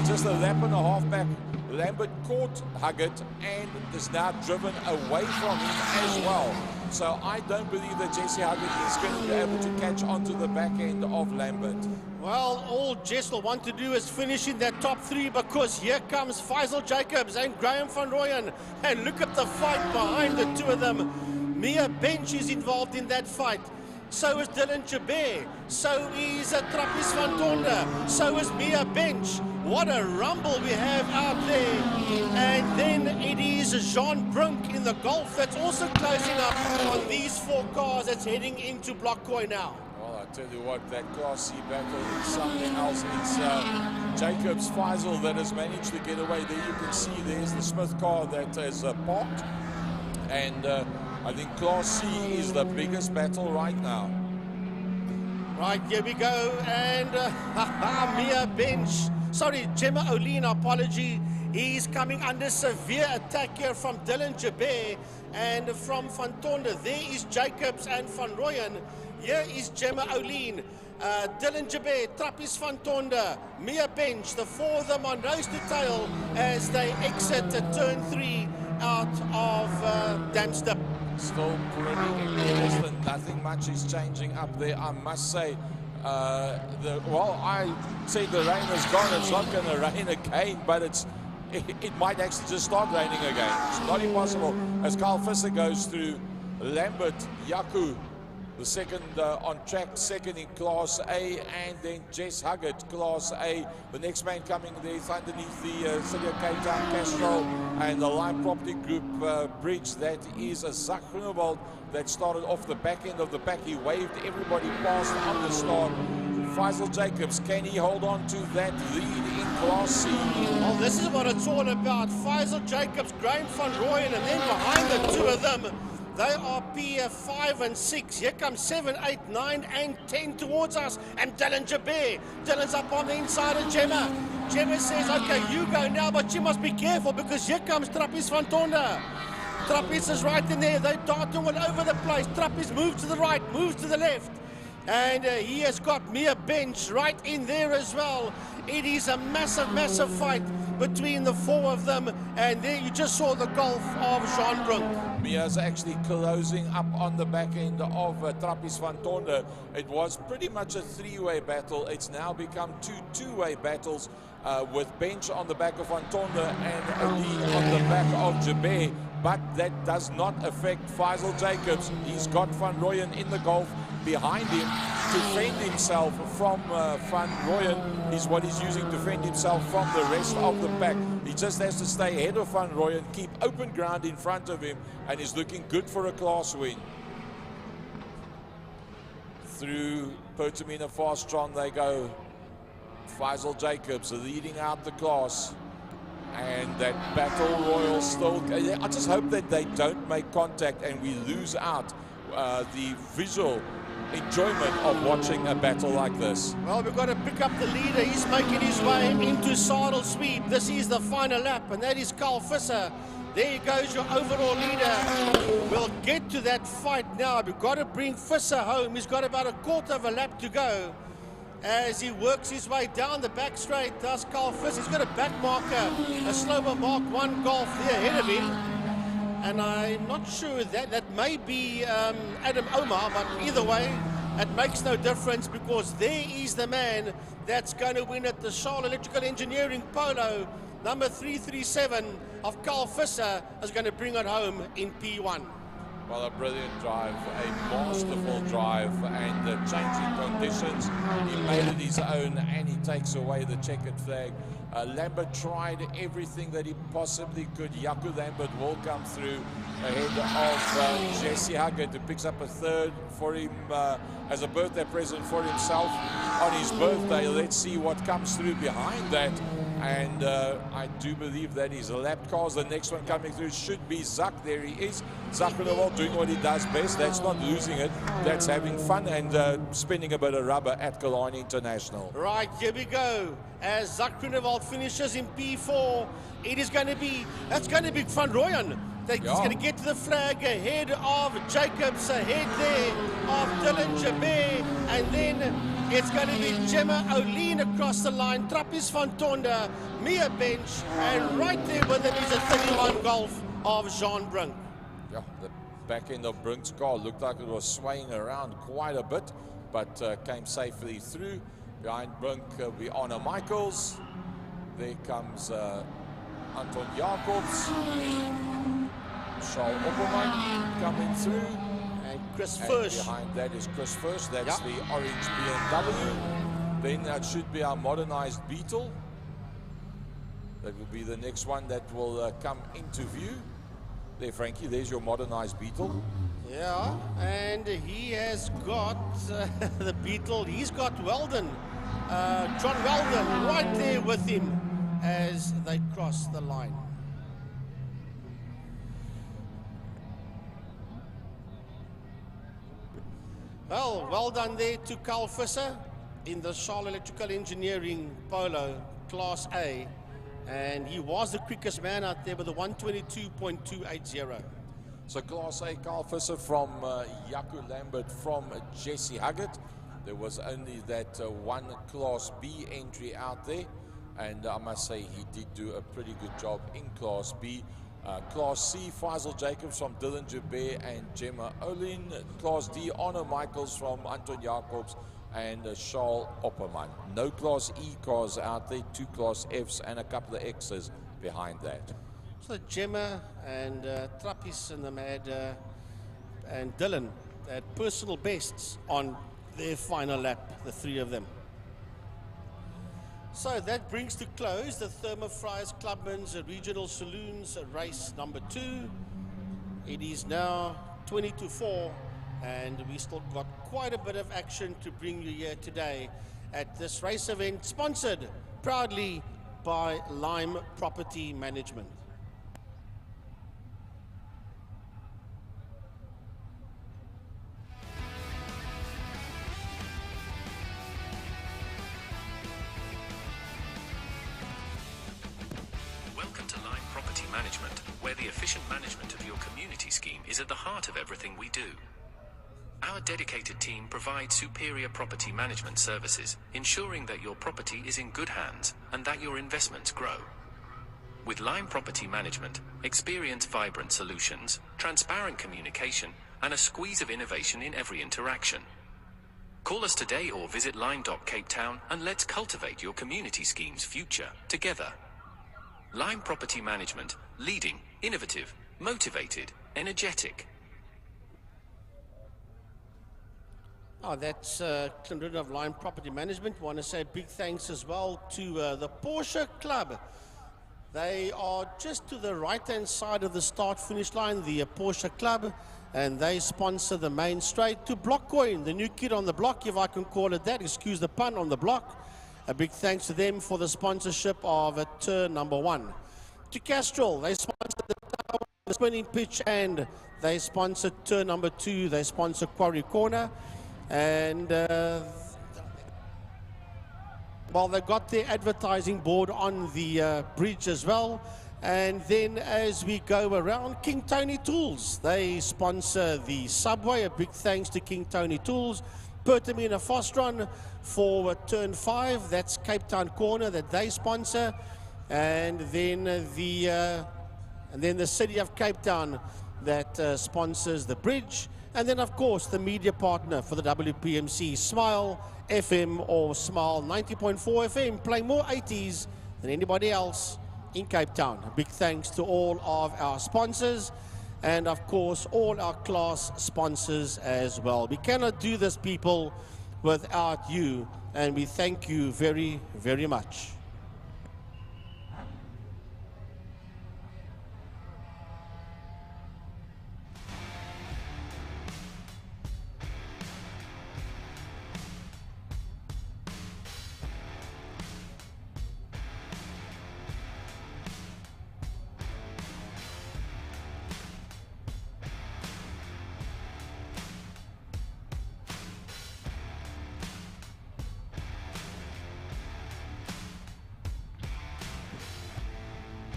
just a lap and a half back, Lambert caught Huggett and is now driven away from him as well. So I don't believe that Jesse Huggett is going to be able to catch onto the back end of Lambert. Well, all Jess will want to do is finish in that top three, because here comes Faisal Jacobs and Graham van Rooyen. And look at the fight behind the two of them. Mia Bench is involved in that fight. So is Dylan Jabir. So is Trappist van Tonder. So is Mia Bench. What a rumble we have out there. And then it is Jean Brunk in the Golf that's also closing up on these four cars that's heading into Block Koi now. Well, I tell you what, that Class C battle is something else. It's Jacobs Faisal that has managed to get away. There you can see there's the Smith car that is parked. And I think Class C is the biggest battle right now. Right, here we go. And Mia Bench. Sorry, Gemma O'Lean, apology. He's coming under severe attack here from Dylan Jabir and from Van Tonder. There is Jacobs and Van Rooyen. Here is Gemma O'Lean, Dylan Jabir, Trappist van Tonder, Mia Bench. The four of them on nose to tail as they exit turn 3 out of Damstip. Still pretty inconsistent. Nothing much is changing up there, I must say. Well, I say the rain is gone. It's not going to rain again, but it might actually just start raining again. It's not impossible. As Carl Visser goes through, Lambert, Yaku, the second on track, second in Class A, and then Jess Huggett, Class A. The next man coming there is underneath the City of Cape Town Castrol and the Lime Property Group bridge. That is a Zach Groenewald that started off the back end of the pack. He waved everybody past on the start. Faisal Jacobs, can he hold on to that lead in Class C? Well, this is what it's all about. Faisal Jacobs, Graham van Rooyen, and then behind the two of them, they are P5 and 6. Here comes 7, 8, 9, and 10 towards us. And Dylan Jabir. Dylan's up on the inside of Gemma. Gemma says, okay, you go now, but you must be careful because here comes Trappist van Tonder. Trappist is right in there. They're darting all over the place. Trappist moves to the right, moves to the left. And he has got Mia Bench right in there as well. It is a massive, massive fight between the four of them. And there you just saw the Golf of Jean Brunk. Mia's actually closing up on the back end of Trappist van Tonder. It was pretty much a three-way battle. It's now become two-way battles with Bench on the back of van Tonder and Ali on the back of Jabir. But that does not affect Faisal Jacobs. He's got Van Rooyen in the Golf behind him to fend himself from Van Rooyen is what he's using to fend himself from the rest of the pack. He just has to stay ahead of Van Rooyen, keep open ground in front of him, and he's looking good for a class win. Through Pertamina Fastron they go. Faisal Jacobs leading out the class. And that battle royal still, I just hope that they don't make contact and we lose out the visual enjoyment of watching a battle like this. Well, we've got to pick up the leader. He's making his way into Saddle Sweep. This is the final lap, and that is Carl Visser. There goes your overall leader. We'll get to that fight now. We've got to bring Visser home. He's got about a quarter of a lap to go. As he works his way down the back straight, does Carl Visser. He's got a back marker, a slower Mark 1 Golf there ahead of him. And I'm not sure that may be Adam Omar, but either way, it makes no difference because there is the man that's going to win at the Charles Electrical Engineering Polo. Number 337 of Carl Visser is going to bring it home in P1. Well, a brilliant drive, a masterful drive, and the changing conditions, he made it his own, and he takes away the checkered flag. Lambert tried everything that he possibly could. Yaku Lambert will come through ahead of Jesse Huggett, who picks up a third for him as a birthday present for himself on his birthday. Let's see what comes through behind that. And I do believe that is lap cars. The next one coming through should be Zach. There he is. Zach Groenewald doing what he does best. That's not losing it. That's having fun and spinning a bit of rubber at Killarney International. Right, here we go. As Zach Groenewald finishes in P4, it is going to be, that's going to be Van Rooyen. He's going to get to the flag ahead of Jacobs, ahead there of Dylan Jabé, and then it's going to be Gemma O'Lean across the line, Trappis van Tonda, Mia Bench, and right there with him is a 31 Golf of Jean Brink. Yeah, the back end of Brink's car looked like it was swaying around quite a bit, but came safely through. Behind Brink, we honor Michaels. There comes Anton Jacobs. Charles Opperman coming through. And Chris And First. behind that is Chris First. That's the orange BMW. Then that should be our modernized Beetle. That will be the next one that will come into view. There, Frankie, there's your modernized Beetle. Yeah, and he has got the Beetle. He's got Weldon, John Weldon, right there with him as they cross the line. Well done there to Carl Visser in the Charles Electrical Engineering Polo Class A. And he was the quickest man out there with a 122.280. So Class A, Carl Visser from Jaco Lambert from Jesse Huggett. There was only that one Class B entry out there. And I must say he did do a pretty good job in Class B. Class C, Faisal Jacobs from Dylan Jabé and Gemma Olin. Class D, Honor Michaels from Anton Jacobs and Charles Opperman. No Class E cars out there, 2 Class Fs and a couple of Xs behind that. So Gemma and Trappis and the Mad and Dylan had personal bests on their final lap, the 3 of them. So that brings to close the Thermofries Clubman's Regional Saloons race number 2. It is now 20-4, and we still got quite a bit of action to bring you here today at this race event, sponsored proudly by Lime Property Management. Welcome to Lime Property Management, where the efficient management of your community scheme is at the heart of everything we do. Our dedicated team provides superior property management services, ensuring that your property is in good hands and that your investments grow. With Lime Property Management, experience vibrant solutions, transparent communication, and a squeeze of innovation in every interaction. Call us today or visit lime.cape town and let's cultivate your community scheme's future together. Lime Property Management, leading, innovative, motivated, energetic. Oh, that's Clinton of Lime Property Management. Want to say big thanks as well to the Porsche Club. They are just to the right-hand side of the start-finish line, the Porsche Club, and they sponsor the main straight to Blockcoin, the new kid on the block, if I can call it that. Excuse the pun, on the block. A big thanks to them for the sponsorship of turn number 1. To Castrol, they sponsor the tower, the spinning pitch, and they sponsor turn number 2. They sponsor Quarry Corner. And well, they got their advertising board on the bridge as well. And then as we go around, King Tony Tools, they sponsor the subway. A big thanks to King Tony Tools. Pertamina Fostron for turn 5, that's Cape Town Corner that they sponsor. And then the City of Cape Town that sponsors the bridge. And then, of course, the media partner for the WPMC, Smile FM or Smile 90.4 FM, playing more 80s than anybody else in Cape Town. A big thanks to all of our sponsors and, of course, all our class sponsors as well. We cannot do this, people, without you, and we thank you very, very much.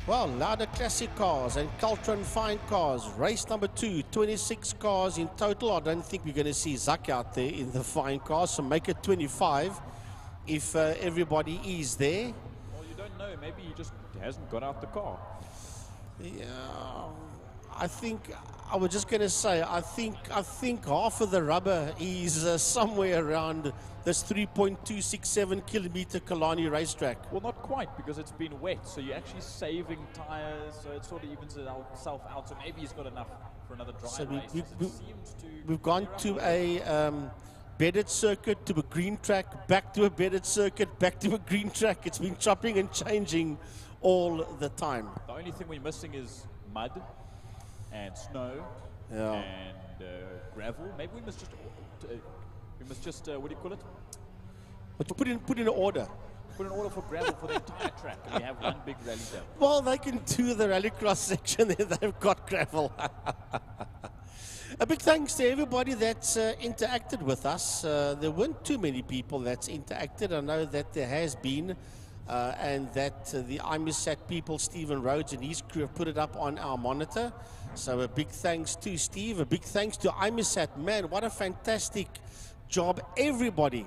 Well, Lauda Classic cars and Cultron Fine cars. Race number 2, 26 cars in total. I don't think we're going to see Zak out there in the fine cars, so make it 25 if everybody is there. Well, you don't know. Maybe he just hasn't got out the car. Yeah, I think I was just going to say, I think half of the rubber is somewhere around this 3.267 kilometer Killarney racetrack. Well, not quite, because it's been wet, so you're actually saving tires, so it sort of evens itself out. So maybe he's got enough for another dry So race. we've gone to a bedded circuit, to a green track, back to a bedded circuit, back to a green track. It's been chopping and changing all the time. The only thing we're missing is mud and snow and gravel. Maybe we must just what do you call it? But put in an order. Put an order for gravel for the entire track, and we have one big rally day. Well, they can do the rallycross section there. They've got gravel. A big thanks to everybody that's interacted with us. There weren't too many people that's interacted. I know that there has been. And that the IMUSAT people, Stephen Rhodes and his crew, have put it up on our monitor. So a big thanks to Steve, a big thanks to IMUSAT. Man, what a fantastic job, everybody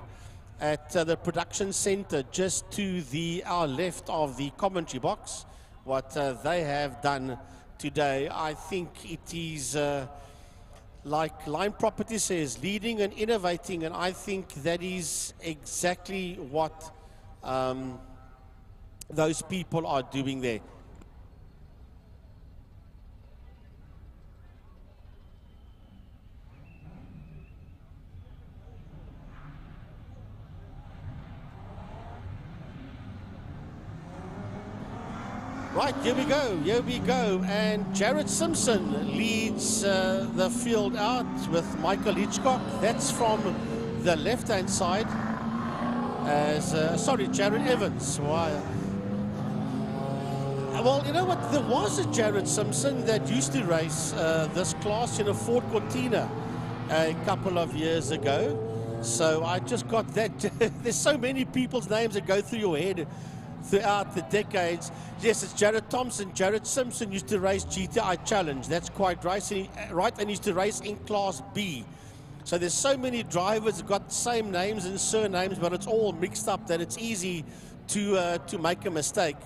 at the production center just to our left of the commentary box. What they have done today, I think it is, like Line Property says, leading and innovating, and I think that is exactly what those people are doing there. Right, here we go, and Jared Simpson leads the field out with Michael Hitchcock. That's from the left-hand side. Sorry, Jared Evans. Why? Well, you know what? There was a Jared Simpson that used to race this class in a Ford Cortina a couple of years ago. So I just got that. There's so many people's names that go through your head throughout the decades. Yes, it's Jared Thompson. Jared Simpson used to race GTI Challenge. That's quite right. And used to race in Class B. So there's so many drivers who've got the same names and surnames, but it's all mixed up that it's easy to make a mistake.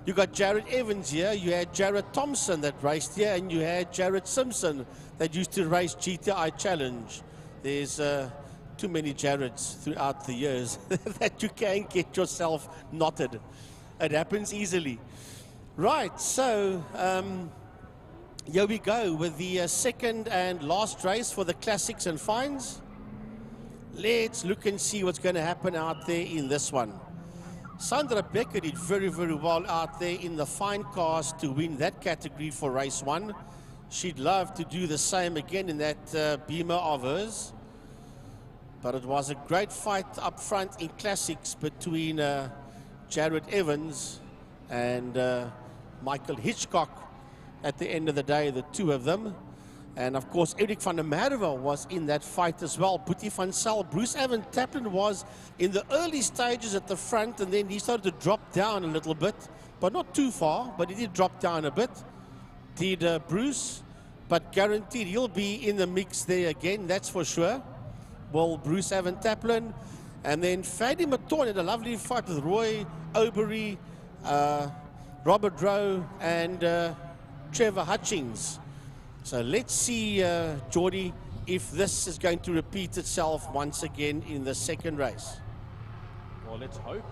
You got Jared Evans here, you had Jared Thompson that raced here, and you had Jared Simpson that used to race GTI Challenge. There's too many Jareds throughout the years that you can get yourself knotted. It happens easily. Right, so here we go with the second and last race for the classics and fines. Let's look and see what's going to happen out there in this one. Sandra Becker did very, very well out there in the fine cars to win that category for race 1. She'd love to do the same again in that Beamer of hers. But it was a great fight up front in classics between Jared Evans and Michael Hitchcock at the end of the day, the two of them. And of course, Eric van der Merwe was in that fight as well. Boetie van Sel, Bruce Evan Taplin was in the early stages at the front, and then he started to drop down a little bit, but not too far, but he did drop down a bit. Did Bruce, but guaranteed he'll be in the mix there again, that's for sure. Well, Bruce Evan Taplin, and then Fadi Maton had a lovely fight with Roy Obery, Robert Rowe, and Trevor Hutchings. So let's see, Geordie, if this is going to repeat itself once again in the second race. Well, let's hope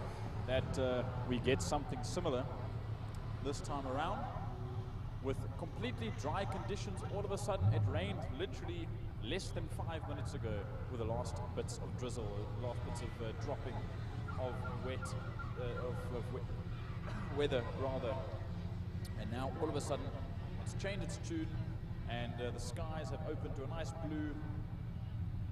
that we get something similar this time around. With completely dry conditions, all of a sudden it rained literally less than 5 minutes ago with the last bits of drizzle, the last bits of dropping of wet, weather rather. And now all of a sudden it's changed its tune, and the skies have opened to a nice blue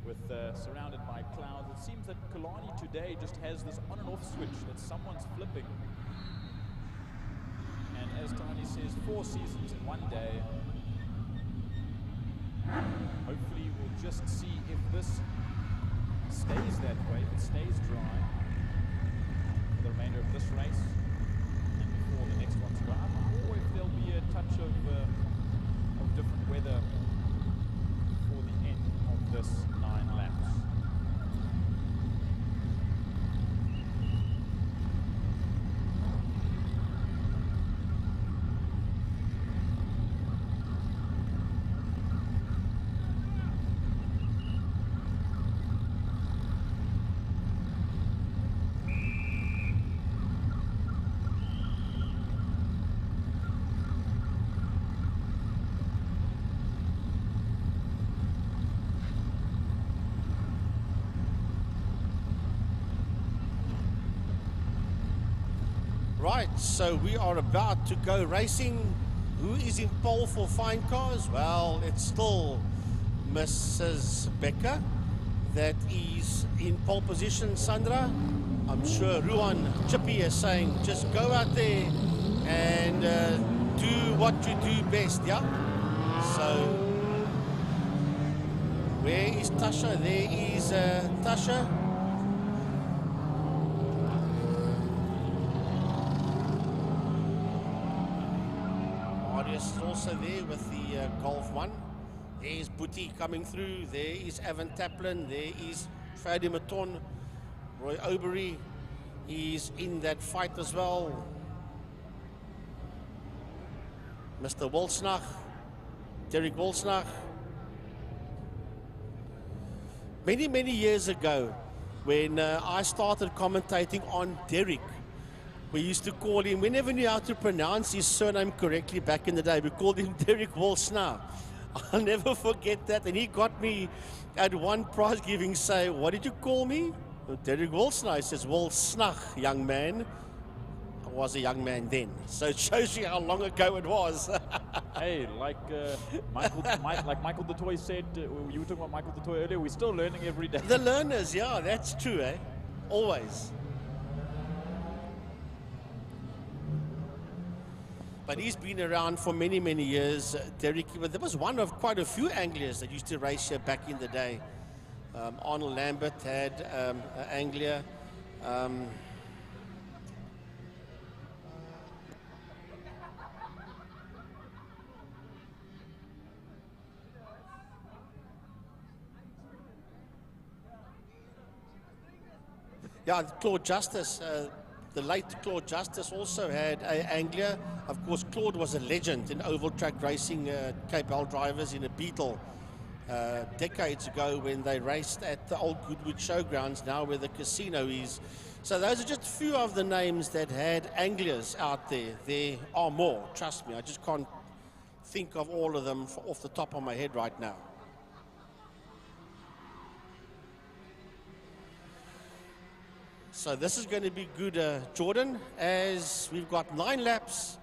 with surrounded by clouds. It seems that Kilani today just has this on and off switch that someone's flipping. And as Tiny says, 4 seasons in one day. Hopefully we'll just see if this stays that way, if it stays dry for the remainder of this race and before the next one's go up, or if Right, so we are about to go racing. Who is in pole for fine cars? Well, it's still Mrs. Becker that is in pole position, Sandra. I'm sure Ruan Chippy is saying, just go out there and do what you do best, yeah? So, where is Tasha? There is Tasha. Marius is also there with the Golf 1. There's Booty coming through. There is Evan Taplin. There is Fadi Maton. Roy Obery is in that fight as well. Mr. Wolsnach, Derek Wolsnach. Many, many years ago, when I started commentating on Derek, we used to call him, we never knew how to pronounce his surname correctly back in the day. We called him Derek Wolsnach. I'll never forget that. And he got me at one prize giving say, what did you call me? Derek Wolsnach. He says, Wolsnach, young man. I was a young man then. So it shows you how long ago it was. Hey, like Michael DeToy said, you were talking about Michael DeToy earlier, we're still learning every day. The learners, yeah, that's true, eh? Always. But he's been around for many, many years, Derek. But there was one of quite a few Anglias that used to race here back in the day. Arnold Lambert had Anglia. Yeah, Claude Justice. The late Claude Justice also had Anglia. Of course, Claude was a legend in oval track racing, Cape Bell drivers in a Beetle decades ago when they raced at the old Goodwood Showgrounds, now where the casino is. So those are just a few of the names that had Anglias out there. There are more, trust me. I just can't think of all of them off the top of my head right now. So this is going to be good, Jordan, as we've got 9 laps.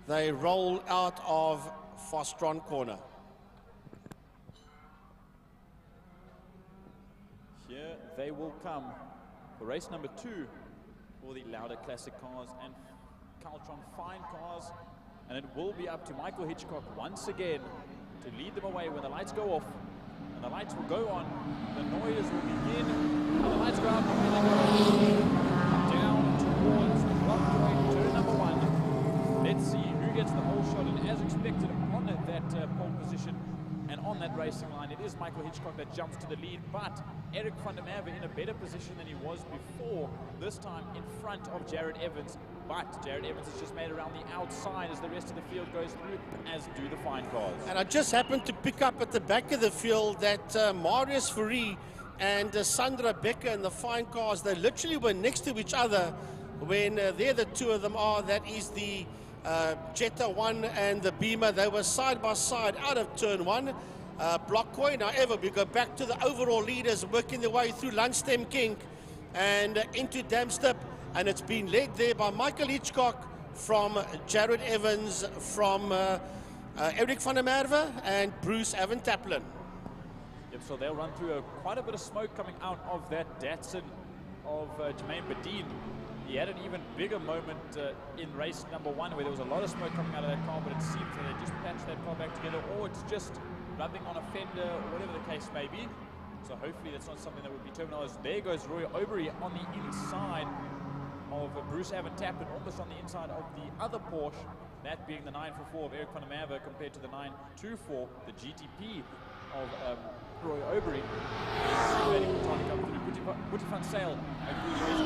They roll out of Fostron corner. Here they will come for race number 2 for the Lauda Classic cars and Caltron Fine cars. And it will be up to Michael Hitchcock once again to lead them away when the lights go off. And the lights will go on, the noise will begin, and the lights go out, and they go down towards the block point, turn number 1. Let's see who gets the whole shot, and as expected on that pole position and on that racing line, it is Michael Hitchcock that jumps to the lead, but Eric van der Merwe in a better position than he was before, this time in front of Jared Evans. But Jared Evans has just made it around the outside as the rest of the field goes through, as do the fine cars. And I just happened to pick up at the back of the field that Marius Fourie and Sandra Becker in the fine cars, they literally were next to each other when there the two of them are. That is the Jetta 1 and the Beamer. They were side by side out of turn 1. Blockcoin, however, we go back to the overall leaders working their way through Lundstem Kink and into Damstip. And it's been led there by Michael Hitchcock from Jared Evans, from Eric van der Merwe and Bruce Evan Taplin. Yep, so they'll run through quite a bit of smoke coming out of that Datsun of Jermaine Badin. He had an even bigger moment in race number 1 where there was a lot of smoke coming out of that car, but it seems that they just patched that car back together, or it's just rubbing on a fender, or whatever the case may be. So hopefully that's not something that would be terminalized. There goes Roy Obery on the inside of Bruce Evan Taplin, almost on the inside of the other Porsche, that being the 944 of Eric van der Merwe compared to the 924, the GTP of Roy Obery. Putting on sale,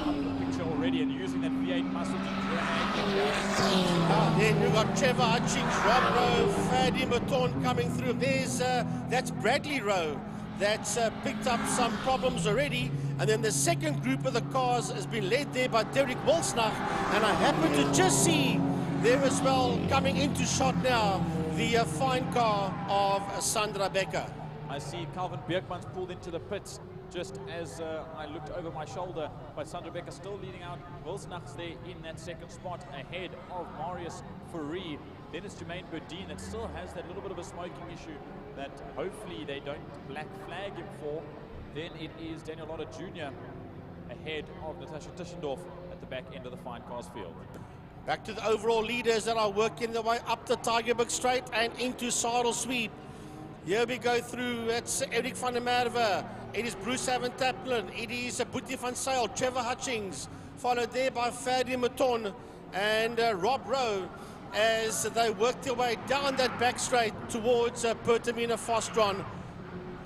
the picture already, and using that V8 muscle to then we've got Trevor Hutchings, Rob Rowe, Fadi Maton coming through. There's that's Bradley Rowe. That's picked up some problems already. And then the second group of the cars has been led there by Derek Wolsnach. And I happen to just see there as well, coming into shot now, the fine car of Sandra Becker. I see Calvin Bierkmans pulled into the pits just as I looked over my shoulder, but Sandra Becker still leading out. Wilsnacht's there in that second spot ahead of Marius Fourie. Then it's Jermaine Burdine that still has that little bit of a smoking issue that hopefully they don't black flag him for. Then it is Daniel Lotter Jr. ahead of Natasha Tischendorf at the back end of the fine cars field. Back to the overall leaders that are working their way up the Tygerberg Straight and into Saddle Sweep. Here we go through. It's Eric van der Merwe. It is Bruce Taplin. It is Boetie van Sail, Trevor Hutchings, followed there by Ferdi Maton and Rob Rowe as they work their way down that back straight towards Pertamina Fostron,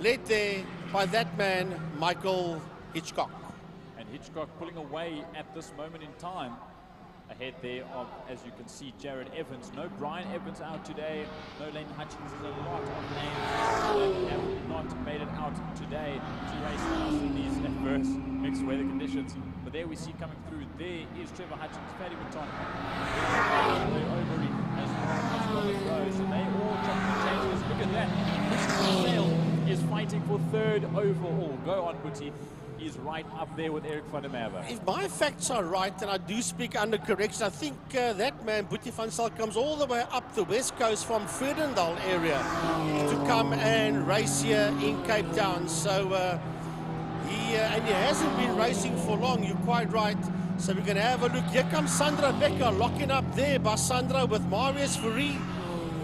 led there by that man, Michael Hitchcock. And Hitchcock pulling away at this moment in time. Ahead there of, as you can see, Jared Evans. No Brian Evans out today. No Lane Hutchings. There's a lot of names that have not made it out today to race in these adverse mixed weather conditions. But there we see coming through. There is Trevor Hutchings, Paddy Mouton, Overy as well. So they all jump the changes. Look at that. Sale is fighting for third overall. Go on, Boetie. He's right up there with Eric van der Merwe. If my facts are right, and I do speak under correction, I think that man, Boetie van Sail, comes all the way up the west coast from Vredendal area to come and race here in Cape Town. So he hasn't been racing for long, you're quite right. So we're going to have a look. Here comes Sandra Becker, locking up there by Sandra with Marius Fourie.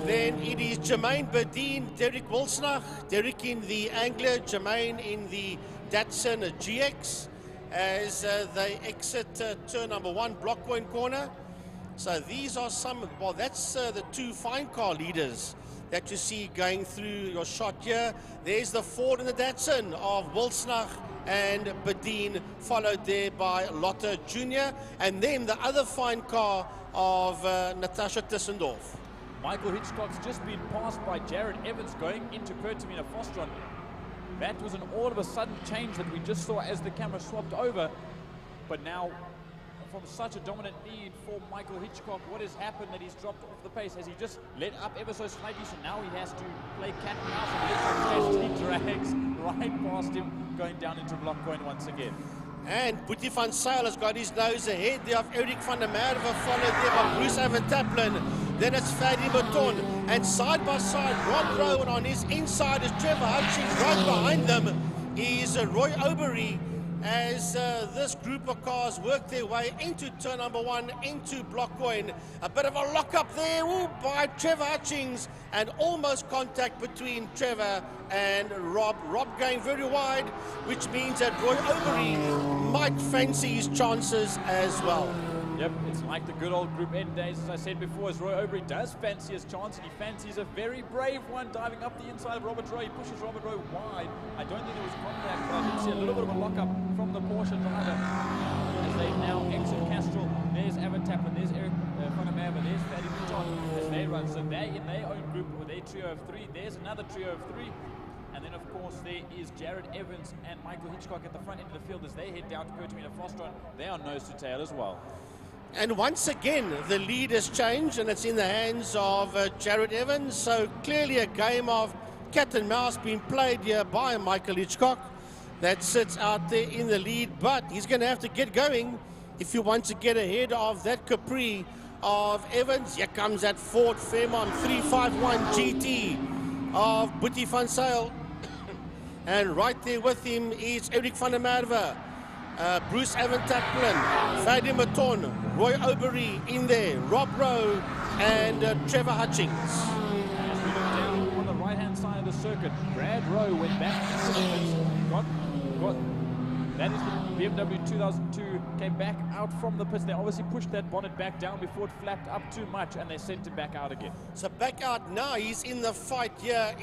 Then it is Jermaine Burdine, Derek Wilsnacht, Derek in the Angler, Jermaine in the Datsun GX as they exit turn number 1, block point corner. So these are some, well, that's the two fine car leaders that you see going through your shot here. There's the Ford and the Datsun of Wilsnacht and Burdine, followed there by Lotte Jr. And then the other fine car of Natasha Tischendorf. Michael Hitchcock's just been passed by Jared Evans going into Pertamina Fostron. That was an all of a sudden change that we just saw as the camera swapped over. But now, from such a dominant lead for Michael Hitchcock, what has happened that he's dropped off the pace? Has he just let up ever so slightly? So now he has to play cat and mouse and he drags right past him, going down into block point once again. And Boetie van Sail has got his nose ahead there of Eric van der Merwe, followed there by Bruce Taplin. Then it's Ferdi Maton. And side by side, Rob Rowe, and on his inside is Trevor Hutchings. Right behind them is Roy Overy as this group of cars work their way into turn number 1, into block point. A bit of a lock-up there by Trevor Hutchings, and almost contact between Trevor and Rob. Rob going very wide, which means that Roy Overy might fancy his chances as well. Yep, it's like the good old Group N days, as I said before, as Roy Overy does fancy his chance, and he fancies a very brave one, diving up the inside of Robert Rowe. He pushes Robert Rowe wide. I don't think there was contact, but I did see a little bit of a lock-up from the Porsche driver as they now exit Castrol. There's Evan Taplin, there's Eric van der Merwe, there's Ferdi Maton as they run. So they're in their own group with their trio of 3. There's another trio of 3. And then, of course, there is Jared Evans and Michael Hitchcock at the front end of the field as they head down to Pertamina Fostron. They are nose to tail as well. And once again, the lead has changed, and it's in the hands of Jared Evans. So clearly a game of cat and mouse being played here by Michael Hitchcock. That sits out there in the lead, but he's going to have to get going if he wants to get ahead of that Capri of Evans. Here comes that Ford Fairmont 351 GT of Boetie van Sail. And right there with him is Eric van der Merwe, Bruce Taplin, Ferdi Maton, Roy Overy in there, Rob Rowe, and Trevor Hutchings. As we look down on the right-hand side of the circuit, Brad Rowe went back to the pits, that is the BMW 2002, came back out from the pits. They obviously pushed that bonnet back down before it flapped up too much, and they sent him back out again. So back out now, he's in the fight here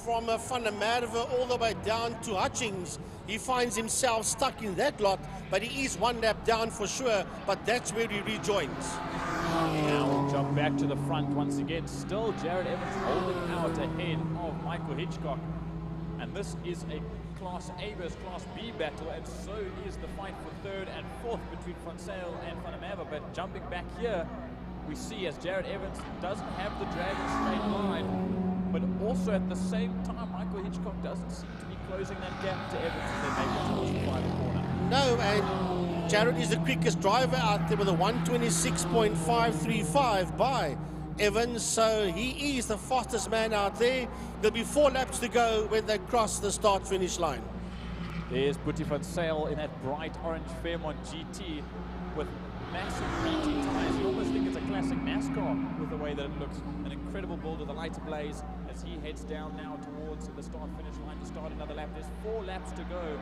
from Van der Merwe all the way down to Hutchings. He finds himself stuck in that lot, but he is one lap down for sure, but that's where he rejoins. Now we'll jump back to the front once again. Still Jared Evans holding out ahead of Michael Hitchcock. And this is a Class A versus Class B battle, and so is the fight for 3rd and 4th between Van Sail and Van der Merwe. But jumping back here, we see as Jared Evans doesn't have the drag in straight line, but also at the same time, Michael Hitchcock doesn't seem to be closing that gap to Evans as they make it towards the final corner. No, and Jared is the quickest driver out there with a 126.535 by Evans, so he is the fastest man out there. There'll be 4 laps to go when they cross the start-finish line. There's Boetie van Sail in that bright orange Fairmont GT with massive GT tires. You almost think it's a classic NASCAR with the way that it looks. An incredible build of the light ablaze as he heads down now towards the start-finish line to start another lap. There's 4 laps to go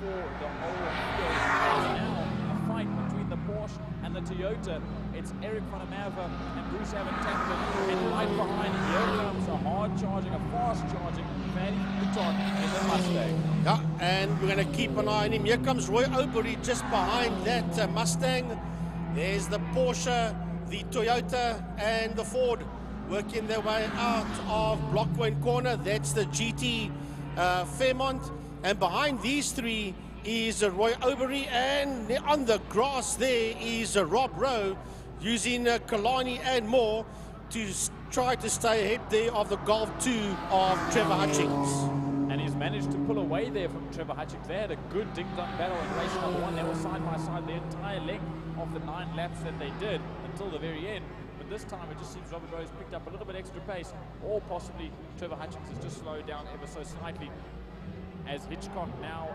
for the whole field. There's now a fight between the Porsche and the Toyota. It's Eric van der Merwe and Bruce Tappert, and right behind here comes a hard-charging, a fast-charging Matty Bouton in the Mustang. Yeah, and we're going to keep an eye on him. Here comes Roy Obery just behind that Mustang. There's the Porsche, the Toyota, and the Ford working their way out of Blockwain Corner. That's the GT Fairmont. And behind these 3 is Roy Obery, and on the grass there is Rob Rowe using Kilani and more to try to stay ahead there of the Golf 2 of Trevor Hutchings. And he's managed to pull away there from Trevor Hutchings. They had a good ding-dong battle in race number 1. They were side by side the entire length of the 9 laps that they did until the very end. But this time it just seems Robert Rose picked up a little bit extra pace, or possibly Trevor Hutchings has just slowed down ever so slightly. As Hitchcock now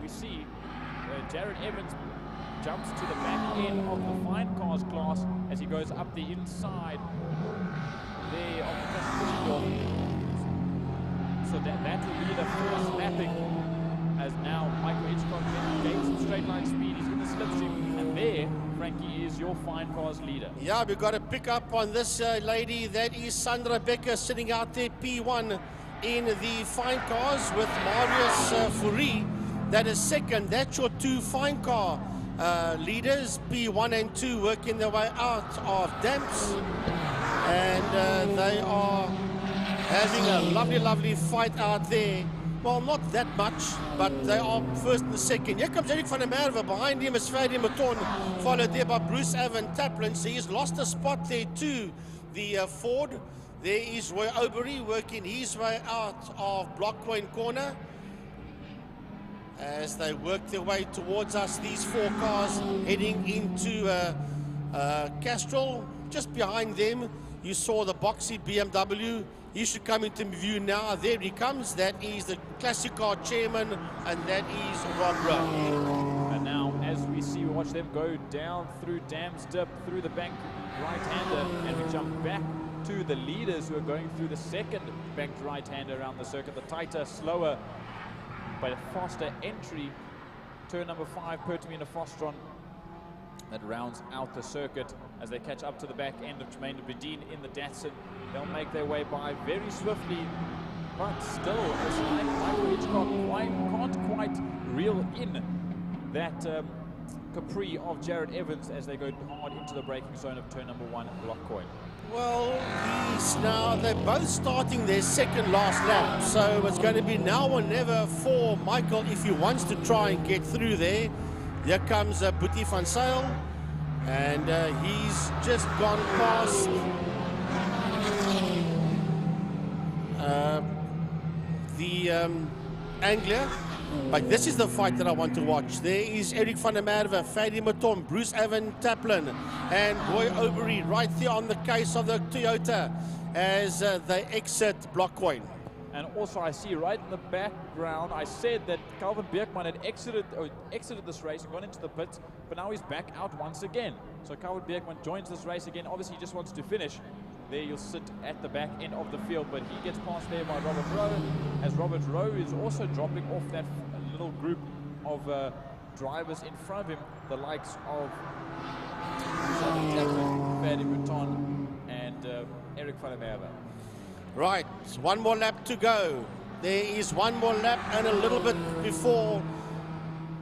we see Jared Evans jumps to the back end of the fine cars class as he goes up the inside there of the classification door. So that will be the first lapping, as now Michael Hitchcock gains some straight line speed. He's in the slipstream, and there, Frankie, is your fine cars leader. Yeah, we've got to pick up on this lady. That is Sandra Becker sitting out there, P1 in the fine cars with Marius Fourie. That is second. That's your 2 fine car leaders, P1 and 2, working their way out of Damps. And they are having a lovely fight out there. Well, not that much, but they are first and second. Here comes Eric van der Merwe. Behind him is Ferdy Mouton, followed there by Bruce Tappert. So he's lost a spot there to the Ford. There is Roy Obery working his way out of Blockwain Corner. As they work their way towards us, these 4 cars heading into Castrol. Just behind them, you saw the boxy BMW. He should come into view now. There he comes. That is the Classic Car chairman, and that is Rob Rowe. And now, as we watch them go down through Dam's Dip, through the bank right-hander, and we jump back to the leaders who are going through the second banked right-hander around the circuit. The tighter, slower, but a faster entry. Turn number 5, Pertamina Frostron, that rounds out the circuit as they catch up to the back end of Tremaine de Bedien in the Datsun. They'll make their way by very swiftly, but still, it's like Michael Hitchcock can't quite reel in that Capri of Jared Evans as they go hard into the braking zone of turn number 1 at Blockcoin. Well, they're both starting their second last lap, so it's going to be now or never for Michael if he wants to try and get through there. Here comes Boetie van Sail, and he's just gone past the Anglia. But this is the fight that I want to watch. There is Eric van der Merwe, Ferdy Mouton, Bruce Tappert, and Roy Obery right there on the case of the Toyota as they exit Blockcoin. And also I see right in the background, I said that Calvin Beekman had exited this race and gone into the pits, but now he's back out once again. So Calvin Beekman joins this race again. Obviously he just wants to finish. There you'll sit at the back end of the field, but he gets passed there by Robert Rowe, as Robert Rowe is also dropping off that little group of drivers in front of him, the likes of Ferdy Mouton and Eric van der Merwe. Right, one more lap to go. There is one more lap and a little bit before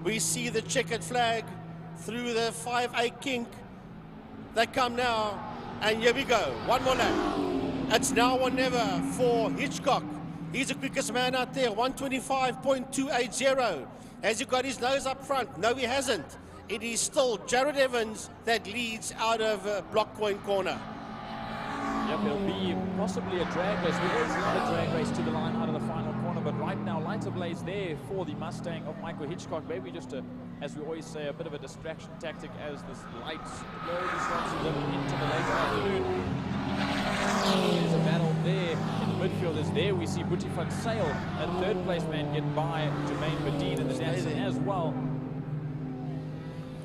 we see the checkered flag through the 5A kink. They come now, and here we go. One more lap. It's now or never for Hitchcock. He's the quickest man out there, 125.280. Has he got his nose up front? No, he hasn't. It is still Jared Evans that leads out of Blockcoin Corner. Yep, it'll be possibly a drag race. We always love a drag race to the line out of the final corner, but right now, lights ablaze there for the Mustang of Michael Hitchcock. Maybe just a, as we always say, a bit of a distraction tactic as this light slowly starts to dip into the late afternoon. There's a battle there in the midfield. As there we see Boetie van Sail, a third place man, get by Jermaine Bedeen in the Danson as well.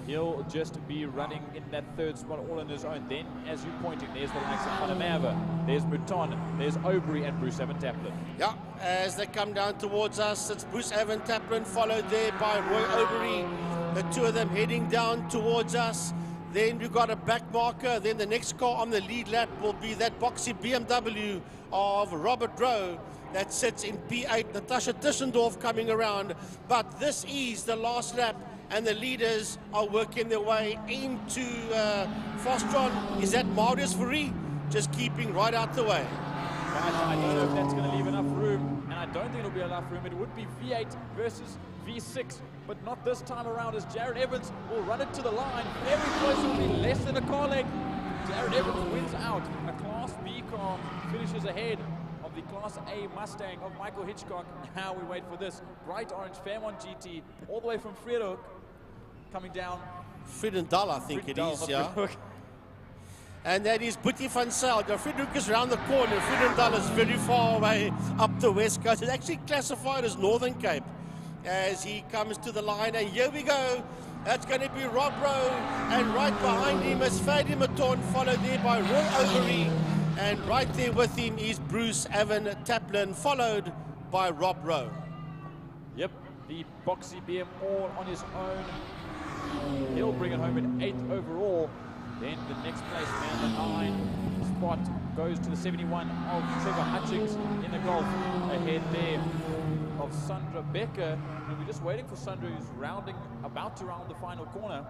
He'll just be running in that third spot all on his own. Then, as you're pointing, there's the likes of Panamava, there's Mouton, there's Aubrey and Bruce Evan Taplin. Yeah, as they come down towards us, it's Bruce Evan Taplin, followed there by Roy Aubrey. The two of them heading down towards us. Then we've got a back marker. Then the next car on the lead lap will be that boxy BMW of Robert Rowe that sits in P8. Natasha Tischendorf coming around. But this is the last lap, and the leaders are working their way into Fostron. Is that Marius Fourie just keeping right out the way? I don't know if that's going to leave enough room, and I don't think it'll be enough room. It would be V8 versus V6, but not this time around, as Jared Evans will run it to the line. Very close, will be less than a car length. Jared Evans wins out. A Class B car finishes ahead of the Class A Mustang of Michael Hitchcock. Now we wait for this bright orange Fairmont GT, all the way from Vredendal, coming down. Vredendal, I think it is, yeah. And that is Boetie van Sail. Vredendal is around the corner. Vredendal is very far away up the west coast. It's actually classified as Northern Cape as he comes to the line. And here we go. That's going to be Rob Rowe. And right behind him is Fadi Mouton, followed there by Roy Aubrey. And right there with him is Bruce Evan Taplin, followed by Rob Rowe. Yep, the boxy BM all on his own. He'll bring it home at 8th overall. Then the next place man, the 9 spot, goes to the 71 of Trevor Hutchings in the Golf. Ahead there of Sandra Becker. And we're just waiting for Sandra, who's about to round the final corner.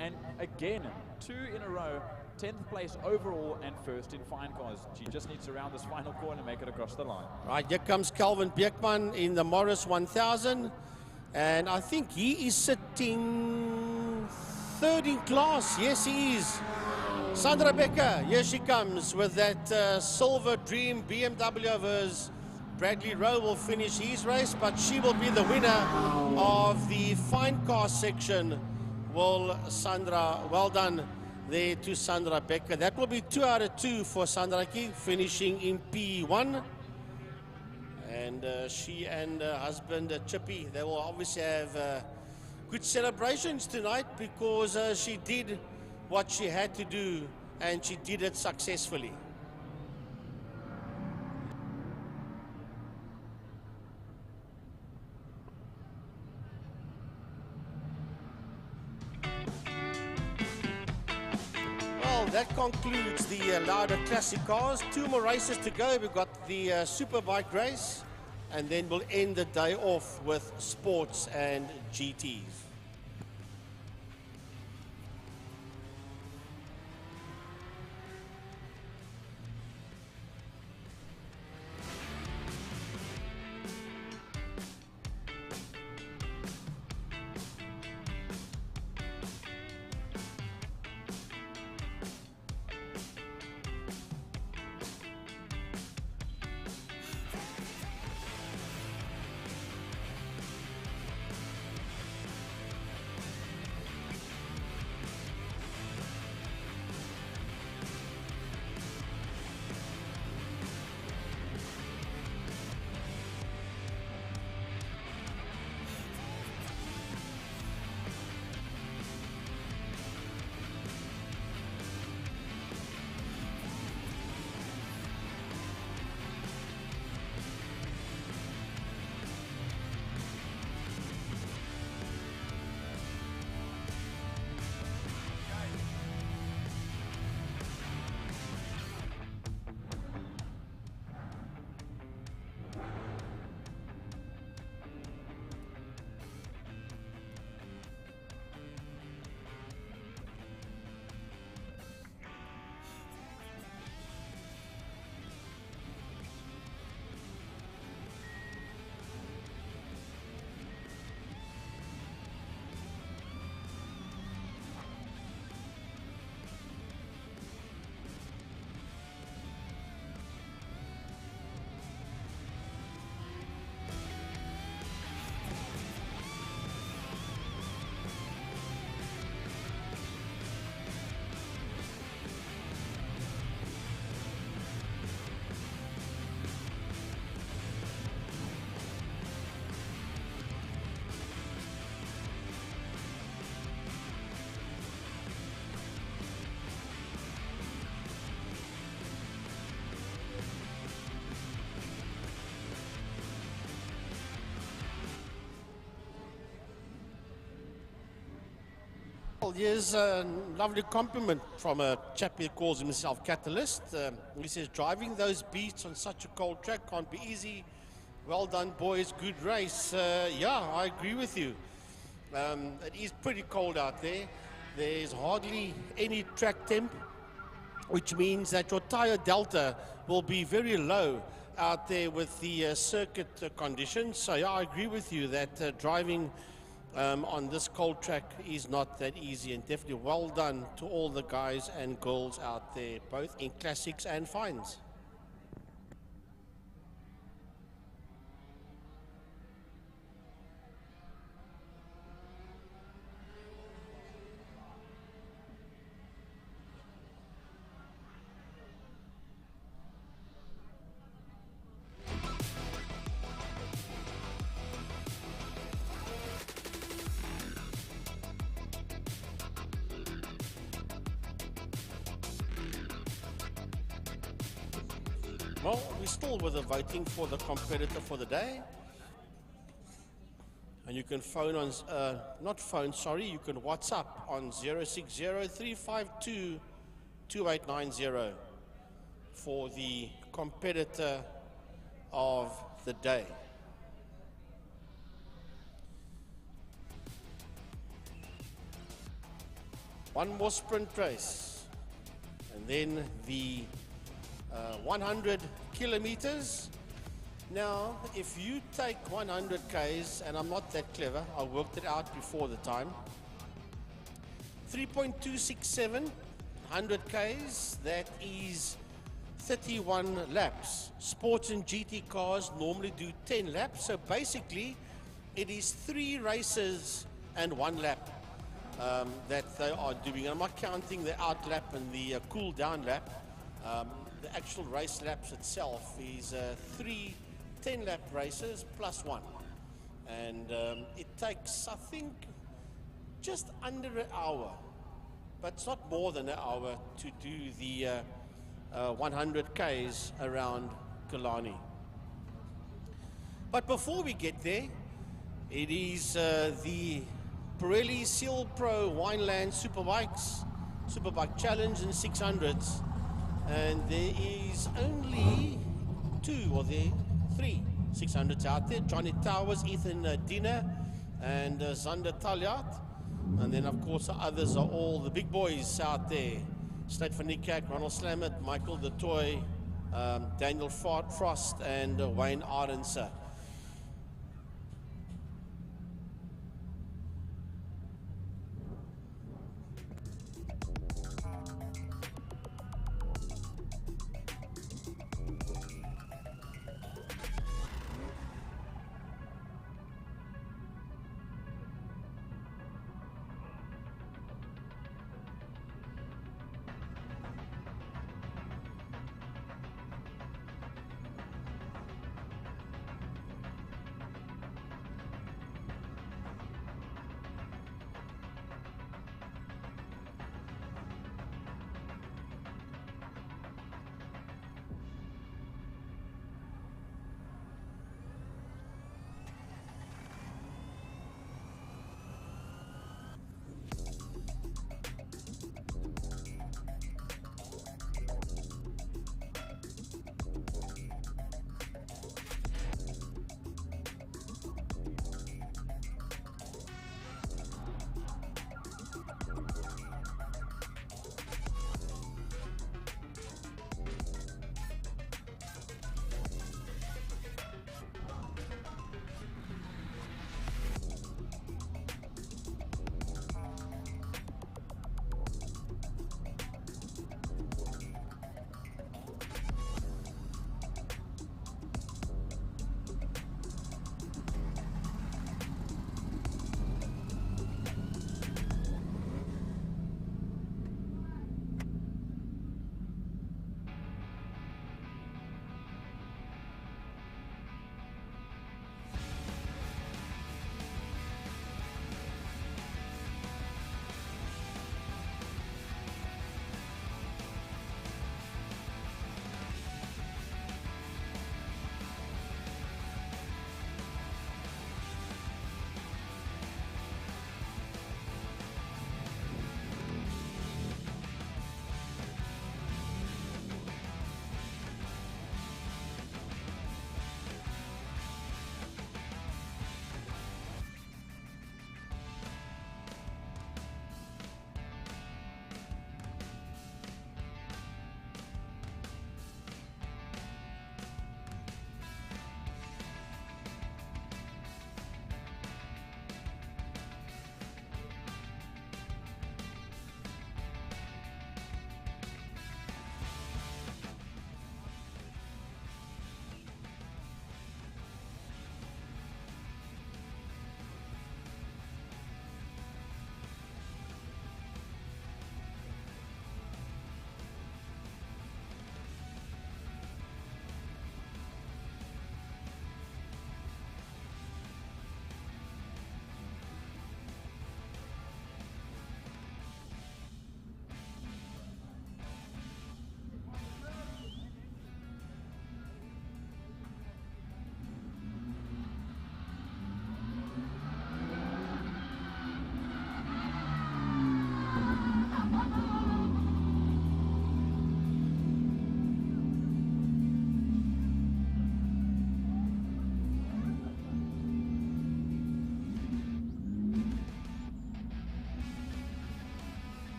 And again, 2 in a row, 10th place overall and first in fine cars. She just needs to round this final corner and make it across the line. Right, here comes Calvin Beekman in the Morris 1000. And I think he is sitting third in class. Yes, he is. Sandra Becker, here she comes with that silver dream BMW of hers. Bradley Rowe will finish his race, but she will be the winner of the fine car section. Well, Sandra, well done there to Sandra Becker. That will be 2 out of 2 for Sandra Ki, finishing in P1. And she and her husband, Chippy, they will obviously have good celebrations tonight because she did what she had to do and she did it successfully. Well, that concludes the Lauda Classic Cars. 2 more races to go. We've got the Superbike race, and then we'll end the day off with sports and GTs. Well, here's a lovely compliment from a chap who calls himself Catalyst. He says, driving those beasts on such a cold track can't be easy. Well done, boys. Good race. Yeah, I agree with you. It is pretty cold out there. There's hardly any track temp, which means that your tire delta will be very low out there with the circuit conditions. So yeah, I agree with you that driving on this cold track is not that easy, and definitely well done to all the guys and girls out there, both in classics and fines. Well, we're still with the voting for the competitor for the day. And you can phone on, not phone, sorry, you can WhatsApp on 060-352-2890 for the competitor of the day. One more sprint race, and then the 100 kilometers. Now, if you take 100 Ks, and I'm not that clever, I worked it out before the time, 3.267, 100 Ks, that is 31 laps. Sports and GT cars normally do 10 laps, so basically it is 3 races and 1 lap that they are doing. I'm not counting the out lap and the cool down lap. The actual race laps itself is 3 10-lap races plus 1. And it takes, I think, just under an hour, but it's not more than an hour to do the 100 Ks around Killarney. But before we get there, it is the Pirelli Seal Pro Wineland Superbike Challenge in 600s. And there is only 2 or 3 600s out there. Johnny Towers, Ethan Dina, and Zander Taljat. And then, of course, the others are all the big boys out there. Slate van Niekerk, Ronald Slamet, Michael De Toy, Daniel Frost, and Wayne Arendse.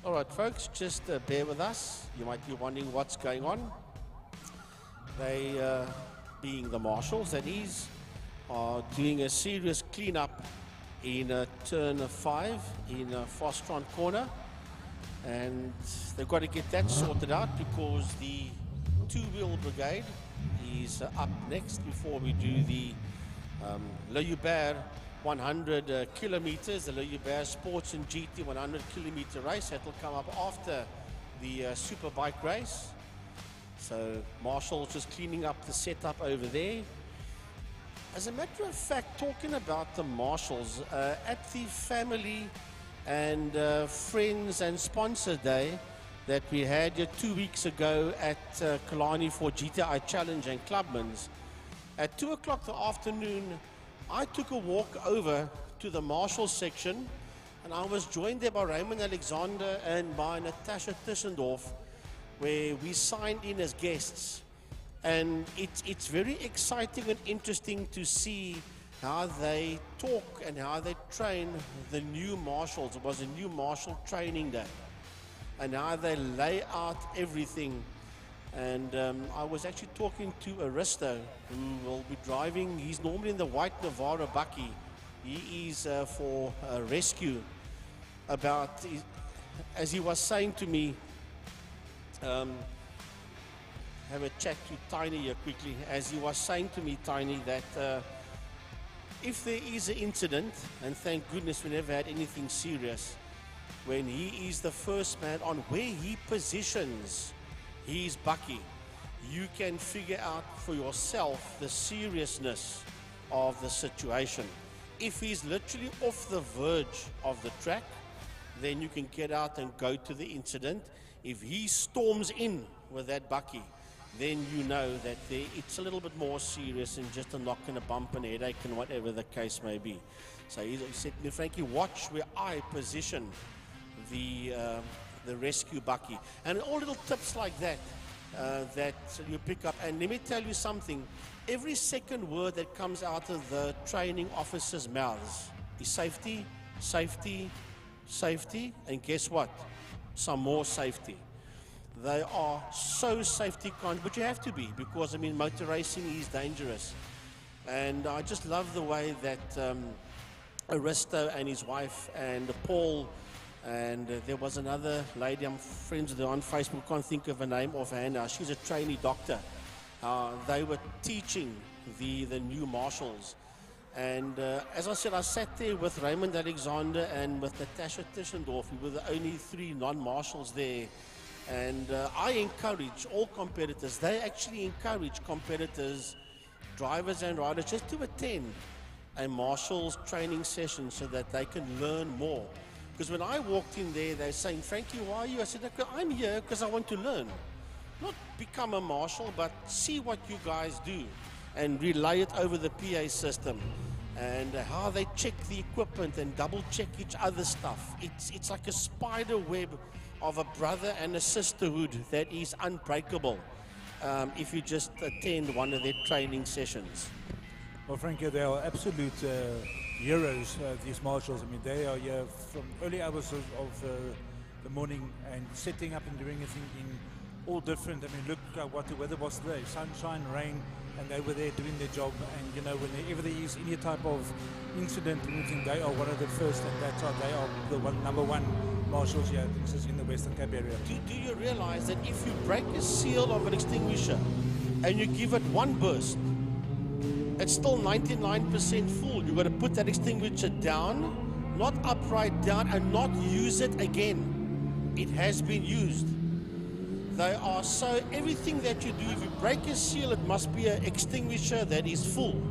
All right, folks, just bear with us. You might be wondering what's going on. They, being the marshals, that is, are doing a serious cleanup in turn 5 in Fostron corner. And they've got to get that sorted out because the two-wheel brigade is up next before we do the Le Hubert 100 kilometers, the Le Hubert Sports and GT 100 kilometer race. That will come up after the Superbike race. So Marshall's just cleaning up the setup over there. As a matter of fact, talking about the Marshals, at the family and friends and sponsor day that we had 2 weeks ago at Kilani for GTI Challenge and Clubman's, at 2 o'clock the afternoon, I took a walk over to the Marshals section, and I was joined there by Raymond Alexander and by Natasha Tischendorf, where we signed in as guests. And it's very exciting and interesting to see how they talk and how they train the new marshals. It was a new marshal training day, and how they lay out everything. And I was actually talking to Aristo, who will be driving. He's normally in the white Navara Bucky. He is for rescue. About, as he was saying to me, have a chat to Tiny here quickly. As he was saying to me, Tiny, that if there is an incident, and thank goodness we never had anything serious, when he is the first man on where he positions his Bucky, you can figure out for yourself the seriousness of the situation. If he's literally off the verge of the track, then you can get out and go to the incident. If he storms in with that Bucky, then you know that it's a little bit more serious than just a knock and a bump and a headache and whatever the case may be. So he said, Frankie, watch where I position the rescue Bucky. And all little tips like that that you pick up. And let me tell you something, every second word that comes out of the training officers' mouths is safety, safety, safety, and guess what? Some more safety. They are so safety conscious, but you have to be, because I mean motor racing is dangerous. And I just love the way that Aristo and his wife and Paul, and there was another lady I'm friends with her on Facebook, can't think of her name offhand now, she's a trainee doctor. They were teaching the new marshals. And as I said, I sat there with Raymond Alexander and with Natasha Tischendorf. We were the only 3 non-marshals there. And I encourage all competitors, they actually encourage competitors, drivers and riders, just to attend a marshal's training session so that they can learn more. Because when I walked in there, they're saying, Frankie, why are you? I said, I'm here because I want to learn. Not become a marshal, but see what you guys do and relay it over the PA system. And how they check the equipment and double check each other's stuff. It's like a spider web of a brother and a sisterhood that is unbreakable if you just attend one of their training sessions. Well, Frankie, they are absolute heroes, these marshals. I mean, they are here from early hours of the morning and setting up and doing everything in all different. I mean, look what the weather was today, sunshine, rain, and they were there doing their job. And you know, whenever there is any type of incident or anything, they are one of the first, and that's how they are the number one marshals here in the Western Cape area. Do you realize that if you break a seal of an extinguisher and you give it one burst, it's still 99% full? You've got to put that extinguisher down, not upright down, and not use it again. It has been used. They are so, everything that you do, if you break a seal, it must be an extinguisher that is full.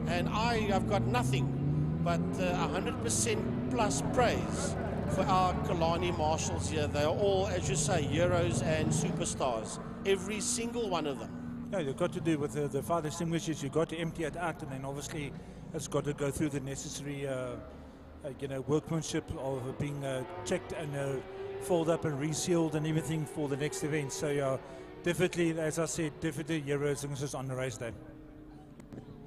And I've got nothing but 100% plus praise for our Kilani marshals here. They are all, as you say, heroes and superstars. Every single one of them. Yeah, you've got to do with the fire extinguishers, you've got to empty it out, and then obviously it's got to go through the necessary workmanship of being checked and fold up and resealed and everything for the next event. So yeah, definitely, as I said, definitely heroes on the race day.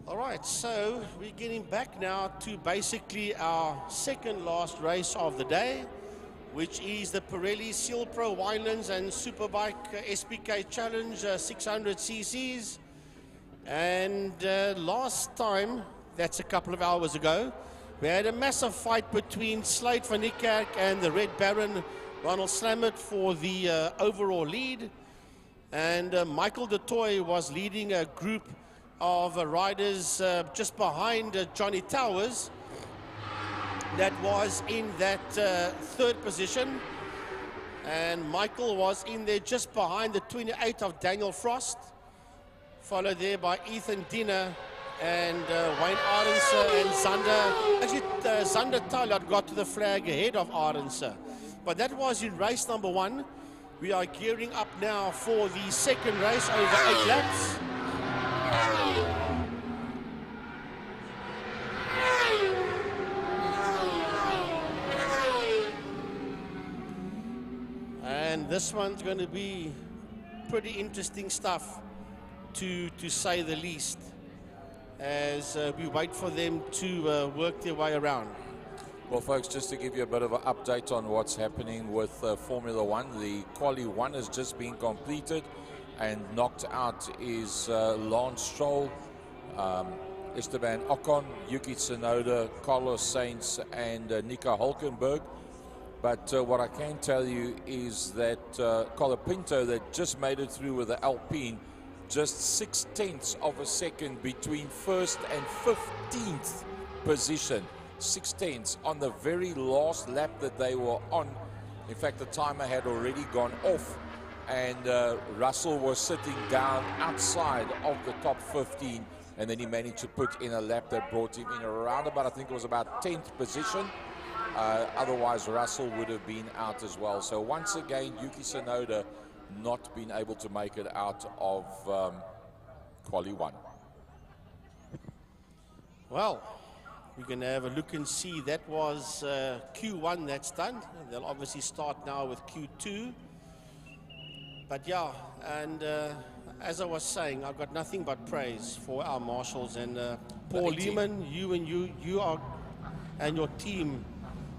All right, so we're getting back now to basically our second last race of the day. which is the Pirelli Seal Pro Winelands and Superbike SPK Challenge 600 cc's. And last time, that's a couple of hours ago, we had a massive fight between Slade van Niekerk and the Red Baron, Ronald Slammert, for the overall lead. And Michael de Toy was leading a group of riders just behind Johnny Towers that was in that third position. And Michael was in there just behind the 28 of Daniel Frost, followed there by Ethan Diener and Wayne Arendse and Zander. Actually, Zander Tyler got to the flag ahead of Arendse. But that was in race number 1. We are gearing up now for the second race over 8 laps. And this one's going to be pretty interesting stuff, to say the least, as we wait for them to work their way around. Well, folks, just to give you a bit of an update on what's happening with Formula One, the Quali 1 has just been completed, and knocked out is Lance Stroll, Esteban Ocon, Yuki Tsunoda, Carlos Sainz, and Nico Hulkenberg. But what I can tell you is that Colapinto, that just made it through with the Alpine, just 0.6 of a second between first and 15th position. 0.6 on the very last lap that they were on. In fact, the timer had already gone off, and Russell was sitting down outside of the top 15, and then he managed to put in a lap that brought him in around about, I think it was about 10th position. Otherwise, Russell would have been out as well. So once again, Yuki Tsunoda not been able to make it out of Quali 1. Well, we're going to have a look and see. That was Q1 that's done. They'll obviously start now with Q2. But yeah, and as I was saying, I've got nothing but praise for our marshals. And Paul Lehman, you are, and your team,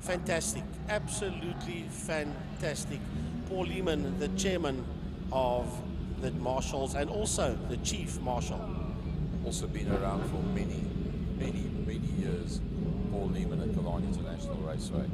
fantastic, absolutely fantastic. Paul Lehman, the chairman of the marshals and also the chief marshal. Also been around for many years, Paul Lehman at Killarney International Raceway.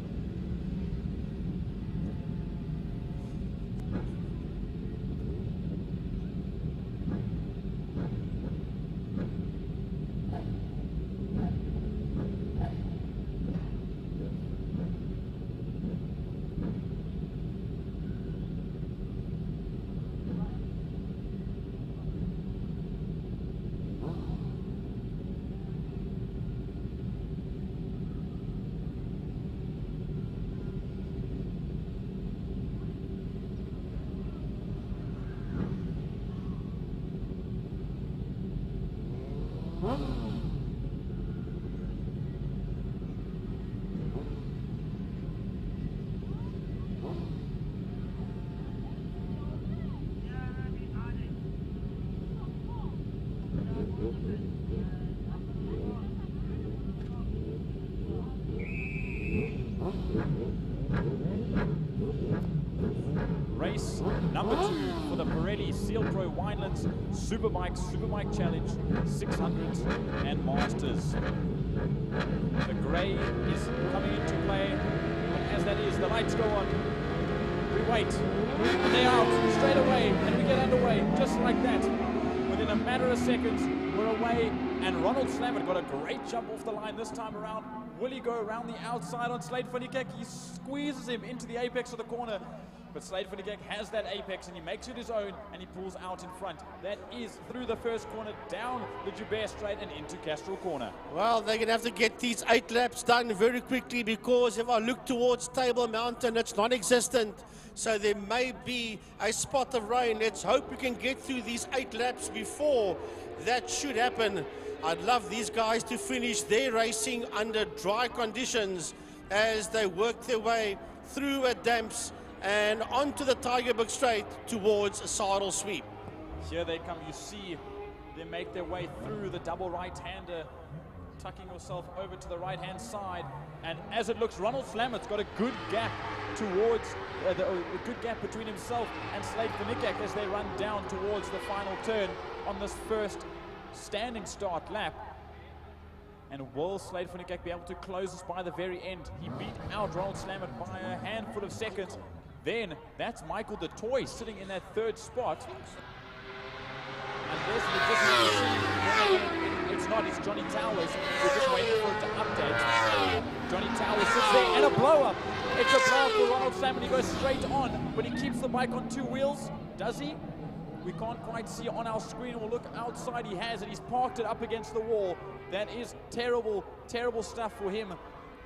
Race number 2 for the Pirelli Seal Pro Winelands Superbike Challenge 600s and Masters. The grey is coming into play, and as that is, the lights go on. We wait, and they're out straight away, and we get underway just like that. Within a matter of seconds, we're away, and Ronald Slammert got a great jump off the line this time around. Will he go around the outside on Slade van Niekerk? He squeezes him into the apex of the corner. But Slade van Niekerk has that apex, and he makes it his own, and he pulls out in front. That is through the first corner, down the Joubert Straight and into Castrol Corner. Well, they're going to have to get these 8 laps done very quickly, because if I look towards Table Mountain, it's non-existent. So there may be a spot of rain. Let's hope we can get through these 8 laps before that should happen. I'd love these guys to finish their racing under dry conditions as they work their way through a damps and onto the Tygerberg Straight towards a saddle sweep. Here they come. You see them make their way through the double right-hander tucking yourself over to the right-hand side. And as it looks, Ronald Flammert's got a good gap towards, a good gap between himself and Slade van Niekerk as they run down towards the final turn on this first standing start lap. And will Slade van Niekerk be able to close this by the very end? He beat out Ronald Flammert by a handful of seconds. Then that's Michael de Toy sitting in that third spot. And this, it's not, it's Johnny Towers. We're just waiting for it to update. Johnny Towers sits there and a blow-up. It's a blow-up for Ronald Flammert. He goes straight on, but he keeps the bike on two wheels. Does he? We can't quite see on our screen. We'll look outside. He has it. He's parked it up against the wall. That is terrible, terrible stuff for him.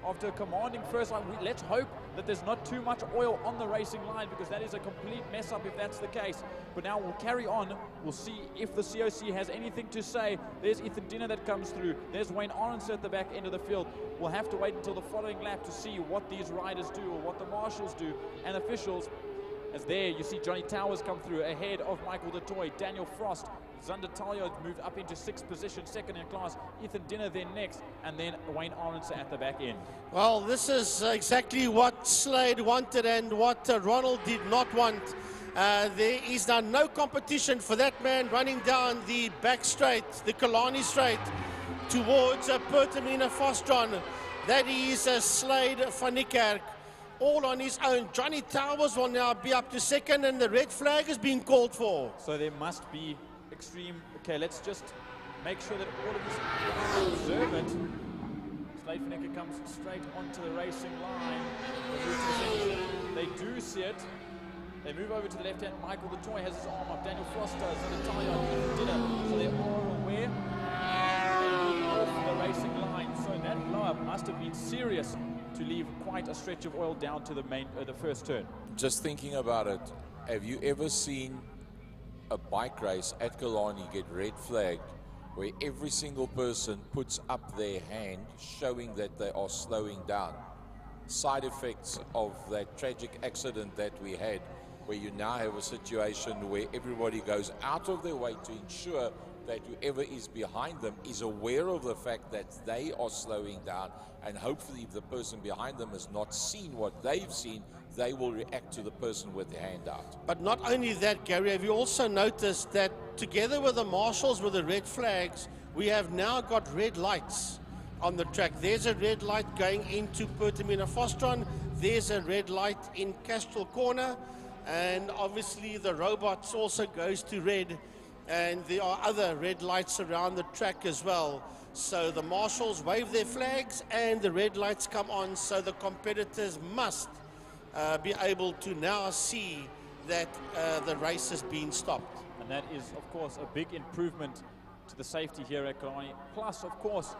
After a commanding first line, let's hope that there's not too much oil on the racing line, because that is a complete mess up if that's the case. But now we'll carry on. We'll see if the COC has anything to say. There's Ethan Dinner that comes through. There's Wayne Arons at the back end of the field. We'll have to wait until the following lap to see what these riders do or what the marshals do and officials. As there you see Johnny Towers come through ahead of Michael de Toy, Daniel Frost. Zander Talio moved up into 6th position, second in class. Ethan Dinner then next, and then Wayne Arons at the back end. Well, this is exactly what Slade wanted and what Ronald did not want. There is now no competition for that man running down the back straight, the Kilani straight, towards Pertamina Fostron. That is Slade van Niekerk, all on his own. Johnny Towers will now be up to second, and the red flag is being called for. So there must be extreme. Okay, let's just make sure that all of this observe it. Slade van Niekerk comes straight onto the racing line. They do see it. They move over to the left hand. Michael de Toy has his arm up. Daniel Frost does. And Natalia and Dinner. So they are aware. They move off the racing line. So that blow-up must have been serious to leave quite a stretch of oil down to the main, the first turn. Just thinking about it, have you ever seen a bike race at Killarney get red flagged where every single person puts up their hand showing that they are slowing down? Side effects of that tragic accident that we had, where you now have a situation where everybody goes out of their way to ensure that whoever is behind them is aware of the fact that they are slowing down, and hopefully if the person behind them has not seen what they've seen, they will react to the person with their hand out. But not only that, Gary, have you also noticed that together with the marshals with the red flags, we have now got red lights on the track. There's a red light going into Pertamina Fostron. There's a red light in Castrol Corner. And obviously the robots also goes to red. And there are other red lights around the track as well. So the marshals wave their flags and the red lights come on. So the competitors must be able to now see that the race has been stopped. And that is, of course, a big improvement to the safety here at Kilani. Plus, of course,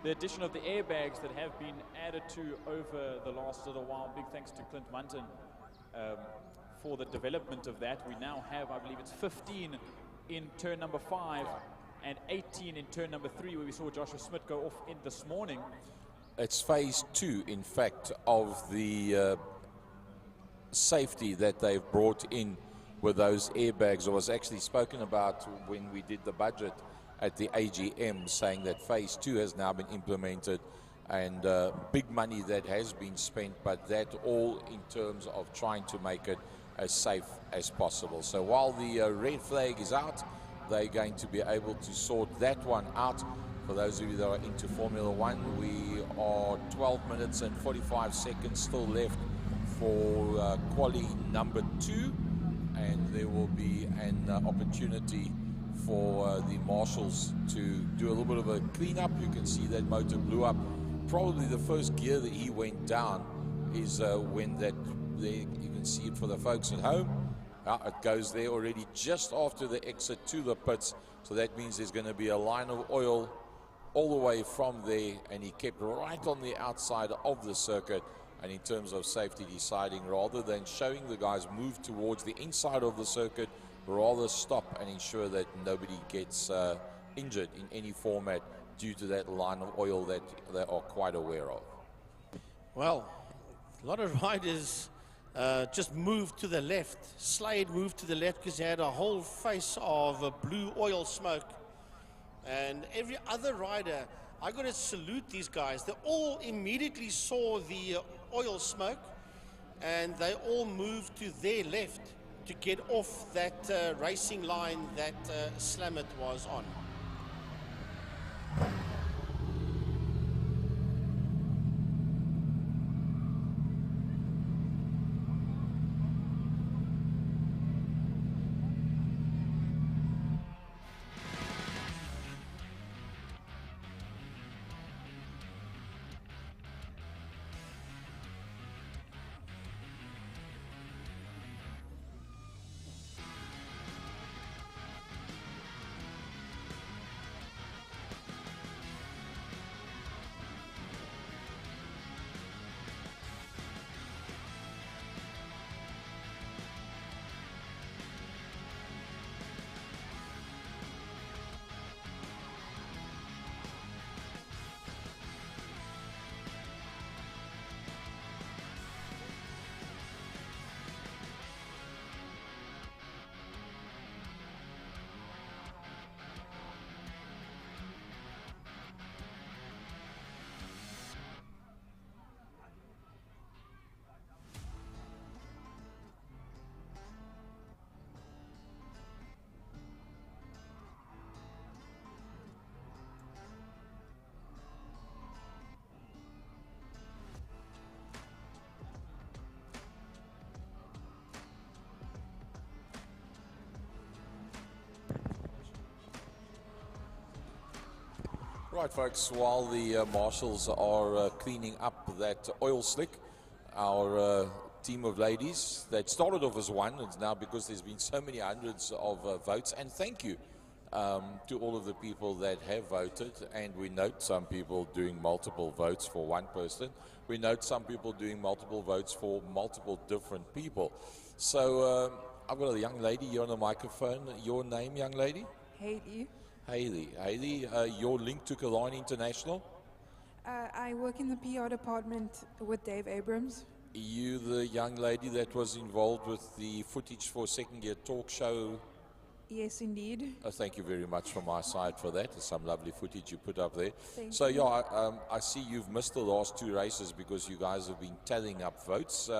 the addition of the airbags that have been added to over the last little while. Big thanks to Clint Munton for the development of that. We now have, I believe it's 15 in turn number 5 and 18 in turn number 3, where we saw Joshua Smith go off in this morning. It's phase 2, in fact, of the safety that they've brought in with those airbags. It was actually spoken about when we did the budget at the AGM, saying that phase 2 has now been implemented, and big money that has been spent, but that all in terms of trying to make it as safe as possible. So while the red flag is out, they're going to be able to sort that one out. For those of you that are into Formula One, we are 12 minutes and 45 seconds still left for quali number 2, and there will be an opportunity for the marshals to do a little bit of a cleanup. You can see that motor blew up. Probably the first gear that he went down is when that, there you can see it for the folks at home. It goes there already just after the exit to the pits. So that means there's going to be a line of oil all the way from there, and he kept right on the outside of the circuit. And in terms of safety, deciding rather than showing the guys move towards the inside of the circuit, rather stop and ensure that nobody gets injured in any format due to that line of oil that they are quite aware of. Well, a lot of riders just moved to the left. Slade moved to the left because he had a whole face of blue oil smoke. And every other rider I got to salute these guys. They all immediately saw the oil smoke, and they all moved to their left to get off that racing line that Slamet was on. Right, folks, while the marshals are cleaning up that oil slick, our team of ladies that started off as one, and now because there's been so many hundreds of votes, and thank you to all of the people that have voted, and we note some people doing multiple votes for one person. We note some people doing multiple votes for multiple different people. So I've got a young lady here on the microphone. Your name, young lady? Hayley. Hayley, your link to Kilani International? I work in the PR department with Dave Abrams. You the young lady that was involved with the footage for Second Gear Talk Show? Yes, indeed. Thank you very much from my side for that. There's some lovely footage you put up there. Thank you. Yeah, I see you've missed the last two races because you guys have been tallying up votes.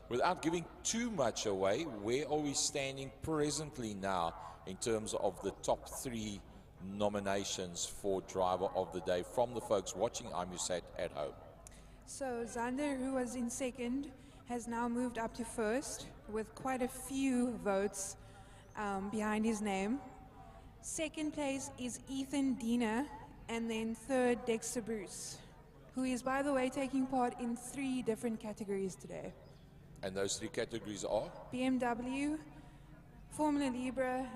Without giving too much away, where are we standing presently now in terms of the top three nominations for driver of the day from the folks watching IMUSAT at home? So Zander, who was in second, has now moved up to first with quite a few votes behind his name. Second place is Ethan Diener, and then third Dexter Bruce, who is, by the way, taking part in 3 different categories today. And those 3 categories are? BMW, Formula Libra,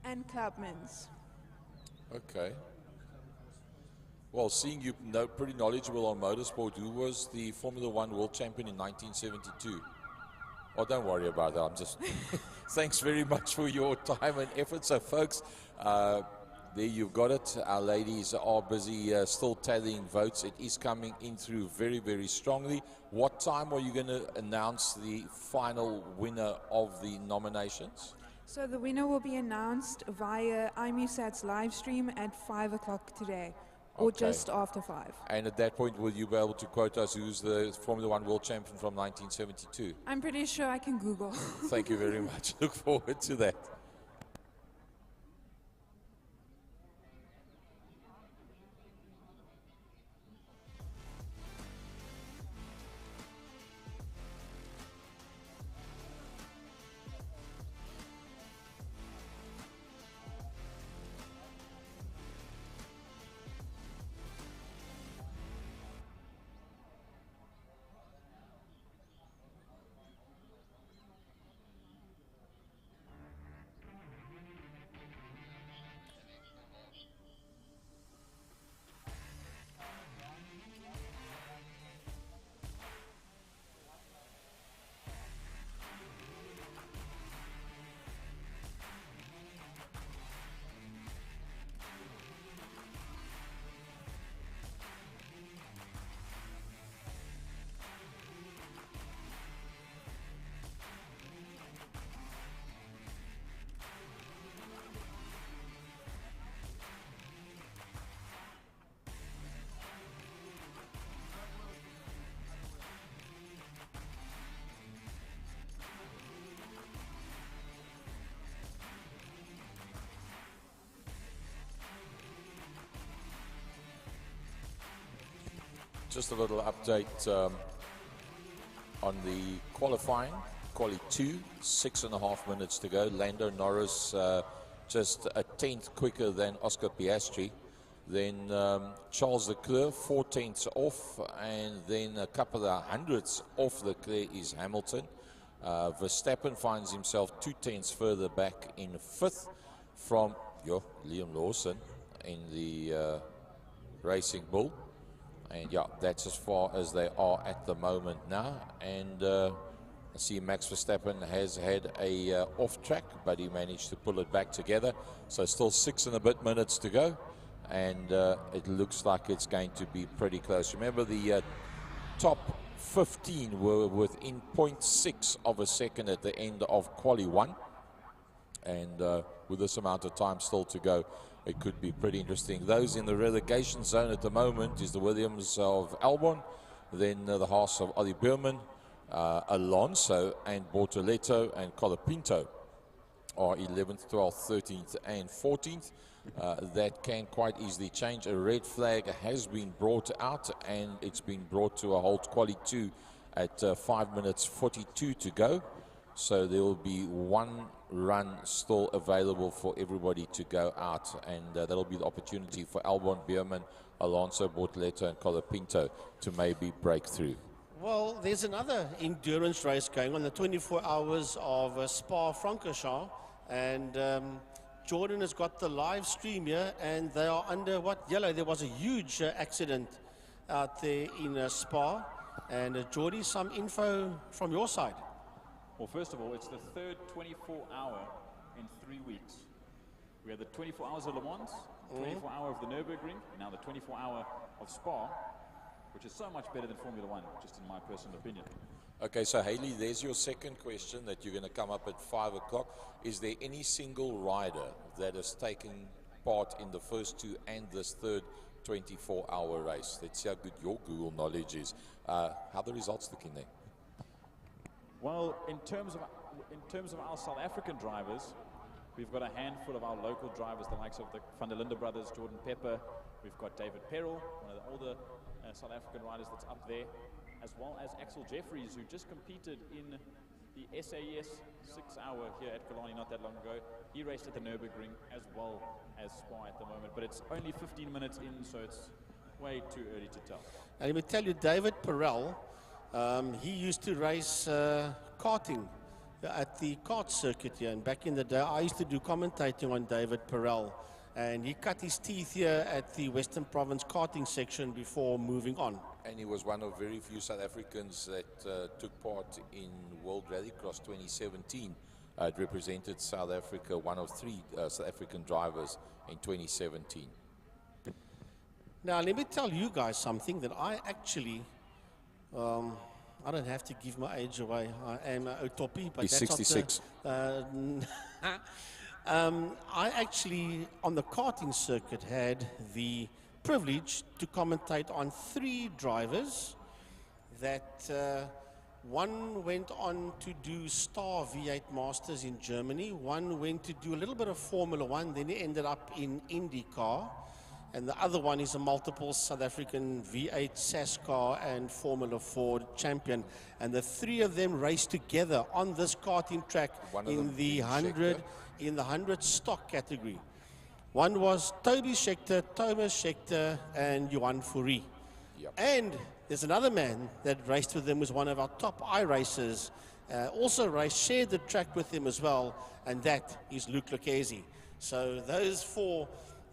and Clubman's. Okay. Well, seeing you know pretty knowledgeable on motorsport, who was the Formula One world champion in 1972? Oh, don't worry about that. I'm just... Thanks very much for your time and effort. So, folks, there you've got it. Our ladies are busy still tallying votes. It is coming in through very, very strongly. What time are you going to announce the final winner of the nominations? So the winner will be announced via IMUSAT's live stream at 5 o'clock today, or just after 5. And at that point, will you be able to quote us who's the Formula One world champion from 1972? I'm pretty sure I can Google. Thank you very much. Look forward to that. Just a little update on the qualifying. Quali 2, 6.5 minutes to go. Lando Norris just a tenth quicker than Oscar Piastri. Then Charles Leclerc 4 tenths off, and then a couple of hundredths off Leclerc is Hamilton. Verstappen finds himself 2 tenths further back in 5th from Liam Lawson in the Racing Bull. And yeah, that's as far as they are at the moment now. And I see Max Verstappen has had a off track, but he managed to pull it back together. So still 6 and a bit minutes to go. And it looks like it's going to be pretty close. Remember, the top 15 were within 0.6 of a second at the end of Quali 1. And with this amount of time still to go, it could be pretty interesting. Those in the relegation zone at the moment is the Williams of Albon, then the Haas of Ollie Beerman, Alonso and Bortoletto and Colapinto are 11th, 12th, 13th and 14th. That can quite easily change. A red flag has been brought out, and it's been brought to a halt. Quali 2 at 5 minutes 42 to go. So there will be 1 run still available for everybody to go out, and that'll be the opportunity for Albon, Beerman, Alonso, Bortoletto and Colapinto to maybe break through. Well, there's another endurance race going on, the 24 hours of Spa-Francorchamps, and Jordan has got the live stream here, and they are under what? Yellow. There was a huge accident out there in Spa. And Jordy, some info from your side. Well, first of all, it's the third 24-hour in 3 weeks. We had the 24 hours of Le Mans, 24 hour of the Nürburgring, now the 24-hour of Spa, which is so much better than Formula One, just in my personal opinion. Okay, so Haley, there's your second question that you're going to come up at 5 o'clock. Is there any single rider that has taken part in the first 2 and this third 24-hour race? Let's see how good your Google knowledge is. How are the results looking there? Well, in terms of our South African drivers, we've got a handful of our local drivers, the likes of the Van der Linde brothers, Jordan Pepper. We've got David Perel, one of the older South African riders that's up there, as well as Axel Jeffries, who just competed in the SAS 6-hour here at Killarney not that long ago. He raced at the Nürburgring as well as Spa at the moment, but it's only 15 minutes in, so it's way too early to tell. And let me tell you, David Perel, he used to race karting at the kart circuit here, and back in the day I used to do commentating on David Perel, and he cut his teeth here at the Western Province karting section before moving on. And he was one of very few South Africans that took part in World Rallycross 2017. It represented South Africa, one of 3 South African drivers in 2017. Now, let me tell you guys something that I actually, I don't have to give my age away. I am Otopi, but he's that's 66. I actually, on the karting circuit, had the privilege to commentate on 3 drivers that one went on to do Star V8 Masters in Germany, one went to do a little bit of Formula One, then he ended up in IndyCar, and the other one is a multiple South African V8 SAS car and Formula 4 champion, and the 3 of them raced together on this karting track in the 100 stock category. One was Toby Scheckter, Thomas Scheckter, and Johan Fourie. Yep. And there's another man that raced with him, was one of our top iRacers, also shared the track with him as well, and that is Luke Lucchesi. So those 4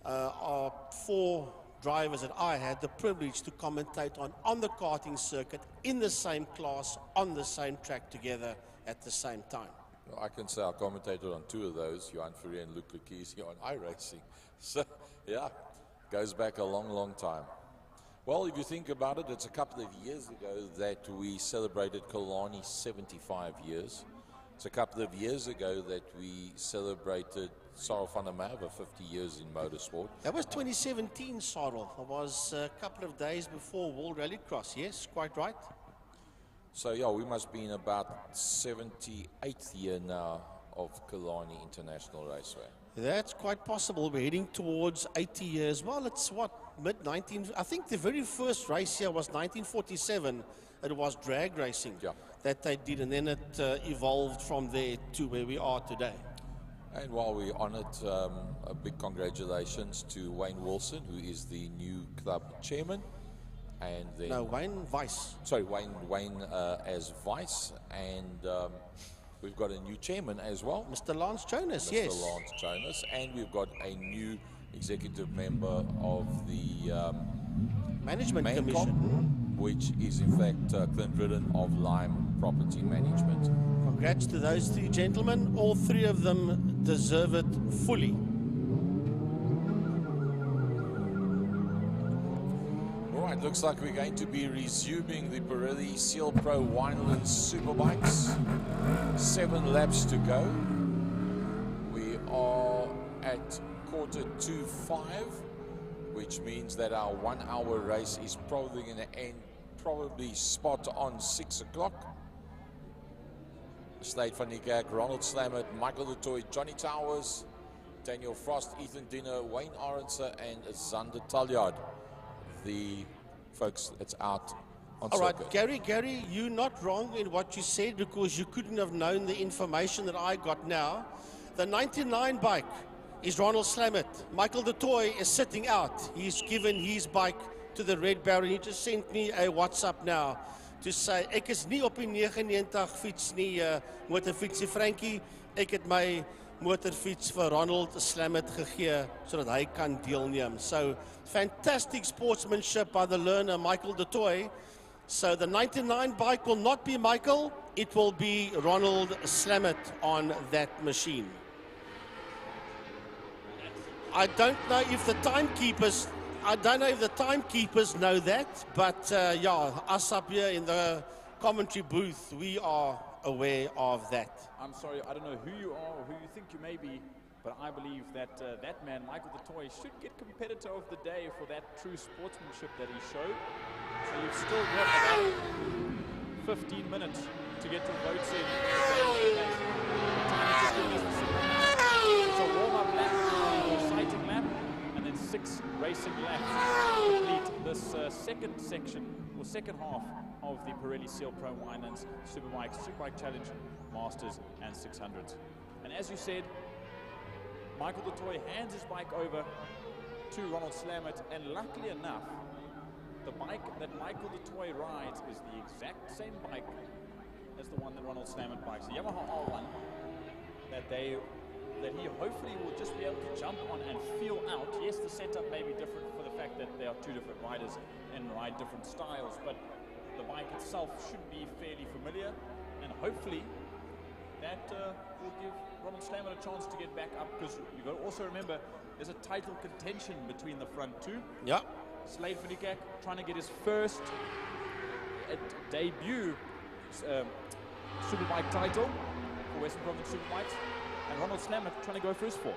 are 4 drivers that I had the privilege to commentate on the karting circuit, in the same class, on the same track together at the same time. I can say I commentated on 2 of those, Johan Fourie and Luke Lucchesi, on iRacing. So, yeah, goes back a long, long time. Well, if you think about it, it's a couple of years ago that we celebrated Kilani 75 years. It's a couple of years ago that we celebrated Sarel van der Merwe 50 years in motorsport. That was 2017, Sarel. It was a couple of days before World Rallycross. Yes, quite right. So yeah, we must be in about 78th year now of Killarney International Raceway. That's quite possible. We're heading towards 80 years. Well, it's what, mid-19... I think the very first race here was 1947. It was drag racing that they did, and then it evolved from there to where we are today. And while we're on it, a big congratulations to Wayne Wilson, who is the new club chairman. And then, no, Wayne Vice. Sorry, Wayne as vice, and we've got a new chairman as well. Mr. Lance Jonas, yes. Mr. Lance Jonas, and we've got a new executive member of the Management Commission, which is in fact Clint Ridden of Lime Property Management. Congrats to those three gentlemen. All three of them deserve it fully. All right, looks like we're going to be resuming the Pirelli Seal Pro Wineland Superbikes. 7 laps to go. We are at 4:45, which means that our 1 hour race is probably going to end probably spot on 6 o'clock. Slade van Niekerk, Ronald Slammert, Michael Du Toit, Johnny Towers, Daniel Frost, Ethan Dinner, Wayne Arendse, and Zander Taljaard. The folks that's out on All right, circuit. Gary, you're not wrong in what you said, because you couldn't have known the information that I got now. The 99 bike is Ronald Slammert. Michael Du Toit is sitting out. He's given his bike to the Red Baron. He just sent me a WhatsApp now to say, ek is nie op die 99 fiets nie, motorfietsie Frankie. Ek het my motorfiets vir Ronald Slammert gegee sodat hy kan deelneem. So fantastic sportsmanship by the learner Michael Du Toit. So the 99 bike will not be Michael, it will be Ronald Slammert on that machine. I don't know if the timekeepers know that, but yeah, us up here in the commentary booth, we are aware of that. I'm sorry, I don't know who you are or who you think you may be, but I believe that that man, Michael Du Toit, should get competitor of the day for that true sportsmanship that he showed. So you've still got about 15 minutes to get your votes in. It's a warm-up lap, a sighting lap, and then 6 racing laps to complete this second section, or second half of the Pirelli Seal Pro Winelands Superbike Challenge, Masters and 600s. And as you said, Michael Du Toit hands his bike over to Ronald Slammert, and luckily enough, the bike that Michael Du Toit rides is the exact same bike as the one that Ronald Slammert bikes, the Yamaha R1, that he hopefully will just be able to jump on and feel out. Yes, the setup may be different for the fact that they are 2 different riders and ride different styles, but the bike itself should be fairly familiar, and hopefully that will give Ronald Slammert a chance to get back up, because you've got to also remember there's a title contention between the front 2. Yeah. Slade van Niekerk trying to get his first debut Superbike title for Western Province Superbikes, and Ronald Slammert trying to go for his 4th.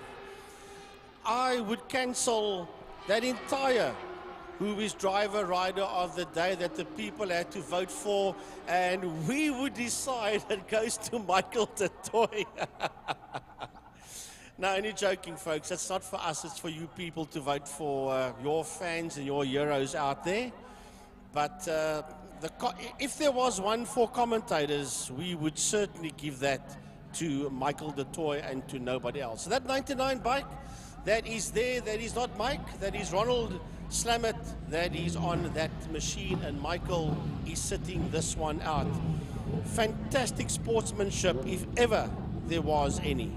I would cancel that entire who is driver rider of the day that the people had to vote for, and we would decide it goes to Michael Du Toit. No, only joking, folks. That's not for us. It's for you people to vote for your fans and your heroes out there. But if there was one for commentators, we would certainly give that to Michael Du Toit and to nobody else. So that 99 bike, that is there, that is not Mike, that is Ronald Slammert, that is on that machine, and Michael is sitting this one out. Fantastic sportsmanship, if ever there was any.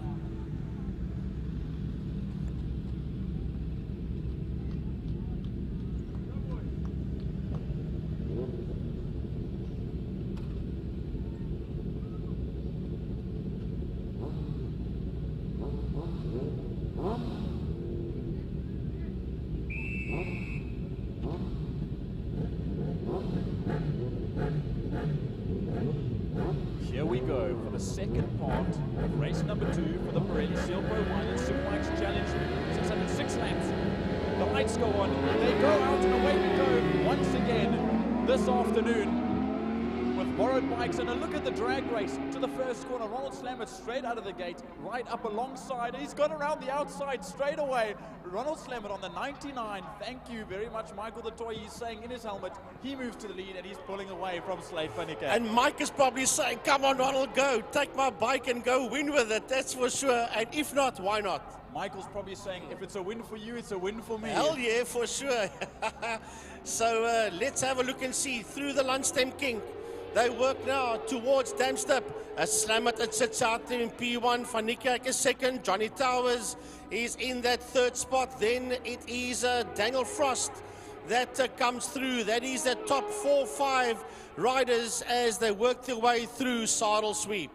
Here we go for the second part of race number 2 for the Pirelli Seal Pro Winelands Superbikes Challenge. 606 laps. The lights go on. They go out, and away we go once again this afternoon with borrowed bikes, and a look at the drag race to the first corner. Ronald Slamet straight out of the gate, right up alongside. He's gone around the outside straight away. Ronald Slamet on the 99. Thank you very much, Michael the Toy. He's saying in his helmet, he moves to the lead and he's pulling away from Slade van Niekerk. And Mike is probably saying, come on, Ronald, go. Take my bike and go win with it. That's for sure. And if not, why not? Michael's probably saying, if it's a win for you, it's a win for me. Hell yeah, for sure. So let's have a look and see through the lunchtime kink. They work now towards Damstep. Slamet, it sits out there in P1. Van Niekerk is second. Johnny Towers is in that third spot. Then it is Daniel Frost that comes through. That is the top 4-5 riders as they work their way through Saddle Sweep.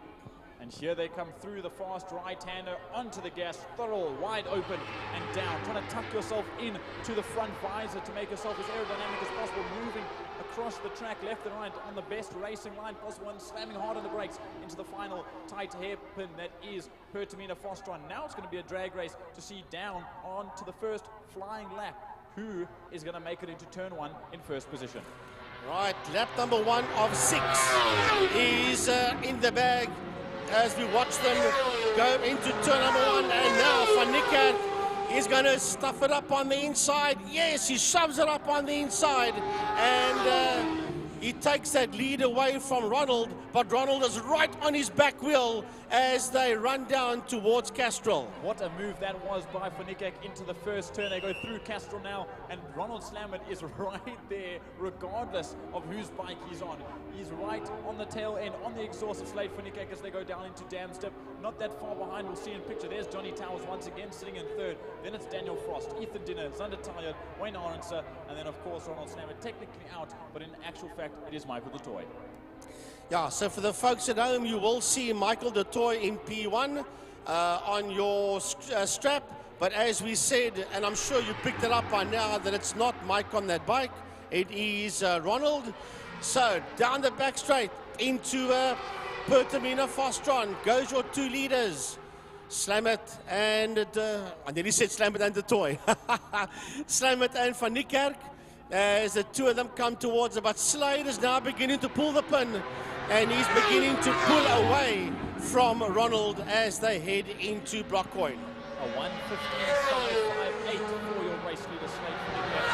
And here they come through the fast right-hander onto the gas, Thurl wide open and down, trying to tuck yourself in to the front visor to make yourself as aerodynamic as possible, moving across the track left and right on the best racing line possible and slamming hard on the brakes into the final tight hairpin that is Pertamina Fostron. Now it's going to be a drag race to see down onto the first flying lap who is going to make it into turn 1 in first position. Right, lap number 1 of 6 is in the bag as we watch them go into turn number 1, and now Van Niekerk is going to stuff it up on the inside. Yes, he shoves it up on the inside, and he takes that lead away from Ronald, but Ronald is right on his back wheel as they run down towards Castrol. What a move that was by Van Niekerk into the first turn. They go through Castrol now, and Ronald Slamet is right there regardless of whose bike he's on. He's right on the tail end, on the exhaust of Slade Van Niekerk as they go down into Damstep. Not that far behind, we'll see in picture. There's Johnny Towers once again sitting in third. Then it's Daniel Frost, Ethan Dinner, Zander Talia, Wayne Aronser, and then of course Ronald Slamet technically out, but in actual fact it is Michael the Toy. Yeah, so for the folks at home, you will see Michael the Toy in P1 on your strap. But as we said, and I'm sure you picked it up by now, that it's not Mike on that bike. It is Ronald. So down the back straight into Pertamina Fostron goes your two leaders. Slamet and, I nearly said Slamet and the Toy. Slamet and Van Niekerk. As the two of them come towards it, but Slade is now beginning to pull the pin, and he's beginning to pull away from Ronald as they head into Blockcoin. A 1:15.558 for your race leader, Slade Van Niekerk.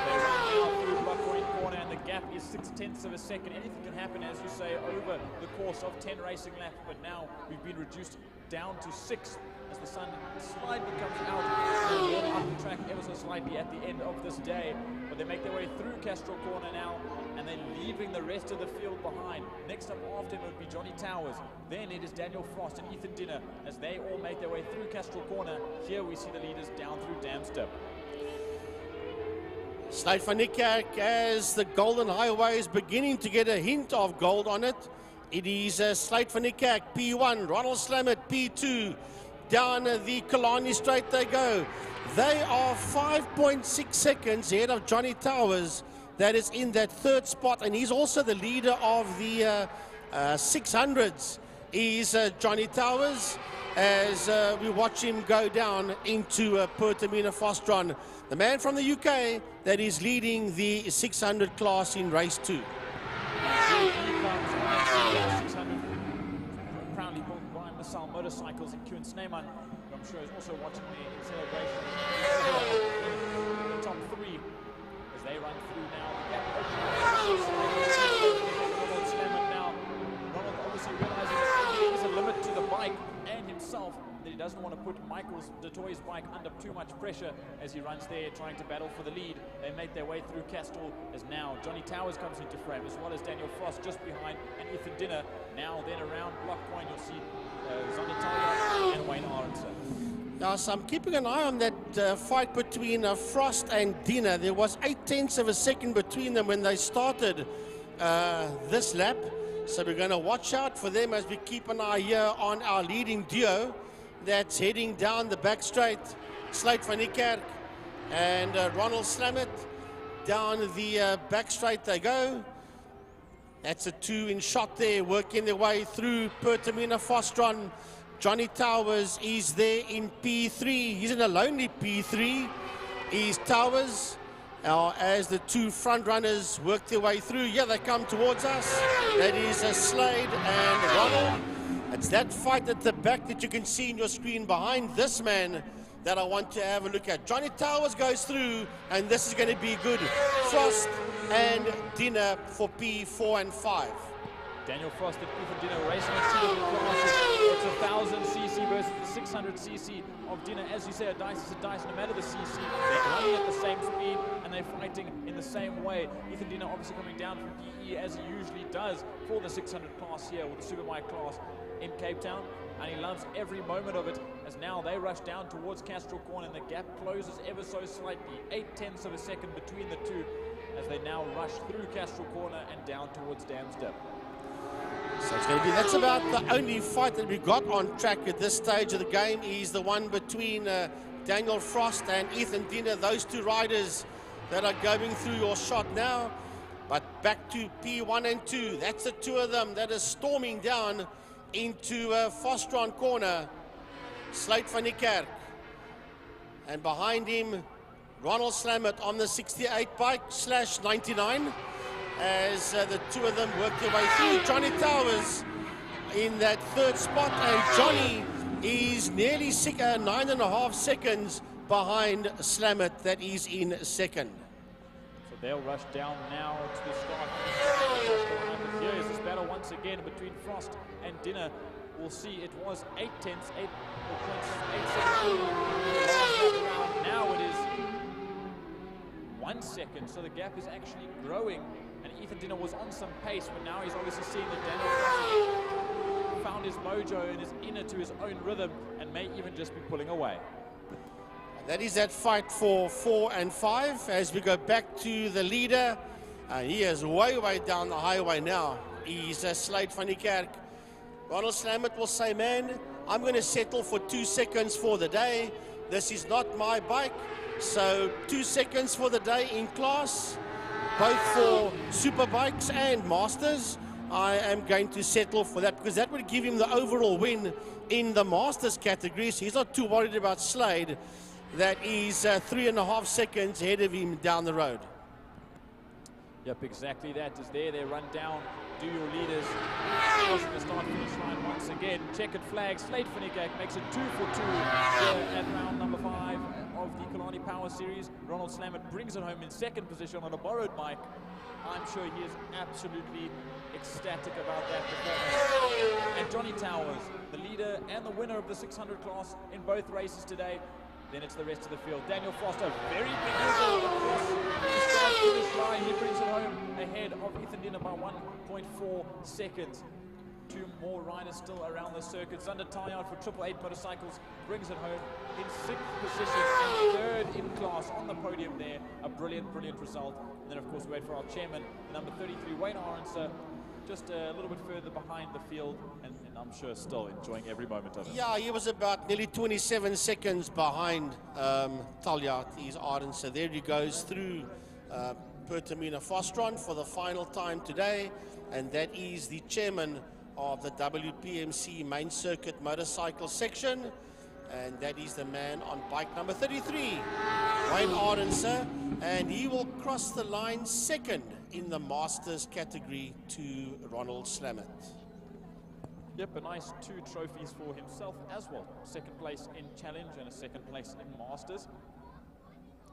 They run now through Blockcoin corner, and the gap is 0.6 of a second. Anything can happen, as you say, over the course of 10 racing laps, but now we've been reduced down to 6. As the sun slightly comes out and warm up the track ever so slightly at the end of this day. But they make their way through Castrol Corner now, and they're leaving the rest of the field behind. Next up after him would be Johnny Towers. Then it is Daniel Frost and Ethan Dinner as they all make their way through Castrol Corner. Here we see the leaders down through Damstep. Slade Van Niekerk, as the Golden Highway is beginning to get a hint of gold on it. It is Slade Van Niekerk, P1, Ronald Slamet, P2. Down the Kilani straight they go. They are 5.6 seconds ahead of Johnny Towers. That is in that third spot, and he's also the leader of the 600s. Is Johnny Towers as we watch him go down into Pertamina Fostron. The man from the UK that is leading the 600 class in race 2. Proudly built by Missile Motorcycles in Kuhn Sneeman, who I'm sure is also watching the celebration. The top 3 as they run through now. Ronald Slamet now. Ronald obviously realizing that there is a limit to the bike and himself, that he doesn't want to put Michael's DeToy's bike under too much pressure as he runs there trying to battle for the lead. They make their way through Castrol as now Johnny Towers comes into frame, as well as Daniel Frost just behind, and Ethan Dinner. Now then around Blockcoin you'll see Zander Talia and Wayne Aronser. Now, so I'm keeping an eye on that fight between Frost and Dinner. There was 0.8 of a second between them when they started this lap. So we're going to watch out for them as we keep an eye here on our leading duo that's heading down the back straight. Slade Van Niekerk and Ronald Slamet. Down the back straight they go. That's a 2 in shot there, working their way through Pertamina Fostron. Johnny Towers is there in P3. He's in a lonely P3. Is Towers. Now, as the two front runners work their way through, yeah, they come towards us. That is Slade and Ronald. It's that fight at the back that you can see in your screen behind this man that I want to have a look at. Johnny Towers goes through, and this is going to be good. Frost and Dinner for P4 and 5. Daniel Frost and Ethan Dinner racing in two different classes. It's 1000cc versus the 600cc of Dinner. As you say, a dice is a dice, no matter the cc. They're running at the same speed and they're fighting in the same way. Ethan Dinner obviously coming down from PE as he usually does for the 600 class here, or the Superbike class in Cape Town. And he loves every moment of it, as now they rush down towards Castrol Corner and the gap closes ever so slightly, 0.8 of a second between the two, as they now rush through Castrol Corner and down towards Dams Dip. So it's going to be, that's about the only fight that we got on track at this stage of the game, is the one between Daniel Frost and Ethan Dinner, those two riders that are going through your shot now. But back to P1 and 2, that's the two of them that are storming down into Fostron Corner. Slate van die Kerk. And behind him, Ronald Slammert on the 68 bike /99. As the two of them work their way through. Johnny Towers in that third spot, and Johnny is nearly 9.5 seconds behind Slammert, that is in second. So they'll rush down now to the start. And here is this battle once again between Frost and Dinner. We'll see, it was 0.8 seconds. Now it is 1 second, so the gap is actually growing. And Ethan Dinner was on some pace, but now he's obviously seeing that Daniel Frost found his mojo and is inner to his own rhythm and may even just be pulling away. And that is that fight for 4 and 5 as we go back to the leader. He is way down the highway now. He's Slade van die Kerk. Ronald Slammert will say, man, I'm going to settle for 2 seconds for the day. This is not my bike. So 2 seconds for the day in class, both for Superbikes and Masters. I am going to settle for that, because that would give him the overall win in the Masters category. So he's not too worried about Slade. That is 3.5 seconds ahead of him down the road. Yep, exactly that is there. They run down. Do your leaders. Crossing the start-finish line once again. Checkered flag. Slate van die Kerk makes it 2 for 2 here at round number 5 of the Kilani Power Series. Ronald Slammert brings it home in second position on a borrowed bike. I'm sure he is absolutely ecstatic about that performance. And Johnny Towers, the leader and the winner of the 600 class in both races today. Then it's the rest of the field. Daniel Frost, a very big whistle across the start-finish line. He brings it home ahead of Ethan Dinner by 1.4 seconds. 2 more riders still around the circuit. Zander Talyard for 888 Motorcycles brings it home in 6th position and 3rd in class on the podium there. A brilliant result. And then, of course, we wait for our chairman, the number 33, Wayne Aronson, just a little bit further behind the field, and I'm sure still enjoying every moment of it. Yeah, he was about nearly 27 seconds behind Talyard, he's Aronson. There he goes through Pertamina Fostron for the final time today, and that is the chairman of the WPMC main circuit motorcycle section, and that is the man on bike number 33, Wayne Aronson, and he will cross the line second in the Masters category to Ronald Slammert. Yep, a nice 2 trophies for himself as well. 2nd place in Challenge and a 2nd place in Masters.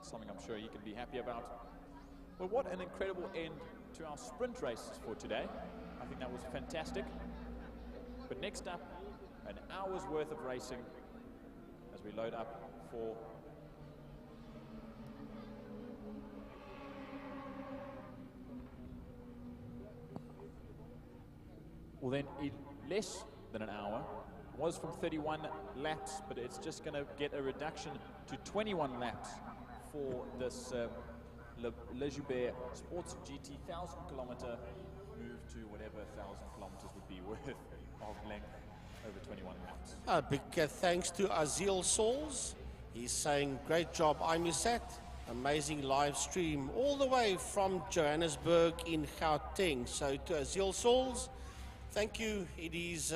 Something I'm sure he can be happy about. Well, what an incredible end to our sprint races for today. I think that was fantastic. But next up, an hour's worth of racing as we load up for well then less than an hour. It was from 31 laps, but it's just going to get a reduction to 21 laps for this Le Joubert Sports GT 1,000 kilometer move to whatever 1,000 kilometers would be worth of length over 21 laps. A big thanks to Azil Souls. He's saying, great job, IMUSAT. Amazing live stream all the way from Johannesburg in Gauteng. So to Azil Souls, thank you. It is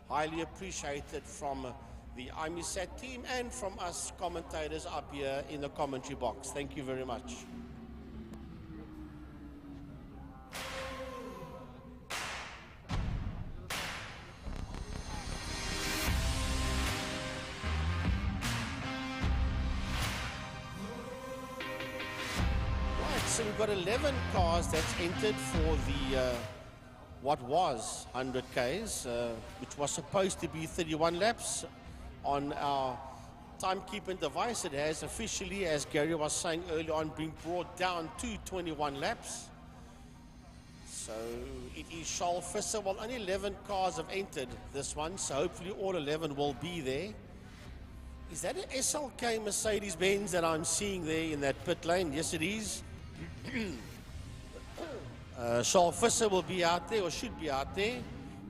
highly appreciated from the IMUSAT team and from us commentators up here in the commentary box. Thank you very much. so we've got 11 cars that's entered for the what was 100 Ks, which was supposed to be 31 laps. On our timekeeping device, it has officially, as Gary was saying earlier on, been brought down to 21 laps. So it is Charles Visser. Well, only 11 cars have entered this one, so hopefully all 11 will be there. Is that an SLK Mercedes-Benz that I'm seeing there in that pit lane? Yes, it is. Charles Visser will be out there, or should be out there.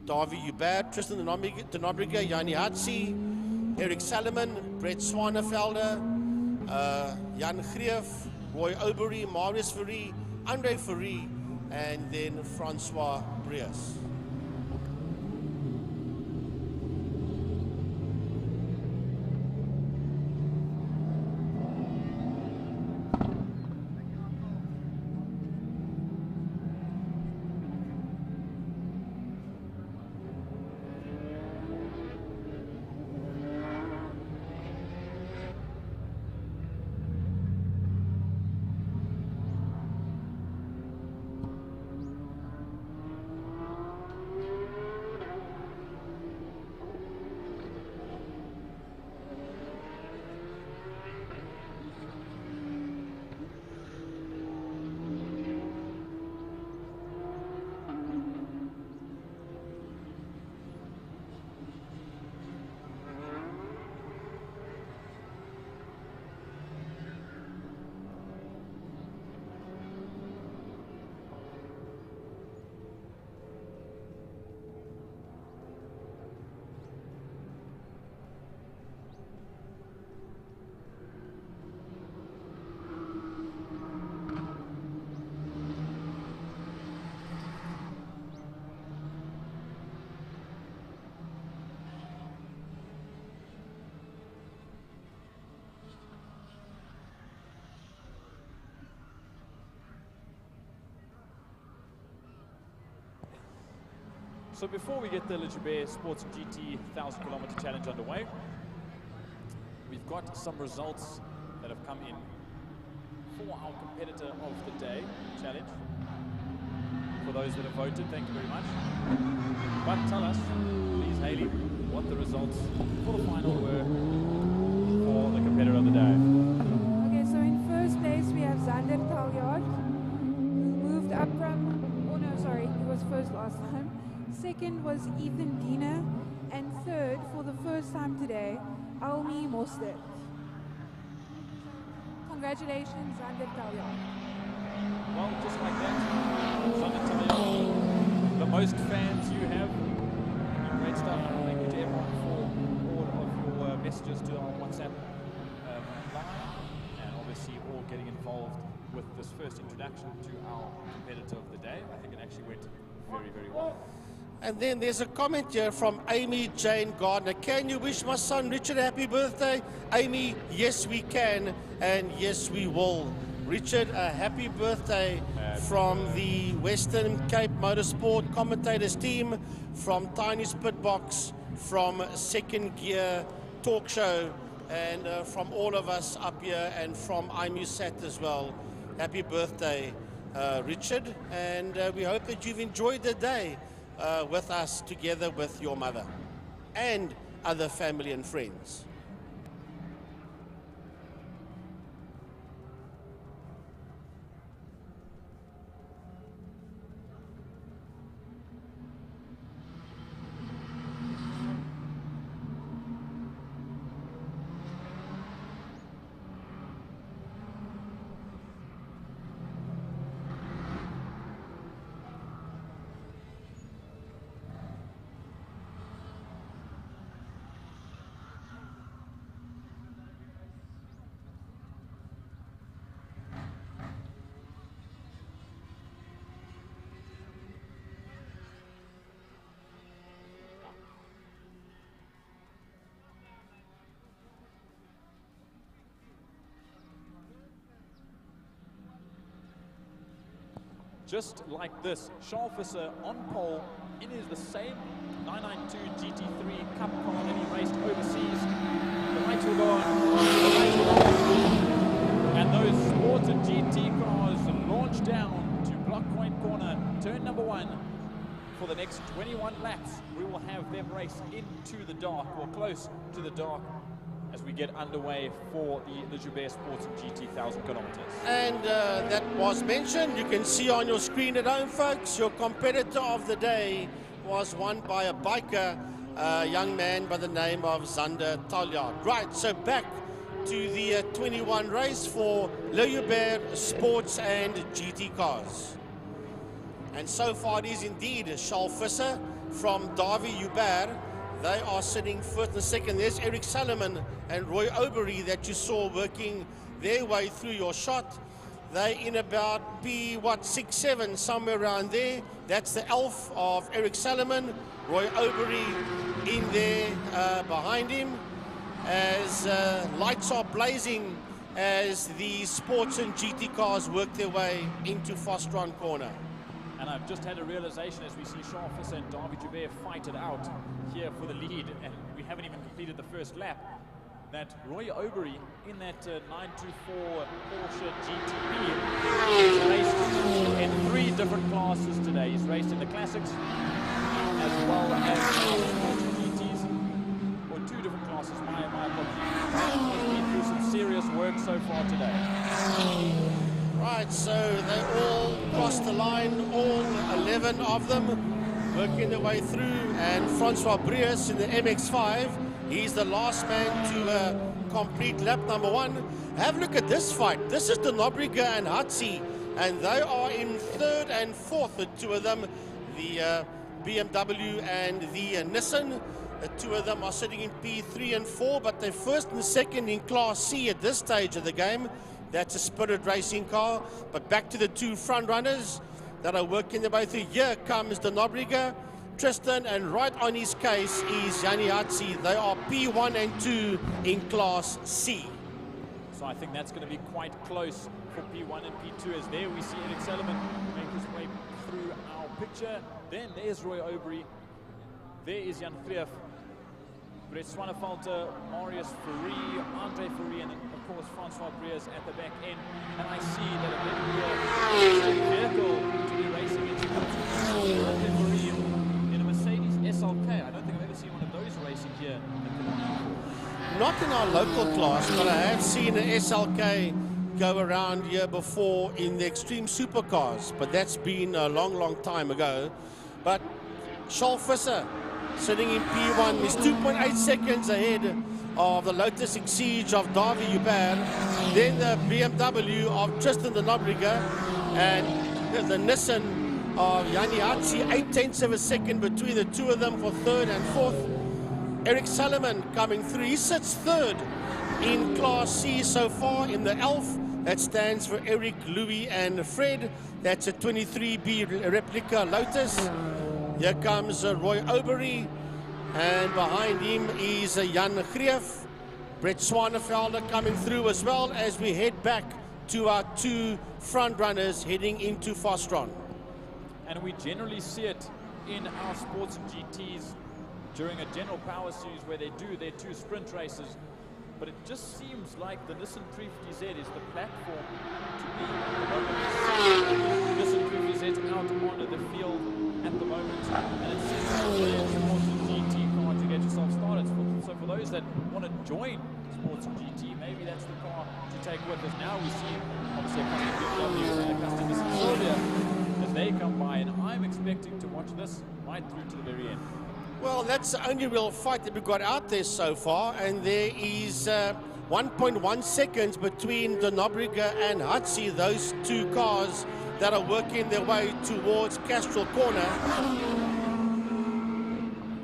Davy Hubert, Tristan Denobriga, Yanni Hatzi, Eric Salomon, Brett Swanefelder, Jan Greef, Roy Obery, Marius Ferry, Andre Ferry, and then Francois Brias. So before we get the Libra Sports GT 1000 kilometer challenge underway, we've got some results that have come in for our competitor of the day challenge. For those that have voted, thank you very much. But tell us, please, Hayley, what the results for the final were for the competitor of the day. Okay, so in first place we have Zander Taljaard, who moved up from, oh no, sorry, he was first last time. Second was Ethan Diener, and third, for the first time today, Almi Mostert. Congratulations, Zander Taljaard. Well, just like that, Zander Taljaard, the most fans you have. Great stuff. Thank you to everyone for all of your messages to our WhatsApp line, and obviously all getting involved with this first introduction to our competitor of the day. I think it actually went very, very well. And then there's a comment here from Amy Jane Gardner. Can you wish my son Richard a happy birthday? Amy, yes we can, and yes we will. Richard, a happy birthday from the Western Cape Motorsport commentators team, from Tiny's Pit Box, from Second Gear Talk Show, and from all of us up here, and from IMUSAT as well. Happy birthday, Richard, and we hope that you've enjoyed the day with us, together with your mother and other family and friends. Just like this, Charles Visser on pole in the same 992 GT3 Cup car that he raced overseas. The lights will go on, the lights will go on. And those sported GT cars launch down to Block Point Corner, turn number 1. For the next 21 laps, we will have them race into the dark, or close to the dark, as we get underway for the Joubert Sports and GT 1000 kilometers. And that was mentioned. You can see on your screen at home, folks, your competitor of the day was won by a biker, a young man by the name of Zander Taljaard. Right, so back to the 21 race for Le Joubert Sports and GT cars. And so far it is indeed Charles Visser from Davy Joubert. They are sitting first and second. There's Eric Salomon and Roy Obery that you saw working their way through your shot. They in about P, 6, 7, somewhere around there. That's the elf of Eric Salomon. Roy Obery in there behind him as lights are blazing as the sports and GT cars work their way into Fostron Corner. And I've just had a realization as we see Charles Visser and Davy Joubert fight it out here for the lead, and we haven't even completed the first lap, that Roy Obery in that 924 Porsche GTB raced in 3 different classes today. He's raced in the Classics as well as Porsche GTs, or 2 different classes, my apologies. He's been through some serious work so far today. Right, so they all crossed the line, all 11 of them working their way through, and Francois Brius in the MX-5, he's the last man to complete lap number 1. Have a look at this fight. This is the Nobriga and Hatzi, and they are in 3rd and 4th, the 2 of them, the BMW and the Nissan. The 2 of them are sitting in P3 and 4, but they're 1st and 2nd in Class C at this stage of the game. That's a Spirit Racing car. But back to the 2 front runners that are working their way through. Here comes the Nobriga, Tristan, and right on his case is Yanni Hatzi. They are P1 and 2 in Class C. So I think that's going to be quite close for P1 and P2, as there we see Eric Salomon make his way through our picture. Then there's Roy Obery. There is Jan Greef, Brett Swanefelter, Marius Fourie, Andre Fourie, and of course Francois Briers at the back end. And I see that it may be a vehicle to be racing into Andre Fourie in a Mercedes SLK. I don't think I've ever seen one of those racing here in Killarney. Not in our local class, but I have seen an SLK go around here before in the Extreme Supercars, but that's been a long, long time ago. But Charles Visser, sitting in P1, is 2.8 seconds ahead of the Lotus Exige of Davy Joubert. Then the BMW of Tristan de Nobriga, and the Nissan of Yanni Hatzi, 0.8 of a second between the 2 of them for 3rd and 4th. Eric Salomon coming through. He sits 3rd in Class C so far in the ELF. That stands for Eric, Louis, and Fred. That's a 23B replica Lotus. Here comes Roy Obery, and behind him is Jan Greef. Brett Swanefelder coming through as well as we head back to our 2 front runners heading into Fostron. And we generally see it in our sports and GTs during a general power series where they do their 2 sprint races. But it just seems like the Nissan 350Z is the platform to be Nissan 350Z out on the field at the moment, and it seems like sports and GT car to get yourself started. So for those that want to join sports and GT, maybe that's the car to take with us. Now we see obviously a custom BMW and a custom Nissan Silvia as they come by, and I'm expecting to watch this right through to the very end. Well, that's the only real fight that we've got out there so far, and there is 1.1 seconds between the Nobriga and Hatzi, those 2 cars that are working their way towards Castrol Corner.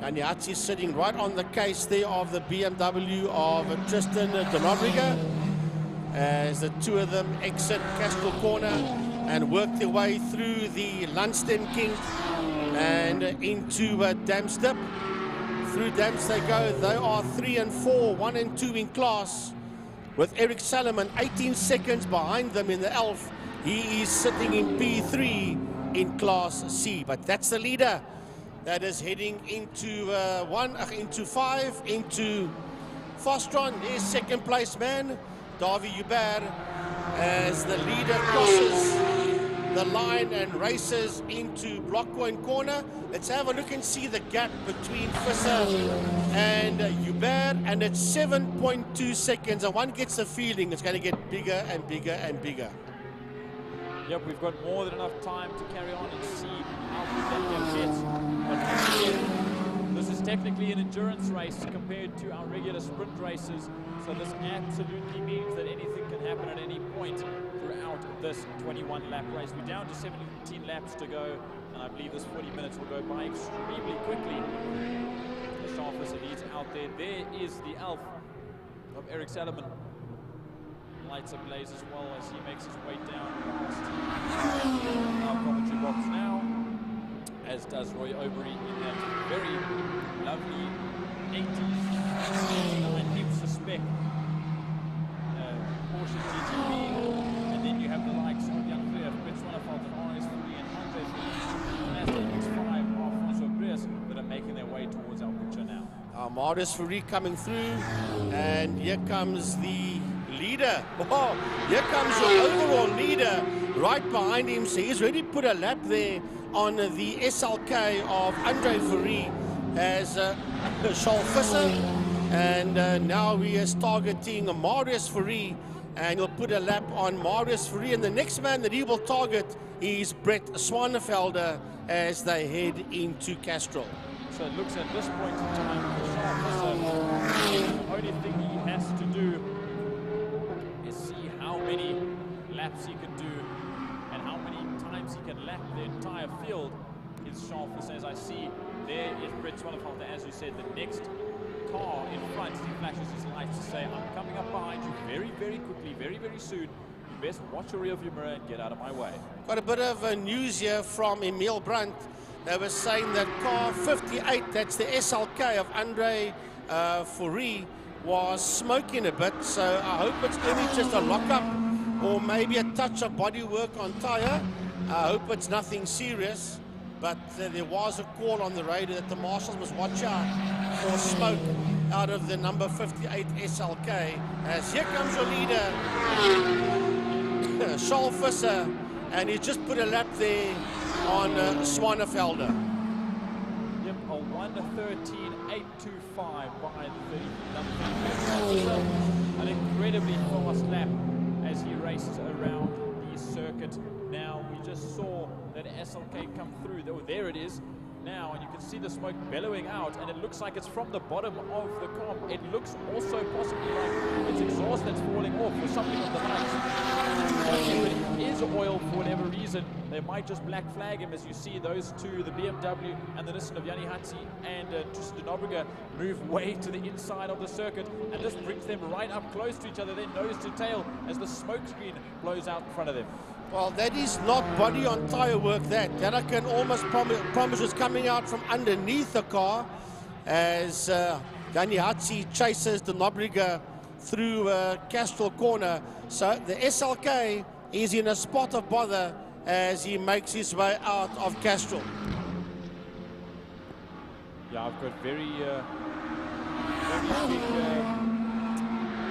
And Hatzi is sitting right on the case there of the BMW of Tristan de Nobriga as the 2 of them exit Castrol Corner and work their way through the Lundsten Kink and into Damstip. Through Damst they go. They are 3 and 4, 1 and 2 in class, with Eric Salomon 18 seconds behind them in the ELF. He is sitting in P3 in Class C, but that's the leader that is heading into 5 into Fostron. There's 2nd place man, Davy Joubert, as the leader crosses the line and races into block point corner. Let's have a look and see the gap between Visser and Hubert, and it's 7.2 seconds, and one gets the feeling it's going to get bigger and bigger and bigger. Yep, we've got more than enough time to carry on and see how big that gap gets. But this is technically an endurance race compared to our regular sprint races, so this absolutely means that anything can happen at any point throughout this 21-lap race. We're down to 17 laps to go, and I believe this 40 minutes will go by extremely quickly. The sharpest leads out there. There is the elf of Eric Salomon. Lights ablaze as well as he makes his way down past our commentary box now, as does Roy Obery in that very lovely 80s IMUSAT spec Porsche GTB, and then you have the likes of Jan Freer, Fritz Wannefeld, RS3 and Andre Freer, X5 of François Briers that are making their way towards our picture now. Marius Fourie coming through, and here comes the leader. Oh, here comes your overall leader right behind him. So he's already put a lap there on the SLK of Andre Fourie as Charles Visser, and now he is targeting Marius Fourie, and he'll put a lap on Marius Fourie, and the next man that he will target is Brett Swanevelder as they head into Castrol. So it looks at this point in time for Charles Visser, the only thing he has to do is see how many laps he can do and how many times he can lap the entire field. Is Charles Visser, as I see, there is Brett Swanevelder, as you said, the next car in front. He flashes his lights to say, I'm coming up behind you very, very quickly, very, very soon. You best watch your rear view mirror and get out of my way. Got a bit of news here from Emil Brandt. They were saying that car 58, that's the SLK of Andre Fourie, was smoking a bit. So I hope it's only just a lockup or maybe a touch of bodywork on tyre. I hope it's nothing serious. But there was a call on the radio that the marshals must watch out for smoke out of the number 58 SLK. As here comes your leader, Charles Visser, and he's just put a lap there on Swanevelder. Yep, a 1:13.825 by the 30. An incredibly fast lap as he races around the circuit. Now, we just saw that SLK come through. Oh, there it is now, and you can see the smoke bellowing out, and it looks like it's from the bottom of the car. It looks also possibly like it's exhaust that's falling off or something of the like. If it is oil for whatever reason, they might just black flag him. As you see, those two, the BMW and the Nissan of Yanni Hatzi and Tristan de Nobrega, move way to the inside of the circuit, and this brings them right up close to each other, then nose to tail, as the smoke screen blows out in front of them. Well, that is not body on tyre work, that I can almost promise is coming out from underneath the car as Yanni Hatzi chases the Nobrega through Castrol corner. So the SLK is in a spot of bother as he makes his way out of Castrol. Yeah, I've got very big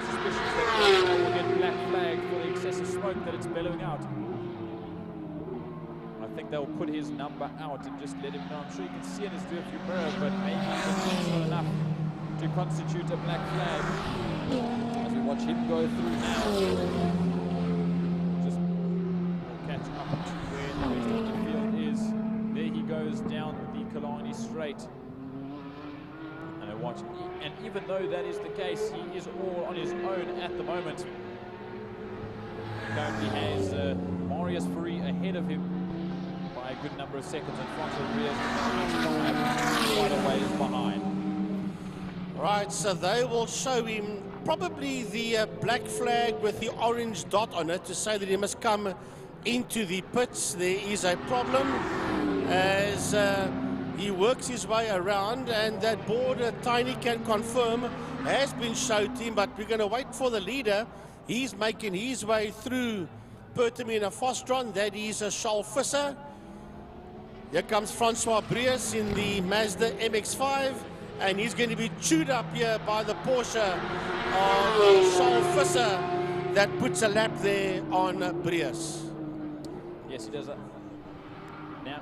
suspicions that he will get black flagged for the excessive smoke that it's bellowing out. I think they'll put his number out and just let him know. I'm sure you can see in his rearview mirror, but maybe it's not enough to constitute a black flag. As we watch him go through now, just catch up to where the rest of the field is. There he goes down the Kilani straight. And I watch, and even though that is the case, he is all on his own at the moment. Currently has Marius Fourie ahead of him by a good number of seconds, and François Briers quite a ways behind. Right, so they will show him probably the black flag with the orange dot on it to say that he must come into the pits. There is a problem as he works his way around, and that board, Tiny can confirm, has been showed to him, but we're going to wait for the leader. He's making his way through Pertamina Fostron. That is Charles Visser. Here comes François Briers in the Mazda MX-5, and he's going to be chewed up here by the Porsche of Charles Visser that puts a lap there on Briers. Yes, he does that. Now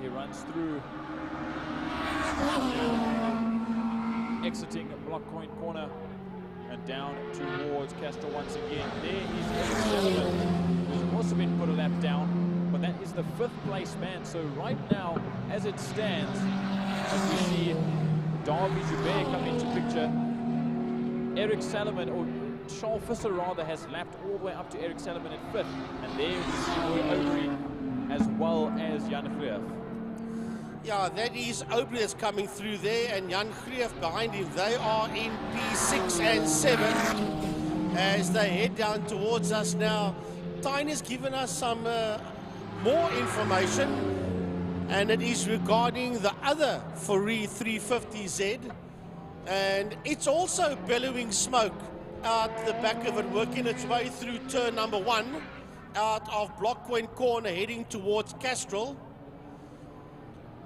he runs through, exiting Block Point Corner and down towards Castro once again. There is Eric Sullivan, who's also been put a lap down, but that is the 5th place man. So right now, as it stands, as we see Darby Joubert come into picture, Eric Salomon, or Charles Visser rather, has lapped all the way up to Eric Salomon at 5th. And there we see Roy Overy as well as Jan Greef. Yeah, that is Aubrey that's coming through there, and Jan Greef behind him. They are in P6 and 7 as they head down towards us now. Tyne has given us some more information, and it is regarding the other Fourie 350Z, and it's also bellowing smoke out the back of it, working its way through turn number 1 out of Block Point Corner, heading towards Castrol.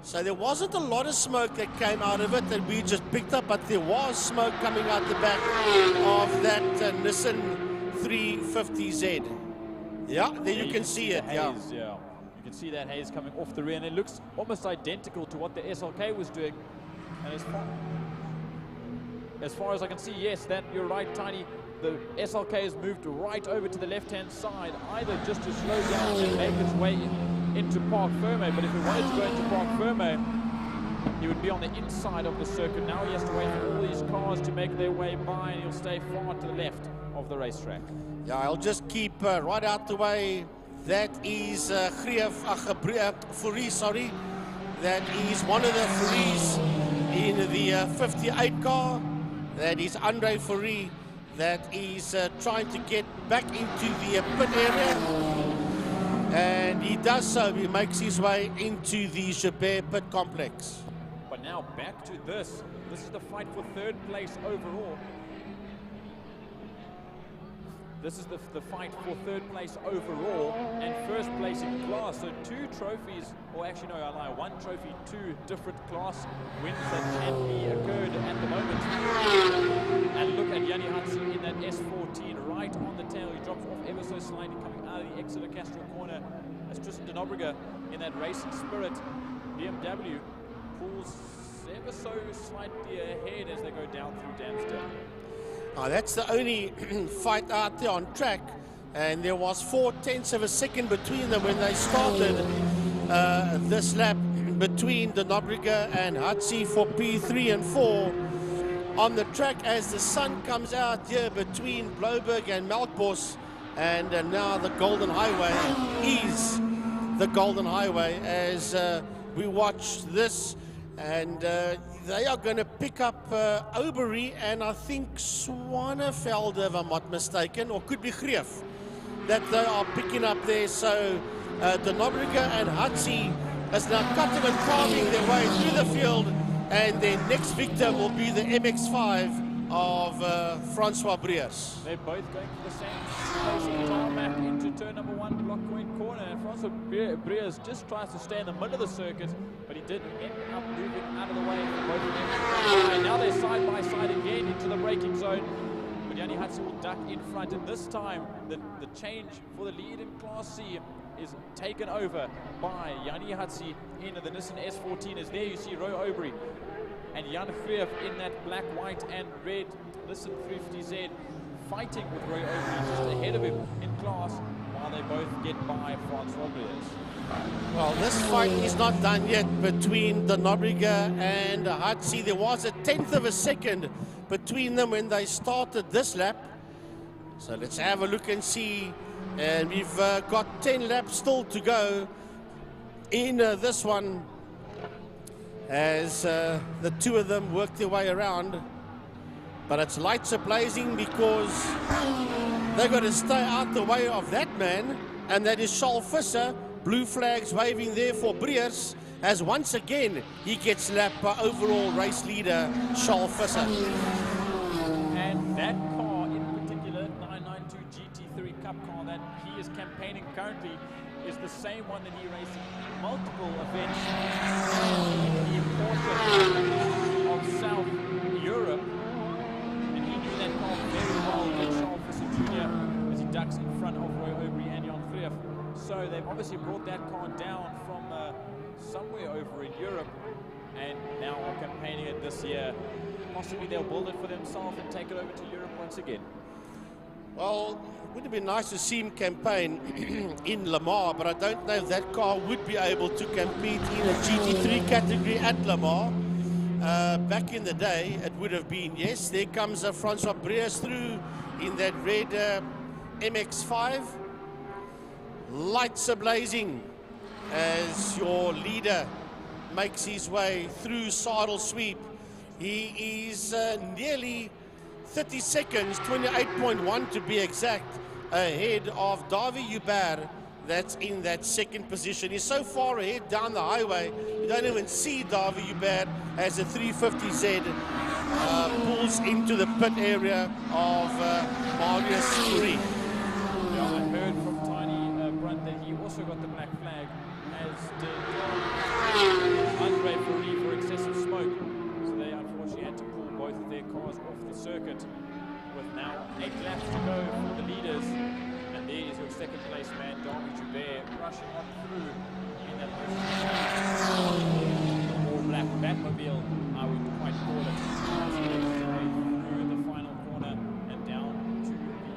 So there wasn't a lot of smoke that came out of it that we just picked up, but there was smoke coming out the back of that Nissan 350Z. Yeah, there you can see it. Yeah, you can see that haze coming off the rear, and it looks almost identical to what the SLK was doing. And as far as I can see, yes, that you're right, Tiny. The SLK has moved right over to the left-hand side, either just to slow down and make its way into Parc Ferme, but if he wanted to go into Parc Ferme, he would be on the inside of the circuit. Now he has to wait for all these cars to make their way by, and he'll stay far to the left of the racetrack. Yeah, I'll just keep right out the way. That is Fourie, sorry. That is one of the Fouries in the 58 car. That is Andre Fourie. That is trying to get back into the pit area. And he does so. He makes his way into the Joubert pit complex. But now back to this. This is the fight for 3rd place overall. This is the fight for 3rd place overall and 1st place in class. So 2 trophies, or actually no, I lie, 1 trophy, 2 different class wins that can be occurred at the moment. And look at Yanni Hudson in that S14 right on the tail. He drops off ever so slightly coming out of the Exeter Castro corner as Tristan de Nobrega in that racing spirit. BMW pulls ever so slightly ahead as they go down through Damsdale. That's the only fight out there on track, and there was 0.4 of a second between them when they started this lap between de Nobrega and Hutsie for P3 and 4 on the track as the sun comes out here between Bloberg and Melkbos, and now the Golden Highway is the Golden Highway as we watch this. And they are going to pick up Aubrey and I think Swaneveld, if I'm not mistaken, or could be Greef, that they are picking up there. So de Nobrega and Hutsie is now cutting and carving their way through the field, and their next victim will be the MX-5 of Francois Breers. They're both going for the same place tarmac into turn number 1, Block Point Corner, and Francois Breers just tries to stay in the middle of the circuit, but he did end up moving out of the way for both of them. And now they're side by side again into the braking zone, but Yanni Hudson will duck in front, and this time the change for the lead in Class C is taken over by Yanni Hudson in the Nissan S14. As there you see Roy Aubrey and Jan Greef in that black, white and red Nissan 350Z fighting with Roy Aubrey just ahead of him in class while they both get by Francois Breers. Well, this fight is not done yet between de Nobrega and Hutsie. There was 1/10 of a second between them when they started this lap. So let's have a look and see. And we've got 10 laps still to go in this one as the two of them work their way around. But it's lights are blazing because they've got to stay out the way of that man, and that is Charles Visser. Blue flags waving there for Breers, as once again he gets lapped by overall race leader Charles Visser. And that car in particular, 992 GT3 Cup car that he is campaigning currently, is the same one that he raced in multiple events in the important of South Europe. And he knew that car very well, that Charles Visser Jr., as he ducks in front of Roy Aubrey and Jan Greef. So they've obviously brought that car down from somewhere over in Europe and now are campaigning it this year. Possibly they'll build it for themselves and take it over to Europe once again. Well, it would have been nice to see him campaign in Le Mans, but I don't know if that car would be able to compete in a GT3 category at Le Mans. Back in the day, it would have been, yes. There comes Francois Breers through in that red MX-5. Lights are blazing as your leader makes his way through Sidle Sweep. He is nearly 30 seconds, 28.1 to be exact, ahead of Davi Hubert, that's in that second position. He's so far ahead down the highway, you don't even see Davi Hubert as a 350Z pulls into the pit area of Marius Curie. Yeah, I heard from Tiny Brunt that he also got the black flag, as did Andre Fourie for excessive smoke. So they unfortunately had to pull both of their cars off the circuit, with now 8 laps to go for the leaders. And there is your second place man, Davi Hubert, rushing on through in that all black Batmobile, I would quite call it, through the final corner and down to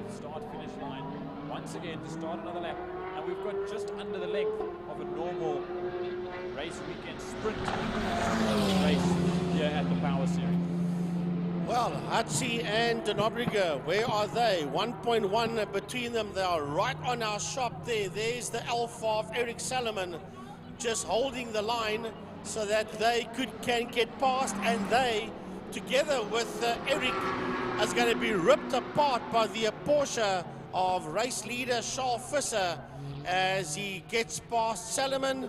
the start-finish line. Once again, to start another lap. And we've got just under the length of a normal race weekend sprint race here at the Power Series. Well, Hatzi and De Nobrega, where are they? 1.1 between them. They are right on our shop there. There's the Alpha of Eric Salomon just holding the line so that they can get past, and they, together with Eric, is going to be ripped apart by the Porsche of race leader Charles Visser as he gets past Salomon,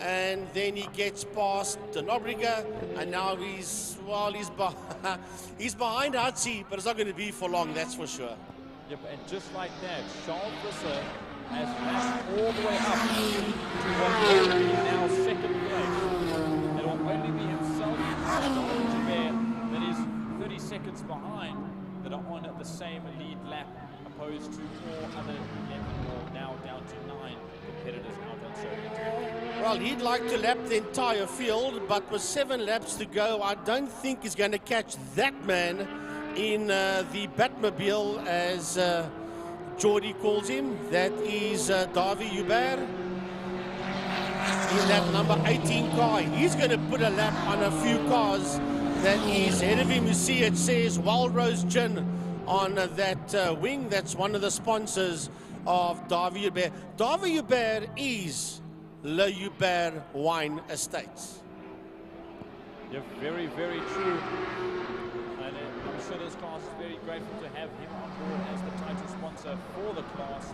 and then he gets past De Nobrega, and now he's behind Hatzi, but it's not going to be for long, that's for sure. Yep, and just like that, Charles Visser has lashed all the way up to what will be now second place. It will only be himself that is 30 seconds behind that are on the same lead lap, opposed to 4 other 11 or now down to 9 competitors out on circuit. Well, he'd like to lap the entire field, but with 7 laps to go, I don't think he's going to catch that man in the Batmobile, as Geordie calls him. That is Davi Hubert in that number 18 car. He's going to put a lap on a few cars that is ahead of him. You see it says Wildrose Gin on that wing. That's one of the sponsors of Davi Hubert. Davi Hubert is Le Hubert Wine Estates. Yeah, very, very true. And I'm sure this class is very grateful to have him on board as the title sponsor for the class,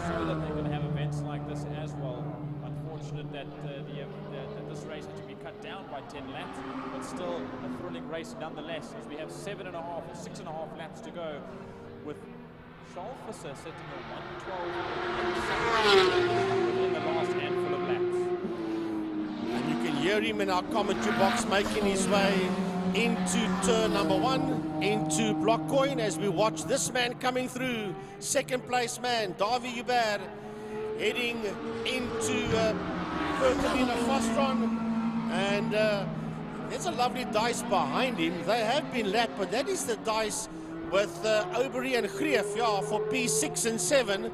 so that they can have events like this as well. Unfortunate that that this race had to be cut down by 10 laps, but still a thrilling race nonetheless, as we have 7.5 or 6.5 laps to go, with Charles Visser setting a 1:12 within the last handful of laps. And you can hear him in our commentary box making his way into turn number 1, into Block Coin, as we watch this man coming through, second place man, Davi Hubert, heading into Pertamina Fostron, and there's a lovely dice behind him. They have been lapped, but that is the dice with Aubrey and Greef, yeah, for P6 and 7,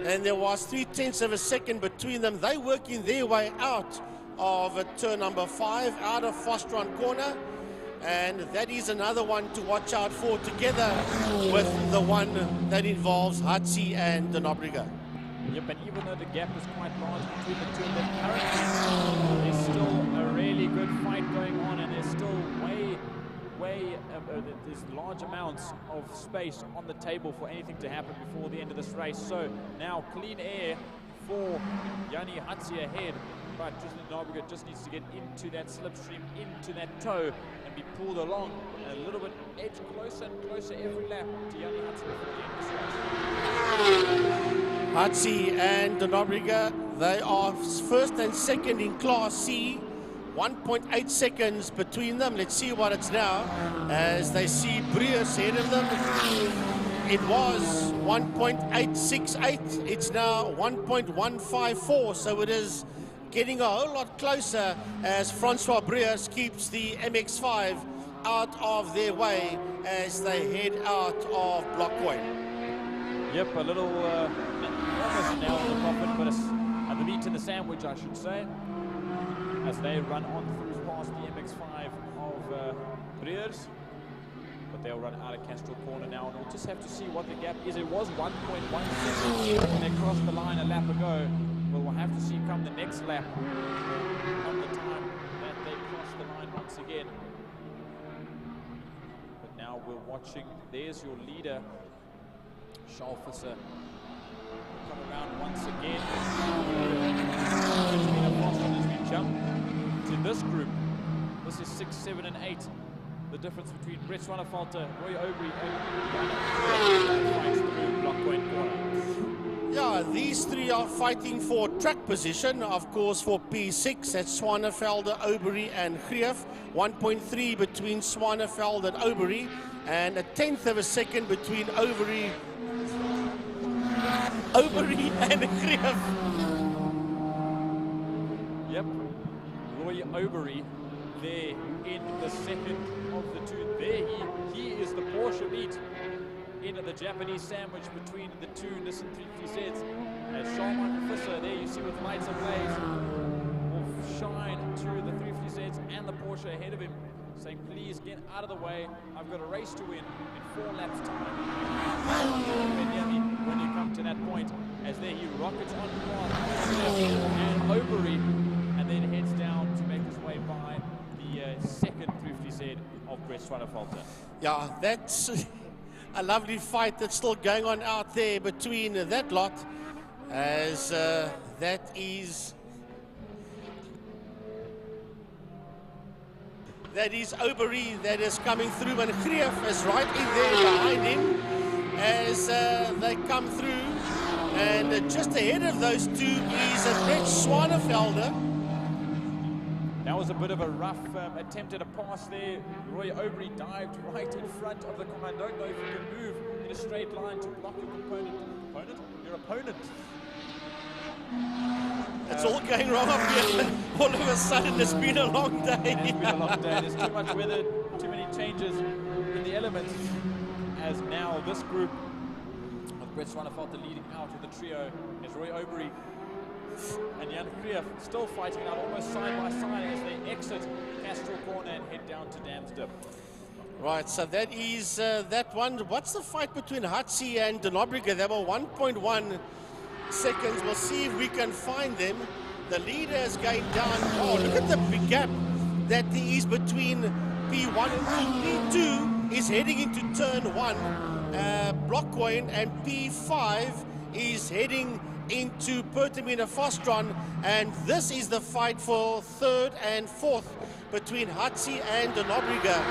and there was 0.3 of a second between them. They working their way out of turn number 5, out of Fostron corner, and that is another one to watch out for, together with the one that involves Hatzi and De Nobrega. Yep, and even though the gap is quite large between the two of them currently, there's still a really good fight going on, and there's still there's large amounts of space on the table for anything to happen before the end of this race. So now clean air for Yanni Hatzi ahead, but Tristan Nobrega just needs to get into that slipstream, into that toe, and be pulled along a little bit, edge closer and closer every lap to Yanni Hatzi before the end of this race. Hatzi and De Nobrega, they are first and second in Class C. 1.8 seconds between them. Let's see what it's now, as they see Breers ahead of them It was 1.868. It's now 1.154. So it is getting a whole lot closer as Francois Breers keeps the MX-5 out of their way as they head out of Blockway. Yep, a little almost nail on the coffin, but it's the meat in the sandwich, I should say, as they run on through past the MX-5 of Breers. But they'll run out of Castro Corner now, and we'll just have to see what the gap is. It was 1.17 when they crossed the line a lap ago. But we'll have to see come the next lap on the time that they cross the line once again. But now we're watching. There's your leader, Schalfisser, come around once again. As we jump to this group, this is 6, 7, and 8. The difference between Brett Swanepoel, Roy Aubrey, and fights through Blockpoint Corner. Yeah, these three are fighting for track position, of course, for P6. That's Swanepoel, Aubrey, and Greef. 1.3 between Swanepoel and Aubrey, and a 1/10 of a second between Aubrey and Greef. Yep, Roy Aubrey there in the second of the two. There he is the Porsche meet in the Japanese sandwich between the two Nissan 350Zs. As Charles Fisser there you see with lights ablaze will shine to the 350Zs and the Porsche ahead of him, saying please get out of the way, I've got a race to win in 4 laps time. When you come to that point, as there he rockets on past and Aubrey, and then heads down to make his way by the second 350Z of Brett Swanepoel. Yeah, that's a lovely fight that's still going on out there between that lot, as that is Aubrey that is coming through, and Greef is right in there behind him as they come through, and just ahead of those two is Brett Swanepoel. That was a bit of a rough attempt at a pass there. Roy Aubrey dived right in front of the corner. I don't know if you can move in a straight line to block your your opponent. It's all going wrong up here. All of a sudden, it's been a long day. It's been a long day. There's too much weather, too many changes in the elements. As now this group with Brett Swanepoel leading out with the trio is Roy Aubrey and Jan Greef still fighting out almost side by side as they exit Castro Corner and head down to Damsdip. Right, so that is that one. What's the fight between Hatsi and Denobriga? They were 1.1 seconds. We'll see if we can find them. The leader is going down. Oh, look at the big gap that is between P1 and P2 is heading into turn 1. Blockway and P5 is heading into Pertamina Fostron, and this is the fight for 3rd and 4th between Hatsi and Denobriga.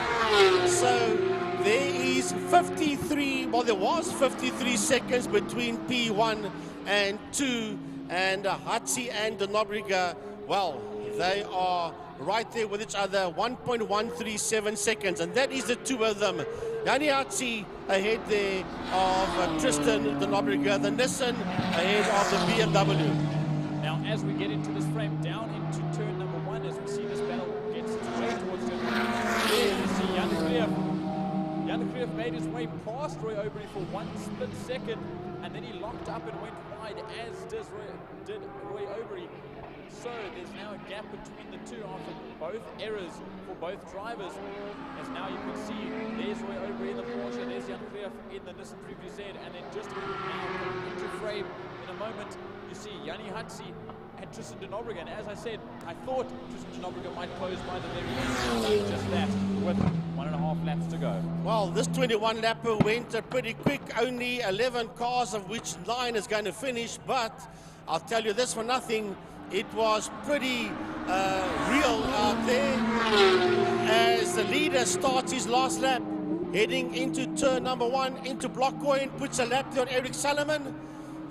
So there is 53, well there was 53 seconds between P1 and 2, and Hatsi and Denobriga, well, they are right there with each other, 1.137 seconds, and that is the two of them. Jani Hatsi ahead there of Tristan Denobriga, the Nissan ahead of the BMW. Now as we get into this frame down into turn number 1, as we see this battle gets its way towards turn 1, there you see Jan Greef. Jan Greef made his way past Roy Aubrey for 1 split second, and then he locked up and went wide, as did Roy Aubrey. So there's now a gap between the two after both errors for both drivers. As now you can see, there's Roy Aubrey in the Porsche, there's Jan Greef in the Nissan 350Z, and then just now into frame in a moment, you see Jani Hatsi and Tristan Denobriga. And as I said, I thought Tristan Denobriga might close by the very end. Just that, with 1.5 laps to go. Well, this 21 lapper went pretty quick, only 11 cars, of which 9 is going to finish, but I'll tell you this for nothing, it was pretty real out there as the leader starts his last lap, heading into turn number 1, into Blockway, and puts a lap there on Eric Salomon.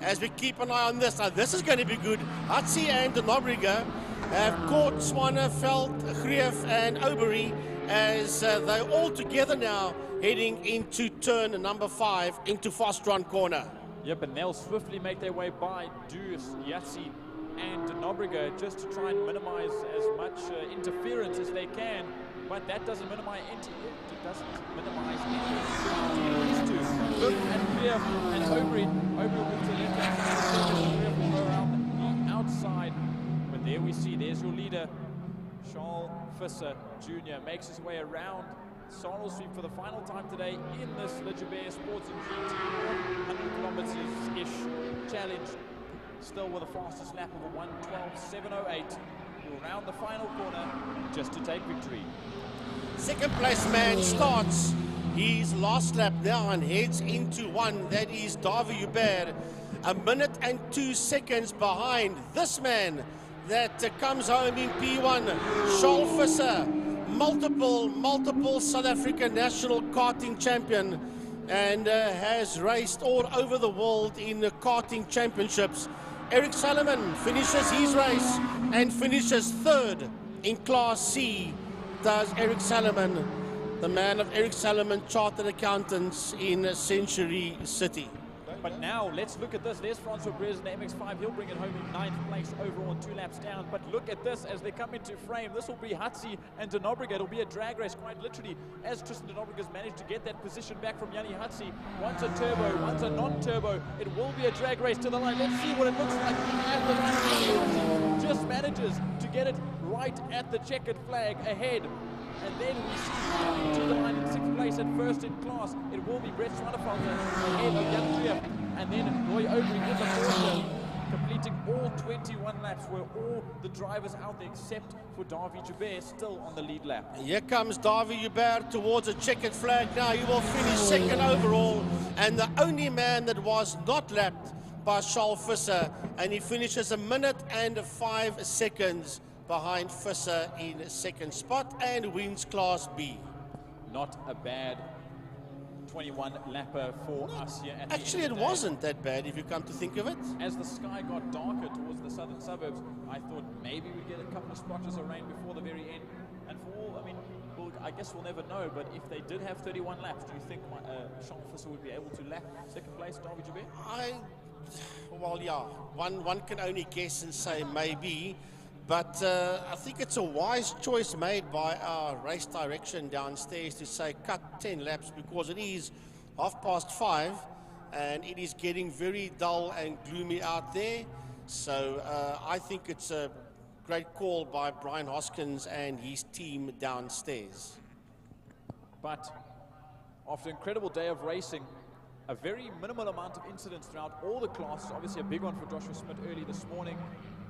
As we keep an eye on this, now this is going to be good. Hatsi and Denobriga have caught Swanepoel, Greef and Aubrey as they're all together now heading into turn number 5 into fast run corner. Yep, and they'll swiftly make their way by Deuce, Yassi and Nobriga just to try and minimize as much interference as they can, but that doesn't minimize anything. Look at Clear and Aubrey. Aubrey will move to the left-hand side. Clear will go around the outside. But there we see, there's your leader, Charles Visser Jr. makes his way around Sarnell Street for the final time today in this Libra Sports and GT 100 kilometers-ish challenge. Still with the fastest lap of a 1:12.708. He'll round the final corner just to take victory. Second place man starts his last lap now and heads into one. That is David Hubert, 1 minute and 2 seconds behind this man that comes home in P1, Charles Visser, multiple South African national karting champion, and has raced all over the world in the karting championships. Eric Salomon finishes his race and finishes 3rd in Class C. Does Eric Salomon, the man of Eric Salomon Chartered Accountants in Century City. But now, let's look at this. There's Francois Brez in the MX-5. He'll bring it home in 9th place overall and 2 laps down. But look at this as they come into frame. This will be Hatzi and De Nobrega. It'll be a drag race, quite literally, as Tristan De Nobrega's managed to get that position back from Yanni Hatzi. One's a turbo, one's a non-turbo. It will be a drag race to the line. Let's see what it looks like at the line. Just manages to get it right at the checkered flag ahead. And then we see to the line in 6th place and 1st in class. It will be Brett Schwanefelter ahead of Jan Trier. And then Roy Aubrey in the 4th, completing all 21 laps, where all the drivers out there except for David Joubert still on the lead lap. Here comes David Joubert towards a checkered flag now. He will finish 2nd overall, and the only man that was not lapped by Charles Visser, and he finishes 1 minute and 5 seconds behind Visser in 2nd spot and wins Class B. Not a bad 21 lapper for us here at Actually, it wasn't that bad if you come to think of it. As the sky got darker towards the southern suburbs, I thought maybe we'd get a couple of splotches of rain before the very end. And for all, I mean, I guess we'll never know, but if they did have 31 laps, do you think Charles Visser would be able to lap 2nd place, David Joubert? Well, yeah, one can only guess and say maybe. But I think it's a wise choice made by our race direction downstairs to say cut 10 laps, because it is 5:30 and it is getting very dull and gloomy out there. So I think it's a great call by Brian Hoskins and his team downstairs. But after an incredible day of racing, a very minimal amount of incidents throughout all the classes. Obviously a big one for Joshua Smith early this morning.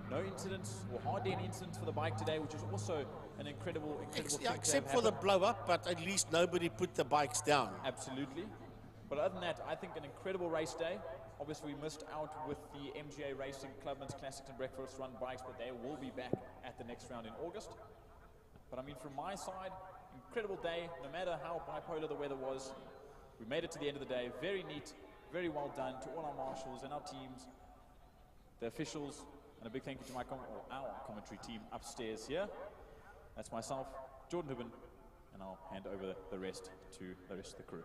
No incidents, or hardly any incidents for the bike today, which is also an incredible thing except for the blow up, but at least nobody put the bikes down. Absolutely. But other than that, I think an incredible race day. Obviously, we missed out with the MGA Racing Clubman's Classics and Breakfast Run bikes, but they will be back at the next round in August. But I mean, from my side, incredible day, no matter how bipolar the weather was. We made it to the end of the day. Very neat, very well done to all our marshals and our teams, the officials, and a big thank you to our commentary team upstairs here. That's myself, Jordan Hibben, and I'll hand over the rest to the rest of the crew.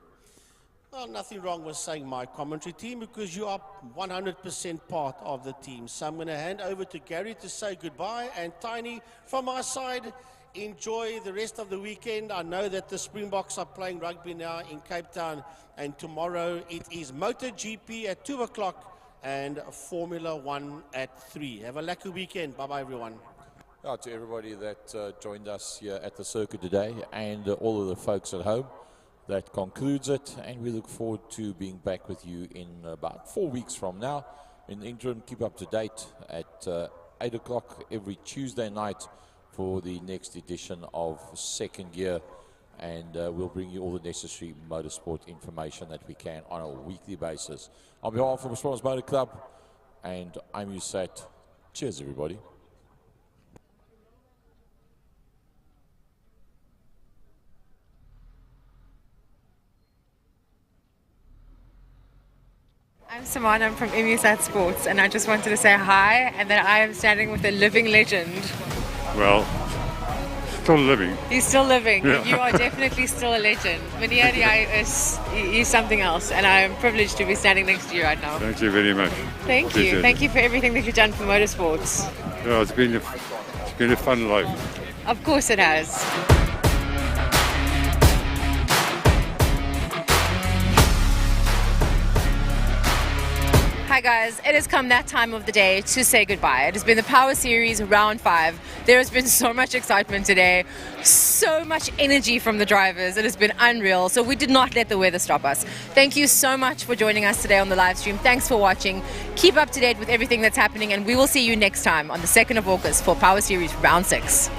Well, nothing wrong with saying my commentary team, because you are 100% part of the team. So I'm going to hand over to Gary to say goodbye. And Tiny, from our side, enjoy the rest of the weekend. I know that the Springboks are playing rugby now in Cape Town, and tomorrow it is MotoGP at 2 o'clock. And Formula 1 at 3. Have a lucky weekend. Bye-bye, everyone. To everybody that joined us here at the circuit today, and all of the folks at home, that concludes it. And we look forward to being back with you in about 4 weeks from now. In the interim, keep up to date at 8 o'clock every Tuesday night for the next edition of Second Gear. And we'll bring you all the necessary motorsport information that we can on a weekly basis. On behalf of the Sponsors Motor Club and IMUSAT, cheers everybody. I'm Simone, I'm from IMUSAT Sports, and I just wanted to say hi, and that I am standing with a living legend. Well, still living. He's still living. Yeah. You are definitely still a legend. He's something else, and I am privileged to be standing next to you right now. Thank you very much. Thank you. Appreciate Thank it. you for everything that you've done for motorsports. Yeah, it's been a fun life. Of course it has. Hi guys, it has come that time of the day to say goodbye. It has been the Power Series Round 5. There has been so much excitement today, so much energy from the drivers. It has been unreal, so we did not let the weather stop us. Thank you so much for joining us today on the live stream. Thanks for watching. Keep up to date with everything that's happening, and we will see you next time on the 2nd of August for Power Series Round 6.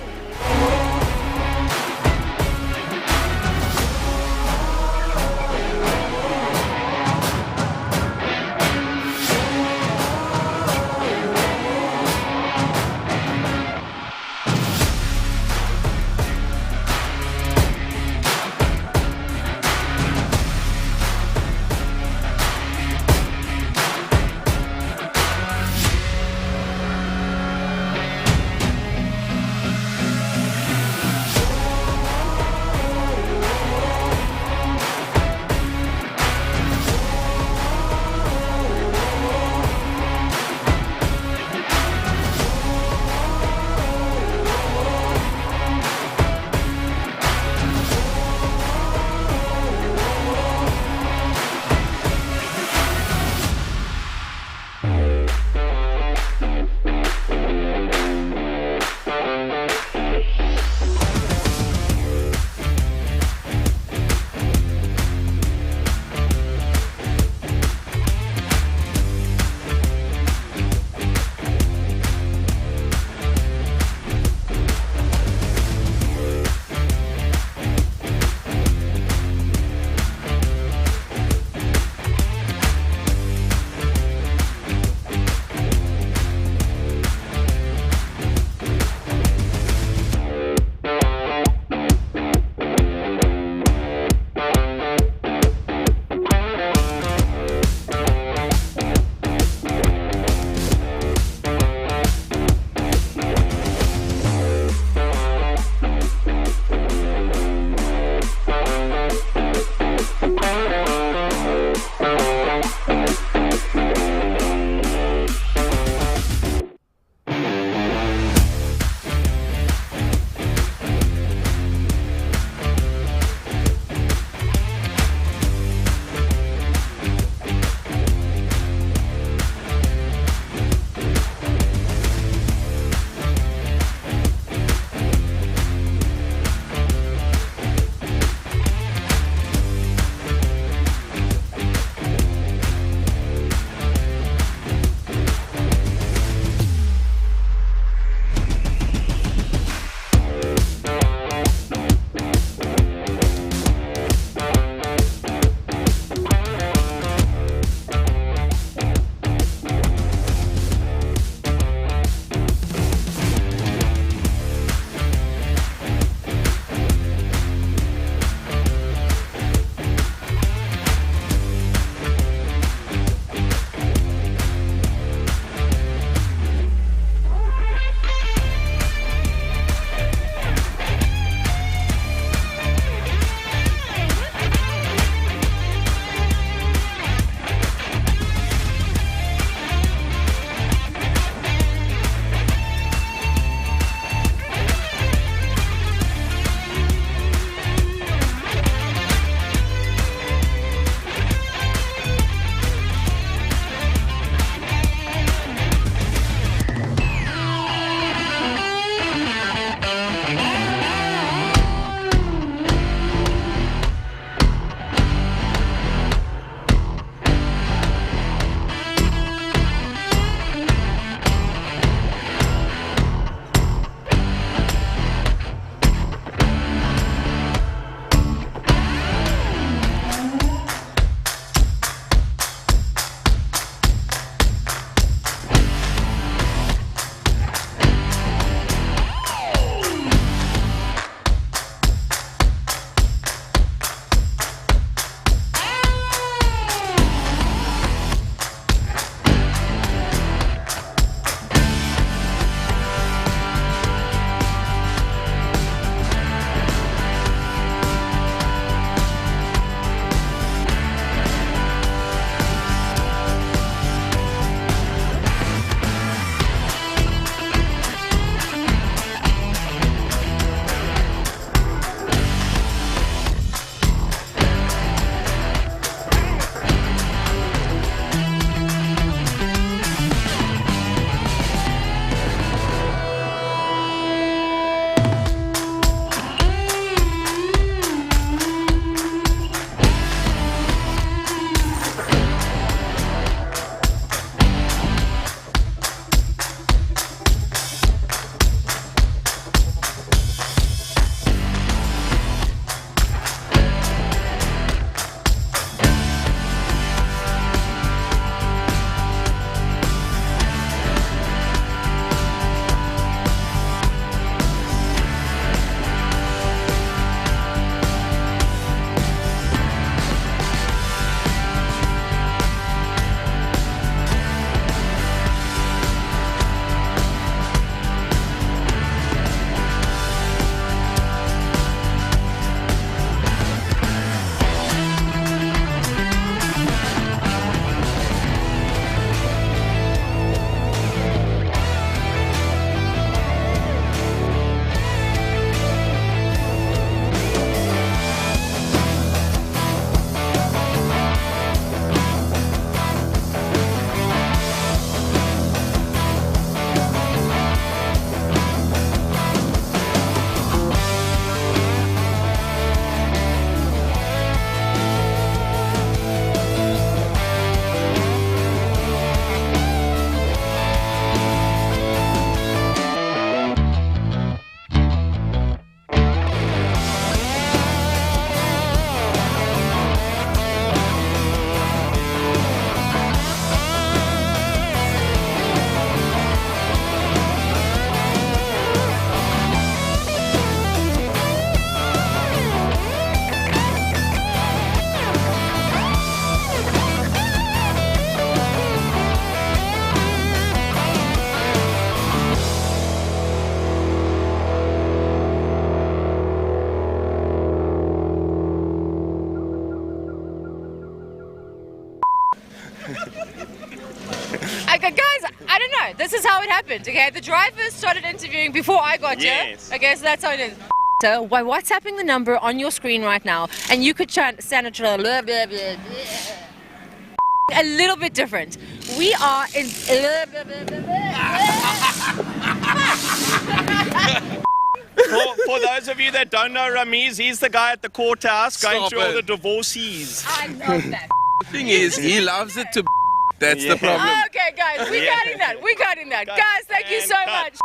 no, this is how it happened, okay? The drivers started interviewing before I got here. Okay, so that's how it is. So by WhatsApping the number on your screen right now, and you could stand it a little bit different. We are in... For those of you that don't know Ramiz, he's the guy at the courthouse going Stop through all it. the divorcees. I love that. The thing is, he loves it to. That's the problem. Okay, guys, we got in that. We got in that. Guys, thank you so much.